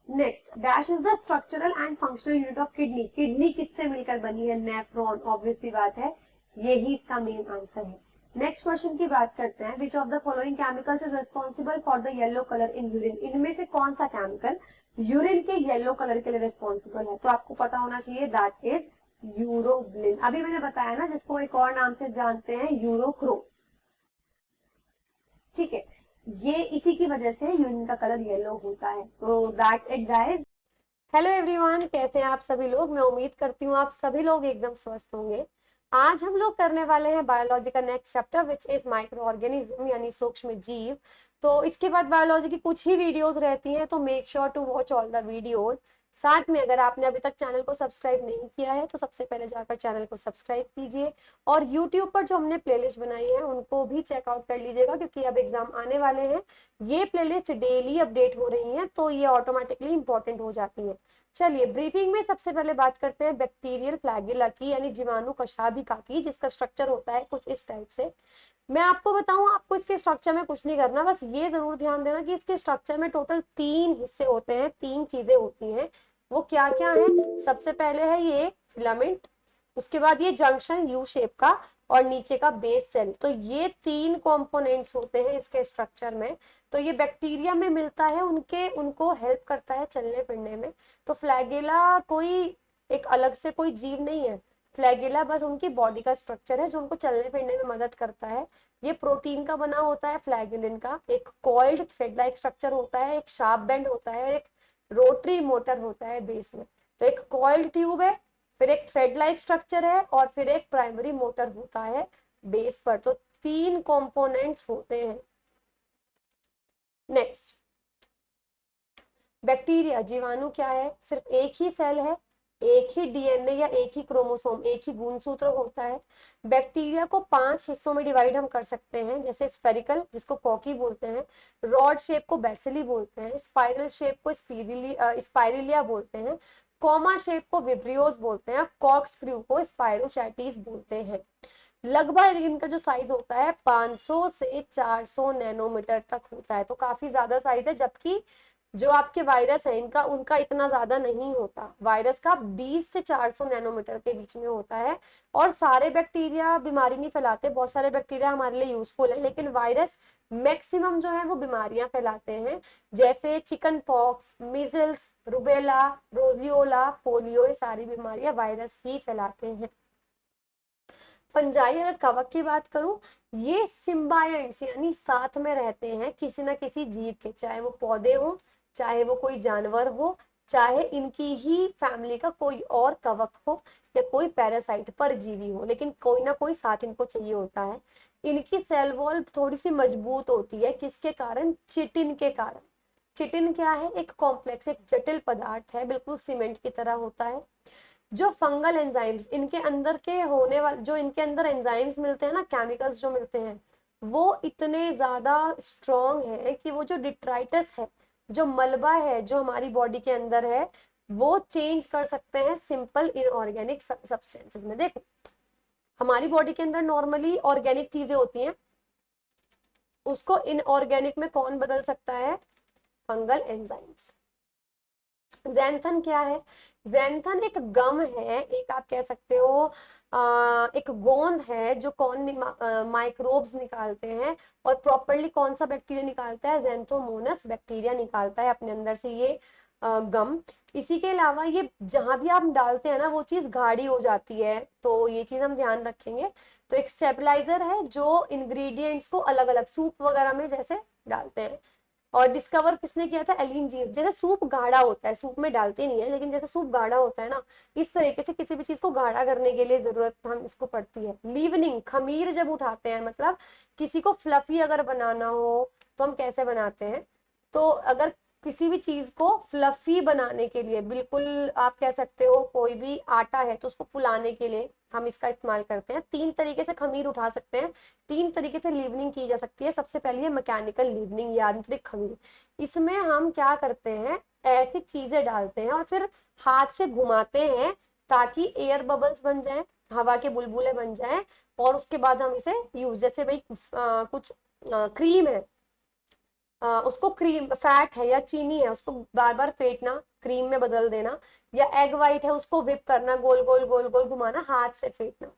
S2: Next, dash is the structural and functional unit of kidney. Kidney किससे मिलकर बनी है, नेफ्रॉन, ऑब्वियस सी बात है, यही इसका मेन आंसर है। नेक्स्ट क्वेश्चन की बात करते हैं, which of the following chemicals is responsible for the yellow colour in urine. इनमें से कौन सा केमिकल यूरिन के येलो कलर के लिए रिस्पॉन्सिबल है, तो आपको पता होना चाहिए, दैट इज यूरोब्लिन। अभी मैंने बताया ना, जिसको एक और नाम से जानते हैं यूरोक्रोम, ठीक है, ये इसी की वजह से यूरिन का कलर येलो होता है। तो that's it guys.
S1: Hello everyone, कैसे हैं आप सभी लोग। मैं उम्मीद करती हूँ आप सभी लोग एकदम स्वस्थ होंगे। आज हम लोग करने वाले हैं बायोलॉजी का next chapter which is micro organism यानी सूक्ष्म जीव। तो इसके बाद बायोलॉजी की कुछ ही वीडियोस रहती हैं, तो make sure to watch all the videos. साथ में अगर आपने अभी तक चैनल को सब्सक्राइब नहीं किया है तो सबसे पहले जाकर चैनल को सब्सक्राइब कीजिए, और यूट्यूब पर जो हमने प्लेलिस्ट बनाई है उनको भी चेकआउट कर लीजिएगा, क्योंकि अब एग्जाम आने वाले हैं। ये प्लेलिस्ट डेली अपडेट हो रही है तो ये ऑटोमेटिकली इंपॉर्टेंट हो जाती है। चलिए ब्रीफिंग में सबसे पहले बात करते हैं बैक्टीरियल फ्लैगेला की, यानी जीवाणु कशाभिका की, जिसका स्ट्रक्चर होता है कुछ इस टाइप से। मैं आपको बताऊं, आपको इसके स्ट्रक्चर में कुछ नहीं करना, बस ये जरूर ध्यान देना कि इसके स्ट्रक्चर में टोटल 3 हिस्से होते हैं, 3 चीजें होती हैं। वो क्या क्या है, सबसे पहले है ये फिलामेंट, उसके बाद ये जंक्शन यू शेप का, और नीचे का बेस सेल। तो ये 3 कंपोनेंट्स होते हैं इसके स्ट्रक्चर में। तो ये बैक्टीरिया में मिलता है, उनको हेल्प करता है चलने फिरने में। तो फ्लैगेला कोई एक अलग से कोई जीव नहीं है, फ्लैगेला बस उनकी बॉडी का स्ट्रक्चर है जो उनको चलने फिरने में मदद करता है। ये प्रोटीन का बना होता है फ्लैगेलिन का, एक कॉइल्ड थ्रेड लाइक स्ट्रक्चर होता है, एक शार्प बेंड होता है, एक रोटरी मोटर होता है बेस में। तो एक कॉइल्ड ट्यूब है, फिर एक थ्रेड लाइक स्ट्रक्चर है, और फिर एक प्राइमरी मोटर होता है बेस पर। तो 3 कंपोनेंट्स होते हैं। नेक्स्ट, बैक्टीरिया जीवाणु क्या है, सिर्फ एक ही सेल है, एक ही डीएनए या एक ही क्रोमोसोम, एक ही गुणसूत्र होता है। बैक्टीरिया को 5 हिस्सों में डिवाइड हम कर सकते हैं, जैसे स्फेरिकल जिसको कॉकी बोलते हैं, रॉड शेप को बेसिली बोलते हैं, स्पाइरल शेप को स्पाइरिलिया बोलते हैं, कॉमा शेप को विब्रियोस बोलते हैं, कॉर्कस्क्रू को स्पाइरोचैटिस बोलते हैं। लगभग इनका जो साइज होता है 500 से 400 नैनोमीटर तक होता है, तो काफी ज्यादा साइज है। जबकि जो आपके वायरस है इनका उनका इतना ज्यादा नहीं होता, वायरस का 20 से 400 नैनोमीटर के बीच में होता है। और सारे बैक्टीरिया बीमारी नहीं फैलाते, बहुत सारे बैक्टीरिया हमारे लिए यूजफुल है, लेकिन वायरस मैक्सिमम जो है वो बीमारियां फैलाते हैं, जैसे chickenpox, measles, rubella, roseola, polio, ये सारी बीमारियां वायरस ही फैलाते हैं। फंजाई, अगर कवक की बात करूं, ये सिम्बायंट्स यानी साथ में रहते हैं किसी ना किसी जीव के, चाहे वो पौधे हो, चाहे वो कोई जानवर हो, चाहे इनकी ही फैमिली का कोई और कवक हो या कोई पैरासाइट परजीवी हो, लेकिन कोई ना कोई साथ इनको चाहिए होता है। इनकी सेल वॉल थोड़ी सी मजबूत होती है, किसके कारण? चिटिन के कारण। चिटिन क्या है? एक कॉम्प्लेक्स, एक जटिल पदार्थ है, बिल्कुल सीमेंट की तरह होता है। जो फंगल एंजाइम्स इनके अंदर के होने वाले, जो इनके अंदर एंजाइम्स मिलते हैं ना, केमिकल्स जो मिलते हैं, वो इतने ज्यादा स्ट्रॉन्ग है कि वो जो डिट्राइटस है, जो मलबा है जो हमारी बॉडी के अंदर है, वो चेंज कर सकते हैं सिंपल इनऑर्गेनिक सब्सटेंसेस में। देखो, हमारी बॉडी के अंदर नॉर्मली ऑर्गेनिक चीजें होती हैं, उसको इनऑर्गेनिक में कौन बदल सकता है? Fungal enzymes. ज़ैंथन क्या है? ज़ैंथन एक गम है, एक आप कह सकते हो एक गोंद है जो कौन माइक्रोब्स निकालते हैं, और प्रॉपरली कौन सा बैक्टीरिया निकालता है? ज़ैंथोमोनस बैक्टीरिया निकालता है अपने अंदर से ये गम। इसी के अलावा ये जहां भी आप डालते हैं ना वो चीज गाढ़ी हो जाती है, तो ये चीज हम ध्यान रखेंगे। तो एक स्टेबलाइजर है जो इंग्रेडिएंट्स को अलग अलग सूप वगैरह में जैसे डालते हैं। और डिस्कवर किसने किया था? Elin jeans. जैसे सूप गाढ़ा होता है, सूप में डालते नहीं है, लेकिन जैसे सूप गाढ़ा होता है ना, इस तरीके से किसी भी चीज को गाढ़ा करने के लिए जरूरत हम इसको पड़ती है। लीवनिंग, खमीर जब उठाते हैं, मतलब किसी को फ्लफी अगर बनाना हो तो हम कैसे बनाते हैं? तो अगर किसी भी चीज को फ्लफी बनाने के लिए, बिल्कुल आप कह सकते हो कोई भी आटा है तो उसको फुलाने के लिए हम इसका इस्तेमाल करते हैं। 3 तरीके से खमीर उठा सकते हैं, 3 तरीके से लीवनिंग की जा सकती है। सबसे पहले है मैकेनिकल लीवनिंग, यांत्रिक खमीर। इसमें हम क्या करते हैं? ऐसी चीजें डालते हैं और फिर हाथ से घुमाते हैं ताकि एयर बबल्स बन जाए, हवा के बुलबुले बन जाए, और उसके बाद हम इसे यूज, जैसे भाई कुछ क्रीम है, उसको क्रीम, फैट है या चीनी है, उसको बार बार फेंटना, क्रीम में बदल देना, या एग वाइट है उसको विप करना, गोल गोल गोल गोल घुमाना, हाथ से फेंटना।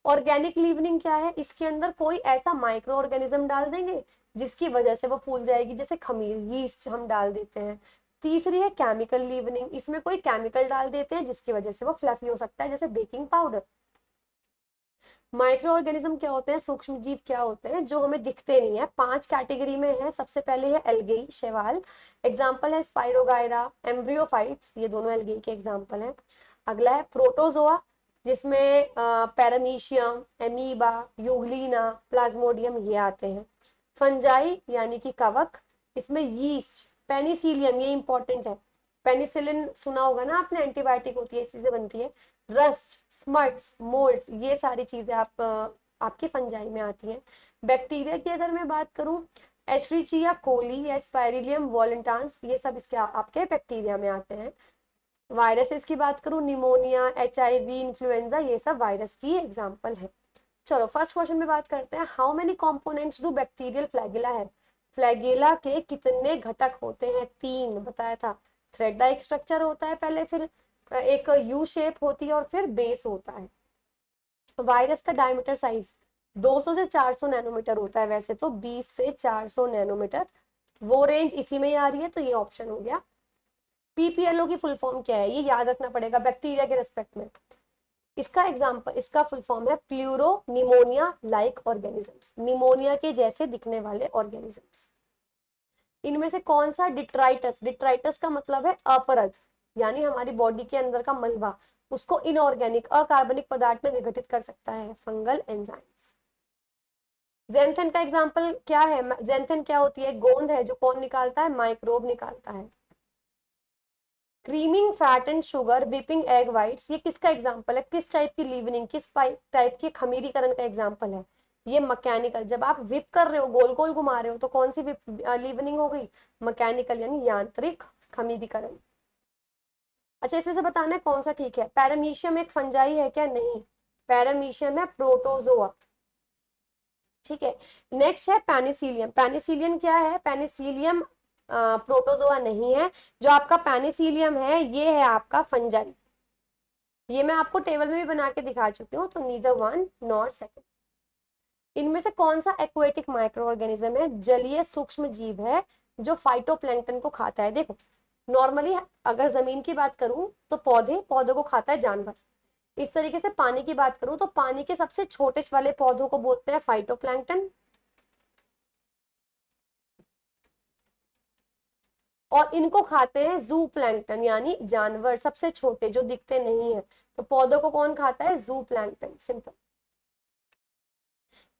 S1: ऑर्गेनिक लीवनिंग क्या है? इसके अंदर कोई ऐसा माइक्रो ऑर्गेनिज्म डाल देंगे जिसकी वजह से वो फूल जाएगी, जैसे खमीर, यीस्ट हम डाल देते हैं। तीसरी है केमिकल लीवनिंग, इसमें कोई केमिकल डाल देते हैं जिसकी वजह से वो फ्लफी हो सकता है, जैसे बेकिंग पाउडर। माइक्रो ऑर्गेनिज्म क्या होते हैं? सूक्ष्म जीव क्या होते हैं जो हमें दिखते नहीं है। 5 कैटेगरी में है। सबसे पहले है एल्गी, शैवाल। एग्जाम्पल है स्पाइरोगायरा, एम्ब्रियोफाइट्स, ये दोनों एल्गी के एग्जाम्पल हैं। अगला है प्रोटोजोआ, जिसमें पैरामीशियम, एमीबा, यूग्लिना, प्लाज्मोडियम ये आते हैं। फंजाई यानी कि कवक, इसमें यीस्ट, पेनिसिलियम, ये इंपॉर्टेंट है। पेनिसिलिन सुना होगा ना आपने, एंटीबायोटिक होती है, इसी से बनती है। रस्ट, स्मट्स, मोल्ड्स, ये सारी चीजें आपके फंजाई में आती हैं। बैक्टीरिया की अगर मैं बात करूं, एश्रिचिया कोली या स्पाइरिलियम वॉलेंटांस, ये सब इसके आपके बैक्टीरिया में आते हैं। वायरसेस की बात करूं, निमोनिया, HIV, इन्फ्लुएंजा, ये सब वायरस की एग्जाम्पल है। चलो फर्स्ट क्वेश्चन में बात करते हैं, how many components do bacterial flagella है? फ्लैगेला के कितने घटक होते हैं? 3 बताया था। थ्रेड लाइक स्ट्रक्चर होता है पहले, फिर एक यू शेप होती है, और फिर बेस होता है। वायरस का डायमीटर साइज 200 से 400 नैनोमीटर होता है, वैसे तो 20 से 400 नैनोमीटर, वो रेंज इसी में ही आ रही है, तो ये ऑप्शन हो गया। PPLO की फुल फॉर्म क्या है? ये याद रखना पड़ेगा बैक्टीरिया के रेस्पेक्ट में। इसका एग्जाम्पल, इसका फुल फॉर्म है pleuro pneumonia like organisms, pneumonia के जैसे दिखने वाले ऑर्गेनिजम्स। इनमें से कौन सा डिट्राइटस, डिट्राइटस का मतलब है अपरद, यानी हमारी बॉडी के अंदर का मलबा, उसको इनऑर्गेनिक, अकार्बनिक पदार्थ में विघटित कर सकता है? Fungal enzymes. ज़ैंथन का एग्जाम्पल क्या है? ज़ैंथन क्या होती है? गोंद है जो कौन निकालता है? माइक्रोब निकालता है। Creaming fat and sugar, whipping egg whites, ये किसका एग्जाम्पल है? किस टाइप की लीवनिंग, किस टाइप की खमीरीकरण का एग्जाम्पल है? ये मैकेनिकल, जब आप विप कर रहे हो, गोल गोल घुमा रहे हो, तो कौन सी लीवनिंग हो गई? मैकेनिकल, यानी यांत्रिक खमीरीकरण। अच्छा, इसमें से बताना है कौन सा ठीक है। पैरामीशियम एक फंजाई है क्या? नहीं, पैरामीशियम है प्रोटोजोआ। ठीक है। नेक्स्ट है पेनिसिलियम। पेनिसिलियम क्या है? पेनिसिलियम प्रोटोजोआ नहीं है। जो आपका पेनिसिलियम है ये है आपका फंजाई। ये मैं आपको टेबल में भी बना के दिखा चुकी हूँ, तो नीदर वन नॉर सेकंड। इनमें से कौन सा एक्वेटिक माइक्रो ऑर्गेनिज्म है, जलीय सूक्ष्म जीव है जो फाइटोप्लैंक्टन को खाता है। देखो नॉर्मली अगर जमीन की बात करूं तो पौधों को खाता है जानवर। इस तरीके से पानी की बात करूं तो पानी के सबसे छोटे वाले पौधों को बोलते हैं फाइटोप्लैंक्टन, और इनको खाते हैं जू प्लैंक्टन यानी जानवर, सबसे छोटे जो दिखते नहीं है। तो पौधों को कौन खाता है, जू प्लैंक्टन, सिंपल।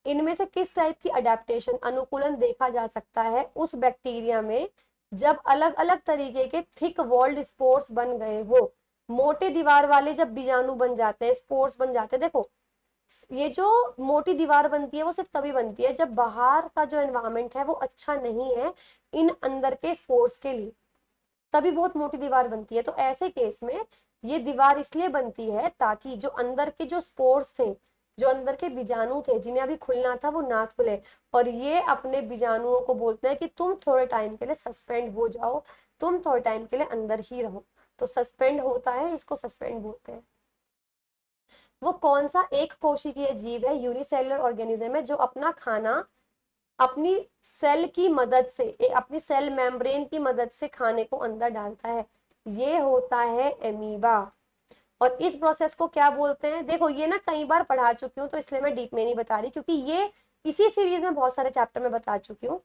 S1: इनमें से किस टाइप की अडेप्टेशन अनुकूलन देखा जा सकता है उस बैक्टीरिया में जब अलग अलग तरीके के थिक वॉल्ड स्पोर्स बन गए हो। मोटे दीवार वाले जब बीजाणु बन जाते हैं, स्पोर्स बन जाते हैं, देखो ये जो मोटी दीवार बनती है वो सिर्फ तभी बनती है जब बाहर का जो एनवायरमेंट है वो अच्छा नहीं है इन अंदर के स्पोर्स के लिए, तभी बहुत मोटी दीवार बनती है। तो ऐसे केस में ये दीवार इसलिए बनती है ताकि जो अंदर के जो स्पोर्स थे, जो अंदर के बीजाणु थे जिन्हें अभी खुलना था वो ना खुले, और ये अपने बीजाणुओं को बोलते हैं कि तुम थोड़े टाइम के लिए सस्पेंड हो जाओ, तुम थोड़े टाइम के लिए अंदर ही रहो। तो सस्पेंड होता है, इसको सस्पेंड बोलते हैं। वो कौन सा एक कोशिकीय जीव है, यूनिसेलुलर ऑर्गेनिज्म है, जो अपना खाना अपनी सेल की मदद से, अपनी सेल मेम्ब्रेन की मदद से खाने को अंदर डालता है, ये होता है एमीबा। और इस प्रोसेस को क्या बोलते हैं, देखो ये ना कई बार पढ़ा चुकी हूँ तो इसलिए मैं डीप में नहीं बता रही, क्योंकि ये इसी सीरीज में बहुत सारे चैप्टर में बता चुकी हूँ।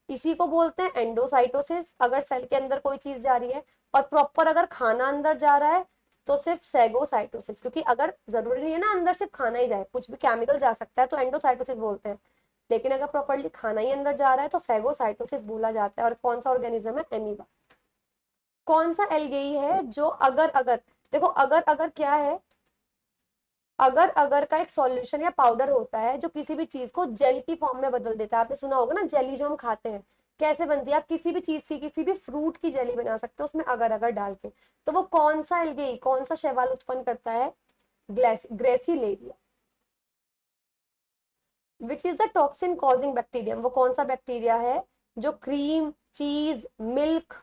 S1: इसी को बोलते हैं एंडोसाइटोसिस, अगर सेल के अंदर कोई चीज जा रही है। और प्रॉपर अगर खाना अंदर जा रहा है तो सिर्फ सेगोसाइटोसिस, क्योंकि अगर जरूरी नहीं है ना अंदर सिर्फ खाना ही जाए, कुछ भी केमिकल जा सकता है तो एंडोसाइटोसिस बोलते हैं। लेकिन अगर प्रॉपरली खाना ही अंदर जा रहा है तो फेगोसाइटोसिस बोला जाता है। और कौन सा ऑर्गेनिज्म है, एमीबा। कौन सा एल्गेई है जो अगर अगर, देखो अगर अगर क्या है, अगर अगर का एक सॉल्यूशन या पाउडर होता है जो किसी भी चीज को जेल की फॉर्म में बदल देता है। आपने सुना होगा ना जेली जो हम खाते हैं कैसे बनती है, आप किसी भी चीज की, किसी भी फ्रूट की जेली बना सकते हो उसमें अगर अगर डाल के। तो वो कौन सा एल्गेई, कौन सा शैवाल उत्पन्न करता है, gracilaria. Which is the toxin causing bacterium, वो कौन सा बैक्टीरिया है जो क्रीम, चीज, मिल्क,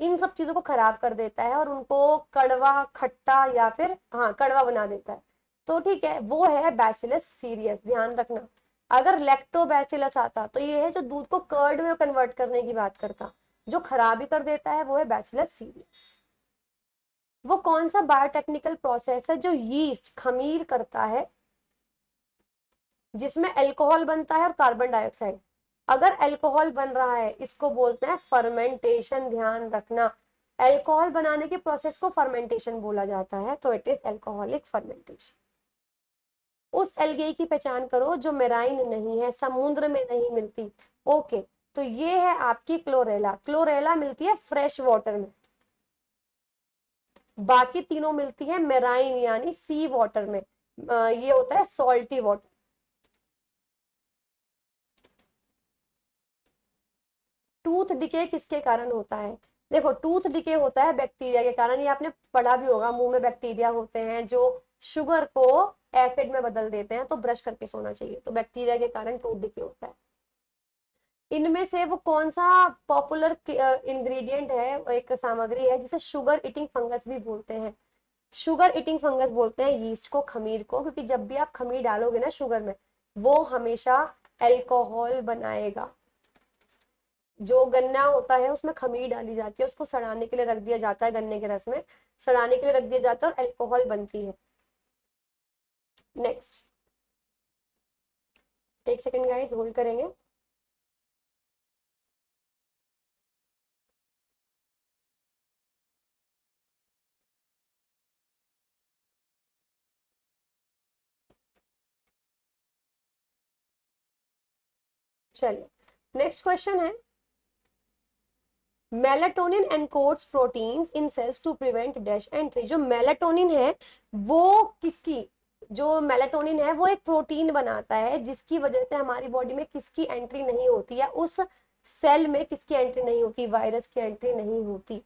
S1: इन सब चीजों को खराब कर देता है और उनको कड़वा, खट्टा या फिर हाँ कड़वा बना देता है। तो ठीक है, वो है बैसिलस सीरियस, ध्यान रखना। अगर लैक्टोबैसिलस आता तो ये है जो दूध को कर्ड में कन्वर्ट करने की बात करता, जो खराबी कर देता है वो है बैसिलस सीरियस। वो कौन सा बायोटेक्निकल प्रोसेस है जो यीस्ट, खमीर करता है, जिसमें अल्कोहल बनता है और कार्बन डाइऑक्साइड। अगर अल्कोहल बन रहा है इसको बोलते हैं फर्मेंटेशन, ध्यान रखना। अल्कोहल बनाने के प्रोसेस को फर्मेंटेशन बोला जाता है, तो इट इज अल्कोहलिक फर्मेंटेशन। उस एल्गे की पहचान करो जो मेराइन नहीं है, समुद्र में नहीं मिलती। ओके, तो ये है आपकी क्लोरेला। क्लोरेला मिलती है फ्रेश वाटर में, बाकी तीनों मिलती है मेराइन यानी सी वाटर में। ये होता है सॉल्टी वाटर। टूथ डिके किसके कारण होता है, देखो टूथ डिके होता है बैक्टीरिया के कारण। ये आपने पढ़ा भी होगा, मुंह में बैक्टीरिया होते हैं जो शुगर को एसिड में बदल देते हैं, तो ब्रश करके सोना चाहिए। तो बैक्टीरिया के कारण टूथ डिके होता है। इनमें से वो कौन सा पॉपुलर इंग्रेडिएंट है, एक सामग्री है जिसे शुगर ईटिंग फंगस भी बोलते हैं। शुगर ईटिंग फंगस बोलते हैं यीस्ट को, खमीर को, क्योंकि जब भी आप खमीर डालोगे ना शुगर में वो हमेशा अल्कोहल बनाएगा। जो गन्ना होता है उसमें खमीर डाली जाती है, उसको सड़ाने के लिए रख दिया जाता है, गन्ने के रस में सड़ाने के लिए रख दिया जाता है और अल्कोहल बनती है। नेक्स्ट, एक सेकंड गाइस होल्ड करेंगे। चलिए नेक्स्ट क्वेश्चन है, melatonin encodes proteins in cells to prevent dash entry. जो मेलाटोनिन है वो किसकी, जो मेलाटोनिन है वो एक प्रोटीन बनाता है जिसकी वजह से हमारी बॉडी में किसकी एंट्री नहीं होती है, उस सेल में किसकी एंट्री नहीं होती, वायरस की एंट्री नहीं होती।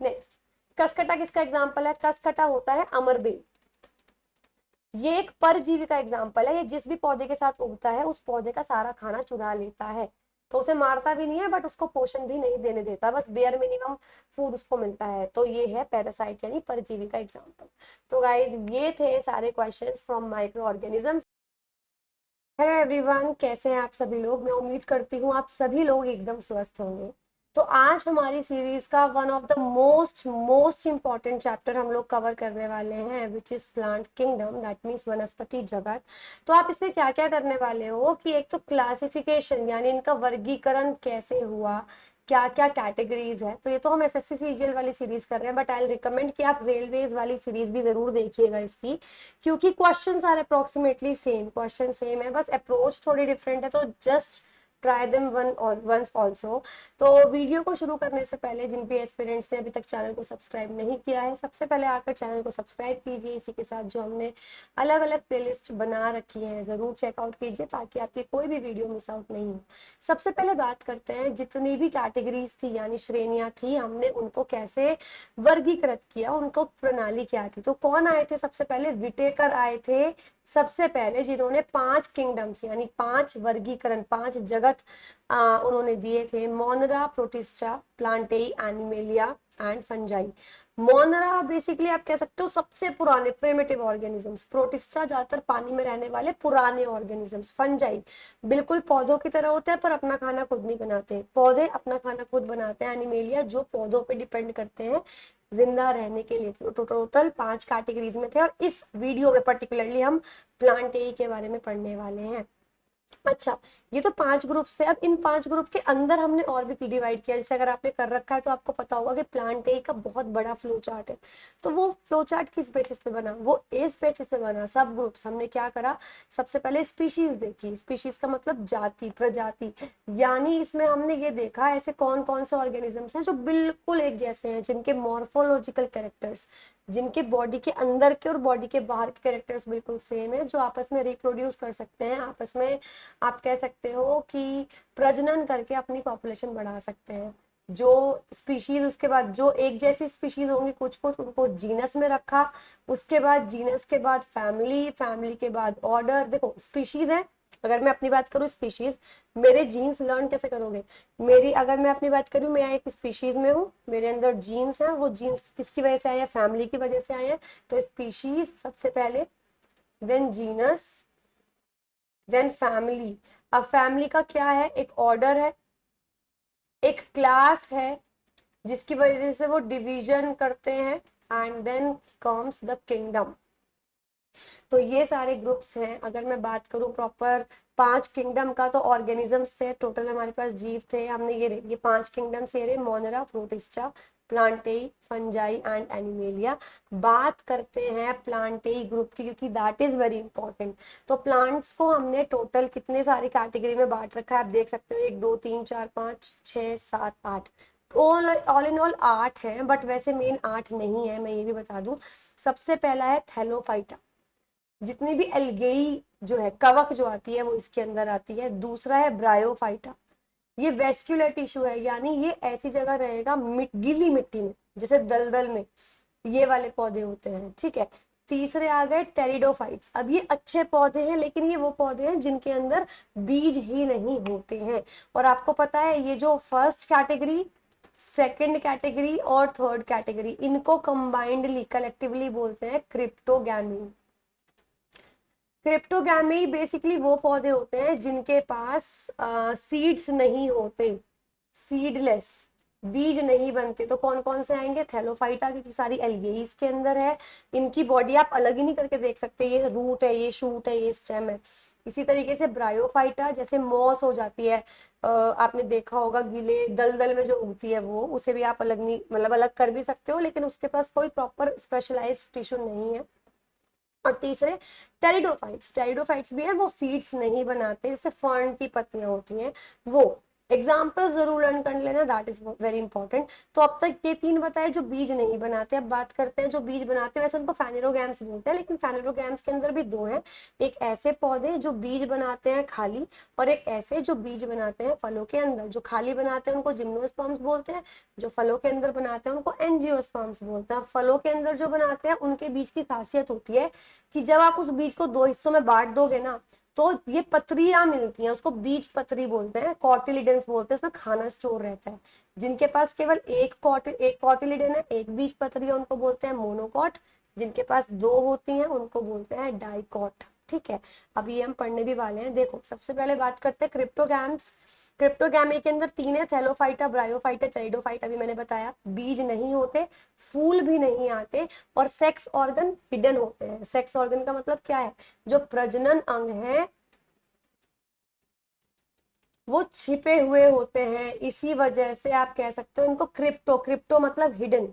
S1: नेक्स्ट, कसकटा किसका एग्जाम्पल है, कसकटा होता है अमरबेल। ये एक परजीवी का एग्जाम्पल है, ये जिस भी पौधे के साथ उगता है उस पौधे का सारा खाना चुरा लेता है। तो उसे मारता भी नहीं है बट उसको पोषण भी नहीं देने देता, बस बेयर मिनिमम फूड उसको मिलता है। तो ये है पैरासाइट यानी परजीवी का एग्जाम्पल। तो गाइज ये थे सारे questions from micro organisms. Hello everyone, कैसे हैं आप सभी लोग? मैं उम्मीद करती हूँ आप सभी लोग एकदम स्वस्थ होंगे। तो आज हमारी सीरीज का one of the most most important chapter हम लोग कवर करने वाले हैं, which is plant kingdom, that means वनस्पति जगत। तो आप इसमें क्या क्या करने वाले हो कि एक तो क्लासिफिकेशन यानी इनका वर्गीकरण कैसे हुआ, क्या क्या कैटेगरीज है। तो ये तो हम एसएससी सीजीएल वाली सीरीज कर रहे हैं, बट आई रिकमेंड कि आप रेलवेज वाली सीरीज भी जरूर देखिएगा इसकी, क्योंकि question are approximately same, question same है, बस अप्रोच थोड़ी डिफरेंट है। तो just try them once also. तो वीडियो को शुरू करने से पहले जिन भी एस्पिरेंट्स ने अभी तक चैनल को सब्सक्राइब नहीं किया है, सबसे पहले आकर चैनल को सब्सक्राइब कीजिए। इसी के साथ जो हमने अलग अलग प्लेलिस्ट बना रखी है जरूर चेकआउट कीजिए, ताकि आपकी कोई भी वीडियो मिस आउट नहीं हो। सबसे पहले बात करते हैं, जितनी भी कैटेगरीज थी यानी श्रेणियां थी, हमने उनको कैसे वर्गीकृत किया, उनको प्रणाली क्या थी। तो कौन आए थे सबसे पहले? विटेकर आए थे सबसे पहले, जिन्होंने 5 किंगडम्स यानी 5 वर्गीकरण, 5 जगत उन्होंने दिए थे। Monera, Protista, Plantae, Animalia and Fungi. Monera basically आप कह सकते हो सबसे पुराने प्रिमिटिव ऑर्गेनिजम्स, प्रोटिस्टा ज्यादातर पानी में रहने वाले पुराने ऑर्गेनिजम्स, फंजाई बिल्कुल पौधों की तरह होते हैं पर अपना खाना खुद नहीं बनाते, पौधे अपना खाना खुद बनाते हैं। एनिमेलिया जो पौधों पे डिपेंड करते हैं जिंदा रहने के लिए। तो टोटल 5 कैटेगरीज में थे, और इस वीडियो में पर्टिकुलरली हम प्लांट ए के बारे में पढ़ने वाले हैं। अच्छा, ये तो 5 ग्रुप्स थे। अब इन 5 ग्रुप के अंदर हमने और भी डिवाइड किया। जैसे अगर आपने कर रखा है तो आपको पता होगा कि प्लांट ए का बहुत बड़ा फ्लो चार्ट है। तो वो फ्लो चार्ट किस बेसिस पे बना? वो इस बेसिस पे बना। सब ग्रुप्स हमने क्या करा, सबसे पहले स्पीशीज देखी। स्पीशीज का मतलब जाति, प्रजाति, यानी इसमें हमने ये देखा ऐसे कौन कौन से ऑर्गेनिजम्स हैं जो बिल्कुल एक जैसे हैं, जिनके मॉर्फोलॉजिकल कैरेक्टर्स, जिनके बॉडी के अंदर के और बॉडी के बाहर के कैरेक्टर्स बिल्कुल सेम है, जो आपस में रिप्रोड्यूस कर सकते हैं, आपस में आप कह सकते हो कि प्रजनन करके अपनी पॉपुलेशन बढ़ा सकते हैं। जो स्पीशीज, उसके बाद जो एक जैसी स्पीशीज होंगी कुछ कुछ, उनको जीनस में रखा। उसके बाद जीनस के बाद फैमिली, फैमिली के बाद ऑर्डर। देखो स्पीशीज है, अगर मैं अपनी बात करूँ स्पीशीज, मेरे जीन्स लर्न कैसे करोगे? मेरी अगर मैं अपनी बात करूँ, मैं एक स्पीशीज में हूँ, मेरे अंदर जीन्स हैं, वो जीन्स किसकी वजह से आए हैं? फैमिली की वजह से आए हैं। तो स्पीशीज सबसे पहले, देन जीनस, देन फैमिली। अब फैमिली का क्या है? एक ऑर्डर है, एक क्लास है, जिसकी वजह से वो डिवीजन करते हैं, and then comes the kingdom. तो ये सारे ग्रुप्स हैं। अगर मैं बात करूं प्रॉपर 5 किंगडम का, तो ऑर्गेनिजम्स थे टोटल हमारे पास, जीव थे। हमने ये 5 किंगडम्स ये रहे, Monera, Protista, Plantae, Fungi and Animalia. बात करते हैं प्लांटेई ग्रुप की, क्योंकि दैट इज वेरी इंपॉर्टेंट। तो प्लांट्स को हमने टोटल कितने सारी कैटेगरी में बांट रखा है, आप देख सकते हो 1 2 3 4 5 6 7 8, ऑल इन ऑल 8 हैं, बट वैसे मेन 8 नहीं है, मैं ये भी बता दूं। सबसे पहला है थैलोफाइटा, जितनी भी एल्गेई जो है, कवक जो आती है, वो इसके अंदर आती है। दूसरा है ब्रायोफाइटा, ये वेस्क्यूलर टिश्यू है, यानी ये ऐसी जगह रहेगा गीली मिट्टी में, जैसे दलदल में ये वाले पौधे होते हैं, ठीक है। तीसरे आ गए टेरिडोफाइट्स। अब ये अच्छे पौधे हैं, लेकिन ये वो पौधे हैं जिनके अंदर बीज ही नहीं होते हैं। और आपको पता है ये जो फर्स्ट कैटेगरी, सेकंड कैटेगरी और थर्ड कैटेगरी, इनको कंबाइंडली कलेक्टिवली बोलते हैं क्रिप्टोगैमी। क्रिप्टोगैमी बेसिकली वो पौधे होते हैं जिनके पास सीड्स नहीं होते, सीडलेस, बीज नहीं बनते। तो कौन कौन से आएंगे? थैलोफाइटा, क्योंकि सारी एल्गेइस के अंदर है। इनकी बॉडी आप अलग ही नहीं करके देख सकते, ये रूट है, ये शूट है, ये स्टेम है। इसी तरीके से ब्रायोफाइटा, जैसे मॉस हो जाती है, आपने देखा होगा गीले दलदल में जो उगती है, वो उसे भी आप अलग नहीं, मतलब अलग कर भी सकते हो, लेकिन उसके पास कोई प्रॉपर स्पेशलाइज्ड टिश्यू नहीं है। और तीसरे टेरिडोफाइट्स, टेरिडोफाइट्स भी है, वो सीड्स नहीं बनाते, जैसे फर्न की पत्तियां होती हैं वो। एग्जाम्पल जरूर लर्न कर लेना, दैट इज वेरी इंपॉर्टेंट। तो अब तक ये 3 बताए जो बीज नहीं बनाते। अब बात करते हैं जो बीज बनाते हैं, वैसे उनको फेनेरोगैम्स बोलते हैं, लेकिन फेनेरोगैम्स के अंदर भी 2 हैं। एक ऐसे पौधे जो बीज बनाते हैं खाली, और एक ऐसे जो बीज बनाते हैं फलों के अंदर। जो खाली बनाते हैं उनको जिम्नोस्पर्म्स बोलते हैं, जो फलों के अंदर बनाते हैं उनको एंजियोस्पर्म्स बोलते हैं। फलों के अंदर जो बनाते हैं उनके बीज की खासियत होती है कि जब आप उस बीज को 2 हिस्सों में बांट दोगे ना, तो ये पत्रियां मिलती हैं, उसको बीज पत्री बोलते हैं, कॉटिलिडन्स बोलते हैं, उसमें खाना स्टोर रहता है। जिनके पास केवल एक कॉटिलिडन है, एक बीज पत्री है, उनको बोलते हैं मोनोकॉट। जिनके पास दो होती हैं उनको बोलते हैं डाइकॉट। ठीक है, अब ये हम पढ़ने भी वाले हैं। देखो सबसे पहले बात करते हैं क्रिप्टोगैम्स। क्रिप्टोगैमी के अंदर तीन है, थैलोफाइटा, ब्रायोफाइटा, टेरिडोफाइटा, अभी मैंने बताया। बीज नहीं होते, फूल भी नहीं आते, और सेक्स ऑर्गन हिडन होते हैं। सेक्स ऑर्गन का मतलब क्या है, जो प्रजनन अंग है वो छिपे हुए होते हैं, इसी वजह से आप कह सकते हो इनको क्रिप्टो। क्रिप्टो मतलब हिडन,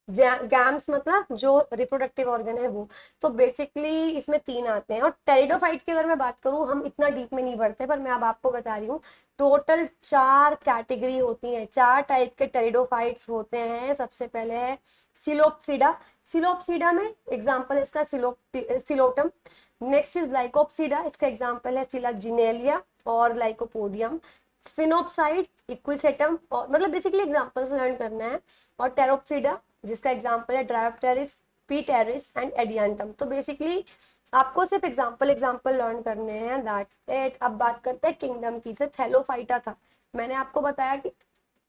S1: गैम्स मतलब जो रिप्रोडक्टिव ऑर्गन है वो। तो बेसिकली इसमें तीन आते हैं। और टेरिडोफाइट की अगर मैं बात करूं, हम इतना डीप में नहीं बढ़ते, पर मैं अब आपको बता रही हूँ, टोटल 4 कैटेगरी होती हैं, 4 टाइप के टेरिडोफाइट्स होते हैं। सबसे पहले है सिलोप्सिडा। सिलोप्सिडा में एग्जाम्पल इसका सिलोटम। नेक्स्ट इज लाइकोप्सिडा, इसका एग्जाम्पल है सिलाजिनेलिया और लाइकोपोडियम। स्फिनोप्साइड, इक्विसेटम, और मतलब बेसिकली एग्जाम्पल्स लर्न करना है। और टेरोप्सिडा, जिसका एग्जाम्पल है ड्रायोप्टेरिस, पीटेरिस एंड एडियांटम। तो बेसिकली आपको सिर्फ एग्जाम्पल लर्न करने हैं, दैट्स इट। अब बात करते हैं किंगडम की। से थैलोफाइटा था, मैंने आपको बताया कि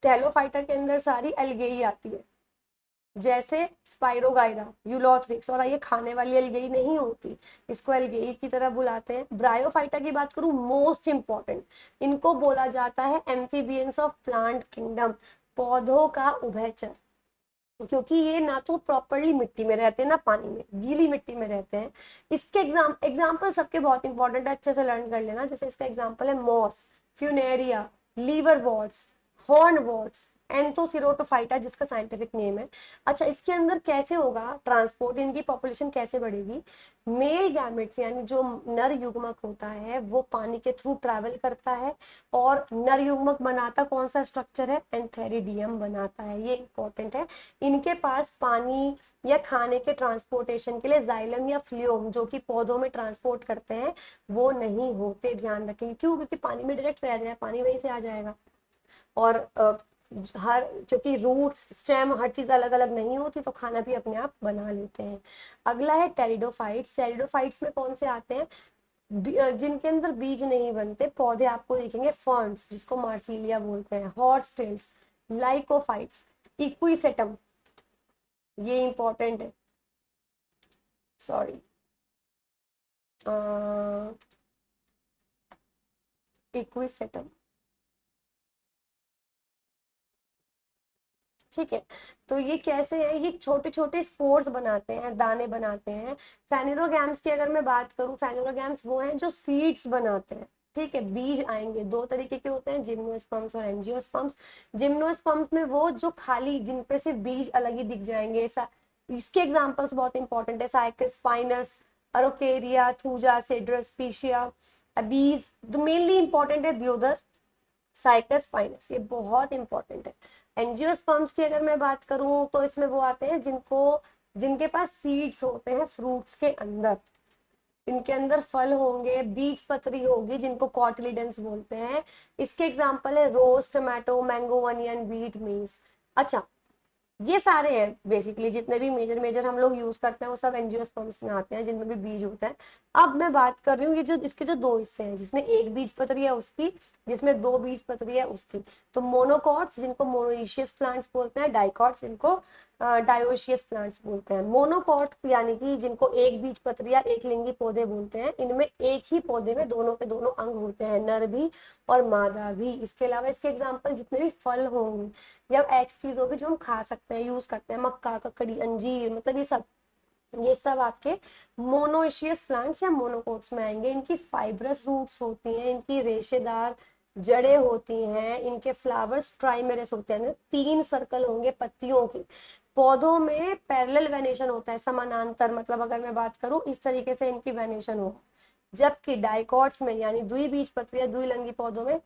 S1: थैलोफाइटा के अंदर सारी एल्गेई आती है, जैसे स्पाइरोगाइरा, यूलोथ्रिक्स। और ये खाने वाली एल्गेई नहीं होती, इसको एल्गेई की तरह बुलाते हैं। ब्रायोफाइटा की बात करूं, मोस्ट इंपॉर्टेंट, इनको बोला जाता है एम्फीबियंस ऑफ प्लांट किंगडम, पौधों का उभयचर। क्योंकि ये ना तो प्रॉपरली मिट्टी में रहते हैं ना पानी में, गीली मिट्टी में रहते हैं। इसके एग्जाम्पल सबके बहुत इंपॉर्टेंट है, अच्छे से लर्न कर लेना। जैसे इसका एग्जाम्पल है moss, Funaria, liverworts, hornworts, Anthocerotophyta, जिसका साइंटिफिक नेम है। अच्छा, इसके अंदर कैसे होगा ट्रांसपोर्ट, इनकी पॉपुलेशन कैसे बढ़ेगी। मेल गैमेट्स यानी जो नर युग्मक होता है वो पानी के थ्रू ट्रैवल करता है, और नर युग्मक बनाता कौन सा स्ट्रक्चर है, एंथेरिडियम बनाता है, ये इंपॉर्टेंट है। इनके पास पानी या खाने के ट्रांसपोर्टेशन के लिए जाइलम या फ्लूएम, जो कि पौधों में ट्रांसपोर्ट करते हैं, वो नहीं होते। ध्यान रखें, क्यों, क्योंकि पानी में डायरेक्ट रह रहे हैं, पानी वहीं से आ जाएगा। और हर, क्योंकि रूट्स, स्टेम, हर चीज अलग अलग नहीं होती, तो खाना भी अपने आप बना लेते हैं। अगला है टेरिडोफाइट्स। टेरिडोफाइट्स में कौन से आते हैं, जिनके अंदर बीज नहीं बनते, पौधे आपको दिखेंगे, फर्न्स, जिसको मार्सिलिया बोलते हैं, हॉर्स टेल्स, लाइकोफाइट्स, इक्विसेटम, ये इंपॉर्टेंट है, सॉरी, इक्विसेटम। ठीक है, तो ये कैसे है, ये छोटे छोटे स्पोर्स बनाते हैं, दाने बनाते हैं। फेनेरोगैम्स की अगर मैं बात करूं, फेनेरोगैम्स वो हैं जो सीड्स बनाते हैं। ठीक है, बीज आएंगे, दो तरीके के होते हैं, जिम्नोस्पर्म्स और एंजियोस्पर्म्स। जिम्नोस्पर्म्स में वो जो खाली, जिन पे से बीज अलग ही दिख जाएंगे, ऐसा। इसके एग्जांपल्स बहुत इंपॉर्टेंट है, साइकस फाइनस, अरोकेरिया, थूजा, सेड्रस, पीशिया, अबीज। तो मेनली इंपॉर्टेंट है दियोदर, साइकस फाइनस, ये बहुत इंपॉर्टेंट है। एंजियोस्पर्म्स की अगर मैं बात करूं तो इसमें वो आते हैं जिनके पास सीड्स होते हैं फ्रूट्स के अंदर, इनके अंदर फल होंगे, बीज पत्री होगी, जिनको कॉटिलिडेंस बोलते हैं। इसके एग्जांपल है रोज, टमाटो, मैंगो, अनियन, व्हीट, मीज। अच्छा, ये सारे हैं बेसिकली, जितने भी मेजर मेजर हम लोग यूज करते हैं वो सब एंजियोस्पर्म्स में आते हैं, जिनमें भी बीज होता है। अब मैं बात कर रही हूँ, ये जो इसके जो दो हिस्से हैं, जिसमें एक बीज पत्री है उसकी, जिसमें दो बीज पत्री है उसकी। तो मोनोकॉट्स, जिनको मोनोइशियस प्लांट्स बोलते हैं, डाइकॉट्स, जिनको डायोशियस प्लांट्स बोलते हैं। मोनोकॉट यानी कि जिनको एक बीज पत्री या एक लिंगी पौधे बोलते हैं, इनमें एक ही पौधे में दोनों के दोनों अंग होते हैं, नर भी और मादा भी। इसके अलावा इसके एग्जाम्पल जितने भी फल होंगे या ऐसी चीज होगी जो हम खा सकते हैं, यूज करते हैं, मक्का, ककड़ी, अंजीर, मतलब ये सब आपके मोनोइशियस प्लांट्स या मोनोकोट्स में आएंगे। इनकी फाइब्रस रूट्स होती हैं, इनकी रेशेदार जड़ें होती हैं, इनके फ्लावर्स ट्राइमेरस होते हैं, 3 सर्कल होंगे पत्तियों के। पौधों में पैरेलल वेनेशन होता है, समानांतर, मतलब अगर मैं बात करूं इस तरीके से इनकी वेनेशन हो। जबकि डाइकॉट्स में यानी द्विबीजपत्री या द्विलिंगी पौधों में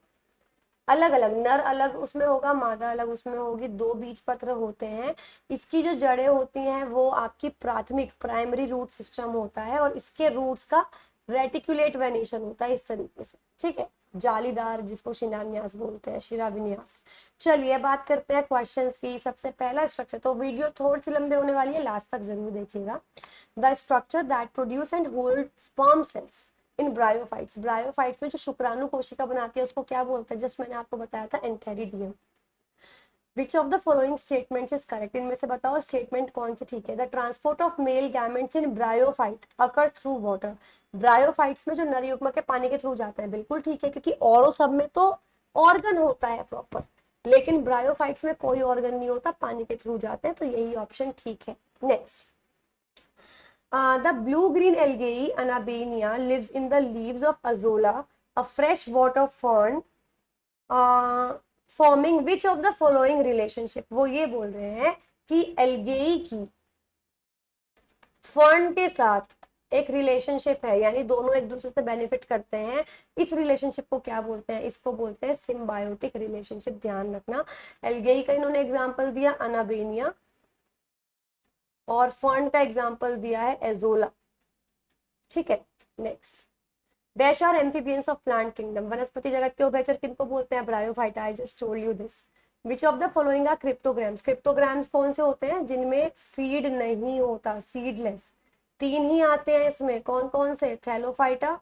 S1: अलग अलग, नर अलग उसमें होगा, मादा अलग उसमें होगी, 2 बीज पत्र होते हैं। इसकी जो जड़ें होती हैं वो आपकी प्राथमिक, प्राइमरी रूट सिस्टम होता है, और इसके रूट्स का रेटिकुलेट वेनेशन होता है, इस तरीके से। ठीक है, जालीदार, जिसको शिलान्यास बोलते हैं, शिलाविन्यास। चलिए बात करते हैं क्वेश्चंस की। सबसे पहला स्ट्रक्चर, तो वीडियो थोड़ी सी लंबी होने वाली है, लास्ट तक जरूर देखिएगा। The structure that produce and hold sperm cells in bryophytes, bryophytes में जो शुक्राणु कोशिका बनाती है उसको क्या बोलते हैं, जस्ट मैंने आपको बताया था, antheridium. Which of the following statements is correct, इनमें से बताओ स्टेटमेंट कौन सी ठीक है। The transport of male gametes in bryophyte occurs through water, bryophytes में जो नर युग्मक के पानी के थ्रू जाते हैं, बिल्कुल ठीक है, क्योंकि औरों सब में तो ऑर्गन होता है प्रॉपर, लेकिन ब्रायोफाइट्स में कोई ऑर्गन नहीं होता, पानी के थ्रू जाते हैं, तो यही ऑप्शन ठीक है। Next, the blue-green algae Anabaenia lives in the leaves of Azolla, a freshwater fern, forming which of the following relationship। वो ये बोल रहे हैं कि एल्गेई की फर्न के साथ एक रिलेशनशिप है, यानी दोनों एक दूसरे से बेनिफिट करते हैं। इस रिलेशनशिप को क्या बोलते हैं, इसको बोलते हैं सिम्बायोटिक रिलेशनशिप। ध्यान रखना, एल्गेई का इन्होंने एग्जाम्पल दिया अनाबेनिया, और फर्न का एग्जाम्पल दिया है एजोला, ठीक है। Next, dash are amphibians of plant kingdom, वनस्पति जगत के उभयचर किनको बोलते हैं, bryophyta, I just told you this. Which of the following are cryptograms, cryptograms कौन से होते हैं, जिनमें सीड नहीं होता, सीडलेस। तीन ही आते हैं इसमें, कौन कौन से, थैलोफाइटा,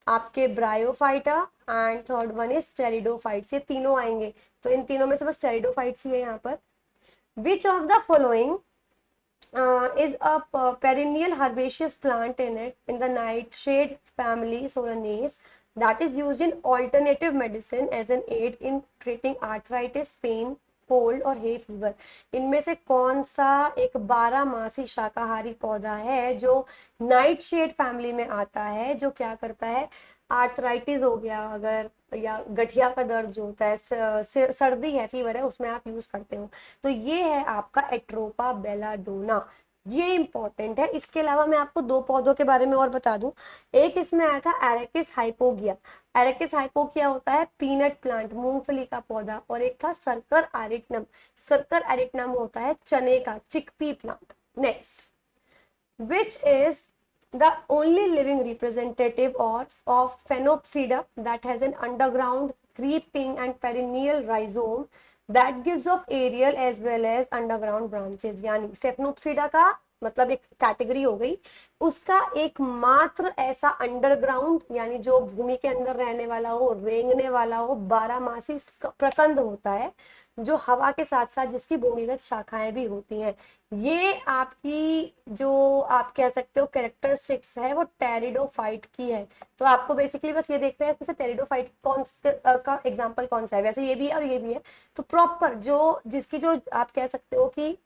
S1: आपके bryophyta, and third one is pteridophytes, ये तीनों आएंगे। तो इन तीनों में से बस टेरिडोफाइट्स ही है यहाँ पर। विच of the following is a perennial herbaceous plant in the nightshade family Solanaceae that is used in alternative medicine as an aid in treating arthritis, pain, cold और हे फीवर। इनमें से कौन सा एक 12 मासी शाकाहारी पौधा है जो नाइट शेड फैमिली में आता है, जो क्या करता है, आर्थराइटिस हो गया अगर, या गठिया का दर्द जो होता है, सर्दी है, फीवर है, उसमें आप यूज करते हो। तो ये है आपका एट्रोपा बेलाडोना, ये इंपॉर्टेंट है। इसके अलावा मैं आपको दो पौधों के बारे में और बता दूं। एक इसमें आया था एरेकिस हाइपोगिया, एरेकिस हाइपोगिया होता है पीनट प्लांट, मूंगफली का पौधा, और एक था सर्कर एरिटनम, सर्कर एरिटनम होता है चने का, chickpea plant. Next, which is the only living representative of Phenopsida that has an underground creeping and perennial rhizome that gives off aerial as well as underground branches। यानी सेफनोप्सिडा का मतलब एक कैटेगरी हो गई, उसका एकमात्र ऐसा अंडरग्राउंड, यानी जो भूमि के अंदर रहने वाला हो, रेंगने वाला हो, 12 मासी प्रकंद होता है, जो हवा के साथ साथ जिसकी भूमिगत शाखाएं भी होती हैं। ये आपकी जो आप कह सकते हो कैरेक्टरिस्टिक्स है, वो टेरिडोफाइट की है। तो आपको बेसिकली बस ये देखना है इसमें से टेरिडोफाइट कौन का एग्जांपल कौन सा है। वैसे ये भी है और ये भी है, तो प्रॉपर जो जिसकी जो आप कह सकते हो कि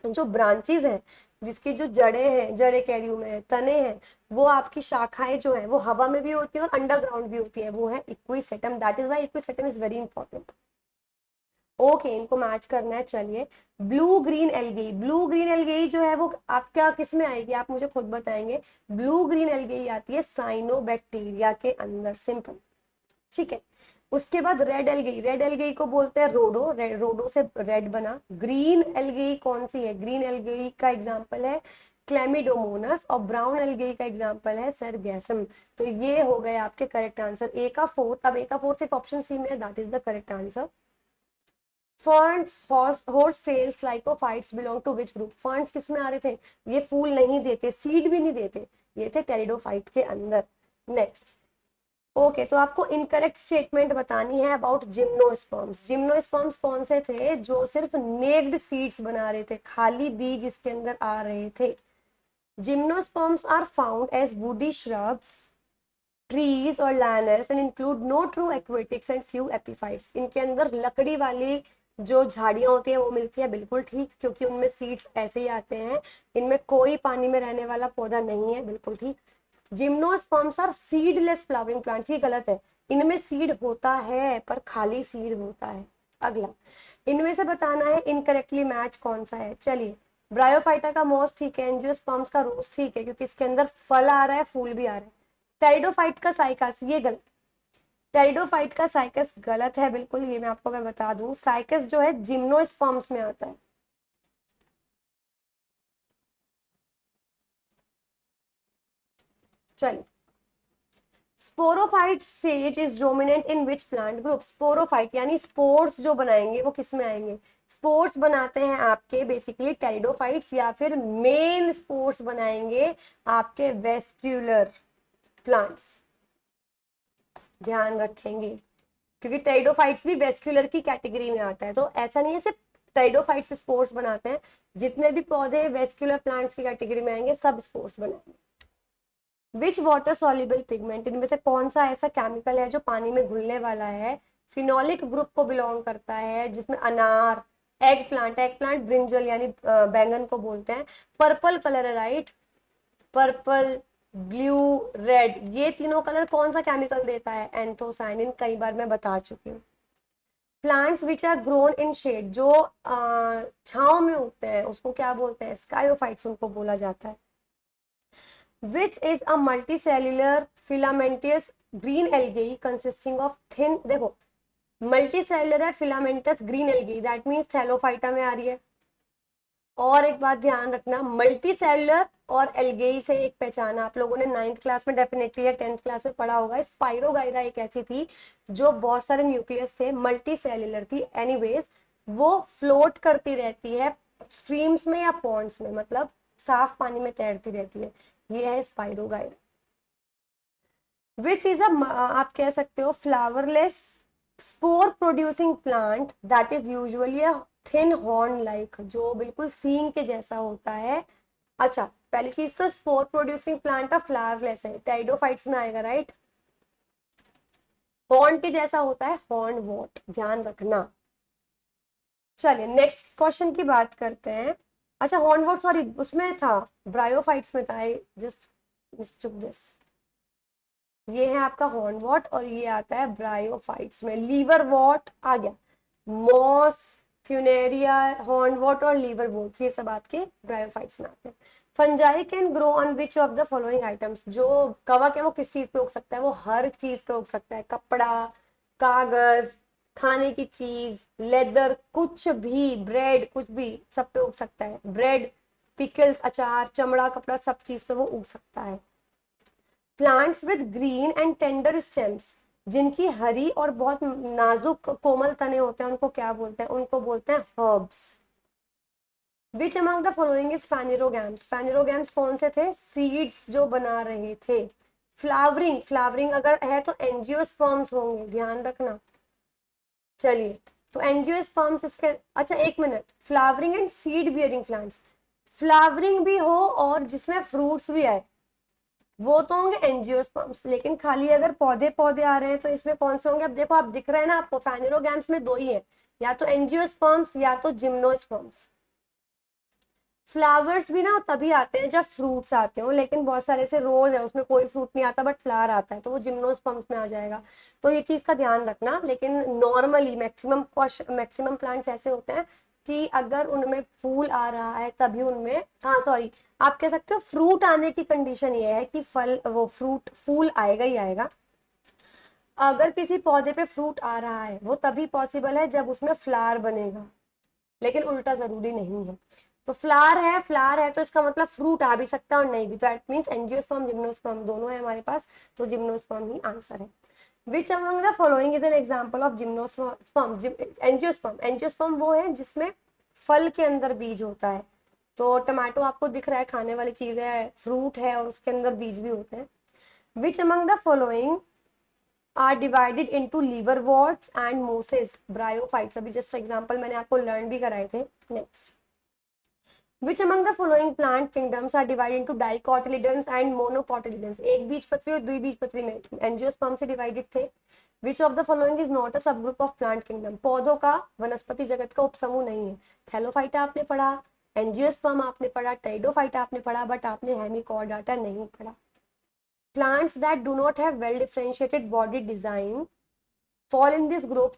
S1: जो ब्रांचेस हैं, जिसकी जो जड़ें हैं, जड़ें कह रही हूँ मैं, तने हैं, वो आपकी शाखाएं जो है वो हवा में भी होती है और अंडरग्राउंड भी होती है, वो है Equisetum. That is why Equisetum is very important. Okay, इनको मैच करना है। चलिए, blue green algae, blue green algae जो है वो आपका किस में आएगी, आप मुझे खुद बताएंगे। ब्लू ग्रीन एल्गी आती है साइनोबैक्टीरिया के अंदर, सिंपल, ठीक है। उसके बाद रेड एल्गी, रेड एल्गी को बोलते हैं रोडो, रोडो से रेड बना। ग्रीन एल्गी कौन सी है, ग्रीन एल्गी का एग्जांपल है क्लेमिडोमोनस, और ब्राउन एल्गी का एग्जांपल है सरगैसम। तो ये हो गए आपके करेक्ट आंसर, ए का फोर्थ। अब ए का फोर्थ सिर्फ ऑप्शन सी में है, that is the correct answer. Ferns, horse tails, lycophytes belong to which group, ferns किस में आ रहे थे, ये फूल नहीं देते, सीड भी नहीं देते, ये थे टेरिडोफाइट के अंदर। नेक्स्ट, ओके, तो आपको इनकरेक्ट स्टेटमेंट बतानी है अबाउट जिम्नोस्पर्म्स। जिम्नोस्पर्म्स कौन से थे, जो सिर्फ नेक्ड सीड्स बना रहे थे, खाली बीज इसके अंदर आ रहे थे। Gymnosperms are found as woody shrubs, trees और lianas and include no true aquatics and few epiphytes. इनके अंदर लकड़ी वाली जो झाड़ियां होती है वो मिलती है, बिल्कुल ठीक, क्योंकि उनमें सीड्स ऐसे ही आते हैं। इनमें कोई पानी में रहने वाला पौधा नहीं है, बिल्कुल ठीक। Gymnosperms are seedless flowering plants, ये गलत है, इनमें सीड होता है पर खाली सीड होता है। अगला, इनमें से बताना है इनकरेक्टली मैच कौन सा है। चलिए, ब्रायोफाइटा का मोस्ट ठीक है, एंजियोस्पर्म्स का रोज ठीक है, क्योंकि इसके अंदर फल आ रहा है, फूल भी आ रहा है। टेरिडोफाइट का साइकस, ये गलत, टेरिडोफाइट का साइकस गलत है बिल्कुल, ये मैं आपको बता दूं। साइकस जो है जिम्नोस्पर्म्स में आता है। चलिए, sporophyte stage is dominant in which plant group? Sporophyte यानी स्पोर्स जो बनाएंगे वो किस में आएंगे? स्पोर्स बनाते हैं आपके बेसिकली टेरिडोफाइट्स, या फिर मेन स्पोर्स बनाएंगे आपके वेस्क्यूलर प्लांट्स। ध्यान रखेंगे क्योंकि टेरिडोफाइट्स भी वेस्क्यूलर की कैटेगरी में आता है, तो ऐसा नहीं है सिर्फ टेरिडोफाइट्स स्पोर्स बनाते हैं, जितने भी पौधे वेस्क्यूलर प्लांट्स की कैटेगरी में आएंगे सब स्पोर्स बनाएंगे। विच वाटर सॉल्युबल पिगमेंट, इनमें से कौन सा ऐसा केमिकल है जो पानी में घुलने वाला है, फिनोलिक ग्रुप को बिलोंग करता है, जिसमें अनार, एग प्लांट ब्रिंजल यानी बैंगन को बोलते हैं, पर्पल कलर है राइट, पर्पल, ब्लू, रेड, ये तीनों कलर कौन सा केमिकल देता है? एंथोसाइनिन, कई बार मैं बता चुकी हूँ। Plants which are grown in shade, जो छांव में उगते हैं उसको क्या बोलते हैं? स्कायोफाइट्स उनको बोला जाता है। Which is a multicellular filamentous green algae consisting of thin, देखो मल्टीसेलुलर है filamentous green algae, that means Thallophyta में आ रही है। और एक बात ध्यान रखना, मल्टीसेलुलर और एल्गेई से एक पहचान आप लोगों ने 9th क्लास में डेफिनेटली या 10th क्लास में पढ़ा होगा। स्पाइरोगाइरा एक ऐसी थी जो बहुत सारे न्यूक्लियस थे, मल्टीसेलुलर थी, एनीवेज वो फ्लोट करती रहती है स्ट्रीम्स में या पॉन्ड्स में, मतलब साफ पानी में तैरती रहती है, ये है स्पाइरोगाइरा। विच इज आप कह सकते हो flowerless spore producing plant that is usually a thin horn like, जो बिल्कुल सींग के जैसा होता है। अच्छा, पहली चीज तो spore producing plant of flowerless है, टेरिडोफाइट्स में आएगा राइट। हॉर्न के जैसा होता है, हॉर्न वॉट, ध्यान रखना। चलिए नेक्स्ट क्वेश्चन की बात करते हैं। अच्छा हॉर्न वॉट सॉरी उसमें था, ब्रायोफाइट्स में था, आई जस्ट मिस्टूक दिस। ये है आपका हॉर्न वॉट और ये आता है ब्रायोफाइट्स में। लीवर वॉट आ गया, मॉस, फ्यूनेरिया, हॉर्न वॉट और लीवर वॉट, ये सब आपके ब्रायोफाइट्स में आते हैं। Fungi can grow on which of the following items, जो कवक है वो किस चीज पे उग सकता है? वो हर चीज पे उग सकता है, कपड़ा, कागज, खाने की चीज, लेदर, कुछ भी, ब्रेड, कुछ भी, सब पे उग सकता है। ब्रेड, पिकल्स, अचार, चमड़ा, कपड़ा, सब चीज पे वो उग सकता है। Plants with green and tender stems, जिनकी हरी और बहुत नाजुक कोमल तने होते हैं, उनको क्या बोलते हैं? उनको बोलते हैं herbs. Which among the following is phanerogams, phanerogams कौन से थे? सीड्स जो बना रहे थे। फ्लावरिंग, फ्लावरिंग अगर है तो एंजियोस्पर्म्स होंगे, ध्यान रखना। चलिए तो एंजियोस्पर्म्स इसके, अच्छा एक minute, flowering and seed bearing plants, flowering भी हो और जिसमें फ्रूट्स भी आए वो तो होंगे एंजियोस्पर्म्स, लेकिन खाली अगर पौधे पौधे आ रहे हैं तो इसमें कौन से होंगे? अब देखो आप दिख रहे हैं ना आपको, फेनेरोगैम्स में दो ही है, या तो एंजियोस्पर्म्स या तो जिम्नोस्पर्म्स। फ्लावर्स भी ना तभी आते हैं जब फ्रूट्स आते हो, लेकिन बहुत सारे ऐसे रोज है उसमें कोई फ्रूट नहीं आता बट फ्लावर आता है, तो वो जिम्नोस्पर्म्स में आ जाएगा। तो ये चीज का ध्यान रखना। लेकिन नॉर्मली मैक्सिमम प्लांट्स ऐसे होते हैं कि अगर उनमें फूल आ रहा है तभी उनमें, हाँ सॉरी, आप कह सकते हो फ्रूट आने की कंडीशन ये है कि फल, वो फ्रूट, फूल आएगा ही आएगा। अगर किसी पौधे पे फ्रूट आ रहा है वो तभी पॉसिबल है जब उसमें फ्लावर बनेगा, लेकिन उल्टा जरूरी नहीं है। तो फ्लावर है तो इसका मतलब फ्रूट आ भी सकता है और नहीं भी, तो इट मींस एंजियोस्पर्म जिम्नोस्पर्म दोनों है हमारे पास, तो जिम्नोस्पर्म ही आंसर है। Which among the following is N example of gymnosperm? Angiosperm, angiosperm वो है जिसमें फल के अंदर बीज होता है। तो टमाटो आपको दिख रहा है खाने वाली चीज है, फ्रूट है और उसके अंदर बीज भी होते हैं। Which among the following are divided into liverworts and mosses, bryophytes, अभी जस्ट एग्जांपल मैंने आपको लर्न भी कराए थे। Next, which among the following plant kingdoms are divided into dicotyledons and monocotyledons? एक बीजपत्री और द्विबीजपत्री में एंजियोस्पर्म से डिवाइडेड थे। which of the following is not a subgroup of plant kingdom? पौधों का, वनस्पति जगत का उपसमूह नहीं है। थैलोफाइटा आपने पढ़ा, एंजियोस्पर्म आपने पढ़ा, टेरिडोफाइटा आपने पढ़ा, बट आपने हेमिकॉर्डाटा नहीं पढ़ा। plants that do not have well differentiated body design fall in this group,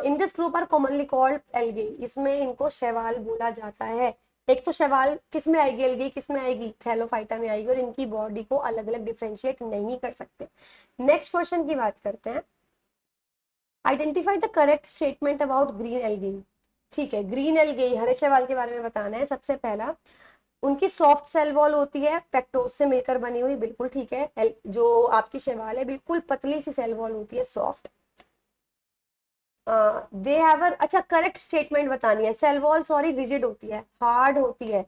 S1: in this group are commonly called algae, इसमें इनको शैवाल बोला जाता है। एक तो शैवाल किस में आएगी, एल्गी किस में आएगी? थैलोफाइटा में आएगी, और इनकी बॉडी को अलग अलग डिफरेंशिएट नहीं कर सकते। नेक्स्ट क्वेश्चन की बात करते हैं, identify the correct statement about green algae. ठीक है, ग्रीन एल्गी, हरे शैवाल के बारे में बताना है। सबसे पहला, उनकी सॉफ्ट सेल वॉल होती है, पेक्टोज से मिलकर बनी हुई, बिल्कुल ठीक है। जो आपकी शैवाल है बिल्कुल पतली सी सेल वॉल होती है, सॉफ्ट। दे हैव अच्छा करेक्ट स्टेटमेंट बतानी है। सेल वॉल सॉरी रिजिड होती है, हार्ड होती है।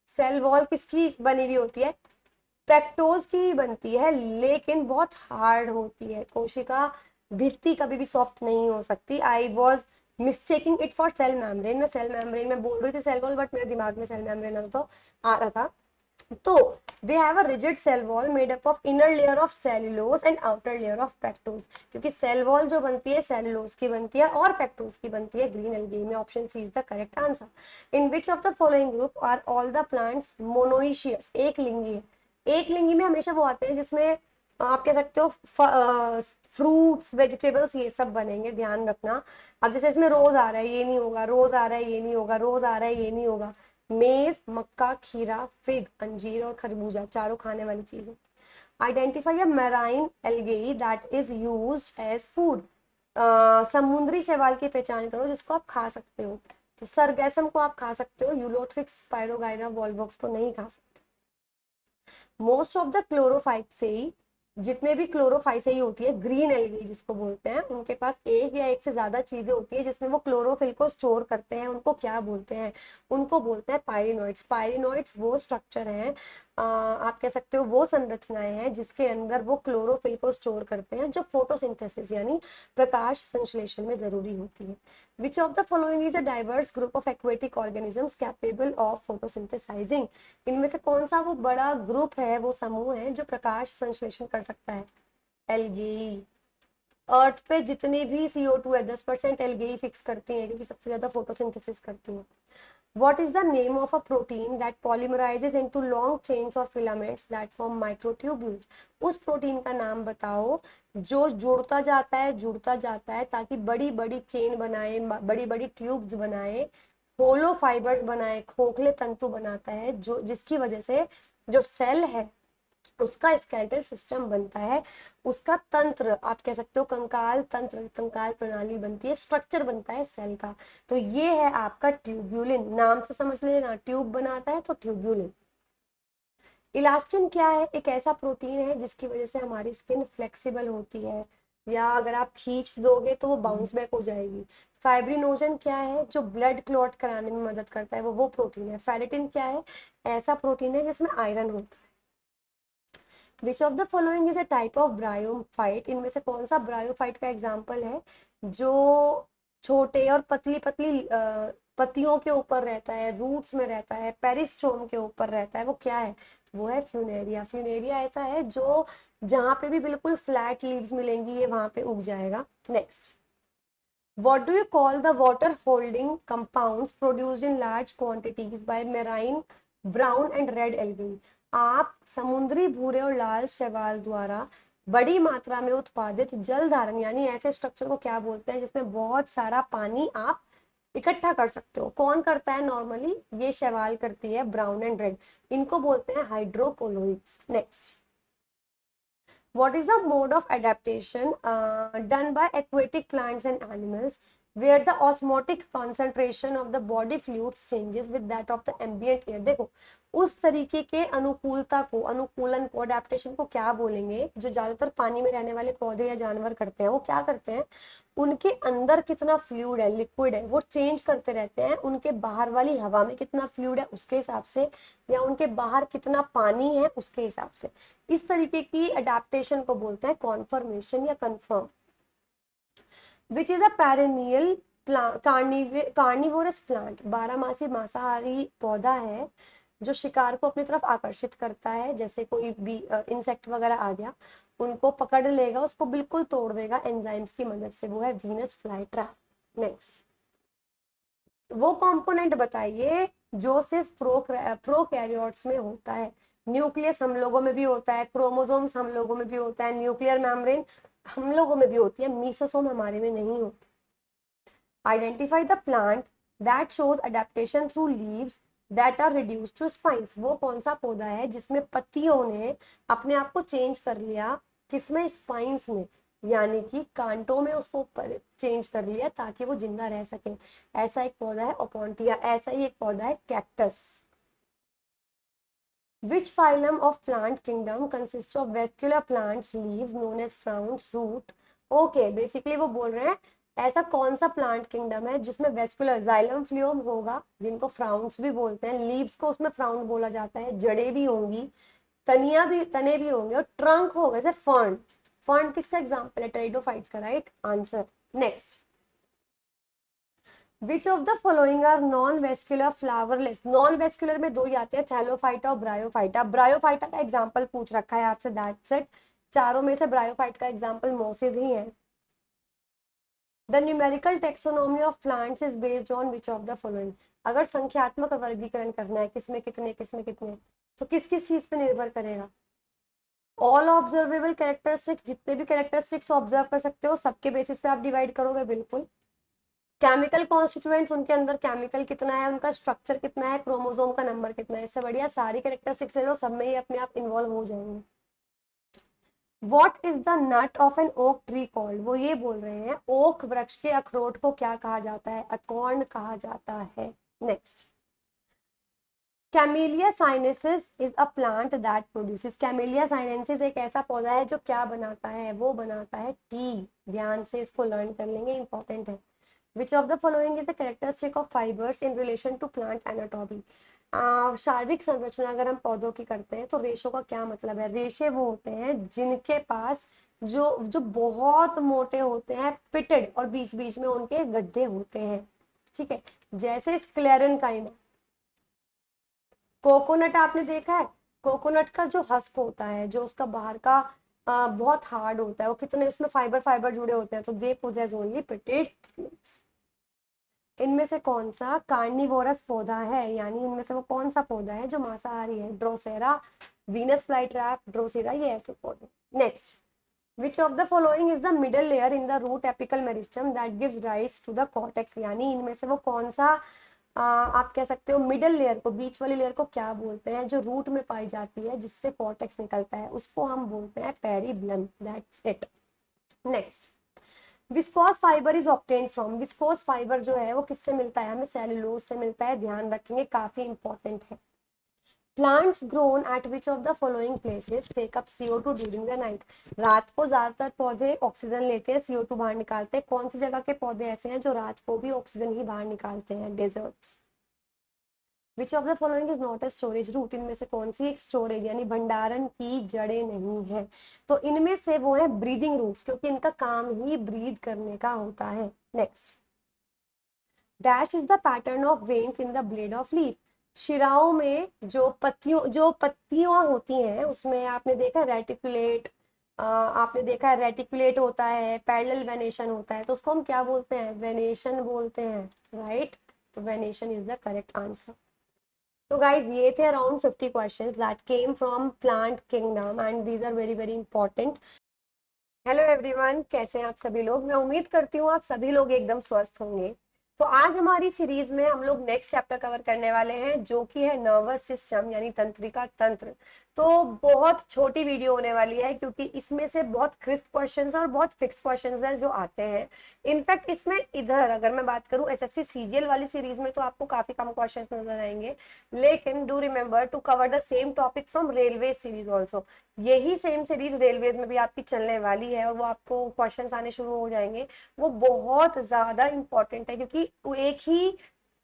S1: सेल वॉल किसकी बनी हुई होती है? पेक्टोज की बनती है, लेकिन बहुत हार्ड होती है। कोशिका भित्ति कभी भी सॉफ्ट नहीं हो सकती। I was mistaking it for sale membrane, मैं सेल मेम्ब्रेन में बोल रही थी सेल वॉल, बट मेरे दिमाग में सेल मेम्ब्रेन तो आ रहा था। तो they have a rigid cell wall made up of inner layer of cellulose and outer layer of pectose, क्योंकि सेल वॉल जो बनती है सेल्यूलोज की बनती है और पेक्टोज की बनती है। ग्रीन एल्गी में option C is the correct answer. In which of the following group are all the plants monoecious? एक लिंगी है। एक लिंगी में हमेशा वो आते हैं जिसमें आप कह सकते हो फ्रूट्स वेजिटेबल्स ये सब बनेंगे, ध्यान रखना। अब जैसे इसमें रोज आ रहा है ये नहीं होगा, रोज आ रहा है ये नहीं होगा, रोज आ रहा है ये नहीं होगा। मेज, मक्का, खीरा, फिग, अंजीर और खरबूजा चारों खाने वाली चीजें। Identify a marine algae that is used as food. समुद्री शैवाल की पहचान करो जिसको आप खा सकते हो। तो सरगैसम को आप खा सकते हो, यूलोथ्रिक्स, स्पाइरोगाइना, वॉलवॉक्स को नहीं खा सकते। मोस्ट ऑफ द क्लोरोफाइट, जितने भी क्लोरोफाइसेई होती है, ग्रीन एल्गी जिसको बोलते हैं, उनके पास एक या एक से ज्यादा चीजें होती है जिसमें वो क्लोरोफिल को स्टोर करते हैं। उनको क्या बोलते हैं? उनको बोलते हैं पायरिनोइड्स। पायरिनोइड्स वो स्ट्रक्चर हैं, आप कह सकते हो वो संरचनाएं हैं जिसके अंदर वो क्लोरोफिल को स्टोर करते हैं, जो फोटोसिंथेसिस यानी प्रकाश संश्लेषण में जरूरी होती है। Which of the following is a diverse group of aquatic organisms capable of photosynthesising? इनमें से कौन सा वो बड़ा ग्रुप है, वो समूह है जो प्रकाश संश्लेषण कर सकता है? एल्गी। अर्थ पे जितने भी CO2 है 10% एल्गी फिक्स करती है, क्योंकि सबसे ज्यादा फोटोसिंथेसिस करती है। What is the name of a protein that polymerizes into long chains of filaments that form microtubules? उस प्रोटीन का नाम बताओ जो जुड़ता जाता है ताकि बड़ी बड़ी चेन बनाए, बड़ी बड़ी ट्यूब्स बनाए, होलो फाइबर्स बनाए, खोखले तंतु बनाता है, जो जिसकी वजह से जो सेल है उसका स्केलेटल सिस्टम बनता है, उसका तंत्र आप कह सकते हो कंकाल तंत्र, कंकाल प्रणाली बनती है, स्ट्रक्चर बनता है सेल का। तो ये है आपका ट्यूब्यूलिन। नाम से समझ लेना, ट्यूब बनाता है तो ट्यूब्यूलिन। इलास्टिन क्या है? एक ऐसा प्रोटीन है जिसकी वजह से हमारी स्किन फ्लेक्सिबल होती है, या अगर आप खींच दोगे तो वो बाउंस बैक हो जाएगी। फाइब्रिनोजन क्या है? जो ब्लड क्लॉट कराने में मदद करता है, वो प्रोटीन है। फेरेटिन क्या है? ऐसा प्रोटीन है जिसमें आयरन होता है। Which of the following is a type of bryophyte? इनमें से कौन सा ब्रायोफाइट का एग्जाम्पल है जो छोटे और पतली पतली पत्तियों के ऊपर रहता है, रूट्स में रहता है, पेरिस्टोम के ऊपर रहता है? वो क्या है? वो है फ्यूनेरिया। फ्यूनेरिया ऐसा है जो जहां पे भी बिल्कुल फ्लैट लीव्स मिलेंगी ये वहां पे उग जाएगा। Next, what do you call the water holding compounds produced in large quantities by marine brown and red algae? आप समुद्री भूरे और लाल शैवाल द्वारा बड़ी मात्रा में उत्पादित जल धारण यानी ऐसे स्ट्रक्चर को क्या बोलते हैं जिसमें बहुत सारा पानी आप इकट्ठा कर सकते हो? कौन करता है नॉर्मली? ये शैवाल करती है, ब्राउन एंड रेड। इनको बोलते हैं hydrocolloids. Next, what is the mode of adaptation done by aquatic plants and animals where the osmotic concentration of the body fluids changes with that of the ambient air? देखो, उस तरीके के अनुकूलता को, अनुकूलन को, अडेप्टेशन को क्या बोलेंगे? जो ज्यादातर पानी में रहने वाले पौधे या जानवर करते हैं, वो क्या करते हैं? उनके अंदर कितना फ्लूइड है, लिक्विड है, वो चेंज करते रहते हैं। उनके बाहर वाली हवा में कितना फ्लूइड है उसके हिसाब से, या उनके बाहर कितना पानी है उसके हिसाब से। इस तरीके की अडेप्टेशन को बोलते हैं कॉन्फर्मेशन या confirm. Which is a perennial carnivorous plant? बारहमासी मांसाहारी पौधा है जो शिकार को अपनी तरफ आकर्षित करता है। जैसे कोई भी इंसेक्ट वगैरह आ गया, उनको पकड़ लेगा, उसको बिल्कुल तोड़ देगा एंजाइम्स की मदद से। वो है वीनस फ्लाई ट्रैप। नेक्स्ट, वो कंपोनेंट बताइए जो सिर्फ प्रोकैरियोट्स में होता है। न्यूक्लियस हम लोगों में भी होता है, क्रोमोसोम्स हम लोगों में भी होता है, न्यूक्लियर मेम्ब्रेन हम लोगों में भी होती है, मीसोसोम हमारे में नहीं होती। Identify the plant that shows adaptation through leaves that are reduced to spines. वो कौन सा पौधा है जिसमें पत्तियों ने अपने आप को चेंज कर लिया? किसमें? स्पाइंस में, यानी कि कांटों में उसको चेंज कर लिया ताकि वो जिंदा रह सके। ऐसा एक पौधा है ओपोन्टिया, ऐसा ही एक पौधा है cactus. Which phylum of plant kingdom consists of vascular plants, leaves known as fronds, root? Okay, basically वो बोल रहे हैं ऐसा कौन सा प्लांट किंगडम है जिसमें वेस्कुलर जाइलम फ्लियोम होगा, जिनको फ्राउंड्स भी बोलते हैं, लीव्स को उसमें फ्राउंड बोला जाता है, जड़ें भी होंगी, तने भी होंगे और ट्रंक होगा जैसे फर्न। फर्न किसका एग्जांपल है? टेरिडोफाइट्स का, right answer. Next, which of the following are non vascular flowerless? Non vascular में दो ही आते हैं, थैलोफाइटा और ब्रायोफाइटा। ब्रायोफाइटा का एग्जांपल पूछ रखा है आपसे, दैट्स इट। चारों में से ब्रायोफाइट का एग्जांपल मोसेस ही है। The numerical taxonomy of plants is based on which of the following? अगर संख्यात्मक वर्गीकरण करना है किसमें कितने, तो किस किस चीज पे निर्भर करेगा? ऑल ऑब्जर्वेबल कैरेक्टरिस्टिक्स, जितने भी कैरेक्टरिस्टिक्स ऑब्जर्व कर सकते हो सबके बेसिस पे आप डिवाइड करोगे, बिल्कुल। केमिकल कॉन्स्टिट्यूएंट्स, उनके अंदर केमिकल कितना है, उनका स्ट्रक्चर कितना है, क्रोमोसोम का नंबर कितना है, इससे बढ़िया सारी कैरेक्टरिस्टिक्स ले लो, सब में ही अपने आप इन्वॉल्व हो जाएंगे। What is the nut of an oak tree called? वो ये बोल रहे हैं ओक वृक्ष के अखरोट को क्या कहा जाता है? अकॉर्न कहा जाता है। Next, camellia sinensis is a plant that produces. Camellia sinensis एक ऐसा पौधा है जो क्या बनाता है? वो बनाता है टी। ध्यान से इसको लर्न कर लेंगे, इंपॉर्टेंट है। Which of the following is a characteristic of fibers in relation to plant anatomy? शारीरिक संरचना अगर हम पौधों की करते हैं तो रेशों का क्या मतलब है? रेशे वो होते हैं जिनके पास जो जो बहुत मोटे होते हैं, पिटेड, और बीच बीच में उनके गड्ढे होते हैं, ठीक है, जैसे स्क्लेरेनकाइमा। कोकोनट आपने देखा है? कोकोनट का जो हस्क होता है, जो उसका बाहर का बहुत हार्ड होता है, वो कितने उसमें फाइबर फाइबर जुड़े होते हैं, तो दे पोजेस ओनली पिटेड। इनमें से कौन सा कार्निवोरस पौधा है, यानी इनमें से वो कौन सा पौधा है जो मांसाहारी है? ड्रोसेरा, वीनस फ्लाईट्रैप, ड्रोसेरा, ये ऐसे पौधे। Next, which of the following is the middle layer in the root apical meristem that gives rise to the cortex? यानी इनमें से वो कौन सा आप कह सकते हो मिडल लेयर को, बीच वाली लेयर को क्या बोलते हैं, जो रूट में पाई जाती है जिससे कॉर्टेक्स निकलता है, उसको हम बोलते हैं periblem. That's it. Next, viscose fibre is obtained from? Viscose fibre जो है वो किससे मिलता है? हमें सेलुलोज से मिलता है, ध्यान रखेंगे, काफी इंपॉर्टेंट है। Plants grown at which of the following places take up CO2 during the night? रात को ज्यादातर पौधे ऑक्सीजन लेते हैं, CO2 बाहर निकालते हैं। कौन सी जगह के पौधे ऐसे हैं जो रात को भी ऑक्सीजन ही बाहर निकालते हैं? Deserts. Which of the following is not a storage root? इनमें से कौन सी एक स्टोरेज यानी भंडारण की जड़ें नहीं है? तो इनमें से वो है ब्रीदिंग रूट्स, क्योंकि इनका काम ही ब्रीद करने का होता है। Next, dash is the pattern of veins in the blade of leaf? शिराओं में जो पत्तियां होती हैं उसमें आपने देखा रेटिकुलेट, आपने देखा है रेटिकुलेट होता है, पैरेलल वेनेशन होता है, तो उसको हम क्या बोलते हैं? वेनेशन बोलते हैं, राइट। तो venation is the correct answer. तो गाइज ये थे around 50 questions that came from plant kingdom and these are very very important. Hello everyone, कैसे हैं आप सभी लोग? मैं उम्मीद करती हूँ आप सभी लोग एकदम स्वस्थ होंगे। तो आज हमारी सीरीज में हम लोग नेक्स्ट चैप्टर कवर करने वाले हैं जो कि है नर्वस सिस्टम यानी तंत्रिका तंत्र। तो बहुत छोटी वीडियो होने वाली है क्योंकि इसमें से बहुत क्रिस्प क्वेश्चंस और बहुत फिक्स क्वेश्चंस हैं जो आते हैं। इनफैक्ट इसमें इधर अगर मैं बात करूं SSC CGL वाली सीरीज में तो आपको काफी कम क्वेश्चंस नजर आएंगे, लेकिन do remember to cover the same topic from railway series also. यही सेम सीरीज रेलवेज में भी आपकी चलने वाली है और वो आपको क्वेश्चंस आने शुरू हो जाएंगे। वो बहुत ज्यादा इंपॉर्टेंट है क्योंकि वो एक ही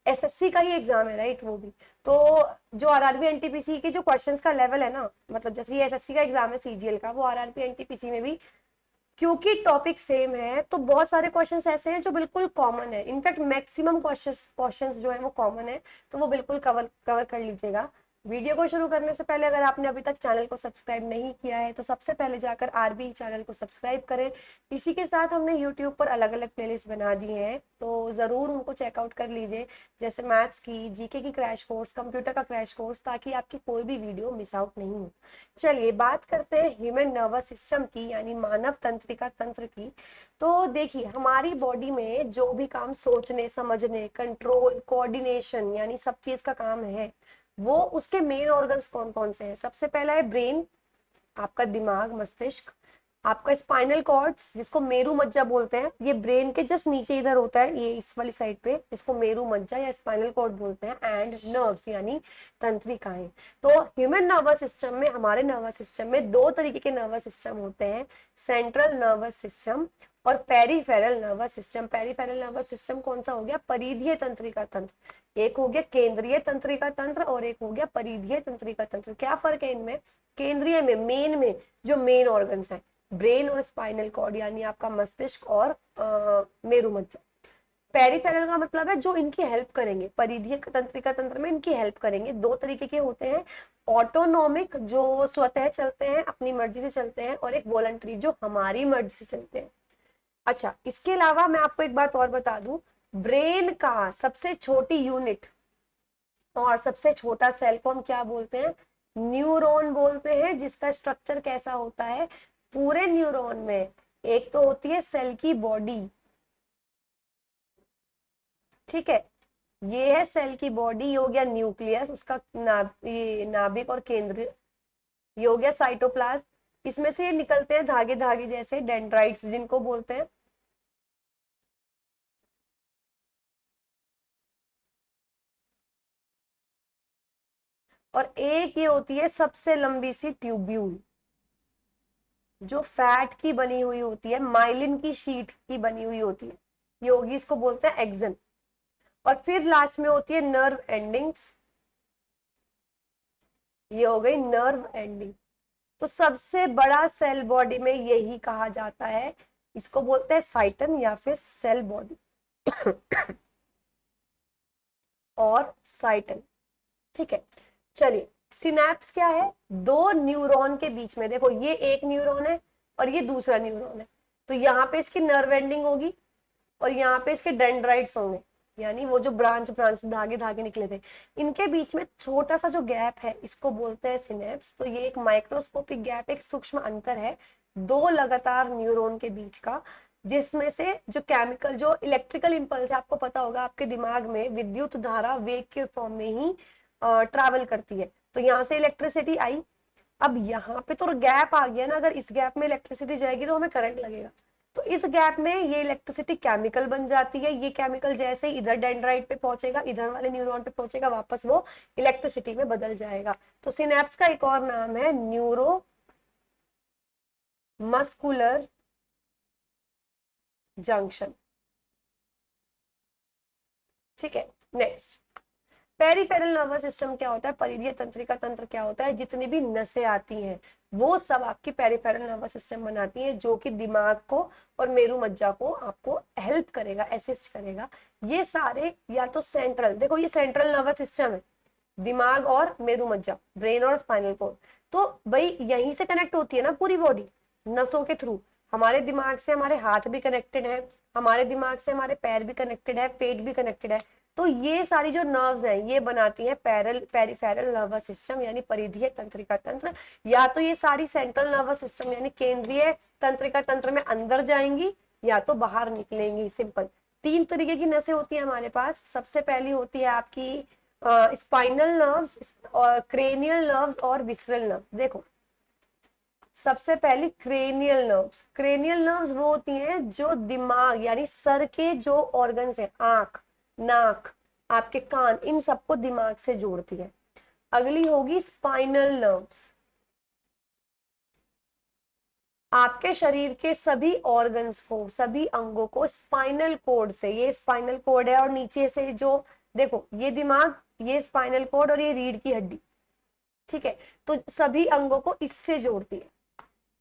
S1: SSC का ही एग्जाम है, राइट, वो भी। तो जो RRB NTPC के जो क्वेश्चंस का लेवल है ना, मतलब जैसे ये SSC का एग्जाम है CGL का, वो RRB NTPC में भी क्योंकि टॉपिक सेम है तो बहुत सारे क्वेश्चंस ऐसे हैं जो बिल्कुल कॉमन है। इनफैक्ट मैक्सिमम क्वेश्चंस जो है वो कॉमन है, तो वो बिल्कुल कवर कर लीजिएगा। वीडियो को शुरू करने से पहले अगर आपने अभी तक चैनल को सब्सक्राइब नहीं किया है तो सबसे पहले जाकर RB चैनल को सब्सक्राइब करें। इसी के साथ हमने यूट्यूब पर अलग अलग प्लेलिस्ट बना दी हैं, तो ज़रूर उनको चेकआउट कर लीजिए, जैसे मैथ्स की, GK की क्रैश कोर्स, कंप्यूटर का क्रैश कोर्स, ताकि आपकी कोई भी वीडियो मिस आउट नहीं हो। चलिए बात करते हैं ह्यूमन नर्वस सिस्टम की यानी मानव तंत्रिका तंत्र की। तो देखिए हमारी बॉडी में जो भी काम सोचने समझने कंट्रोल कोऑर्डिनेशन यानी सब चीज का काम है, वो उसके मेन ऑर्गन्स कौन कौन से हैं? सबसे पहला है ब्रेन, आपका दिमाग मस्तिष्क। आपका स्पाइनल कॉर्ड्स, जिसको मेरु मज्जा बोलते हैं, ये ब्रेन के जस्ट नीचे इधर होता है, ये इस वाली साइड पे, जिसको मेरु मज्जा या स्पाइनल कॉर्ड बोलते हैं, एंड नर्व्स यानी तंत्रिकाएं। तो ह्यूमन नर्वस सिस्टम में, हमारे नर्वस सिस्टम में दो तरीके के नर्वस सिस्टम होते हैं, सेंट्रल नर्वस सिस्टम और peripheral nervous system. Peripheral nervous system कौन सा हो गया? परिधीय तंत्रिका तंत्र। एक हो गया केंद्रीय तंत्रिका तंत्र और एक हो गया परिधीय तंत्रिका तंत्र। क्या फर्क है इनमें? केंद्रीय में, मेन में जो मेन ऑर्गन्स है, ब्रेन और स्पाइनल कॉर्ड यानी आपका मस्तिष्क और मेरुमज्जा। पेरिफेरल का मतलब है जो इनकी हेल्प करेंगे, परिधीय तंत्रिका तंत्र में इनकी हेल्प करेंगे। दो तरीके के होते हैं, ऑटोनोमिक जो स्वतः चलते हैं, अपनी मर्जी से चलते हैं, और एक वॉलंटरी जो हमारी मर्जी से चलते हैं। अच्छा, इसके अलावा मैं आपको एक बात और बता दूं, ब्रेन का सबसे छोटी यूनिट और सबसे छोटा सेल को हम क्या बोलते हैं? न्यूरॉन बोलते हैं। जिसका स्ट्रक्चर कैसा होता है? पूरे न्यूरॉन में एक तो होती है सेल की बॉडी, ठीक है, ये है सेल की बॉडी, ये हो गया न्यूक्लियस, उसका नाभिक और केंद्र, ये हो गया साइटोप्लाज्म। इसमें से ये निकलते हैं धागे धागे जैसे डेंड्राइट्स जिनको बोलते हैं। और एक ये होती है सबसे लंबी सी ट्यूब्यूल, जो फैट की बनी हुई होती है, माइलिन की शीट की बनी हुई होती है, ये होगी, इसको बोलते हैं एक्सन। और फिर लास्ट में होती है नर्व एंडिंग्स, ये हो गई नर्व एंडिंग। तो सबसे बड़ा सेल बॉडी में यही कहा जाता है, इसको बोलते हैं साइटन या फिर सेल बॉडी और साइटन, ठीक है। चलिए, सिनेप्स क्या है? दो न्यूरॉन के बीच में, देखो ये एक न्यूरॉन है और ये दूसरा न्यूरॉन है, तो यहाँ पे इसकी नर्व एंडिंग होगी और यहाँ पे इसके डेंड्राइट्स होंगे, यानी वो जो ब्रांच ब्रांच धागे धागे निकले थे, इनके बीच में छोटा सा जो गैप है इसको बोलते हैं सिनेप्स। तो ये एक माइक्रोस्कोपिक गैप, एक सूक्ष्म अंतर है दो लगातार न्यूरॉन के बीच का, जिसमें से जो केमिकल, जो इलेक्ट्रिकल इंपल्स है, आपको पता होगा आपके दिमाग में विद्युत धारा वेग के फॉर्म में ही ट्रैवल करती है। तो यहाँ से इलेक्ट्रिसिटी आई, अब यहाँ पे तो गैप आ गया ना, अगर इस गैप में इलेक्ट्रिसिटी जाएगी तो हमें करंट लगेगा। तो इस गैप में ये इलेक्ट्रिसिटी केमिकल बन जाती है, ये केमिकल जैसे ही इधर डेंड्राइट पे पहुंचेगा, इधर वाले न्यूरॉन पे पहुंचेगा, वापस वो इलेक्ट्रिसिटी में बदल जाएगा। तो सिनेप्स का एक और नाम है न्यूरो मस्कुलर जंक्शन, ठीक है। नेक्स्ट, पेरिफेरल नर्वस सिस्टम क्या होता है? परिधीय तंत्रिका तंत्र क्या होता है? जितनी भी नसें आती हैं वो सब आपकी पेरिफेरल नर्वस सिस्टम बनाती है, जो कि दिमाग को और मेरु मज्जा को आपको हेल्प करेगा, असिस्ट करेगा। ये सारे या तो सेंट्रल, देखो ये सेंट्रल नर्वस सिस्टम है, दिमाग और मेरु मज्जा, ब्रेन और स्पाइनल कॉर्ड, तो भाई यहीं से कनेक्ट होती है ना पूरी बॉडी, नसों के थ्रू। हमारे दिमाग से हमारे हाथ भी कनेक्टेड है, हमारे दिमाग से हमारे पैर भी कनेक्टेड है, पेट भी कनेक्टेड है। तो ये सारी जो नर्व्स हैं ये बनाती हैं पेरिफेरल नर्वस सिस्टम यानी परिधीय तंत्रिका तंत्र। या तो ये सारी सेंट्रल नर्वस सिस्टम यानी केंद्रीय तंत्रिका तंत्र में अंदर जाएंगी या तो बाहर निकलेंगी, सिंपल। तीन तरीके की नसें होती है हमारे पास। सबसे पहली होती है आपकी स्पाइनल नर्व्स और क्रेनियल नर्व्स और विसरल नर्व्स। देखो सबसे पहली क्रेनियल नर्व्स, क्रेनियल नर्व्स वो होती हैं जो दिमाग यानी सर के जो ऑर्गन्स है, आंख, नाक, आपके कान, इन सबको दिमाग से जोड़ती है। अगली होगी स्पाइनल नर्व्स, आपके शरीर के सभी ऑर्गन्स को, सभी अंगों को स्पाइनल कोड से, ये स्पाइनल कोड है और नीचे से जो, देखो ये दिमाग, ये स्पाइनल कोड और ये रीढ़ की हड्डी, ठीक है, तो सभी अंगों को इससे जोड़ती है।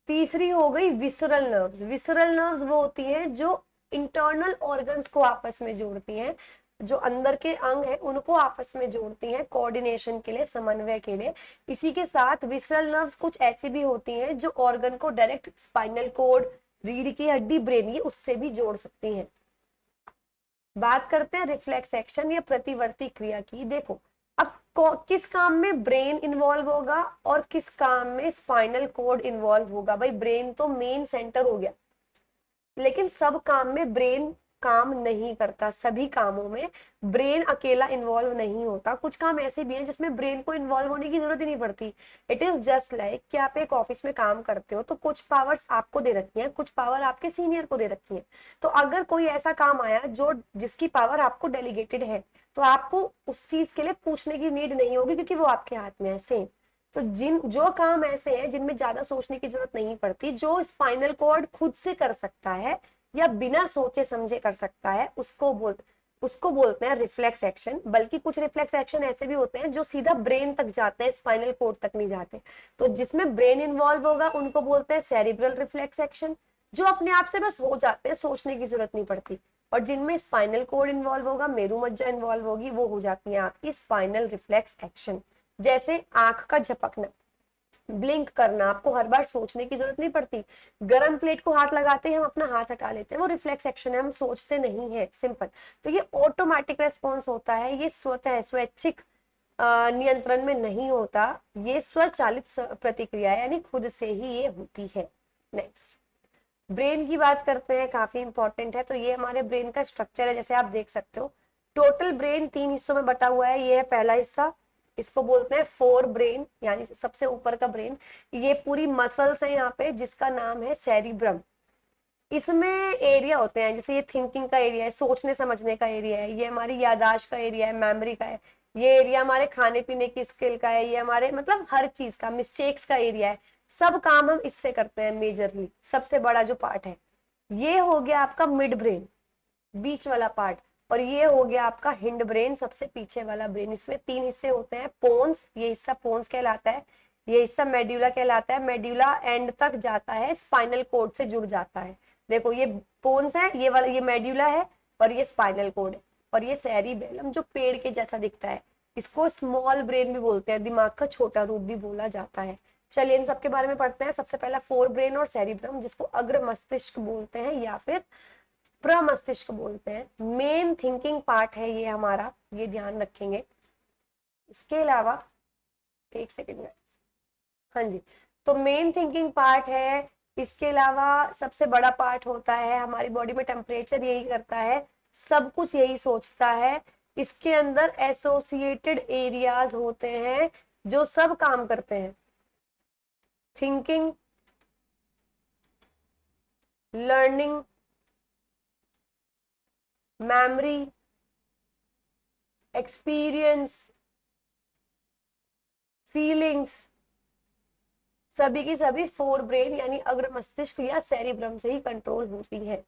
S1: तीसरी हो गई विसरल नर्व्स। विसरल नर्व्स वो होती हैं जो इंटरनल ऑर्गन्स को आपस में जोड़ती हैं, जो अंदर के अंग है उनको आपस में जोड़ती हैं कोऑर्डिनेशन के लिए, समन्वय के लिए। इसी के साथ विसरल नर्व्स कुछ ऐसी भी होती हैं जो ऑर्गन को डायरेक्ट स्पाइनल कोड, रीढ़ की हड्डी, ब्रेन, ये उससे भी जोड़ सकती हैं। बात करते हैं रिफ्लेक्स एक्शन या प्रतिवर्ती क्रिया की। देखो अब किस काम में ब्रेन इन्वॉल्व होगा और किस काम में स्पाइनल कोड इन्वॉल्व होगा। भाई ब्रेन तो मेन सेंटर हो गया, लेकिन सब काम में ब्रेन काम नहीं करता। सभी कामों में ब्रेन अकेला इन्वॉल्व नहीं होता, कुछ काम ऐसे भी हैं जिसमें ब्रेन को इन्वॉल्व होने की जरूरत ही नहीं पड़ती। इट इज जस्ट लाइक कि आप एक ऑफिस में काम करते हो तो कुछ पावर्स आपको दे रखी हैं, कुछ पावर आपके सीनियर को दे रखी है। तो अगर कोई ऐसा काम आया जो जिसकी पावर आपको डेलीगेटेड है, तो आपको उस चीज के लिए पूछने की नीड नहीं होगी, क्योंकि वो आपके हाथ में है। सेम तो जो काम ऐसे हैं जिनमें ज्यादा सोचने की जरूरत नहीं पड़ती, जो स्पाइनल कॉर्ड खुद से कर सकता है या बिना सोचे समझे कर सकता है, उसको बोलते हैं रिफ्लेक्स एक्शन। बल्कि कुछ रिफ्लेक्स एक्शन ऐसे भी होते हैं जो सीधा ब्रेन तक जाते हैं, स्पाइनल कॉर्ड तक नहीं जाते। तो जिसमें ब्रेन इन्वॉल्व होगा उनको बोलते हैं सेरिब्रल रिफ्लेक्स एक्शन, जो अपने आप से बस हो जाते हैं, सोचने की जरूरत नहीं पड़ती। और जिनमें स्पाइनल कॉर्ड इन्वॉल्व होगा, मेरू मज्जा इन्वॉल्व होगी, वो हो जाती है आपकी स्पाइनल रिफ्लेक्स एक्शन। जैसे आंख का झपकना, ब्लिंक करना, आपको हर बार सोचने की जरूरत नहीं पड़ती। गरम प्लेट को हाथ लगाते हैं, हम अपना हाथ हटा लेते हैं, वो रिफ्लेक्स एक्शन है, हम सोचते नहीं है, सिंपल। तो ये ऑटोमेटिक रेस्पॉन्स होता है, ये स्वतः स्वैच्छिक नियंत्रण में नहीं होता, ये स्वचालित प्रतिक्रिया है, यानी खुद से ही ये होती है। नेक्स्ट ब्रेन की बात करते हैं, काफी इंपॉर्टेंट है। तो ये हमारे ब्रेन का स्ट्रक्चर है, जैसे आप देख सकते हो। टोटल ब्रेन 3 हिस्सों में बटा हुआ है। ये है पहला हिस्सा, इसको बोलते हैं फोर ब्रेन, यानी सबसे ऊपर का ब्रेन। ये पूरी मसल्स है यहाँ पे, जिसका नाम है सेरिब्रम। इसमें एरिया होते हैं, जैसे ये थिंकिंग का एरिया है, सोचने समझने का एरिया है, ये हमारी यादाश्त का एरिया है, मेमोरी का है, ये एरिया हमारे खाने पीने की स्किल का है, ये हमारे मतलब हर चीज का, मिस्टेक्स का एरिया है। सब काम हम इससे करते हैं मेजरली, सबसे बड़ा जो पार्ट है। ये हो गया आपका मिड ब्रेन, बीच वाला पार्ट। और ये हो गया आपका हिंड ब्रेन, सबसे पीछे वाला ब्रेन। इसमें 3 हिस्से होते हैं। पोन्स, ये हिस्सा पोन्स कहलाता है, ये हिस्सा मेड्यूला कहलाता है। मेड्यूला एंड तक जाता है, स्पाइनल कॉर्ड से जुड़ जाता है। देखो ये पोन्स है, ये वाला ये मेड्यूला है, और ये स्पाइनल कॉर्ड है। और ये सेरिबेलम जो पेड़ के जैसा दिखता है, इसको स्मॉल ब्रेन भी बोलते हैं, दिमाग का छोटा रूप भी बोला जाता है। चलिए इन सबके बारे में पढ़ते हैं। सबसे पहला फोर ब्रेन और सेरिब्रम, जिसको अग्र मस्तिष्क बोलते हैं या फिर प्रमस्तिष्क बोलते हैं। मेन थिंकिंग पार्ट है ये हमारा, ये ध्यान रखेंगे। इसके अलावा एक सेकेंड में, हाँ जी, तो मेन थिंकिंग पार्ट है। इसके अलावा सबसे बड़ा पार्ट होता है, हमारी बॉडी में टेम्परेचर यही करता है, सब कुछ यही सोचता है। इसके अंदर एसोसिएटेड एरियाज होते हैं जो सब काम करते हैं। Thinking, learning, memory, experience, feelings, सभी की सभी फोर ब्रेन यानी अग्र मस्तिष्क या सेरिब्रम से ही कंट्रोल होती है।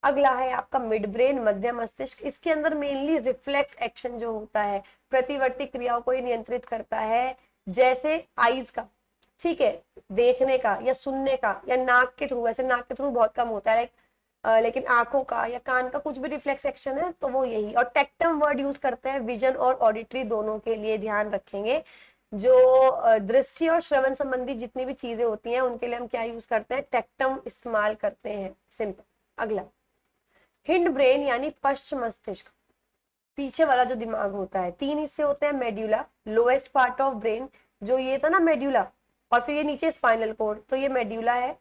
S1: अगला है आपका मिड ब्रेन, मध्य मस्तिष्क। इसके अंदर मेनली रिफ्लेक्स एक्शन जो होता है, प्रतिवर्ती क्रियाओं को ही नियंत्रित करता है। जैसे आईज का, ठीक है, देखने का या सुनने का, या नाक के थ्रू, वैसे नाक के थ्रू बहुत कम होता है, लेकिन आंखों का या कान का कुछ भी रिफ्लेक्स एक्शन है तो वो यही। और टेक्टम वर्ड यूज करते हैं विजन और ऑडिटरी दोनों के लिए, ध्यान रखेंगे। जो दृष्टि और श्रवण संबंधी जितनी भी चीजें होती हैं उनके लिए हम क्या यूज करते हैं, टेक्टम इस्तेमाल करते हैं, सिंपल। अगला हिंड ब्रेन यानी पश्च मस्तिष्क, पीछे वाला जो दिमाग होता है। 3 हिस्से होते हैं। Medulla, lowest part of brain, जो ये था ना मेड्यूला, और फिर ये नीचे स्पाइनल कॉर्ड, तो ये मेड्यूला है।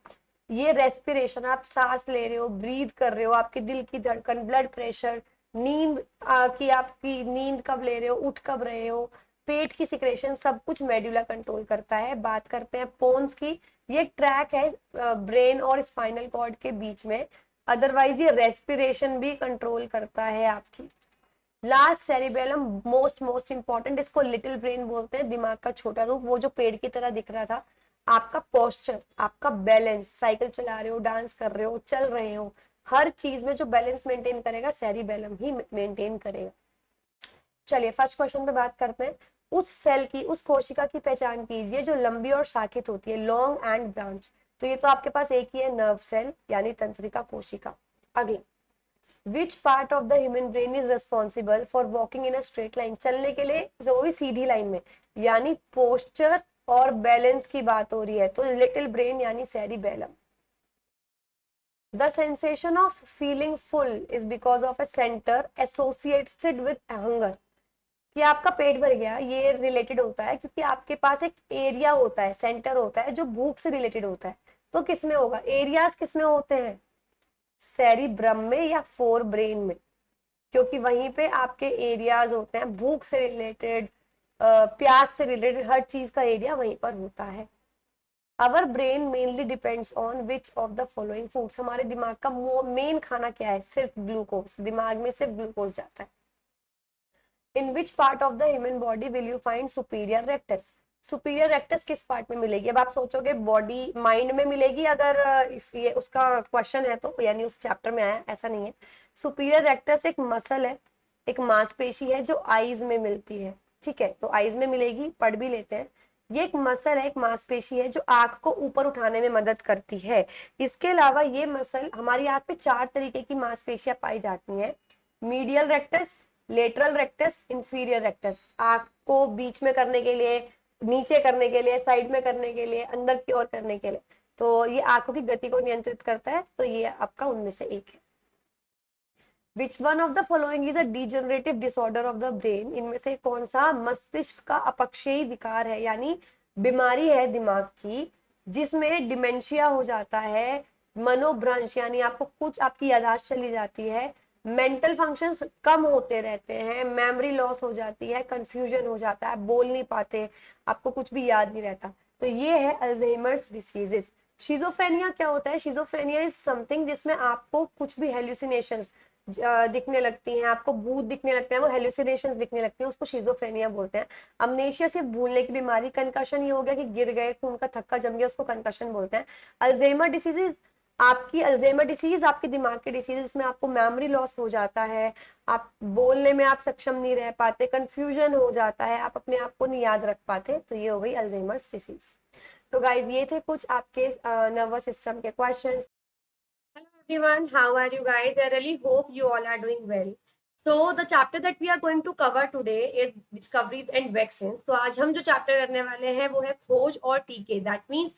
S1: ये रेस्पिरेशन, आप सांस ले रहे हो, ब्रीद कर रहे हो, आपके दिल की धड़कन, ब्लड प्रेशर, नींद की आपकी नींद कब ले रहे हो, उठ कब रहे हो, पेट की सिक्रेशन, सब कुछ मेड्यूला कंट्रोल करता है। बात करते हैं पोन्स की, ये ट्रैक है ब्रेन और स्पाइनल कॉर्ड के बीच में। अदरवाइज ये रेस्पिरेशन भी कंट्रोल करता है आपकी। लास्ट सेरिबेलम, मोस्ट इंपॉर्टेंट, इसको लिटिल ब्रेन बोलते हैं, दिमाग का छोटा रूप, वो जो पेड़ की तरह दिख रहा था। आपका पोस्चर, आपका बैलेंस, साइकिल चला रहे हो, डांस कर रहे हो, चल रहे हो, हर चीज में जो बैलेंस मेंटेन करेगा सेरिबेलम ही मेंटेन करेगा। चलिए फर्स्ट क्वेश्चन पे बात करते हैं। उस सेल की, उस कोशिका की पहचान कीजिए जो लंबी और शाखित होती है, लॉन्ग एंड ब्रांच। तो ये तो आपके पास एक ही है, नर्व सेल यानी तंत्रिका कोशिका। अगला, विच part of the human brain is responsible for walking in a straight line, चलने के लिए जो भी सीधी लाइन में, यानी पोस्चर और बैलेंस की बात हो रही है, तो लिटिल ब्रेन यानी cerebellum. The sensation of feeling full is because of a centre associated with hunger, कि आपका पेट भर गया, ये रिलेटेड होता है क्योंकि आपके पास एक एरिया होता है, सेंटर होता है जो भूख से रिलेटेड होता है। तो किसमें होगा, एरियाज किसमें होते हैं, सेरिब्रम में या फोर ब्रेन में, क्योंकि वहीं पे आपके एरियाज होते हैं भूख से रिलेटेड, प्यास से रिलेटेड, हर चीज का एरिया वहीं पर होता है। Our brain mainly depends on which of the following foods, हमारे दिमाग का मेन खाना क्या है, सिर्फ ग्लूकोज, दिमाग में सिर्फ ग्लूकोज जाता है। In which part of the human body will you find superior rectus, superior rectus किस पार्ट में मिलेगी? अब आप सोचोगे बॉडी माइंड में मिलेगी, अगर ये उसका क्वेश्चन है तो, यानी उस चैप्टर में आया, ऐसा नहीं है। सुपीरियर रेक्टस एक मसल है, एक मांसपेशी है जो आईज में मिलती है, ठीक है, तो आईज में मिलेगी, पढ़ भी लेते हैं। ये एक मसल है, एक मांसपेशी है जो आंख को ऊपर उठाने में मदद करती है। इसके अलावा ये मसल, हमारी आंख पे 4 तरीके की मांसपेशियां पाई जाती हैं, medial rectus, lateral rectus, inferior rectus, आंख को बीच में करने के लिए, नीचे करने के लिए, साइड में करने के लिए, अंदर की ओर करने के लिए, तो ये आंखों की गति को नियंत्रित करता है, तो ये आपका उनमें से एक है। Which one of the following is a degenerative disorder of the brain, इनमें से कौन सा मस्तिष्क का अपक्षयी विकार है, यानी बीमारी है दिमाग की, जिसमें डिमेंशिया हो जाता है, मनोभ्रंश यानी आपको कुछ, आपकी याददाश्त चली जाती है, मेंटल फंक्शंस कम होते रहते हैं, मेमोरी लॉस हो जाती है, कंफ्यूजन हो जाता है, बोल नहीं पाते, आपको कुछ भी याद नहीं रहता, तो ये है अल्जाइमर्स डिसीजेस। शिजोफ्रेनिया क्या होता है? शिजोफ्रेनिया इज समथिंग जिसमें आपको कुछ भी हेल्यूसिनेशंस दिखने लगती हैं, आपको भूत दिखने लगते हैं, वो हेल्यूसिनेशंस दिखने लगती हैं, उसको शिजोफ्रेनिया बोलते हैं। अमनेशिया सिर्फ भूलने की बीमारी, कंकशन ये हो गया कि गिर गए, खून का थक्का जम गया, उसको कंकशन बोलते हैं। अल्जाइमर डिसीज, आपकी अल्जाइमर डिसीज आपके दिमाग के डिसीज में आपको मेमोरी लॉस हो जाता है, आप बोलने में आप सक्षम नहीं रह पाते, कंफ्यूजन हो जाता है, आप अपने आप को नहीं याद रख पाते, तो ये हो गई अल्जाइमर्स डिसीज। तो गाइज ये थे कुछ आपके नर्वस सिस्टम के questions. Hello everyone, how are you guys? I really hope you all are doing well. So the chapter that we are going to cover today is discoveries and vaccines. तो आज हम जो chapter करने वाले हैं वो है खोज और टीके। दैट मीन्स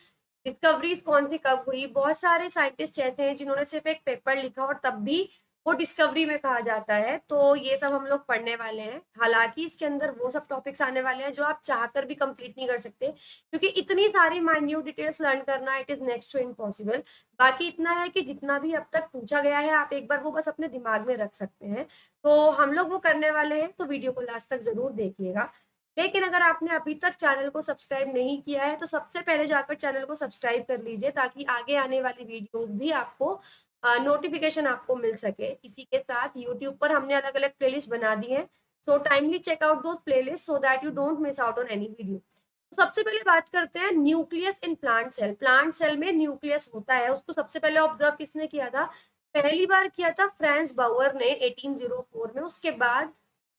S1: डिस्कवरीज कौन सी कब हुई। बहुत सारे साइंटिस्ट ऐसे हैं जिन्होंने सिर्फ एक पेपर लिखा और तब भी वो डिस्कवरी में कहा जाता है, तो ये सब हम लोग पढ़ने वाले हैं। हालांकि इसके अंदर वो सब टॉपिक्स आने वाले हैं जो आप चाहकर भी कंप्लीट नहीं कर सकते, क्योंकि इतनी सारी माइन्यूट डिटेल्स लर्न करना it is next to impossible. बाकी इतना है कि जितना भी अब तक पूछा गया है आप एक बार वो बस अपने दिमाग में रख सकते हैं, तो हम लोग वो करने वाले हैं, तो वीडियो को लास्ट तक जरूर देखिएगा। लेकिन अगर आपने अभी तक चैनल को सब्सक्राइब नहीं किया है तो सबसे पहले जाकर चैनल को सब्सक्राइब कर लीजिए, ताकि आगे आने वाली वीडियोस भी आपको नोटिफिकेशन आपको मिल सके। इसी के साथ यूट्यूब पर हमने अलग अलग प्लेलिस्ट बना दी है, so timely check out those playlist so that you don't miss out on any video. सबसे पहले बात करते हैं nucleus in plant cell. Plant cell में न्यूक्लियस होता है, उसको सबसे पहले ऑब्जर्व किसने किया था? पहली बार किया था फ्रांस बाउअर ने 1804 में, उसके बाद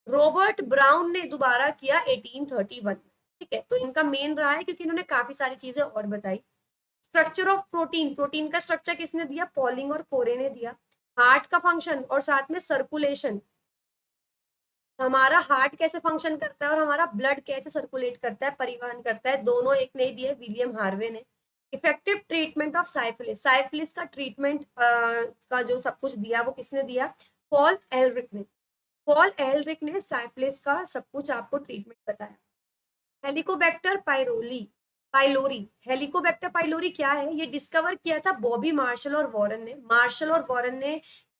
S1: रॉबर्ट ब्राउन ने दोबारा किया 1831। ठीक है, तो इनका मेन रहा है क्योंकि इन्होंने काफी सारी चीजें और बताई। स्ट्रक्चर ऑफ प्रोटीन, प्रोटीन का स्ट्रक्चर किसने दिया? पॉलिंग और कोरे ने दिया। हार्ट का फंक्शन और साथ में सर्कुलेशन, हमारा हार्ट कैसे फंक्शन करता है और हमारा ब्लड कैसे सर्कुलेट करता है, परिवहन करता है, दोनों एक नहीं दिए, विलियम हार्वे ने। Effective treatment of syphilis, syphilis का ट्रीटमेंट का जो सब कुछ दिया वो किसने दिया? पॉल एलरिक ने। पॉल एलरिक ने साइफिलिस का सब कुछ आपको ट्रीटमेंट बताया। हेलिकोबैक्टर पाइलोरी, हेलिकोबैक्टर पाइलोरी क्या है? ये डिस्कवर किया था बॉबी मार्शल और वॉरेन ने। मार्शल और वॉरेन ने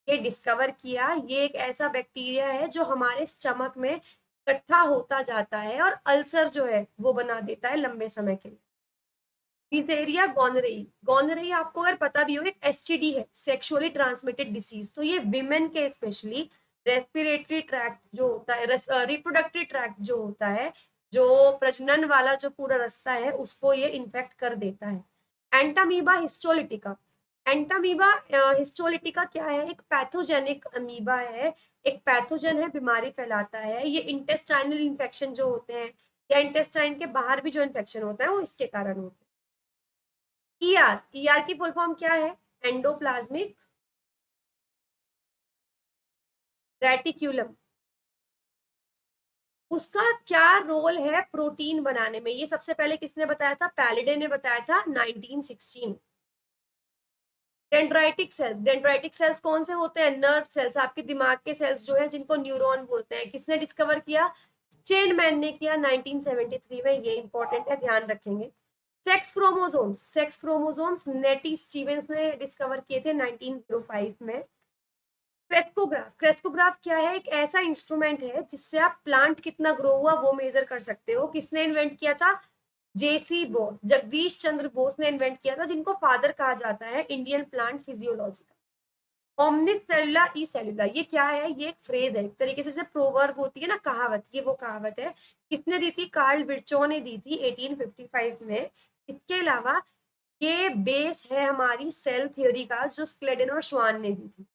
S1: ये डिस्कवर किया। ये एक ऐसा बैक्टीरिया है जो हमारे स्टमक में इकट्ठा होता जाता है और अल्सर जो है वो बना देता है लंबे समय के लिए। डिसेरिया गोनरेई, गोनरेई आपको अगर पता भी हो एक एसटीडी है, सेक्सुअली ट्रांसमिटेड डिसीज, तो ये विमेन के स्पेशली रेस्पिरेटरी ट्रैक्ट जो होता है, रिप्रोडक्टिव ट्रैक्ट जो होता है, जो प्रजनन वाला जो पूरा रास्ता है उसको ये इन्फेक्ट कर देता है। एंटामीबा हिस्टोलिटिका, एंटामीबा हिस्टोलिटिका क्या है? एक पैथोजेनिक अमीबा है, एक पैथोजन है, बीमारी फैलाता है। ये इंटेस्टाइनल इन्फेक्शन जो होते हैं या इंटेस्टाइन के बाहर भी जो इन्फेक्शन होता है वो इसके कारण होता है। ईआर, ईआर की फुल फॉर्म क्या है? Endoplasmic reticulum. उसका क्या रोल है प्रोटीन बनाने में? ये सबसे पहले किसने बताया था? पैलिडे ने बताया था 1916। डेंड्राइटिक सेल्स, डेंड्राइटिक सेल्स कौन से होते हैं? नर्व सेल्स, आपके दिमाग के सेल्स जो है जिनको न्यूरॉन बोलते हैं। किसने डिस्कवर किया? स्टेनमैन ने किया 1973 में। ये इंपॉर्टेंट है, ध्यान रखेंगे।
S2: सेक्स क्रोमोसोम्स नेटी स्टीवेंस ने डिस्कवर किए थे 1905 में। क्रेस्कोग्राफ क्या है? एक ऐसा इंस्ट्रूमेंट है जिससे आप प्लांट कितना ग्रो हुआ वो मेजर कर सकते हो। किसने इन्वेंट किया था? जेसी बोस, जगदीश चंद्र बोस ने इन्वेंट किया था, जिनको फादर कहा जाता है इंडियन प्लांट फिजियोलॉजी का। ओमनिस सेलुला ई सेलुला, ये क्या है? ये एक फ्रेज है, एक तरीके से जैसे प्रोवर्ब होती है ना, कहावत, ये वो कहावत है। किसने दी थी? कार्ल विर्चो ने दी थी 1855 में। इसके अलावा ये बेस है हमारी सेल थ्योरी का, जो स्क्लेडन और श्वान ने दी थी।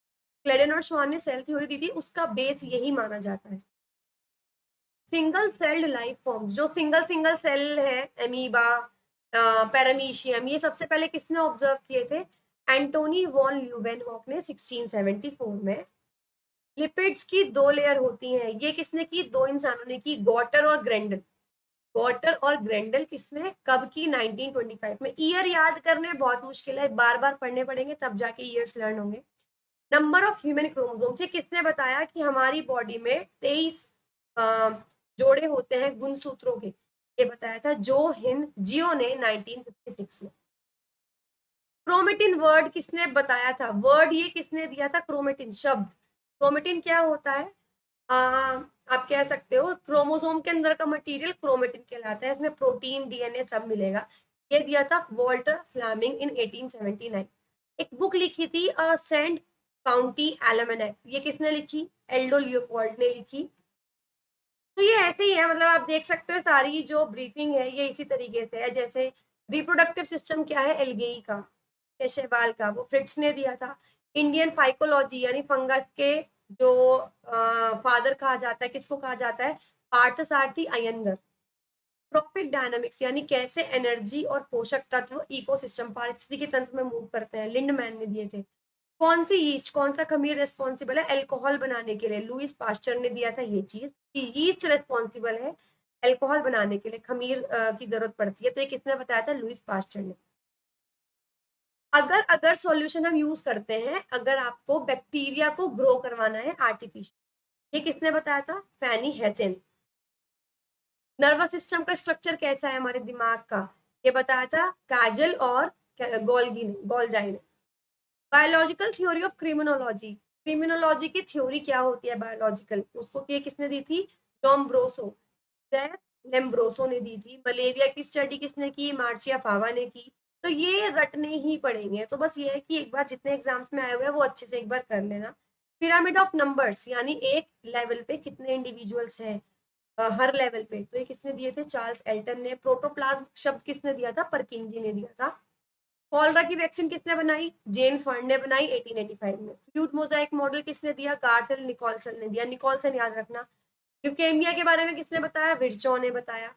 S2: क्लेडन और श्वान ने सेल थ्योरी दी थी, उसका बेस यही माना जाता है। सिंगल सेल्ड लाइफ फॉर्म, जो सिंगल सेल है, एमीबा, पैरामीशियम, ये सबसे पहले किसने ऑब्जर्व किए थे? एंटोनी वॉन ल्यूवेनहॉक ने 1674 में। लिपिड्स की 2 लेयर होती हैं, ये किसने की? 2 इंसानों ने की, गॉटर और ग्रेंडल। गॉटर और ग्रेंडल किसने कब की? 1925 में। ईयर याद करने बहुत मुश्किल है, बार बार पढ़ने पड़ेंगे तब जाके ईयर्स लर्न होंगे। नंबर ऑफ ह्यूमन क्रोमोसोम्स, ये किसने बताया कि हमारी बॉडी में 23 जोड़े होते हैं गुणसूत्रों के? ये बताया था जियो ने 1956 में। क्रोमेटिन वर्ड किसने बताया था? वर्ड ये किसने दिया था? क्रोमेटिन शब्द। क्रोमेटिन क्या होता है? आप कह सकते हो क्रोमोसोम के अंदर का मटेरियल क्रोमेटिन कहलाता है, इसमें प्रोटीन, डीएनए सब मिलेगा। ये दिया था वॉल्टर फ्लेमिंग इन 1879। एक बुक लिखी थी सेंट काउंटी एलमनैक, ये किसने लिखी? एल्डो लियोपोल्ड ने लिखी। तो ये ऐसे ही है, मतलब आप देख सकते हो सारी जो ब्रीफिंग है ये इसी तरीके से है। जैसे रिप्रोडक्टिव सिस्टम क्या है? एल्गेई का, शैवाल का, वो फ्रिट्स ने दिया था। इंडियन फाइकोलॉजी यानी फंगस के जो फादर कहा जाता है, किसको कहा जाता है? पार्थसारथी अयंगर। ट्रॉपिक डायनामिक्स यानी कैसे एनर्जी और पोषक तत्व इकोसिस्टम पारिस्थितिकी तंत्र में मूव करते हैं, लिंडमैन ने दिए थे। कौन सी यीस्ट, कौन सा खमीर रेस्पॉन्सिबल है अल्कोहल बनाने के लिए? लुइस पास्चर ने दिया था ये चीज कि यीस्ट रेस्पॉन्सिबल है अल्कोहल बनाने के लिए, खमीर की जरूरत पड़ती है। तो ये किसने बताया था? लुइस पास्चर ने। अगर सॉल्यूशन हम यूज करते हैं, अगर आपको बैक्टीरिया को ग्रो करवाना है आर्टिफिशियल, ये किसने बताया था? फैनी हेसेन। नर्वस सिस्टम का स्ट्रक्चर कैसा है हमारे दिमाग का? ये बताया था काजल और गोल्जाई ने। Biological theory of criminology, criminology की थ्योरी क्या होती है बायोलॉजिकल, उसको ये किसने दी थी? डॉम्ब्रोसो, लेम्ब्रोसो ने दी थी। मलेरिया की स्टडी किसने की? मार्चिया फावा ने की। तो ये रटने ही पड़ेंगे, तो बस ये है कि एक बार जितने एग्जाम्स में आए हुए हैं वो अच्छे से एक बार कर लेना। पिरामिड ऑफ नंबर्स यानी एक लेवल पे कितने इंडिविजुअल्स हैं हर लेवल पे, तो ये किसने दिए थे? चार्ल्स एल्टन ने। प्रोटोप्लाज्म शब्द किसने दिया था? परकिंजी ने दिया था। कॉलरा की वैक्सीन किसने बनाई? जेन फर्ड ने बनाई 1885 में। फ्लूइड मोजाइक मॉडल किसने दिया? गार्थेल निकोलसन ने दिया। निकोलसन याद रखना। ल्यूकेमिया के बारे में किसने बताया? विर्चो ने बताया।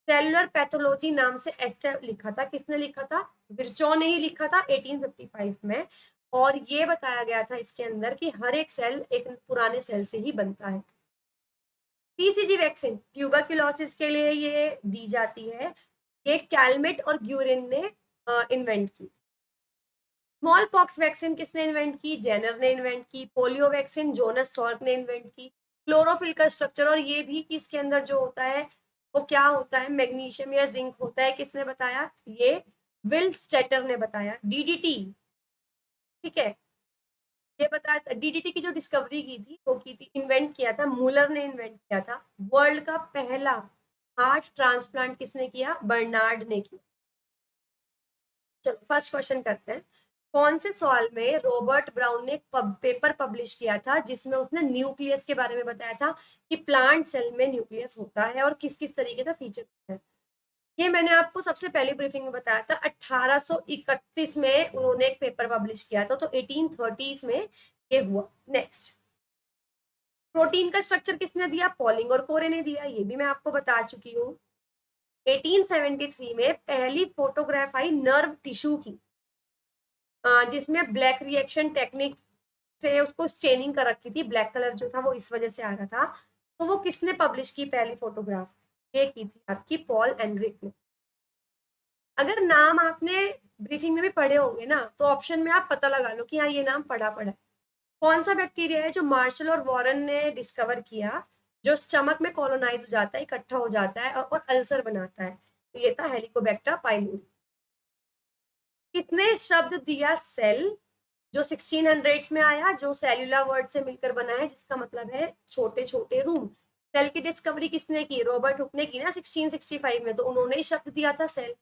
S2: सेलुलर पैथोलॉजी नाम से ऐसे लिखा था, किसने लिखा था? विर्चो ने ही लिखा था 1855 में। और ये बताया गया था इसके अंदर कि हर एक सेल एक पुराने सेल से ही बनता है। पीसीजी वैक्सीन ट्यूबरक्लोसिस के लिए ये दी जाती है, ये कैलमेट और ग्यूरिन ने इन्वेंट की। स्मॉल पॉक्स वैक्सीन किसने इन्वेंट की? जेनर ने इन्वेंट की। पोलियो वैक्सीन जोनस सॉल्क ने इन्वेंट की। क्लोरोफिल का स्ट्रक्चर और ये भी कि इसके अंदर जो होता है वो क्या होता है? मैग्नीशियम या जिंक होता है, किसने बताया? ये विल स्टेटर ने बताया। डीडीटी, ठीक है, ये बताया। डीडीटी की जो डिस्कवरी की थी वो की थी, इन्वेंट किया था, मूलर ने इन्वेंट किया था। वर्ल्ड का पहला हार्ट ट्रांसप्लांट किसने किया? बर्नार्ड ने किया। चलो फर्स्ट क्वेश्चन करते हैं। कौन से साल में रॉबर्ट ब्राउन ने एक पेपर पब्लिश किया था जिसमें उसने न्यूक्लियस के बारे में बताया था कि प्लांट सेल में न्यूक्लियस होता है और किस किस तरीके का फीचर होता है? ये मैंने आपको सबसे पहली ब्रीफिंग में बताया था। 1831 में उन्होंने एक पेपर पब्लिश किया था, तो 1830s में ये हुआ। नेक्स्ट, प्रोटीन का स्ट्रक्चर किसने दिया? पॉलिंग और कोरे ने दिया, ये भी मैं आपको बता चुकी हूँ। 1873 में पहली फोटोग्राफ आई नर्व टिश्यू की, जिसमें ब्लैक रिएक्शन टेक्निक से उसको स्टेनिंग कर रखी थी, ब्लैक कलर जो था वो इस वजह से आ रहा था। तो वो किसने पब्लिश की पहली फोटोग्राफ? ये की थी आपकी पॉल एंड्रिक ने। अगर नाम आपने ब्रीफिंग में भी पढ़े होंगे ना, तो ऑप्शन में आप पता लगा लो कि हाँ ये नाम पढ़ा है। कौन सा बैक्टीरिया है जो मार्शल और वॉरेन ने डिस्कवर किया, जो स्टमक में कॉलोनाइज हो जाता है, इकट्ठा हो जाता है और अल्सर बनाता है? तो ये था हेलिकोबैक्टर पाइलोरी। किसने शब्द दिया सेल, जो 1600s में आया, जो सेल्यूलर वर्ड से मिलकर बना है, जिसका मतलब है छोटे छोटे रूम। सेल की डिस्कवरी किसने की? रॉबर्ट हुक ने की ना 1665 में, तो उन्होंने ही शब्द दिया था cell.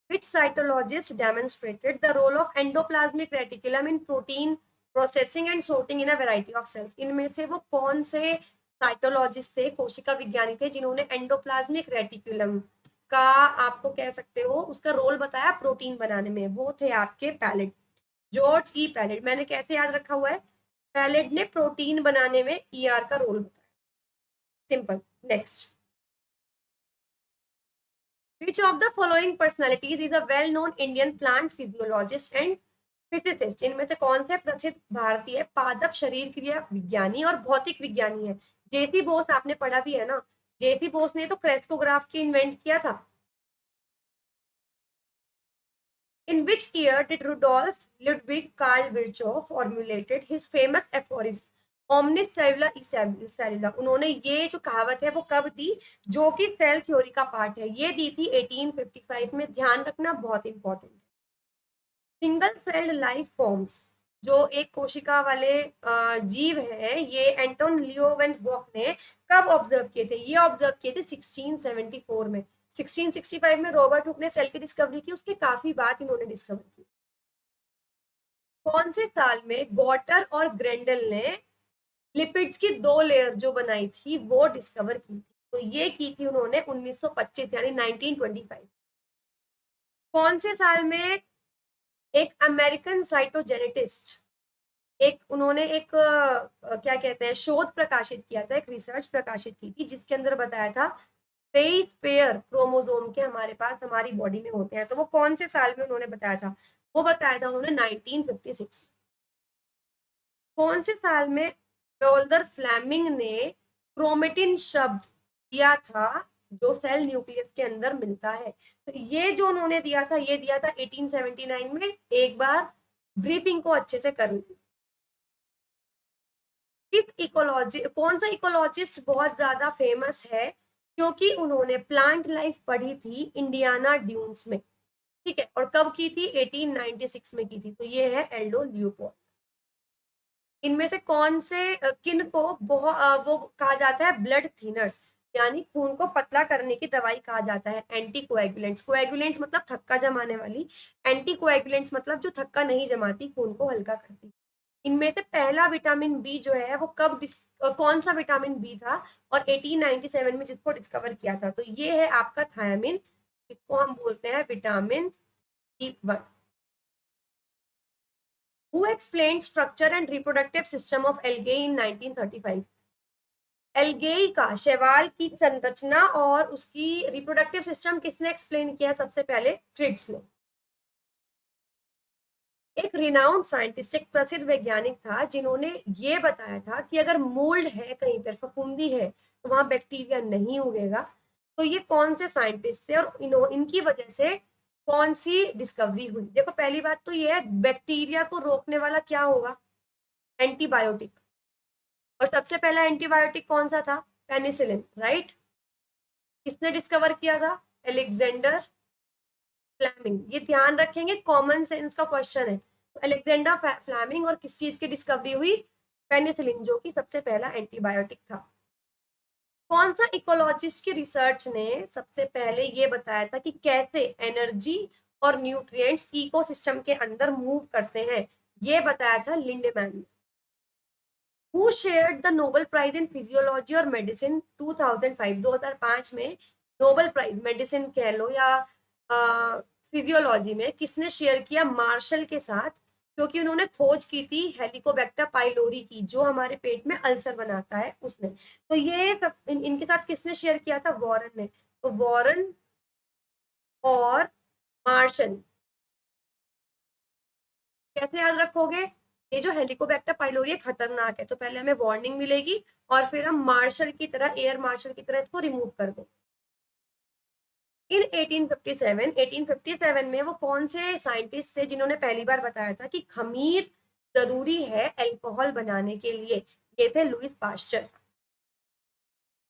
S2: Which cytologist demonstrated the role of endoplasmic reticulum in protein processing and sorting in a variety of cells? इनमें से वो कौन से साइटोलॉजिस्ट थे, कोशिका विज्ञानी थे, जिन्होंने एंडोप्लाज्मिक रेटिकुलम का, आपको कह सकते हो, उसका रोल बताया प्रोटीन बनाने में? वो थे आपके पैलेट, जॉर्ज ई पैलेट। मैंने कैसे याद रखा हुआ है? पैलेट ने प्रोटीन बनाने में ईआर का रोल बताया। Simple. Next, which of the following personalities is a well known Indian plant physiologist and physicist? इनमें से कौन से प्रसिद्ध भारतीय पादप शरीर क्रिया विज्ञानी और भौतिक विज्ञानी है? जेसी बोस आपने पढ़ा भी है ना, जेसी बोस ने तो क्रेस्कोग्राफ की इन्वेंट किया था। In which year did Rudolf Ludwig Karl Virchow formulated his famous aphorism omnis cellula e cellula? उन्होंने ये जो कहावत है वो कब दी, जो कि सेल थ्योरी का पार्ट है? ये दी थी 1855 में। ध्यान रखना, बहुत important. Single celled life forms, जो एक कोशिका वाले जीव है, ये एंटोन लियोवेंथबॉक ने कब ऑब्जर्व किए थे? ये ऑब्जर्व किए थे 1674 में। 1665 में रॉबर्ट हुक ने सेल की डिस्कवरी की, उसके काफी बाद इन्होंने डिस्कवर की। कौन से साल में गॉटर और ग्रेंडल ने लिपिड्स की 2 लेयर जो बनाई थी वो डिस्कवर की थी? तो ये की थी उन्होंने 1925 यानी 1925। कौन से साल में एक अमेरिकन साइटोजेनेटिस्ट, उन्होंने क्या कहते हैं, शोध प्रकाशित किया था, एक रिसर्च प्रकाशित की थी, जिसके अंदर बताया था 23 पेयर क्रोमोसोम के हमारे पास हमारी बॉडी में होते हैं? तो वो कौन से साल में उन्होंने बताया था? वो बताया था उन्होंने 1956। कौन से साल में टोल्दर फ्लेमिंग ने क्रोमेटिन शब्द दिया था, जो सेल न्यूक्लियस के अंदर मिलता है? तो ये जो उन्होंने दिया था, ये दिया था 1879 में। एक बार ब्रीफिंग को अच्छे से कर ली। कौन सा इकोलॉजिस्ट बहुत ज्यादा फेमस है क्योंकि उन्होंने प्लांट लाइफ पढ़ी थी इंडियाना ड्यून्स में? ठीक है, और कब की थी? 1896 में की थी। तो ये है एल्डो ल्यूपोल्ड। इनमें से कौन से किन को बहुत वो कहा जाता है ब्लड थिनर्स, यानी खून को पतला करने की दवाई कहा जाता है? Anti coagulants. कोएगुलेंट्स मतलब थक्का जमाने वाली, एंटी कोएगुलेंट्स मतलब जो थक्का नहीं जमाती, खून को हल्का करती। इनमें से पहला विटामिन बी जो है वो कौन सा विटामिन बी था और 1897 में जिसको डिस्कवर किया था? तो ये है आपका थायमिन, जिसको हम बोलते हैं vitamin B1। Who explained structure and reproductive system of algae in 1935? एल्गेई का, शैवाल की संरचना और उसकी रिप्रोडक्टिव सिस्टम किसने एक्सप्लेन किया सबसे पहले? फ्रिट्ज ने। एक रिनाउंड साइंटिस्ट, एक प्रसिद्ध वैज्ञानिक था, जिन्होंने ये बताया था कि अगर मोल्ड है, कहीं पर फफूंदी है, तो वहां बैक्टीरिया नहीं उगेगा। तो ये कौन से साइंटिस्ट थे और इनकी वजह से कौन सी डिस्कवरी हुई? देखो, पहली बात तो ये है, बैक्टीरिया को रोकने वाला क्या होगा? एंटीबायोटिक। और सबसे पहला एंटीबायोटिक कौन सा था? Penicillin, right. किसने डिस्कवर किया था? Alexander Fleming. ये ध्यान रखेंगे, कॉमन सेंस का क्वेश्चन है। तो अलेक्जेंडर फ्लेमिंग, और किस चीज की डिस्कवरी हुई? पेनिसिलिन, जो कि सबसे पहला एंटीबायोटिक था। कौन सा इकोलॉजिस्ट की रिसर्च ने सबसे पहले ये बताया था कि कैसे एनर्जी और न्यूट्रिएंट्स इकोसिस्टम के अंदर मूव करते हैं? ये बताया था लिंडेमैन ने। Who shared the Nobel Prize in Physiology और Medicine 2005? 2005 में नोबेल प्राइज मेडिसिन कह लो या फिजियोलॉजी में किसने शेयर किया? मार्शल के साथ, क्योंकि उन्होंने खोज की थी हेलिकोबैक्टर पाइलोरी की, जो हमारे पेट में अल्सर बनाता है, उसने। तो ये सब इनके साथ किसने शेयर किया था? वॉरन ने। तो वॉरन और मार्शल। कैसे याद रखोगे? ये जो हेलिकोबैक्टर पाइलोरी खतरनाक है, तो पहले हमें वार्निंग मिलेगी और फिर हम मार्शल की तरह, एयर मार्शल की तरह इसको रिमूव कर दें। इन 1857 में वो कौन से साइंटिस्ट थे जिन्होंने पहली बार बताया था कि खमीर जरूरी है अल्कोहल बनाने के लिए? ये थे Louis Pasteur.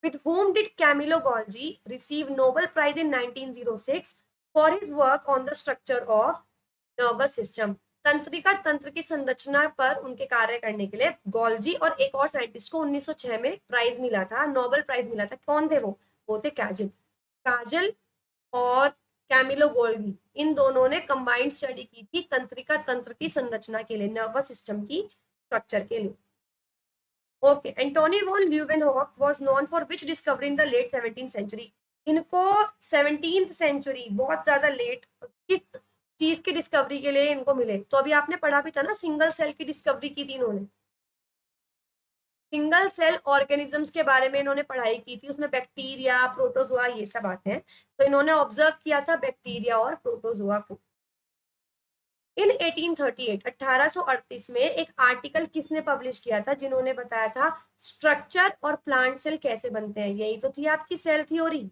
S2: With whom did Camillo Golgi receive Nobel Prize in 1906 for his work on the structure of nervous system, तंत्रिका तंत्र की संरचना पर उनके कार्य करने के लिए गोल्जी और एक और साइंटिस्ट को 1906 में प्राइज मिला था, नोबेल प्राइज मिला था। कौन थे वो थे काजल और कैमिलो गोल्गी। इन दोनों ने कंबाइंड स्टडी की थी तंत्रिका तंत्र की संरचना के लिए, नर्वस सिस्टम की स्ट्रक्चर के लिए। Okay, Antonie van Leeuwenhoek was known for which discovery in the late 17th century. इनको 17th सेंचुरी, बहुत ज्यादा लेट, किस चीज की डिस्कवरी के लिए इनको मिले? तो अभी आपने पढ़ा भी था ना, सिंगल सेल की डिस्कवरी की थी इन्होंने, सिंगल सेल ऑर्गेनिजम्स के बारे में इन्होंने पढ़ाई की थी, उसमें बैक्टीरिया, प्रोटोजोआ, ये सब आते हैं। तो इन्होंने ऑब्जर्व किया था बैक्टीरिया और प्रोटोजोआ को। इन 1838 में एक आर्टिकल किसने पब्लिश किया था, जिन्होंने बताया था स्ट्रक्चर और प्लांट सेल कैसे बनते हैं? यही तो थी आपकी सेल थ्योरी।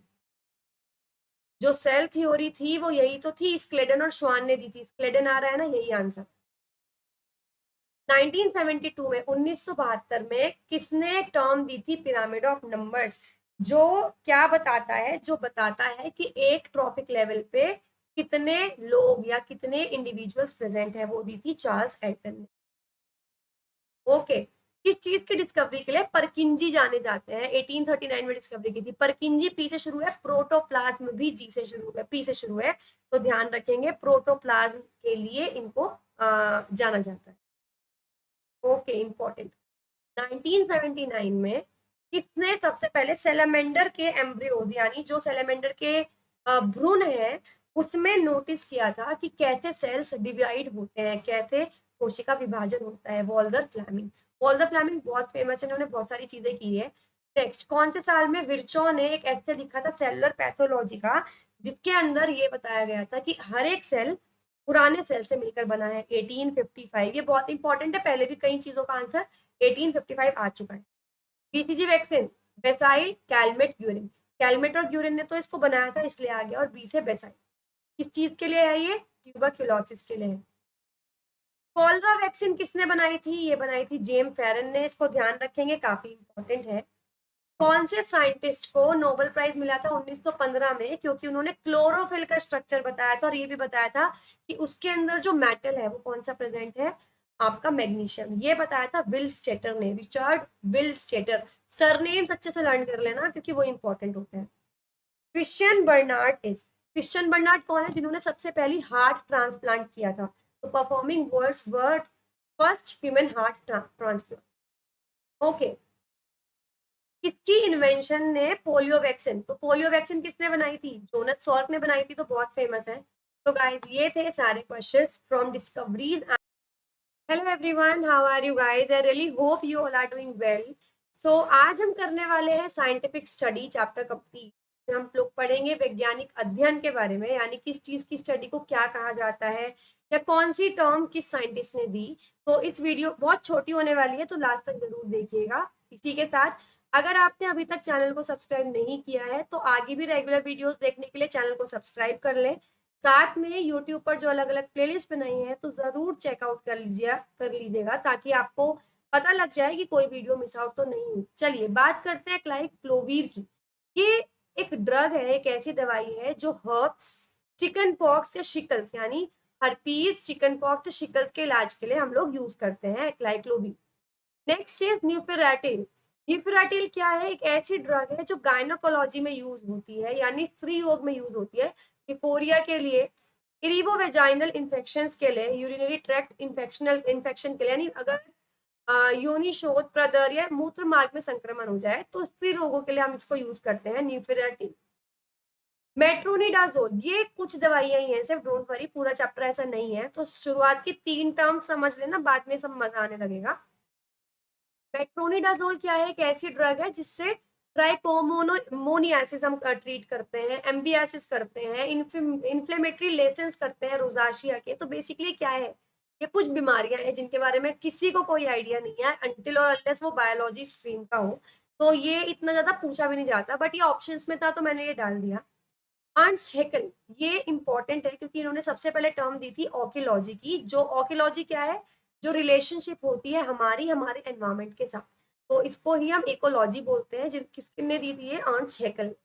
S2: जो सेल थ्योरी थी वो यही तो थी, स्क्लेडन और श्वान ने दी थी। स्क्लेडन आ रहा है ना, यही आंसर। 1972 में 1972 में किसने टर्म दी थी पिरामिड ऑफ नंबर्स? जो क्या बताता है? जो बताता है कि एक ट्रॉफिक लेवल पे कितने लोग या कितने इंडिविजुअल्स प्रेजेंट है, वो दी थी चार्ल्स एल्टन ने। ओके, किस चीज की डिस्कवरी के लिए परकिंजी जाने जाते हैं? 1839 में डिस्कवरी की थी। परकिंजी पी से शुरू है, प्रोटोप्लाज्म भी जी से शुरू है, पी से शुरू है, तो ध्यान रखेंगे प्रोटोप्लाज्म के लिए इनको जाना जाता है। Okay, important. 1979 में किसने सबसे पहले सेलेमेंडर के एम्ब्रियोज, यानी जो सेलेमेंडर के भ्रूण है, उसमें नोटिस किया था कि कैसे सेल्स डिवाइड होते हैं, कैसे कोशिका विभाजन होता है? Walther Flemming. वॉल्टर फ्लेमिंग बहुत फेमस है, इन्होंने बहुत सारी चीजें की है। नेक्स्ट, कौन से साल में विर्चो ने एक ऐसे लिखा था सेलुलर पैथोलॉजी का, जिसके अंदर ये बताया गया था कि हर एक सेल पुराने सेल से मिलकर बना है? 1855। ये बहुत इंपॉर्टेंट है, पहले भी कई चीजों का आंसर 1855 आ चुका है। BCG vaccine, bacille, Calmette, Guerin. Calmette और ग्यूरिन ने तो इसको बनाया था, इसलिए आ गया। और बी से बेसाइल। किस चीज के लिए है ये? ट्यूबरक्यूलोसिस के लिए है। कॉलरा वैक्सीन किसने बनाई थी? ये बनाई थी जेम फेरन ने, इसको ध्यान रखेंगे, काफी इंपॉर्टेंट है। कौन से साइंटिस्ट को नोबेल प्राइज मिला था 1915 में? क्योंकि उन्होंने क्लोरोफिल का स्ट्रक्चर बताया था, और ये भी बताया था कि उसके अंदर जो मेटल है वो कौन सा प्रेजेंट है? आपका मैग्नीशियम। ये बताया था विल स्टेटर ने, रिचर्ड विल स्टेटर। सरनेम्स अच्छे से लर्न कर लेना, क्योंकि वो इंपॉर्टेंट होते हैं। क्रिश्चियन बर्नार्ड कौन है? जिन्होंने सबसे पहली हार्ट ट्रांसप्लांट किया था, तो performing world's first human heart transplant. Okay, किसकी इन्वेंशन ने पोलियो वैक्सीन? तो पोलियो वैक्सीन किसने बनाई थी? जोनस सॉल्क ने बनाई थी, तो बहुत फेमस है। तो गाइस, ये थे सारे questions from discoveries. Hello everyone, how are you guys? I really hope you all are doing well. So आज हम करने वाले हैं साइंटिफिक स्टडी चैप्टर कंप्लीट। हम लोग पढ़ेंगे वैज्ञानिक अध्ययन के बारे में, यानी किस चीज की स्टडी को क्या कहा जाता है, या कौन सी टर्म किस साइंटिस्ट ने दी। तो इस वीडियो बहुत छोटी होने वाली है, तो लास्ट तक जरूर देखिएगा। इसी के साथ, अगर आपने अभी तक चैनल को सब्सक्राइब नहीं किया है, तो आगे भी रेगुलर वीडियोस देखने के लिए चैनल को सब्सक्राइब कर लें। साथ में यूट्यूब पर जो अलग अलग प्लेलिस्ट बनाई है, तो जरूर चेकआउट कर लीजिएगा, ताकि आपको पता लग जाए कि कोई वीडियो मिस आउट तो नहीं हुई। चलिए बात करते हैं क्लाइक्लोवीर की। ये एक ड्रग है, एक ऐसी दवाई है जो हर्ब्स, चिकन पॉक्स या शिकल्स, यानी हर्पीज, चिकन पॉक्स या शिकल्स के इलाज के लिए हम लोग यूज करते हैं क्लाइक्लोवीर। Next is न्यूफेराटिल। न्यूफेराटिल क्या है? एक ऐसी ड्रग है जो गायनोकोलॉजी में यूज होती है, यानी स्त्री रोग में यूज होती है, डिकोरिया के लिए, इरिवोवेजाइनल इन्फेक्शंस के लिए, यूरिनरी ट्रैक्ट इन्फेक्शन के लिए, यानी अगर योनि शोथ, प्रदर या मूत्र मार्ग में संक्रमण हो जाए, तो स्त्री रोगों के लिए हम इसको यूज करते हैं, न्यूफेराटिल। मेट्रोनिडाजोल, ये कुछ दवाइयां ही हैं सिर्फ, डोंट वरी, पूरा चैप्टर ऐसा नहीं है। तो शुरुआत की 3 टर्म समझ लेना, बाद में सब मजा आने लगेगा। मेट्रोनिडाजोल क्या है? एक ऐसी ड्रग है जिससे ट्राइकोमोनियासिस हम ट्रीट करते हैं, एम्बियासिस करते हैं, इन्फ्लेमेटरी लेसेंस करते हैं रोजाशिया के। तो बेसिकली क्या है? ये कुछ बीमारियां हैं जिनके बारे में किसी को कोई आइडिया नहीं है, अनटिल और अनलेस वो बायोलॉजी स्ट्रीम का हो। तो ये इतना ज्यादा पूछा भी नहीं जाता, बट ये ऑप्शंस में था तो मैंने ये डाल दिया। अर्नस्ट हैकेल, ये इंपॉर्टेंट है क्योंकि इन्होंने सबसे पहले टर्म दी थी ऑकिलॉजी की। जो ऑकिलॉजी क्या है? जो रिलेशनशिप होती है हमारे एनवायरमेंट के साथ, तो इसको ही हम इकोलॉजी बोलते हैं। किसने दी थी ये? Ernst Hückel.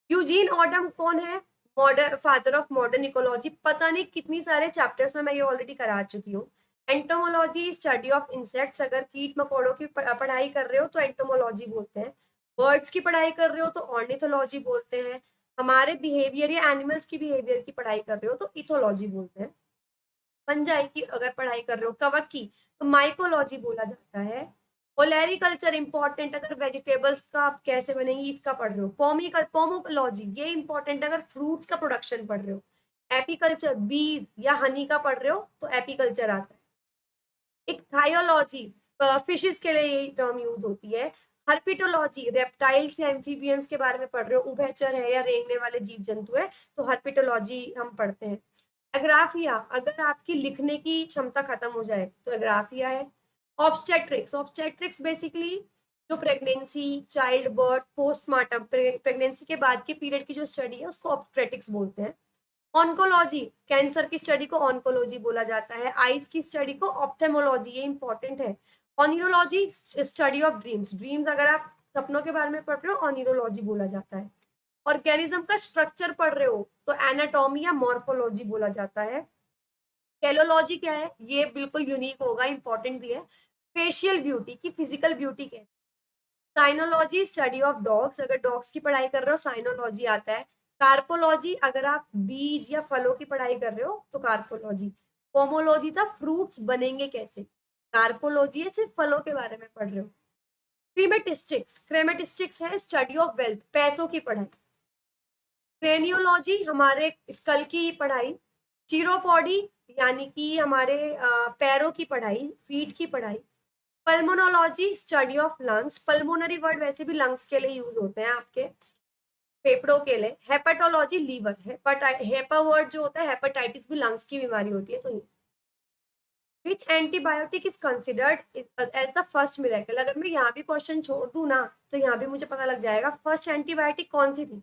S2: यूजीन ऑडम कौन है? Modern father of modern ecology, पता नहीं कितनी सारे चैप्टर्स में मैं ये ऑलरेडी करा चुकी हूँ। एंटोमोलॉजी स्टडी ऑफ इंसेक्ट्स, अगर कीट मकोड़ों की पढ़ाई कर रहे हो तो एंटोमोलॉजी बोलते हैं। बर्ड्स की पढ़ाई कर रहे हो तो ऑर्निथोलॉजी बोलते हैं। हमारे बिहेवियर या एनिमल्स की बिहेवियर की पढ़ाई कर रहे हो तो इथोलॉजी बोलते हैं। फंजाई की अगर पढ़ाई कर रहे हो, कवक की, तो माइकोलॉजी बोला जाता है। ओलेरिकल्चर इंपॉर्टेंट, अगर वेजिटेबल्स का आप कैसे बनेंगी इसका पढ़ रहे हो। पोमोलॉजी ये इंपॉर्टेंट अगर फ्रूट्स का प्रोडक्शन पढ़ रहे हो। एपीकल्चर बीज या हनी का पढ़ रहे हो तो एपीकल्चर आता है। इक्थायोलॉजी फिशेस के लिए ये टर्म यूज होती है। हर्पिटोलॉजी रेप्टाइल्स या एम्फीबियंस के बारे में पढ़ रहे हो, उभयचर है या रेंगने वाले जीव जंतु है तो हर्पिटोलॉजी हम पढ़ते हैं। एग्राफिया, अगर आपकी लिखने की क्षमता खत्म हो जाए तो एग्राफिया है। ऑब्स्टेट्रिक्स बेसिकली जो pregnancy, child birth, postmortem, pregnancy के बाद के पीरियड की जो स्टडी है उसको ऑब्स्टेट्रिक्स बोलते हैं। ऑन्कोलॉजी, कैंसर की स्टडी को ऑन्कोलॉजी बोला जाता है। आइज की स्टडी को ऑप्थेमोलॉजी, ये इंपॉर्टेंट है। ऑनिरोलॉजी स्टडी ऑफ ड्रीम्स, ड्रीम्स अगर आप सपनों के बारे में पढ़ रहे हो ऑनिरोलॉजी बोला जाता है। ऑर्गेनिज्म का स्ट्रक्चर पढ़ रहे हो तो एनाटॉमी या मॉर्फोलॉजी बोला जाता है। कैलोलॉजी क्या है, ये बिल्कुल यूनिक होगा, इंपॉर्टेंट भी है। फेशियल ब्यूटी की फिजिकल ब्यूटी क्या है। साइनोलॉजी स्टडी ऑफ डॉग्स, अगर डॉग्स की पढ़ाई कर रहे हो साइनोलॉजी आता है। कार्पोलॉजी अगर आप बीज या फलों की पढ़ाई कर रहे हो तो कार्पोलॉजी। पोमोलॉजी था फ्रूट्स बनेंगे कैसे, कार्पोलॉजी है सिर्फ फलों के बारे में पढ़ रहे हो। क्रेमेटिस्टिक्स है स्टडी ऑफ वेल्थ, पैसों की पढ़ाई। क्रेनियोलॉजी हमारे स्कल की पढ़ाई। चिरोपॉडी यानी कि हमारे पैरों की पढ़ाई, फीट की पढ़ाई। Pulmonology study of lungs, pulmonary word वैसे भी लंग्स के लिए यूज होते हैं आपके फेफड़ों के लिए। हेपेटोलॉजी लीवर, हेपा वर्ड जो होता है हेपेटाइटिस भी लंग्स की बीमारी होती है। तो which antibiotic is considered as the first miracle, अगर मैं यहाँ भी क्वेश्चन छोड़ दूं ना तो यहाँ भी मुझे पता लग जाएगा फर्स्ट एंटीबायोटिक कौन सी थी।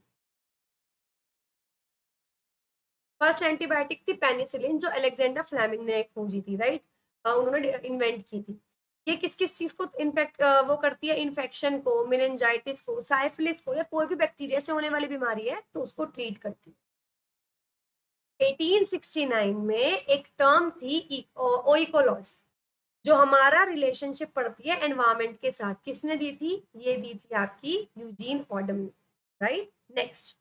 S2: फर्स्ट एंटीबायोटिक थी पेनिसिलिन, जो अलेक्जेंडर फ्लेमिंग ने खोजी थी, राइट, उन्होंने इन्वेंट की थी। ये किस किस चीज को इन्फेक्ट वो करती है, इन्फेक्शन को, मेनिंजाइटिस को, साइफिलिस को, या कोई भी बैक्टीरिया से होने वाली बीमारी है तो उसको ट्रीट करती है। 1869 में एक टर्म थी ओइकोलॉजी, जो हमारा रिलेशनशिप पढ़ती है एनवायरमेंट के साथ, किसने दी थी, ये दी थी आपकी यूजीन ऑडम ने, राइट। नेक्स्ट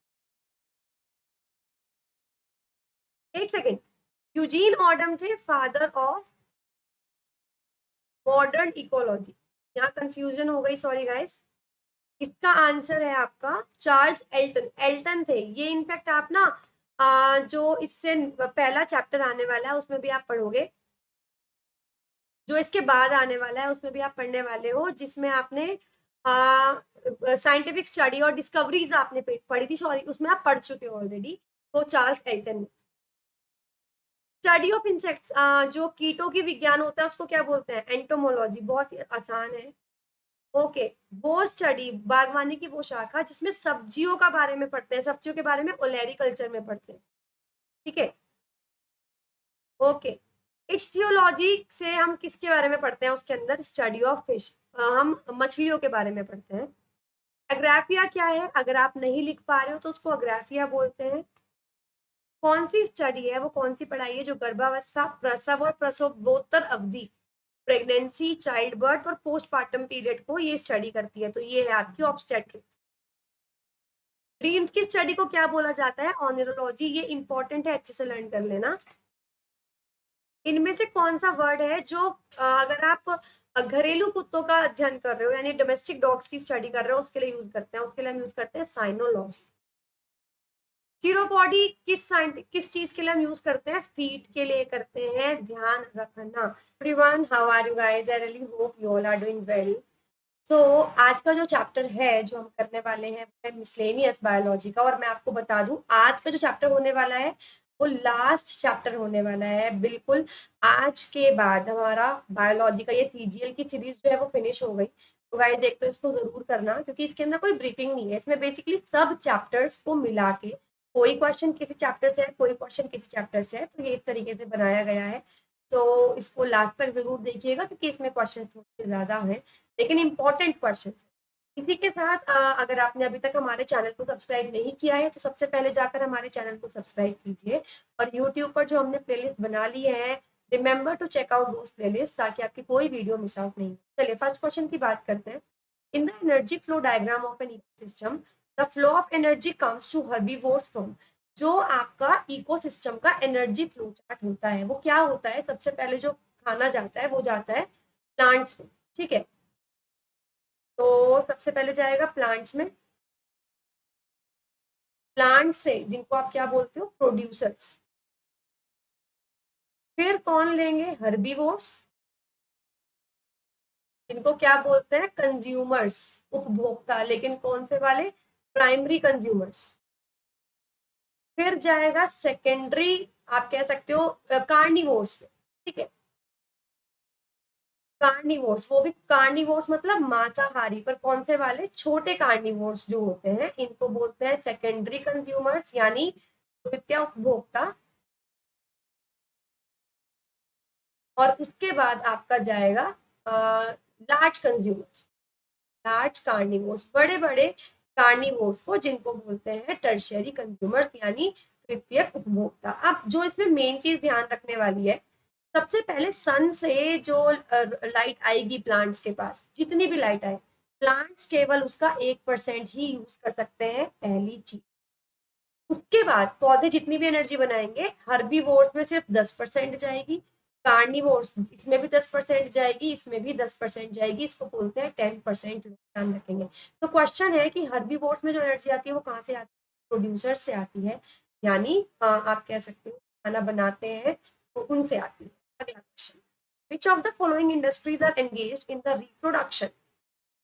S2: एक सेकेंड, यूजीन ऑडम थे फादर ऑफ मॉडर्न इकोलॉजी, यहाँ कंफ्यूजन हो गई, सॉरी गाइस। इसका आंसर है आपका चार्ल्स एल्टन, एल्टन थे ये। इनफैक्ट आप ना जो इससे पहला चैप्टर आने वाला है उसमें भी आप पढ़ोगे, जो इसके बाद आने वाला है उसमें भी आप पढ़ने वाले हो, जिसमें आपने साइंटिफिक स्टडी और डिस्कवरीज आपने पढ़ी थी, सॉरी उसमें आप पढ़ चुके हो ऑलरेडी, तो Charles Elton. Study of insects, जो कीटों की विज्ञान होता है उसको क्या बोलते हैं, एंटोमोलॉजी, बहुत ही आसान है। ओके, वो स्टडी बागवानी की वो शाखा जिसमें सब्जियों का बारे में पढ़ते हैं, सब्जियों के बारे में ओलेरिकल्चर में पढ़ते हैं, ठीक है। ओके, इच्टियोलॉजी से हम किसके बारे में पढ़ते हैं, उसके अंदर स्टडी ऑफ फिश, हम मछलियों के बारे में पढ़ते हैं। एग्राफिया क्या है, अगर आप नहीं लिख पा रहे हो तो उसको एग्राफिया बोलते हैं। कौन सी स्टडी है, वो कौन सी पढ़ाई है जो गर्भावस्था, प्रसव और प्रसवोत्तर अवधि, प्रेगनेंसी, चाइल्ड बर्थ और पोस्टमार्टम पीरियड को ये स्टडी करती है, तो ये है आपकी ऑब्स्टेट्रिक्स। ड्रीम्स की स्टडी को क्या बोला जाता है, ऑनिरोलॉजी, ये इंपॉर्टेंट है, अच्छे से लर्न कर लेना। इनमें से कौन सा वर्ड है जो अगर आप घरेलू कुत्तों का अध्ययन कर रहे हो यानी डोमेस्टिक डॉग्स की स्टडी कर रहे हो उसके लिए यूज करते हैं, उसके लिए हम यूज करते हैं साइनोलॉजी। चिरोपॉडी किस चीज के लिए हम यूज करते हैं, फीट के लिए करते हैं, ध्यान रखना। Everyone, how are you guys, I really hope you all are doing well. So आज का जो चैप्टर है जो हम करने वाले हैं वो है मिसलेनियस बायोलॉजी का, और मैं आपको बता दूं आज का जो चैप्टर होने वाला है वो लास्ट चैप्टर होने वाला है बिल्कुल। आज के बाद हमारा बायोलॉजी का ये सीजीएल की सीरीज जो है वो फिनिश हो गई, तो गाइस एक तो इसको जरूर करना, क्योंकि इसके अंदर कोई ब्रीफिंग नहीं है, इसमें बेसिकली सब चैप्टर्स को मिला के कोई क्वेश्चन किसी चैप्टर से है, कोई क्वेश्चन किसी चैप्टर से है, तो ये इस तरीके से बनाया गया है। तो इसको लास्ट तक जरूर देखिएगा क्योंकि इसमें क्वेश्चन थोड़े ज्यादा हैं लेकिन इंपॉर्टेंट क्वेश्चन।
S1: इसी के साथ अगर आपने अभी तक हमारे चैनल को सब्सक्राइब नहीं किया है तो सबसे पहले जाकर हमारे चैनल को सब्सक्राइब कीजिए, और यूट्यूब पर जो हमने प्लेलिस्ट बना ली है, remember to check out those playlist, ताकि आपकी कोई वीडियो मिस आउट नहीं हो। चलिए फर्स्ट क्वेश्चन की बात करते हैं। In the energy flow diagram of an ecosystem, the flow of energy comes to herbivores from. जो आपका इकोसिस्टम का एनर्जी फ्लो चार्ट होता है वो क्या होता है? सबसे पहले जो खाना जाता है वो जाता है प्लांट्स को, ठीक है। तो सबसे पहले जाएगा प्लांट्स में, प्लांट से जिनको आप क्या बोलते हो? प्रोड्यूसर्स। फिर कौन लेंगे? हर्बीवोर्स, जिनको क्या बोलते हैं? कंज्यूमर्स, उपभोक्ता, लेकिन कौन से वाले? Primary consumers. फिर जाएगा सेकेंडरी, आप कह सकते हो कार्निवोर्स पे, ठीक है। कार्निवोर्स, वो भी कार्निवोर्स मतलब मांसाहारी, पर कौन से वाले? छोटे कार्निवोर्स जो होते हैं इनको बोलते हैं सेकेंडरी कंज्यूमर्स, यानी द्वितीय उपभोक्ता। और उसके बाद आपका जाएगा लार्ज कंज्यूमर्स, लार्ज कार्निवोर्स, बड़े बड़े कार्निवोर्स को जिनको बोलते हैं टर्शियरी कंज्यूमर्स, यानी तृतीयक उपभोक्ता। अब जो इसमें मेन चीज ध्यान रखने वाली है, सबसे पहले सन से जो लाइट आएगी प्लांट्स के पास, जितनी भी लाइट आए, प्लांट्स केवल उसका 1% ही यूज कर सकते हैं, पहली चीज। उसके बाद पौधे जितनी भी एनर्जी बनाएंगे, हर्बीवोर्स में सिर्फ 10% जाएगी, कार्निवोर्स इसमें भी 10% जाएगी, इसमें भी 10% जाएगी, इसको बोलते हैं 10%, ध्यान रखेंगे। तो क्वेश्चन है कि हर्बीवोर्स में जो एनर्जी आती है वो कहाँ से आती है? प्रोड्यूसर से आती है, यानी आप कह सकते हो खाना बनाते हैं तो उनसे आती है। अगला question, which of the following industries are engaged in the reproduction?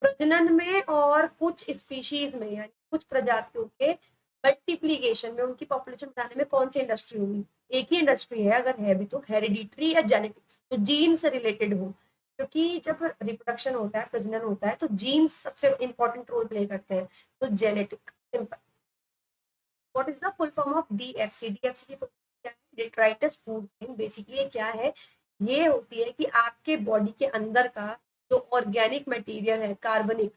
S1: प्रजनन में और कुछ स्पीशीज में, यानी कुछ प्रजातियों के मल्टीप्लीकेशन में, उनकी पॉपुलेशन बढ़ाने में कौन सी इंडस्ट्री होगी? एक ही इंडस्ट्री है, अगर है भी तो हेरिडिटरी या जेनेटिक्स, जो जीन से रिलेटेड हो, क्योंकि जब रिप्रोडक्शन होता है, प्रजनन होता है, तो जीन्स सबसे इंपॉर्टेंट रोल प्ले करते हैं। तो genetic, simple. What is the full form of DFC? DFC की क्या है? डेट्राइटिस फूड चेन। बेसिकली ये क्या है? ये होती है कि आपके बॉडी के अंदर का जो ऑर्गेनिक मटेरियल है, कार्बनिक,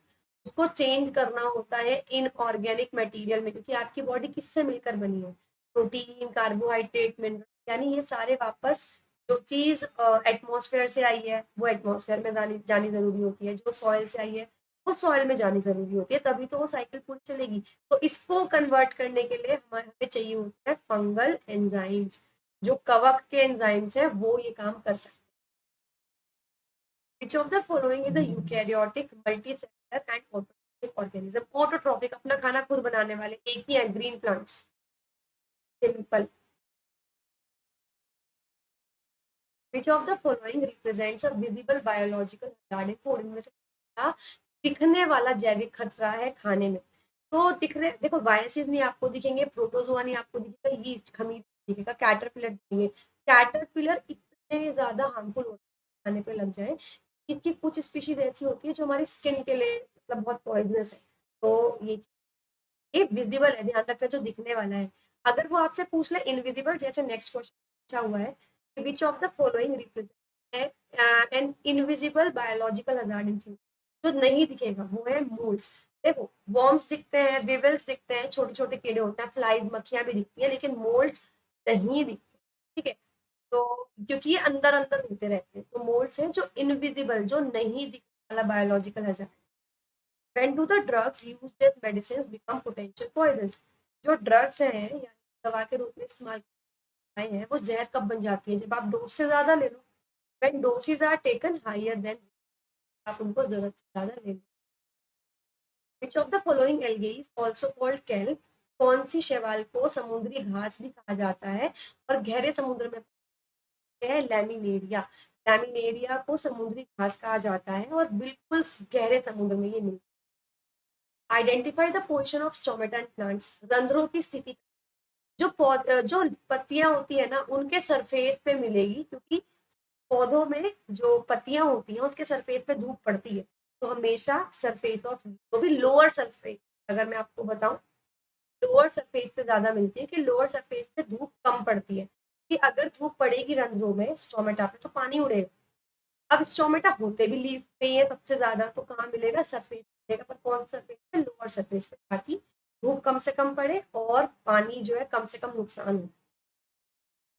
S1: उसको चेंज करना होता है इनऑर्गेनिक मटेरियल में, क्योंकि आपकी बॉडी किससे मिलकर बनी है? प्रोटीन, कार्बोहाइड्रेट, मिनरल, यानी ये सारे वापस जो चीज एटमॉस्फेयर से आई है वो एटमॉस्फेयर में जानी जानी जरूरी होती है, जो सॉइल से आई है वो सॉइल में जानी जरूरी होती है, तभी तो वो साइकिल पूरी चलेगी। तो इसको कन्वर्ट करने के लिए हमें चाहिए होता है फंगल एंजाइम्स, जो कवक के एंजाइम्स हैं वो ये काम कर सकते हैं। Which of the following is a eukaryotic, multicellular and autotrophic organism? Autotrophic, अपना खाना खुद बनाने वाले, एक ही है, green plants, simple. Which of the following represents a visible biological hazard in food? इनमें से दिखने वाला जैविक खतरा है खाने में? तो दिख रहे, देखो, वायरसेस नहीं आपको दिखेंगे, प्रोटोजोआ नहीं आपको दिखेगा, यीस्ट, खमीर दिखेगा, कैटरपिलर दिखेंगे। कैटरपिलर इतने ज्यादा हार्मफुल होते हैं खाने पे लग जाए, इसकी कुछ स्पीशीज ऐसी होती है जो हमारी स्किन के लिए मतलब बहुत पॉइजनस है। तो ये विजिबल है, ध्यान रखना, जो दिखने वाला है। अगर वो आपसे पूछ ले इनविजिबल, जैसे नेक्स्ट क्वेश्चन पूछा हुआ है, which of the following represent an invisible biological hazard in future? जो नहीं दिखेगा वो है मोल्ड्स। देखो, वॉर्म्स दिखते हैं, विवल्स दिखते हैं, छोटे छोटे कीड़े होते हैं, फ्लाइज, मक्खियां भी दिखती है, लेकिन मोल्ड्स नहीं दिखते, ठीक है। तो क्योंकि ये अंदर अंदर होते रहते हैं, तो मोल्ड्स हैं जो इनविजिबल, जो नहीं दिखने वाला biological hazard. When do the drugs used as medicines become potential poisons? जो ड्रग्स हैं या दवा के रूप में इस्तेमाल आए हैं वो जहर कब बन जाती है? जब आप डोज से ज्यादा ले लो। When doses are taken higher than, आप उनको जरूरत से ज्यादा ले लो। Which of the following algae is also called kelp? कौन सी शैवाल को समुद्री घास भी कहा जाता है और गहरे समुद्र में है? लैमिनेरिया। लैमिनेरिया को समुद्री घास कहा जाता है और बिल्कुल गहरे समुद्र में ये मिलता है। Identify the position of stomata in plants. रंध्रों की स्थिति जो जो पत्तियां होती है ना उनके सरफेस पे मिलेगी, क्योंकि पौधों में जो पत्तियां होती हैं उसके सरफेस पे धूप पड़ती है, तो हमेशा सरफेस ऑफ, वो भी लोअर सरफेस, अगर मैं आपको बताऊं, लोअर सरफेस पे ज्यादा मिलती है, कि लोअर सरफेस पे धूप कम पड़ती है, कि अगर धूप पड़ेगी रंध्रों में स्टोमेटा पे तो पानी उड़ेगा। अब स्टोमेटा होते भी लीफ पे ही है सबसे ज्यादा, तो कहाँ मिलेगा? सरफेस रहेगा, पर कौन सा सरफेस पे, लोअर सरफेस पे, ताकि धूप कम से कम पड़े और पानी जो है कम से कम नुकसान हो।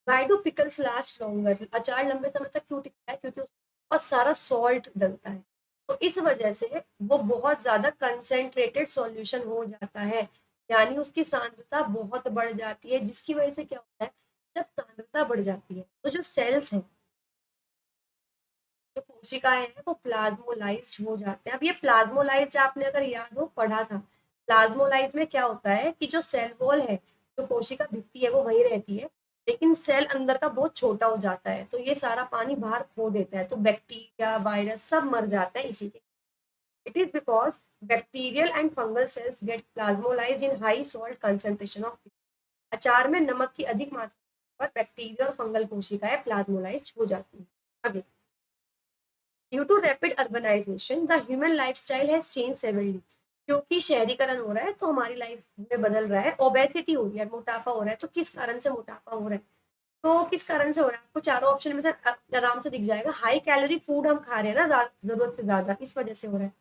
S1: Why do pickles last longer, अचार लंबे समय तक क्यों टिकता है, क्योंकि उसमें बहुत सारा सॉल्ट डलता है, तो इस वजह से वो बहुत ज्यादा कंसेंट्रेटेड सॉल्यूशन हो जाता है, यानी उसकी सांद्रता बहुत बढ़ जाती है, जिसकी वजह से क्या होता है, जब सांद्रता बढ़ जाती है तो जो सेल्स हैं, जो कोशिकाएं हैं, वो प्लाज्मोलाइज हो जाते हैं। अब ये प्लाज्मोलाइज आपने अगर याद हो पढ़ा था, प्लाज्मोलाइज में क्या होता है कि जो सेल वॉल है, जो कोशिका भित्ति है, वो वही रहती है, लेकिन सेल अंदर का बहुत छोटा हो जाता है, तो ये सारा पानी बाहर खो देता है, तो बैक्टीरिया वायरस सब मर जाता है इसी के। It is because bacterial and fungal cells get plasmolyse in high salt concentration of. अचार में नमक की अधिक मात्रा पर बैक्टीरिया और फंगल कोशिकाएं प्लाज्मोलाइज हो जाती है। अगले, due to rapid urbanisation the human lifestyle has change severely, क्योंकि शहरीकरण हो रहा है तो हमारी लाइफ में बदल रहा है, ओबेसिटी हो रही है, मोटापा हो रहा है, तो किस कारण से मोटापा हो रहा है, तो किस कारण से हो रहा है, आपको चारों ऑप्शन में से आराम से दिख जाएगा, हाई कैलोरी फूड हम खा रहे हैं ना जरूरत से ज्यादा, इस वजह से हो रहा है।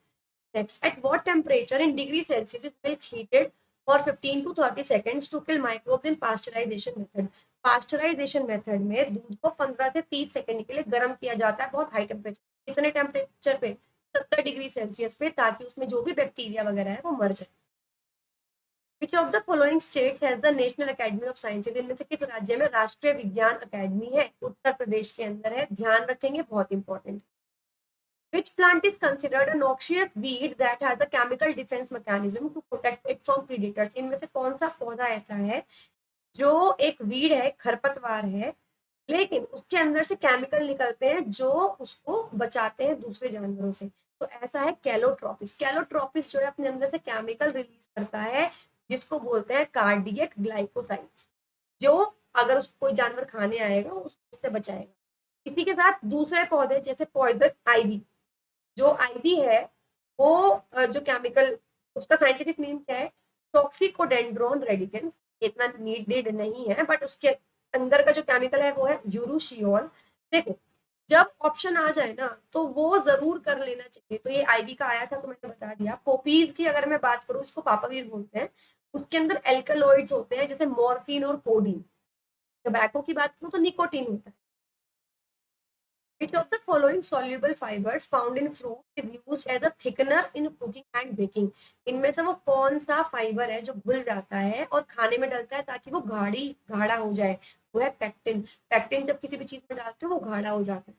S1: Next, at what temperature in degree Celsius is milk heated for 15 to 30 seconds to kill microbes in pasteurization method। Pasteurisation method में दूध को 15 से 30 सेकंड के लिए गर्म किया जाता है, बहुत हाई टेम्परेचर, इतने टेम्परेचर पे, 70 डिग्री सेल्सियस पे, ताकि उसमें जो भी बैक्टीरिया वगैरह है वो मर जाए। विच of the following states has the national academy of sciences, इनमें से किस राज्य में राष्ट्रीय विज्ञान अकेडमी है, उत्तर प्रदेश के अंदर है, ध्यान रखेंगे, बहुत important. Which plant is considered a noxious weed that has a chemical defense mechanism to protect it from predators? इनमें से कौन सा पौधा ऐसा है जो एक वीड है, खरपतवार है, लेकिन उसके अंदर से केमिकल निकलते हैं जो उसको बचाते हैं दूसरे जानवरों से? तो ऐसा है कैलोट्रोपिस। कैलोट्रोपिस जो है अपने अंदर से केमिकल रिलीज करता है, जिसको बोलते हैं कार्डियक ग्लाइकोसाइड्स, जो अगर उसको कोई जानवर खाने आएगा उसको उससे बचाएगा। इसी के साथ दूसरे पौधे जैसे पॉइजन आईवी, जो आईवी है वो जो केमिकल, उसका साइंटिफिक नेम क्या है, टॉक्सिकोडेंड्रोन रेडिकेंस, इतना नीडेड नहीं है, बट उसके अंदर का जो केमिकल है वो है यूरुशियोल। देखो, जब ऑप्शन आ जाए ना तो वो जरूर कर लेना चाहिए। तो ये आईवी का आया था तो मैंने बता दिया। पोपीज की अगर मैं बात करूँ, इसको पापावीर बोलते हैं, उसके अंदर एल्कलॉइड्स होते हैं जैसे मॉर्फिन और कोडीन। टोबैको की बात करूँ तो निकोटीन होता है। Which of the following soluble fibers found in fruit is used as a thickener in cooking and baking? इनमें से वो कौन सा फाइबर है जो घुल जाता है और खाने में डलता है ताकि वो गाढ़ा हो जाए? वो है पेक्टिन। पेक्टिन जब किसी भी चीज में डालते हो वो गाढ़ा हो जाता है।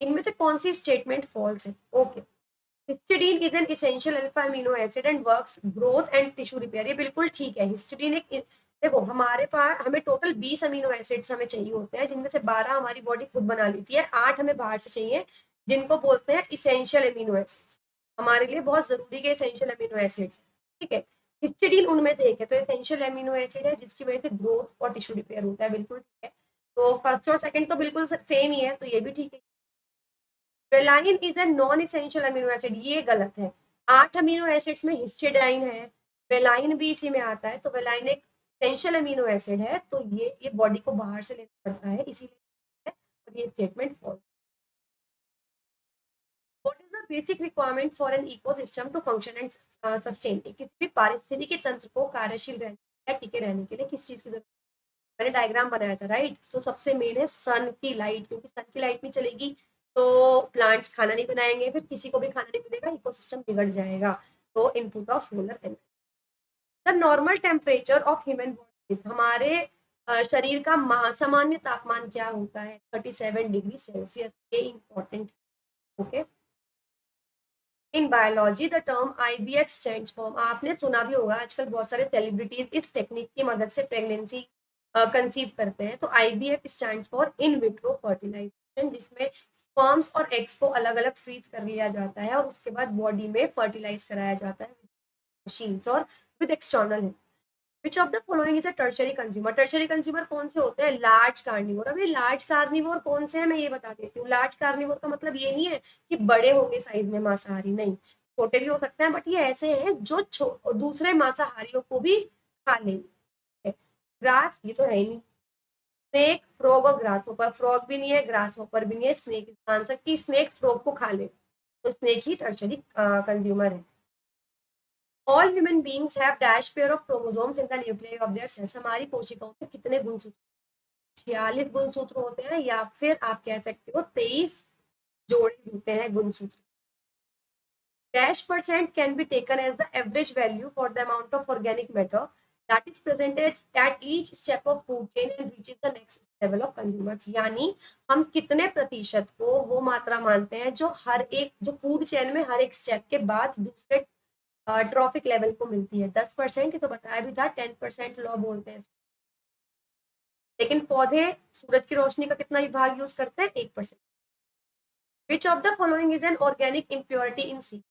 S1: इनमें से कौन सी स्टेटमेंट फॉल्स है? Okay, histidine is an essential alpha amino acid and works growth and tissue repair, ये बिल्कुल ठीक है। हिस्टिडीन एक, देखो हमारे पास, हमें टोटल 20 अमीनो एसिड्स हमें चाहिए होते हैं, जिनमें से 12 हमारी बॉडी खुद बना लेती है, 8 हमें बाहर से चाहिए, जिनको बोलते हैं इसेंशियल अमीनो एसिड्स, हमारे लिए बहुत जरूरी के इसेंशियल अमीनो एसिड्स, ठीक है। हिस्टिडीन उनमें से एक है, तो इसेंशियल अमीनो एसिड है जिसकी वजह से ग्रोथ और टिश्यू रिपेयर होता है, बिल्कुल ठीक है। तो फर्स्ट और सेकंड तो बिल्कुल सेम ही है, तो ये भी ठीक है। Valine is a non essential amino acid, ये गलत है। 8 अमीनो एसिड्स में हिस्टिडाइन है, वेलाइन भी इसी में आता है, तो वेलाइन एक इसेंशियल अमीनो एसिड है, तो ये बॉडी को बाहर से लेना पड़ता है, इसीलिए, और ये statement false. What is the basic requirement for an ecosystem to function and sustain? किसी भी पारिस्थितिकी तंत्र को कार्यशील रहने या टिके रहने के लिए किस चीज की जरूरत? मैंने डायग्राम बनाया था, राइट। तो सबसे मेन है सन की लाइट, क्योंकि सन की लाइट नहीं चलेगी तो प्लांट्स खाना नहीं बनाएंगे, फिर किसी को भी खाना नहीं मिलेगा, इकोसिस्टम बिगड़ जाएगा। तो input of solar energy. The normal temperature of human body, हमारे शरीर का सामान्य तापमान क्या होता है? 37 डिग्री सेल्सियस, ये important, okay. In biology the term IVF stands for, आपने सुना भी होगा, आजकल बहुत सारे सेलिब्रिटीज इस टेक्निक की मदद से प्रेगनेंसी कंसीव करते हैं। तो IVF stand for in vitro fertilisation, जिसमें स्पर्म्स और एग्स को अलग अलग फ्रीज कर लिया जाता है और उसके बाद बॉडी में फर्टिलाइज कराया जाता है मशीन्स और with external. Which of the following is a tertiary consumer? Tertiary consumer कौन से होते हैं? Large carnivore. अब ये लार्ज कार्निवोर कौन से हैं मैं ये बता देती हूँ। लार्ज कार्निवोर का मतलब ये नहीं है कि बड़े होंगे साइज में मांसाहारी, नहीं, छोटे भी हो सकते हैं, बट ये ऐसे हैं जो दूसरे मांसाहारियों को भी खा लेंगे। ग्रास, ये तो है ही नहीं। स्नेक, फ्रॉग और ग्रास होपर, फ्रॉग भी नहीं है, ग्रास होपर भी नहीं है, स्नेक आंसर की स्नेक फ्रॉग को खा ले, तो स्नेक ही टर्शरी कंज्यूमर है।
S2: All human beings have dash pair of chromosomes in the nucleus of their cells. हमारी कोशिकाओं में कितने गुणसूत्र? 46 गुणसूत्र होते हैं, या फिर आप कह सकते हो 23 जोड़े होते हैं गुणसूत्र। Dash percent can be taken as the average value for the amount of organic matter that is present at each step of food chain and reaches the next level of consumers। यानी हम कितने प्रतिशत को वो मात्रा मानते हैं जो हर एक जो फूड चेन में हर एक स्टेप के बाद दूसरे ट्रॉफिक लेवल को मिलती है। 10% तो बताया भी था, 10% लॉ बोलते हैं। लेकिन पौधे सूरज की रोशनी का कितना विभाग यूज करते हैं? 1%। Which of the following is an organic impurity in sea?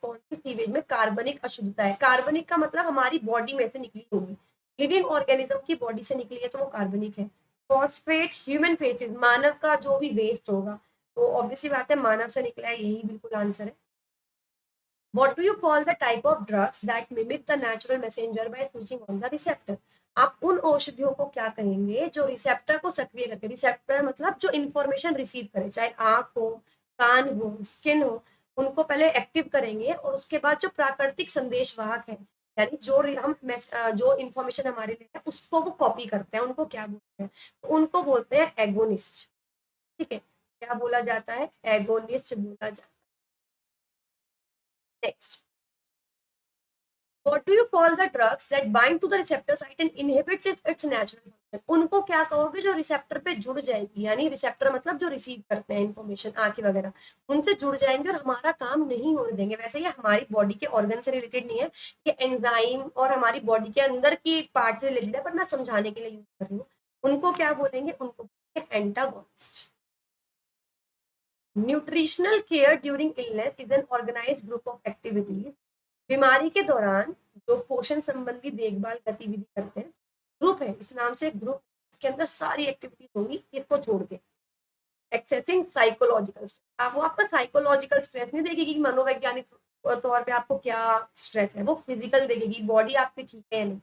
S2: कौन सी सीवेज में कार्बनिक अशुद्धता है? कार्बनिक का मतलब हमारी बॉडी में से निकली होगी, लिविंग ऑर्गेनिज्म की बॉडी से निकली है तो वो कार्बनिक है। फॉस्फेट ह्यूमन फेसेस, मानव का जो भी वेस्ट होगा, तो ऑब्वियसली बात है मानव से निकला है, यही बिल्कुल आंसर है। What do you call the type of drugs that mimic the natural messenger by switching on the receptor? आप उन औषधियों को क्या कहेंगे जो रिसेप्टर को सक्रिय करते हैं? रिसेप्टर मतलब जो इंफॉर्मेशन रिसीव करे, चाहे आंख हो, कान हो, स्किन हो, उनको पहले एक्टिव करेंगे और उसके बाद जो प्राकृतिक संदेशवाहक है, यानी जो इंफॉर्मेशन हमारे लिए है उसको वो कॉपी करते हैं, उनको क्या बोलते हैं? तो उनको बोलते हैं एगोनिस्ट। ठीक है, क्या बोला जाता है? एगोनिस्ट बोला जाता है। Next, What do you call the drugs that bind to the receptor site and inhibits its natural function? उनको क्या कहोगे जो रिसेप्टर पे जुड़ जाएगी, यानी रिसेप्टर मतलब जो रिसीव करते हैं इन्फॉर्मेशन, आंखें वगैरह, उनसे जुड़ जाएंगे और हमारा काम नहीं होने देंगे। वैसे ये हमारी बॉडी के ऑर्गन से रिलेटेड नहीं है, ये एंजाइम और हमारी बॉडी के अंदर की पार्ट से रिलेटेड है, पर मैं समझाने के लिए यूज कर रही हूँ। उनको क्या बोलेंगे? उनको बोलेंगे antagonist. Nutritional care during illness is an organised group of activities. बीमारी के दौरान जो पोषण संबंधी देखभाल गतिविधि करते हैं, ग्रुप है, इस नाम से ग्रुप, इसके अंदर सारी एक्टिविटीज होंगी, इसको छोड़ के। एक्सेसिंग साइकोलॉजिकल स्ट्रेस, आप वो आपका साइकोलॉजिकल स्ट्रेस नहीं देखेगी कि मनोवैज्ञानिक तौर पे आपको क्या स्ट्रेस है, वो फिजिकल देखेगी, बॉडी आपकी ठीक है नहीं।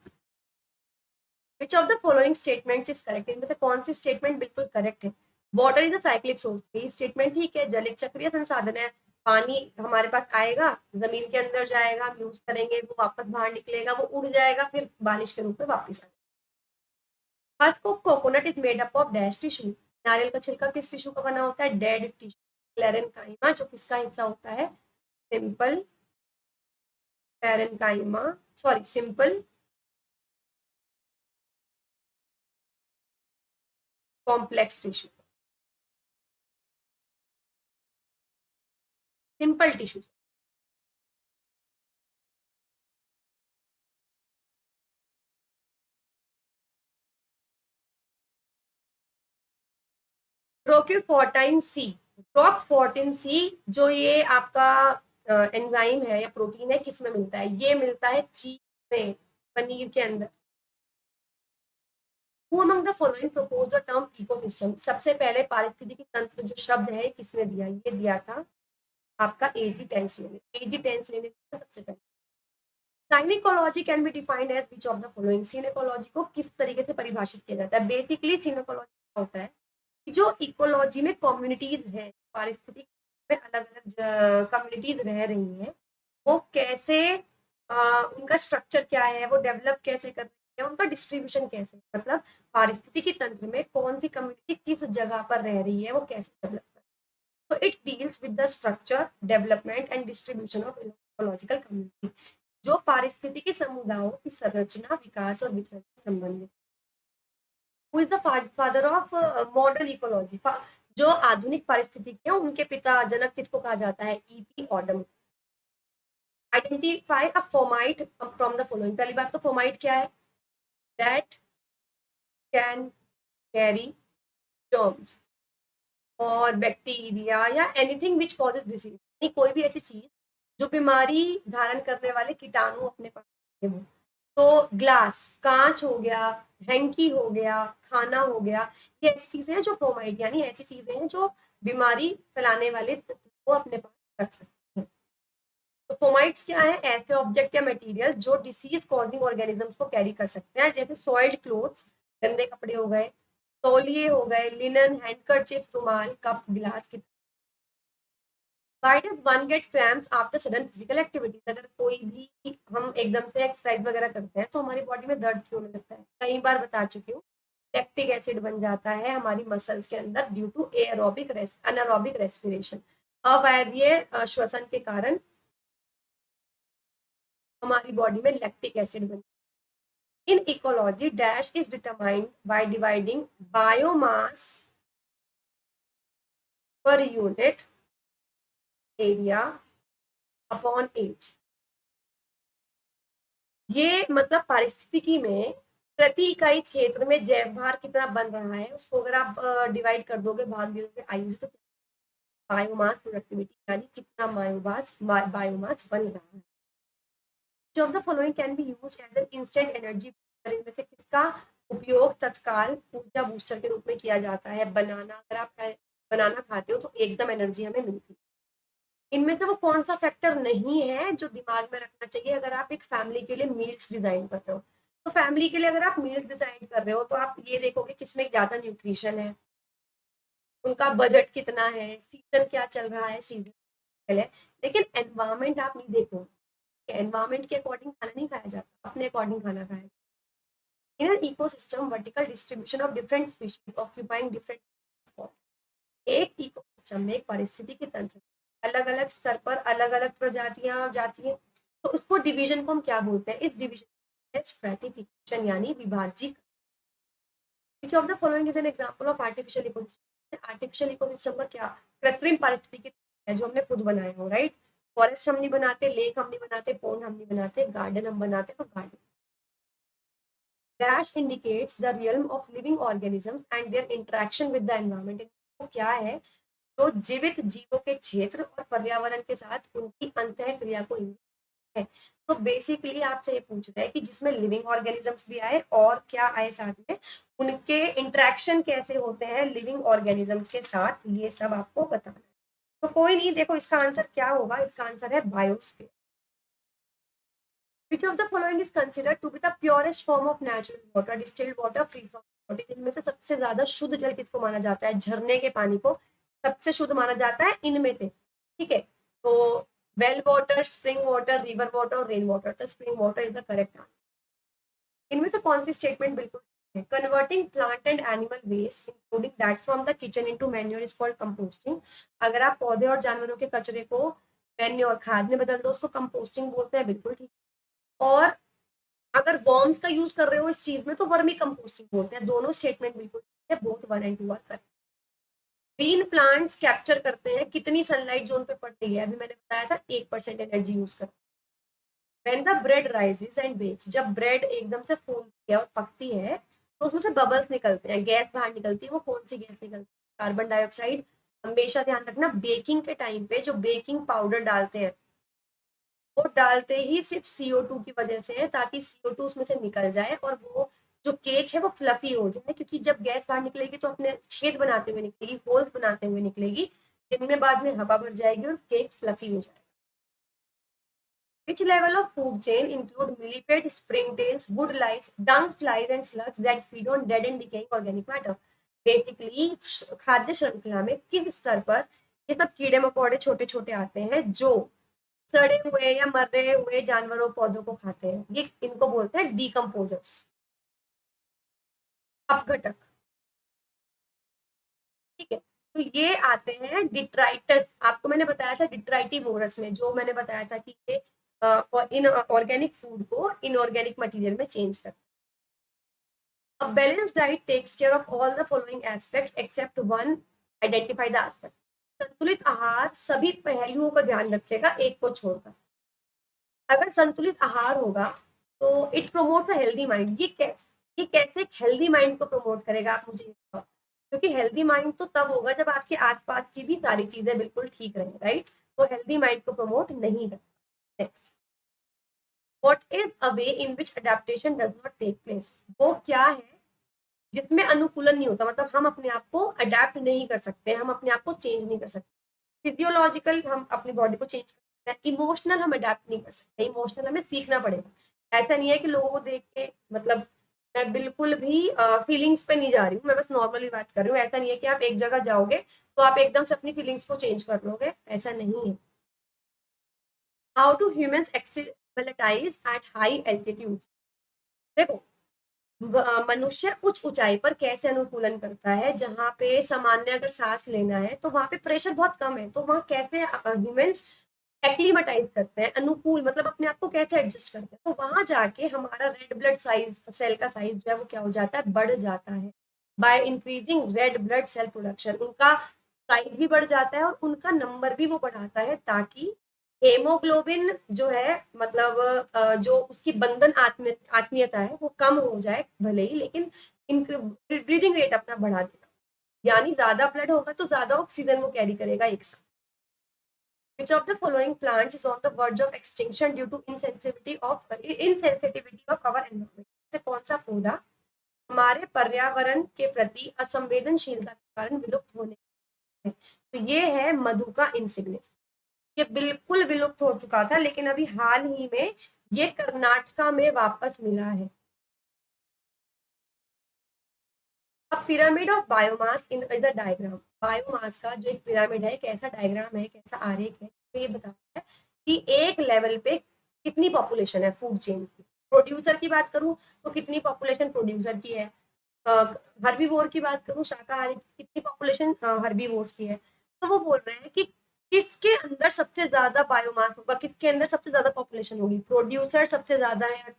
S2: विच of the following statements is correct? इनमें से कौन सी स्टेटमेंट बिल्कुल करेक्ट है? Water is a cyclic source, ये स्टेटमेंट ठीक है, जल एक चक्रीय संसाधन है, पानी हमारे पास आएगा, जमीन के अंदर जाएगा, हम यूज करेंगे, वो वापस बाहर निकलेगा, वो उड़ जाएगा, फिर बारिश के रूप में वापस आ जाएगा। Husk of coconut is made up of dash tissue, नारियल का छिलका किस टिश्यू का बना होता है? Dead tissue. क्लेरेन्काइमा जो किसका हिस्सा होता है? Simple parenchyma, sorry simple complex tissue, simple tissue. प्रोक्यूफोर्टाइन सी, प्रोक्यूफोर्टिन सी जो ये आपका एंजाइम है या प्रोटीन है, किस में मिलता है? ये मिलता है चीज में, पनीर के अंदर। Who among the following proposed the term ecosystem? सबसे पहले पारिस्थितिकी तंत्र जो शब्द है किसने दिया? ये दिया था आपका एजी टेंसले ने। एजी टेंसले ने सबसे पहले। Synecology can be defined as which of the following? Synecology को किस तरीके से परिभाषित किया जाता है? बेसिकली सिनेकोलॉजी होता है कि जो इकोलॉजी में कम्युनिटीज है, पारिस्थितिक में अलग अलग कम्युनिटीज रह रही हैं, वो कैसे उनका स्ट्रक्चर क्या है, वो डेवलप कैसे कर रही है, उनका डिस्ट्रीब्यूशन कैसे, मतलब पारिस्थितिकी तंत्र में कौन सी कम्युनिटी किस जगह पर रह रही है, वो कैसे डेवलप कर रही है। तो it deals with the structure, development and distribution of ecological communities, जो पारिस्थितिकी समुदायों की संरचना, विकास और वितरण से संबंधित। Who is the father of modern ecology? जो आधुनिक पारिस्थितिकी है उनके पिता जनक किसको कहा जाता है? EP Odum. Identify a fomite from the following. पहली बात तो फोमाइट क्या है? दैट कैन कैरी जर्म्स और बैक्टीरिया या एनीथिंग विच कॉजेज डिसीज, कोई भी ऐसी चीज जो बीमारी धारण करने वाले कीटाणु अपने पास रखे हो। तो ग्लास, कांच हो गया, हैंकी हो गया, खाना हो गया, ये ऐसी चीजें हैं जो फोमाइट, यानी ऐसी चीजें हैं जो बीमारी फैलाने वाले तत्व को अपने पास रख सकते हैं। तो फोमाइट्स क्या है? ऐसे ऑब्जेक्ट या मटेरियल जो डिसीज कॉजिंग ऑर्गेनिजम्स को कैरी कर सकते हैं, जैसे सॉइल्ड क्लोथ्स, गंदे कपड़े हो गए, तौलिए हो गए, लिनन, हैंडकरचिप, रुमाल, कप, गिलास की।
S1: Why does one get cramps after sudden physical activity? अगर कोई भी हम एकदम से एक्सरसाइज वगैरह करते हैं तो हमारी बॉडी में दर्द क्यों होने लगता है? कई बार बता चुकी हूँ, लैक्टिक एसिड बन जाता है हमारी मसल्स के अंदर ड्यू टू अनारोबिक रेस्पिरेशन, अवायवीय श्वसन के कारण हमारी बॉडी में लैक्टिक एसिड बन। In ecology dash is determined by dividing biomass per unit area upon age. ये मतलब पारिस्थितिकी में प्रति इकाई क्षेत्र में जैव भार कितना बन रहा है उसको अगर आप डिवाइड कर दोगे, भाग दे दोगे आयु से, तो बायोमास प्रोडक्टिविटी यानी कितना बायोमास बन रहा है। जो of the following can be used as an instant energy booster, इनमें से किसका उपयोग तत्काल ऊर्जा बूस्टर के रूप में किया जाता है? बनाना। अगर आप बनाना खाते हो तो एकदम एनर्जी हमें मिलती है। इनमें से वो कौन सा फैक्टर नहीं है जो दिमाग में रखना चाहिए अगर आप एक फैमिली के लिए मील्स डिजाइन कर रहे हो? तो फैमिली के लिए अगर आप मील्स डिजाइन कर रहे हो तो आप ये देखोगे किसमें ज्यादा न्यूट्रिशन है, उनका बजट कितना है, सीजन क्या चल रहा है, सीजन है। लेकिन एनवायरमेंट आप नहीं देखो, एनवायरमेंट के अकॉर्डिंग खाना नहीं खाया जाता, अपने अकॉर्डिंग खाना खाया जाता। In an ecosystem vertical distribution of different species occupying different spot. एक इकोसिस्टम में एक पारिस्थितिकी तंत्र अलग अलग स्तर पर अलग अलग प्रजातियां जाती हैं, तो उसको डिवीजन को हम क्या बोलते हैं? इस डिवीजन स्ट्रैटिफिकेशन यानी विभाजित। Which of the following is N example of artificial ecosystem? Artificial ecosystem का क्या? कृत्रिम पारिस्थितिकी है जो हमने खुद बनाया हो, राइट? फॉरेस्ट हम नहीं बनाते, लेक हम नहीं बनाते, पोंड हम नहीं बनाते, गार्डन हम बनाते तो garden. Dash indicates the realm of living organisms and there interaction with the environment. वो क्या है? तो जीवित जीवों के क्षेत्र और पर्यावरण के साथ उनकी अंतः क्रिया को है। तो बेसिकली आपसे ये पूछ रहा है कि जिसमें लिविंग ऑर्गेनिजम्स भी आए और क्या आए साथ में, उनके इंटरेक्शन कैसे होते हैं लिविंग ऑर्गेनिजम्स के साथ, ये सब आपको बताना है। तो कोई नहीं, देखो इसका आंसर क्या होगा, इसका आंसर है biosphere. Which of the following is considered to be the purest form of natural water, distilled water free from impurities? इनमें से सबसे ज्यादा शुद्ध जल किसको माना जाता है? झरने के पानी को सबसे शुद्ध माना जाता है इनमें से, ठीक है? तो well water, spring water, river water और रेन वाटर। तो spring water is the correct answer. इनमें से कौन सी स्टेटमेंट बिल्कुल है? Converting plant and animal waste including that from the kitchen into manure is called composting. अगर आप पौधे और जानवरों के कचरे को मैन्योर खाद में बदल दो उसको कंपोस्टिंग बोलते हैं, बिल्कुल ठीक। और अगर वर्म्स का यूज कर रहे हो इस चीज में तो वर्मी कंपोस्टिंग बोलते हैं। दोनों स्टेटमेंट बिल्कुल है, both 1 and 2 are correct. Green plants capture करते हैं कितनी सनलाइट जो उन पे पड़ रही है? अभी मैंने बताया था 1% एनर्जी यूज करते हैं। When the bread rises and bakes, जब ब्रेड एकदम से फूलती है और पकती है तो उसमें से बबल्स निकलते हैं, गैस बाहर निकलती है। वो कौन सी गैस निकलती है? Carbon dioxide. हमेशा ध्यान रखना बेकिंग के टाइम पे जो बेकिंग पाउडर डालते हैं वो डालते ही सिर्फ CO2 की वजह से है, ताकि CO2 उसमें से निकल जाए और वो जो केक है वो फ्लफी हो जाए। क्योंकि जब गैस बाहर निकलेगी तो अपने छेद बनाते हुए निकलेगी, होल्स बनाते हुए निकलेगी, जिनमें बाद में हवा भर जाएगी और केक फ्लफी हो जाएगा। Which level of food chain include millipede, springtails, wood lice, dung flies and slugs that feed on dead and decaying organic matter? Basically खाद्य श्रृंखला में किस स्तर पर ये सब कीड़े मकोड़े छोटे छोटे आते हैं जो सड़े हुए या मरे हुए जानवरों पौधों को खाते हैं? ये इनको बोलते हैं डीकम्पोजर्स, अपघटक, ठीक है? तो ये आते हैं डिट्राइटस। आपको मैंने बताया था डिट्राइटिवोरस में, जो मैंने बताया था कि ये इन ऑर्गेनिक फूड को इनऑर्गेनिक मटेरियल में चेंज करते हैं। A balanced diet takes care of all the following aspects except one. Identify the aspect. संतुलित आहार सभी पहलुओं का ध्यान रखेगा, एक को छोड़कर। अगर संतुलित आहार होगा तो it promotes a healthy mind. ये कैसे एक हेल्दी माइंड को प्रमोट करेगा, आप मुझे बताओ? क्योंकि हेल्दी माइंड तो तब होगा जब आपके आसपास की भी सारी चीजें बिल्कुल ठीक रहे, राइट? तो हेल्दी माइंड को प्रमोट नहीं करता। Next, what is a way in which adaptation does not take place? वो क्या है जिसमें अनुकूलन नहीं होता? मतलब हम अपने आप को अडेप्ट नहीं कर सकते, हम अपने आप को चेंज नहीं कर सकते। फिजियोलॉजिकल हम अपनी बॉडी को चेंज कर सकते हैं, इमोशनल हम अडेप्ट नहीं कर सकते, इमोशनल हमें सीखना पड़ेगा। ऐसा नहीं है कि लोगों को देख के मतलब
S3: मैं बिल्कुल भी फीलिंग्स पे नहीं जा रही हूँ, मैं बस नॉर्मली बात कर रही हूँ। ऐसा नहीं है कि आप एक जगह जाओगे तो आप एकदम से अपनी फीलिंग्स को चेंज कर लोगे, ऐसा नहीं है। How do humans acclimatize at high altitude? देखो, मनुष्य उच्च ऊंचाई पर कैसे अनुकूलन करता है, जहां पे सामान्य अगर सांस लेना है तो वहां पे प्रेशर बहुत कम है, तो वहां कैसे ह्यूमंस एक्लीमेटाइज करते हैं, अनुकूल मतलब अपने आप को कैसे एडजस्ट करते हैं, तो वहां जाके हमारा रेड ब्लड साइज, सेल का साइज जो है वो क्या हो जाता है, बढ़ जाता है। By increasing red blood cell production, उनका साइज भी बढ़ जाता है और उनका नंबर भी वो बढ़ाता है, ताकि हेमोग्लोबिन जो है मतलब जो उसकी बंधन आत्मीयता है वो कम हो जाए भले ही, लेकिन ब्रीदिंग रेट अपना बढ़ा देगा, यानी ज्यादा ब्लड होगा तो ज्यादा ऑक्सीजन वो कैरी करेगा एक साथ। Which of the following plants is on the verge of extinction due to insensitivity of our environment? से कौन सा पौधा हमारे पर्यावरण के प्रति असंवेदनशीलता के कारण विलुप्त होने है? तो ये है मधु का इंसिग्निस। ये बिल्कुल विलुप्त हो चुका था, लेकिन अभी हाल ही में ये कर्नाटका में वापस मिला है। अब pyramid of biomass in is a diagram, biomass का जो एक पिरामिड है, कैसा डायग्राम है, कैसा आरेख है, तो ये बताता है कि एक लेवल पे कितनी पॉपुलेशन है फूड चेन की। प्रोड्यूसर की बात करूं तो कितनी पॉपुलेशन प्रोड्यूसर की है, हर्बीवोर की बात करूं शाकाहारी की कितनी पॉपुलेशन हर्बीवोर्स की है। तो वो बोल रहे हैं कि किसके अंदर सबसे ज्यादा बायोमास होगा, किसके अंदर सबसे ज्यादा पॉपुलेशन होगी, प्रोड्यूसर सबसे ज्यादा है।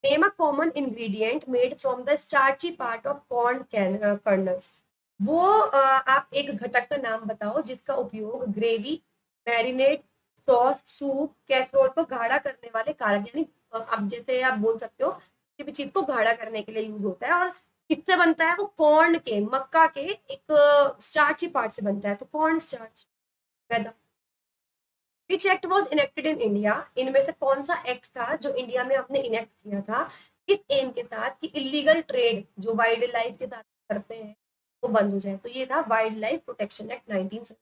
S3: Name a common ingredient made from the starchy part of corn kernels. वो आप एक घटक का नाम बताओ जिसका उपयोग gravy, marinate, sauce, soup, casserole को गाढ़ा करने वाले कारक, यानी अब जैसे आप बोल सकते हो किसी भी चीज को गाढ़ा करने के लिए यूज होता है, और किससे बनता है, वो कॉर्न के, मक्का के एक स्टार्ची पार्ट से बनता है, तो corn starch, maida. Which act was enacted in India? इनमें से कौन सा एक्ट था जो इंडिया में आपने इनेक्ट किया था इस एम के साथ कि इलीगल ट्रेड जो वाइल्ड लाइफ के साथ करते हैं वो बंद हो जाए? तो ये था wildlife protection act 1970।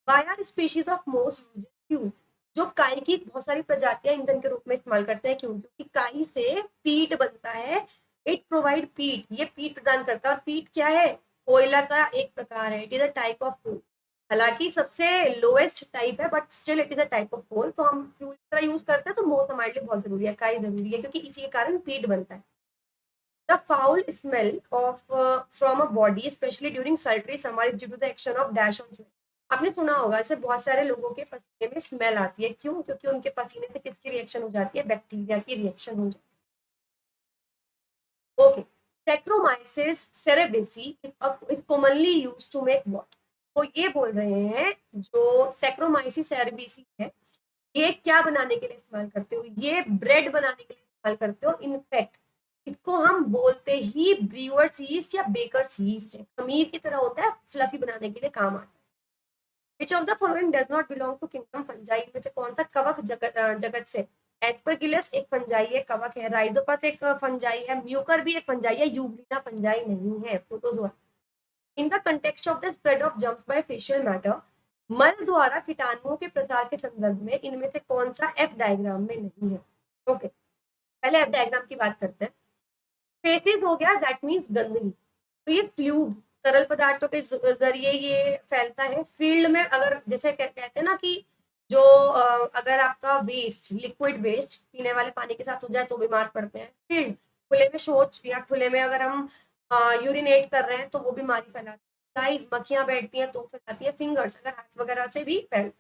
S3: Why are species of most क्यों? जो काई की बहुत सारी प्रजातियां ईंधन के रूप में इस्तेमाल करते हैं, क्यों? क्योंकि काई से पीट बनता है, इट प्रोवाइड पीट, ये पीट प्रदान करता है, और पीट क्या है, कोयला का एक प्रकार है, it is a type of food. हालांकि सबसे लोएस्ट टाइप है, but still it is a type of coal, तो हम फ्यूल की तरह यूज करते हैं, तो मोस्ट हमारे लिए बहुत जरूरी है, काई जरूरी है, क्योंकि इसी के कारण पीट बनता है। The foul smell of from a body specially during sultry summer is due to the action of dash on. आपने सुना होगा ऐसे बहुत सारे लोगों के पसीने में स्मेल आती है, क्यों? क्योंकि उनके पसीने से किसकी रिएक्शन हो जाती है, बैक्टीरिया की रिएक्शन हो जाती है। Okay, Saccharomyces cerevisiae is commonly used to make what? वो ये बोल रहे हैं जो सेक्रोमाइसिस सेरेबेसी है, ये क्या बनाने के लिए इस्तेमाल करते हो, ये ब्रेड बनाने के लिए इस्तेमाल करते हो। इनफैक्ट इसको हम बोलते ही ब्रीवर्स यीस्ट या बेकर्स यीस्ट है, खमीर की तरह होता है, फ्लफी बनाने के लिए काम आता है। Which of the following does not belong to kingdom fungi? इनमें से कौन सा कवक जगत से? एस्परगिलस एक फंजाई है, कवक है, राइजोपस एक फंजाई है, म्यूकर भी एक फंजाई है, यूग्लिना फंजाई नहीं है, protozoa. In the context of the spread of germs by facial matter, मल द्वारा कीटाणुओं के प्रसार के संदर्भ में इनमें से कौन सा एफ डायग्राम में नहीं है? ओके, पहले एफ डायग्राम की बात करते हैं। फेसिस हो गया, दैट मीन्स गंदगी, तो ये फ्लूइड तरल पदार्थों के जरिए ये फैलता है। फील्ड में अगर जैसे कहते हैं ना कि जो अगर आपका वेस्ट, लिक्विड वेस्ट पीने वाले पानी के साथ हो जाए तो बीमार पड़ते हैं। फील्ड, खुले में शौच या खुले में अगर हम यूरिनेट कर रहे हैं तो वो बीमारी फैलाती है। गाइस, मक्खियां बैठती हैं तो फैलाती है। फिंगर्स, अगर हाथ वगैरह से भी फैलता है।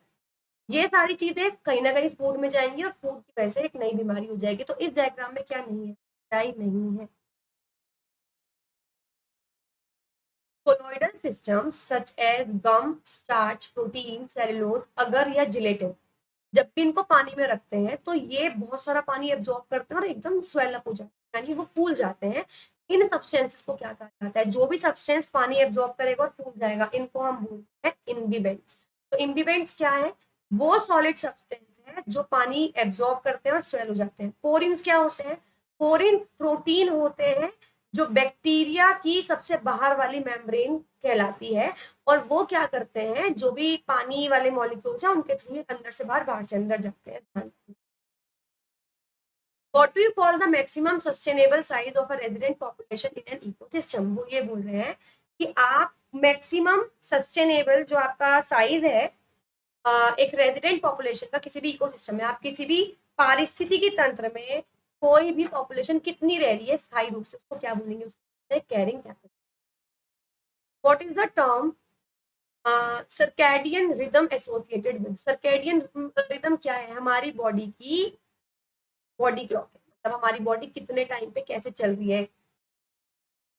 S3: ये सारी चीजें कहीं ना कहीं फूड में जाएंगी और फूड की वजह से एक नई बीमारी हो जाएगी। तो इस डायग्राम में क्या नहीं है, डाई नहीं है। कोलोइडल सिस्टम्स सच एज गम, स्टार्च, प्रोटीन, सेलुलोज, अगर या जिलेटिन, जब भी इनको पानी में रखते हैं तो ये बहुत सारा पानी एब्जॉर्ब करते हैं और एकदम स्वेल अप हो जाते हैं, यानी वो फूल जाते हैं। इन सब्सटेंसेस को क्या कहा जाता है? जो भी सब्सटेंस पानी एब्जॉर्ब करेगा और फूल जाएगा, इनको हम बोलते हैं इम्बिबेंट्स। तो इम्बिबेंट्स क्या है? वो सॉलिड सब्सटेंस है जो पानी एब्जॉर्ब करते हैं और स्वेल हो जाते हैं। पोरिन्स क्या होते हैं? पोरिन्स प्रोटीन होते हैं जो बैक्टीरिया की सबसे बाहर वाली मेम्ब्रेन कहलाती है, और वो क्या करते हैं, जो भी पानी वाले मॉलिक्यूल्स हैं उनके थ्रू अंदर से बाहर, बाहर से अंदर जाते हैं। What do you call the maximum sustainable size of a resident population in an ecosystem? वो ये बोल रहे हैं कि आप मैक्सिमम सस्टेनेबल जो आपका साइज है एक रेजिडेंट पॉपुलेशन का किसी भी इकोसिस्टम में, आप किसी भी पारिस्थितिकी तंत्र में कोई भी पॉपुलेशन कितनी रह रही है स्थायी रूप से, उसको क्या बोलेंगे? उसको carrying capacity. What is the term circadian rhythm associated with? Circadian rhythm क्या है? हमारी बॉडी की बॉडी क्लॉक है, मतलब हमारी बॉडी कितने टाइम पे कैसे चल रही है।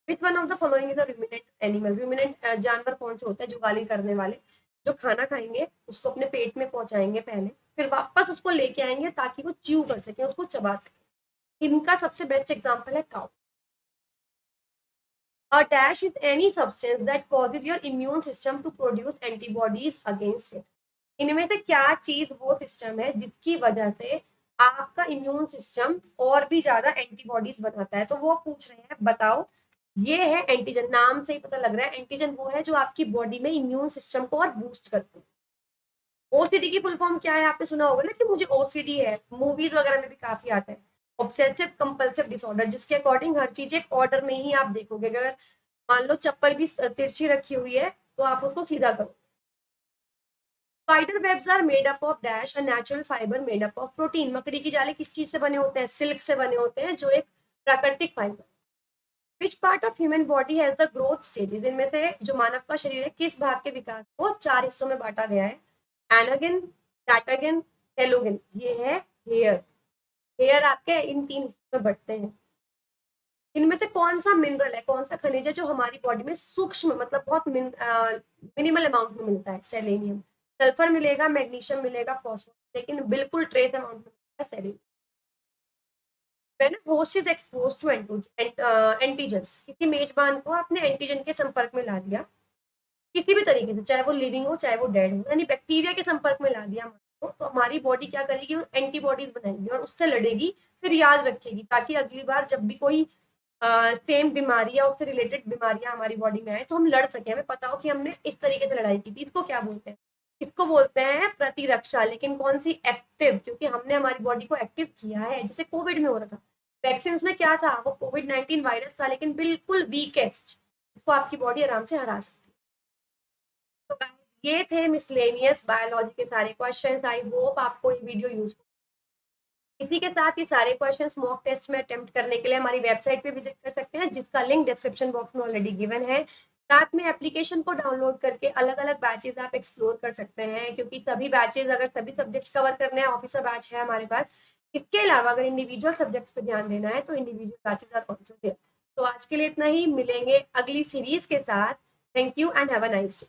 S3: Which one of the following is a ruminant animal? Ruminant जानवर कौन से होते हैं? जो गाली करने वाले, जो खाना खाएंगे उसको अपने पेट में पहुंचाएंगे पहले, फिर वापस उसको लेके आएंगे ताकि वो च्यू कर सके, उसको चबा सके। इनका सबसे बेस्ट एग्जांपल है cow. A dash is any substance that causes your immune system to produce antibodies against it. इनमें से क्या चीज वो सिस्टम है जिसकी वजह से आपका इम्यून सिस्टम और भी ज्यादा एंटीबॉडीज बनाता है? तो वो पूछ रहे हैं, बताओ। ये है एंटीजन, नाम से ही पता लग रहा है एंटीजन वो है जो आपकी बॉडी में इम्यून सिस्टम को और बूस्ट करते हैं। ओसीडी की फुल फॉर्म क्या है? आपने सुना होगा ना कि मुझे ओसीडी है, मूवीज वगैरह में भी काफी आता है, ऑब्सेसिव कंपल्सिव डिसऑर्डर, जिसके अकॉर्डिंग हर चीज एक ऑर्डर में ही आप देखोगे। अगर मान लो चप्पल भी तिरछी रखी हुई है तो आप उसको सीधा करो। Spider webs are made up of dash, a natural fibre made up of protein. मकड़ी की जाले किस चीज से बने होते हैं? सिल्क से बने होते हैं, जो एक प्राकृतिक fibre. Which part of human body has the growth stages? इनमें से जो मानव का शरीर है किस भाग के विकास को 4 हिस्सों में बांटा गया है? एनागिन, कैटागिन, टेलोगिन। ये है हेयर। हेयर आपके इन 3 हिस्सों में बढ़ते हैं। इनमें से कौन सा मिनरल है, कौन सा खनिज है जो हमारी बॉडी में सूक्ष्म, मतलब बहुत मिनिमल अमाउंट में मिलता है? सेलेनियम। सल्फर मिलेगा, मैग्नीशियम मिलेगा, फॉस्फोरस, लेकिन बिल्कुल ट्रेस अमाउंट में मिलेगा selenium. When a host is exposed to antigens, किसी मेजबान को आपने एंटीजन के संपर्क में ला दिया किसी भी तरीके से, चाहे वो लिविंग हो चाहे वो डेड हो, यानी बैक्टीरिया के संपर्क में ला दिया तो हमारी बॉडी क्या करेगी? एंटीबॉडीज बनाएगी और उससे लड़ेगी, फिर याद रखेगी, ताकि अगली बार जब भी कोई सेम बीमारी या उससे रिलेटेड बीमारियां हमारी बॉडी में आए तो हम लड़ सके, हमें पता हो कि हमने इस तरीके से लड़ाई की थी। इसको क्या बोलते हैं? इसको बोलते हैं प्रतिरक्षा। लेकिन कौन सी? एक्टिव, क्योंकि हमने हमारी बॉडी को एक्टिव किया है। जैसे कोविड में हो रहा था, वैक्सीन में क्या था? वो कोविड-19 वायरस था, लेकिन बिल्कुल वीकेस्ट, इसको आपकी बॉडी आराम से हरा सकती है। तो ये थे मिसलेनियस बायोलॉजी के सारे क्वेश्चंस। आई होप आपको ये वीडियो यूजफुल। इसी के साथ ही सारे क्वेश्चंस मॉक टेस्ट में अटेम्प्ट करने के लिए हमारी वेबसाइट पे विजिट कर सकते हैं, जिसका लिंक डिस्क्रिप्शन बॉक्स में ऑलरेडी गिवन है। साथ में एप्लीकेशन को डाउनलोड करके अलग अलग बैचेस आप एक्सप्लोर कर सकते हैं, क्योंकि सभी बैचेस, अगर सभी सब्जेक्ट्स कवर करने हैं, ऑफिसर बैच है हमारे पास। इसके अलावा अगर इंडिविजुअल सब्जेक्ट्स पे ध्यान देना है तो individual batches are also there. तो आज के लिए इतना ही, मिलेंगे अगली सीरीज के साथ। Thank you and have a nice day.